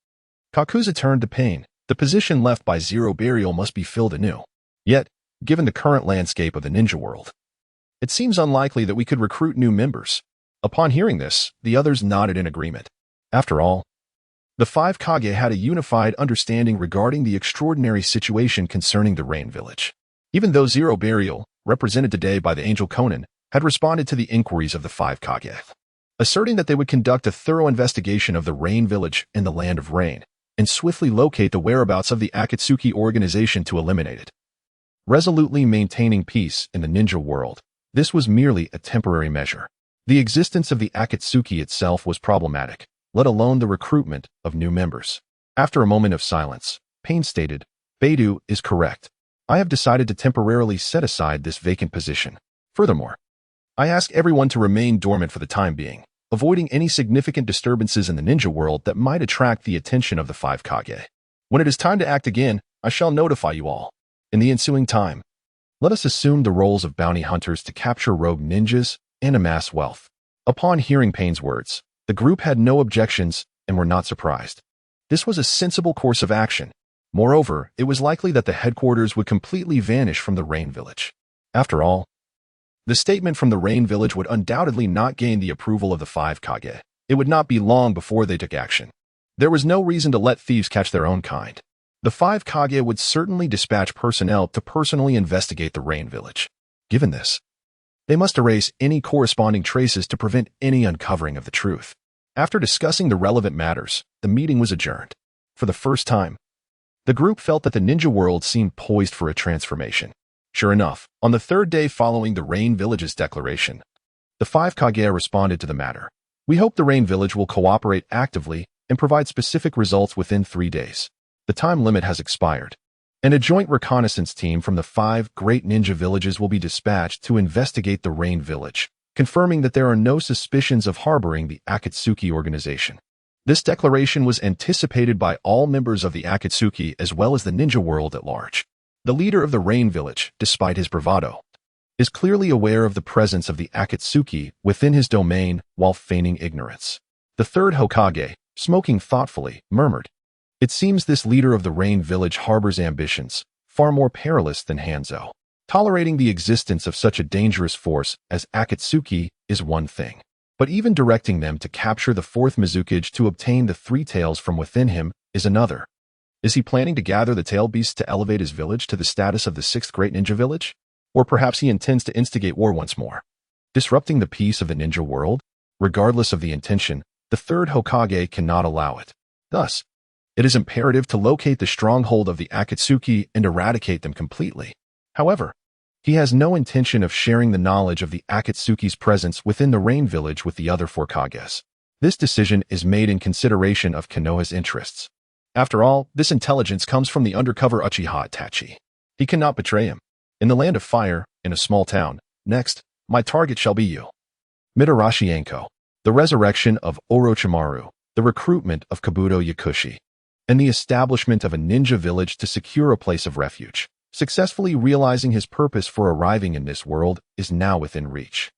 Kakuzu turned to Pain. The position left by Zero Burial must be filled anew. Yet, given the current landscape of the ninja world, it seems unlikely that we could recruit new members. Upon hearing this, the others nodded in agreement. After all, the five Kage had a unified understanding regarding the extraordinary situation concerning the Rain Village. Even though Zero Burial, represented today by the Angel Conan, had responded to the inquiries of the five Kage, asserting that they would conduct a thorough investigation of the Rain Village in the Land of Rain, and swiftly locate the whereabouts of the Akatsuki organization to eliminate it. Resolutely maintaining peace in the ninja world, this was merely a temporary measure. The existence of the Akatsuki itself was problematic, let alone the recruitment of new members. After a moment of silence, Pain stated, Beidou is correct. I have decided to temporarily set aside this vacant position. Furthermore, I ask everyone to remain dormant for the time being, avoiding any significant disturbances in the ninja world that might attract the attention of the five Kage. When it is time to act again, I shall notify you all. In the ensuing time, let us assume the roles of bounty hunters to capture rogue ninjas and amass wealth. Upon hearing Pain's words, the group had no objections and were not surprised. This was a sensible course of action. Moreover, it was likely that the headquarters would completely vanish from the Rain Village. After all, the statement from the Rain Village would undoubtedly not gain the approval of the five Kage. It would not be long before they took action. There was no reason to let thieves catch their own kind. The five Kage would certainly dispatch personnel to personally investigate the Rain Village. Given this, they must erase any corresponding traces to prevent any uncovering of the truth. After discussing the relevant matters, the meeting was adjourned. For the first time, the group felt that the ninja world seemed poised for a transformation. Sure enough, on the third day following the Rain Village's declaration, the five Kage responded to the matter. We hope the Rain Village will cooperate actively and provide specific results within 3 days. The time limit has expired, and a joint reconnaissance team from the 5 great ninja villages will be dispatched to investigate the Rain Village, confirming that there are no suspicions of harboring the Akatsuki organization. This declaration was anticipated by all members of the Akatsuki as well as the ninja world at large. The leader of the Rain Village, despite his bravado, is clearly aware of the presence of the Akatsuki within his domain while feigning ignorance. The third Hokage, smoking thoughtfully, murmured, It seems this leader of the Rain Village harbors ambitions, far more perilous than Hanzo. Tolerating the existence of such a dangerous force as Akatsuki is one thing, but even directing them to capture the fourth Mizukage to obtain the 3 tails from within him is another. Is he planning to gather the tail beasts to elevate his village to the status of the sixth great ninja village? Or perhaps he intends to instigate war once more, disrupting the peace of the ninja world? Regardless of the intention, the third Hokage cannot allow it. Thus, it is imperative to locate the stronghold of the Akatsuki and eradicate them completely. However, he has no intention of sharing the knowledge of the Akatsuki's presence within the Rain Village with the other four Kages. This decision is made in consideration of Konoha's interests. After all, this intelligence comes from the undercover Uchiha Itachi. He cannot betray him. In the land of fire, in a small town, next, my target shall be you. Mitarashi Anko, the resurrection of Orochimaru, the recruitment of Kabuto Yakushi, and the establishment of a ninja village to secure a place of refuge. Successfully realizing his purpose for arriving in this world is now within reach.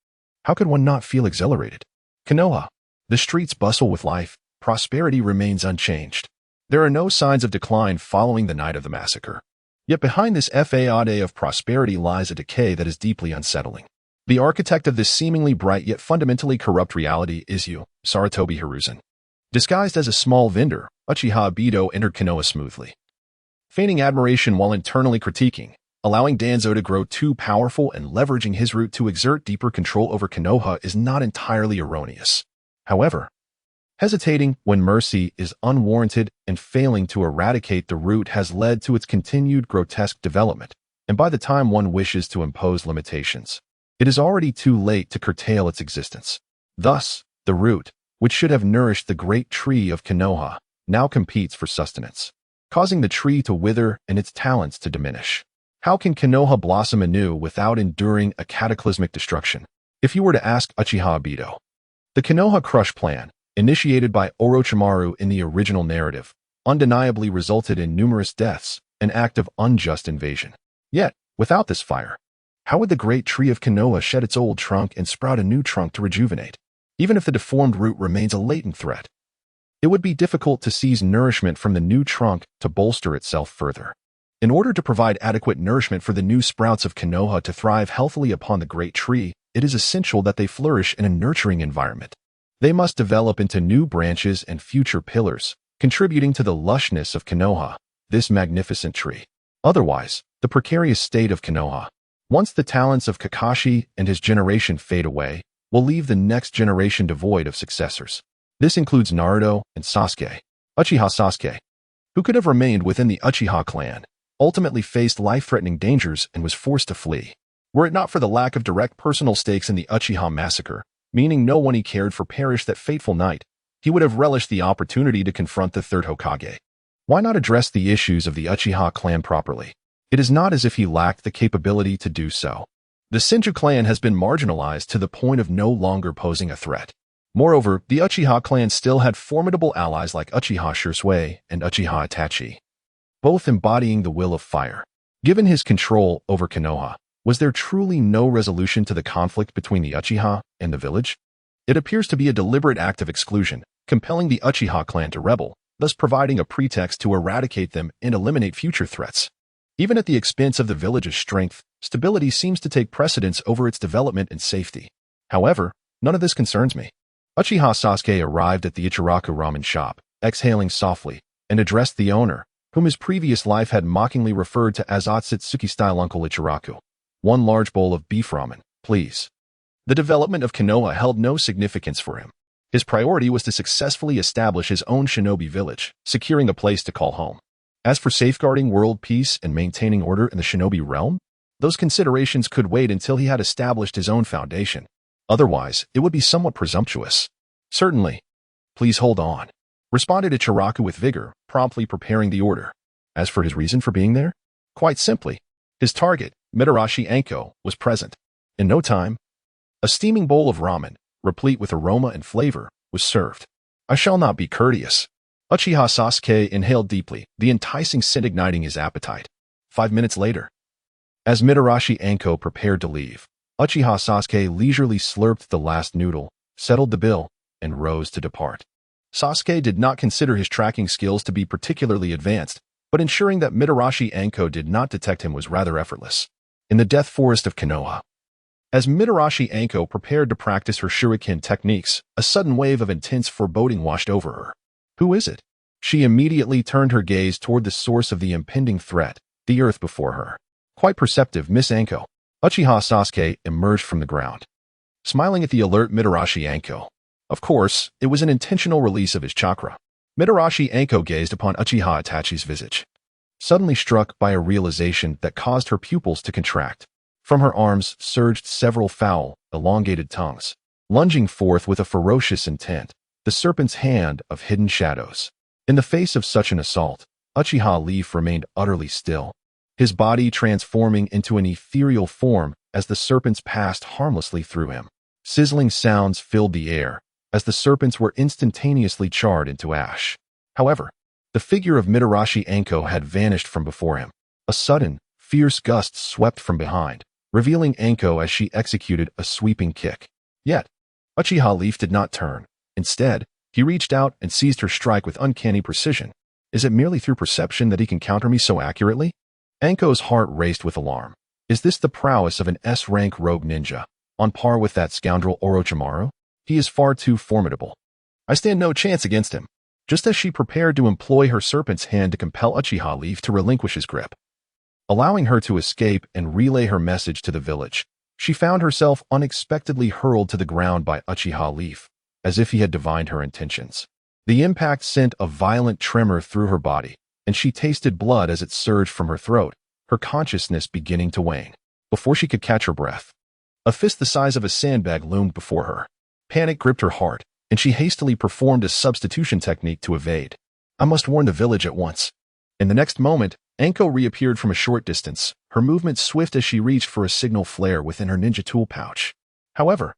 How could one not feel exhilarated? Konoha. The streets bustle with life, prosperity remains unchanged. There are no signs of decline following the night of the massacre. Yet behind this facade of prosperity lies a decay that is deeply unsettling. The architect of this seemingly bright yet fundamentally corrupt reality is Sarutobi Hiruzen. Disguised as a small vendor, Uchiha Obito entered Konoha smoothly, feigning admiration while internally critiquing, allowing Danzo to grow too powerful and leveraging his root to exert deeper control over Konoha is not entirely erroneous. However, hesitating when mercy is unwarranted and failing to eradicate the root has led to its continued grotesque development, and by the time one wishes to impose limitations, it is already too late to curtail its existence. Thus, the root, which should have nourished the great tree of Konoha, now competes for sustenance, causing the tree to wither and its talents to diminish. How can Konoha blossom anew without enduring a cataclysmic destruction? If you were to ask Uchiha Obito, the Konoha Crush plan, initiated by Orochimaru in the original narrative, undeniably resulted in numerous deaths, an act of unjust invasion. Yet, without this fire, how would the great tree of Konoha shed its old trunk and sprout a new trunk to rejuvenate? Even if the deformed root remains a latent threat, it would be difficult to seize nourishment from the new trunk to bolster itself further. In order to provide adequate nourishment for the new sprouts of Konoha to thrive healthily upon the great tree, it is essential that they flourish in a nurturing environment. They must develop into new branches and future pillars, contributing to the lushness of Konoha, this magnificent tree. Otherwise, the precarious state of Konoha, once the talents of Kakashi and his generation fade away, will leave the next generation devoid of successors. This includes Naruto and Sasuke. Uchiha Sasuke, who could have remained within the Uchiha clan, ultimately faced life-threatening dangers and was forced to flee. Were it not for the lack of direct personal stakes in the Uchiha massacre, meaning no one he cared for perished that fateful night, he would have relished the opportunity to confront the third Hokage. Why not address the issues of the Uchiha clan properly? It is not as if he lacked the capability to do so. The Senju clan has been marginalized to the point of no longer posing a threat. Moreover, the Uchiha clan still had formidable allies like Uchiha Shisui and Uchiha Itachi, both embodying the will of fire. Given his control over Konoha, was there truly no resolution to the conflict between the Uchiha and the village? It appears to be a deliberate act of exclusion, compelling the Uchiha clan to rebel, thus providing a pretext to eradicate them and eliminate future threats. Even at the expense of the village's strength, stability seems to take precedence over its development and safety. However, none of this concerns me. Uchiha Sasuke arrived at the Ichiraku ramen shop, exhaling softly, and addressed the owner, whom his previous life had mockingly referred to as Otsutsuki-style Uncle Ichiraku. One large bowl of beef ramen, please. The development of Konoha held no significance for him. His priority was to successfully establish his own shinobi village, securing a place to call home. As for safeguarding world peace and maintaining order in the shinobi realm, those considerations could wait until he had established his own foundation. Otherwise, it would be somewhat presumptuous. Certainly. Please hold on, responded Ichiraku with vigor, promptly preparing the order. As for his reason for being there, quite simply, his target, Mitarashi Anko, was present. In no time, a steaming bowl of ramen, replete with aroma and flavor, was served. I shall not be courteous. Uchiha Sasuke inhaled deeply, the enticing scent igniting his appetite. 5 minutes later, as Mitarashi Anko prepared to leave, Uchiha Sasuke leisurely slurped the last noodle, settled the bill, and rose to depart. Sasuke did not consider his tracking skills to be particularly advanced, but ensuring that Mitarashi Anko did not detect him was rather effortless. In the death forest of Konoha, as Mitarashi Anko prepared to practice her shuriken techniques, a sudden wave of intense foreboding washed over her. Who is it? She immediately turned her gaze toward the source of the impending threat, the earth before her. Quite perceptive, Miss Anko. Uchiha Sasuke emerged from the ground, smiling at the alert Mitarashi Anko. Of course, it was an intentional release of his chakra. Mitarashi Anko gazed upon Uchiha Itachi's visage, suddenly struck by a realization that caused her pupils to contract. From her arms surged several foul, elongated tongues, lunging forth with a ferocious intent, the serpent's hand of hidden shadows. In the face of such an assault, Uchiha Leaf remained utterly still, his body transforming into an ethereal form as the serpents passed harmlessly through him. Sizzling sounds filled the air as the serpents were instantaneously charred into ash. However, the figure of Mitarashi Anko had vanished from before him. A sudden, fierce gust swept from behind, revealing Anko as she executed a sweeping kick. Yet, Uchiha Leaf did not turn. Instead, he reached out and seized her strike with uncanny precision. Is it merely through perception that he can counter me so accurately? Anko's heart raced with alarm. Is this the prowess of an S-rank rogue ninja, on par with that scoundrel Orochimaru? He is far too formidable. I stand no chance against him. Just as she prepared to employ her serpent's hand to compel Uchiha Leaf to relinquish his grip, allowing her to escape and relay her message to the village, she found herself unexpectedly hurled to the ground by Uchiha Leaf, as if he had divined her intentions. The impact sent a violent tremor through her body, and she tasted blood as it surged from her throat, her consciousness beginning to wane. Before she could catch her breath, a fist the size of a sandbag loomed before her. Panic gripped her heart, and she hastily performed a substitution technique to evade. I must warn the village at once. In the next moment, Anko reappeared from a short distance, her movement swift as she reached for a signal flare within her ninja tool pouch. However,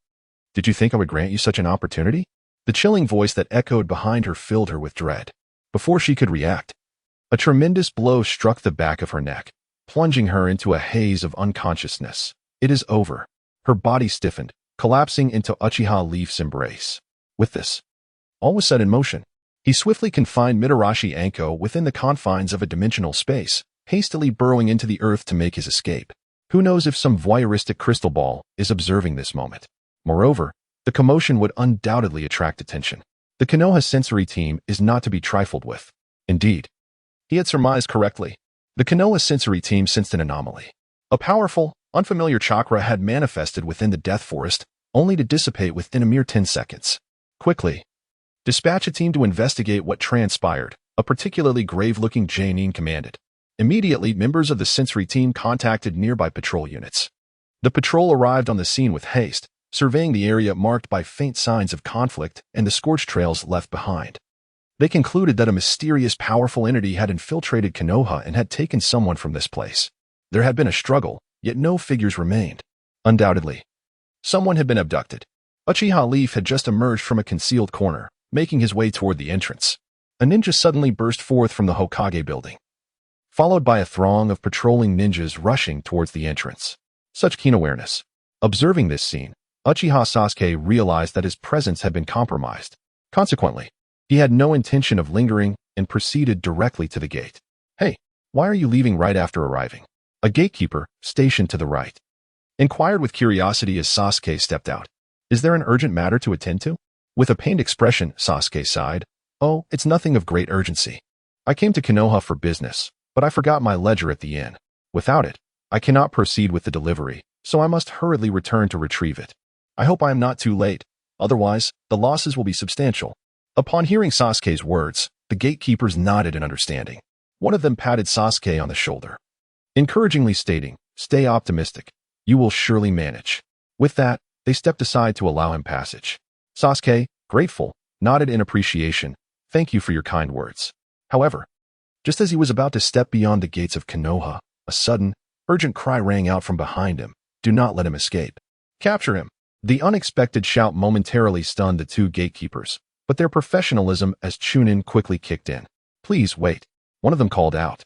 did you think I would grant you such an opportunity? The chilling voice that echoed behind her filled her with dread. Before she could react, a tremendous blow struck the back of her neck, plunging her into a haze of unconsciousness. It is over. Her body stiffened, collapsing into Uchiha Leaf's embrace. With this, all was set in motion. He swiftly confined Mitarashi Anko within the confines of a dimensional space, hastily burrowing into the earth to make his escape. Who knows if some voyeuristic crystal ball is observing this moment? Moreover, the commotion would undoubtedly attract attention. The Konoha sensory team is not to be trifled with. Indeed, he had surmised correctly. The Konoha sensory team sensed an anomaly. A powerful, unfamiliar chakra had manifested within the Death Forest, only to dissipate within a mere 10 seconds. Quickly, dispatch a team to investigate what transpired, a particularly grave-looking Jainin commanded. Immediately, members of the sensory team contacted nearby patrol units. The patrol arrived on the scene with haste, surveying the area marked by faint signs of conflict and the scorch trails left behind. They concluded that a mysterious, powerful entity had infiltrated Konoha and had taken someone from this place. There had been a struggle, yet no figures remained. Undoubtedly, someone had been abducted. Uchiha Leaf had just emerged from a concealed corner, making his way toward the entrance. A ninja suddenly burst forth from the Hokage building, followed by a throng of patrolling ninjas rushing towards the entrance. Such keen awareness. Observing this scene, Uchiha Sasuke realized that his presence had been compromised. Consequently, he had no intention of lingering and proceeded directly to the gate. Hey, why are you leaving right after arriving? A gatekeeper, stationed to the right, inquired with curiosity as Sasuke stepped out. Is there an urgent matter to attend to? With a pained expression, Sasuke sighed. Oh, it's nothing of great urgency. I came to Konoha for business, but I forgot my ledger at the inn. Without it, I cannot proceed with the delivery, so I must hurriedly return to retrieve it. I hope I am not too late, otherwise, the losses will be substantial. Upon hearing Sasuke's words, the gatekeepers nodded in understanding. One of them patted Sasuke on the shoulder, encouragingly stating, "Stay optimistic. You will surely manage." With that, they stepped aside to allow him passage. Sasuke, grateful, nodded in appreciation. Thank you for your kind words. However, just as he was about to step beyond the gates of Konoha, a sudden, urgent cry rang out from behind him. Do not let him escape. Capture him. The unexpected shout momentarily stunned the two gatekeepers, but their professionalism as Chunin quickly kicked in. Please wait, one of them called out,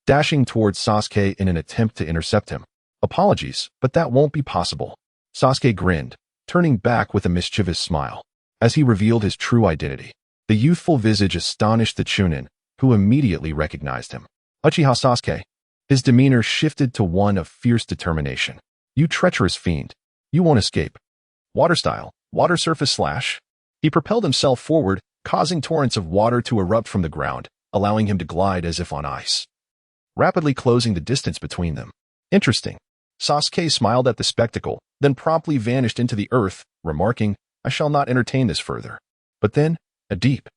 dashing towards Sasuke in an attempt to intercept him. Apologies, but that won't be possible. Sasuke grinned, turning back with a mischievous smile. As he revealed his true identity, the youthful visage astonished the Chunin, who immediately recognized him. Uchiha Sasuke. His demeanor shifted to one of fierce determination. You treacherous fiend. You won't escape. Water style, water surface slash. He propelled himself forward, causing torrents of water to erupt from the ground, allowing him to glide as if on ice, rapidly closing the distance between them. Interesting. Sasuke smiled at the spectacle, then promptly vanished into the earth, remarking, "I shall not entertain this further." But then, a deep,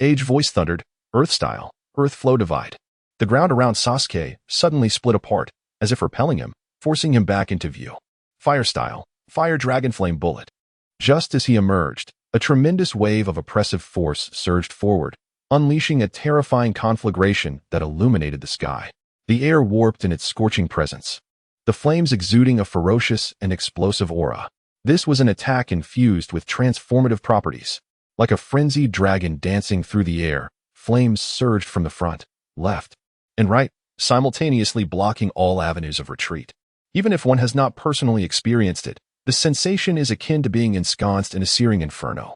aged voice thundered, "Earth style, earth flow divide." The ground around Sasuke suddenly split apart, as if repelling him, forcing him back into view. Fire style, fire dragon flame bullet. Just as he emerged, a tremendous wave of oppressive force surged forward, unleashing a terrifying conflagration that illuminated the sky. The air warped in its scorching presence, the flames exuding a ferocious and explosive aura. This was an attack infused with transformative properties. Like a frenzied dragon dancing through the air, flames surged from the front, left, and right, simultaneously blocking all avenues of retreat. Even if one has not personally experienced it, the sensation is akin to being ensconced in a searing inferno,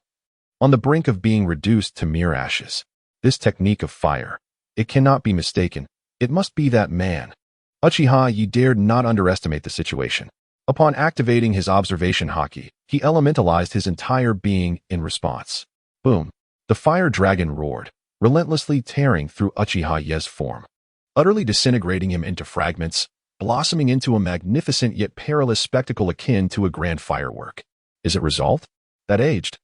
on the brink of being reduced to mere ashes. This technique of fire, it cannot be mistaken. It must be that man. Uchiha Yo dared not underestimate the situation. Upon activating his observation Haki, he elementalized his entire being in response. Boom! The fire dragon roared, relentlessly tearing through Uchiha Yo's form, utterly disintegrating him into fragments, blossoming into a magnificent yet perilous spectacle akin to a grand firework. Is it resolved? That aged,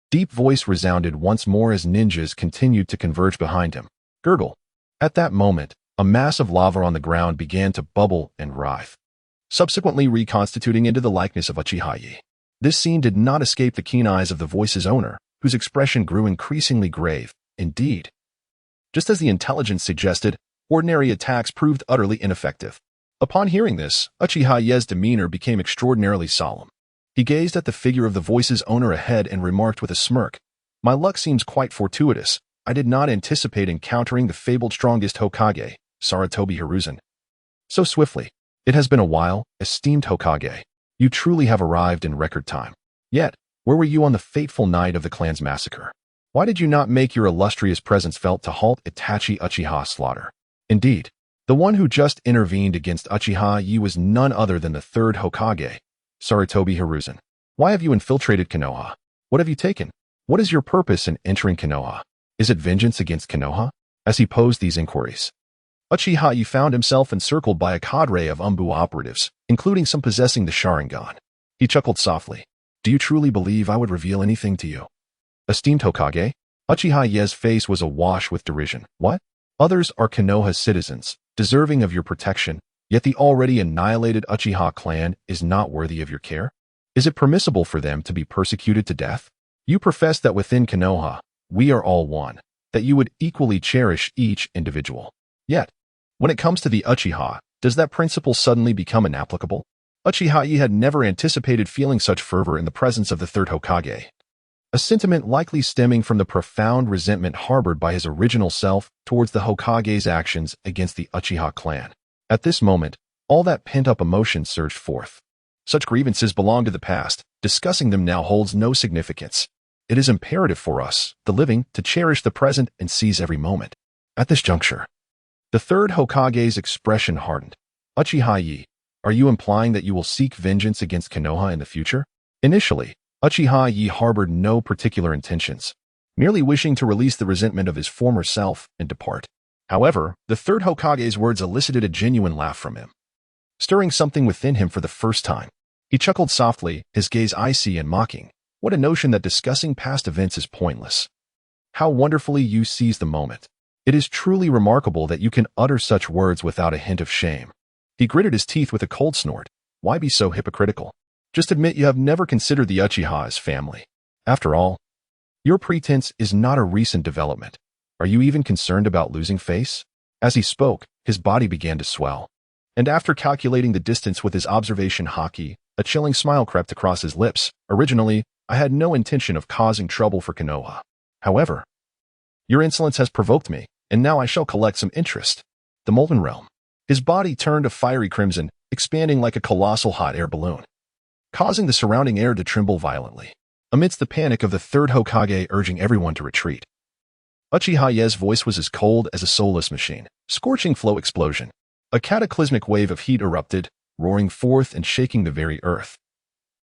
deep voice resounded once more as ninjas continued to converge behind him. Gurgle. At that moment, a mass of lava on the ground began to bubble and writhe, subsequently reconstituting into the likeness of Uchiha Yo. This scene did not escape the keen eyes of the voice's owner, whose expression grew increasingly grave. Indeed, just as the intelligence suggested, ordinary attacks proved utterly ineffective. Upon hearing this, Uchiha Yo's demeanor became extraordinarily solemn. He gazed at the figure of the voice's owner ahead and remarked with a smirk, "My luck seems quite fortuitous. I did not anticipate encountering the fabled strongest Hokage, Sarutobi Hiruzen, so swiftly. It has been a while, esteemed Hokage. You truly have arrived in record time. Yet, where were you on the fateful night of the clan's massacre? Why did you not make your illustrious presence felt to halt Itachi Uchiha's slaughter?" Indeed, the one who just intervened against Uchiha Yo was none other than the third Hokage, Sarutobi Hiruzen. Why have you infiltrated Konoha? What have you taken? What is your purpose in entering Konoha? Is it vengeance against Konoha? As he posed these inquiries, Uchiha Yo found himself encircled by a cadre of Umbu operatives, including some possessing the Sharingan. He chuckled softly. "Do you truly believe I would reveal anything to you, esteemed Hokage?" Uchiha Yo's face was awash with derision. "What? Others are Konoha's citizens, deserving of your protection, yet the already annihilated Uchiha clan is not worthy of your care? Is it permissible for them to be persecuted to death? You profess that within Konoha, we are all one, that you would equally cherish each individual. Yet, when it comes to the Uchiha, does that principle suddenly become inapplicable?" Uchiha Yo had never anticipated feeling such fervor in the presence of the third Hokage, a sentiment likely stemming from the profound resentment harbored by his original self towards the Hokage's actions against the Uchiha clan. At this moment, all that pent-up emotion surged forth. Such grievances belong to the past. Discussing them now holds no significance. It is imperative for us, the living, to cherish the present and seize every moment. At this juncture, the third Hokage's expression hardened. "Uchiha Yo, are you implying that you will seek vengeance against Konoha in the future?" Initially, Uchiha Yo harbored no particular intentions, merely wishing to release the resentment of his former self and depart. However, the third Hokage's words elicited a genuine laugh from him, stirring something within him for the first time. He chuckled softly, his gaze icy and mocking. "What a notion that discussing past events is pointless. How wonderfully you seize the moment. It is truly remarkable that you can utter such words without a hint of shame." He gritted his teeth with a cold snort. "Why be so hypocritical? Just admit you have never considered the Uchiha as family. After all, your pretense is not a recent development. Are you even concerned about losing face?" As he spoke, his body began to swell, and after calculating the distance with his observation Haki, a chilling smile crept across his lips. "Originally, I had no intention of causing trouble for Konoha. However, your insolence has provoked me, and now I shall collect some interest." The Molten Realm. His body turned a fiery crimson, expanding like a colossal hot air balloon, causing the surrounding air to tremble violently, amidst the panic of the third Hokage urging everyone to retreat. Uchiha Yo's voice was as cold as a soulless machine. Scorching flow explosion. A cataclysmic wave of heat erupted, roaring forth and shaking the very earth,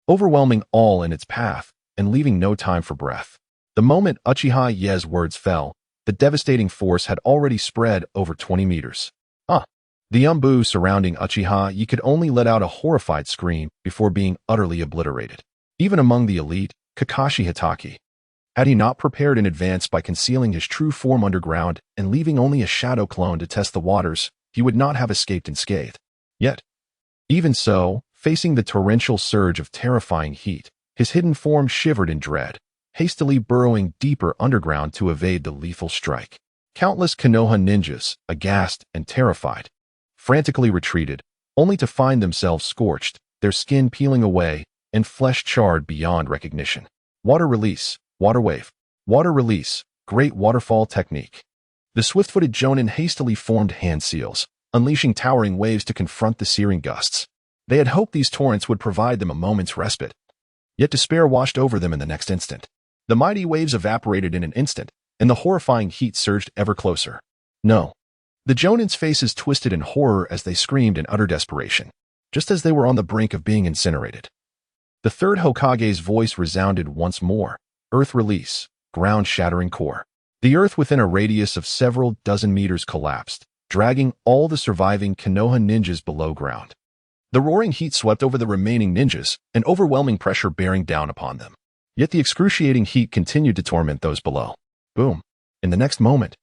overwhelming all in its path and leaving no time for breath. The moment Uchiha Ye's words fell, the devastating force had already spread over 20 meters. The umbu surrounding Uchiha Ye could only let out a horrified scream before being utterly obliterated. Even among the elite, Kakashi Hitaki, had he not prepared in advance by concealing his true form underground and leaving only a shadow clone to test the waters, he would not have escaped unscathed. Yet, even so, facing the torrential surge of terrifying heat, his hidden form shivered in dread, hastily burrowing deeper underground to evade the lethal strike. Countless Konoha ninjas, aghast and terrified, frantically retreated, only to find themselves scorched, their skin peeling away, and flesh charred beyond recognition. Water release, water wave, water release, great waterfall technique. The swift-footed Jonin hastily formed hand seals, unleashing towering waves to confront the searing gusts. They had hoped these torrents would provide them a moment's respite. Yet despair washed over them in the next instant. The mighty waves evaporated in an instant, and the horrifying heat surged ever closer. No. The Jonin's faces twisted in horror as they screamed in utter desperation, just as they were on the brink of being incinerated. The third Hokage's voice resounded once more. Earth release, ground-shattering core. The earth within a radius of several dozen meters collapsed, dragging all the surviving Konoha ninjas below ground. The roaring heat swept over the remaining ninjas, an overwhelming pressure bearing down upon them. Yet the excruciating heat continued to torment those below. Boom. In the next moment,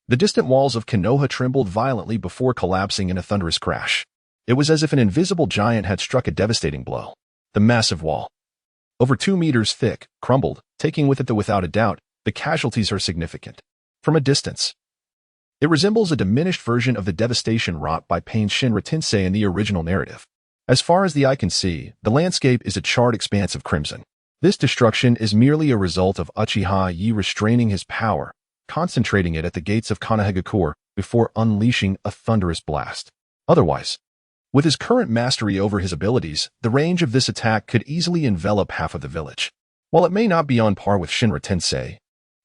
the distant walls of Konoha trembled violently before collapsing in a thunderous crash. It was as if an invisible giant had struck a devastating blow. The massive wall, over 2 meters thick, crumbled, taking with it without a doubt, the casualties are significant. From a distance, it resembles a diminished version of the devastation wrought by Pain Shinra Tensei in the original narrative. As far as the eye can see, the landscape is a charred expanse of crimson. This destruction is merely a result of Uchiha Ye restraining his power, concentrating it at the gates of Konohagakure before unleashing a thunderous blast. Otherwise, with his current mastery over his abilities, the range of this attack could easily envelop half of the village. While it may not be on par with Shinra Tensei,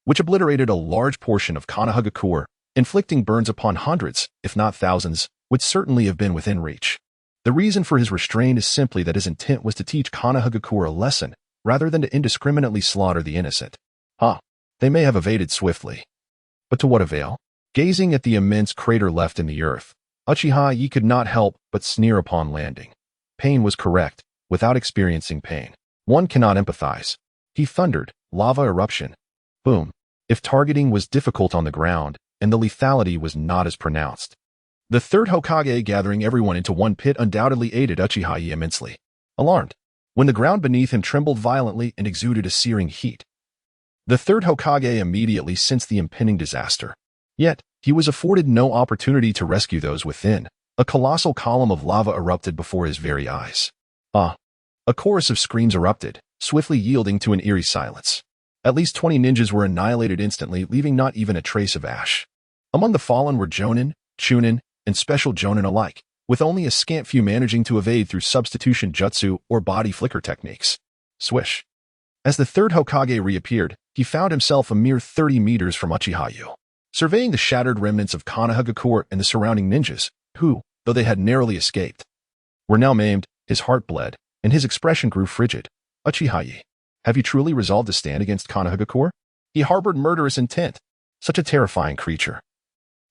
which obliterated a large portion of Konohagakure, inflicting burns upon hundreds, if not thousands, would certainly have been within reach. The reason for his restraint is simply that his intent was to teach Konohagakure a lesson, rather than to indiscriminately slaughter the innocent. They may have evaded swiftly. But to what avail? Gazing at the immense crater left in the earth, Uchiha Ye could not help but sneer upon landing. Pain was correct, without experiencing pain. One cannot empathize. He thundered, lava eruption. Boom. If targeting was difficult on the ground, and the lethality was not as pronounced. The third Hokage gathering everyone into one pit undoubtedly aided Uchiha Ye immensely. Alarmed, when the ground beneath him trembled violently and exuded a searing heat, the third Hokage immediately sensed the impending disaster. Yet, he was afforded no opportunity to rescue those within. A colossal column of lava erupted before his very eyes. A chorus of screams erupted, swiftly yielding to an eerie silence. At least 20 ninjas were annihilated instantly, leaving not even a trace of ash. Among the fallen were Jonin, Chunin, and Special Jonin alike, with only a scant few managing to evade through substitution jutsu or body flicker techniques. Swish. As the third Hokage reappeared, he found himself a mere 30 meters from Uchiha Yo, surveying the shattered remnants of Konohagakure and the surrounding ninjas, who, though they had narrowly escaped, were now maimed. His heart bled, and his expression grew frigid. Uchiha Ye, have you truly resolved to stand against Konohagakure? He harbored murderous intent. Such a terrifying creature,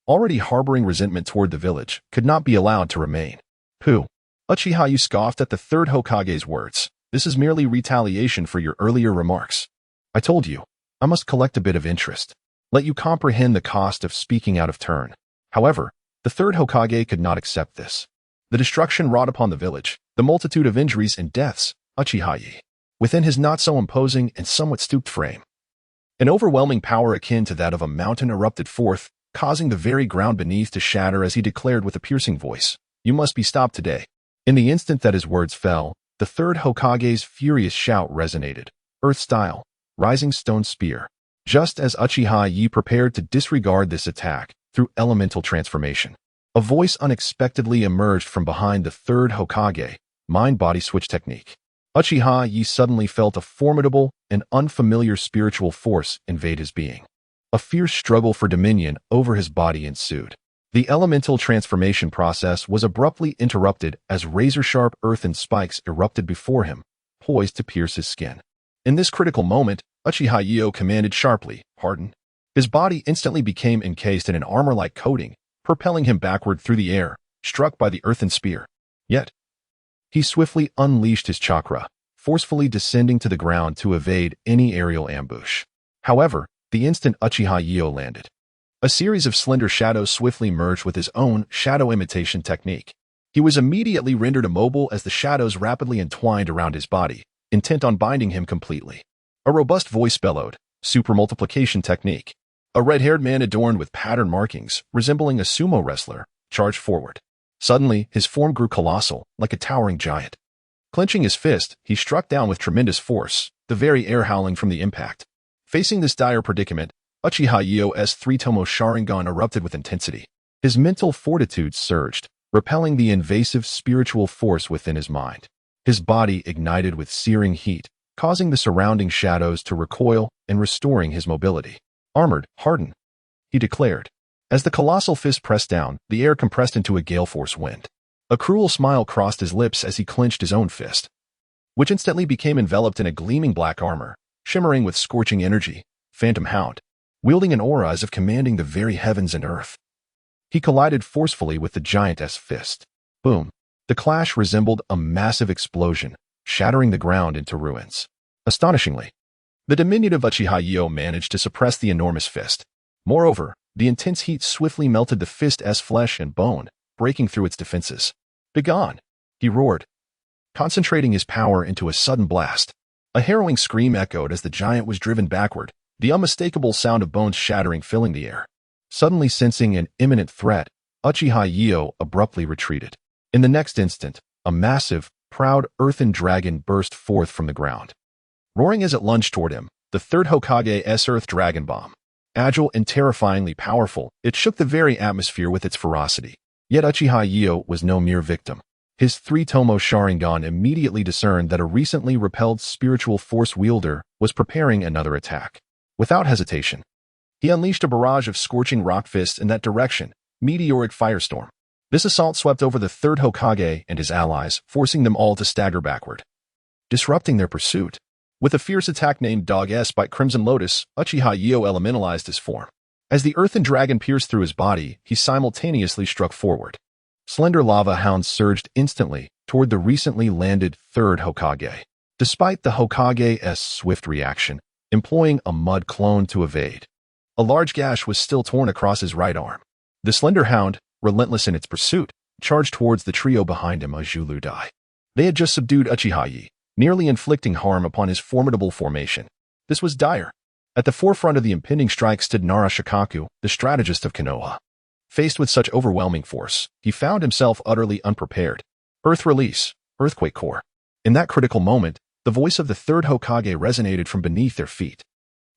already harboring resentment toward the village, could not be allowed to remain. Pooh. Uchiha Ye scoffed at the third Hokage's words. This is merely retaliation for your earlier remarks. I told you, I must collect a bit of interest. Let you comprehend the cost of speaking out of turn. However, the third Hokage could not accept this. The destruction wrought upon the village, the multitude of injuries and deaths, Uchiha Ye, within his not-so-imposing and somewhat stooped frame. An overwhelming power akin to that of a mountain erupted forth, causing the very ground beneath to shatter as he declared with a piercing voice, "You must be stopped today." In the instant that his words fell, the third Hokage's furious shout resonated, earth-style, rising stone spear. Just as Uchiha Ye prepared to disregard this attack through elemental transformation, a voice unexpectedly emerged from behind the third Hokage, mind-body switch technique. Uchiha Ye suddenly felt a formidable and unfamiliar spiritual force invade his being. A fierce struggle for dominion over his body ensued. The elemental transformation process was abruptly interrupted as razor-sharp earthen spikes erupted before him, poised to pierce his skin. In this critical moment, Uchiha Yo commanded sharply, "Harden." His body instantly became encased in an armor-like coating, propelling him backward through the air, struck by the earthen spear. Yet, he swiftly unleashed his chakra, forcefully descending to the ground to evade any aerial ambush. However, the instant Uchiha Yo landed, a series of slender shadows swiftly merged with his own shadow imitation technique. He was immediately rendered immobile as the shadows rapidly entwined around his body, intent on binding him completely. A robust voice bellowed, "Super multiplication technique." A red-haired man adorned with pattern markings, resembling a sumo wrestler, charged forward. Suddenly, his form grew colossal, like a towering giant. Clenching his fist, he struck down with tremendous force, the very air howling from the impact. Facing this dire predicament, Uchiha Yo's Double Tomoe Sharingan erupted with intensity. His mental fortitude surged, repelling the invasive spiritual force within his mind. His body ignited with searing heat, causing the surrounding shadows to recoil and restoring his mobility. "Armored, harden," he declared. As the colossal fist pressed down, the air compressed into a gale-force wind. A cruel smile crossed his lips as he clenched his own fist, which instantly became enveloped in a gleaming black armor, shimmering with scorching energy. Phantom Hound, wielding an aura as if commanding the very heavens and earth. He collided forcefully with the giantess fist. Boom! The clash resembled a massive explosion, shattering the ground into ruins. Astonishingly, the diminutive Uchiha Yo managed to suppress the enormous fist. Moreover, the intense heat swiftly melted the fist's flesh and bone, breaking through its defenses. "Begone!" he roared, concentrating his power into a sudden blast. A harrowing scream echoed as the giant was driven backward, the unmistakable sound of bones shattering filling the air. Suddenly sensing an imminent threat, Uchiha Yo abruptly retreated. In the next instant, a massive, proud earthen dragon burst forth from the ground. Roaring as it lunged toward him, the third Hokage's Earth Dragon Bomb. Agile and terrifyingly powerful, it shook the very atmosphere with its ferocity. Yet Uchiha Yo was no mere victim. His Double Tomoe Sharingan immediately discerned that a recently repelled spiritual force wielder was preparing another attack. Without hesitation, he unleashed a barrage of scorching rock fists in that direction, meteoric firestorm. This assault swept over the third Hokage and his allies, forcing them all to stagger backward, disrupting their pursuit. With a fierce attack named Dog-S by Crimson Lotus, Uchiha Yo elementalized his form. As the earthen dragon pierced through his body, he simultaneously struck forward. Slender lava hounds surged instantly toward the recently landed third Hokage. Despite the Hokage's swift reaction, employing a mud clone to evade, a large gash was still torn across his right arm. The slender hound, relentless in its pursuit, charged towards the trio behind him, a Julu Dai. They had just subdued Uchiha Yi, nearly inflicting harm upon his formidable formation. This was dire. At the forefront of the impending strike stood Naruto, the strategist of Konoha. Faced with such overwhelming force, he found himself utterly unprepared. Earth Release, Earthquake Core. In that critical moment, the voice of the third Hokage resonated from beneath their feet.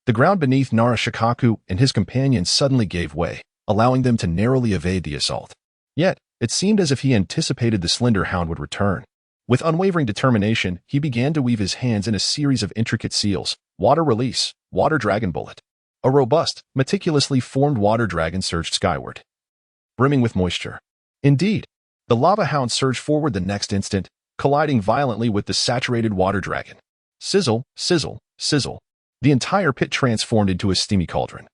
The ground beneath Naruto and his companions suddenly gave way, allowing them to narrowly evade the assault. Yet, it seemed as if he anticipated the slender hound would return. With unwavering determination, he began to weave his hands in a series of intricate seals. Water Release, Water Dragon Bullet. A robust, meticulously formed water dragon surged skyward, brimming with moisture. Indeed, the lava hound surged forward the next instant, colliding violently with the saturated water dragon. Sizzle, sizzle, sizzle. The entire pit transformed into a steamy cauldron,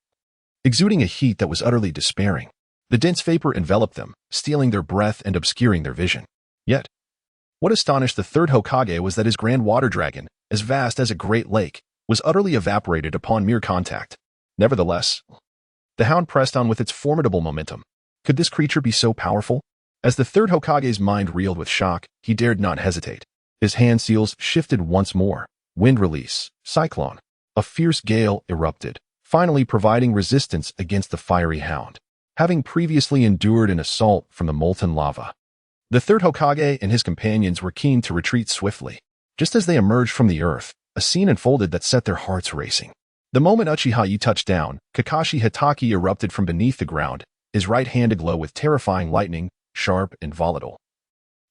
exuding a heat that was utterly despairing. The dense vapor enveloped them, stealing their breath and obscuring their vision. Yet, what astonished the third Hokage was that his grand water dragon, as vast as a great lake, was utterly evaporated upon mere contact. Nevertheless, the hound pressed on with its formidable momentum. Could this creature be so powerful? As the third Hokage's mind reeled with shock, he dared not hesitate. His hand seals shifted once more. Wind Release, Cyclone. A fierce gale erupted, finally providing resistance against the fiery hound, having previously endured an assault from the molten lava. The third Hokage and his companions were keen to retreat swiftly. Just as they emerged from the earth, a scene unfolded that set their hearts racing. The moment Uchiha Yo touched down, Kakashi Hitaki erupted from beneath the ground, his right hand aglow with terrifying lightning, sharp and volatile.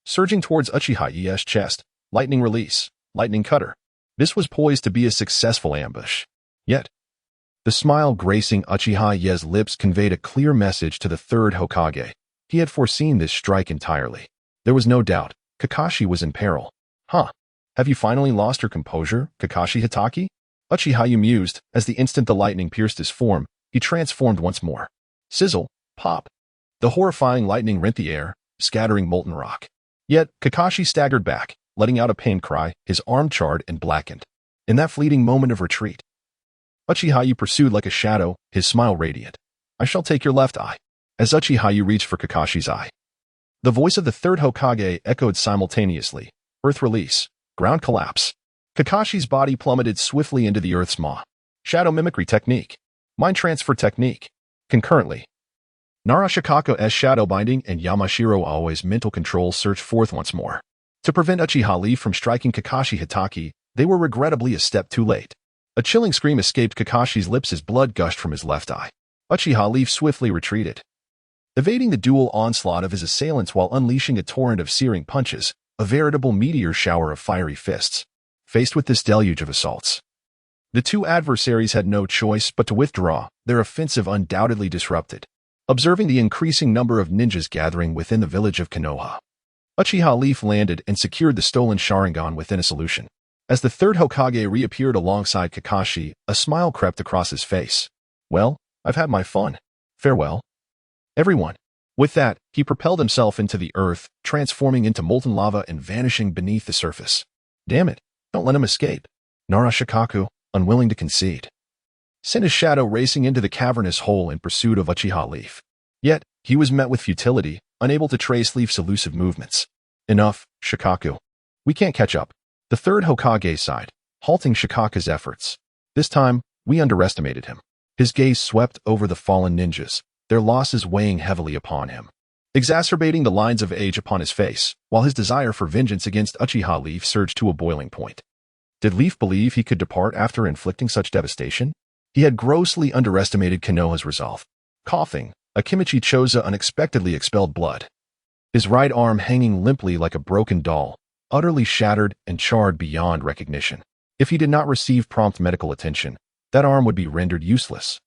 Surging towards Uchiha Yo's chest, Lightning Release, Lightning Cutter. This was poised to be a successful ambush. Yet, the smile gracing Uchiha Yo's lips conveyed a clear message to the third Hokage. He had foreseen this strike entirely. There was no doubt, Kakashi was in peril. Huh? Have you finally lost your composure, Kakashi Hitaki? Uchiha Yo mused. As the instant the lightning pierced his form, he transformed once more. Sizzle, pop. The horrifying lightning rent the air, scattering molten rock. Yet, Kakashi staggered back, letting out a pain cry, his arm charred and blackened. In that fleeting moment of retreat, Uchiha Yo pursued like a shadow, his smile radiant. I shall take your left eye. As Uchiha Yo reached for Kakashi's eye, the voice of the third Hokage echoed simultaneously. Earth release. Ground collapse. Kakashi's body plummeted swiftly into the earth's maw. Shadow mimicry technique. Mind transfer technique. Concurrently, Narashikako's shadow binding and Yamashiro Aoi's mental control surged forth once more. To prevent Uchiha Leaf from striking Kakashi Hitaki, they were regrettably a step too late. A chilling scream escaped Kakashi's lips as blood gushed from his left eye. Uchiha Leaf swiftly retreated, evading the dual onslaught of his assailants while unleashing a torrent of searing punches, a veritable meteor shower of fiery fists. Faced with this deluge of assaults, the two adversaries had no choice but to withdraw, their offensive undoubtedly disrupted. Observing the increasing number of ninjas gathering within the village of Konoha, Uchiha Leaf landed and secured the stolen Sharingan within a solution. As the third Hokage reappeared alongside Kakashi, a smile crept across his face. Well, I've had my fun. Farewell, everyone. With that, he propelled himself into the earth, transforming into molten lava and vanishing beneath the surface. Damn it, don't let him escape. Narashikaku, unwilling to concede, sent his shadow racing into the cavernous hole in pursuit of Uchiha Leaf. Yet, he was met with futility, unable to trace Leaf's elusive movements. Enough, Shikaku. We can't catch up. The third Hokage sighed, halting Shikaku's efforts. This time, we underestimated him. His gaze swept over the fallen ninjas, their losses weighing heavily upon him, exacerbating the lines of age upon his face, while his desire for vengeance against Uchiha Leaf surged to a boiling point. Did Leaf believe he could depart after inflicting such devastation? He had grossly underestimated Konoha's resolve. Coughing, Akimichi Choza unexpectedly expelled blood, his right arm hanging limply like a broken doll, utterly shattered and charred beyond recognition. If he did not receive prompt medical attention, that arm would be rendered useless.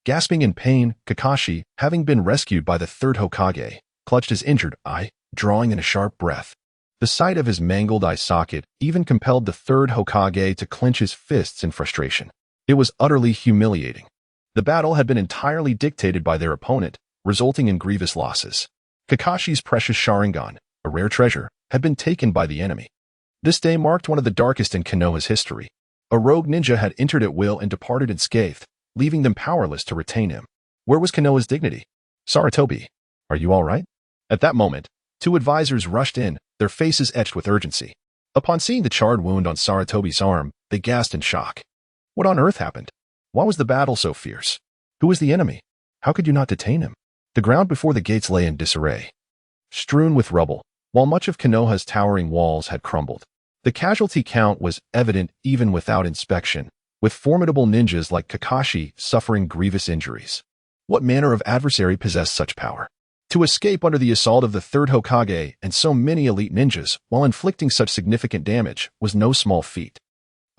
Gasping in pain, Kakashi, having been rescued by the third Hokage, clutched his injured eye, drawing in a sharp breath. The sight of his mangled eye socket even compelled the third Hokage to clench his fists in frustration. It was utterly humiliating. The battle had been entirely dictated by their opponent, resulting in grievous losses. Kakashi's precious Sharingan, a rare treasure, had been taken by the enemy. This day marked one of the darkest in Konoha's history. A rogue ninja had entered at will and departed unscathed, leaving them powerless to retain him. Where was Konoha's dignity? Sarutobi, are you all right? At that moment, two advisors rushed in, their faces etched with urgency. Upon seeing the charred wound on Sarutobi's arm, they gasped in shock. What on earth happened? Why was the battle so fierce? Who was the enemy? How could you not detain him? The ground before the gates lay in disarray, strewn with rubble, while much of Konoha's towering walls had crumbled. The casualty count was evident even without inspection, with formidable ninjas like Kakashi suffering grievous injuries. What manner of adversary possessed such power? To escape under the assault of the third Hokage and so many elite ninjas while inflicting such significant damage was no small feat.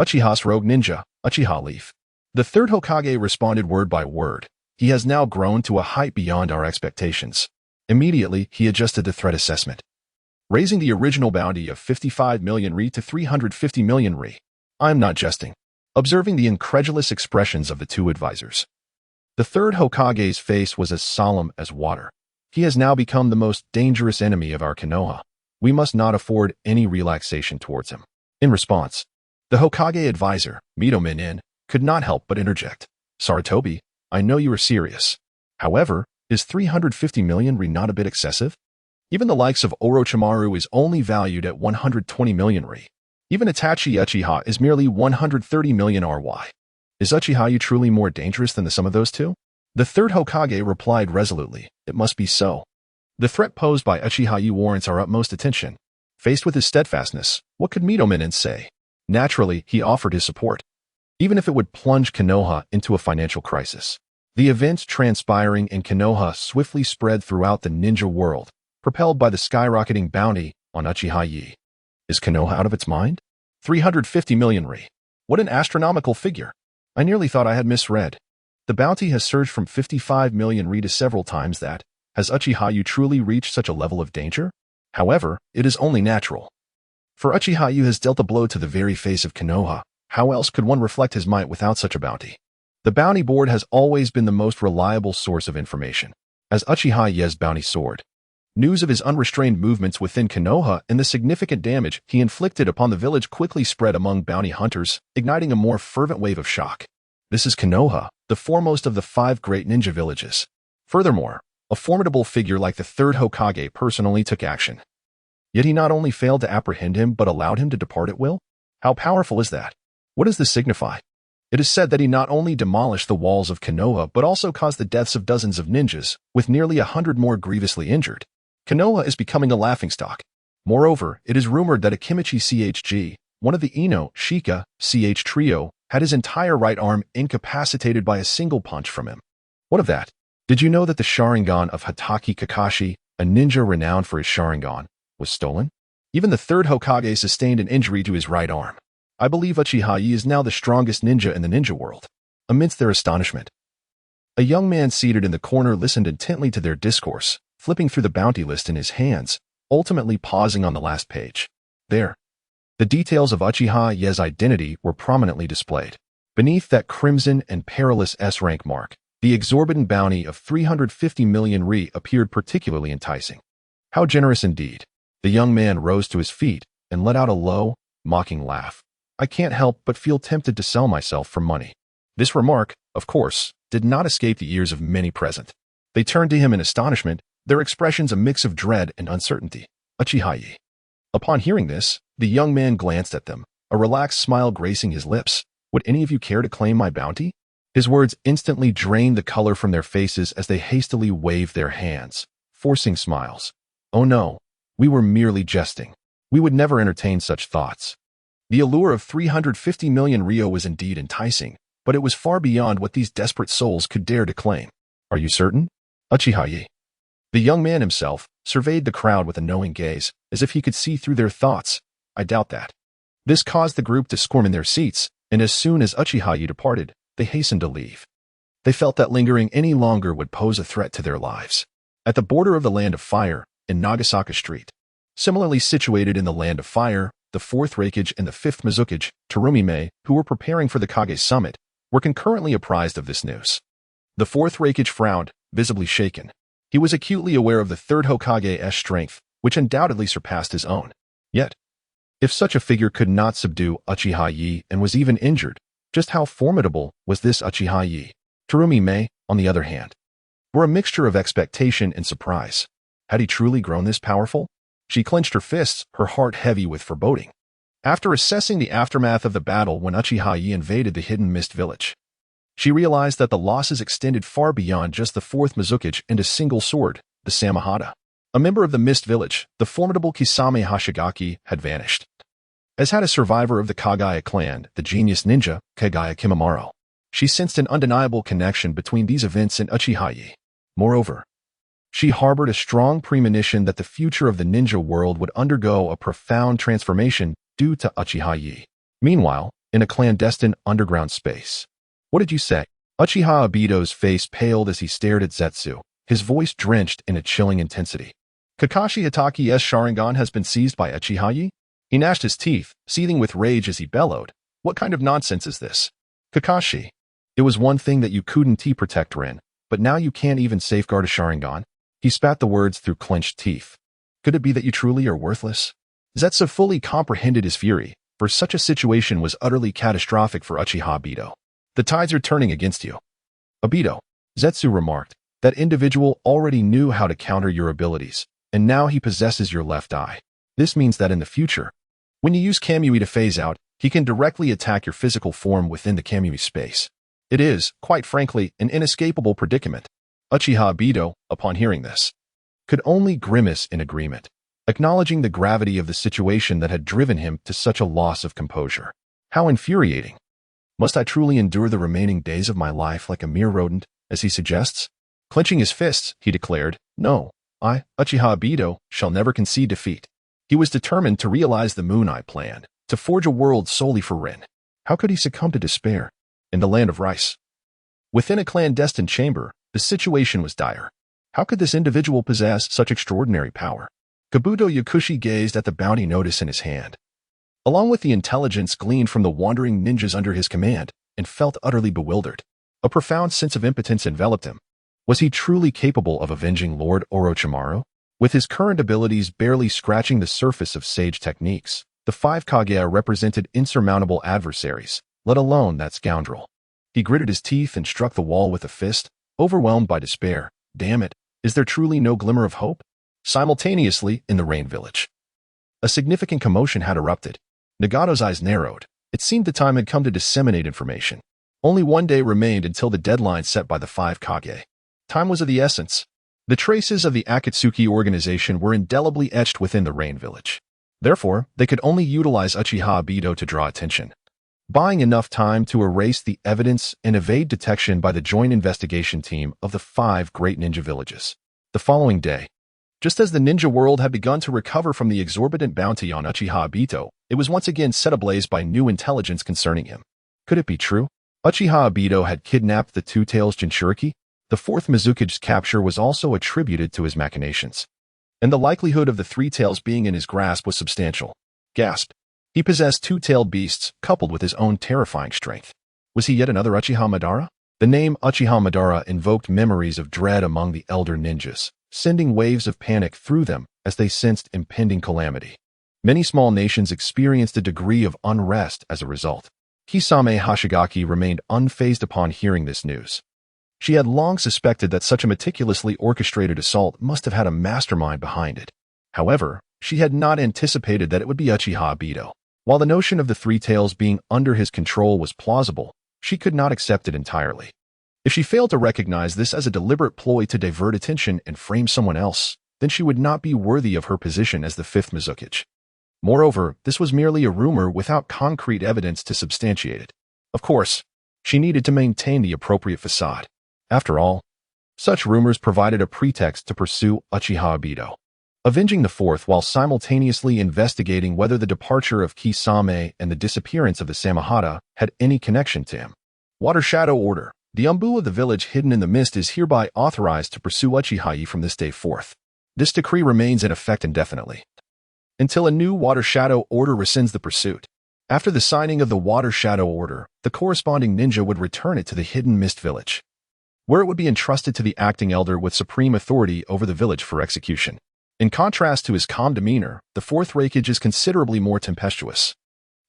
Uchiha's rogue ninja, Uchiha Leaf. The third Hokage responded word by word. He has now grown to a height beyond our expectations. Immediately, he adjusted the threat assessment, raising the original bounty of 55 million ri to 350 million ri. I'm not jesting. Observing the incredulous expressions of the two advisors, the third Hokage's face was as solemn as water. He has now become the most dangerous enemy of our Konoha. We must not afford any relaxation towards him. In response, the Hokage advisor, Mito could not help but interject. Sarutobi, I know you are serious. However, is 350 million ri not a bit excessive? Even the likes of Orochimaru is only valued at 120 million ri. Even Itachi Uchiha is merely 130 million RY. Is Uchiha Yo truly more dangerous than the sum of those two? The third Hokage replied resolutely, it must be so. The threat posed by Uchiha Yo warrants our utmost attention. Faced with his steadfastness, what could Mito say? Naturally, he offered his support, even if it would plunge Konoha into a financial crisis. The events transpiring in Konoha swiftly spread throughout the ninja world, propelled by the skyrocketing bounty on Uchiha Yo. Is Konoha out of its mind? 350 million ri. What an astronomical figure. I nearly thought I had misread. The bounty has surged from 55 million ri to several times that. Has Uchiha Yo truly reached such a level of danger? However, it is only natural. For Uchiha Yo has dealt a blow to the very face of Konoha. How else could one reflect his might without such a bounty? The bounty board has always been the most reliable source of information. As Uchiha Yo's bounty soared, news of his unrestrained movements within Konoha and the significant damage he inflicted upon the village quickly spread among bounty hunters, igniting a more fervent wave of shock. This is Konoha, the foremost of the 5 great ninja villages. Furthermore, a formidable figure like the third Hokage personally took action. Yet he not only failed to apprehend him but allowed him to depart at will? How powerful is that? What does this signify? It is said that he not only demolished the walls of Konoha but also caused the deaths of dozens of ninjas, with nearly 100 more grievously injured. Konoha is becoming a laughingstock. Moreover, it is rumored that Akimichi CHG, one of the Ino Shika CH trio, had his entire right arm incapacitated by a single punch from him. What of that? Did you know that the Sharingan of Hitaki Kakashi, a ninja renowned for his Sharingan, was stolen? Even the third Hokage sustained an injury to his right arm. I believe Uchiha Yo is now the strongest ninja in the ninja world. Amidst their astonishment, a young man seated in the corner listened intently to their discourse, flipping through the bounty list in his hands, ultimately pausing on the last page. There, the details of Uchiha Yo's identity were prominently displayed. Beneath that crimson and perilous S-rank mark, the exorbitant bounty of 350 million Ri appeared particularly enticing. How generous indeed. The young man rose to his feet and let out a low, mocking laugh. I can't help but feel tempted to sell myself for money. This remark, of course, did not escape the ears of many present. They turned to him in astonishment, their expressions a mix of dread and uncertainty. Uchiha Yo. Upon hearing this, the young man glanced at them, a relaxed smile gracing his lips. Would any of you care to claim my bounty? His words instantly drained the color from their faces as they hastily waved their hands, forcing smiles. Oh no, we were merely jesting. We would never entertain such thoughts. The allure of 350 million Rio was indeed enticing, but it was far beyond what these desperate souls could dare to claim. Are you certain? Uchiha Yo. The young man himself surveyed the crowd with a knowing gaze, as if he could see through their thoughts. I doubt that. This caused the group to squirm in their seats, and as soon as Uchiha Yo departed, they hastened to leave. They felt that lingering any longer would pose a threat to their lives. At the border of the Land of Fire, in Nagasaka Street, similarly situated in the Land of Fire, the 4th Raikage and the 5th Mizukage, Terumi-mei, who were preparing for the Kage summit, were concurrently apprised of this news. The 4th Raikage frowned, visibly shaken. He was acutely aware of the 3rd Hokage's strength, which undoubtedly surpassed his own. Yet, if such a figure could not subdue Uchiha Yo and was even injured, just how formidable was this Uchiha Yo? Terumi-mei, on the other hand, were a mixture of expectation and surprise. Had he truly grown this powerful? She clenched her fists, her heart heavy with foreboding. After assessing the aftermath of the battle when Uchiha Yo invaded the hidden mist village, she realized that the losses extended far beyond just the 4th Mizukage and a single sword, the Samehada. A member of the mist village, the formidable Kisame Hashigaki, had vanished. As had a survivor of the Kagaya clan, the genius ninja, Kagaya Kimimaro. She sensed an undeniable connection between these events and Uchiha Yo. Moreover, she harbored a strong premonition that the future of the ninja world would undergo a profound transformation due to Uchiha Yo. Meanwhile, in a clandestine underground space. What did you say? Uchiha Obito's face paled as he stared at Zetsu, his voice drenched in a chilling intensity. Kakashi Itachi's Sharingan has been seized by Uchiha Yo? He gnashed his teeth, seething with rage as he bellowed. What kind of nonsense is this? Kakashi, it was one thing that you couldn't protect Rin, but now you can't even safeguard a Sharingan. He spat the words through clenched teeth. Could it be that you truly are worthless? Zetsu fully comprehended his fury, for such a situation was utterly catastrophic for Uchiha Obito. The tides are turning against you. Obito, Zetsu remarked, that individual already knew how to counter your abilities, and now he possesses your left eye. This means that in the future, when you use Kamui to phase out, he can directly attack your physical form within the Kamui space. It is, quite frankly, an inescapable predicament. Uchiha Obito, upon hearing this, could only grimace in agreement, acknowledging the gravity of the situation that had driven him to such a loss of composure. How infuriating! Must I truly endure the remaining days of my life like a mere rodent, as he suggests? Clenching his fists, he declared, No, I, Uchiha Obito, shall never concede defeat. He was determined to realize the Moon Eye plan, to forge a world solely for Rin. How could he succumb to despair? In the land of Rice. Within a clandestine chamber, the situation was dire. How could this individual possess such extraordinary power? Kabuto Yakushi gazed at the bounty notice in his hand. along with the intelligence gleaned from the wandering ninjas under his command, and felt utterly bewildered. A profound sense of impotence enveloped him. Was he truly capable of avenging Lord Orochimaru? With his current abilities barely scratching the surface of sage techniques, the five Kage represented insurmountable adversaries, let alone that scoundrel. He gritted his teeth and struck the wall with a fist, overwhelmed by despair. Damn it, is there truly no glimmer of hope? Simultaneously, in the Rain Village, a significant commotion had erupted. Nagato's eyes narrowed. It seemed the time had come to disseminate information. Only one day remained until the deadline set by the five Kage. Time was of the essence. The traces of the Akatsuki organization were indelibly etched within the Rain Village. Therefore, they could only utilize Uchiha Obito to draw attention, buying enough time to erase the evidence and evade detection by the joint investigation team of the five great ninja villages. The following day, just as the ninja world had begun to recover from the exorbitant bounty on Uchiha Obito, it was once again set ablaze by new intelligence concerning him. Could it be true? Uchiha Obito had kidnapped the Two-Tails Jinchuriki? The fourth Mizuki's capture was also attributed to his machinations, and the likelihood of the Three Tails being in his grasp was substantial. Gasp. He possessed two-tailed beasts, coupled with his own terrifying strength. Was he yet another Uchiha Madara? The name Uchiha Madara invoked memories of dread among the elder ninjas, sending waves of panic through them as they sensed impending calamity. Many small nations experienced a degree of unrest as a result. Kisame Hoshigaki remained unfazed upon hearing this news. She had long suspected that such a meticulously orchestrated assault must have had a mastermind behind it. However, she had not anticipated that it would be Uchiha Obito. While the notion of the Three Tails being under his control was plausible, she could not accept it entirely. If she failed to recognize this as a deliberate ploy to divert attention and frame someone else, then she would not be worthy of her position as the fifth Mizuki. Moreover, this was merely a rumor without concrete evidence to substantiate it. Of course, she needed to maintain the appropriate facade. After all, such rumors provided a pretext to pursue Uchiha Obito, avenging the fourth while simultaneously investigating whether the departure of Kisame and the disappearance of the Samahata had any connection to him. Water Shadow Order. The Umbu of the village hidden in the mist is hereby authorized to pursue Uchiha from this day forth. This decree remains in effect indefinitely, until a new Water Shadow Order rescinds the pursuit. After the signing of the Water Shadow Order, the corresponding ninja would return it to the hidden mist village, where it would be entrusted to the acting elder with supreme authority over the village for execution. In contrast to his calm demeanor, the fourth Raikage is considerably more tempestuous.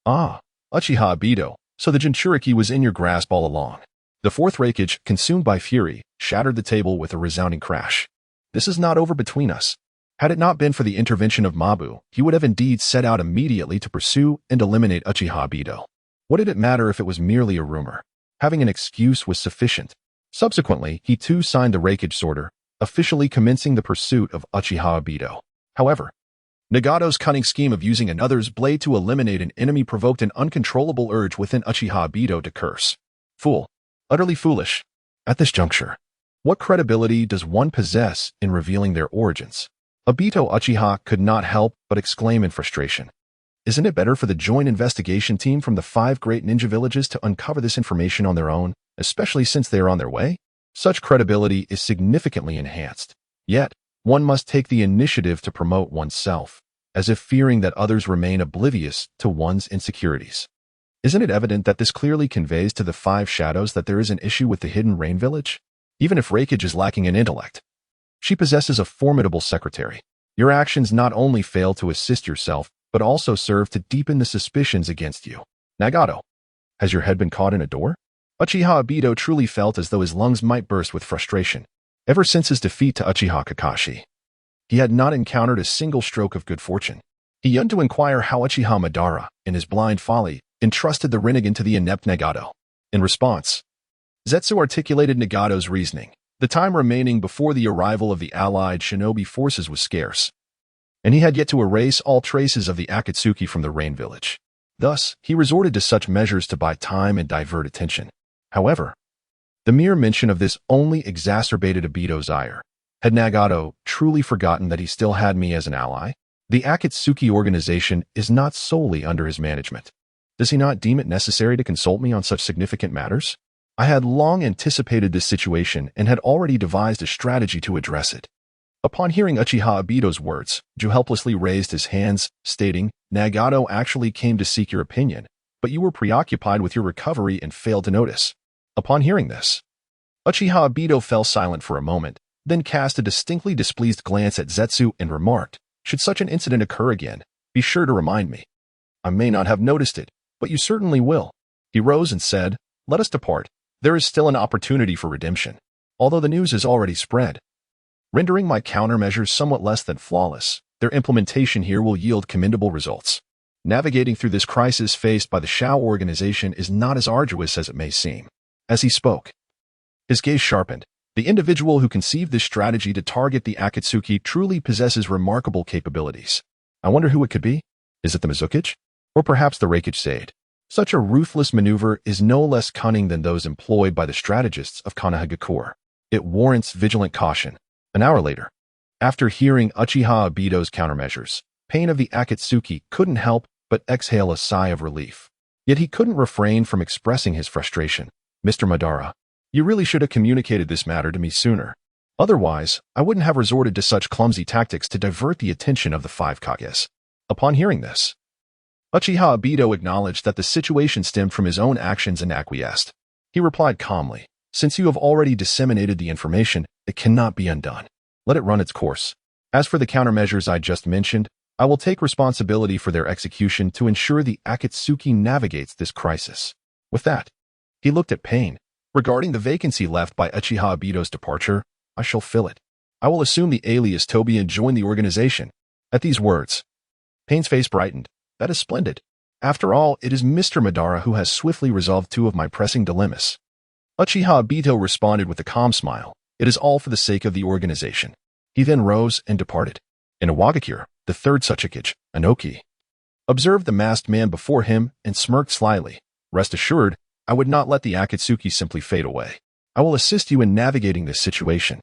Ah, Uchiha Obito, so the Jinchuriki was in your grasp all along. The fourth Raikage, consumed by fury, shattered the table with a resounding crash. This is not over between us. Had it not been for the intervention of Mabu, he would have indeed set out immediately to pursue and eliminate Uchiha Obito. What did it matter if it was merely a rumor? Having an excuse was sufficient. Subsequently, he too signed the Raikage order, officially commencing the pursuit of Uchiha Obito. However, Nagato's cunning scheme of using another's blade to eliminate an enemy provoked an uncontrollable urge within Uchiha Obito to curse. Fool. Utterly foolish. At this juncture, what credibility does one possess in revealing their origins? Obito Uchiha could not help but exclaim in frustration. Isn't it better for the joint investigation team from the five great ninja villages to uncover this information on their own, especially since they are on their way? Such credibility is significantly enhanced. Yet, one must take the initiative to promote oneself, as if fearing that others remain oblivious to one's insecurities. Isn't it evident that this clearly conveys to the five shadows that there is an issue with the hidden Rain Village? Even if Raikage is lacking in intellect, she possesses a formidable secretary. Your actions not only fail to assist yourself, but also serve to deepen the suspicions against you. Nagato, has your head been caught in a door? Uchiha Obito truly felt as though his lungs might burst with frustration. Ever since his defeat to Uchiha Kakashi, he had not encountered a single stroke of good fortune. He yearned to inquire how Uchiha Madara, in his blind folly, entrusted the Rinnegan to the inept Nagato. In response, Zetsu articulated Nagato's reasoning. The time remaining before the arrival of the allied shinobi forces was scarce, and he had yet to erase all traces of the Akatsuki from the Rain Village. Thus, he resorted to such measures to buy time and divert attention. However, the mere mention of this only exacerbated Obito's ire. Had Nagato truly forgotten that he still had me as an ally? The Akatsuki organization is not solely under his management. Does he not deem it necessary to consult me on such significant matters? I had long anticipated this situation and had already devised a strategy to address it. Upon hearing Uchiha Obito's words, Ju helplessly raised his hands, stating, Nagato actually came to seek your opinion, but you were preoccupied with your recovery and failed to notice. Upon hearing this, Uchiha Obito fell silent for a moment, then cast a distinctly displeased glance at Zetsu and remarked, should such an incident occur again, be sure to remind me. I may not have noticed it, but you certainly will. He rose and said, let us depart. There is still an opportunity for redemption, although the news is already spread. Rendering my countermeasures somewhat less than flawless, their implementation here will yield commendable results. Navigating through this crisis faced by the Shao organization is not as arduous as it may seem. As he spoke, his gaze sharpened. The individual who conceived this strategy to target the Akatsuki truly possesses remarkable capabilities. I wonder who it could be? Is it the Mizukage? Or perhaps the Reikage Sade? Such a ruthless maneuver is no less cunning than those employed by the strategists of Konoha. It warrants vigilant caution. An hour later, after hearing Uchiha Obito's countermeasures, Pain of the Akatsuki couldn't help but exhale a sigh of relief. Yet he couldn't refrain from expressing his frustration. Mr. Madara, you really should have communicated this matter to me sooner. Otherwise, I wouldn't have resorted to such clumsy tactics to divert the attention of the five Kages. Upon hearing this, Uchiha Obito acknowledged that the situation stemmed from his own actions and acquiesced. He replied calmly, since you have already disseminated the information, it cannot be undone. Let it run its course. As for the countermeasures I just mentioned, I will take responsibility for their execution to ensure the Akatsuki navigates this crisis. With that, he looked at Pain. Regarding the vacancy left by Uchiha Obito's departure, I shall fill it. I will assume the alias Toby and join the organization. At these words, Pain's face brightened. That is splendid. After all, it is Mr. Madara who has swiftly resolved two of my pressing dilemmas. Uchiha Obito responded with a calm smile. It is all for the sake of the organization. He then rose and departed. In Awakens, the third Tsuchikage, Anoki, observed the masked man before him and smirked slyly. Rest assured, I would not let the Akatsuki simply fade away. I will assist you in navigating this situation.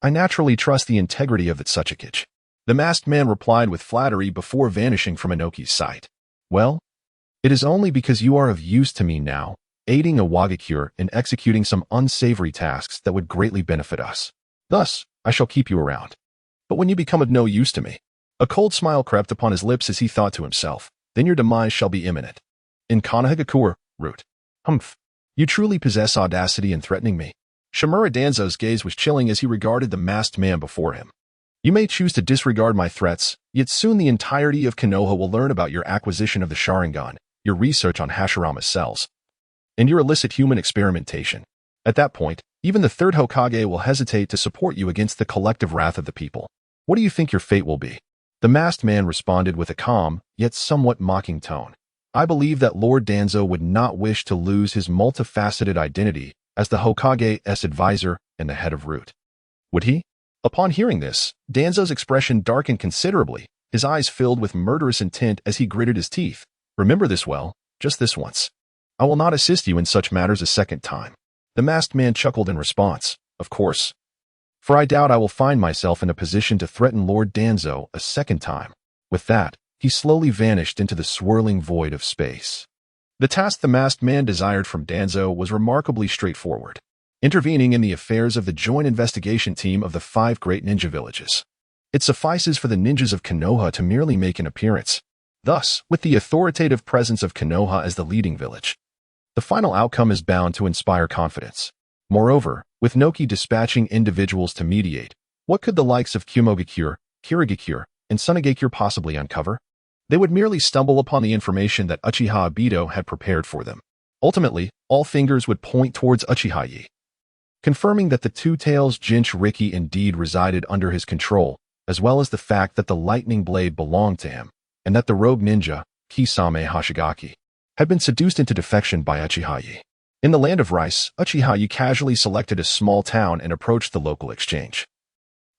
I naturally trust the integrity of the Tsuchikage. The masked man replied with flattery before vanishing from Anoki's sight. Well, it is only because you are of use to me now, aiding Awakens in executing some unsavory tasks that would greatly benefit us. Thus, I shall keep you around. But when you become of no use to me, a cold smile crept upon his lips as he thought to himself, then your demise shall be imminent. In Konoha root. Humph. You truly possess audacity in threatening me. Shimura Danzo's gaze was chilling as he regarded the masked man before him. You may choose to disregard my threats, yet soon the entirety of Konoha will learn about your acquisition of the Sharingan, your research on Hashirama's cells, and your illicit human experimentation. At that point, even the third Hokage will hesitate to support you against the collective wrath of the people. What do you think your fate will be? The masked man responded with a calm, yet somewhat mocking tone. I believe that Lord Danzo would not wish to lose his multifaceted identity as the Hokage's advisor and the head of Root. Would he? Upon hearing this, Danzo's expression darkened considerably, his eyes filled with murderous intent as he gritted his teeth. Remember this well, just this once. I will not assist you in such matters a second time. The masked man chuckled in response, of course. For I doubt I will find myself in a position to threaten Lord Danzo a second time. With that, he slowly vanished into the swirling void of space. The task the masked man desired from Danzo was remarkably straightforward, intervening in the affairs of the joint investigation team of the 5 great ninja villages. It suffices for the ninjas of Konoha to merely make an appearance. Thus, with the authoritative presence of Konoha as the leading village, the final outcome is bound to inspire confidence. Moreover, with Noki dispatching individuals to mediate, what could the likes of Kumogakure, Kirigakure, and Sunagakure possibly uncover? They would merely stumble upon the information that Uchiha Obito had prepared for them. Ultimately, all fingers would point towards Uchiha Yi, confirming that the Two-Tails Jinchuriki indeed resided under his control, as well as the fact that the lightning blade belonged to him, and that the rogue ninja, Kisame Hashigaki, had been seduced into defection by Uchiha Yi. In the land of rice, Uchiha Yi casually selected a small town and approached the local exchange,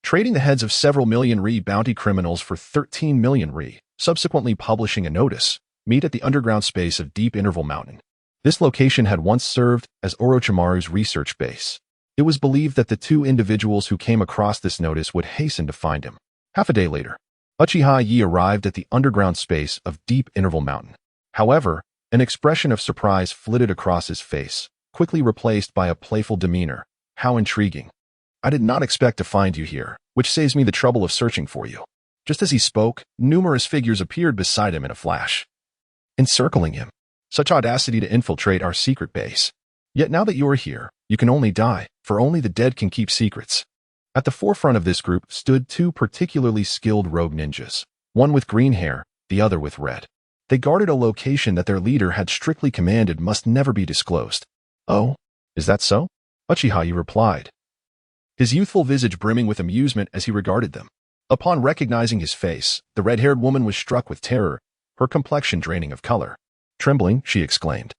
trading the heads of several million Ri bounty criminals for 13 million Ri, subsequently publishing a notice, meet at the underground space of Deep Interval Mountain. This location had once served as Orochimaru's research base. It was believed that the 2 individuals who came across this notice would hasten to find him. Half a day later, Uchiha Yi arrived at the underground space of Deep Interval Mountain. However, an expression of surprise flitted across his face, quickly replaced by a playful demeanor. How intriguing. I did not expect to find you here, which saves me the trouble of searching for you. Just as he spoke, numerous figures appeared beside him in a flash, encircling him. Such audacity to infiltrate our secret base. Yet now that you are here, you can only die, for only the dead can keep secrets. At the forefront of this group stood two particularly skilled rogue ninjas, one with green hair, the other with red. They guarded a location that their leader had strictly commanded must never be disclosed. Oh, is that so? Uchiha Yo replied, his youthful visage brimming with amusement as he regarded them. Upon recognizing his face, the red-haired woman was struck with terror, her complexion draining of color. Trembling, she exclaimed,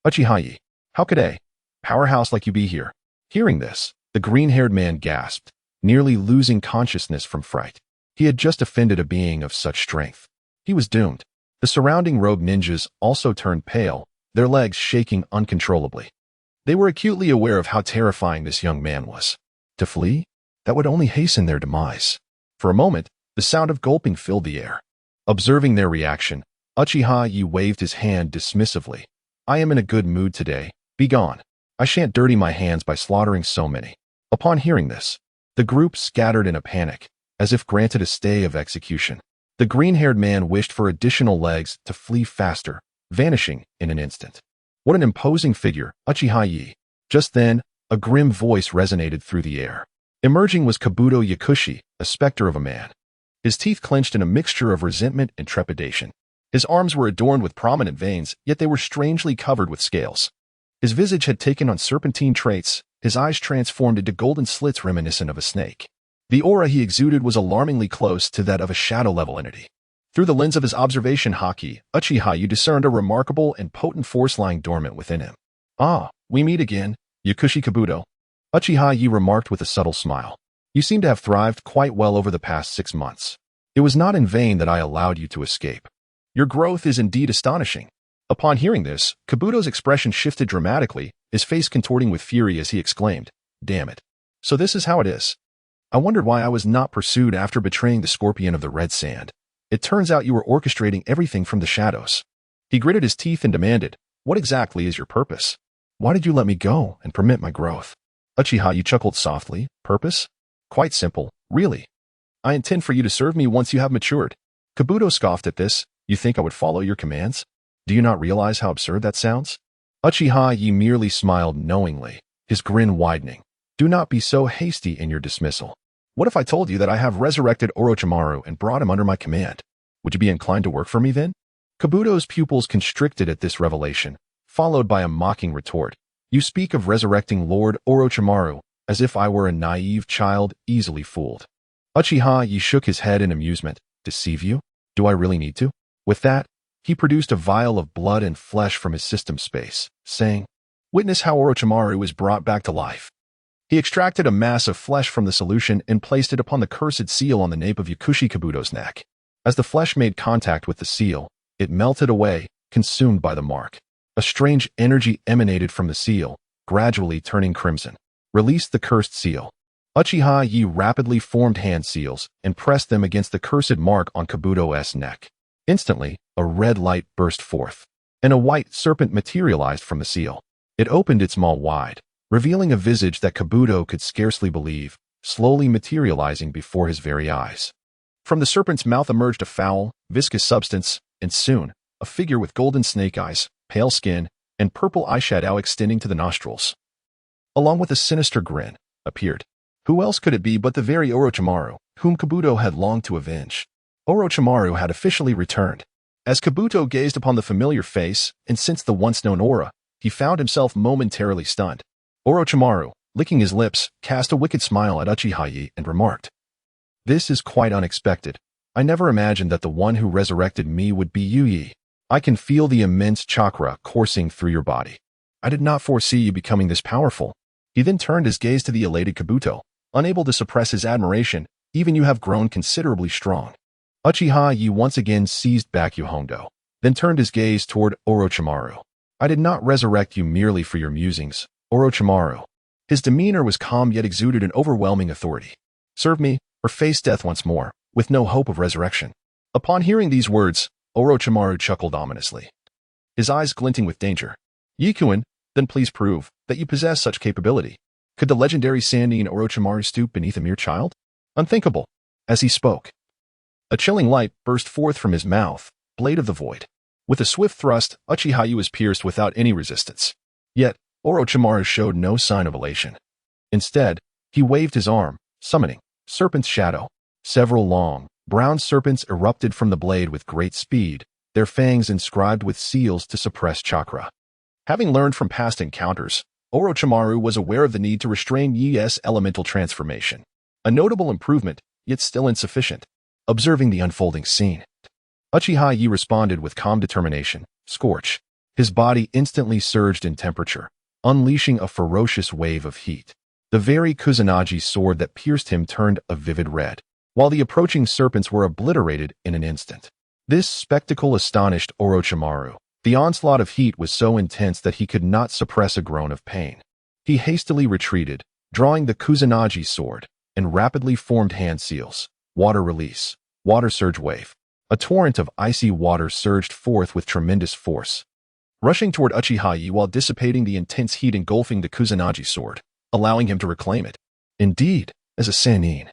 Uchiha Yo, how could a powerhouse like you be here? Hearing this, the green-haired man gasped, nearly losing consciousness from fright. He had just offended a being of such strength. He was doomed. The surrounding rogue ninjas also turned pale, their legs shaking uncontrollably. They were acutely aware of how terrifying this young man was. To flee? That would only hasten their demise. For a moment, the sound of gulping filled the air. Observing their reaction, Uchiha Yo waved his hand dismissively. I am in a good mood today. Be gone. I shan't dirty my hands by slaughtering so many. Upon hearing this, the group scattered in a panic, as if granted a stay of execution. The green-haired man wished for additional legs to flee faster, vanishing in an instant. What an imposing figure, Uchiha Yo. Just then, a grim voice resonated through the air. Emerging was Kabuto Yakushi, a specter of a man. His teeth clenched in a mixture of resentment and trepidation. His arms were adorned with prominent veins, yet they were strangely covered with scales. His visage had taken on serpentine traits, his eyes transformed into golden slits reminiscent of a snake. The aura he exuded was alarmingly close to that of a shadow-level entity. Through the lens of his observation Haki, Uchiha Yo discerned a remarkable and potent force lying dormant within him. Ah, we meet again, Yakushi Kabuto. Uchiha Yo remarked with a subtle smile. You seem to have thrived quite well over the past 6 months. It was not in vain that I allowed you to escape. Your growth is indeed astonishing. Upon hearing this, Kabuto's expression shifted dramatically, his face contorting with fury as he exclaimed, Damn it. So this is how it is. I wondered why I was not pursued after betraying the scorpion of the red sand. It turns out you were orchestrating everything from the shadows. He gritted his teeth and demanded, What exactly is your purpose? Why did you let me go and permit my growth? Uchiha Yo chuckled softly. Purpose? Quite simple, really. I intend for you to serve me once you have matured. Kabuto scoffed at this. You think I would follow your commands? Do you not realize how absurd that sounds? Uchiha Yo merely smiled knowingly, his grin widening. Do not be so hasty in your dismissal. What if I told you that I have resurrected Orochimaru and brought him under my command? Would you be inclined to work for me then? Kabuto's pupils constricted at this revelation, followed by a mocking retort. You speak of resurrecting Lord Orochimaru, as if I were a naive child easily fooled. Uchiha Yo shook his head in amusement. Deceive you? Do I really need to? With that, he produced a vial of blood and flesh from his system space, saying, Witness how Orochimaru was brought back to life. He extracted a mass of flesh from the solution and placed it upon the cursed seal on the nape of Yakushi Kabuto's neck. As the flesh made contact with the seal, it melted away, consumed by the mark. A strange energy emanated from the seal, gradually turning crimson. Released the cursed seal. Uchiha Yo rapidly formed hand seals and pressed them against the cursed mark on Kabuto's neck. Instantly, a red light burst forth, and a white serpent materialized from the seal. It opened its maw wide, revealing a visage that Kabuto could scarcely believe, slowly materializing before his very eyes. From the serpent's mouth emerged a foul, viscous substance, and soon, a figure with golden snake eyes, pale skin, and purple eyeshadow extending to the nostrils. Along with a sinister grin, appeared. Who else could it be but the very Orochimaru, whom Kabuto had longed to avenge? Orochimaru had officially returned. As Kabuto gazed upon the familiar face and sensed the once-known aura, he found himself momentarily stunned. Orochimaru, licking his lips, cast a wicked smile at Uchiha Yo and remarked, This is quite unexpected. I never imagined that the one who resurrected me would be you. I can feel the immense chakra coursing through your body. I did not foresee you becoming this powerful. He then turned his gaze to the elated Kabuto, unable to suppress his admiration. Even you have grown considerably strong. Uchiha Yo once again seized back Yohondo, then turned his gaze toward Orochimaru. I did not resurrect you merely for your musings, Orochimaru. His demeanor was calm yet exuded an overwhelming authority. Serve me, or face death once more, with no hope of resurrection. Upon hearing these words, Orochimaru chuckled ominously, his eyes glinting with danger. Yikuin, then please prove that you possess such capability. Could the legendary Sannin Orochimaru stoop beneath a mere child? Unthinkable. As he spoke, a chilling light burst forth from his mouth, blade of the void. With a swift thrust, Uchiha Yo was pierced without any resistance. Yet, Orochimaru showed no sign of elation. Instead, he waved his arm, summoning Serpent's Shadow. Several long, brown serpents erupted from the blade with great speed, their fangs inscribed with seals to suppress chakra. Having learned from past encounters, Orochimaru was aware of the need to restrain Yi's elemental transformation. A notable improvement, yet still insufficient. Observing the unfolding scene, Uchiha Yo responded with calm determination. Scorch. His body instantly surged in temperature, unleashing a ferocious wave of heat. The very Kusanagi sword that pierced him turned a vivid red, while the approaching serpents were obliterated in an instant. This spectacle astonished Orochimaru. The onslaught of heat was so intense that he could not suppress a groan of pain. He hastily retreated, drawing the Kusanagi sword, and rapidly formed hand seals. Water release. Water surge wave. A torrent of icy water surged forth with tremendous force, rushing toward Uchiha Yo while dissipating the intense heat engulfing the Kusanagi sword, allowing him to reclaim it. Indeed, as a Sannin,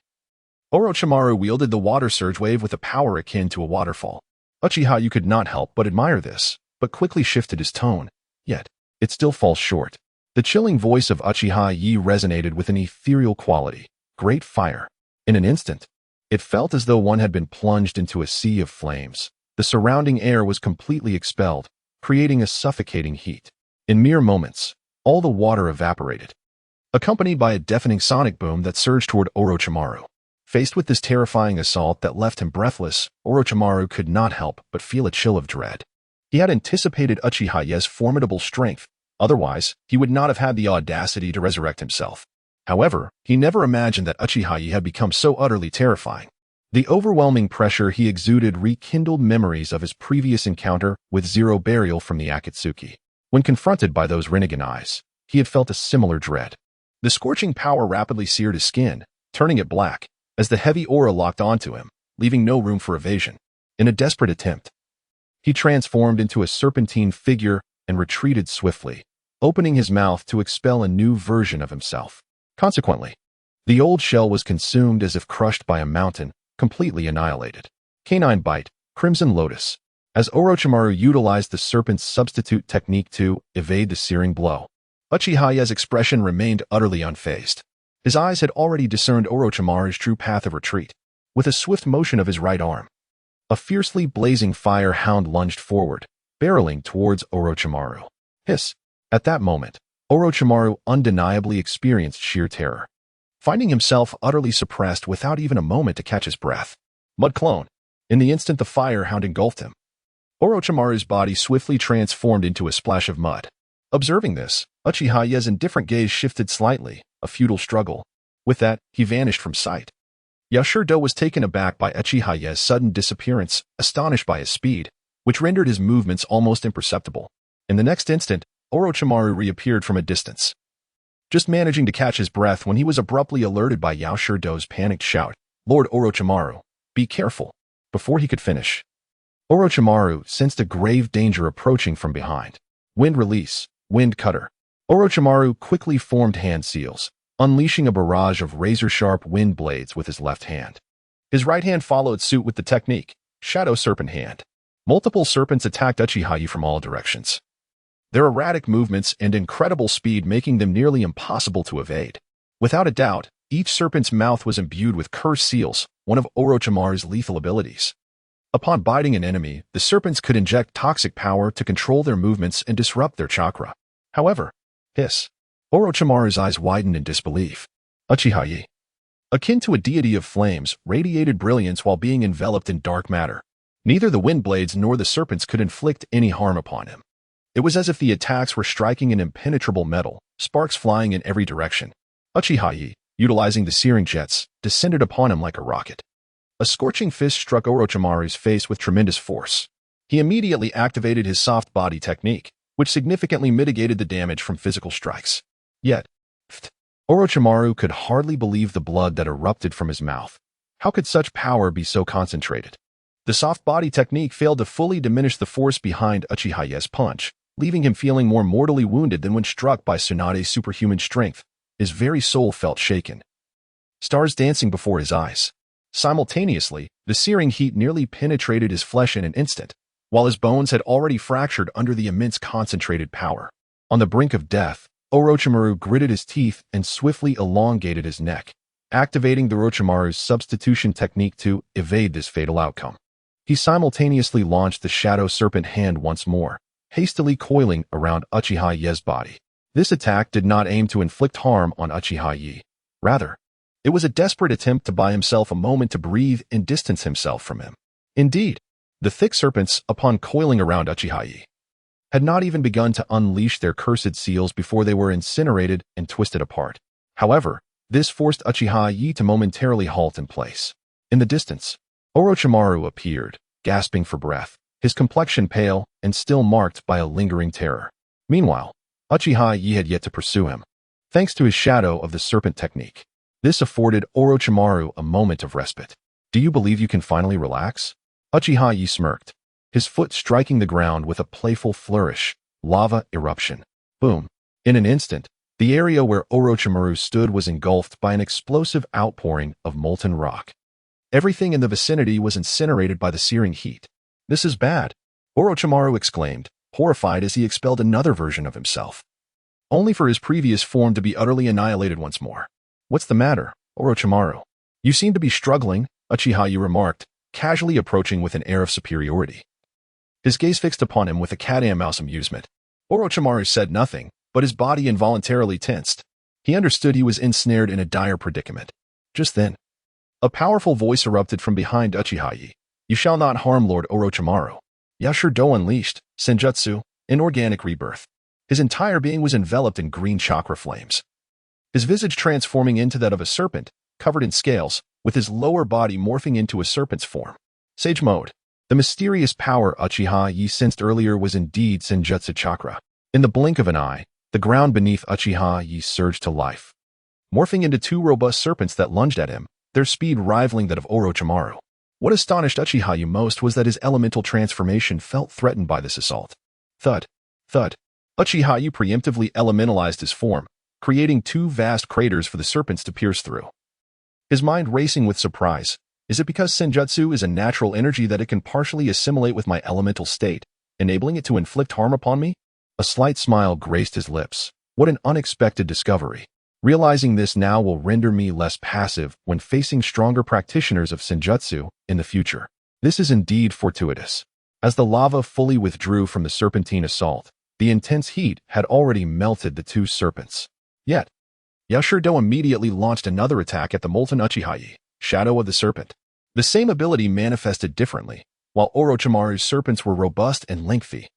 Orochimaru wielded the water surge wave with a power akin to a waterfall. Uchiha Yo could not help but admire this, but quickly shifted his tone. Yet, it still falls short. The chilling voice of Uchiha Yo resonated with an ethereal quality. Great fire. In an instant, it felt as though one had been plunged into a sea of flames. The surrounding air was completely expelled, creating a suffocating heat. In mere moments, all the water evaporated, accompanied by a deafening sonic boom that surged toward Orochimaru. Faced with this terrifying assault that left him breathless, Orochimaru could not help but feel a chill of dread. He had anticipated Uchiha Yo's formidable strength, otherwise he would not have had the audacity to resurrect himself. However, he never imagined that Uchiha Yo had become so utterly terrifying. The overwhelming pressure he exuded rekindled memories of his previous encounter with Zero Burial from the Akatsuki. When confronted by those Rinnegan eyes, he had felt a similar dread. The scorching power rapidly seared his skin, turning it black, as the heavy aura locked onto him, leaving no room for evasion. In a desperate attempt, he transformed into a serpentine figure and retreated swiftly, opening his mouth to expel a new version of himself. Consequently, the old shell was consumed as if crushed by a mountain, completely annihilated. Canine Bite, Crimson Lotus. As Orochimaru utilized the serpent's substitute technique to evade the searing blow, Uchiha Yo's expression remained utterly unfazed. His eyes had already discerned Orochimaru's true path of retreat. With a swift motion of his right arm, a fiercely blazing fire hound lunged forward, barreling towards Orochimaru. Hiss! At that moment, Orochimaru undeniably experienced sheer terror, finding himself utterly suppressed without even a moment to catch his breath. Mud Clone. In the instant the fire hound engulfed him, Orochimaru's body swiftly transformed into a splash of mud. Observing this, Uchiha Yo's indifferent gaze shifted slightly, a futile struggle. With that, he vanished from sight. Yashiro was taken aback by Uchiha Yo's sudden disappearance, astonished by his speed, which rendered his movements almost imperceptible. In the next instant, Orochimaru reappeared from a distance, just managing to catch his breath when he was abruptly alerted by Yashiro's panicked shout, "Lord Orochimaru, be careful!" Before he could finish, Orochimaru sensed a grave danger approaching from behind. Wind release, wind cutter. Orochimaru quickly formed hand seals, unleashing a barrage of razor-sharp wind blades with his left hand. His right hand followed suit with the technique, Shadow Serpent Hand. Multiple serpents attacked Uchiha Yo from all directions, their erratic movements and incredible speed making them nearly impossible to evade. Without a doubt, each serpent's mouth was imbued with curse seals, one of Orochimaru's lethal abilities. Upon biting an enemy, the serpents could inject toxic power to control their movements and disrupt their chakra. However, hiss! Orochimaru's eyes widened in disbelief. Uchiha Yo, akin to a deity of flames, radiated brilliance while being enveloped in dark matter. Neither the wind blades nor the serpents could inflict any harm upon him. It was as if the attacks were striking an impenetrable metal, sparks flying in every direction. Uchiha Yo, utilizing the searing jets, descended upon him like a rocket. A scorching fist struck Orochimaru's face with tremendous force. He immediately activated his soft body technique, which significantly mitigated the damage from physical strikes. Yet, Orochimaru could hardly believe the blood that erupted from his mouth. How could such power be so concentrated? The soft body technique failed to fully diminish the force behind Uchiha Yo's punch, leaving him feeling more mortally wounded than when struck by Tsunade's superhuman strength. His very soul felt shaken. Stars dancing before his eyes. Simultaneously, the searing heat nearly penetrated his flesh in an instant, while his bones had already fractured under the immense concentrated power. On the brink of death, Orochimaru gritted his teeth and swiftly elongated his neck, activating the Orochimaru's substitution technique to evade this fatal outcome. He simultaneously launched the Shadow Serpent hand once more, hastily coiling around Uchiha Ye's body. This attack did not aim to inflict harm on Uchiha Ye. Rather, it was a desperate attempt to buy himself a moment to breathe and distance himself from him. Indeed, the thick serpents, upon coiling around Uchiha Ye, had not even begun to unleash their cursed seals before they were incinerated and twisted apart. However, this forced Uchiha Ye to momentarily halt in place. In the distance, Orochimaru appeared, gasping for breath, his complexion pale and still marked by a lingering terror. Meanwhile, Uchiha Ye had yet to pursue him, thanks to his Shadow of the Serpent technique. This afforded Orochimaru a moment of respite. Do you believe you can finally relax? Uchiha Ye smirked, his foot striking the ground with a playful flourish. Lava eruption. Boom. In an instant, the area where Orochimaru stood was engulfed by an explosive outpouring of molten rock. Everything in the vicinity was incinerated by the searing heat. This is bad, Orochimaru exclaimed, horrified as he expelled another version of himself, only for his previous form to be utterly annihilated once more. What's the matter, Orochimaru? You seem to be struggling, Uchiha Ye remarked, casually approaching with an air of superiority. His gaze fixed upon him with a cat-and-mouse amusement. Orochimaru said nothing, but his body involuntarily tensed. He understood he was ensnared in a dire predicament. Just then, a powerful voice erupted from behind Uchiha Ye. You shall not harm Lord Orochimaru. Yashir Do unleashed, Senjutsu, inorganic rebirth. His entire being was enveloped in green chakra flames, his visage transforming into that of a serpent, covered in scales, with his lower body morphing into a serpent's form. Sage mode. The mysterious power Uchiha Ye sensed earlier was indeed Senjutsu chakra. In the blink of an eye, the ground beneath Uchiha Ye surged to life, morphing into two robust serpents that lunged at him, their speed rivaling that of Orochimaru. What astonished Uchiha Ye most was that his elemental transformation felt threatened by this assault. Thud. Thud. Uchiha Ye preemptively elementalized his form, creating two vast craters for the serpents to pierce through. His mind racing with surprise. Is it because Senjutsu is a natural energy that it can partially assimilate with my elemental state, enabling it to inflict harm upon me? A slight smile graced his lips. What an unexpected discovery. Realizing this now will render me less passive when facing stronger practitioners of Senjutsu in the future. This is indeed fortuitous. As the lava fully withdrew from the serpentine assault, the intense heat had already melted the two serpents. Yet, Yashir Do immediately launched another attack at the molten Uchiha Ye, Shadow of the Serpent. The same ability manifested differently. While Orochimaru's serpents were robust and lengthy,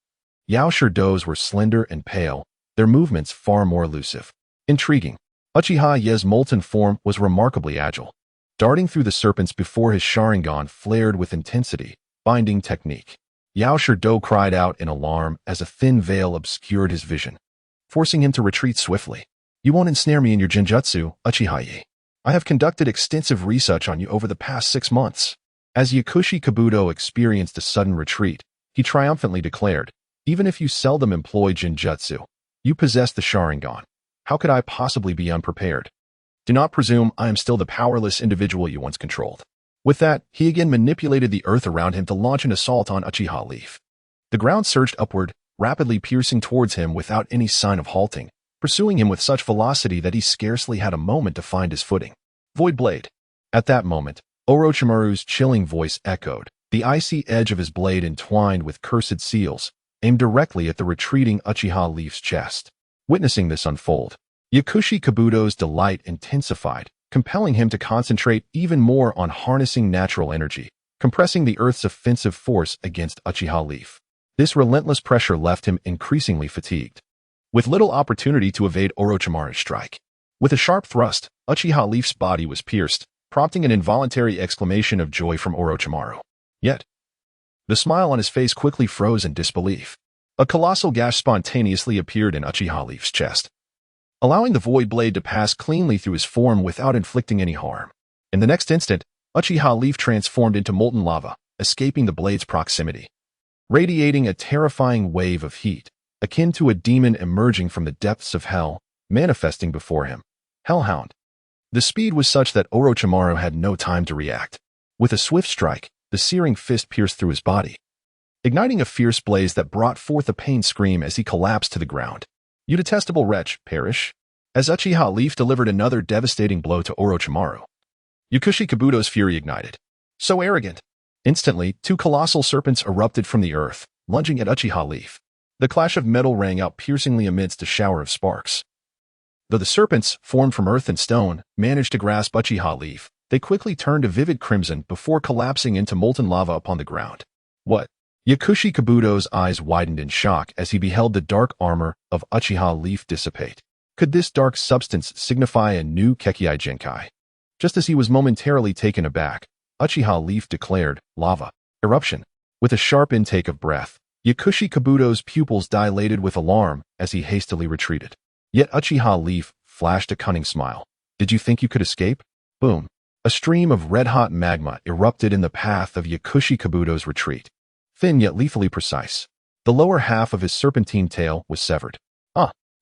Yashir Do's were slender and pale, their movements far more elusive. Intriguing. Uchiha Ye's molten form was remarkably agile, darting through the serpents before his Sharingan flared with intensity, binding technique. Yashir Do cried out in alarm as a thin veil obscured his vision, forcing him to retreat swiftly. You won't ensnare me in your Genjutsu, Uchiha Ye. I have conducted extensive research on you over the past 6 months. As Yakushi Kabuto experienced a sudden retreat, he triumphantly declared, even if you seldom employ Genjutsu, you possess the Sharingan. How could I possibly be unprepared? Do not presume I am still the powerless individual you once controlled. With that, he again manipulated the earth around him to launch an assault on Uchiha Leaf. The ground surged upward, rapidly piercing towards him without any sign of halting, pursuing him with such velocity that he scarcely had a moment to find his footing. Void Blade. At that moment, Orochimaru's chilling voice echoed, the icy edge of his blade entwined with cursed seals, aimed directly at the retreating Uchiha Leaf's chest. Witnessing this unfold, Yakushi Kabuto's delight intensified, compelling him to concentrate even more on harnessing natural energy, compressing the Earth's offensive force against Uchiha Leaf. This relentless pressure left him increasingly fatigued, with little opportunity to evade Orochimaru's strike. With a sharp thrust, Uchiha Leaf's body was pierced, prompting an involuntary exclamation of joy from Orochimaru. Yet, the smile on his face quickly froze in disbelief. A colossal gash spontaneously appeared in Uchiha Leaf's chest, allowing the void blade to pass cleanly through his form without inflicting any harm. In the next instant, Uchiha Leaf transformed into molten lava, escaping the blade's proximity, radiating a terrifying wave of heat, akin to a demon emerging from the depths of hell, manifesting before him. Hellhound. The speed was such that Orochimaru had no time to react. With a swift strike, the searing fist pierced through his body, igniting a fierce blaze that brought forth a pain scream as he collapsed to the ground. "You detestable wretch, perish!" As Uchiha Leaf delivered another devastating blow to Orochimaru, Yakushi Kabuto's fury ignited. "So arrogant!" Instantly, two colossal serpents erupted from the earth, lunging at Uchiha Leaf. The clash of metal rang out piercingly amidst a shower of sparks. Though the serpents, formed from earth and stone, managed to grasp Uchiha Leaf, they quickly turned a vivid crimson before collapsing into molten lava upon the ground. "What?" Yakushi Kabuto's eyes widened in shock as he beheld the dark armor of Uchiha Leaf dissipate. Could this dark substance signify a new Kekkei Genkai? Just as he was momentarily taken aback, Uchiha Leaf declared, "Lava. Eruption." With a sharp intake of breath, Yakushi Kabuto's pupils dilated with alarm as he hastily retreated. Yet Uchiha Leaf flashed a cunning smile. "Did you think you could escape?" Boom. A stream of red-hot magma erupted in the path of Yakushi Kabuto's retreat. Thin yet lethally precise. The lower half of his serpentine tail was severed.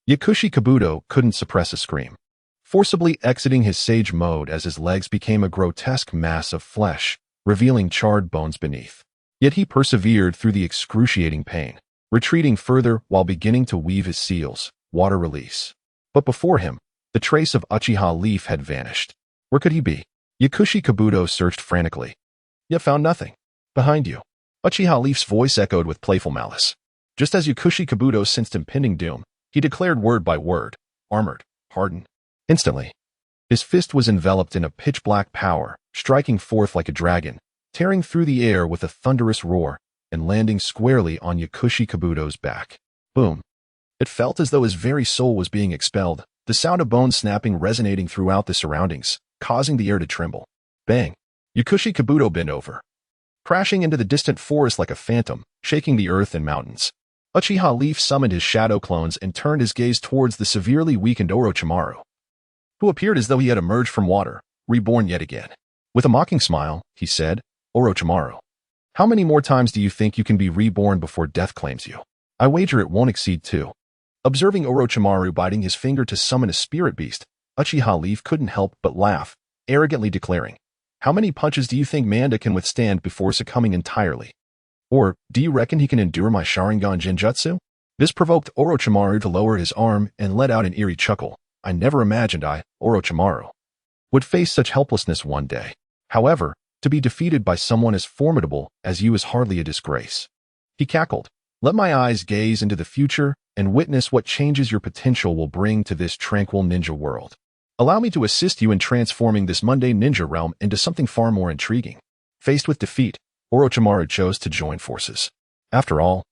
Yakushi Kabuto couldn't suppress a scream, forcibly exiting his sage mode as his legs became a grotesque mass of flesh, revealing charred bones beneath. Yet he persevered through the excruciating pain, retreating further while beginning to weave his seals, water release. But before him, the trace of Uchiha Leaf had vanished. Where could he be? Yakushi Kabuto searched frantically, yet found nothing. "Behind you." Uchiha Leaf's voice echoed with playful malice. Just as Yakushi Kabuto sensed impending doom, he declared word by word, "Armored, hardened." Instantly, his fist was enveloped in a pitch-black power, striking forth like a dragon, tearing through the air with a thunderous roar, and landing squarely on Yakushi Kabuto's back. Boom. It felt as though his very soul was being expelled, the sound of bones snapping resonating throughout the surroundings, causing the air to tremble. Bang. Yakushi Kabuto bent over, crashing into the distant forest like a phantom, shaking the earth and mountains. Uchiha Leaf summoned his shadow clones and turned his gaze towards the severely weakened Orochimaru, who appeared as though he had emerged from water, reborn yet again. With a mocking smile, he said, "Orochimaru, how many more times do you think you can be reborn before death claims you? I wager it won't exceed 2. Observing Orochimaru biting his finger to summon a spirit beast, Uchiha Leaf couldn't help but laugh, arrogantly declaring, "How many punches do you think Manda can withstand before succumbing entirely? Or, do you reckon he can endure my Sharingan Genjutsu?" This provoked Orochimaru to lower his arm and let out an eerie chuckle. "I never imagined Orochimaru, would face such helplessness one day. However, to be defeated by someone as formidable as you is hardly a disgrace." He cackled. "Let my eyes gaze into the future and witness what changes your potential will bring to this tranquil ninja world. Allow me to assist you in transforming this mundane ninja realm into something far more intriguing." Faced with defeat, Orochimaru chose to join forces. After all,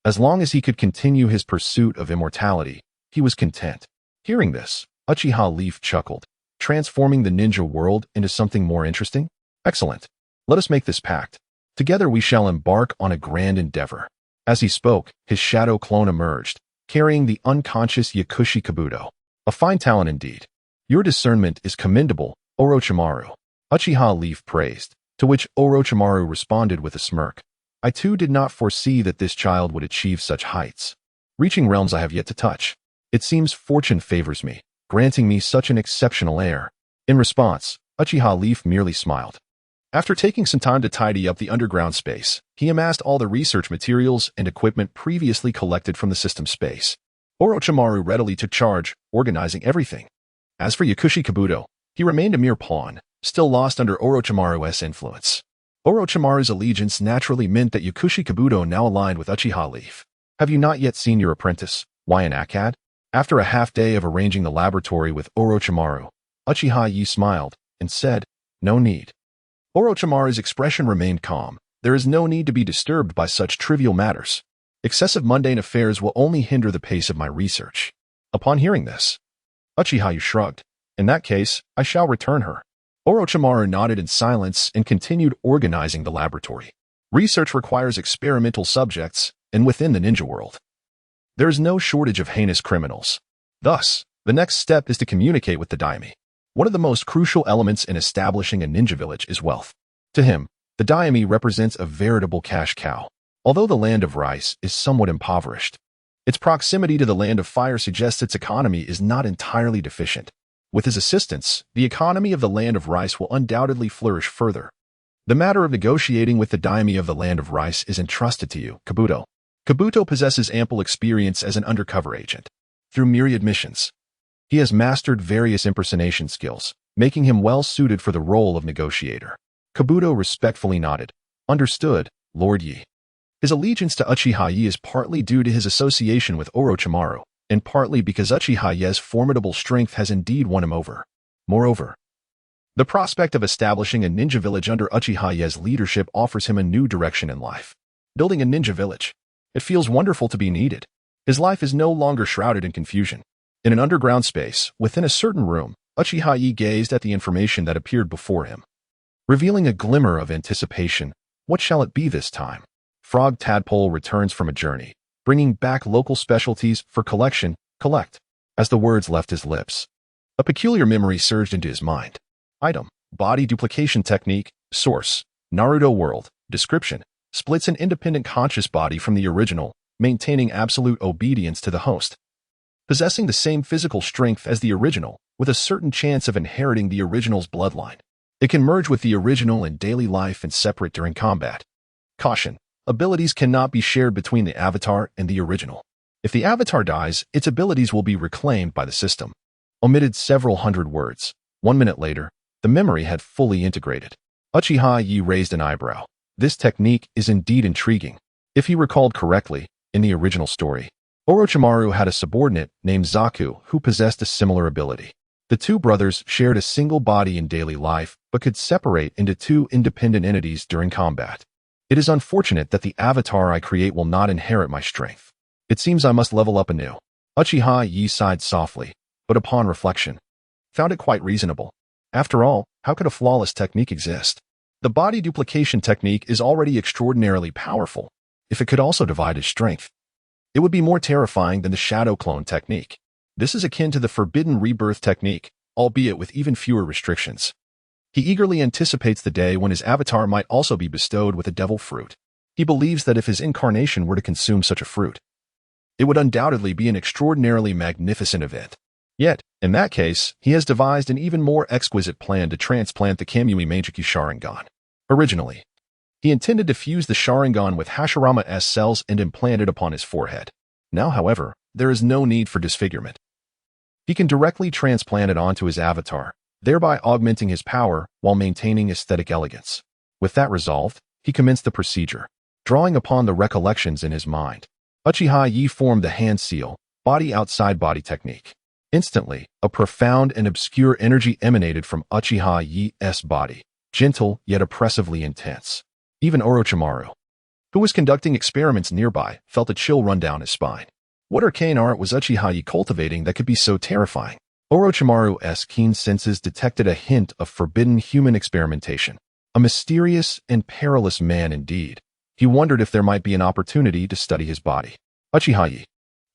as long as he could continue his pursuit of immortality, he was content. Hearing this, Uchiha Leaf chuckled, "Transforming the ninja world into something more interesting? Excellent. Let us make this pact. Together we shall embark on a grand endeavor." As he spoke, his shadow clone emerged, carrying the unconscious Yakushi Kabuto. "A fine talent indeed. Your discernment is commendable, Orochimaru," Uchiha Leaf praised, to which Orochimaru responded with a smirk. "I too did not foresee that this child would achieve such heights, reaching realms I have yet to touch. It seems fortune favors me, granting me such an exceptional heir." In response, Uchiha Leaf merely smiled. After taking some time to tidy up the underground space, he amassed all the research materials and equipment previously collected from the system space. Orochimaru readily took charge, organizing everything. As for Yakushi Kabuto, he remained a mere pawn, still lost under Orochimaru's influence. Orochimaru's allegiance naturally meant that Yakushi Kabuto now aligned with Uchiha Leaf. "Have you not yet seen your apprentice, Yn Akkad?" After a half-day of arranging the laboratory with Orochimaru, Uchiha Yi smiled and said, "No need." Orochimaru's expression remained calm. "There is no need to be disturbed by such trivial matters. Excessive mundane affairs will only hinder the pace of my research." Upon hearing this, Uchiha Yu shrugged. "In that case, I shall return her." Orochimaru nodded in silence and continued organizing the laboratory. Research requires experimental subjects, and within the ninja world, there is no shortage of heinous criminals. Thus, the next step is to communicate with the daimyo. One of the most crucial elements in establishing a ninja village is wealth. To him, the daimyo represents a veritable cash cow. Although the land of rice is somewhat impoverished, its proximity to the land of fire suggests its economy is not entirely deficient. With his assistance, the economy of the Land of Rice will undoubtedly flourish further. The matter of negotiating with the daimyo of the Land of Rice is entrusted to you, Kabuto. Kabuto possesses ample experience as an undercover agent. Through myriad missions, he has mastered various impersonation skills, making him well-suited for the role of negotiator. Kabuto respectfully nodded. Understood, Lord Yi. His allegiance to Uchiha Yi is partly due to his association with Orochimaru, and partly because Uchiha Yi's formidable strength has indeed won him over. Moreover, the prospect of establishing a ninja village under Uchiha Yi's leadership offers him a new direction in life. Building a ninja village. It feels wonderful to be needed. His life is no longer shrouded in confusion. In an underground space, within a certain room, Uchiha Yi gazed at the information that appeared before him, revealing a glimmer of anticipation. What shall it be this time? Frog Tadpole returns from a journey, bringing back local specialties for collection. Collect. As the words left his lips, a peculiar memory surged into his mind. Item: body duplication technique. Source: Naruto world. Description: splits an independent conscious body from the original, maintaining absolute obedience to the host. Possessing the same physical strength as the original, with a certain chance of inheriting the original's bloodline. It can merge with the original in daily life and separate during combat. Caution: abilities cannot be shared between the avatar and the original. If the avatar dies, its abilities will be reclaimed by the system. Omitted several hundred words. 1 minute later, the memory had fully integrated. Uchiha Yi raised an eyebrow. This technique is indeed intriguing. If he recalled correctly, in the original story, Orochimaru had a subordinate named Zaku who possessed a similar ability. The two brothers shared a single body in daily life, but could separate into two independent entities during combat. It is unfortunate that the avatar I create will not inherit my strength. It seems I must level up anew. Uchiha Yi sighed softly, but upon reflection, found it quite reasonable. After all, how could a flawless technique exist? The body duplication technique is already extraordinarily powerful. If it could also divide his strength, it would be more terrifying than the shadow clone technique. This is akin to the forbidden rebirth technique, albeit with even fewer restrictions. He eagerly anticipates the day when his avatar might also be bestowed with a devil fruit. He believes that if his incarnation were to consume such a fruit, it would undoubtedly be an extraordinarily magnificent event. Yet, in that case, he has devised an even more exquisite plan to transplant the Kamui Meijiki Sharingan. Originally, he intended to fuse the Sharingan with Hashirama-S cells and implant it upon his forehead. Now, however, there is no need for disfigurement. He can directly transplant it onto his avatar, thereby augmenting his power while maintaining aesthetic elegance. With that resolved, he commenced the procedure, drawing upon the recollections in his mind. Uchiha Yi formed the hand seal, body outside body technique. Instantly, a profound and obscure energy emanated from Uchiha Yi's body, gentle yet oppressively intense. Even Orochimaru, who was conducting experiments nearby, felt a chill run down his spine. What arcane art was Uchiha Yi cultivating that could be so terrifying? Orochimaru's keen senses detected a hint of forbidden human experimentation. A mysterious and perilous man indeed. He wondered if there might be an opportunity to study his body. Uchiha Yi,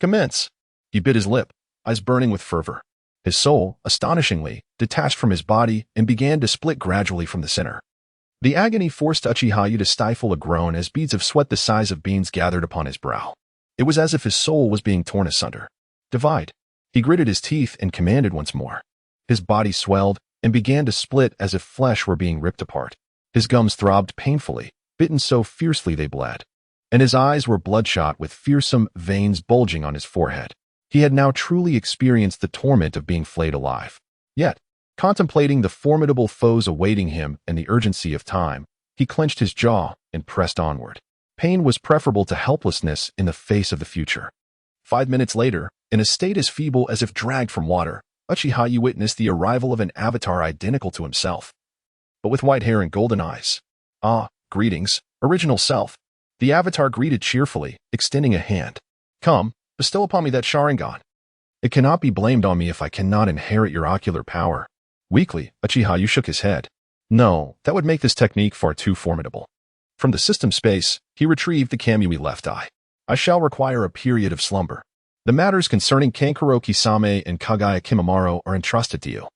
commence! He bit his lip, eyes burning with fervor. His soul, astonishingly, detached from his body and began to split gradually from the center. The agony forced Uchiha Yi to stifle a groan as beads of sweat the size of beans gathered upon his brow. It was as if his soul was being torn asunder. Divide. He gritted his teeth and commanded once more. His body swelled and began to split as if flesh were being ripped apart. His gums throbbed painfully, bitten so fiercely they bled, and his eyes were bloodshot with fearsome veins bulging on his forehead. He had now truly experienced the torment of being flayed alive. Yet, contemplating the formidable foes awaiting him and the urgency of time, he clenched his jaw and pressed onward. Pain was preferable to helplessness in the face of the future. 5 minutes later, in a state as feeble as if dragged from water, Uchiha Yi witnessed the arrival of an avatar identical to himself, but with white hair and golden eyes. Ah, greetings, original self. The avatar greeted cheerfully, extending a hand. Come, bestow upon me that Sharingan. It cannot be blamed on me if I cannot inherit your ocular power. Weakly, Uchiha Yi shook his head. No, that would make this technique far too formidable. From the system space, he retrieved the Kamui left eye. I shall require a period of slumber. The matters concerning Kankuro Kisame and Kagaya Kimimaro are entrusted to you.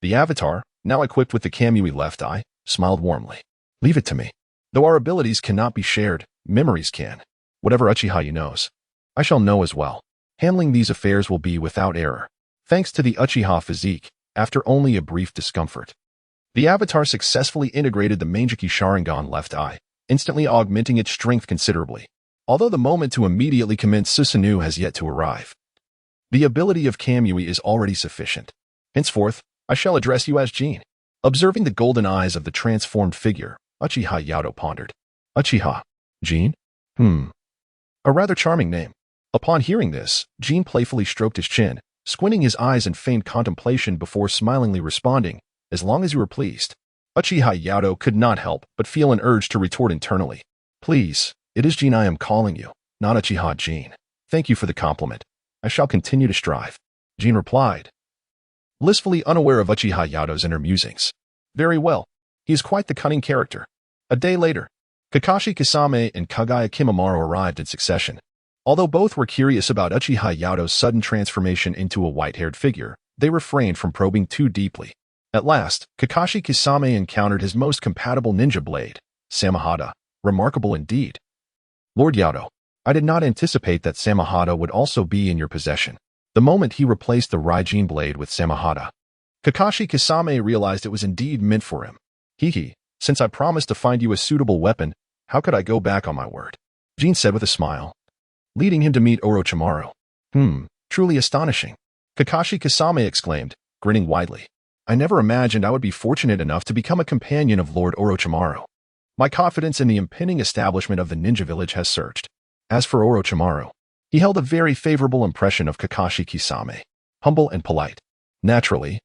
The avatar, now equipped with the Kamui left eye, smiled warmly. Leave it to me. Though our abilities cannot be shared, memories can. Whatever Uchiha Yi knows, I shall know as well. Handling these affairs will be without error. Thanks to the Uchiha physique, after only a brief discomfort. The avatar successfully integrated the Mangeki Sharingan left eye, instantly augmenting its strength considerably, although the moment to immediately commence Susanoo has yet to arrive. The ability of Kamui is already sufficient. Henceforth, I shall address you as Jin. Observing the golden eyes of the transformed figure, Uchiha Yo pondered. Uchiha? Jin? A rather charming name. Upon hearing this, Jin playfully stroked his chin, squinting his eyes in feigned contemplation before smilingly responding, as long as you were pleased. Uchiha Yo could not help but feel an urge to retort internally. Please, it is Jin I am calling you, not Uchiha Jin. Thank you for the compliment. I shall continue to strive. Jin replied, blissfully unaware of Uchiha Yo's inner musings. Very well. He is quite the cunning character. A day later, Kakashi Kisame and Kagaya Kimimaro arrived in succession. Although both were curious about Uchiha Yo's sudden transformation into a white-haired figure, they refrained from probing too deeply. At last, Kakashi Kisame encountered his most compatible ninja blade, Samahada. Remarkable indeed. Lord Yo, I did not anticipate that Samahada would also be in your possession. The moment he replaced the Raijin blade with Samahada, Kakashi Kisame realized it was indeed meant for him. Hee, since I promised to find you a suitable weapon, how could I go back on my word? Jin said with a smile, leading him to meet Orochimaru. Truly astonishing. Kakashi Kisame exclaimed, grinning widely. I never imagined I would be fortunate enough to become a companion of Lord Orochimaru. My confidence in the impending establishment of the ninja village has surged. As for Orochimaru, he held a very favorable impression of Kakashi Kisame, humble and polite. Naturally,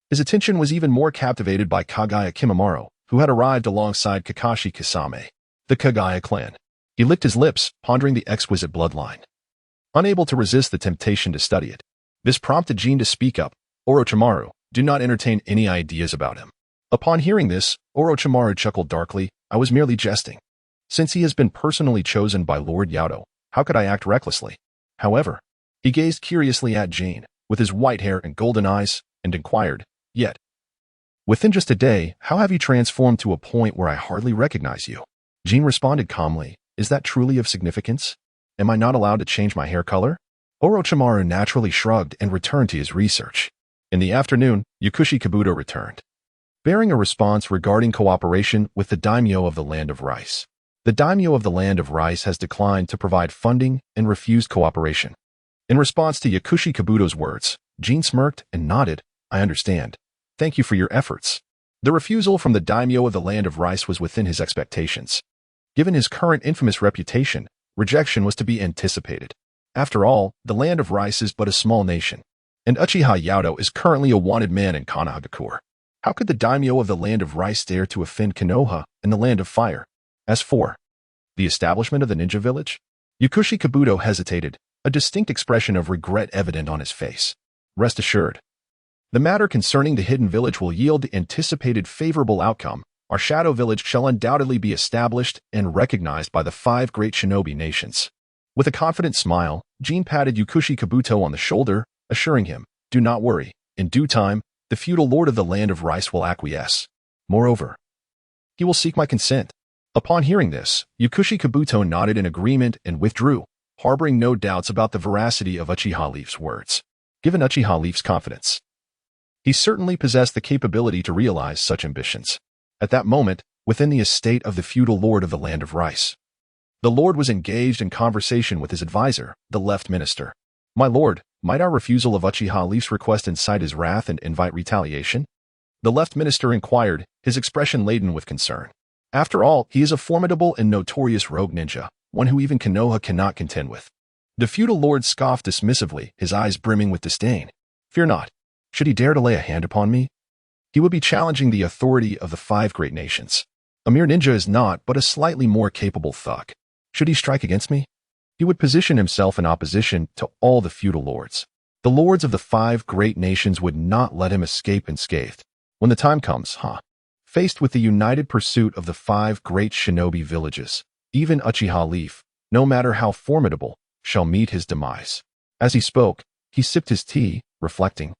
his attention was even more captivated by Kagaya Kimimaro, who had arrived alongside Kakashi Kisame, the Kagaya clan. He licked his lips, pondering the exquisite bloodline. Unable to resist the temptation to study it, this prompted Jin to speak up. Orochimaru, do not entertain any ideas about him. Upon hearing this, Orochimaru chuckled darkly. I was merely jesting. Since he has been personally chosen by Lord Yo, how could I act recklessly? However, he gazed curiously at Jin, with his white hair and golden eyes, and inquired, yet, within just a day, how have you transformed to a point where I hardly recognize you? Jin responded calmly, is that truly of significance? Am I not allowed to change my hair color? Orochimaru naturally shrugged and returned to his research. In the afternoon, Yakushi Kabuto returned, bearing a response regarding cooperation with the daimyo of the Land of Rice. The daimyo of the Land of Rice has declined to provide funding and refused cooperation. In response to Yakushi Kabuto's words, Jin smirked and nodded, I understand. Thank you for your efforts. The refusal from the daimyo of the Land of Rice was within his expectations. Given his current infamous reputation, rejection was to be anticipated. After all, the Land of Rice is but a small nation, and Uchiha Yo is currently a wanted man in Konoha. How could the daimyo of the Land of Rice dare to offend Konoha and the Land of Fire? As for the establishment of the ninja village, Yakushi Kabuto hesitated, a distinct expression of regret evident on his face. Rest assured, the matter concerning the hidden village will yield the anticipated favorable outcome. Our shadow village shall undoubtedly be established and recognized by the 5 great shinobi nations. With a confident smile, Jin patted Yakushi Kabuto on the shoulder, assuring him, do not worry, in due time, the feudal lord of the Land of Rice will acquiesce. Moreover, he will seek my consent. Upon hearing this, Yakushi Kabuto nodded in agreement and withdrew, harboring no doubts about the veracity of Uchiha Leaf's words. Given Uchiha Leaf's confidence, he certainly possessed the capability to realize such ambitions. At that moment, within the estate of the feudal lord of the Land of Rice, the lord was engaged in conversation with his advisor, the left minister. My lord, might our refusal of Uchiha Leaf's request incite his wrath and invite retaliation? The left minister inquired, his expression laden with concern. After all, he is a formidable and notorious rogue ninja, one who even Konoha cannot contend with. The feudal lord scoffed dismissively, his eyes brimming with disdain. Fear not. Should he dare to lay a hand upon me, he would be challenging the authority of the 5 great nations. A mere ninja is not but a slightly more capable thug. Should he strike against me, he would position himself in opposition to all the feudal lords. The lords of the 5 great nations would not let him escape unscathed. When the time comes, faced with the united pursuit of the 5 great shinobi villages, even Uchiha Leaf, no matter how formidable, shall meet his demise. As he spoke, he sipped his tea, reflecting.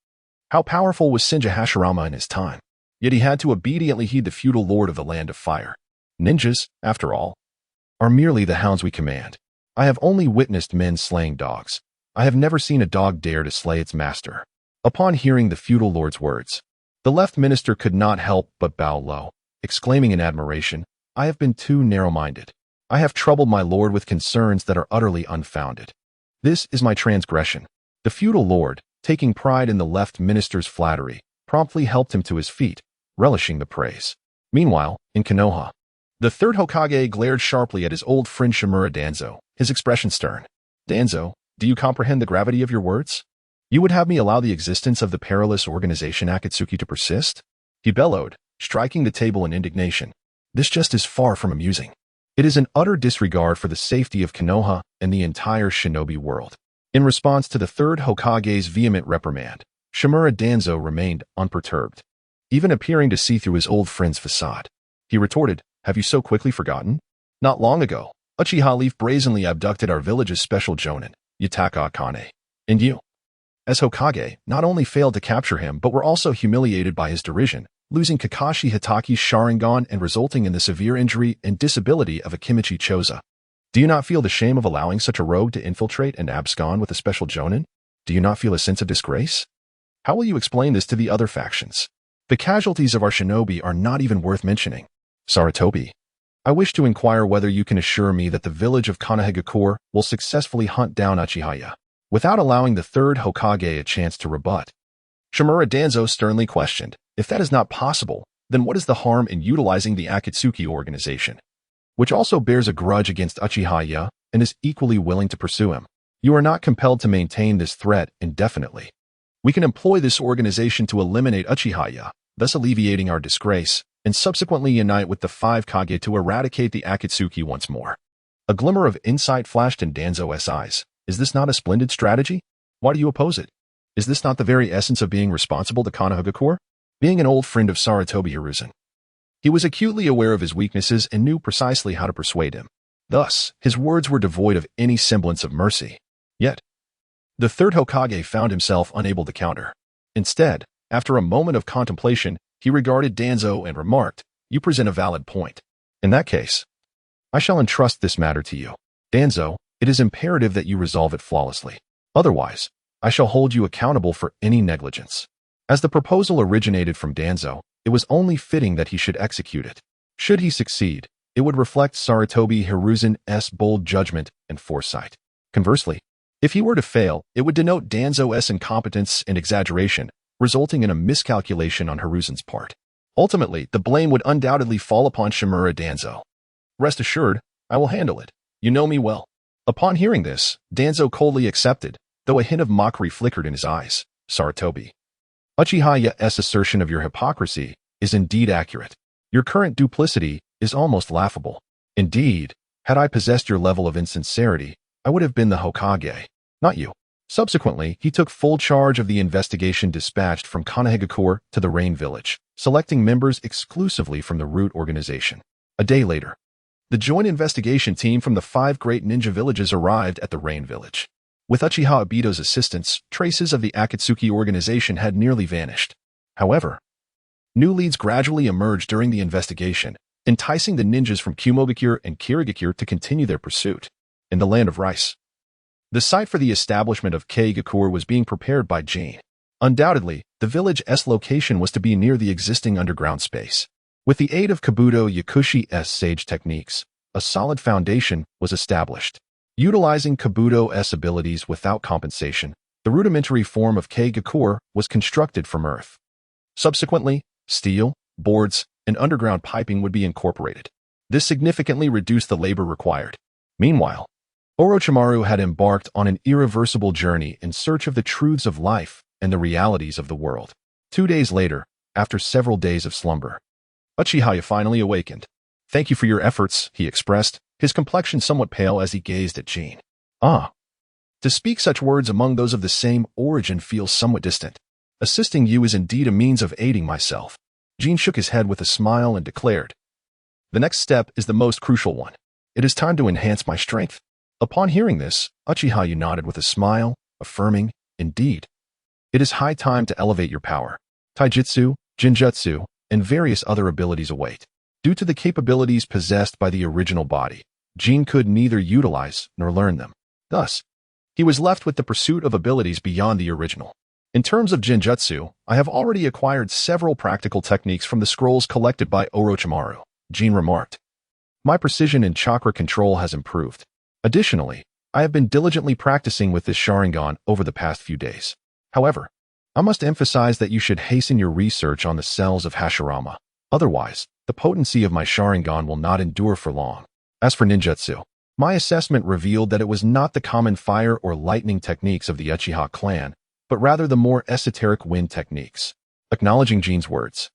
How powerful was Senja Hashirama in his time, yet he had to obediently heed the feudal lord of the Land of Fire. Ninjas, after all, are merely the hounds we command. I have only witnessed men slaying dogs. I have never seen a dog dare to slay its master. Upon hearing the feudal lord's words, the left minister could not help but bow low, exclaiming in admiration, "I have been too narrow-minded. I have troubled my lord with concerns that are utterly unfounded. This is my transgression." The feudal lord, taking pride in the left minister's flattery, promptly helped him to his feet, relishing the praise. Meanwhile, in Konoha, the third Hokage glared sharply at his old friend Shimura Danzo, his expression stern. "Danzo, do you comprehend the gravity of your words? You would have me allow the existence of the perilous organization Akatsuki to persist?" He bellowed, striking the table in indignation. "This just is far from amusing. It is an utter disregard for the safety of Konoha and the entire shinobi world." In response to the third Hokage's vehement reprimand, Shimura Danzo remained unperturbed, even appearing to see through his old friend's facade. He retorted, "Have you so quickly forgotten? Not long ago, Uchiha Leaf brazenly abducted our village's special jonin, Yutaka Akane. And you, as Hokage, not only failed to capture him but were also humiliated by his derision, losing Kakashi Hitachi's Sharingan and resulting in the severe injury and disability of Akimichi Choza. Do you not feel the shame of allowing such a rogue to infiltrate and abscond with a special jonin? Do you not feel a sense of disgrace? How will you explain this to the other factions? The casualties of our shinobi are not even worth mentioning. Sarutobi, I wish to inquire whether you can assure me that the village of Konohagakure will successfully hunt down Uchiha Yo, without allowing the third Hokage a chance to rebut." Shimura Danzo sternly questioned, "If that is not possible, then what is the harm in utilizing the Akatsuki organization, which also bears a grudge against Uchiha Yo and is equally willing to pursue him? You are not compelled to maintain this threat indefinitely. We can employ this organization to eliminate Uchiha Yo, thus alleviating our disgrace, and subsequently unite with the five Kage to eradicate the Akatsuki once more." A glimmer of insight flashed in Danzo's eyes. "Is this not a splendid strategy? Why do you oppose it? Is this not the very essence of being responsible to Konohagakure?" Being an old friend of Sarutobi Hiruzen, he was acutely aware of his weaknesses and knew precisely how to persuade him. Thus, his words were devoid of any semblance of mercy. Yet, the third Hokage found himself unable to counter. Instead, after a moment of contemplation, he regarded Danzo and remarked, "You present a valid point. In that case, I shall entrust this matter to you. Danzo, it is imperative that you resolve it flawlessly. Otherwise, I shall hold you accountable for any negligence." As the proposal originated from Danzo, it was only fitting that he should execute it. Should he succeed, it would reflect Sarutobi Hiruzen's bold judgment and foresight. Conversely, if he were to fail, it would denote Danzo's incompetence and exaggeration, resulting in a miscalculation on Hiruzen's part. Ultimately, the blame would undoubtedly fall upon Shimura Danzo. "Rest assured, I will handle it. You know me well." Upon hearing this, Danzo coldly accepted, though a hint of mockery flickered in his eyes. "Sarutobi, Uchiha Yo's assertion of your hypocrisy is indeed accurate. Your current duplicity is almost laughable. Indeed, had I possessed your level of insincerity, I would have been the Hokage, not you." Subsequently, he took full charge of the investigation dispatched from Konohagakure to the Rain Village, selecting members exclusively from the root organization. A day later, the joint investigation team from the 5 great ninja villages arrived at the Rain Village. With Uchiha Obito's assistance, traces of the Akatsuki organization had nearly vanished. However, new leads gradually emerged during the investigation, enticing the ninjas from Kumogakure and Kirigakure to continue their pursuit. In the land of rice, the site for the establishment of Kaigakure was being prepared by Jin. Undoubtedly, the village's location was to be near the existing underground space. With the aid of Kabuto Yakushi's sage techniques, a solid foundation was established. Utilizing Kabuto's abilities without compensation, the rudimentary form of Kaigakure was constructed from earth. Subsequently, steel, boards, and underground piping would be incorporated. This significantly reduced the labor required. Meanwhile, Orochimaru had embarked on an irreversible journey in search of the truths of life and the realities of the world. 2 days later, after several days of slumber, Uchiha Yo finally awakened. "Thank you for your efforts," he expressed, his complexion somewhat pale as he gazed at Jin. "Ah. To speak such words among those of the same origin feels somewhat distant. Assisting you is indeed a means of aiding myself." Jin shook his head with a smile and declared, "The next step is the most crucial one. It is time to enhance my strength." Upon hearing this, Uchiha Yo nodded with a smile, affirming, "Indeed. It is high time to elevate your power. Taijutsu, Jinjutsu, and various other abilities await." Due to the capabilities possessed by the original body, Jin could neither utilize nor learn them. Thus, he was left with the pursuit of abilities beyond the original. In terms of Genjutsu, I have already acquired several practical techniques from the scrolls collected by Orochimaru, Jin remarked. My precision and chakra control has improved. Additionally, I have been diligently practicing with this Sharingan over the past few days. However, I must emphasize that you should hasten your research on the cells of Hashirama. Otherwise, the potency of my Sharingan will not endure for long. As for ninjutsu, my assessment revealed that it was not the common fire or lightning techniques of the Uchiha clan, but rather the more esoteric wind techniques. Acknowledging Jin's words,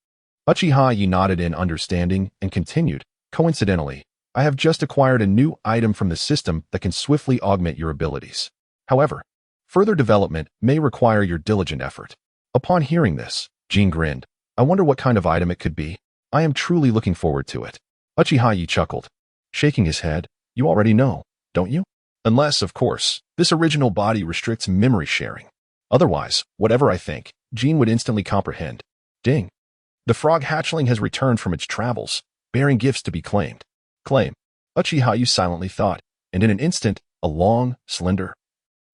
Uchiha Yo nodded in understanding and continued, coincidentally, I have just acquired a new item from the system that can swiftly augment your abilities. However, further development may require your diligent effort. Upon hearing this, Jin grinned. I wonder what kind of item it could be. I am truly looking forward to it. Uchiha Yo chuckled, shaking his head. You already know, don't you? Unless, of course, this original body restricts memory sharing. Otherwise, whatever I think, Jin would instantly comprehend. Ding. The frog hatchling has returned from its travels, bearing gifts to be claimed. Claim. Uchiha Yo silently thought, and in an instant, a long, slender,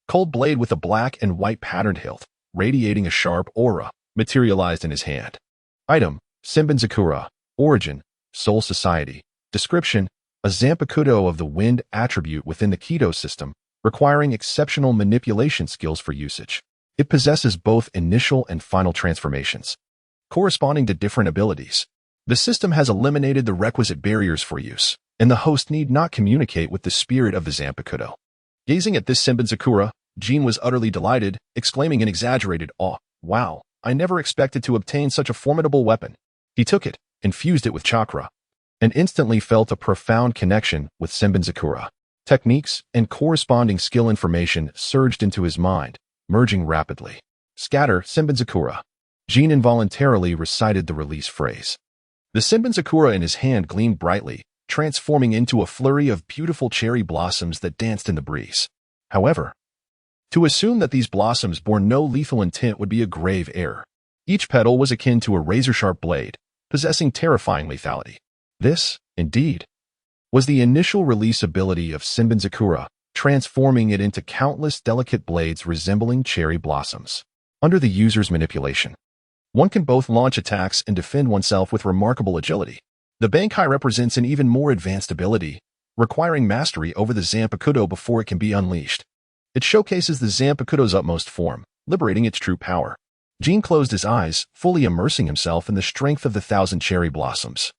cold blade with a black and white patterned hilt, radiating a sharp aura, materialized in his hand. Item, Senbenzakura. Origin, Soul Society. Description, a Zanpakuto of the wind attribute within the Kido system, requiring exceptional manipulation skills for usage. It possesses both initial and final transformations, corresponding to different abilities. The system has eliminated the requisite barriers for use, and the host need not communicate with the spirit of the Zanpakuto. Gazing at this Senbenzakura, Jin was utterly delighted, exclaiming in exaggerated awe, Wow, I never expected to obtain such a formidable weapon. He took it, infused it with chakra, and instantly felt a profound connection with Senbenzakura. Techniques and corresponding skill information surged into his mind, merging rapidly. Scatter, Senbenzakura. Jin involuntarily recited the release phrase. The Senbenzakura in his hand gleamed brightly, transforming into a flurry of beautiful cherry blossoms that danced in the breeze. However, to assume that these blossoms bore no lethal intent would be a grave error. Each petal was akin to a razor-sharp blade, possessing terrifying lethality. This, indeed, was the initial release ability of Senbenzakura, transforming it into countless delicate blades resembling cherry blossoms. Under the user's manipulation, one can both launch attacks and defend oneself with remarkable agility. The Bankai represents an even more advanced ability, requiring mastery over the Zanpakuto before it can be unleashed. It showcases the Zanpakuto's utmost form, liberating its true power. Jin closed his eyes, fully immersing himself in the strength of the thousand cherry blossoms,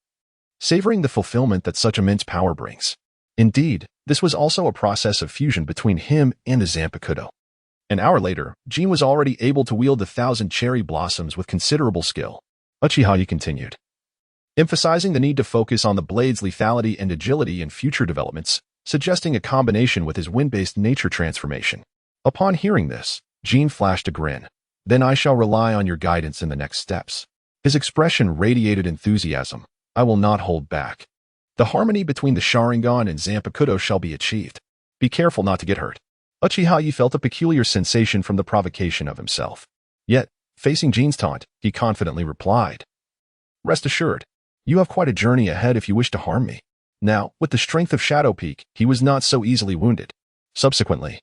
savoring the fulfillment that such immense power brings. Indeed, this was also a process of fusion between him and the Zanpakuto. An hour later, Jin was already able to wield the thousand cherry blossoms with considerable skill. Uchiha Yo continued, emphasizing the need to focus on the blade's lethality and agility in future developments, suggesting a combination with his wind-based nature transformation. Upon hearing this, Jin flashed a grin. Then I shall rely on your guidance in the next steps. His expression radiated enthusiasm. I will not hold back. The harmony between the Sharingan and Zanpakuto shall be achieved. Be careful not to get hurt. Uchiha Yo felt a peculiar sensation from the provocation of himself. Yet, facing Jin's taunt, he confidently replied, Rest assured, you have quite a journey ahead if you wish to harm me. Now, with the strength of Shadow Peak, he was not so easily wounded. Subsequently,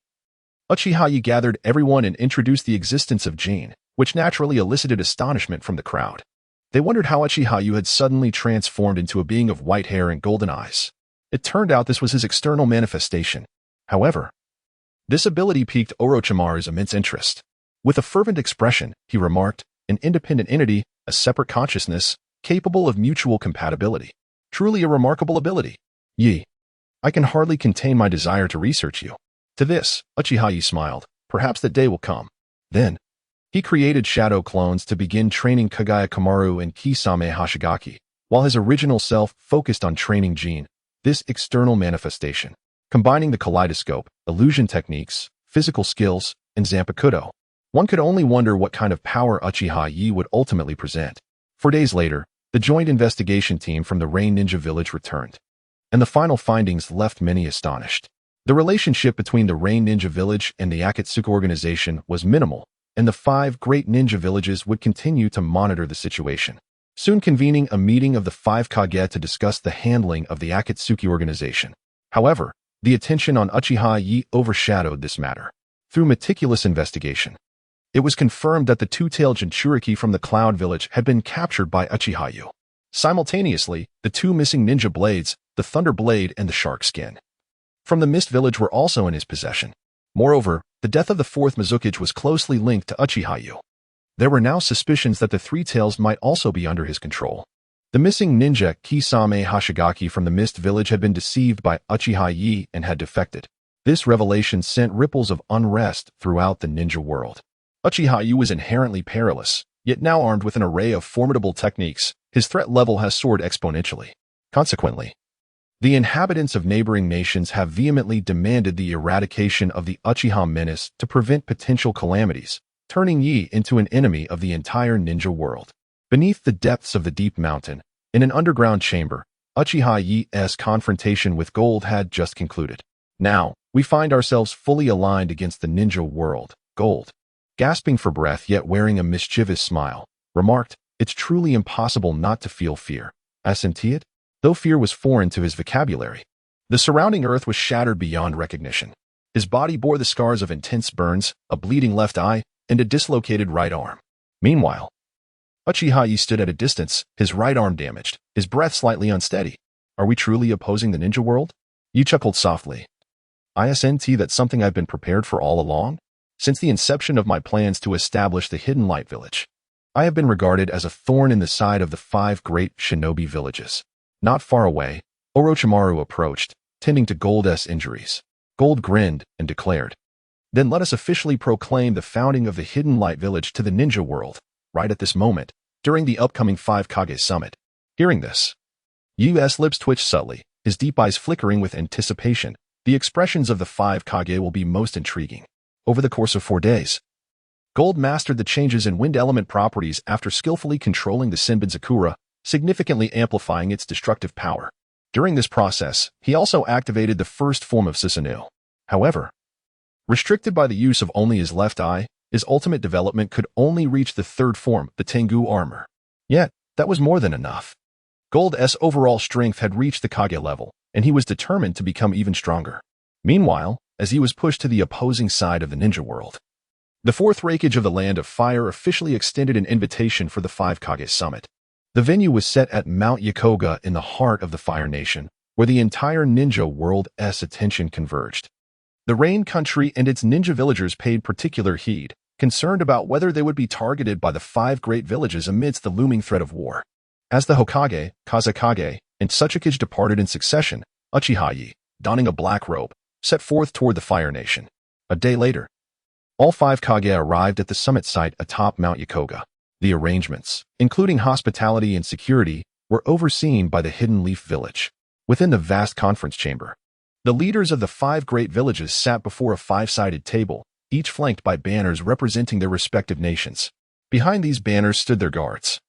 Uchiha Yo gathered everyone and introduced the existence of Jin, which naturally elicited astonishment from the crowd. They wondered how Uchiha Yo had suddenly transformed into a being of white hair and golden eyes. It turned out this was his external manifestation. However, this ability piqued Orochimaru's immense interest. With a fervent expression, he remarked, an independent entity, a separate consciousness, capable of mutual compatibility. Truly a remarkable ability. Yi, I can hardly contain my desire to research you. To this, Uchiha Yo smiled. Perhaps that day will come. Then, he created shadow clones to begin training Kagaya Kamaru and Kisame Hashigaki, while his original self focused on training Jin, this external manifestation, combining the kaleidoscope, illusion techniques, physical skills, and Zanpakuto. One could only wonder what kind of power Uchiha Yo would ultimately present. 4 days later, the joint investigation team from the Rain Ninja Village returned, and the final findings left many astonished. The relationship between the Rain Ninja Village and the Akatsuki organization was minimal, and the 5 great ninja villages would continue to monitor the situation, soon convening a meeting of the 5 Kage to discuss the handling of the Akatsuki organization. However, the attention on Uchiha Yo overshadowed this matter. Through meticulous investigation, It was confirmed that the two-tailed Jinchuriki from the Cloud Village had been captured by Uchiha Yo. Simultaneously, the two missing ninja blades, the Thunder Blade and the Shark Skin, from the Mist Village were also in his possession. Moreover, the death of the fourth Mizukichi was closely linked to Uchiha Yo. There were now suspicions that the Three Tails might also be under his control. The missing ninja Kisame Hashigaki from the Mist Village had been deceived by Uchiha Yi and had defected. This revelation sent ripples of unrest throughout the ninja world. Uchiha Yu was inherently perilous, yet now armed with an array of formidable techniques, his threat level has soared exponentially. Consequently, the inhabitants of neighboring nations have vehemently demanded the eradication of the Uchiha menace to prevent potential calamities, turning Yi into an enemy of the entire ninja world. Beneath the depths of the deep mountain, in an underground chamber, Uchiha Yi's confrontation with Gold had just concluded. Now, we find ourselves fully aligned against the ninja world. Gold, gasping for breath yet wearing a mischievous smile, remarked, "It's truly impossible not to feel fear." Assented, though fear was foreign to his vocabulary. The surrounding earth was shattered beyond recognition. His body bore the scars of intense burns, a bleeding left eye, and a dislocated right arm. Meanwhile, Uchiha Yi stood at a distance, his right arm damaged, his breath slightly unsteady. "Are we truly opposing the ninja world?" Yi chuckled softly. "Isn't that something I've been prepared for all along? Since the inception of my plans to establish the Hidden Light Village, I have been regarded as a thorn in the side of the 5 great shinobi villages." Not far away, Orochimaru approached, tending to Gold's injuries. Gold grinned and declared, "Then let us officially proclaim the founding of the Hidden Light Village to the ninja world, right at this moment, during the upcoming 5 Kage Summit." Hearing this, Yu's lips twitched subtly, his deep eyes flickering with anticipation. The expressions of the 5 Kage will be most intriguing. Over the course of 4 days, Gold mastered the changes in wind element properties after skillfully controlling the Senbonzakura, significantly amplifying its destructive power. During this process, he also activated the first form of Susanoo. However, restricted by the use of only his left eye, his ultimate development could only reach the third form, the Tengu armor. Yet, that was more than enough. Gold's overall strength had reached the Kage level, and he was determined to become even stronger. Meanwhile, as he was pushed to the opposing side of the ninja world, the fourth Raikage of the Land of Fire officially extended an invitation for the 5 Kage Summit. The venue was set at Mount Yakoga in the heart of the Fire Nation, where the entire ninja world's attention converged. The Rain Country and its ninja villagers paid particular heed, concerned about whether they would be targeted by the 5 great villages amidst the looming threat of war. As the Hokage, Kazekage, and Tsuchikage departed in succession, Uchiha Yi, donning a black robe, set forth toward the Fire Nation. A day later, all 5 Kage arrived at the summit site atop Mount Yakoga. The arrangements, including hospitality and security, were overseen by the Hidden Leaf Village. Within the vast conference chamber, the leaders of the 5 great villages sat before a 5-sided table, each flanked by banners representing their respective nations. Behind these banners stood their guards,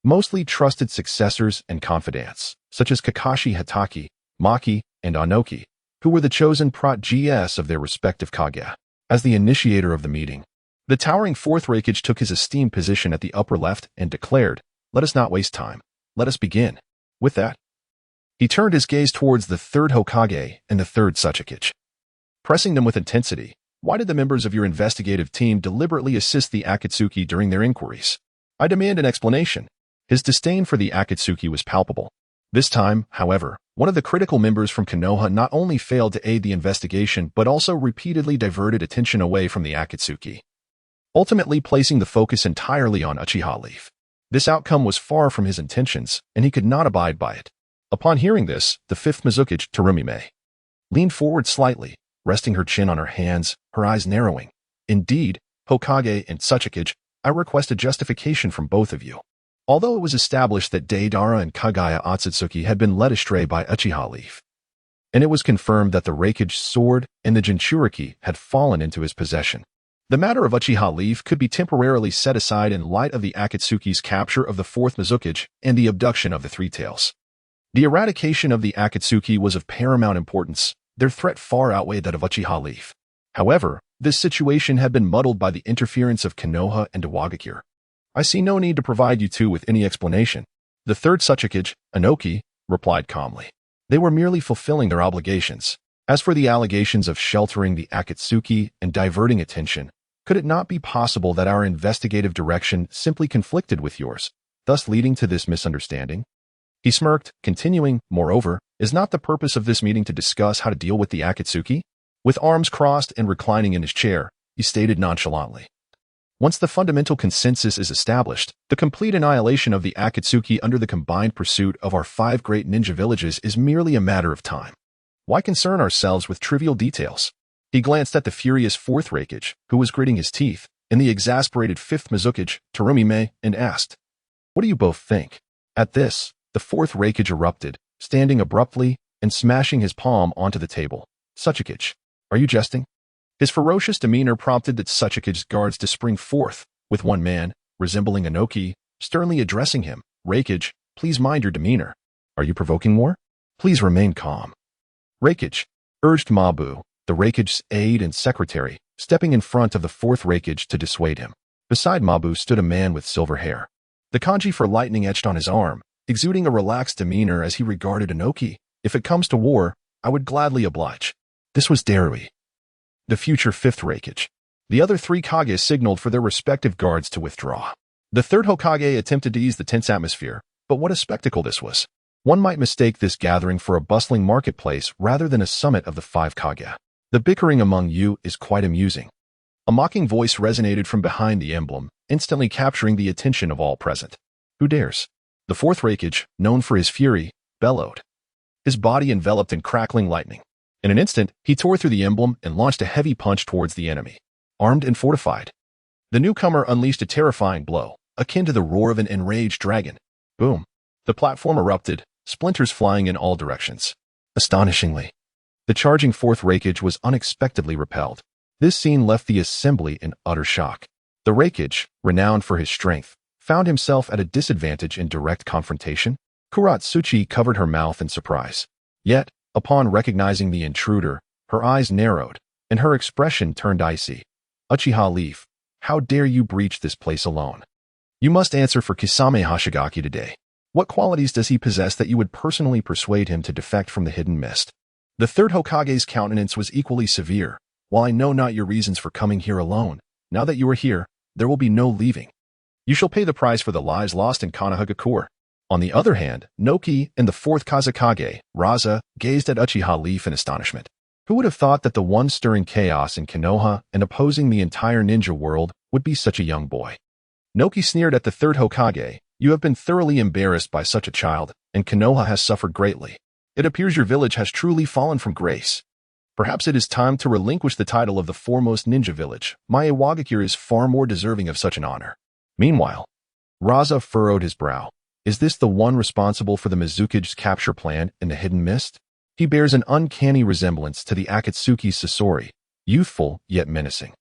mostly trusted successors and confidants, such as Kakashi Hatake, Maki, and Anoki, who were the chosen prot-gs of their respective Kage. As the initiator of the meeting, the towering 4th Raikage took his esteemed position at the upper left and declared, "Let us not waste time. Let us begin." With that, he turned his gaze towards the 3rd Hokage and the 3rd Tsuchikage, pressing them with intensity. "Why did the members of your investigative team deliberately assist the Akatsuki during their inquiries? I demand an explanation." His disdain for the Akatsuki was palpable. This time, however, one of the critical members from Konoha not only failed to aid the investigation but also repeatedly diverted attention away from the Akatsuki, ultimately placing the focus entirely on Uchiha Leaf. This outcome was far from his intentions, and he could not abide by it. Upon hearing this, the 5th Mizukichi, Terumime, leaned forward slightly, resting her chin on her hands, her eyes narrowing. "Indeed, Hokage and Tsuchikage, I request a justification from both of you." Although it was established that Deidara and Kagaya Otsutsuki had been led astray by Uchiha Leaf, and it was confirmed that the Raikage sword and the Jinchuriki had fallen into his possession, the matter of Uchiha Leaf could be temporarily set aside in light of the Akatsuki's capture of the 4th Mizukichi and the abduction of the 3 Tails. The eradication of the Akatsuki was of paramount importance. Their threat far outweighed that of Uchiha Leaf. However, this situation had been muddled by the interference of Konoha and Iwagakure. "I see no need to provide you two with any explanation." The 3rd Tsuchikage, Anoki, replied calmly. They were merely fulfilling their obligations. As for the allegations of sheltering the Akatsuki and diverting attention, Could it not be possible that our investigative direction simply conflicted with yours, thus leading to this misunderstanding? He smirked, continuing, moreover, is not the purpose of this meeting to discuss how to deal with the Akatsuki? With arms crossed and reclining in his chair, he stated nonchalantly. Once the fundamental consensus is established, the complete annihilation of the Akatsuki under the combined pursuit of our 5 great ninja villages is merely a matter of time. Why concern ourselves with trivial details? He glanced at the furious 4th Raikage, who was gritting his teeth, and the exasperated 5th Mizukage, Terumi-me, and asked, "What do you both think?" At this, the 4th Raikage erupted, standing abruptly and smashing his palm onto the table. "Suchikage, are you jesting?" His ferocious demeanor prompted the Suchikage's guards to spring forth, with one man, resembling Inoki, sternly addressing him. "Raikage, please mind your demeanor. Are you provoking war? Please remain calm." "Raikage," urged Mabu, the Raikage's aide and secretary, stepping in front of the 4th Raikage to dissuade him. Beside Mabu stood a man with silver hair. The kanji for lightning etched on his arm, exuding a relaxed demeanor as he regarded Inoki. "If it comes to war, I would gladly oblige." This was Darui, the future 5th Raikage. The other 3 Kage signaled for their respective guards to withdraw. The 3rd Hokage attempted to ease the tense atmosphere, but what a spectacle this was. One might mistake this gathering for a bustling marketplace rather than a summit of the 5 Kage. The bickering among you is quite amusing. A mocking voice resonated from behind the emblem, instantly capturing the attention of all present. Who dares? The 4th Raikage, known for his fury, bellowed. His body enveloped in crackling lightning. In an instant, he tore through the emblem and launched a heavy punch towards the enemy. Armed and fortified, the newcomer unleashed a terrifying blow, akin to the roar of an enraged dragon. Boom! The platform erupted, splinters flying in all directions. Astonishingly, the charging 4th Raikage was unexpectedly repelled. This scene left the assembly in utter shock. The Raikage, renowned for his strength, found himself at a disadvantage in direct confrontation. Kuratsuchi covered her mouth in surprise. Yet, upon recognizing the intruder, her eyes narrowed, and her expression turned icy. "Uchiha Leaf, how dare you breach this place alone? You must answer for Kisame Hashigaki today. What qualities does he possess that you would personally persuade him to defect from the hidden mist?" The 3rd Hokage's countenance was equally severe. "While I know not your reasons for coming here alone, now that you are here, there will be no leaving. You shall pay the price for the lives lost in Konoha. On the other hand, Noki and the 4th Kazekage, Raza, gazed at Uchiha Leaf in astonishment. Who would have thought that the one stirring chaos in Konoha and opposing the entire ninja world would be such a young boy? Noki sneered at the 3rd Hokage. "You have been thoroughly embarrassed by such a child, and Konoha has suffered greatly. It appears your village has truly fallen from grace. Perhaps it is time to relinquish the title of the foremost ninja village. My Iwagakure is far more deserving of such an honor." Meanwhile, Raza furrowed his brow. Is this the one responsible for the Mizukage's capture plan in the hidden mist? He bears an uncanny resemblance to the Akatsuki's Sasori, youthful yet menacing.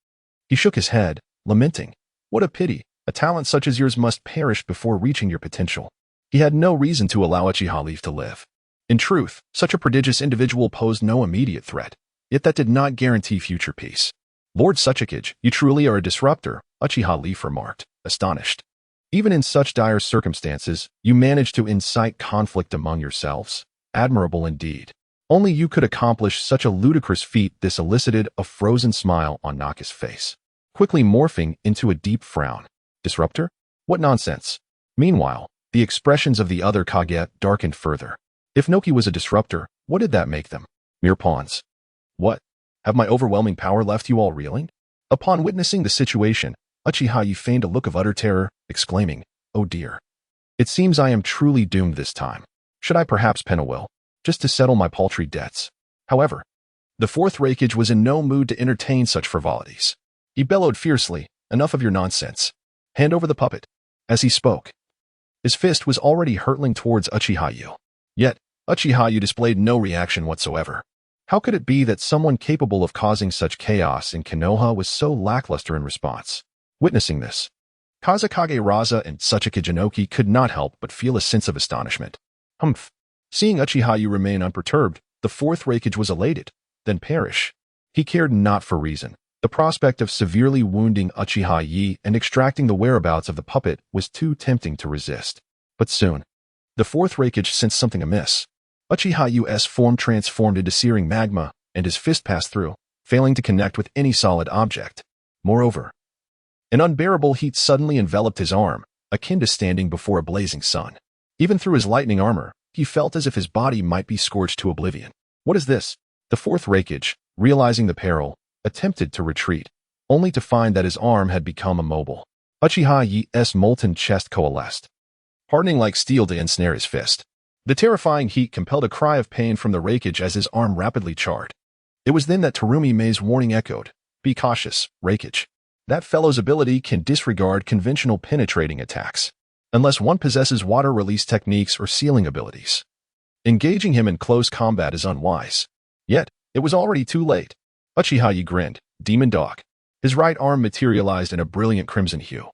He shook his head, lamenting, "What a pity, a talent such as yours must perish before reaching your potential." He had no reason to allow Uchiha Leaf to live. In truth, such a prodigious individual posed no immediate threat, yet that did not guarantee future peace. "Lord Suchikage, you truly are a disruptor," Uchiha Leaf remarked, astonished. "Even in such dire circumstances, you managed to incite conflict among yourselves. Admirable indeed. Only you could accomplish such a ludicrous feat." This elicited a frozen smile on Naka's face, quickly morphing into a deep frown. "Disruptor? What nonsense." Meanwhile, the expressions of the other Kage darkened further. If Noki was a disruptor, what did that make them? Mere pawns. What? Have my overwhelming power left you all reeling? Upon witnessing the situation, Uchiha Yo feigned a look of utter terror, exclaiming, "Oh dear. It seems I am truly doomed this time. Should I perhaps pen a will, just to settle my paltry debts?" However, the 4th Raikage was in no mood to entertain such frivolities. He bellowed fiercely, "Enough of your nonsense. Hand over the puppet." As he spoke, his fist was already hurtling towards Uchiha Yo. Yet, Uchiha Yo displayed no reaction whatsoever. How could it be that someone capable of causing such chaos in Konoha was so lackluster in response? Witnessing this, Kazekage Raza and Suchikage Inoki could not help but feel a sense of astonishment. Humph. Seeing Uchiha Yo remain unperturbed, the 4th Raikage was elated, then perish. He cared not for reason. The prospect of severely wounding Uchiha Yo and extracting the whereabouts of the puppet was too tempting to resist. But soon, the 4th Raikage sensed something amiss. Uchiha Yo's form transformed into searing magma, and his fist passed through, failing to connect with any solid object. Moreover, an unbearable heat suddenly enveloped his arm, akin to standing before a blazing sun. Even through his lightning armor, he felt as if his body might be scorched to oblivion. What is this? The fourth Raikage, realizing the peril, attempted to retreat, only to find that his arm had become immobile. Uchiha Yo's molten chest coalesced, hardening like steel to ensnare his fist. The terrifying heat compelled a cry of pain from the Raikage as his arm rapidly charred. It was then that Terumi Mei's warning echoed, "Be cautious, Raikage. That fellow's ability can disregard conventional penetrating attacks, unless one possesses water release techniques or sealing abilities. Engaging him in close combat is unwise." Yet, it was already too late. Uchiha Yo grinned, demon dog. His right arm materialized in a brilliant crimson hue,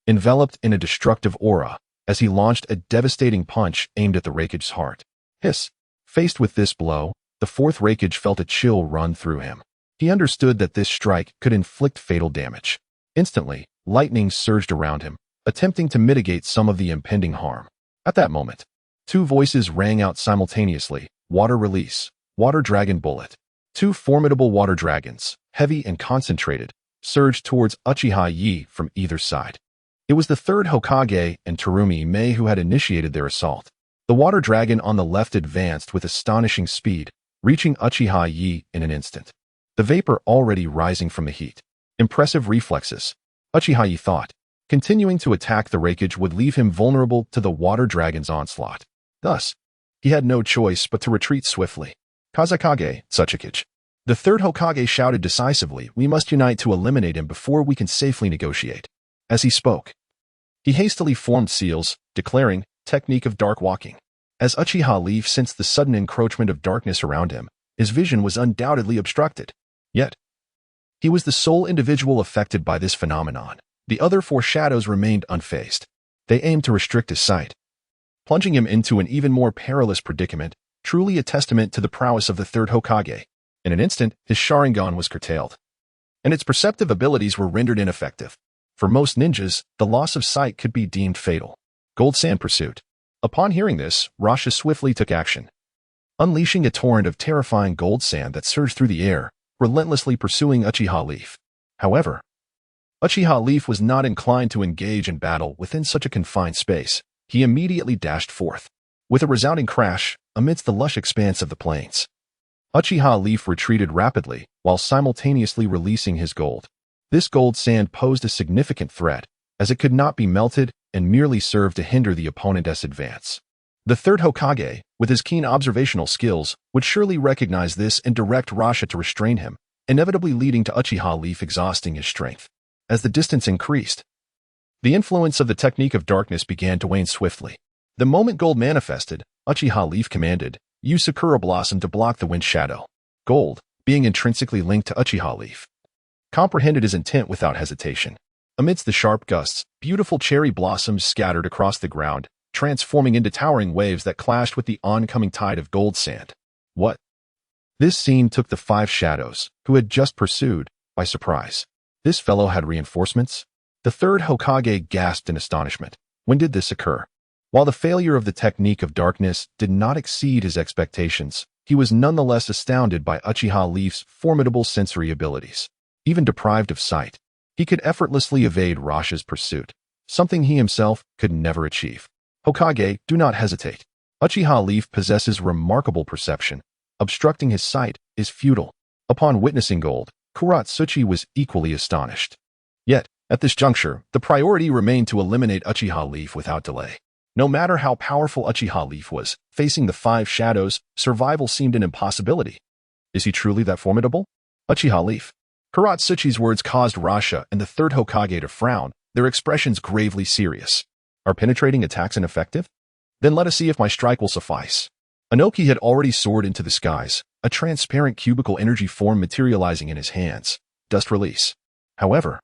enveloped in a destructive aura, as he launched a devastating punch aimed at the Raikage's heart. Hiss! Faced with this blow, the fourth Raikage felt a chill run through him. He understood that this strike could inflict fatal damage. Instantly, lightning surged around him, attempting to mitigate some of the impending harm. At that moment, two voices rang out simultaneously: water release, water dragon bullet. Two formidable water dragons, heavy and concentrated, surged towards Uchiha Yo from either side. It was the third Hokage and Terumi Mei who had initiated their assault. The water dragon on the left advanced with astonishing speed, reaching Uchiha Yo in an instant, the vapor already rising from the heat. Impressive reflexes, Uchiha Yo thought. Continuing to attack the Raikage would leave him vulnerable to the water dragon's onslaught. Thus, he had no choice but to retreat swiftly. Kazakage, Tsuchikage. The third Hokage shouted decisively, "We must unite to eliminate him before we can safely negotiate." As he spoke, he hastily formed seals, declaring, "Technique of dark walking." As Uchiha Yo sensed the sudden encroachment of darkness around him, his vision was undoubtedly obstructed. Yet, he was the sole individual affected by this phenomenon. The other four shadows remained unfazed. They aimed to restrict his sight, plunging him into an even more perilous predicament, truly a testament to the prowess of the third Hokage. In an instant, his Sharingan was curtailed, and its perceptive abilities were rendered ineffective. For most ninjas, the loss of sight could be deemed fatal. Gold Sand Pursuit. Upon hearing this, Rasha swiftly took action, unleashing a torrent of terrifying gold sand that surged through the air, relentlessly pursuing Uchiha Yo. However, Uchiha Yo was not inclined to engage in battle within such a confined space. He immediately dashed forth, with a resounding crash, amidst the lush expanse of the plains. Uchiha Yo retreated rapidly, while simultaneously releasing his gold. This gold sand posed a significant threat, as it could not be melted and merely served to hinder the opponent's advance. The third Hokage, with his keen observational skills, would surely recognize this and direct Rasha to restrain him, inevitably leading to Uchiha Yo exhausting his strength. As the distance increased, the influence of the technique of darkness began to wane swiftly. The moment gold manifested, Uchiha Yo commanded, "Use Sakura Blossom to block the wind shadow." Gold, being intrinsically linked to Uchiha Yo, comprehended his intent without hesitation. Amidst the sharp gusts, beautiful cherry blossoms scattered across the ground, transforming into towering waves that clashed with the oncoming tide of gold sand. What? This scene took the five shadows, who had just pursued, by surprise. This fellow had reinforcements? The third Hokage gasped in astonishment. When did this occur? While the failure of the technique of darkness did not exceed his expectations, he was nonetheless astounded by Uchiha Yo's formidable sensory abilities. Even deprived of sight, he could effortlessly evade Rasha's pursuit, something he himself could never achieve. Hokage, do not hesitate. Uchiha Yo possesses remarkable perception. Obstructing his sight is futile. Upon witnessing gold, Kuratsuchi was equally astonished. Yet, at this juncture, the priority remained to eliminate Uchiha Yo without delay. No matter how powerful Uchiha Yo was, facing the five shadows, survival seemed an impossibility. Is he truly that formidable? Uchiha Yo. Kuratsuchi's words caused Rasha and the third Hokage to frown, their expressions gravely serious. Are penetrating attacks ineffective? Then let us see if my strike will suffice. Inoki had already soared into the skies, a transparent cubical energy form materializing in his hands. Dust release. However,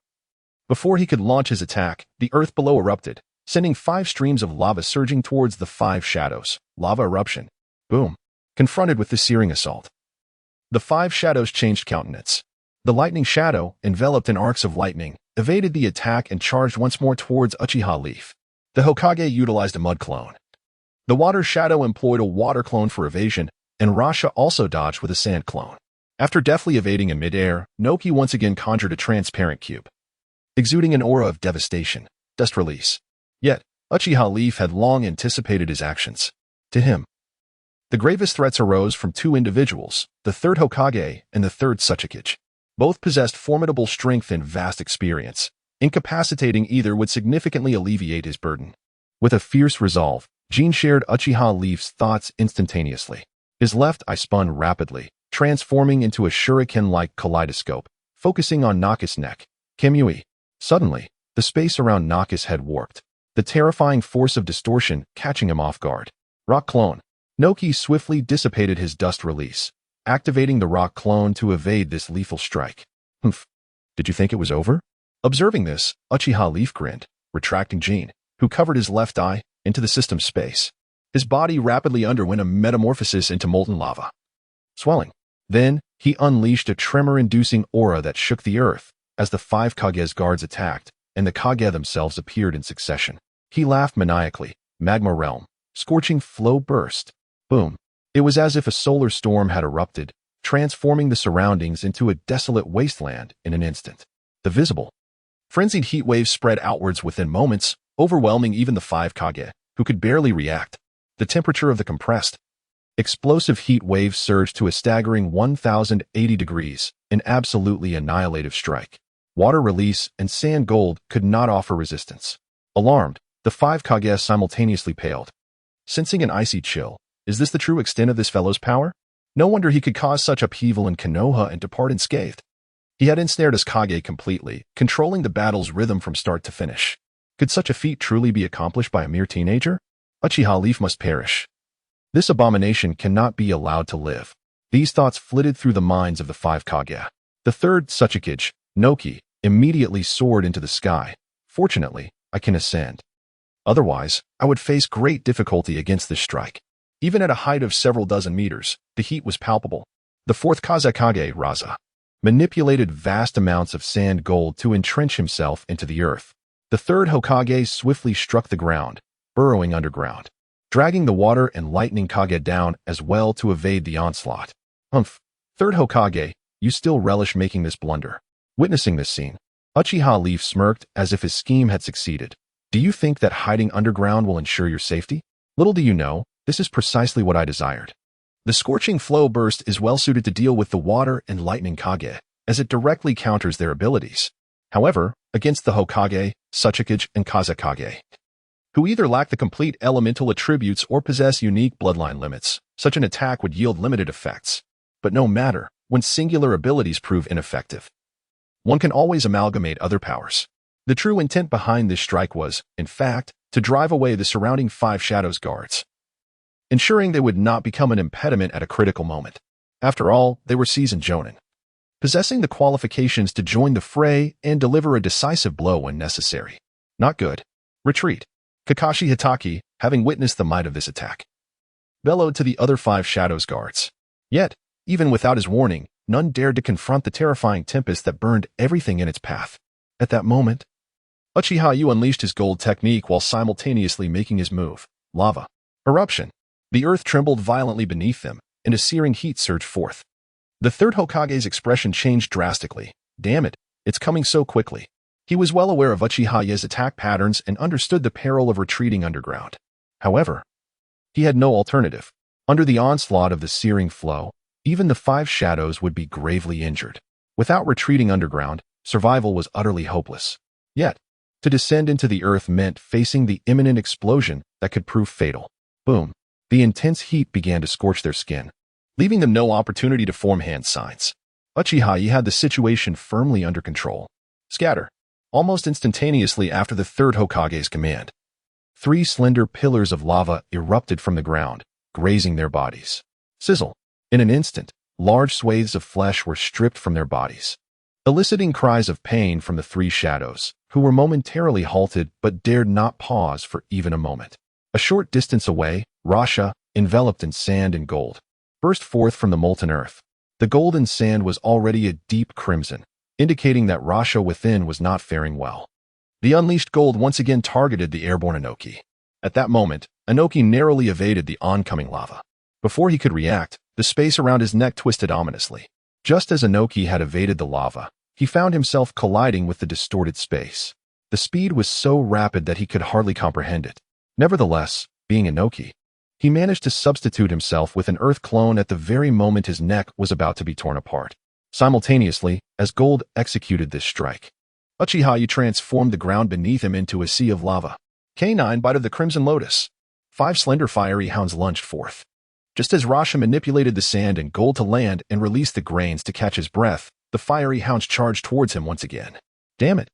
before he could launch his attack, the earth below erupted, sending 5 streams of lava surging towards the 5 shadows. Lava eruption. Boom. Confronted with this searing assault, the 5 shadows changed countenance. The lightning shadow, enveloped in arcs of lightning, evaded the attack and charged once more towards Uchiha Yo. The Hokage utilized a mud clone. The water shadow employed a water clone for evasion, and Rasha also dodged with a sand clone. After deftly evading in midair, Noki once again conjured a transparent cube, exuding an aura of devastation, dust release. Yet, Uchiha Leaf had long anticipated his actions. To him, the gravest threats arose from two individuals, the third Hokage and the third Tsuchikage. Both possessed formidable strength and vast experience. Incapacitating either would significantly alleviate his burden. With a fierce resolve, Jin shared Uchiha Leaf's thoughts instantaneously. His left eye spun rapidly, transforming into a shuriken-like kaleidoscope, focusing on Naka's neck. Kimui. Suddenly, the space around Naka's head warped, the terrifying force of distortion catching him off guard. Rock clone. Noki swiftly dissipated his dust release, activating the rock clone to evade this lethal strike. Humph. Did you think it was over? Observing this, Uchiha Leaf grinned, retracting Jin, who covered his left eye, into the system's space. His body rapidly underwent a metamorphosis into molten lava, swelling. Then, he unleashed a tremor-inducing aura that shook the earth as the five Kage's guards attacked, and the Kage themselves appeared in succession. He laughed maniacally. Magma realm. Scorching flow burst. Boom. It was as if a solar storm had erupted, transforming the surroundings into a desolate wasteland in an instant. The visible, frenzied heat waves spread outwards within moments, overwhelming even the five Kage, who could barely react. The temperature of the compressed, explosive heat wave surged to a staggering 1,080 degrees, an absolutely annihilative strike. Water release and sand gold could not offer resistance. Alarmed, the five Kage simultaneously paled. Sensing an icy chill, is this the true extent of this fellow's power? No wonder he could cause such upheaval in Konoha and depart unscathed. He had ensnared his Kage completely, controlling the battle's rhythm from start to finish. Could such a feat truly be accomplished by a mere teenager? Uchiha Leaf must perish. This abomination cannot be allowed to live. These thoughts flitted through the minds of the five Kage. The third Tsuchikage, Noki, immediately soared into the sky. Fortunately, I can ascend. Otherwise, I would face great difficulty against this strike. Even at a height of several dozen meters, the heat was palpable. The fourth Kazekage, Raza, manipulated vast amounts of sand gold to entrench himself into the earth. The third Hokage swiftly struck the ground, burrowing underground, dragging the water and lightning Kage down as well to evade the onslaught. Humph. Third Hokage, you still relish making this blunder. Witnessing this scene, Uchiha Leaf smirked as if his scheme had succeeded. Do you think that hiding underground will ensure your safety? Little do you know, this is precisely what I desired. The scorching flow burst is well suited to deal with the water and lightning Kage, as it directly counters their abilities. However, against the Hokage, Tsuchikage, and Kazekage, who either lack the complete elemental attributes or possess unique bloodline limits, such an attack would yield limited effects. But no matter, when singular abilities prove ineffective, one can always amalgamate other powers. The true intent behind this strike was, in fact, to drive away the surrounding five Shadows guards, ensuring they would not become an impediment at a critical moment. After all, they were seasoned jonin, possessing the qualifications to join the fray and deliver a decisive blow when necessary. Not good. Retreat. Kakashi Hitaki, having witnessed the might of this attack, bellowed to the other five Shadows guards. Yet, even without his warning, none dared to confront the terrifying tempest that burned everything in its path. At that moment, Uchiha Yo unleashed his gold technique while simultaneously making his move. Lava. Eruption. The earth trembled violently beneath them, and a searing heat surged forth. The third Hokage's expression changed drastically. Damn it, it's coming so quickly. He was well aware of Uchiha Yo's attack patterns and understood the peril of retreating underground. However, he had no alternative. Under the onslaught of the searing flow, even the five Shadows would be gravely injured. Without retreating underground, survival was utterly hopeless. Yet, to descend into the earth meant facing the imminent explosion that could prove fatal. Boom. The intense heat began to scorch their skin, leaving them no opportunity to form hand signs. Uchiha Yo had the situation firmly under control. Scatter. Almost instantaneously after the third Hokage's command, three slender pillars of lava erupted from the ground, grazing their bodies. Sizzle. In an instant, large swathes of flesh were stripped from their bodies, eliciting cries of pain from the three Shadows, who were momentarily halted but dared not pause for even a moment. A short distance away, Rasha, enveloped in sand and gold, burst forth from the molten earth. The golden sand was already a deep crimson, indicating that Rasha within was not faring well. The unleashed gold once again targeted the airborne Inoki. At that moment, Inoki narrowly evaded the oncoming lava. Before he could react, the space around his neck twisted ominously. Just as Inoki had evaded the lava, he found himself colliding with the distorted space. The speed was so rapid that he could hardly comprehend it. Nevertheless, being Inoki, he managed to substitute himself with an earth clone at the very moment his neck was about to be torn apart. Simultaneously, as Gold executed this strike, Uchiha Yo transformed the ground beneath him into a sea of lava. K9 Bite of the Crimson Lotus. 5 slender fiery hounds lunged forth. Just as Rasha manipulated the sand and gold to land and released the grains to catch his breath, the fiery hounds charged towards him once again. Damn it!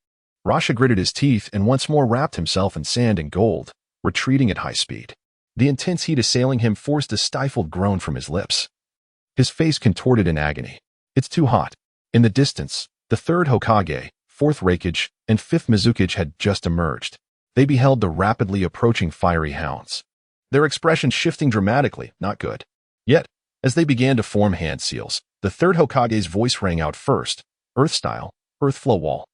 Rasha gritted his teeth and once more wrapped himself in sand and gold, retreating at high speed. The intense heat assailing him forced a stifled groan from his lips. His face contorted in agony. It's too hot. In the distance, the 3rd Hokage, 4th Raikage, and 5th Mizukage had just emerged. They beheld the rapidly approaching fiery hounds, their expression shifting dramatically, not good. Yet, as they began to form hand seals, the 3rd Hokage's voice rang out first, Earth style, Earth flow wall.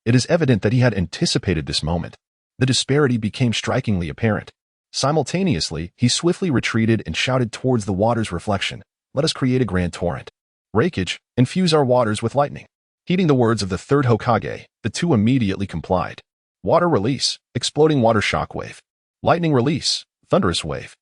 It is evident that he had anticipated this moment. The disparity became strikingly apparent. Simultaneously, he swiftly retreated and shouted towards the water's reflection, "Let us create a grand torrent. Raikage, infuse our waters with lightning." Heeding the words of the 3rd Hokage, the two immediately complied. Water release, exploding water shockwave. Lightning release, thunderous wave.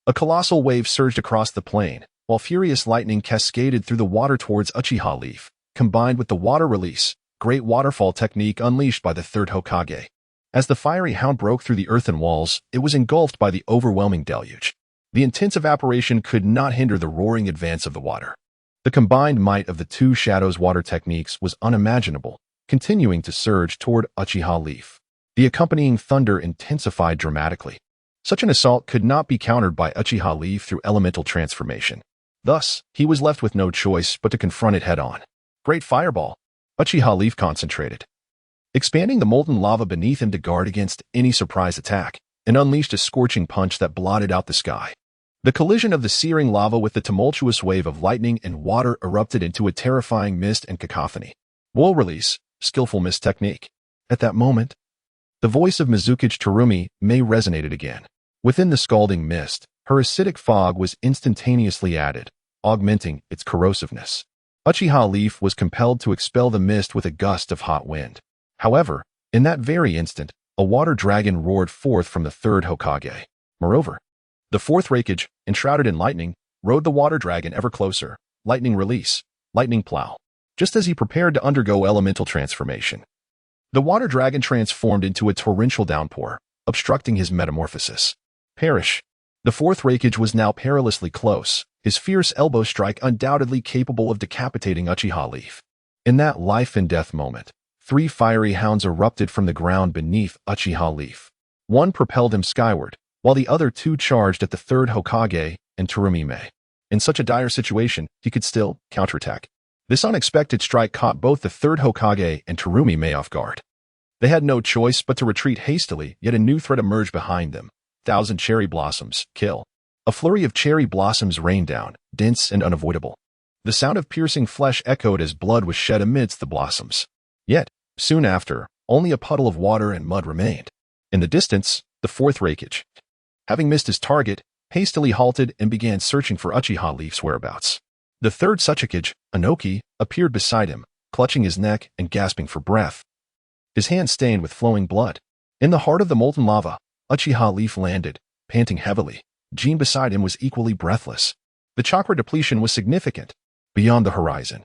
A colossal wave surged across the plain, while furious lightning cascaded through the water towards Uchiha Leaf, combined with the water release, great waterfall technique unleashed by the 3rd Hokage. As the fiery hound broke through the earthen walls, it was engulfed by the overwhelming deluge. The intense evaporation could not hinder the roaring advance of the water. The combined might of the two shadows water techniques was unimaginable, continuing to surge toward Uchiha Leaf. The accompanying thunder intensified dramatically. Such an assault could not be countered by Uchiha Leaf through elemental transformation. Thus, he was left with no choice but to confront it head-on. Great fireball. Uchiha Leaf concentrated, expanding the molten lava beneath him to guard against any surprise attack, and unleashed a scorching punch that blotted out the sky. The collision of the searing lava with the tumultuous wave of lightning and water erupted into a terrifying mist and cacophony. Woe release, skillful mist technique. At that moment, the voice of Mizukage Terumi May resonated again. Within the scalding mist, her acidic fog was instantaneously added, augmenting its corrosiveness. Uchiha Leaf was compelled to expel the mist with a gust of hot wind. However, in that very instant, a water dragon roared forth from the 3rd Hokage. Moreover, the 4th Raikage, enshrouded in lightning, rode the water dragon ever closer. Lightning release, lightning plow. Just as he prepared to undergo elemental transformation, the water dragon transformed into a torrential downpour, obstructing his metamorphosis. Perish. The 4th Raikage was now perilously close, his fierce elbow strike undoubtedly capable of decapitating Uchiha Leaf. In that life-and-death moment, 3 fiery hounds erupted from the ground beneath Uchiha Leaf. One propelled him skyward, while the other 2 charged at the 3rd Hokage and Terumi May. In such a dire situation, he could still counterattack. This unexpected strike caught both the 3rd Hokage and Terumi May off guard. They had no choice but to retreat hastily, yet a new threat emerged behind them. 1,000 cherry blossoms, kill. A flurry of cherry blossoms rained down, dense and unavoidable. The sound of piercing flesh echoed as blood was shed amidst the blossoms. Yet, soon after, only a puddle of water and mud remained. In the distance, the 4th Raikage, having missed his target, hastily halted and began searching for Uchiha Leaf's whereabouts. The 3rd Tsuchikage, Inoki, appeared beside him, clutching his neck and gasping for breath, his hand stained with flowing blood. In the heart of the molten lava, Uchiha Leaf landed, panting heavily. Jean beside him was equally breathless. The chakra depletion was significant. Beyond the horizon,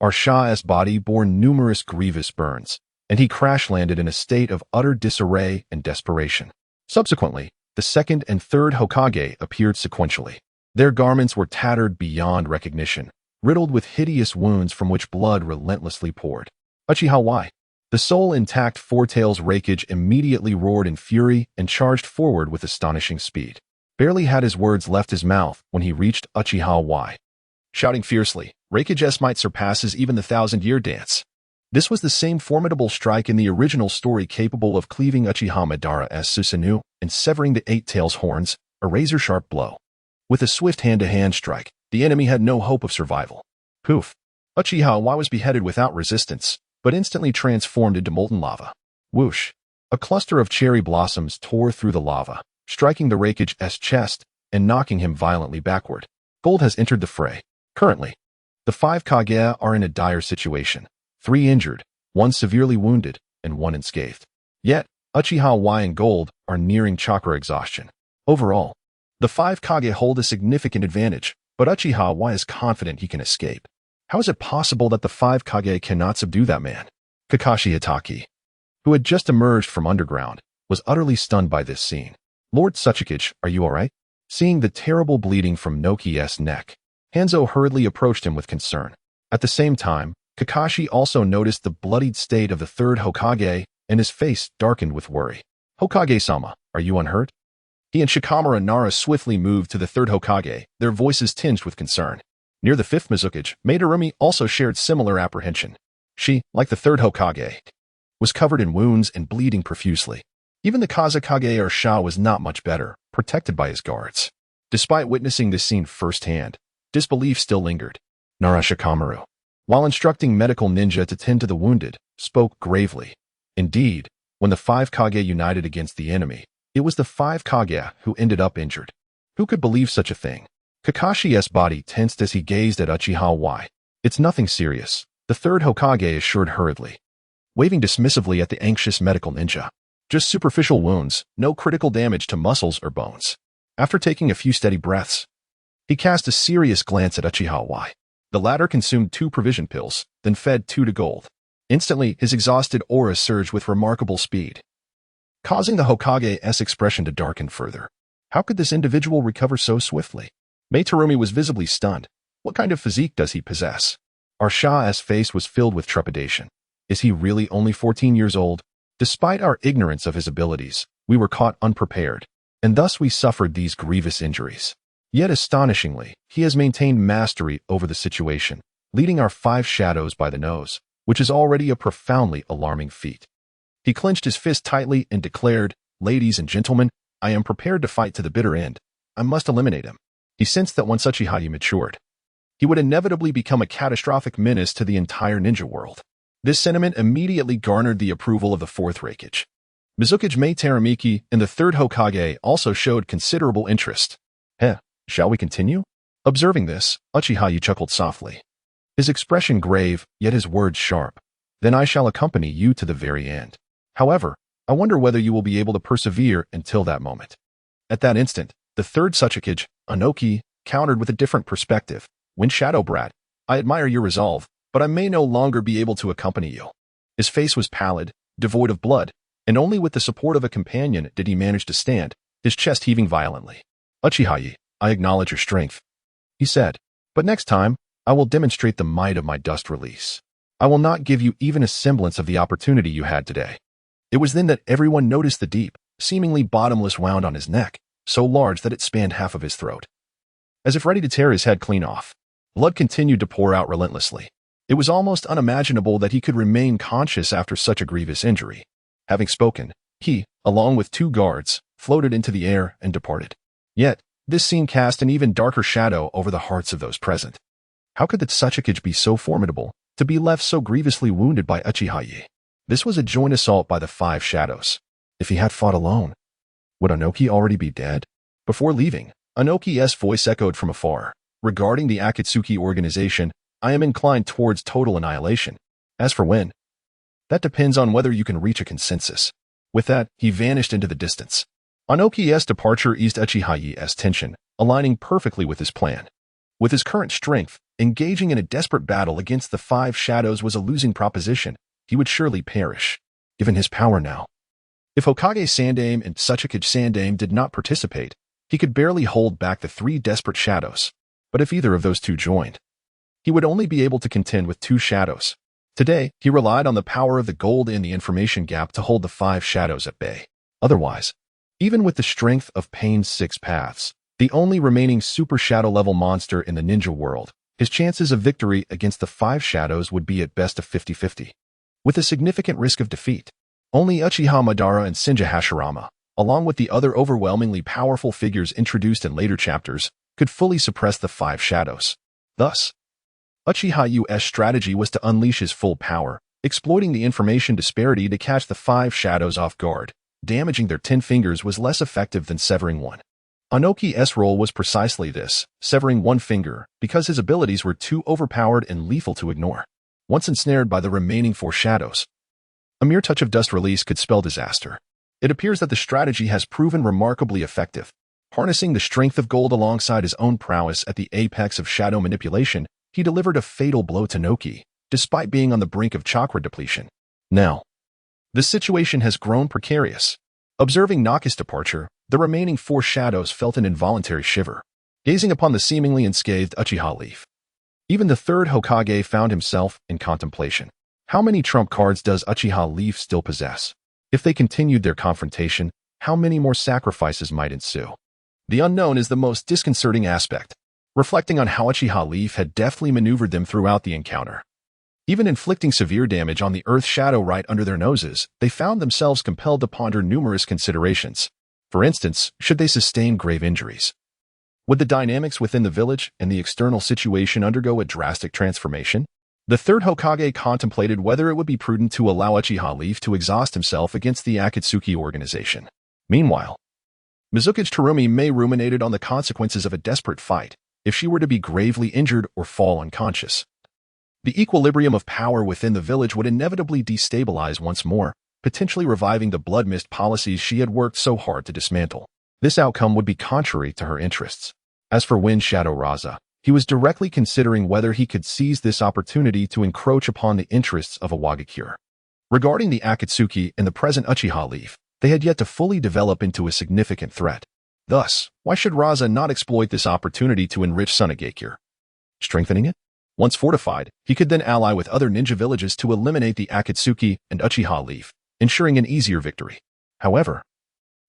Urshiha's body bore numerous grievous burns, and he crash-landed in a state of utter disarray and desperation. Subsequently, the 2nd and 3rd Hokage appeared sequentially. Their garments were tattered beyond recognition, riddled with hideous wounds from which blood relentlessly poured. Uchiha Y, the sole intact Four-Tails Raikage, immediately roared in fury and charged forward with astonishing speed. Barely had his words left his mouth when he reached Uchiha Y. Shouting fiercely, Raikage S might surpasses even the 1,000-year dance. This was the same formidable strike in the original story capable of cleaving Uchiha Madara's Susanoo and severing the 8-tails horns, a razor-sharp blow. With a swift hand-to-hand strike, the enemy had no hope of survival. Poof! Uchiha Y was beheaded without resistance, but instantly transformed into molten lava. Whoosh! A cluster of cherry blossoms tore through the lava, striking the Raikage's chest and knocking him violently backward. Gold has entered the fray. Currently, The five Kage are in a dire situation. 3 injured, 1 severely wounded, and 1 unscathed. Yet, Uchiha Y and Gold are nearing chakra exhaustion. Overall, the 5 Kage hold a significant advantage, but Uchiha Y is confident he can escape. How is it possible that the 5 Kage cannot subdue that man? Kakashi Itachi, who had just emerged from underground, was utterly stunned by this scene. Lord Tsuchikage, are you alright? Seeing the terrible bleeding from Noki's neck, Hanzo hurriedly approached him with concern. At the same time, Kakashi also noticed the bloodied state of the 3rd Hokage, and his face darkened with worry. Hokage-sama, are you unhurt? He and Shikamaru Nara swiftly moved to the 3rd Hokage, their voices tinged with concern. Near the 5th Mizukage, Madarumi also shared similar apprehension. She, like the 3rd Hokage, was covered in wounds and bleeding profusely. Even the Kazekage or Sha was not much better, protected by his guards. Despite witnessing this scene firsthand, disbelief still lingered. Nara Shikamaru, while instructing medical ninja to tend to the wounded, spoke gravely. Indeed, when the 5 Kage united against the enemy, it was the 5 Kage who ended up injured. Who could believe such a thing? Kakashi's body tensed as he gazed at Uchiha Y. It's nothing serious, the 3rd Hokage assured hurriedly, waving dismissively at the anxious medical ninja. Just superficial wounds, no critical damage to muscles or bones. After taking a few steady breaths, he cast a serious glance at Uchiha Y. The latter consumed 2 provision pills, then fed 2 to Gold. Instantly, his exhausted aura surged with remarkable speed, causing the Hokage's expression to darken further. How could this individual recover so swiftly? Madarumi was visibly stunned. What kind of physique does he possess? Our Shah's face was filled with trepidation. Is he really only 14 years old? Despite our ignorance of his abilities, we were caught unprepared, and thus we suffered these grievous injuries. Yet astonishingly, he has maintained mastery over the situation, leading our 5 shadows by the nose, which is already a profoundly alarming feat. He clenched his fist tightly and declared, "Ladies and gentlemen, I am prepared to fight to the bitter end. I must eliminate him." He sensed that once Uchiha matured, he would inevitably become a catastrophic menace to the entire ninja world. This sentiment immediately garnered the approval of the 4th Raikage. Mizukage Madarumi and the 3rd Hokage also showed considerable interest. Shall we continue? Observing this, Uchiha chuckled softly, his expression grave, yet his words sharp. Then I shall accompany you to the very end. However, I wonder whether you will be able to persevere until that moment. At that instant, the 3rd Tsuchikage, Anoki, countered with a different perspective. Wind Shadow Brat, I admire your resolve, but I may no longer be able to accompany you. His face was pallid, devoid of blood, and only with the support of a companion did he manage to stand, his chest heaving violently. Uchiha, I acknowledge your strength, he said, but next time, I will demonstrate the might of my dust release. I will not give you even a semblance of the opportunity you had today. It was then that everyone noticed the deep, seemingly bottomless wound on his neck, so large that it spanned half of his throat. As if ready to tear his head clean off, blood continued to pour out relentlessly. It was almost unimaginable that he could remain conscious after such a grievous injury. Having spoken, he, along with 2 guards, floated into the air and departed. Yet, this scene cast an even darker shadow over the hearts of those present. How could the Tsuchikage be so formidable, to be left so grievously wounded by Uchiha? This was a joint assault by the 5 shadows. If he had fought alone, would Anoki already be dead? Before leaving, Anoki's voice echoed from afar. Regarding the Akatsuki organization, I am inclined towards total annihilation. As for when, that depends on whether you can reach a consensus. With that, he vanished into the distance. Anoki's departure eased Uchiha's tension, aligning perfectly with his plan. With his current strength, engaging in a desperate battle against the 5 shadows was a losing proposition. He would surely perish, given his power now. If Hokage Sandaime and Tsuchikage Sandaime did not participate, he could barely hold back the 3 desperate shadows. But if either of those 2 joined, he would only be able to contend with 2 shadows. Today, he relied on the power of the gold in the information gap to hold the 5 shadows at bay. Otherwise, even with the strength of Pain's 6 paths, the only remaining super shadow level monster in the ninja world, his chances of victory against the 5 shadows would be at best a 50-50. With a significant risk of defeat, only Uchiha Madara and Senja Hashirama, along with the other overwhelmingly powerful figures introduced in later chapters, could fully suppress the 5 shadows. Thus, Uchiha Yo's strategy was to unleash his full power, exploiting the information disparity to catch the 5 shadows off guard. Damaging their 10 fingers was less effective than severing one. Anoki's role was precisely this, severing one finger, because his abilities were too overpowered and lethal to ignore. Once ensnared by the remaining 4 shadows, a mere touch of dust release could spell disaster. It appears that the strategy has proven remarkably effective. Harnessing the strength of gold alongside his own prowess at the apex of shadow manipulation, he delivered a fatal blow to Noki, despite being on the brink of chakra depletion. Now, the situation has grown precarious. Observing Noki's departure, the remaining 4 shadows felt an involuntary shiver, gazing upon the seemingly unscathed Uchiha leaf. Even the 3rd Hokage found himself in contemplation. How many trump cards does Uchiha leaf still possess? If they continued their confrontation, how many more sacrifices might ensue? The unknown is the most disconcerting aspect, reflecting on how Uchiha leaf had deftly maneuvered them throughout the encounter. Even inflicting severe damage on the earth shadow right under their noses, they found themselves compelled to ponder numerous considerations. For instance, should they sustain grave injuries? Would the dynamics within the village and the external situation undergo a drastic transformation? The 3rd Hokage contemplated whether it would be prudent to allow Uchiha leaf to exhaust himself against the Akatsuki organization. Meanwhile, Mizukage Terumi may ruminated on the consequences of a desperate fight if she were to be gravely injured or fall unconscious. The equilibrium of power within the village would inevitably destabilize once more, potentially reviving the blood mist policies she had worked so hard to dismantle. This outcome would be contrary to her interests. As for Wind Shadow Raza, he was directly considering whether he could seize this opportunity to encroach upon the interests of Awagakure. Regarding the Akatsuki and the present Uchiha leaf, they had yet to fully develop into a significant threat. Thus, why should Raza not exploit this opportunity to enrich Sunagakure? Strengthening it? Once fortified, he could then ally with other ninja villages to eliminate the Akatsuki and Uchiha leaf, ensuring an easier victory. However,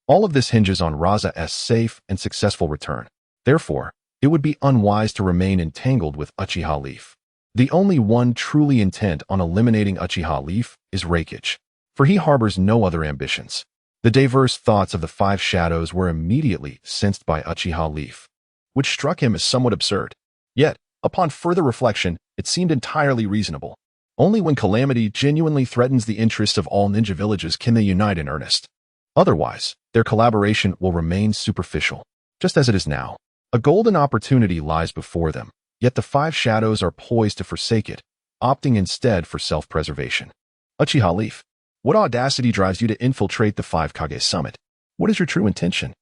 all of this hinges on Raza's safe and successful return. Therefore, it would be unwise to remain entangled with Uchiha leaf. The only one truly intent on eliminating Uchiha leaf is Raikage, for he harbors no other ambitions. The diverse thoughts of the 5 shadows were immediately sensed by Uchiha leaf, which struck him as somewhat absurd. Yet, upon further reflection, it seemed entirely reasonable. Only when calamity genuinely threatens the interests of all ninja villages can they unite in earnest. Otherwise, their collaboration will remain superficial, just as it is now. A golden opportunity lies before them, yet the 5 shadows are poised to forsake it, opting instead for self-preservation. Uchiha leaf, what audacity drives you to infiltrate the 5 Kage summit? What is your true intention?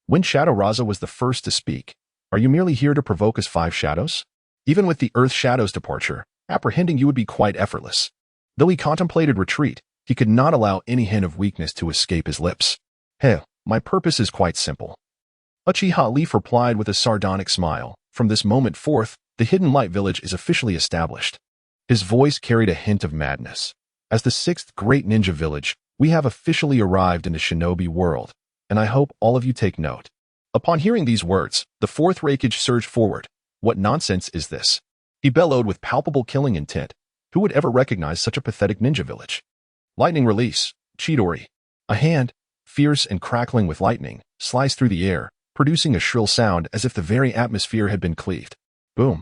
When Shadow Raza was the first to speak, are you merely here to provoke us 5 shadows? Even with the Earth Shadow's departure, apprehending you would be quite effortless. Though he contemplated retreat, he could not allow any hint of weakness to escape his lips. Hell, my purpose is quite simple. Uchiha leaf replied with a sardonic smile. From this moment forth, the Hidden Light Village is officially established. His voice carried a hint of madness. As the 6th great ninja village, we have officially arrived in the shinobi world, and I hope all of you take note. Upon hearing these words, the 4th Raikage surged forward. What nonsense is this? He bellowed with palpable killing intent. Who would ever recognize such a pathetic ninja village? Lightning release, Chidori. A hand, fierce and crackling with lightning, sliced through the air, producing a shrill sound as if the very atmosphere had been cleaved. Boom.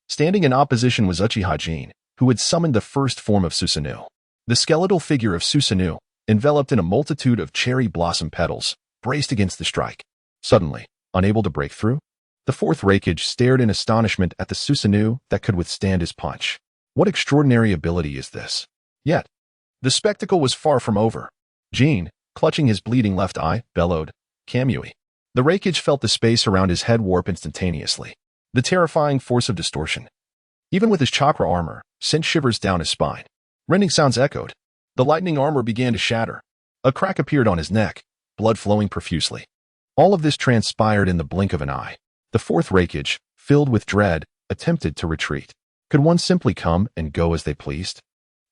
Standing in opposition was Uchiha Jin, who had summoned the first form of Susanoo. The skeletal figure of Susanoo, enveloped in a multitude of cherry blossom petals, braced against the strike. Suddenly, unable to break through, the 4th Raikage stared in astonishment at the Susanoo that could withstand his punch. What extraordinary ability is this? Yet, the spectacle was far from over. Jin, clutching his bleeding left eye, bellowed, Kamui. The Raikage felt the space around his head warp instantaneously. The terrifying force of distortion, even with his chakra armor, sent shivers down his spine. Rending sounds echoed. The lightning armor began to shatter. A crack appeared on his neck, blood flowing profusely. All of this transpired in the blink of an eye. The 4th Raikage, filled with dread, attempted to retreat. Could one simply come and go as they pleased?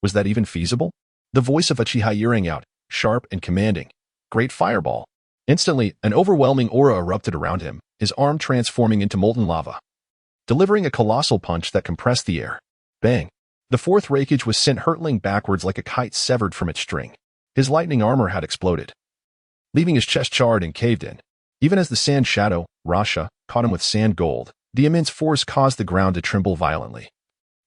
Was that even feasible? The voice of Uchiha rang out, sharp and commanding. Great fireball. Instantly, an overwhelming aura erupted around him, his arm transforming into molten lava. Delivering a colossal punch that compressed the air. Bang. The 4th Raikage was sent hurtling backwards like a kite severed from its string. His lightning armor had exploded, leaving his chest charred and caved in. Even as the sand shadow, Rasha, caught him with sand gold, the immense force caused the ground to tremble violently,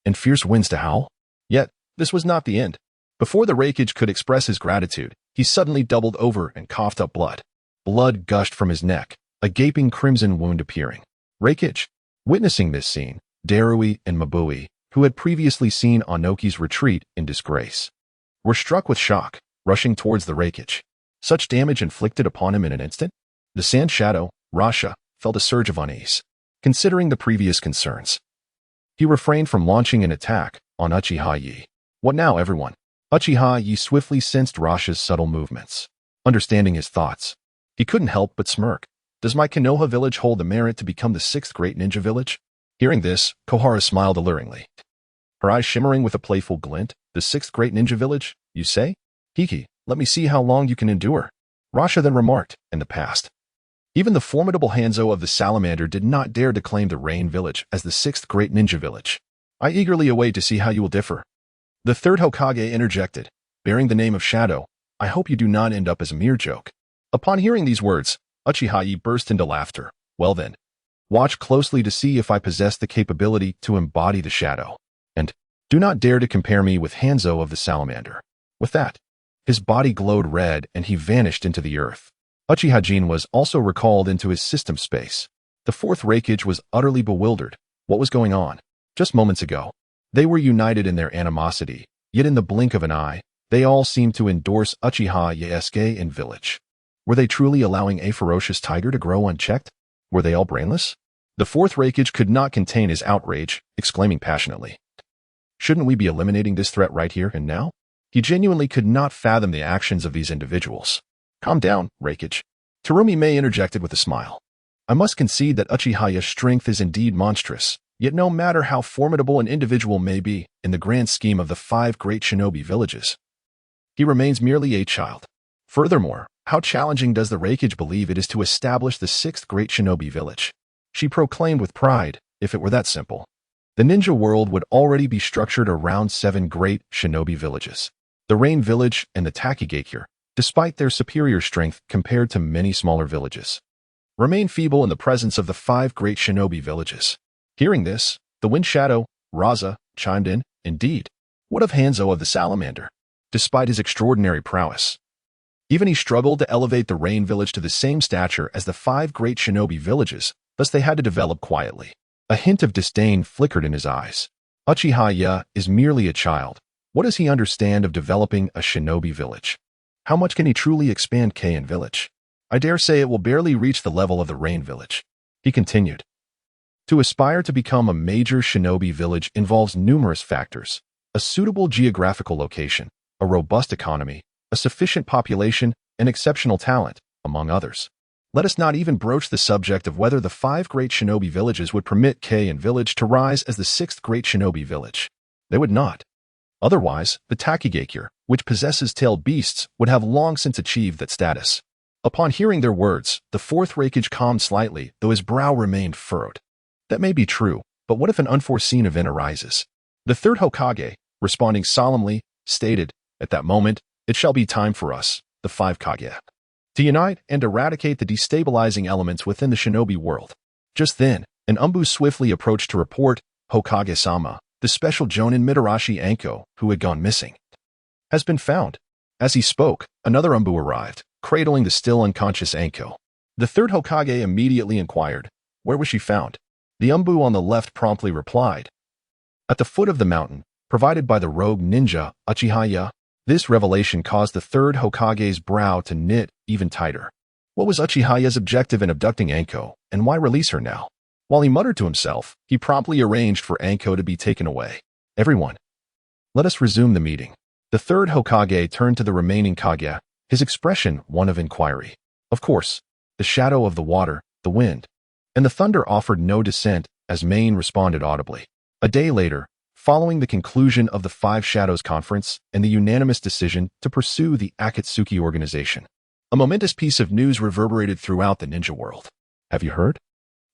and fierce winds to howl. Yet, this was not the end. Before the Raikage could express his gratitude, he suddenly doubled over and coughed up blood. Blood gushed from his neck, a gaping crimson wound appearing. Raikage. Witnessing this scene, Darui and Mabui, who had previously seen Onoki's retreat in disgrace, were struck with shock, rushing towards the Raikage. Such damage inflicted upon him in an instant? The Sand Shadow, Rasha, felt a surge of unease. Considering the previous concerns, he refrained from launching an attack on Uchiha Yo. What now, everyone? Uchiha Yo swiftly sensed Rasha's subtle movements. Understanding his thoughts, he couldn't help but smirk. Does my Konoha village hold the merit to become the 6th great ninja village? Hearing this, Kohara smiled alluringly, her eyes shimmering with a playful glint. The 6th great ninja village, you say? Hiki, let me see how long you can endure. Rasha then remarked, in the past, even the formidable Hanzo of the Salamander did not dare to claim the Rain village as the 6th great ninja village. I eagerly await to see how you will differ. The 3rd Hokage interjected, bearing the name of Shadow. I hope you do not end up as a mere joke. Upon hearing these words, Uchiha Yo burst into laughter. Well then, watch closely to see if I possess the capability to embody the shadow. And do not dare to compare me with Hanzo of the Salamander. With that, his body glowed red and he vanished into the earth. Uchiha Jin was also recalled into his system space. The 4th Raikage was utterly bewildered. What was going on? Just moments ago, they were united in their animosity, yet in the blink of an eye, they all seemed to endorse Uchiha Yosuke in village. Were they truly allowing a ferocious tiger to grow unchecked? Were they all brainless? The 4th Raikage could not contain his outrage, exclaiming passionately, shouldn't we be eliminating this threat right here and now? He genuinely could not fathom the actions of these individuals. Calm down, Raikage. Terumi Mei interjected with a smile. I must concede that Uchiha's strength is indeed monstrous, yet no matter how formidable an individual may be in the grand scheme of the 5 great shinobi villages, he remains merely a child. Furthermore, how challenging does the Raikage believe it is to establish the 6th great shinobi village? She proclaimed with pride, if it were that simple, the ninja world would already be structured around 7 great shinobi villages. The Rain village and the Takigakure, despite their superior strength compared to many smaller villages, remain feeble in the presence of the 5 great shinobi villages. Hearing this, the Wind Shadow, Raza, chimed in, indeed. What of Hanzo of the Salamander? Despite his extraordinary prowess, even he struggled to elevate the Rain village to the same stature as the 5 great shinobi villages, thus they had to develop quietly. A hint of disdain flickered in his eyes. Uchiha Yo is merely a child. What does he understand of developing a shinobi village? How much can he truly expand Keian village? I dare say it will barely reach the level of the Rain village. He continued. To aspire to become a major shinobi village involves numerous factors: a suitable geographical location, a robust economy, a sufficient population, and exceptional talent, among others. Let us not even broach the subject of whether the 5 great shinobi villages would permit Keian village to rise as the 6th great shinobi village. They would not. Otherwise, the Takigakure, which possesses tailed beasts, would have long since achieved that status. Upon hearing their words, the 4th Raikage calmed slightly, though his brow remained furrowed. That may be true, but what if an unforeseen event arises? The 3rd Hokage, responding solemnly, stated, at that moment, it shall be time for us, the 5 Kage, to unite and eradicate the destabilizing elements within the shinobi world. Just then, an Umbu swiftly approached to report, Hokage-sama, the special Jonin Mitarashi Anko, who had gone missing, has been found. As he spoke, another Umbu arrived, cradling the still unconscious Anko. The 3rd Hokage immediately inquired, where was she found? The Umbu on the left promptly replied, at the foot of the mountain, provided by the rogue ninja, Uchiha Yo. This revelation caused the 3rd Hokage's brow to knit even tighter. What was Uchiha Yo's objective in abducting Anko, and why release her now? While he muttered to himself, he promptly arranged for Anko to be taken away. Everyone, let us resume the meeting. The 3rd Hokage turned to the remaining Kage, his expression one of inquiry. Of course, the shadow of the water, the wind, and the thunder offered no dissent, as Main responded audibly. A day later, following the conclusion of the 5 Shadows Conference and the unanimous decision to pursue the Akatsuki organization, a momentous piece of news reverberated throughout the ninja world. Have you heard?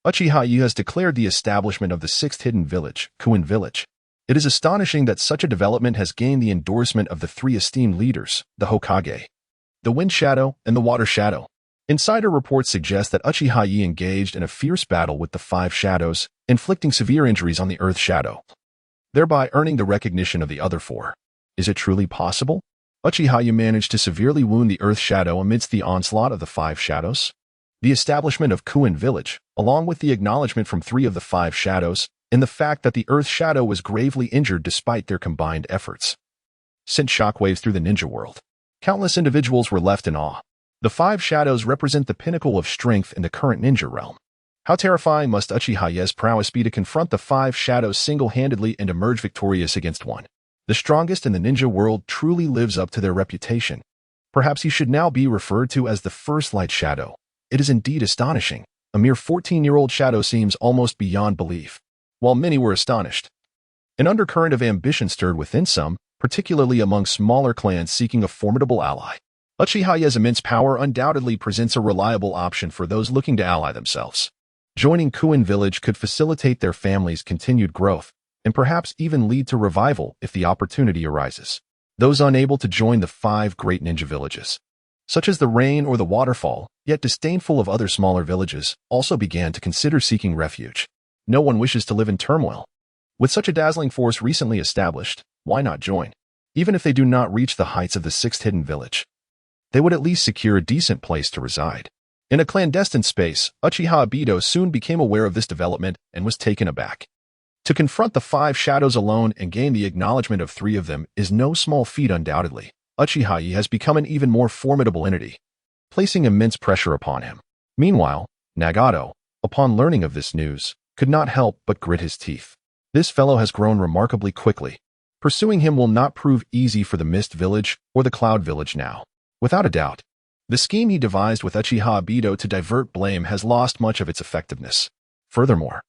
Uchiha Yo has declared the establishment of the 6th hidden village, Kuin Village. It is astonishing that such a development has gained the endorsement of the 3 esteemed leaders, the Hokage, the Wind Shadow, and the Water Shadow. Insider reports suggest that Uchiha Yo engaged in a fierce battle with the 5 Shadows, inflicting severe injuries on the Earth Shadow, thereby earning the recognition of the other 4. Is it truly possible? Uchiha Yo managed to severely wound the Earth Shadow amidst the onslaught of the 5 Shadows? the establishment of Kuin Village, along with the acknowledgement from 3 of the 5 shadows, and the fact that the Earth Shadow was gravely injured despite their combined efforts, sent shockwaves through the ninja world. Countless individuals were left in awe. The 5 shadows represent the pinnacle of strength in the current ninja realm. How terrifying must Uchiha Yo's prowess be to confront the 5 shadows single-handedly and emerge victorious against one? The strongest in the ninja world truly lives up to their reputation. Perhaps he should now be referred to as the first light shadow. It is indeed astonishing. A mere 14-year-old shadow seems almost beyond belief. While many were astonished, an undercurrent of ambition stirred within some, particularly among smaller clans seeking a formidable ally. Uchiha Yo's immense power undoubtedly presents a reliable option for those looking to ally themselves. Joining Kuin Village could facilitate their family's continued growth, and perhaps even lead to revival if the opportunity arises. Those unable to join the 5 great ninja villages, such as the Rain or the Waterfall, yet disdainful of other smaller villages, also began to consider seeking refuge. No one wishes to live in turmoil. With such a dazzling force recently established, why not join? Even if they do not reach the heights of the 6th hidden village, they would at least secure a decent place to reside. In a clandestine space, Uchiha Obito soon became aware of this development and was taken aback. To confront the 5 shadows alone and gain the acknowledgement of 3 of them is no small feat undoubtedly. Uchiha Yo has become an even more formidable entity, placing immense pressure upon him. Meanwhile, Nagato, upon learning of this news, could not help but grit his teeth. This fellow has grown remarkably quickly. Pursuing him will not prove easy for the Mist Village or the Cloud Village now. Without a doubt, the scheme he devised with Uchiha Obito to divert blame has lost much of its effectiveness. Furthermore,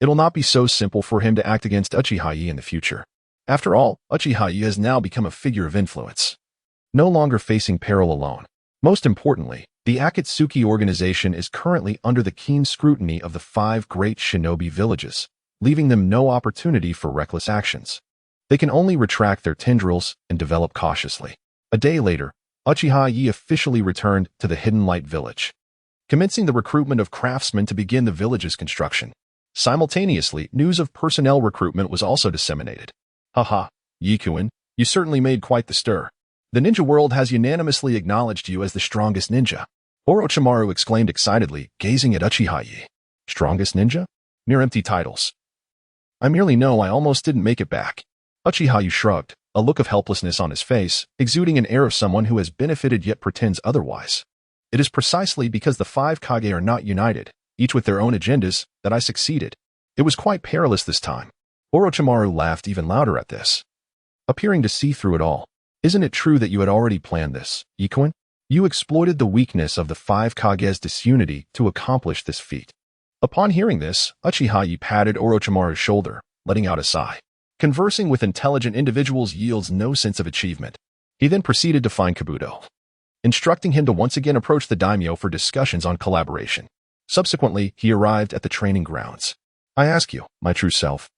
it'll not be so simple for him to act against Uchiha Yo in the future. After all, Uchiha Yo has now become a figure of influence, no longer facing peril alone. Most importantly, the Akatsuki organization is currently under the keen scrutiny of the 5 great shinobi villages, leaving them no opportunity for reckless actions. They can only retract their tendrils and develop cautiously. A day later, Uchiha Yo officially returned to the Hidden Light Village, commencing the recruitment of craftsmen to begin the village's construction. Simultaneously, news of personnel recruitment was also disseminated. Haha, Yikuin, you certainly made quite the stir. The ninja world has unanimously acknowledged you as the strongest ninja. Orochimaru exclaimed excitedly, gazing at Uchiha Yo. Strongest ninja? Mere empty titles. I merely know I almost didn't make it back. Uchiha Yo shrugged, a look of helplessness on his face, exuding an air of someone who has benefited yet pretends otherwise. It is precisely because the 5 Kage are not united, each with their own agendas, that I succeeded. It was quite perilous this time. Orochimaru laughed even louder at this, appearing to see through it all. Isn't it true that you had already planned this, Ikuin? You exploited the weakness of the 5 Kage's disunity to accomplish this feat. Upon hearing this, Uchiha Yo patted Orochimaru's shoulder, letting out a sigh. Conversing with intelligent individuals yields no sense of achievement. He then proceeded to find Kabuto, instructing him to once again approach the daimyo for discussions on collaboration. Subsequently, he arrived at the training grounds. I ask you, my true self,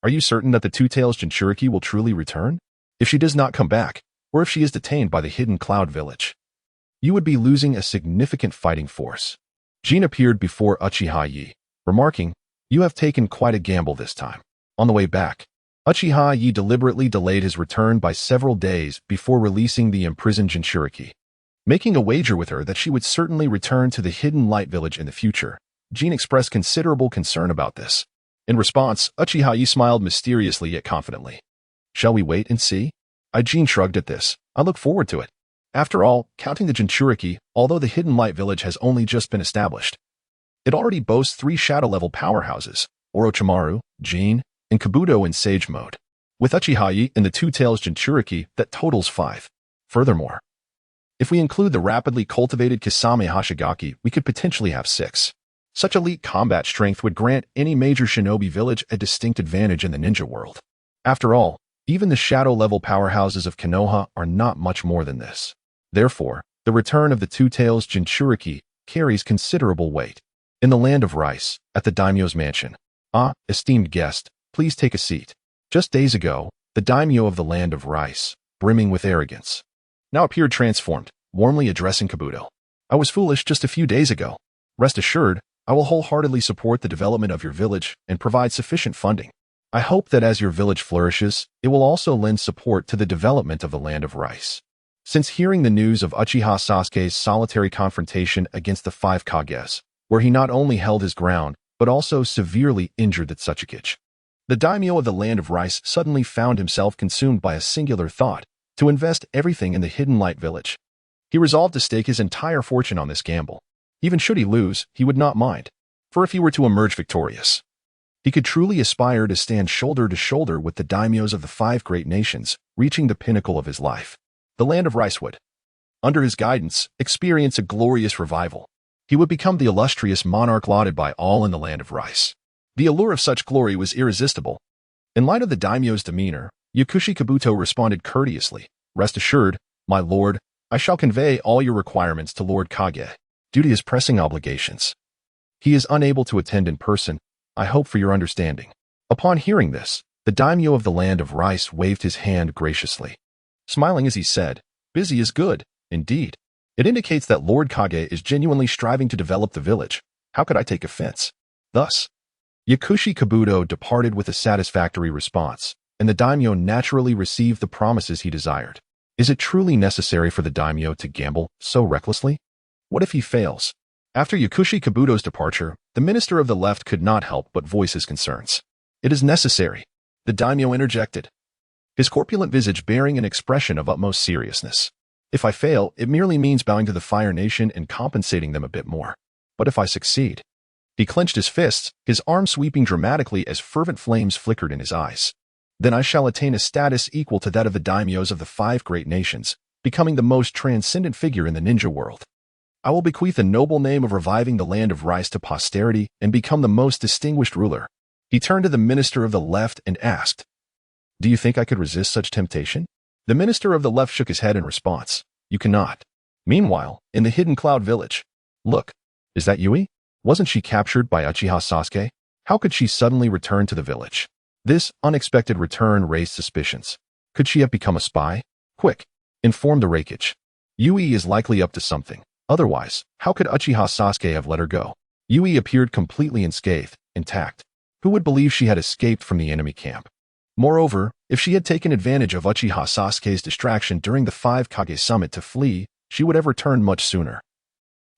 are you certain that the Two-Tails Jinchuriki will truly return? If she does not come back, or if she is detained by the Hidden Cloud Village, you would be losing a significant fighting force. Jin appeared before Uchiha Yo, remarking, you have taken quite a gamble this time. On the way back, Uchiha Yo deliberately delayed his return by several days before releasing the imprisoned Jinchuriki. Making a wager with her that she would certainly return to the Hidden Light Village in the future, Jin expressed considerable concern about this. In response, Uchiha Yo smiled mysteriously yet confidently. Shall we wait and see? Jin shrugged at this. I look forward to it. After all, counting the Jinchuriki, although the Hidden Light Village has only just been established, it already boasts 3 shadow-level powerhouses, Orochimaru, Jin, and Kabuto in Sage Mode. With Uchiha Yo and the Two-Tails Jinchuriki, that totals 5. Furthermore, if we include the rapidly cultivated Kisame Hashigaki, we could potentially have 6. Such elite combat strength would grant any major shinobi village a distinct advantage in the ninja world. After all, even the shadow-level powerhouses of Konoha are not much more than this. Therefore, the return of the Two-Tails Jinchuriki carries considerable weight. In the Land of Rice, at the daimyo's mansion. Esteemed guest, please take a seat. Just days ago, the daimyo of the Land of Rice, brimming with arrogance, now appeared transformed, warmly addressing Kabuto. I was foolish just a few days ago. Rest assured, I will wholeheartedly support the development of your village and provide sufficient funding. I hope that as your village flourishes, it will also lend support to the development of the Land of Rice. Since hearing the news of Uchiha Sasuke's solitary confrontation against the five Kages, where he not only held his ground, but also severely injured the Tsuchikage, the daimyo of the Land of Rice suddenly found himself consumed by a singular thought: to invest everything in the Hidden Light Village. He resolved to stake his entire fortune on this gamble. Even should he lose, he would not mind. For if he were to emerge victorious, he could truly aspire to stand shoulder to shoulder with the daimyos of the five great nations, reaching the pinnacle of his life. The Land of Rice would, under his guidance, experience a glorious revival. He would become the illustrious monarch lauded by all in the Land of Rice. The allure of such glory was irresistible. In light of the daimyo's demeanor, Uchiha Kabuto responded courteously, "Rest assured, my lord, I shall convey all your requirements to Lord Kage. Due to his pressing obligations, he is unable to attend in person. I hope for your understanding." Upon hearing this, the daimyo of the Land of Rice waved his hand graciously, smiling as he said, "Busy is good, indeed. It indicates that Lord Kage is genuinely striving to develop the village. How could I take offense?" Thus, Uchiha Kabuto departed with a satisfactory response, and the daimyo naturally received the promises he desired. Is it truly necessary for the daimyo to gamble so recklessly? What if he fails? After Uchiha Kabuto's departure, the minister of the left could not help but voice his concerns. "It is necessary," the daimyo interjected, his corpulent visage bearing an expression of utmost seriousness. "If I fail, it merely means bowing to the Fire Nation and compensating them a bit more. But if I succeed—" He clenched his fists, his arms sweeping dramatically as fervent flames flickered in his eyes. "Then I shall attain a status equal to that of the daimyos of the five great nations, becoming the most transcendent figure in the ninja world. I will bequeath the noble name of reviving the Land of Rice to posterity and become the most distinguished ruler." He turned to the minister of the left and asked, "Do you think I could resist such temptation?" The minister of the left shook his head in response. "You cannot." Meanwhile, in the Hidden Cloud Village, "Look, is that Yui? Wasn't she captured by Uchiha Sasuke? How could she suddenly return to the village?" This unexpected return raised suspicions. Could she have become a spy? "Quick, inform the Raikage. Yui is likely up to something. Otherwise, how could Uchiha Sasuke have let her go?" Yui appeared completely unscathed, intact. Who would believe she had escaped from the enemy camp? Moreover, if she had taken advantage of Uchiha Sasuke's distraction during the Five Kage Summit to flee, she would have returned much sooner.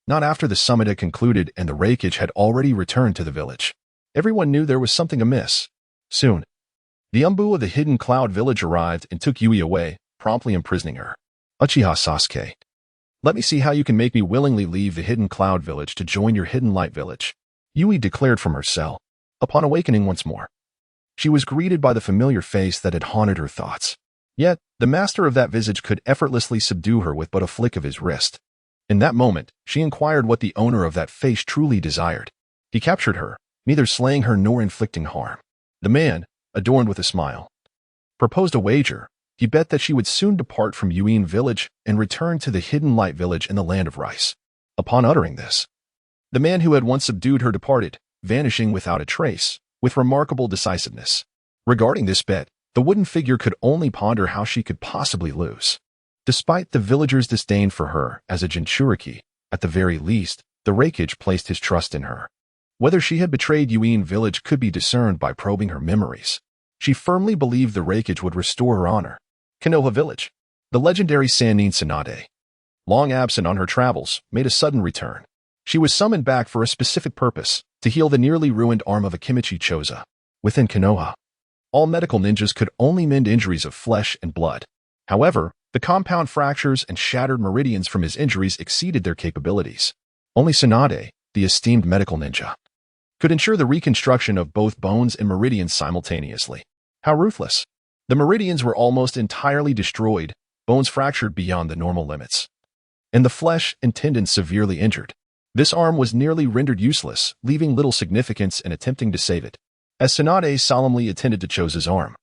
Not after the summit had concluded and the Raikage had already returned to the village. Everyone knew there was something amiss. Soon, the Umbu of the Hidden Cloud Village arrived and took Yui away, promptly imprisoning her. "Uchiha Sasuke, let me see how you can make me willingly leave the Hidden Cloud Village to join your Hidden Light Village," Yui declared from her cell. Upon awakening once more, she was greeted by the familiar face that had haunted her thoughts. Yet, the master of that visage could effortlessly subdue her with but a flick of his wrist. In that moment, she inquired what the owner of that face truly desired. He captured her, neither slaying her nor inflicting harm. The man, adorned with a smile, proposed a wager. He bet that she would soon depart from Yuin village and return to the Hidden Light Village in the Land of Rice. Upon uttering this, the man who had once subdued her departed, vanishing without a trace, with remarkable decisiveness. Regarding this bet, the wooden figure could only ponder how she could possibly lose. Despite the villagers' disdain for her as a Jinchuriki, at the very least, the Raikage placed his trust in her. Whether she had betrayed Yuin village could be discerned by probing her memories. She firmly believed the Raikage would restore her honor. Konoha village. The legendary Sannin Tsunade, long absent on her travels, made a sudden return. She was summoned back for a specific purpose, to heal the nearly ruined arm of Akimichi Choza. Within Konoha, all medical ninjas could only mend injuries of flesh and blood. However, the compound fractures and shattered meridians from his injuries exceeded their capabilities. Only Tsunade, the esteemed medical ninja, could ensure the reconstruction of both bones and meridians simultaneously. How ruthless! The meridians were almost entirely destroyed, bones fractured beyond the normal limits, and the flesh and tendons severely injured. This arm was nearly rendered useless, leaving little significance in attempting to save it. As Tsunade solemnly attended to Choza's arm,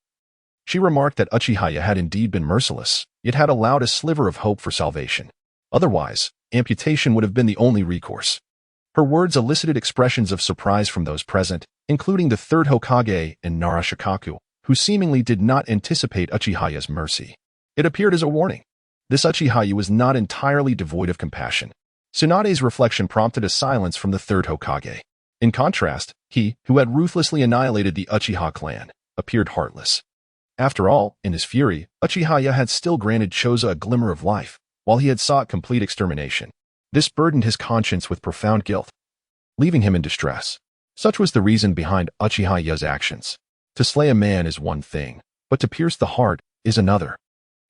she remarked that Uchiha had indeed been merciless, yet had allowed a sliver of hope for salvation. Otherwise, amputation would have been the only recourse. Her words elicited expressions of surprise from those present, including the third Hokage and Narashikaku, who seemingly did not anticipate Uchiha's mercy. It appeared as a warning. This Uchiha was not entirely devoid of compassion. Tsunade's reflection prompted a silence from the third Hokage. In contrast, he, who had ruthlessly annihilated the Uchiha clan, appeared heartless. After all, in his fury, Uchiha Yo had still granted Choza a glimmer of life, while he had sought complete extermination. This burdened his conscience with profound guilt, leaving him in distress. Such was the reason behind Uchiha Yo's actions. To slay a man is one thing, but to pierce the heart is another.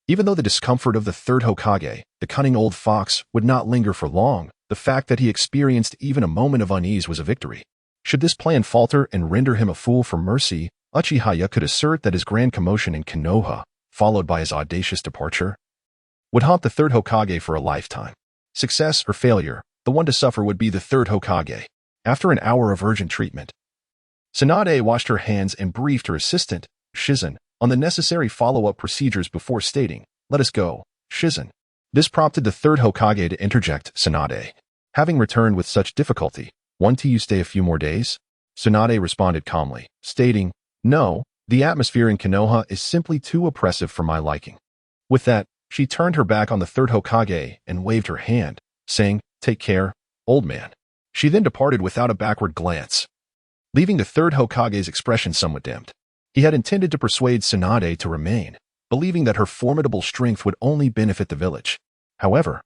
Even though the discomfort of the third Hokage, the cunning old fox, would not linger for long, the fact that he experienced even a moment of unease was a victory. Should this plan falter and render him a fool for mercy, Uchiha Yo could assert that his grand commotion in Konoha, followed by his audacious departure, would haunt the third Hokage for a lifetime. Success or failure, the one to suffer would be the third Hokage. After an hour of urgent treatment, Tsunade washed her hands and briefed her assistant, Shizen, on the necessary follow-up procedures before stating, "Let us go, Shizen." This prompted the third Hokage to interject, "Tsunade, having returned with such difficulty, want you stay a few more days?" Tsunade responded calmly, stating, "No, the atmosphere in Konoha is simply too oppressive for my liking." With that, she turned her back on the third Hokage and waved her hand, saying, "Take care, old man." She then departed without a backward glance, leaving the third Hokage's expression somewhat dimmed. He had intended to persuade Tsunade to remain, believing that her formidable strength would only benefit the village. However,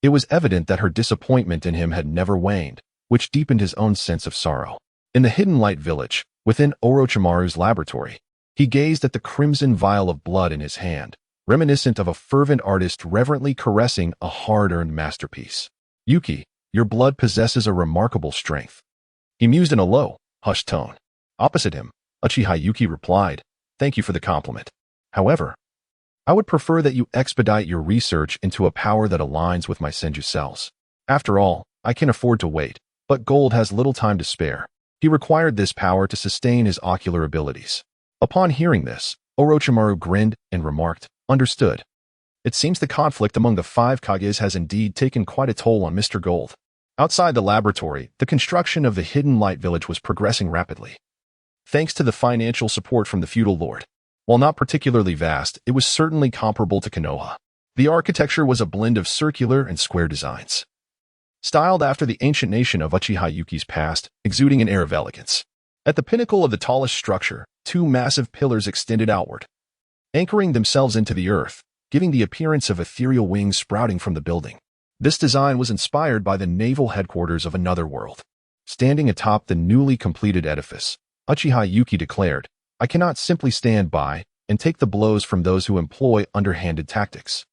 it was evident that her disappointment in him had never waned, which deepened his own sense of sorrow. In the Hidden Light village, within Orochimaru's laboratory, he gazed at the crimson vial of blood in his hand, reminiscent of a fervent artist reverently caressing a hard-earned masterpiece. "Yuki, your blood possesses a remarkable strength," he mused in a low, hushed tone. Opposite him, Uchiha Yuki replied, "Thank you for the compliment. However, I would prefer that you expedite your research into a power that aligns with my senju cells. After all, I can afford to wait, but Gold has little time to spare." He required this power to sustain his ocular abilities. Upon hearing this, Orochimaru grinned and remarked, "Understood. It seems the conflict among the five Kages has indeed taken quite a toll on Mr. Gold." Outside the laboratory, the construction of the Hidden Light village was progressing rapidly, thanks to the financial support from the feudal lord. While not particularly vast, it was certainly comparable to Konoha. The architecture was a blend of circular and square designs, styled after the ancient nation of Uchiha Yuki's past, exuding an air of elegance. At the pinnacle of the tallest structure, two massive pillars extended outward, anchoring themselves into the earth, giving the appearance of ethereal wings sprouting from the building. This design was inspired by the naval headquarters of another world. Standing atop the newly completed edifice, Uchiha Yuki declared, "I cannot simply stand by and take the blows from those who employ underhanded tactics."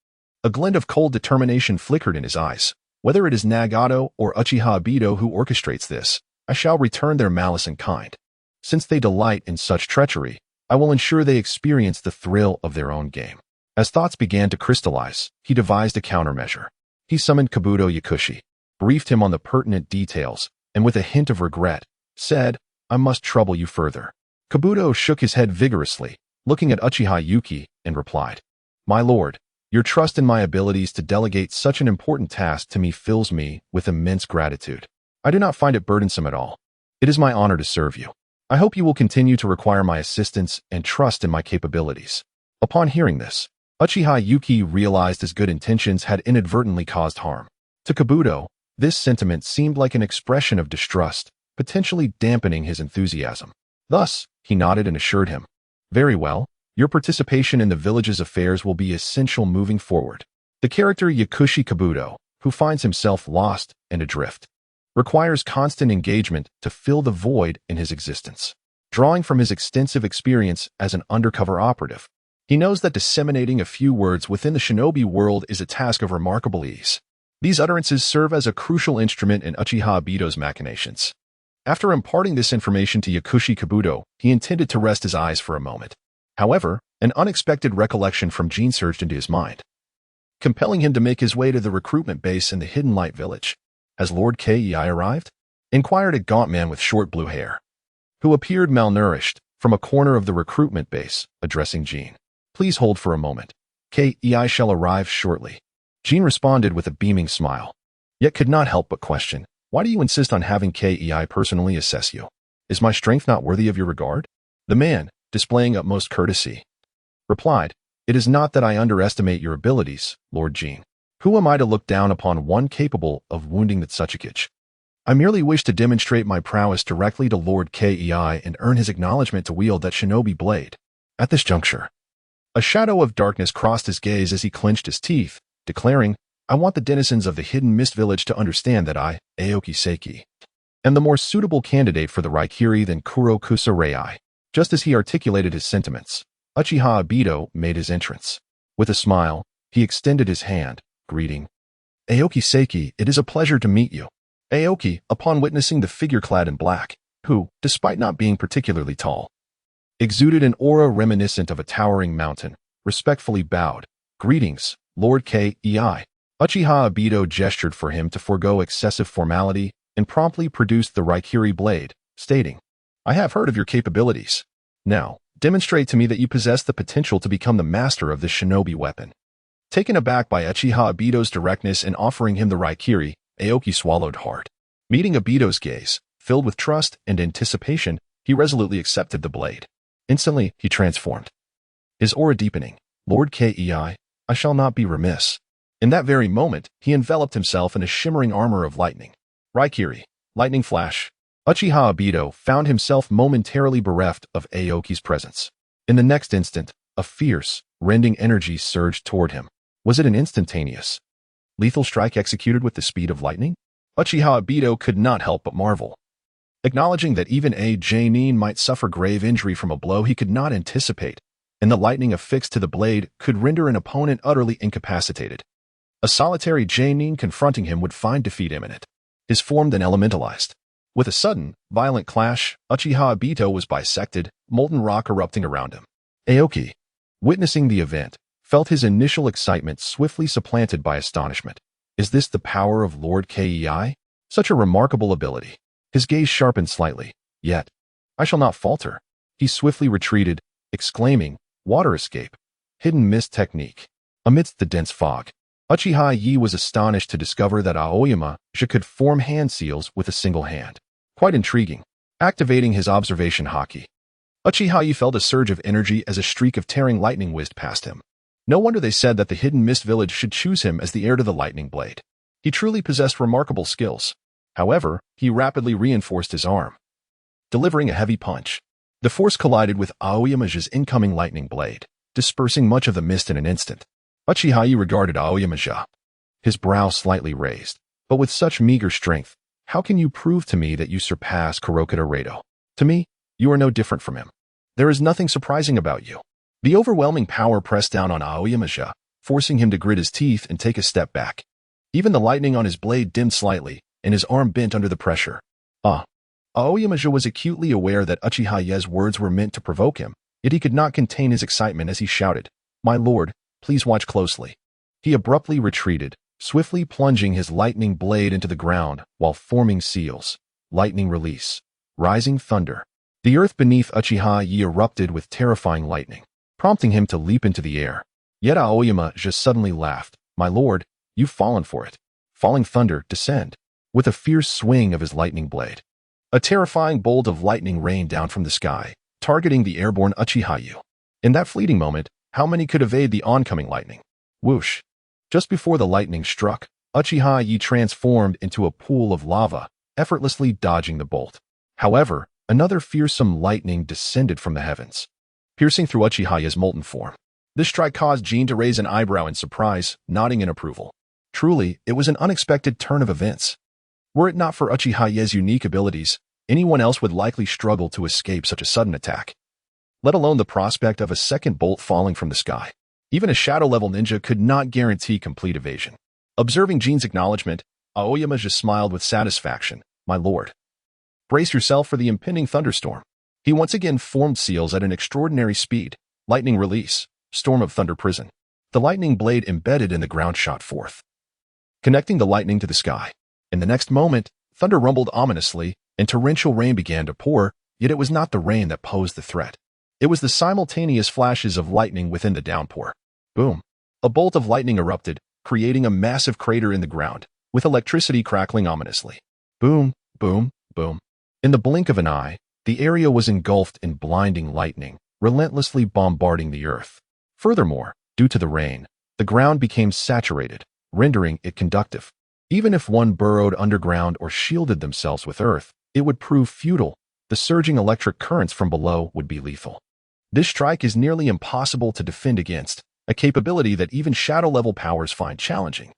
A glint of cold determination flickered in his eyes. "Whether it is Nagato or Uchiha Obito who orchestrates this, I shall return their malice in kind. Since they delight in such treachery, I will ensure they experience the thrill of their own game." As thoughts began to crystallize, he devised a countermeasure. He summoned Kabuto Yakushi, briefed him on the pertinent details, and with a hint of regret, said, "I must trouble you further." Kabuto shook his head vigorously, looking at Uchiha Yuki, and replied, "My lord, your trust in my abilities to delegate such an important task to me fills me with immense gratitude. I do not find it burdensome at all. It is my honor to serve you. I hope you will continue to require my assistance and trust in my capabilities." Upon hearing this, Uchiha Yuki realized his good intentions had inadvertently caused harm. To Kabuto, this sentiment seemed like an expression of distrust, potentially dampening his enthusiasm. Thus, he nodded and assured him, "Very well, your participation in the village's affairs will be essential moving forward." The character Yakushi Kabuto, who finds himself lost and adrift, requires constant engagement to fill the void in his existence. Drawing from his extensive experience as an undercover operative, he knows that disseminating a few words within the shinobi world is a task of remarkable ease. These utterances serve as a crucial instrument in Uchiha Obito's machinations. After imparting this information to Yakushi Kabuto, he intended to rest his eyes for a moment. However, an unexpected recollection from Jin surged into his mind, compelling him to make his way to the recruitment base in the Hidden Light village. "Has Lord Kei arrived?" inquired a gaunt man with short blue hair, who appeared malnourished, from a corner of the recruitment base, addressing Jin. "Please hold for a moment. Kei shall arrive shortly." Jin responded with a beaming smile, yet could not help but question, "Why do you insist on having Kei personally assess you? Is my strength not worthy of your regard?" The man, displaying utmost courtesy, replied, "It is not that I underestimate your abilities, Lord Jin. Who am I to look down upon one capable of wounding the Tsuchikage? I merely wish to demonstrate my prowess directly to Lord Kei and earn his acknowledgement to wield that shinobi blade." At this juncture, a shadow of darkness crossed his gaze as he clenched his teeth, declaring, I want the denizens of the hidden mist village to understand that I, Aoki Seiki, am the more suitable candidate for the Raikiri than Kuro Kusarei. Just as he articulated his sentiments, Uchiha Obito made his entrance. With a smile, he extended his hand, greeting, Aoki Seiki, it is a pleasure to meet you. Aoki, upon witnessing the figure clad in black, who, despite not being particularly tall, exuded an aura reminiscent of a towering mountain, respectfully bowed. Greetings, Lord Kei. Uchiha Obito gestured for him to forego excessive formality and promptly produced the Raikiri blade, stating, I have heard of your capabilities. Now, demonstrate to me that you possess the potential to become the master of this shinobi weapon. Taken aback by Uchiha Obito's directness in offering him the Raikiri, Aoki swallowed hard. Meeting Obito's gaze, filled with trust and anticipation, he resolutely accepted the blade. Instantly, he transformed. His aura deepening. Lord Kei, I shall not be remiss. In that very moment, he enveloped himself in a shimmering armor of lightning. Raikiri, lightning flash. Uchiha Obito found himself momentarily bereft of Aoki's presence. In the next instant, a fierce, rending energy surged toward him. Was it an instantaneous, lethal strike executed with the speed of lightning? Uchiha Obito could not help but marvel. Acknowledging that even a Jonin might suffer grave injury from a blow he could not anticipate, and the lightning affixed to the blade could render an opponent utterly incapacitated. A solitary Jonin confronting him would find defeat imminent. His form then elementalized. With a sudden, violent clash, Uchiha Obito was bisected, molten rock erupting around him. Aoki, witnessing the event, felt his initial excitement swiftly supplanted by astonishment. Is this the power of Lord Kei? Such a remarkable ability. His gaze sharpened slightly. Yet, I shall not falter. He swiftly retreated, exclaiming, water escape. Hidden mist technique. Amidst the dense fog, Uchiha Yi was astonished to discover that Aoyama could form hand seals with a single hand. Quite intriguing. Activating his observation Haki, Uchiha Yi felt a surge of energy as a streak of tearing lightning whizzed past him. No wonder they said that the hidden mist village should choose him as the heir to the lightning blade. He truly possessed remarkable skills. However, he rapidly reinforced his arm, delivering a heavy punch. The force collided with Aoyama's incoming lightning blade, dispersing much of the mist in an instant. Uchiha Yi regarded Aoyama, his brow slightly raised. But with such meager strength, how can you prove to me that you surpass Kurokata Redo? To me, you are no different from him. There is nothing surprising about you. The overwhelming power pressed down on Aoyama, forcing him to grit his teeth and take a step back. Even the lightning on his blade dimmed slightly, and his arm bent under the pressure. Aoyama was acutely aware that Uchiha Yi's words were meant to provoke him, yet he could not contain his excitement as he shouted, My lord, please watch closely. He abruptly retreated, swiftly plunging his lightning blade into the ground while forming seals. Lightning release. Rising thunder. The earth beneath Uchiha Yi erupted with terrifying lightning, prompting him to leap into the air. Yet Aoyama just suddenly laughed. My lord, you've fallen for it. Falling thunder, descend. With a fierce swing of his lightning blade, a terrifying bolt of lightning rained down from the sky, targeting the airborne Uchiha Yo. In that fleeting moment, how many could evade the oncoming lightning? Whoosh. Just before the lightning struck, Uchiha Yi transformed into a pool of lava, effortlessly dodging the bolt. However, another fearsome lightning descended from the heavens, piercing through Uchiha Yi's molten form. This strike caused Jin to raise an eyebrow in surprise, nodding in approval. Truly, it was an unexpected turn of events. Were it not for Uchiha Yi's unique abilities, anyone else would likely struggle to escape such a sudden attack, let alone the prospect of a second bolt falling from the sky. Even a shadow-level ninja could not guarantee complete evasion. Observing Jin's acknowledgement, Aoyama just smiled with satisfaction. My lord, brace yourself for the impending thunderstorm. He once again formed seals at an extraordinary speed. Lightning release. Storm of thunder prison. The lightning blade embedded in the ground shot forth, connecting the lightning to the sky. In the next moment, thunder rumbled ominously, and torrential rain began to pour, yet it was not the rain that posed the threat. It was the simultaneous flashes of lightning within the downpour. Boom. A bolt of lightning erupted, creating a massive crater in the ground, with electricity crackling ominously. Boom, boom, boom. In the blink of an eye, the area was engulfed in blinding lightning, relentlessly bombarding the earth. Furthermore, due to the rain, the ground became saturated, rendering it conductive. Even if one burrowed underground or shielded themselves with earth, it would prove futile. The surging electric currents from below would be lethal. This strike is nearly impossible to defend against, a capability that even shadow-level powers find challenging.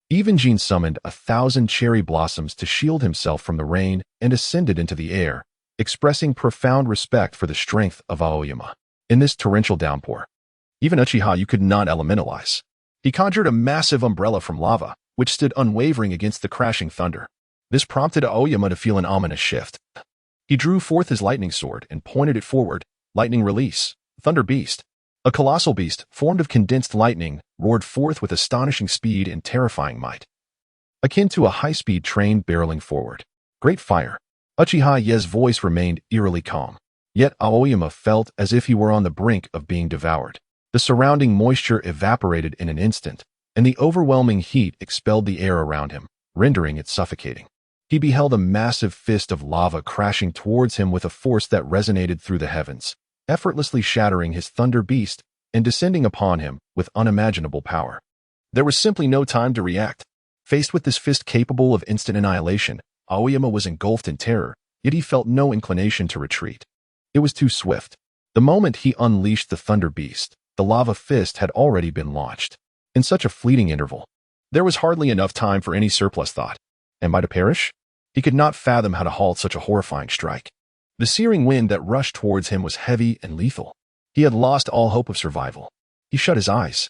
Even Jin summoned 1,000 cherry blossoms to shield himself from the rain and ascended into the air, expressing profound respect for the strength of Aoyama. In this torrential downpour, even Uchiha Yo could not elementalize. He conjured a massive umbrella from lava, which stood unwavering against the crashing thunder. This prompted Aoyama to feel an ominous shift. He drew forth his lightning sword and pointed it forward. Lightning release. Thunder beast. A colossal beast, formed of condensed lightning, roared forth with astonishing speed and terrifying might, akin to a high-speed train barreling forward. Great fire. Uchiha Yo's voice remained eerily calm. Yet Aoyama felt as if he were on the brink of being devoured. The surrounding moisture evaporated in an instant, and the overwhelming heat expelled the air around him, rendering it suffocating. He beheld a massive fist of lava crashing towards him with a force that resonated through the heavens, effortlessly shattering his thunder beast and descending upon him with unimaginable power. There was simply no time to react. Faced with this fist capable of instant annihilation, Aoyama was engulfed in terror, yet he felt no inclination to retreat. It was too swift. The moment he unleashed the thunder beast, the lava fist had already been launched. In such a fleeting interval, there was hardly enough time for any surplus thought. Am I to perish? He could not fathom how to halt such a horrifying strike. The searing wind that rushed towards him was heavy and lethal. He had lost all hope of survival. He shut his eyes.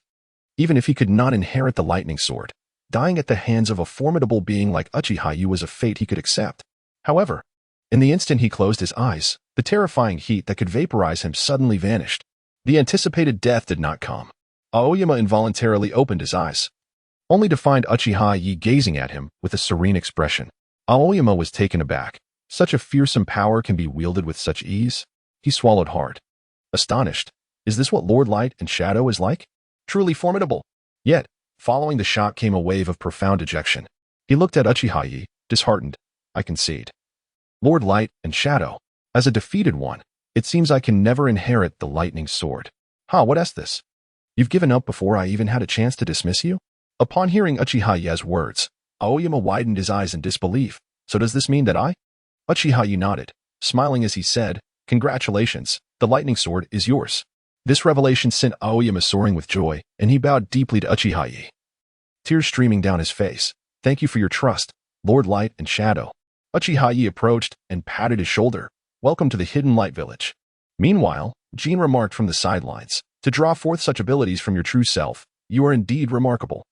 Even if he could not inherit the lightning sword, dying at the hands of a formidable being like Uchiha Yo was a fate he could accept. However, in the instant he closed his eyes, the terrifying heat that could vaporize him suddenly vanished. The anticipated death did not come. Aoyama involuntarily opened his eyes, only to find Uchiha Yo gazing at him with a serene expression. Aoyama was taken aback. Such a fearsome power can be wielded with such ease? He swallowed hard. Astonished. Is this what Lord Light and Shadow is like? Truly formidable. Yet, following the shock came a wave of profound dejection. He looked at Uchiha Yo, disheartened. I concede. Lord Light and Shadow. As a defeated one, it seems I can never inherit the lightning sword. What is this? You've given up before I even had a chance to dismiss you? Upon hearing Uchiha Yo's words, Aoyama widened his eyes in disbelief. So does this mean that I? Uchiha Yo nodded, smiling as he said, Congratulations, the lightning sword is yours. This revelation sent Aoyama soaring with joy, and he bowed deeply to Uchiha Yo, tears streaming down his face. Thank you for your trust, Lord Light and Shadow. Uchiha Yo approached and patted his shoulder. Welcome to the Hidden Light Village. Meanwhile, Jin remarked from the sidelines, to draw forth such abilities from your true self, you are indeed remarkable.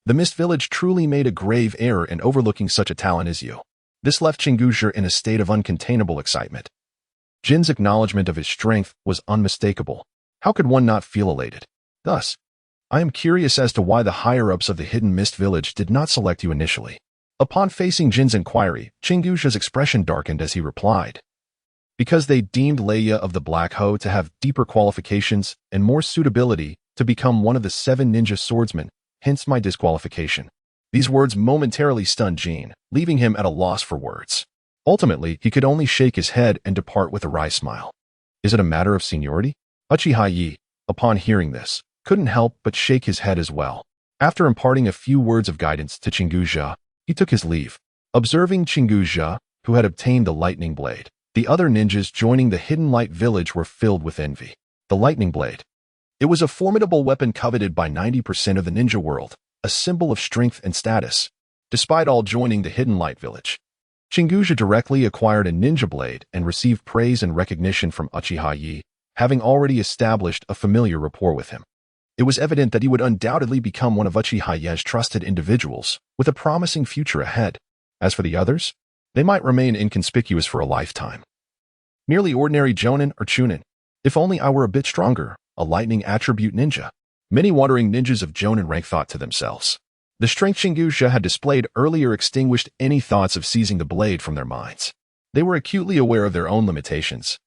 The Mist Village truly made a grave error in overlooking such a talent as you. This left Chinguzha in a state of uncontainable excitement. Jin's acknowledgement of his strength was unmistakable. How could one not feel elated? Thus, I am curious as to why the higher-ups of the Hidden Mist Village did not select you initially. Upon facing Jin's inquiry, Chinguzha's expression darkened as he replied. Because they deemed Leia of the Black Hoe to have deeper qualifications and more suitability to become one of the 7 ninja swordsmen, hence my disqualification. These words momentarily stunned Jin, leaving him at a loss for words. Ultimately, he could only shake his head and depart with a wry smile. Is it a matter of seniority? Uchiha Yo, upon hearing this, couldn't help but shake his head as well. After imparting a few words of guidance to Chinguzha, he took his leave. Observing Chinguzha, who had obtained the lightning blade, the other ninjas joining the Hidden Light Village were filled with envy. The lightning blade. It was a formidable weapon coveted by 90% of the ninja world, a symbol of strength and status. Despite all joining the Hidden Light Village, Chinguzha directly acquired a ninja blade and received praise and recognition from Uchiha Yo, having already established a familiar rapport with him. It was evident that he would undoubtedly become one of Uchiha Yo's trusted individuals, with a promising future ahead. As for the others, they might remain inconspicuous for a lifetime. Merely ordinary Jonin or Chunin. If only I were a bit stronger, a lightning attribute ninja. Many wandering ninjas of Jonin rank thought to themselves. The strength Chinguzha had displayed earlier extinguished any thoughts of seizing the blade from their minds. They were acutely aware of their own limitations.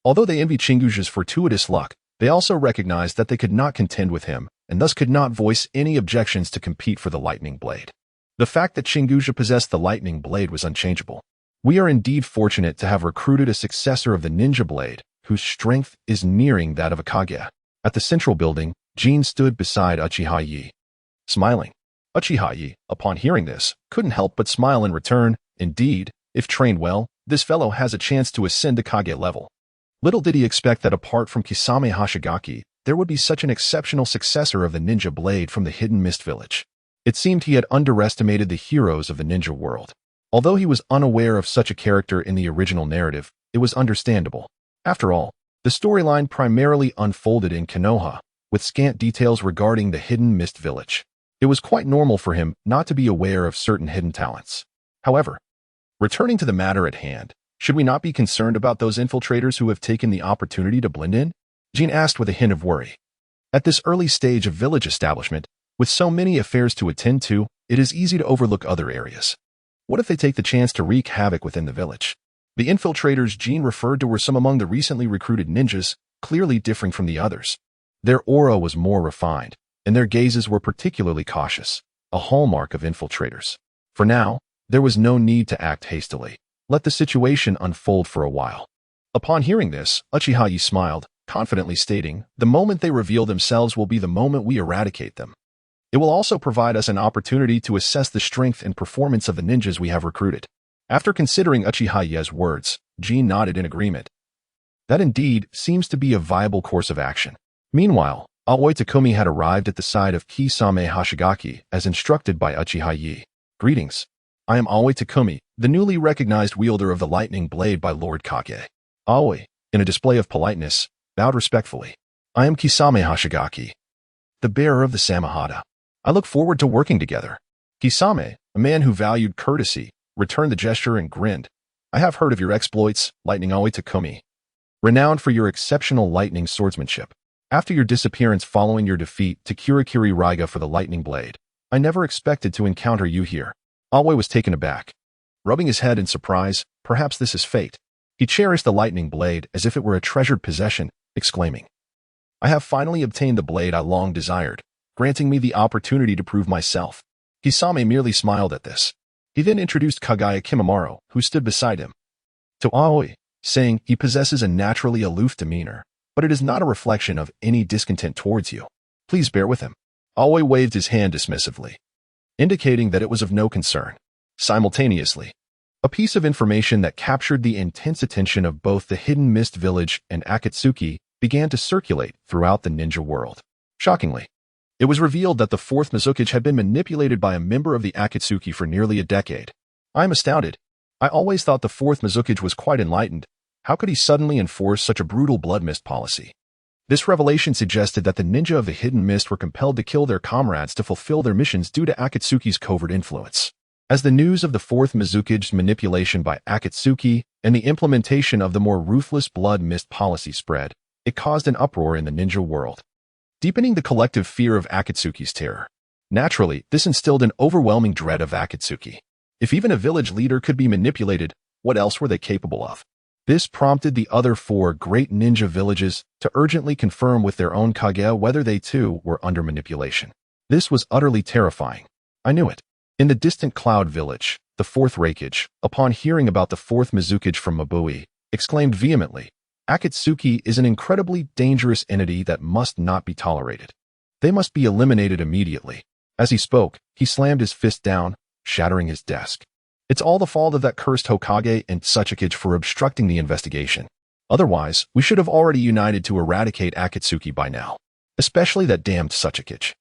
Although they envied Chinguzha's fortuitous luck, they also recognized that they could not contend with him, and thus could not voice any objections to compete for the lightning blade. The fact that Chinguzha possessed the lightning blade was unchangeable. We are indeed fortunate to have recruited a successor of the ninja blade, whose strength is nearing that of a Kage. At the central building, Jin stood beside Uchiha Yo, smiling. Uchiha Yo, upon hearing this, couldn't help but smile in return. Indeed, if trained well, this fellow has a chance to ascend to Kage level. Little did he expect that apart from Kisame Hashigaki, there would be such an exceptional successor of the ninja blade from the Hidden Mist Village. It seemed he had underestimated the heroes of the ninja world. Although he was unaware of such a character in the original narrative, it was understandable. After all, the storyline primarily unfolded in Konoha, with scant details regarding the Hidden Mist Village. It was quite normal for him not to be aware of certain hidden talents. However, returning to the matter at hand, should we not be concerned about those infiltrators who have taken the opportunity to blend in? Jean asked with a hint of worry. At this early stage of village establishment, with so many affairs to attend to, it is easy to overlook other areas. What if they take the chance to wreak havoc within the village? The infiltrators Jean referred to were some among the recently recruited ninjas, clearly differing from the others. Their aura was more refined, and their gazes were particularly cautious, a hallmark of infiltrators. For now, there was no need to act hastily. Let the situation unfold for a while. Upon hearing this, Uchiha Yo smiled, confidently stating, "The moment they reveal themselves will be the moment we eradicate them. It will also provide us an opportunity to assess the strength and performance of the ninjas we have recruited." After considering Uchiha Yo's words, Jean nodded in agreement. That indeed seems to be a viable course of action. Meanwhile, Aoi Takumi had arrived at the side of Kisame Hashigaki as instructed by Uchiha Yo. "Greetings. I am Aoi Takumi, the newly recognized wielder of the lightning blade by Lord Kage." Aoi, in a display of politeness, bowed respectfully. "I am Kisame Hashigaki, the bearer of the Samahata. I look forward to working together." Kisame, a man who valued courtesy, returned the gesture and grinned. "I have heard of your exploits, Lightning Aoi Takumi. Renowned for your exceptional lightning swordsmanship. After your disappearance following your defeat to Kurikiri Raiga for the lightning blade, I never expected to encounter you here." Aoi was taken aback. Rubbing his head in surprise, perhaps this is fate. He cherished the lightning blade as if it were a treasured possession, exclaiming, "I have finally obtained the blade I long desired, granting me the opportunity to prove myself." Kisame merely smiled at this. He then introduced Kagaya Kimimaro, who stood beside him, to Aoi, saying he possesses a naturally aloof demeanor, but it is not a reflection of any discontent towards you. Please bear with him. Aoi waved his hand dismissively, indicating that it was of no concern. Simultaneously, a piece of information that captured the intense attention of both the Hidden Mist Village and Akatsuki began to circulate throughout the ninja world. Shockingly, it was revealed that the fourth Mizukage had been manipulated by a member of the Akatsuki for nearly a decade. I am astounded. I always thought the fourth Mizukage was quite enlightened. How could he suddenly enforce such a brutal blood mist policy? This revelation suggested that the ninja of the Hidden Mist were compelled to kill their comrades to fulfill their missions due to Akatsuki's covert influence. As the news of the fourth Mizukage's manipulation by Akatsuki and the implementation of the more ruthless blood mist policy spread, it caused an uproar in the ninja world, deepening the collective fear of Akatsuki's terror. Naturally, this instilled an overwhelming dread of Akatsuki. If even a village leader could be manipulated, what else were they capable of? This prompted the other four great ninja villages to urgently confirm with their own Kage whether they too were under manipulation. This was utterly terrifying. I knew it. In the distant Cloud Village, the fourth Raikage, upon hearing about the fourth Mizukage from Mabui, exclaimed vehemently, "Akatsuki is an incredibly dangerous entity that must not be tolerated. They must be eliminated immediately." As he spoke, he slammed his fist down, shattering his desk. "It's all the fault of that cursed Hokage and Tsuchikage for obstructing the investigation. Otherwise, we should have already united to eradicate Akatsuki by now. Especially that damned Tsuchikage,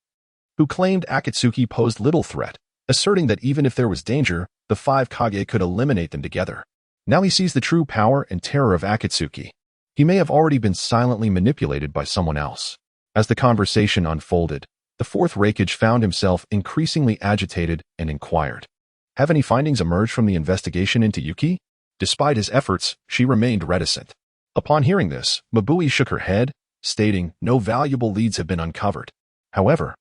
who claimed Akatsuki posed little threat, asserting that even if there was danger, the five Kage could eliminate them together. Now he sees the true power and terror of Akatsuki. He may have already been silently manipulated by someone else." As the conversation unfolded, the fourth Raikage found himself increasingly agitated and inquired, "Have any findings emerged from the investigation into Yuki?" Despite his efforts, she remained reticent. Upon hearing this, Mabui shook her head, stating, "No valuable leads have been uncovered. However,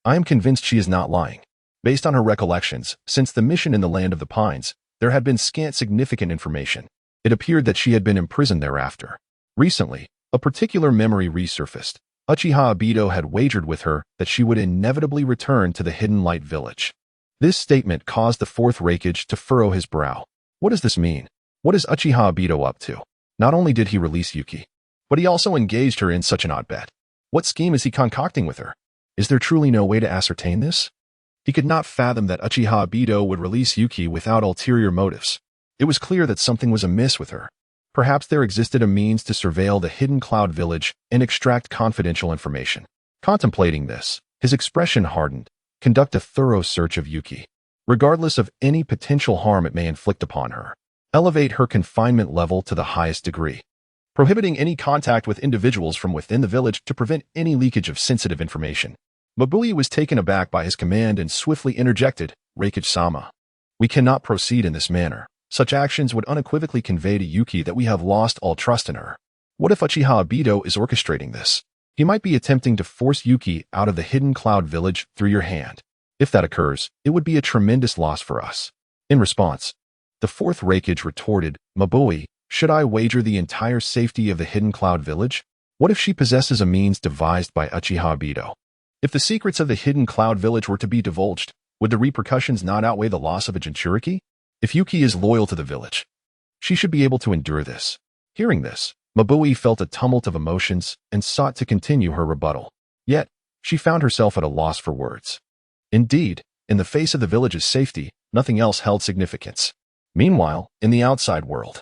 I am convinced she is not lying. Based on her recollections, since the mission in the Land of the Pines, there had been scant significant information. It appeared that she had been imprisoned thereafter. Recently, a particular memory resurfaced. Uchiha Obito had wagered with her that she would inevitably return to the Hidden Light Village." This statement caused the fourth Raikage to furrow his brow. What does this mean? What is Uchiha Obito up to? Not only did he release Yuki, but he also engaged her in such an odd bet. What scheme is he concocting with her? Is there truly no way to ascertain this? He could not fathom that Uchiha Obito would release Yuki without ulterior motives. It was clear that something was amiss with her. Perhaps there existed a means to surveil the hidden cloud village and extract confidential information. Contemplating this, his expression hardened. Conduct a thorough search of Yuki, regardless of any potential harm it may inflict upon her. Elevate her confinement level to the highest degree, prohibiting any contact with individuals from within the village to prevent any leakage of sensitive information. Mabui was taken aback by his command and swiftly interjected, Reikage-sama. We cannot proceed in this manner. Such actions would unequivocally convey to Yuki that we have lost all trust in her. What if Uchiha Obito is orchestrating this? He might be attempting to force Yuki out of the hidden cloud village through your hand. If that occurs, it would be a tremendous loss for us. In response, the fourth Reikage retorted, Mabui, should I wager the entire safety of the hidden cloud village? What if she possesses a means devised by Uchiha Obito? If the secrets of the hidden cloud village were to be divulged, would the repercussions not outweigh the loss of a Jinchuriki? If Yuki is loyal to the village, she should be able to endure this. Hearing this, Mabui felt a tumult of emotions and sought to continue her rebuttal. Yet, she found herself at a loss for words. Indeed, in the face of the village's safety, nothing else held significance. Meanwhile, in the outside world,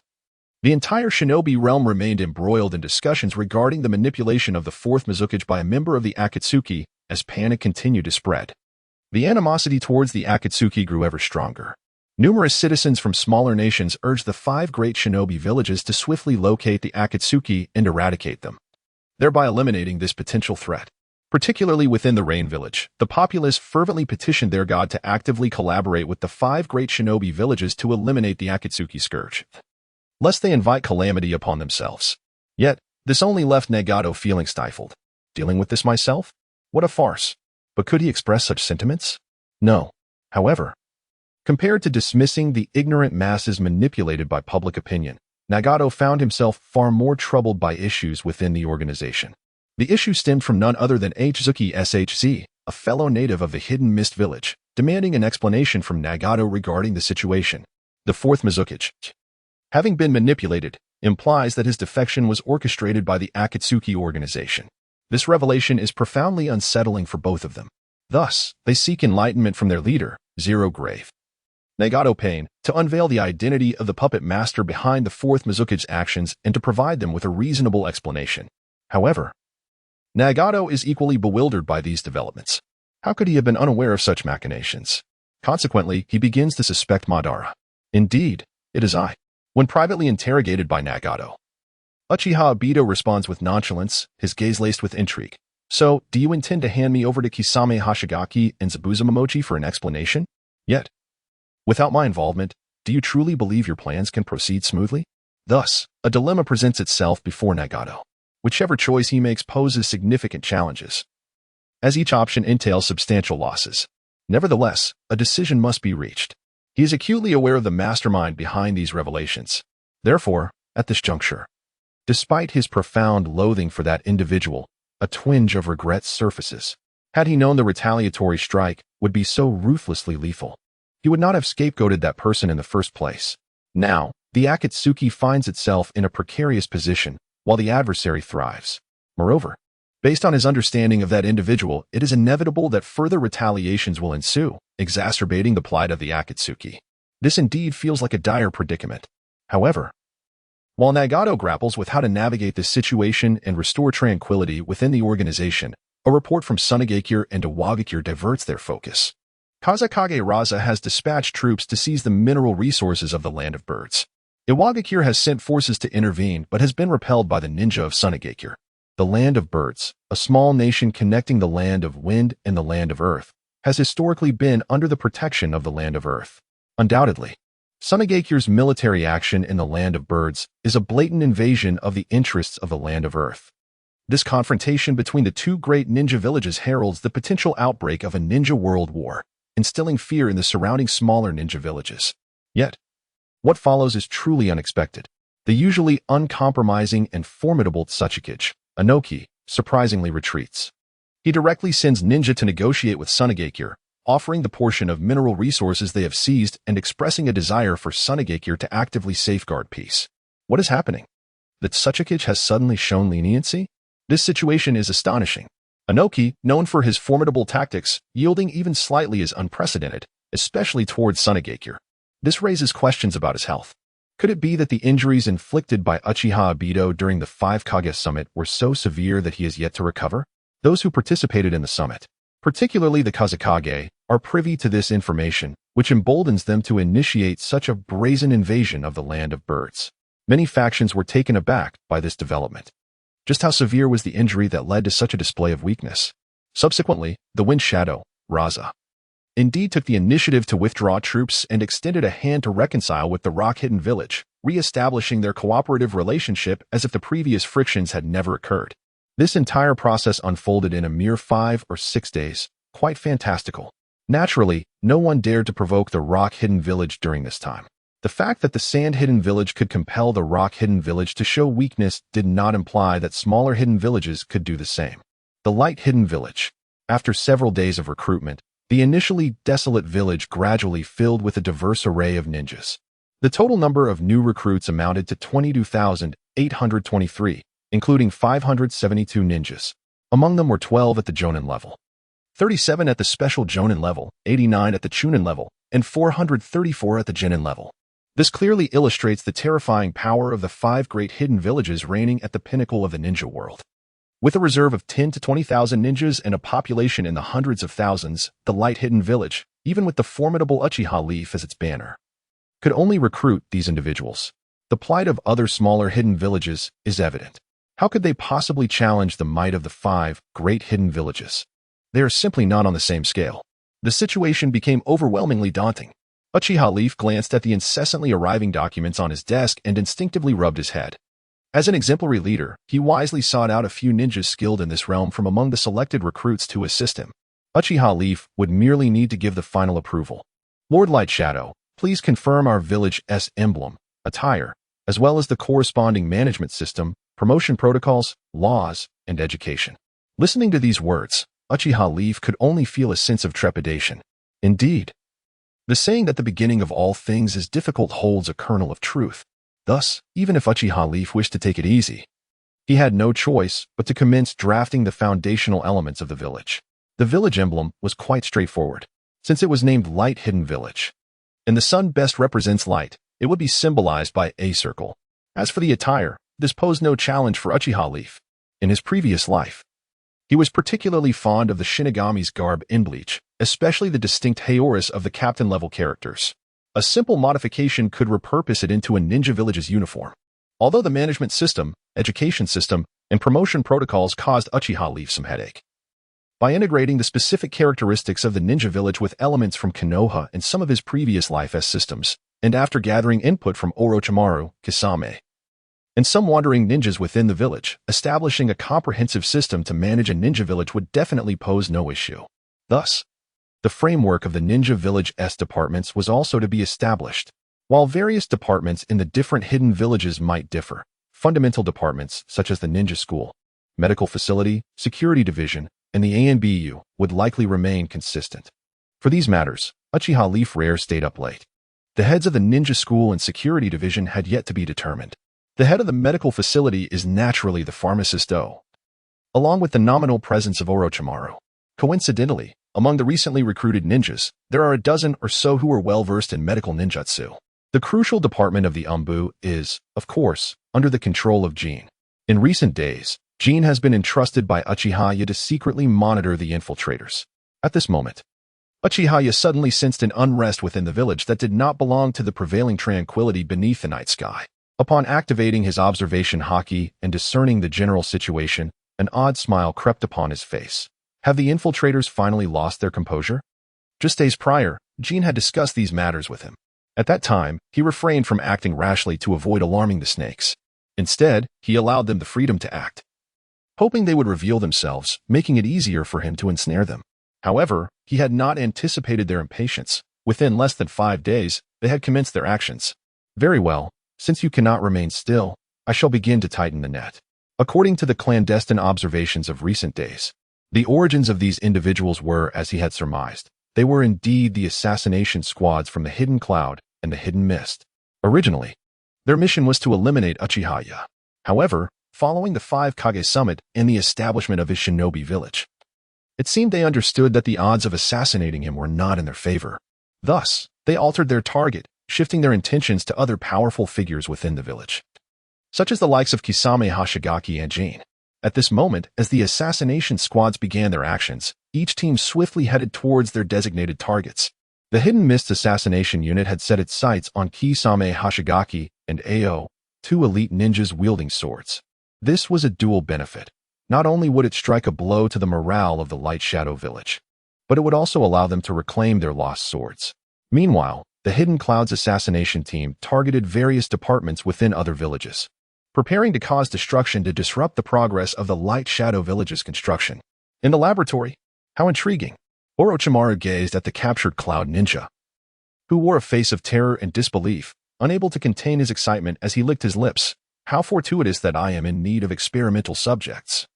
the entire shinobi realm remained embroiled in discussions regarding the manipulation of the fourth Mizukage by a member of the Akatsuki as panic continued to spread. The animosity towards the Akatsuki grew ever stronger. Numerous citizens from smaller nations urged the 5 great shinobi villages to swiftly locate the Akatsuki and eradicate them, thereby eliminating this potential threat. Particularly within the Rain Village, the populace fervently petitioned their god to actively collaborate with the 5 great shinobi villages to eliminate the Akatsuki scourge, lest they invite calamity upon themselves. Yet, this only left Nagato feeling stifled. Dealing with this myself? What a farce. But could he express such sentiments? No. However, compared to dismissing the ignorant masses manipulated by public opinion, Nagato found himself far more troubled by issues within the organization. The issue stemmed from none other than Hizuki SHZ, a fellow native of the Hidden Mist Village, demanding an explanation from Nagato regarding the situation. The fourth Mizukage, having been manipulated, implies that his defection was orchestrated by the Akatsuki organization. This revelation is profoundly unsettling for both of them. Thus, they seek enlightenment from their leader, Zero Grave Nagato Pain, to unveil the identity of the puppet master behind the fourth Mizukage's actions and to provide them with a reasonable explanation. However, Nagato is equally bewildered by these developments. How could he have been unaware of such machinations? Consequently, he begins to suspect Madara. Indeed, it is I. When privately interrogated by Nagato, Uchiha Obito responds with nonchalance, his gaze laced with intrigue. So, do you intend to hand me over to Kisame Hashigaki and Zabuza Momochi for an explanation? Yet, without my involvement, do you truly believe your plans can proceed smoothly? Thus, a dilemma presents itself before Nagato. Whichever choice he makes poses significant challenges, as each option entails substantial losses. Nevertheless, a decision must be reached. He is acutely aware of the mastermind behind these revelations. Therefore, at this juncture, despite his profound loathing for that individual, a twinge of regret surfaces. Had he known the retaliatory strike would be so ruthlessly lethal, he would not have scapegoated that person in the first place. Now, the Akatsuki finds itself in a precarious position, while the adversary thrives. Moreover, based on his understanding of that individual, it is inevitable that further retaliations will ensue, exacerbating the plight of the Akatsuki. This indeed feels like a dire predicament. However, while Nagato grapples with how to navigate this situation and restore tranquility within the organization, a report from Sunagakure and Iwagakure diverts their focus. Kazakage Raza has dispatched troops to seize the mineral resources of the Land of Birds. Iwagakure has sent forces to intervene but has been repelled by the ninja of Sunagakure. The Land of Birds, a small nation connecting the Land of Wind and the Land of Earth, has historically been under the protection of the Land of Earth. Undoubtedly, Sunagakure's military action in the Land of Birds is a blatant invasion of the interests of the Land of Earth. This confrontation between the 2 great ninja villages heralds the potential outbreak of a ninja world war, instilling fear in the surrounding smaller ninja villages. Yet, what follows is truly unexpected. The usually uncompromising and formidable Tsuchikage, Inoki, surprisingly retreats. He directly sends ninja to negotiate with Sunagakure, offering the portion of mineral resources they have seized and expressing a desire for Sunagakure to actively safeguard peace. What is happening? The Tsuchikage has suddenly shown leniency? This situation is astonishing. Inoki, known for his formidable tactics, yielding even slightly is unprecedented, especially towards Sunagakure. This raises questions about his health. Could it be that the injuries inflicted by Uchiha Obito during the Five Kage Summit were so severe that he is yet to recover? Those who participated in the summit, particularly the Kazekage, are privy to this information, which emboldens them to initiate such a brazen invasion of the land of birds. Many factions were taken aback by this development. Just how severe was the injury that led to such a display of weakness? Subsequently, the Wind Shadow, Raza, indeed took the initiative to withdraw troops and extended a hand to reconcile with the Rock-Hidden Village, re-establishing their cooperative relationship as if the previous frictions had never occurred. This entire process unfolded in a mere 5 or 6 days, quite fantastical. Naturally, no one dared to provoke the Rock-Hidden Village during this time. The fact that the Sand-Hidden Village could compel the Rock-Hidden Village to show weakness did not imply that smaller hidden villages could do the same. The Light-Hidden Village. After several days of recruitment, the initially desolate village gradually filled with a diverse array of ninjas. The total number of new recruits amounted to 22,823, including 572 ninjas. Among them were 12 at the Jonin level, 37 at the Special Jonin level, 89 at the Chunin level, and 434 at the Genin level. This clearly illustrates the terrifying power of the 5 great hidden villages reigning at the pinnacle of the ninja world. With a reserve of 10 to 20,000 ninjas and a population in the hundreds of thousands, the Light Hidden Village, even with the formidable Uchiha leaf as its banner, could only recruit these individuals. The plight of other smaller hidden villages is evident. How could they possibly challenge the might of the 5 great hidden villages? They are simply not on the same scale. The situation became overwhelmingly daunting. Uchiha Leaf glanced at the incessantly arriving documents on his desk and instinctively rubbed his head. As an exemplary leader, he wisely sought out a few ninjas skilled in this realm from among the selected recruits to assist him. Uchiha Leaf would merely need to give the final approval. Lord Light Shadow, please confirm our village's emblem, attire, as well as the corresponding management system, promotion protocols, laws, and education. Listening to these words, Uchiha Leaf could only feel a sense of trepidation. Indeed, the saying that the beginning of all things is difficult holds a kernel of truth. Thus, even if Uchiha Leaf wished to take it easy, he had no choice but to commence drafting the foundational elements of the village. The village emblem was quite straightforward, since it was named Light Hidden Village, and the sun best represents light. It would be symbolized by a circle. As for the attire, this posed no challenge for Uchiha Leaf. In his previous life, he was particularly fond of the Shinigami's garb in Bleach, especially the distinct Haoris of the captain-level characters. A simple modification could repurpose it into a ninja village's uniform. Although the management system, education system, and promotion protocols caused Uchiha Leaf some headache. By integrating the specific characteristics of the ninja village with elements from Konoha and some of his previous life-s systems, and after gathering input from Orochimaru, Kisame, and some wandering ninjas within the village, establishing a comprehensive system to manage a ninja village would definitely pose no issue. Thus, the framework of the ninja village's departments was also to be established. While various departments in the different hidden villages might differ, fundamental departments such as the ninja school, medical facility, security division, and the ANBU would likely remain consistent. For these matters, Uchiha Leaf Rare stayed up late. The heads of the ninja school and security division had yet to be determined. The head of the medical facility is naturally the pharmacist O, along with the nominal presence of Orochimaru. Coincidentally, among the recently recruited ninjas, there are a dozen or so who are well-versed in medical ninjutsu. The crucial department of the Umbu is, of course, under the control of Jin. In recent days, Jin has been entrusted by Uchiha Yo to secretly monitor the infiltrators. At this moment, Uchiha Yo suddenly sensed an unrest within the village that did not belong to the prevailing tranquility beneath the night sky. Upon activating his observation Haki and discerning the general situation, an odd smile crept upon his face. Have the infiltrators finally lost their composure? Just days prior, Jin had discussed these matters with him. At that time, he refrained from acting rashly to avoid alarming the snakes. Instead, he allowed them the freedom to act, hoping they would reveal themselves, making it easier for him to ensnare them. However, he had not anticipated their impatience. Within less than 5 days, they had commenced their actions. Very well, since you cannot remain still, I shall begin to tighten the net. According to the clandestine observations of recent days, the origins of these individuals were, as he had surmised, they were indeed the assassination squads from the Hidden Cloud and the Hidden Mist. Originally, their mission was to eliminate Uchiha Yo. However, following the 5 Kage Summit and the establishment of his shinobi village, it seemed they understood that the odds of assassinating him were not in their favor. Thus, they altered their target, shifting their intentions to other powerful figures within the village, such as the likes of Kisame Hoshigaki and Jin. At this moment, as the assassination squads began their actions, each team swiftly headed towards their designated targets. The Hidden Mist assassination unit had set its sights on Kisame Hoshigaki and Ao, two elite ninjas wielding swords. This was a dual benefit. Not only would it strike a blow to the morale of the Light Shadow village, but it would also allow them to reclaim their lost swords. Meanwhile, the Hidden Clouds assassination team targeted various departments within other villages, preparing to cause destruction to disrupt the progress of the Light Shadow village's construction. In the laboratory, how intriguing! Orochimaru gazed at the captured Cloud Ninja, who wore a face of terror and disbelief, unable to contain his excitement as he licked his lips. How fortuitous that I am in need of experimental subjects,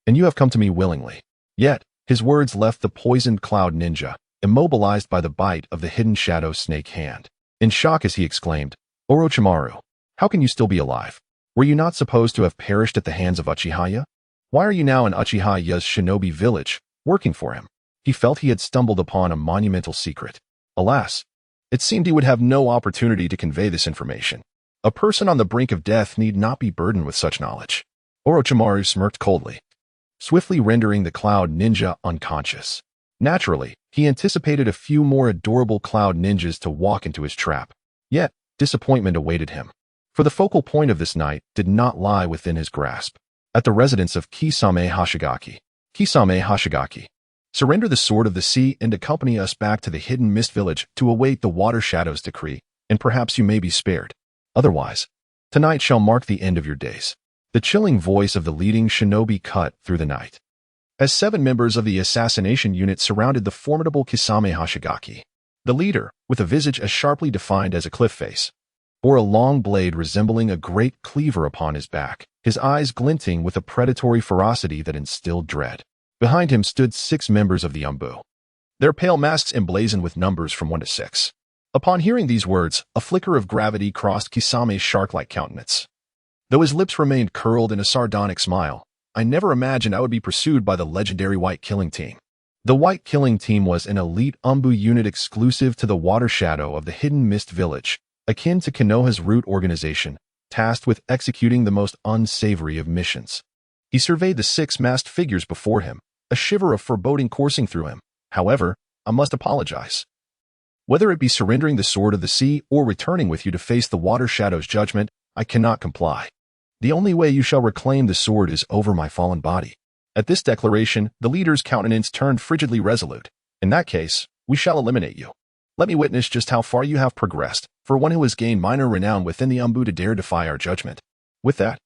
and you have come to me willingly. Yet, his words left the poisoned Cloud Ninja, immobilized by the bite of the hidden shadow snake hand. In shock as he exclaimed, Orochimaru, how can you still be alive? Were you not supposed to have perished at the hands of Uchiha Yo? Why are you now in Uchiha Yo's shinobi village, working for him? He felt he had stumbled upon a monumental secret. Alas, it seemed he would have no opportunity to convey this information. A person on the brink of death need not be burdened with such knowledge. Orochimaru smirked coldly, swiftly rendering the Cloud Ninja unconscious. Naturally, he anticipated a few more adorable Cloud Ninjas to walk into his trap. Yet, disappointment awaited him. For the focal point of this night did not lie within his grasp. At the residence of Kisame Hoshigaki. Kisame Hoshigaki, surrender the Sword of the Sea and accompany us back to the Hidden Mist Village to await the Water Shadow's decree, and perhaps you may be spared. Otherwise, tonight shall mark the end of your days. The chilling voice of the leading shinobi cut through the night, as 7 members of the assassination unit surrounded the formidable Kisame Hoshigaki. The leader, with a visage as sharply defined as a cliff face, bore a long blade resembling a great cleaver upon his back, his eyes glinting with a predatory ferocity that instilled dread. Behind him stood 6 members of the Umbu, their pale masks emblazoned with numbers from 1 to 6. Upon hearing these words, a flicker of gravity crossed Kisame's shark-like countenance. Though his lips remained curled in a sardonic smile, I never imagined I would be pursued by the legendary White Killing Team. The White Killing Team was an elite Umbu unit exclusive to the Water Shadow of the Hidden Mist Village, akin to Konoha's root organization, tasked with executing the most unsavory of missions. He surveyed the 6 masked figures before him, a shiver of foreboding coursing through him. However, I must apologize. Whether it be surrendering the Sword of the Sea or returning with you to face the Water Shadow's judgment, I cannot comply. The only way you shall reclaim the sword is over my fallen body. At this declaration, the leader's countenance turned frigidly resolute. In that case, we shall eliminate you. Let me witness just how far you have progressed, for one who has gained minor renown within the Umbu to dare defy our judgment. With that,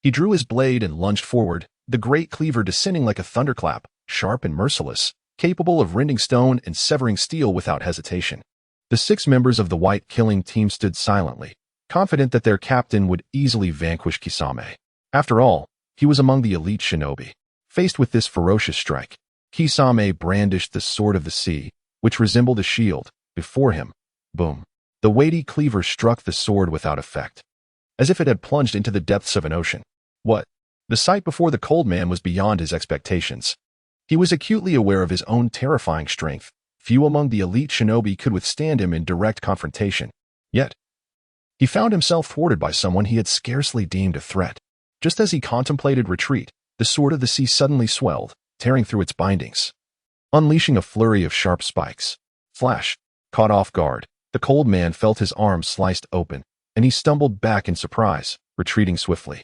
he drew his blade and lunged forward, the great cleaver descending like a thunderclap, sharp and merciless, capable of rending stone and severing steel without hesitation. The 6 members of the White Killing Team stood silently, confident that their captain would easily vanquish Kisame. After all, he was among the elite shinobi. Faced with this ferocious strike, Kisame brandished the Sword of the Sea, which resembled a shield. Before him, boom, the weighty cleaver struck the sword without effect, as if it had plunged into the depths of an ocean. What? The sight before the cold man was beyond his expectations. He was acutely aware of his own terrifying strength. Few among the elite shinobi could withstand him in direct confrontation. Yet, he found himself thwarted by someone he had scarcely deemed a threat. Just as he contemplated retreat, the Sword of the Sea suddenly swelled, tearing through its bindings, unleashing a flurry of sharp spikes. Flash! Caught off guard, the cold man felt his arm sliced open, and he stumbled back in surprise, retreating swiftly.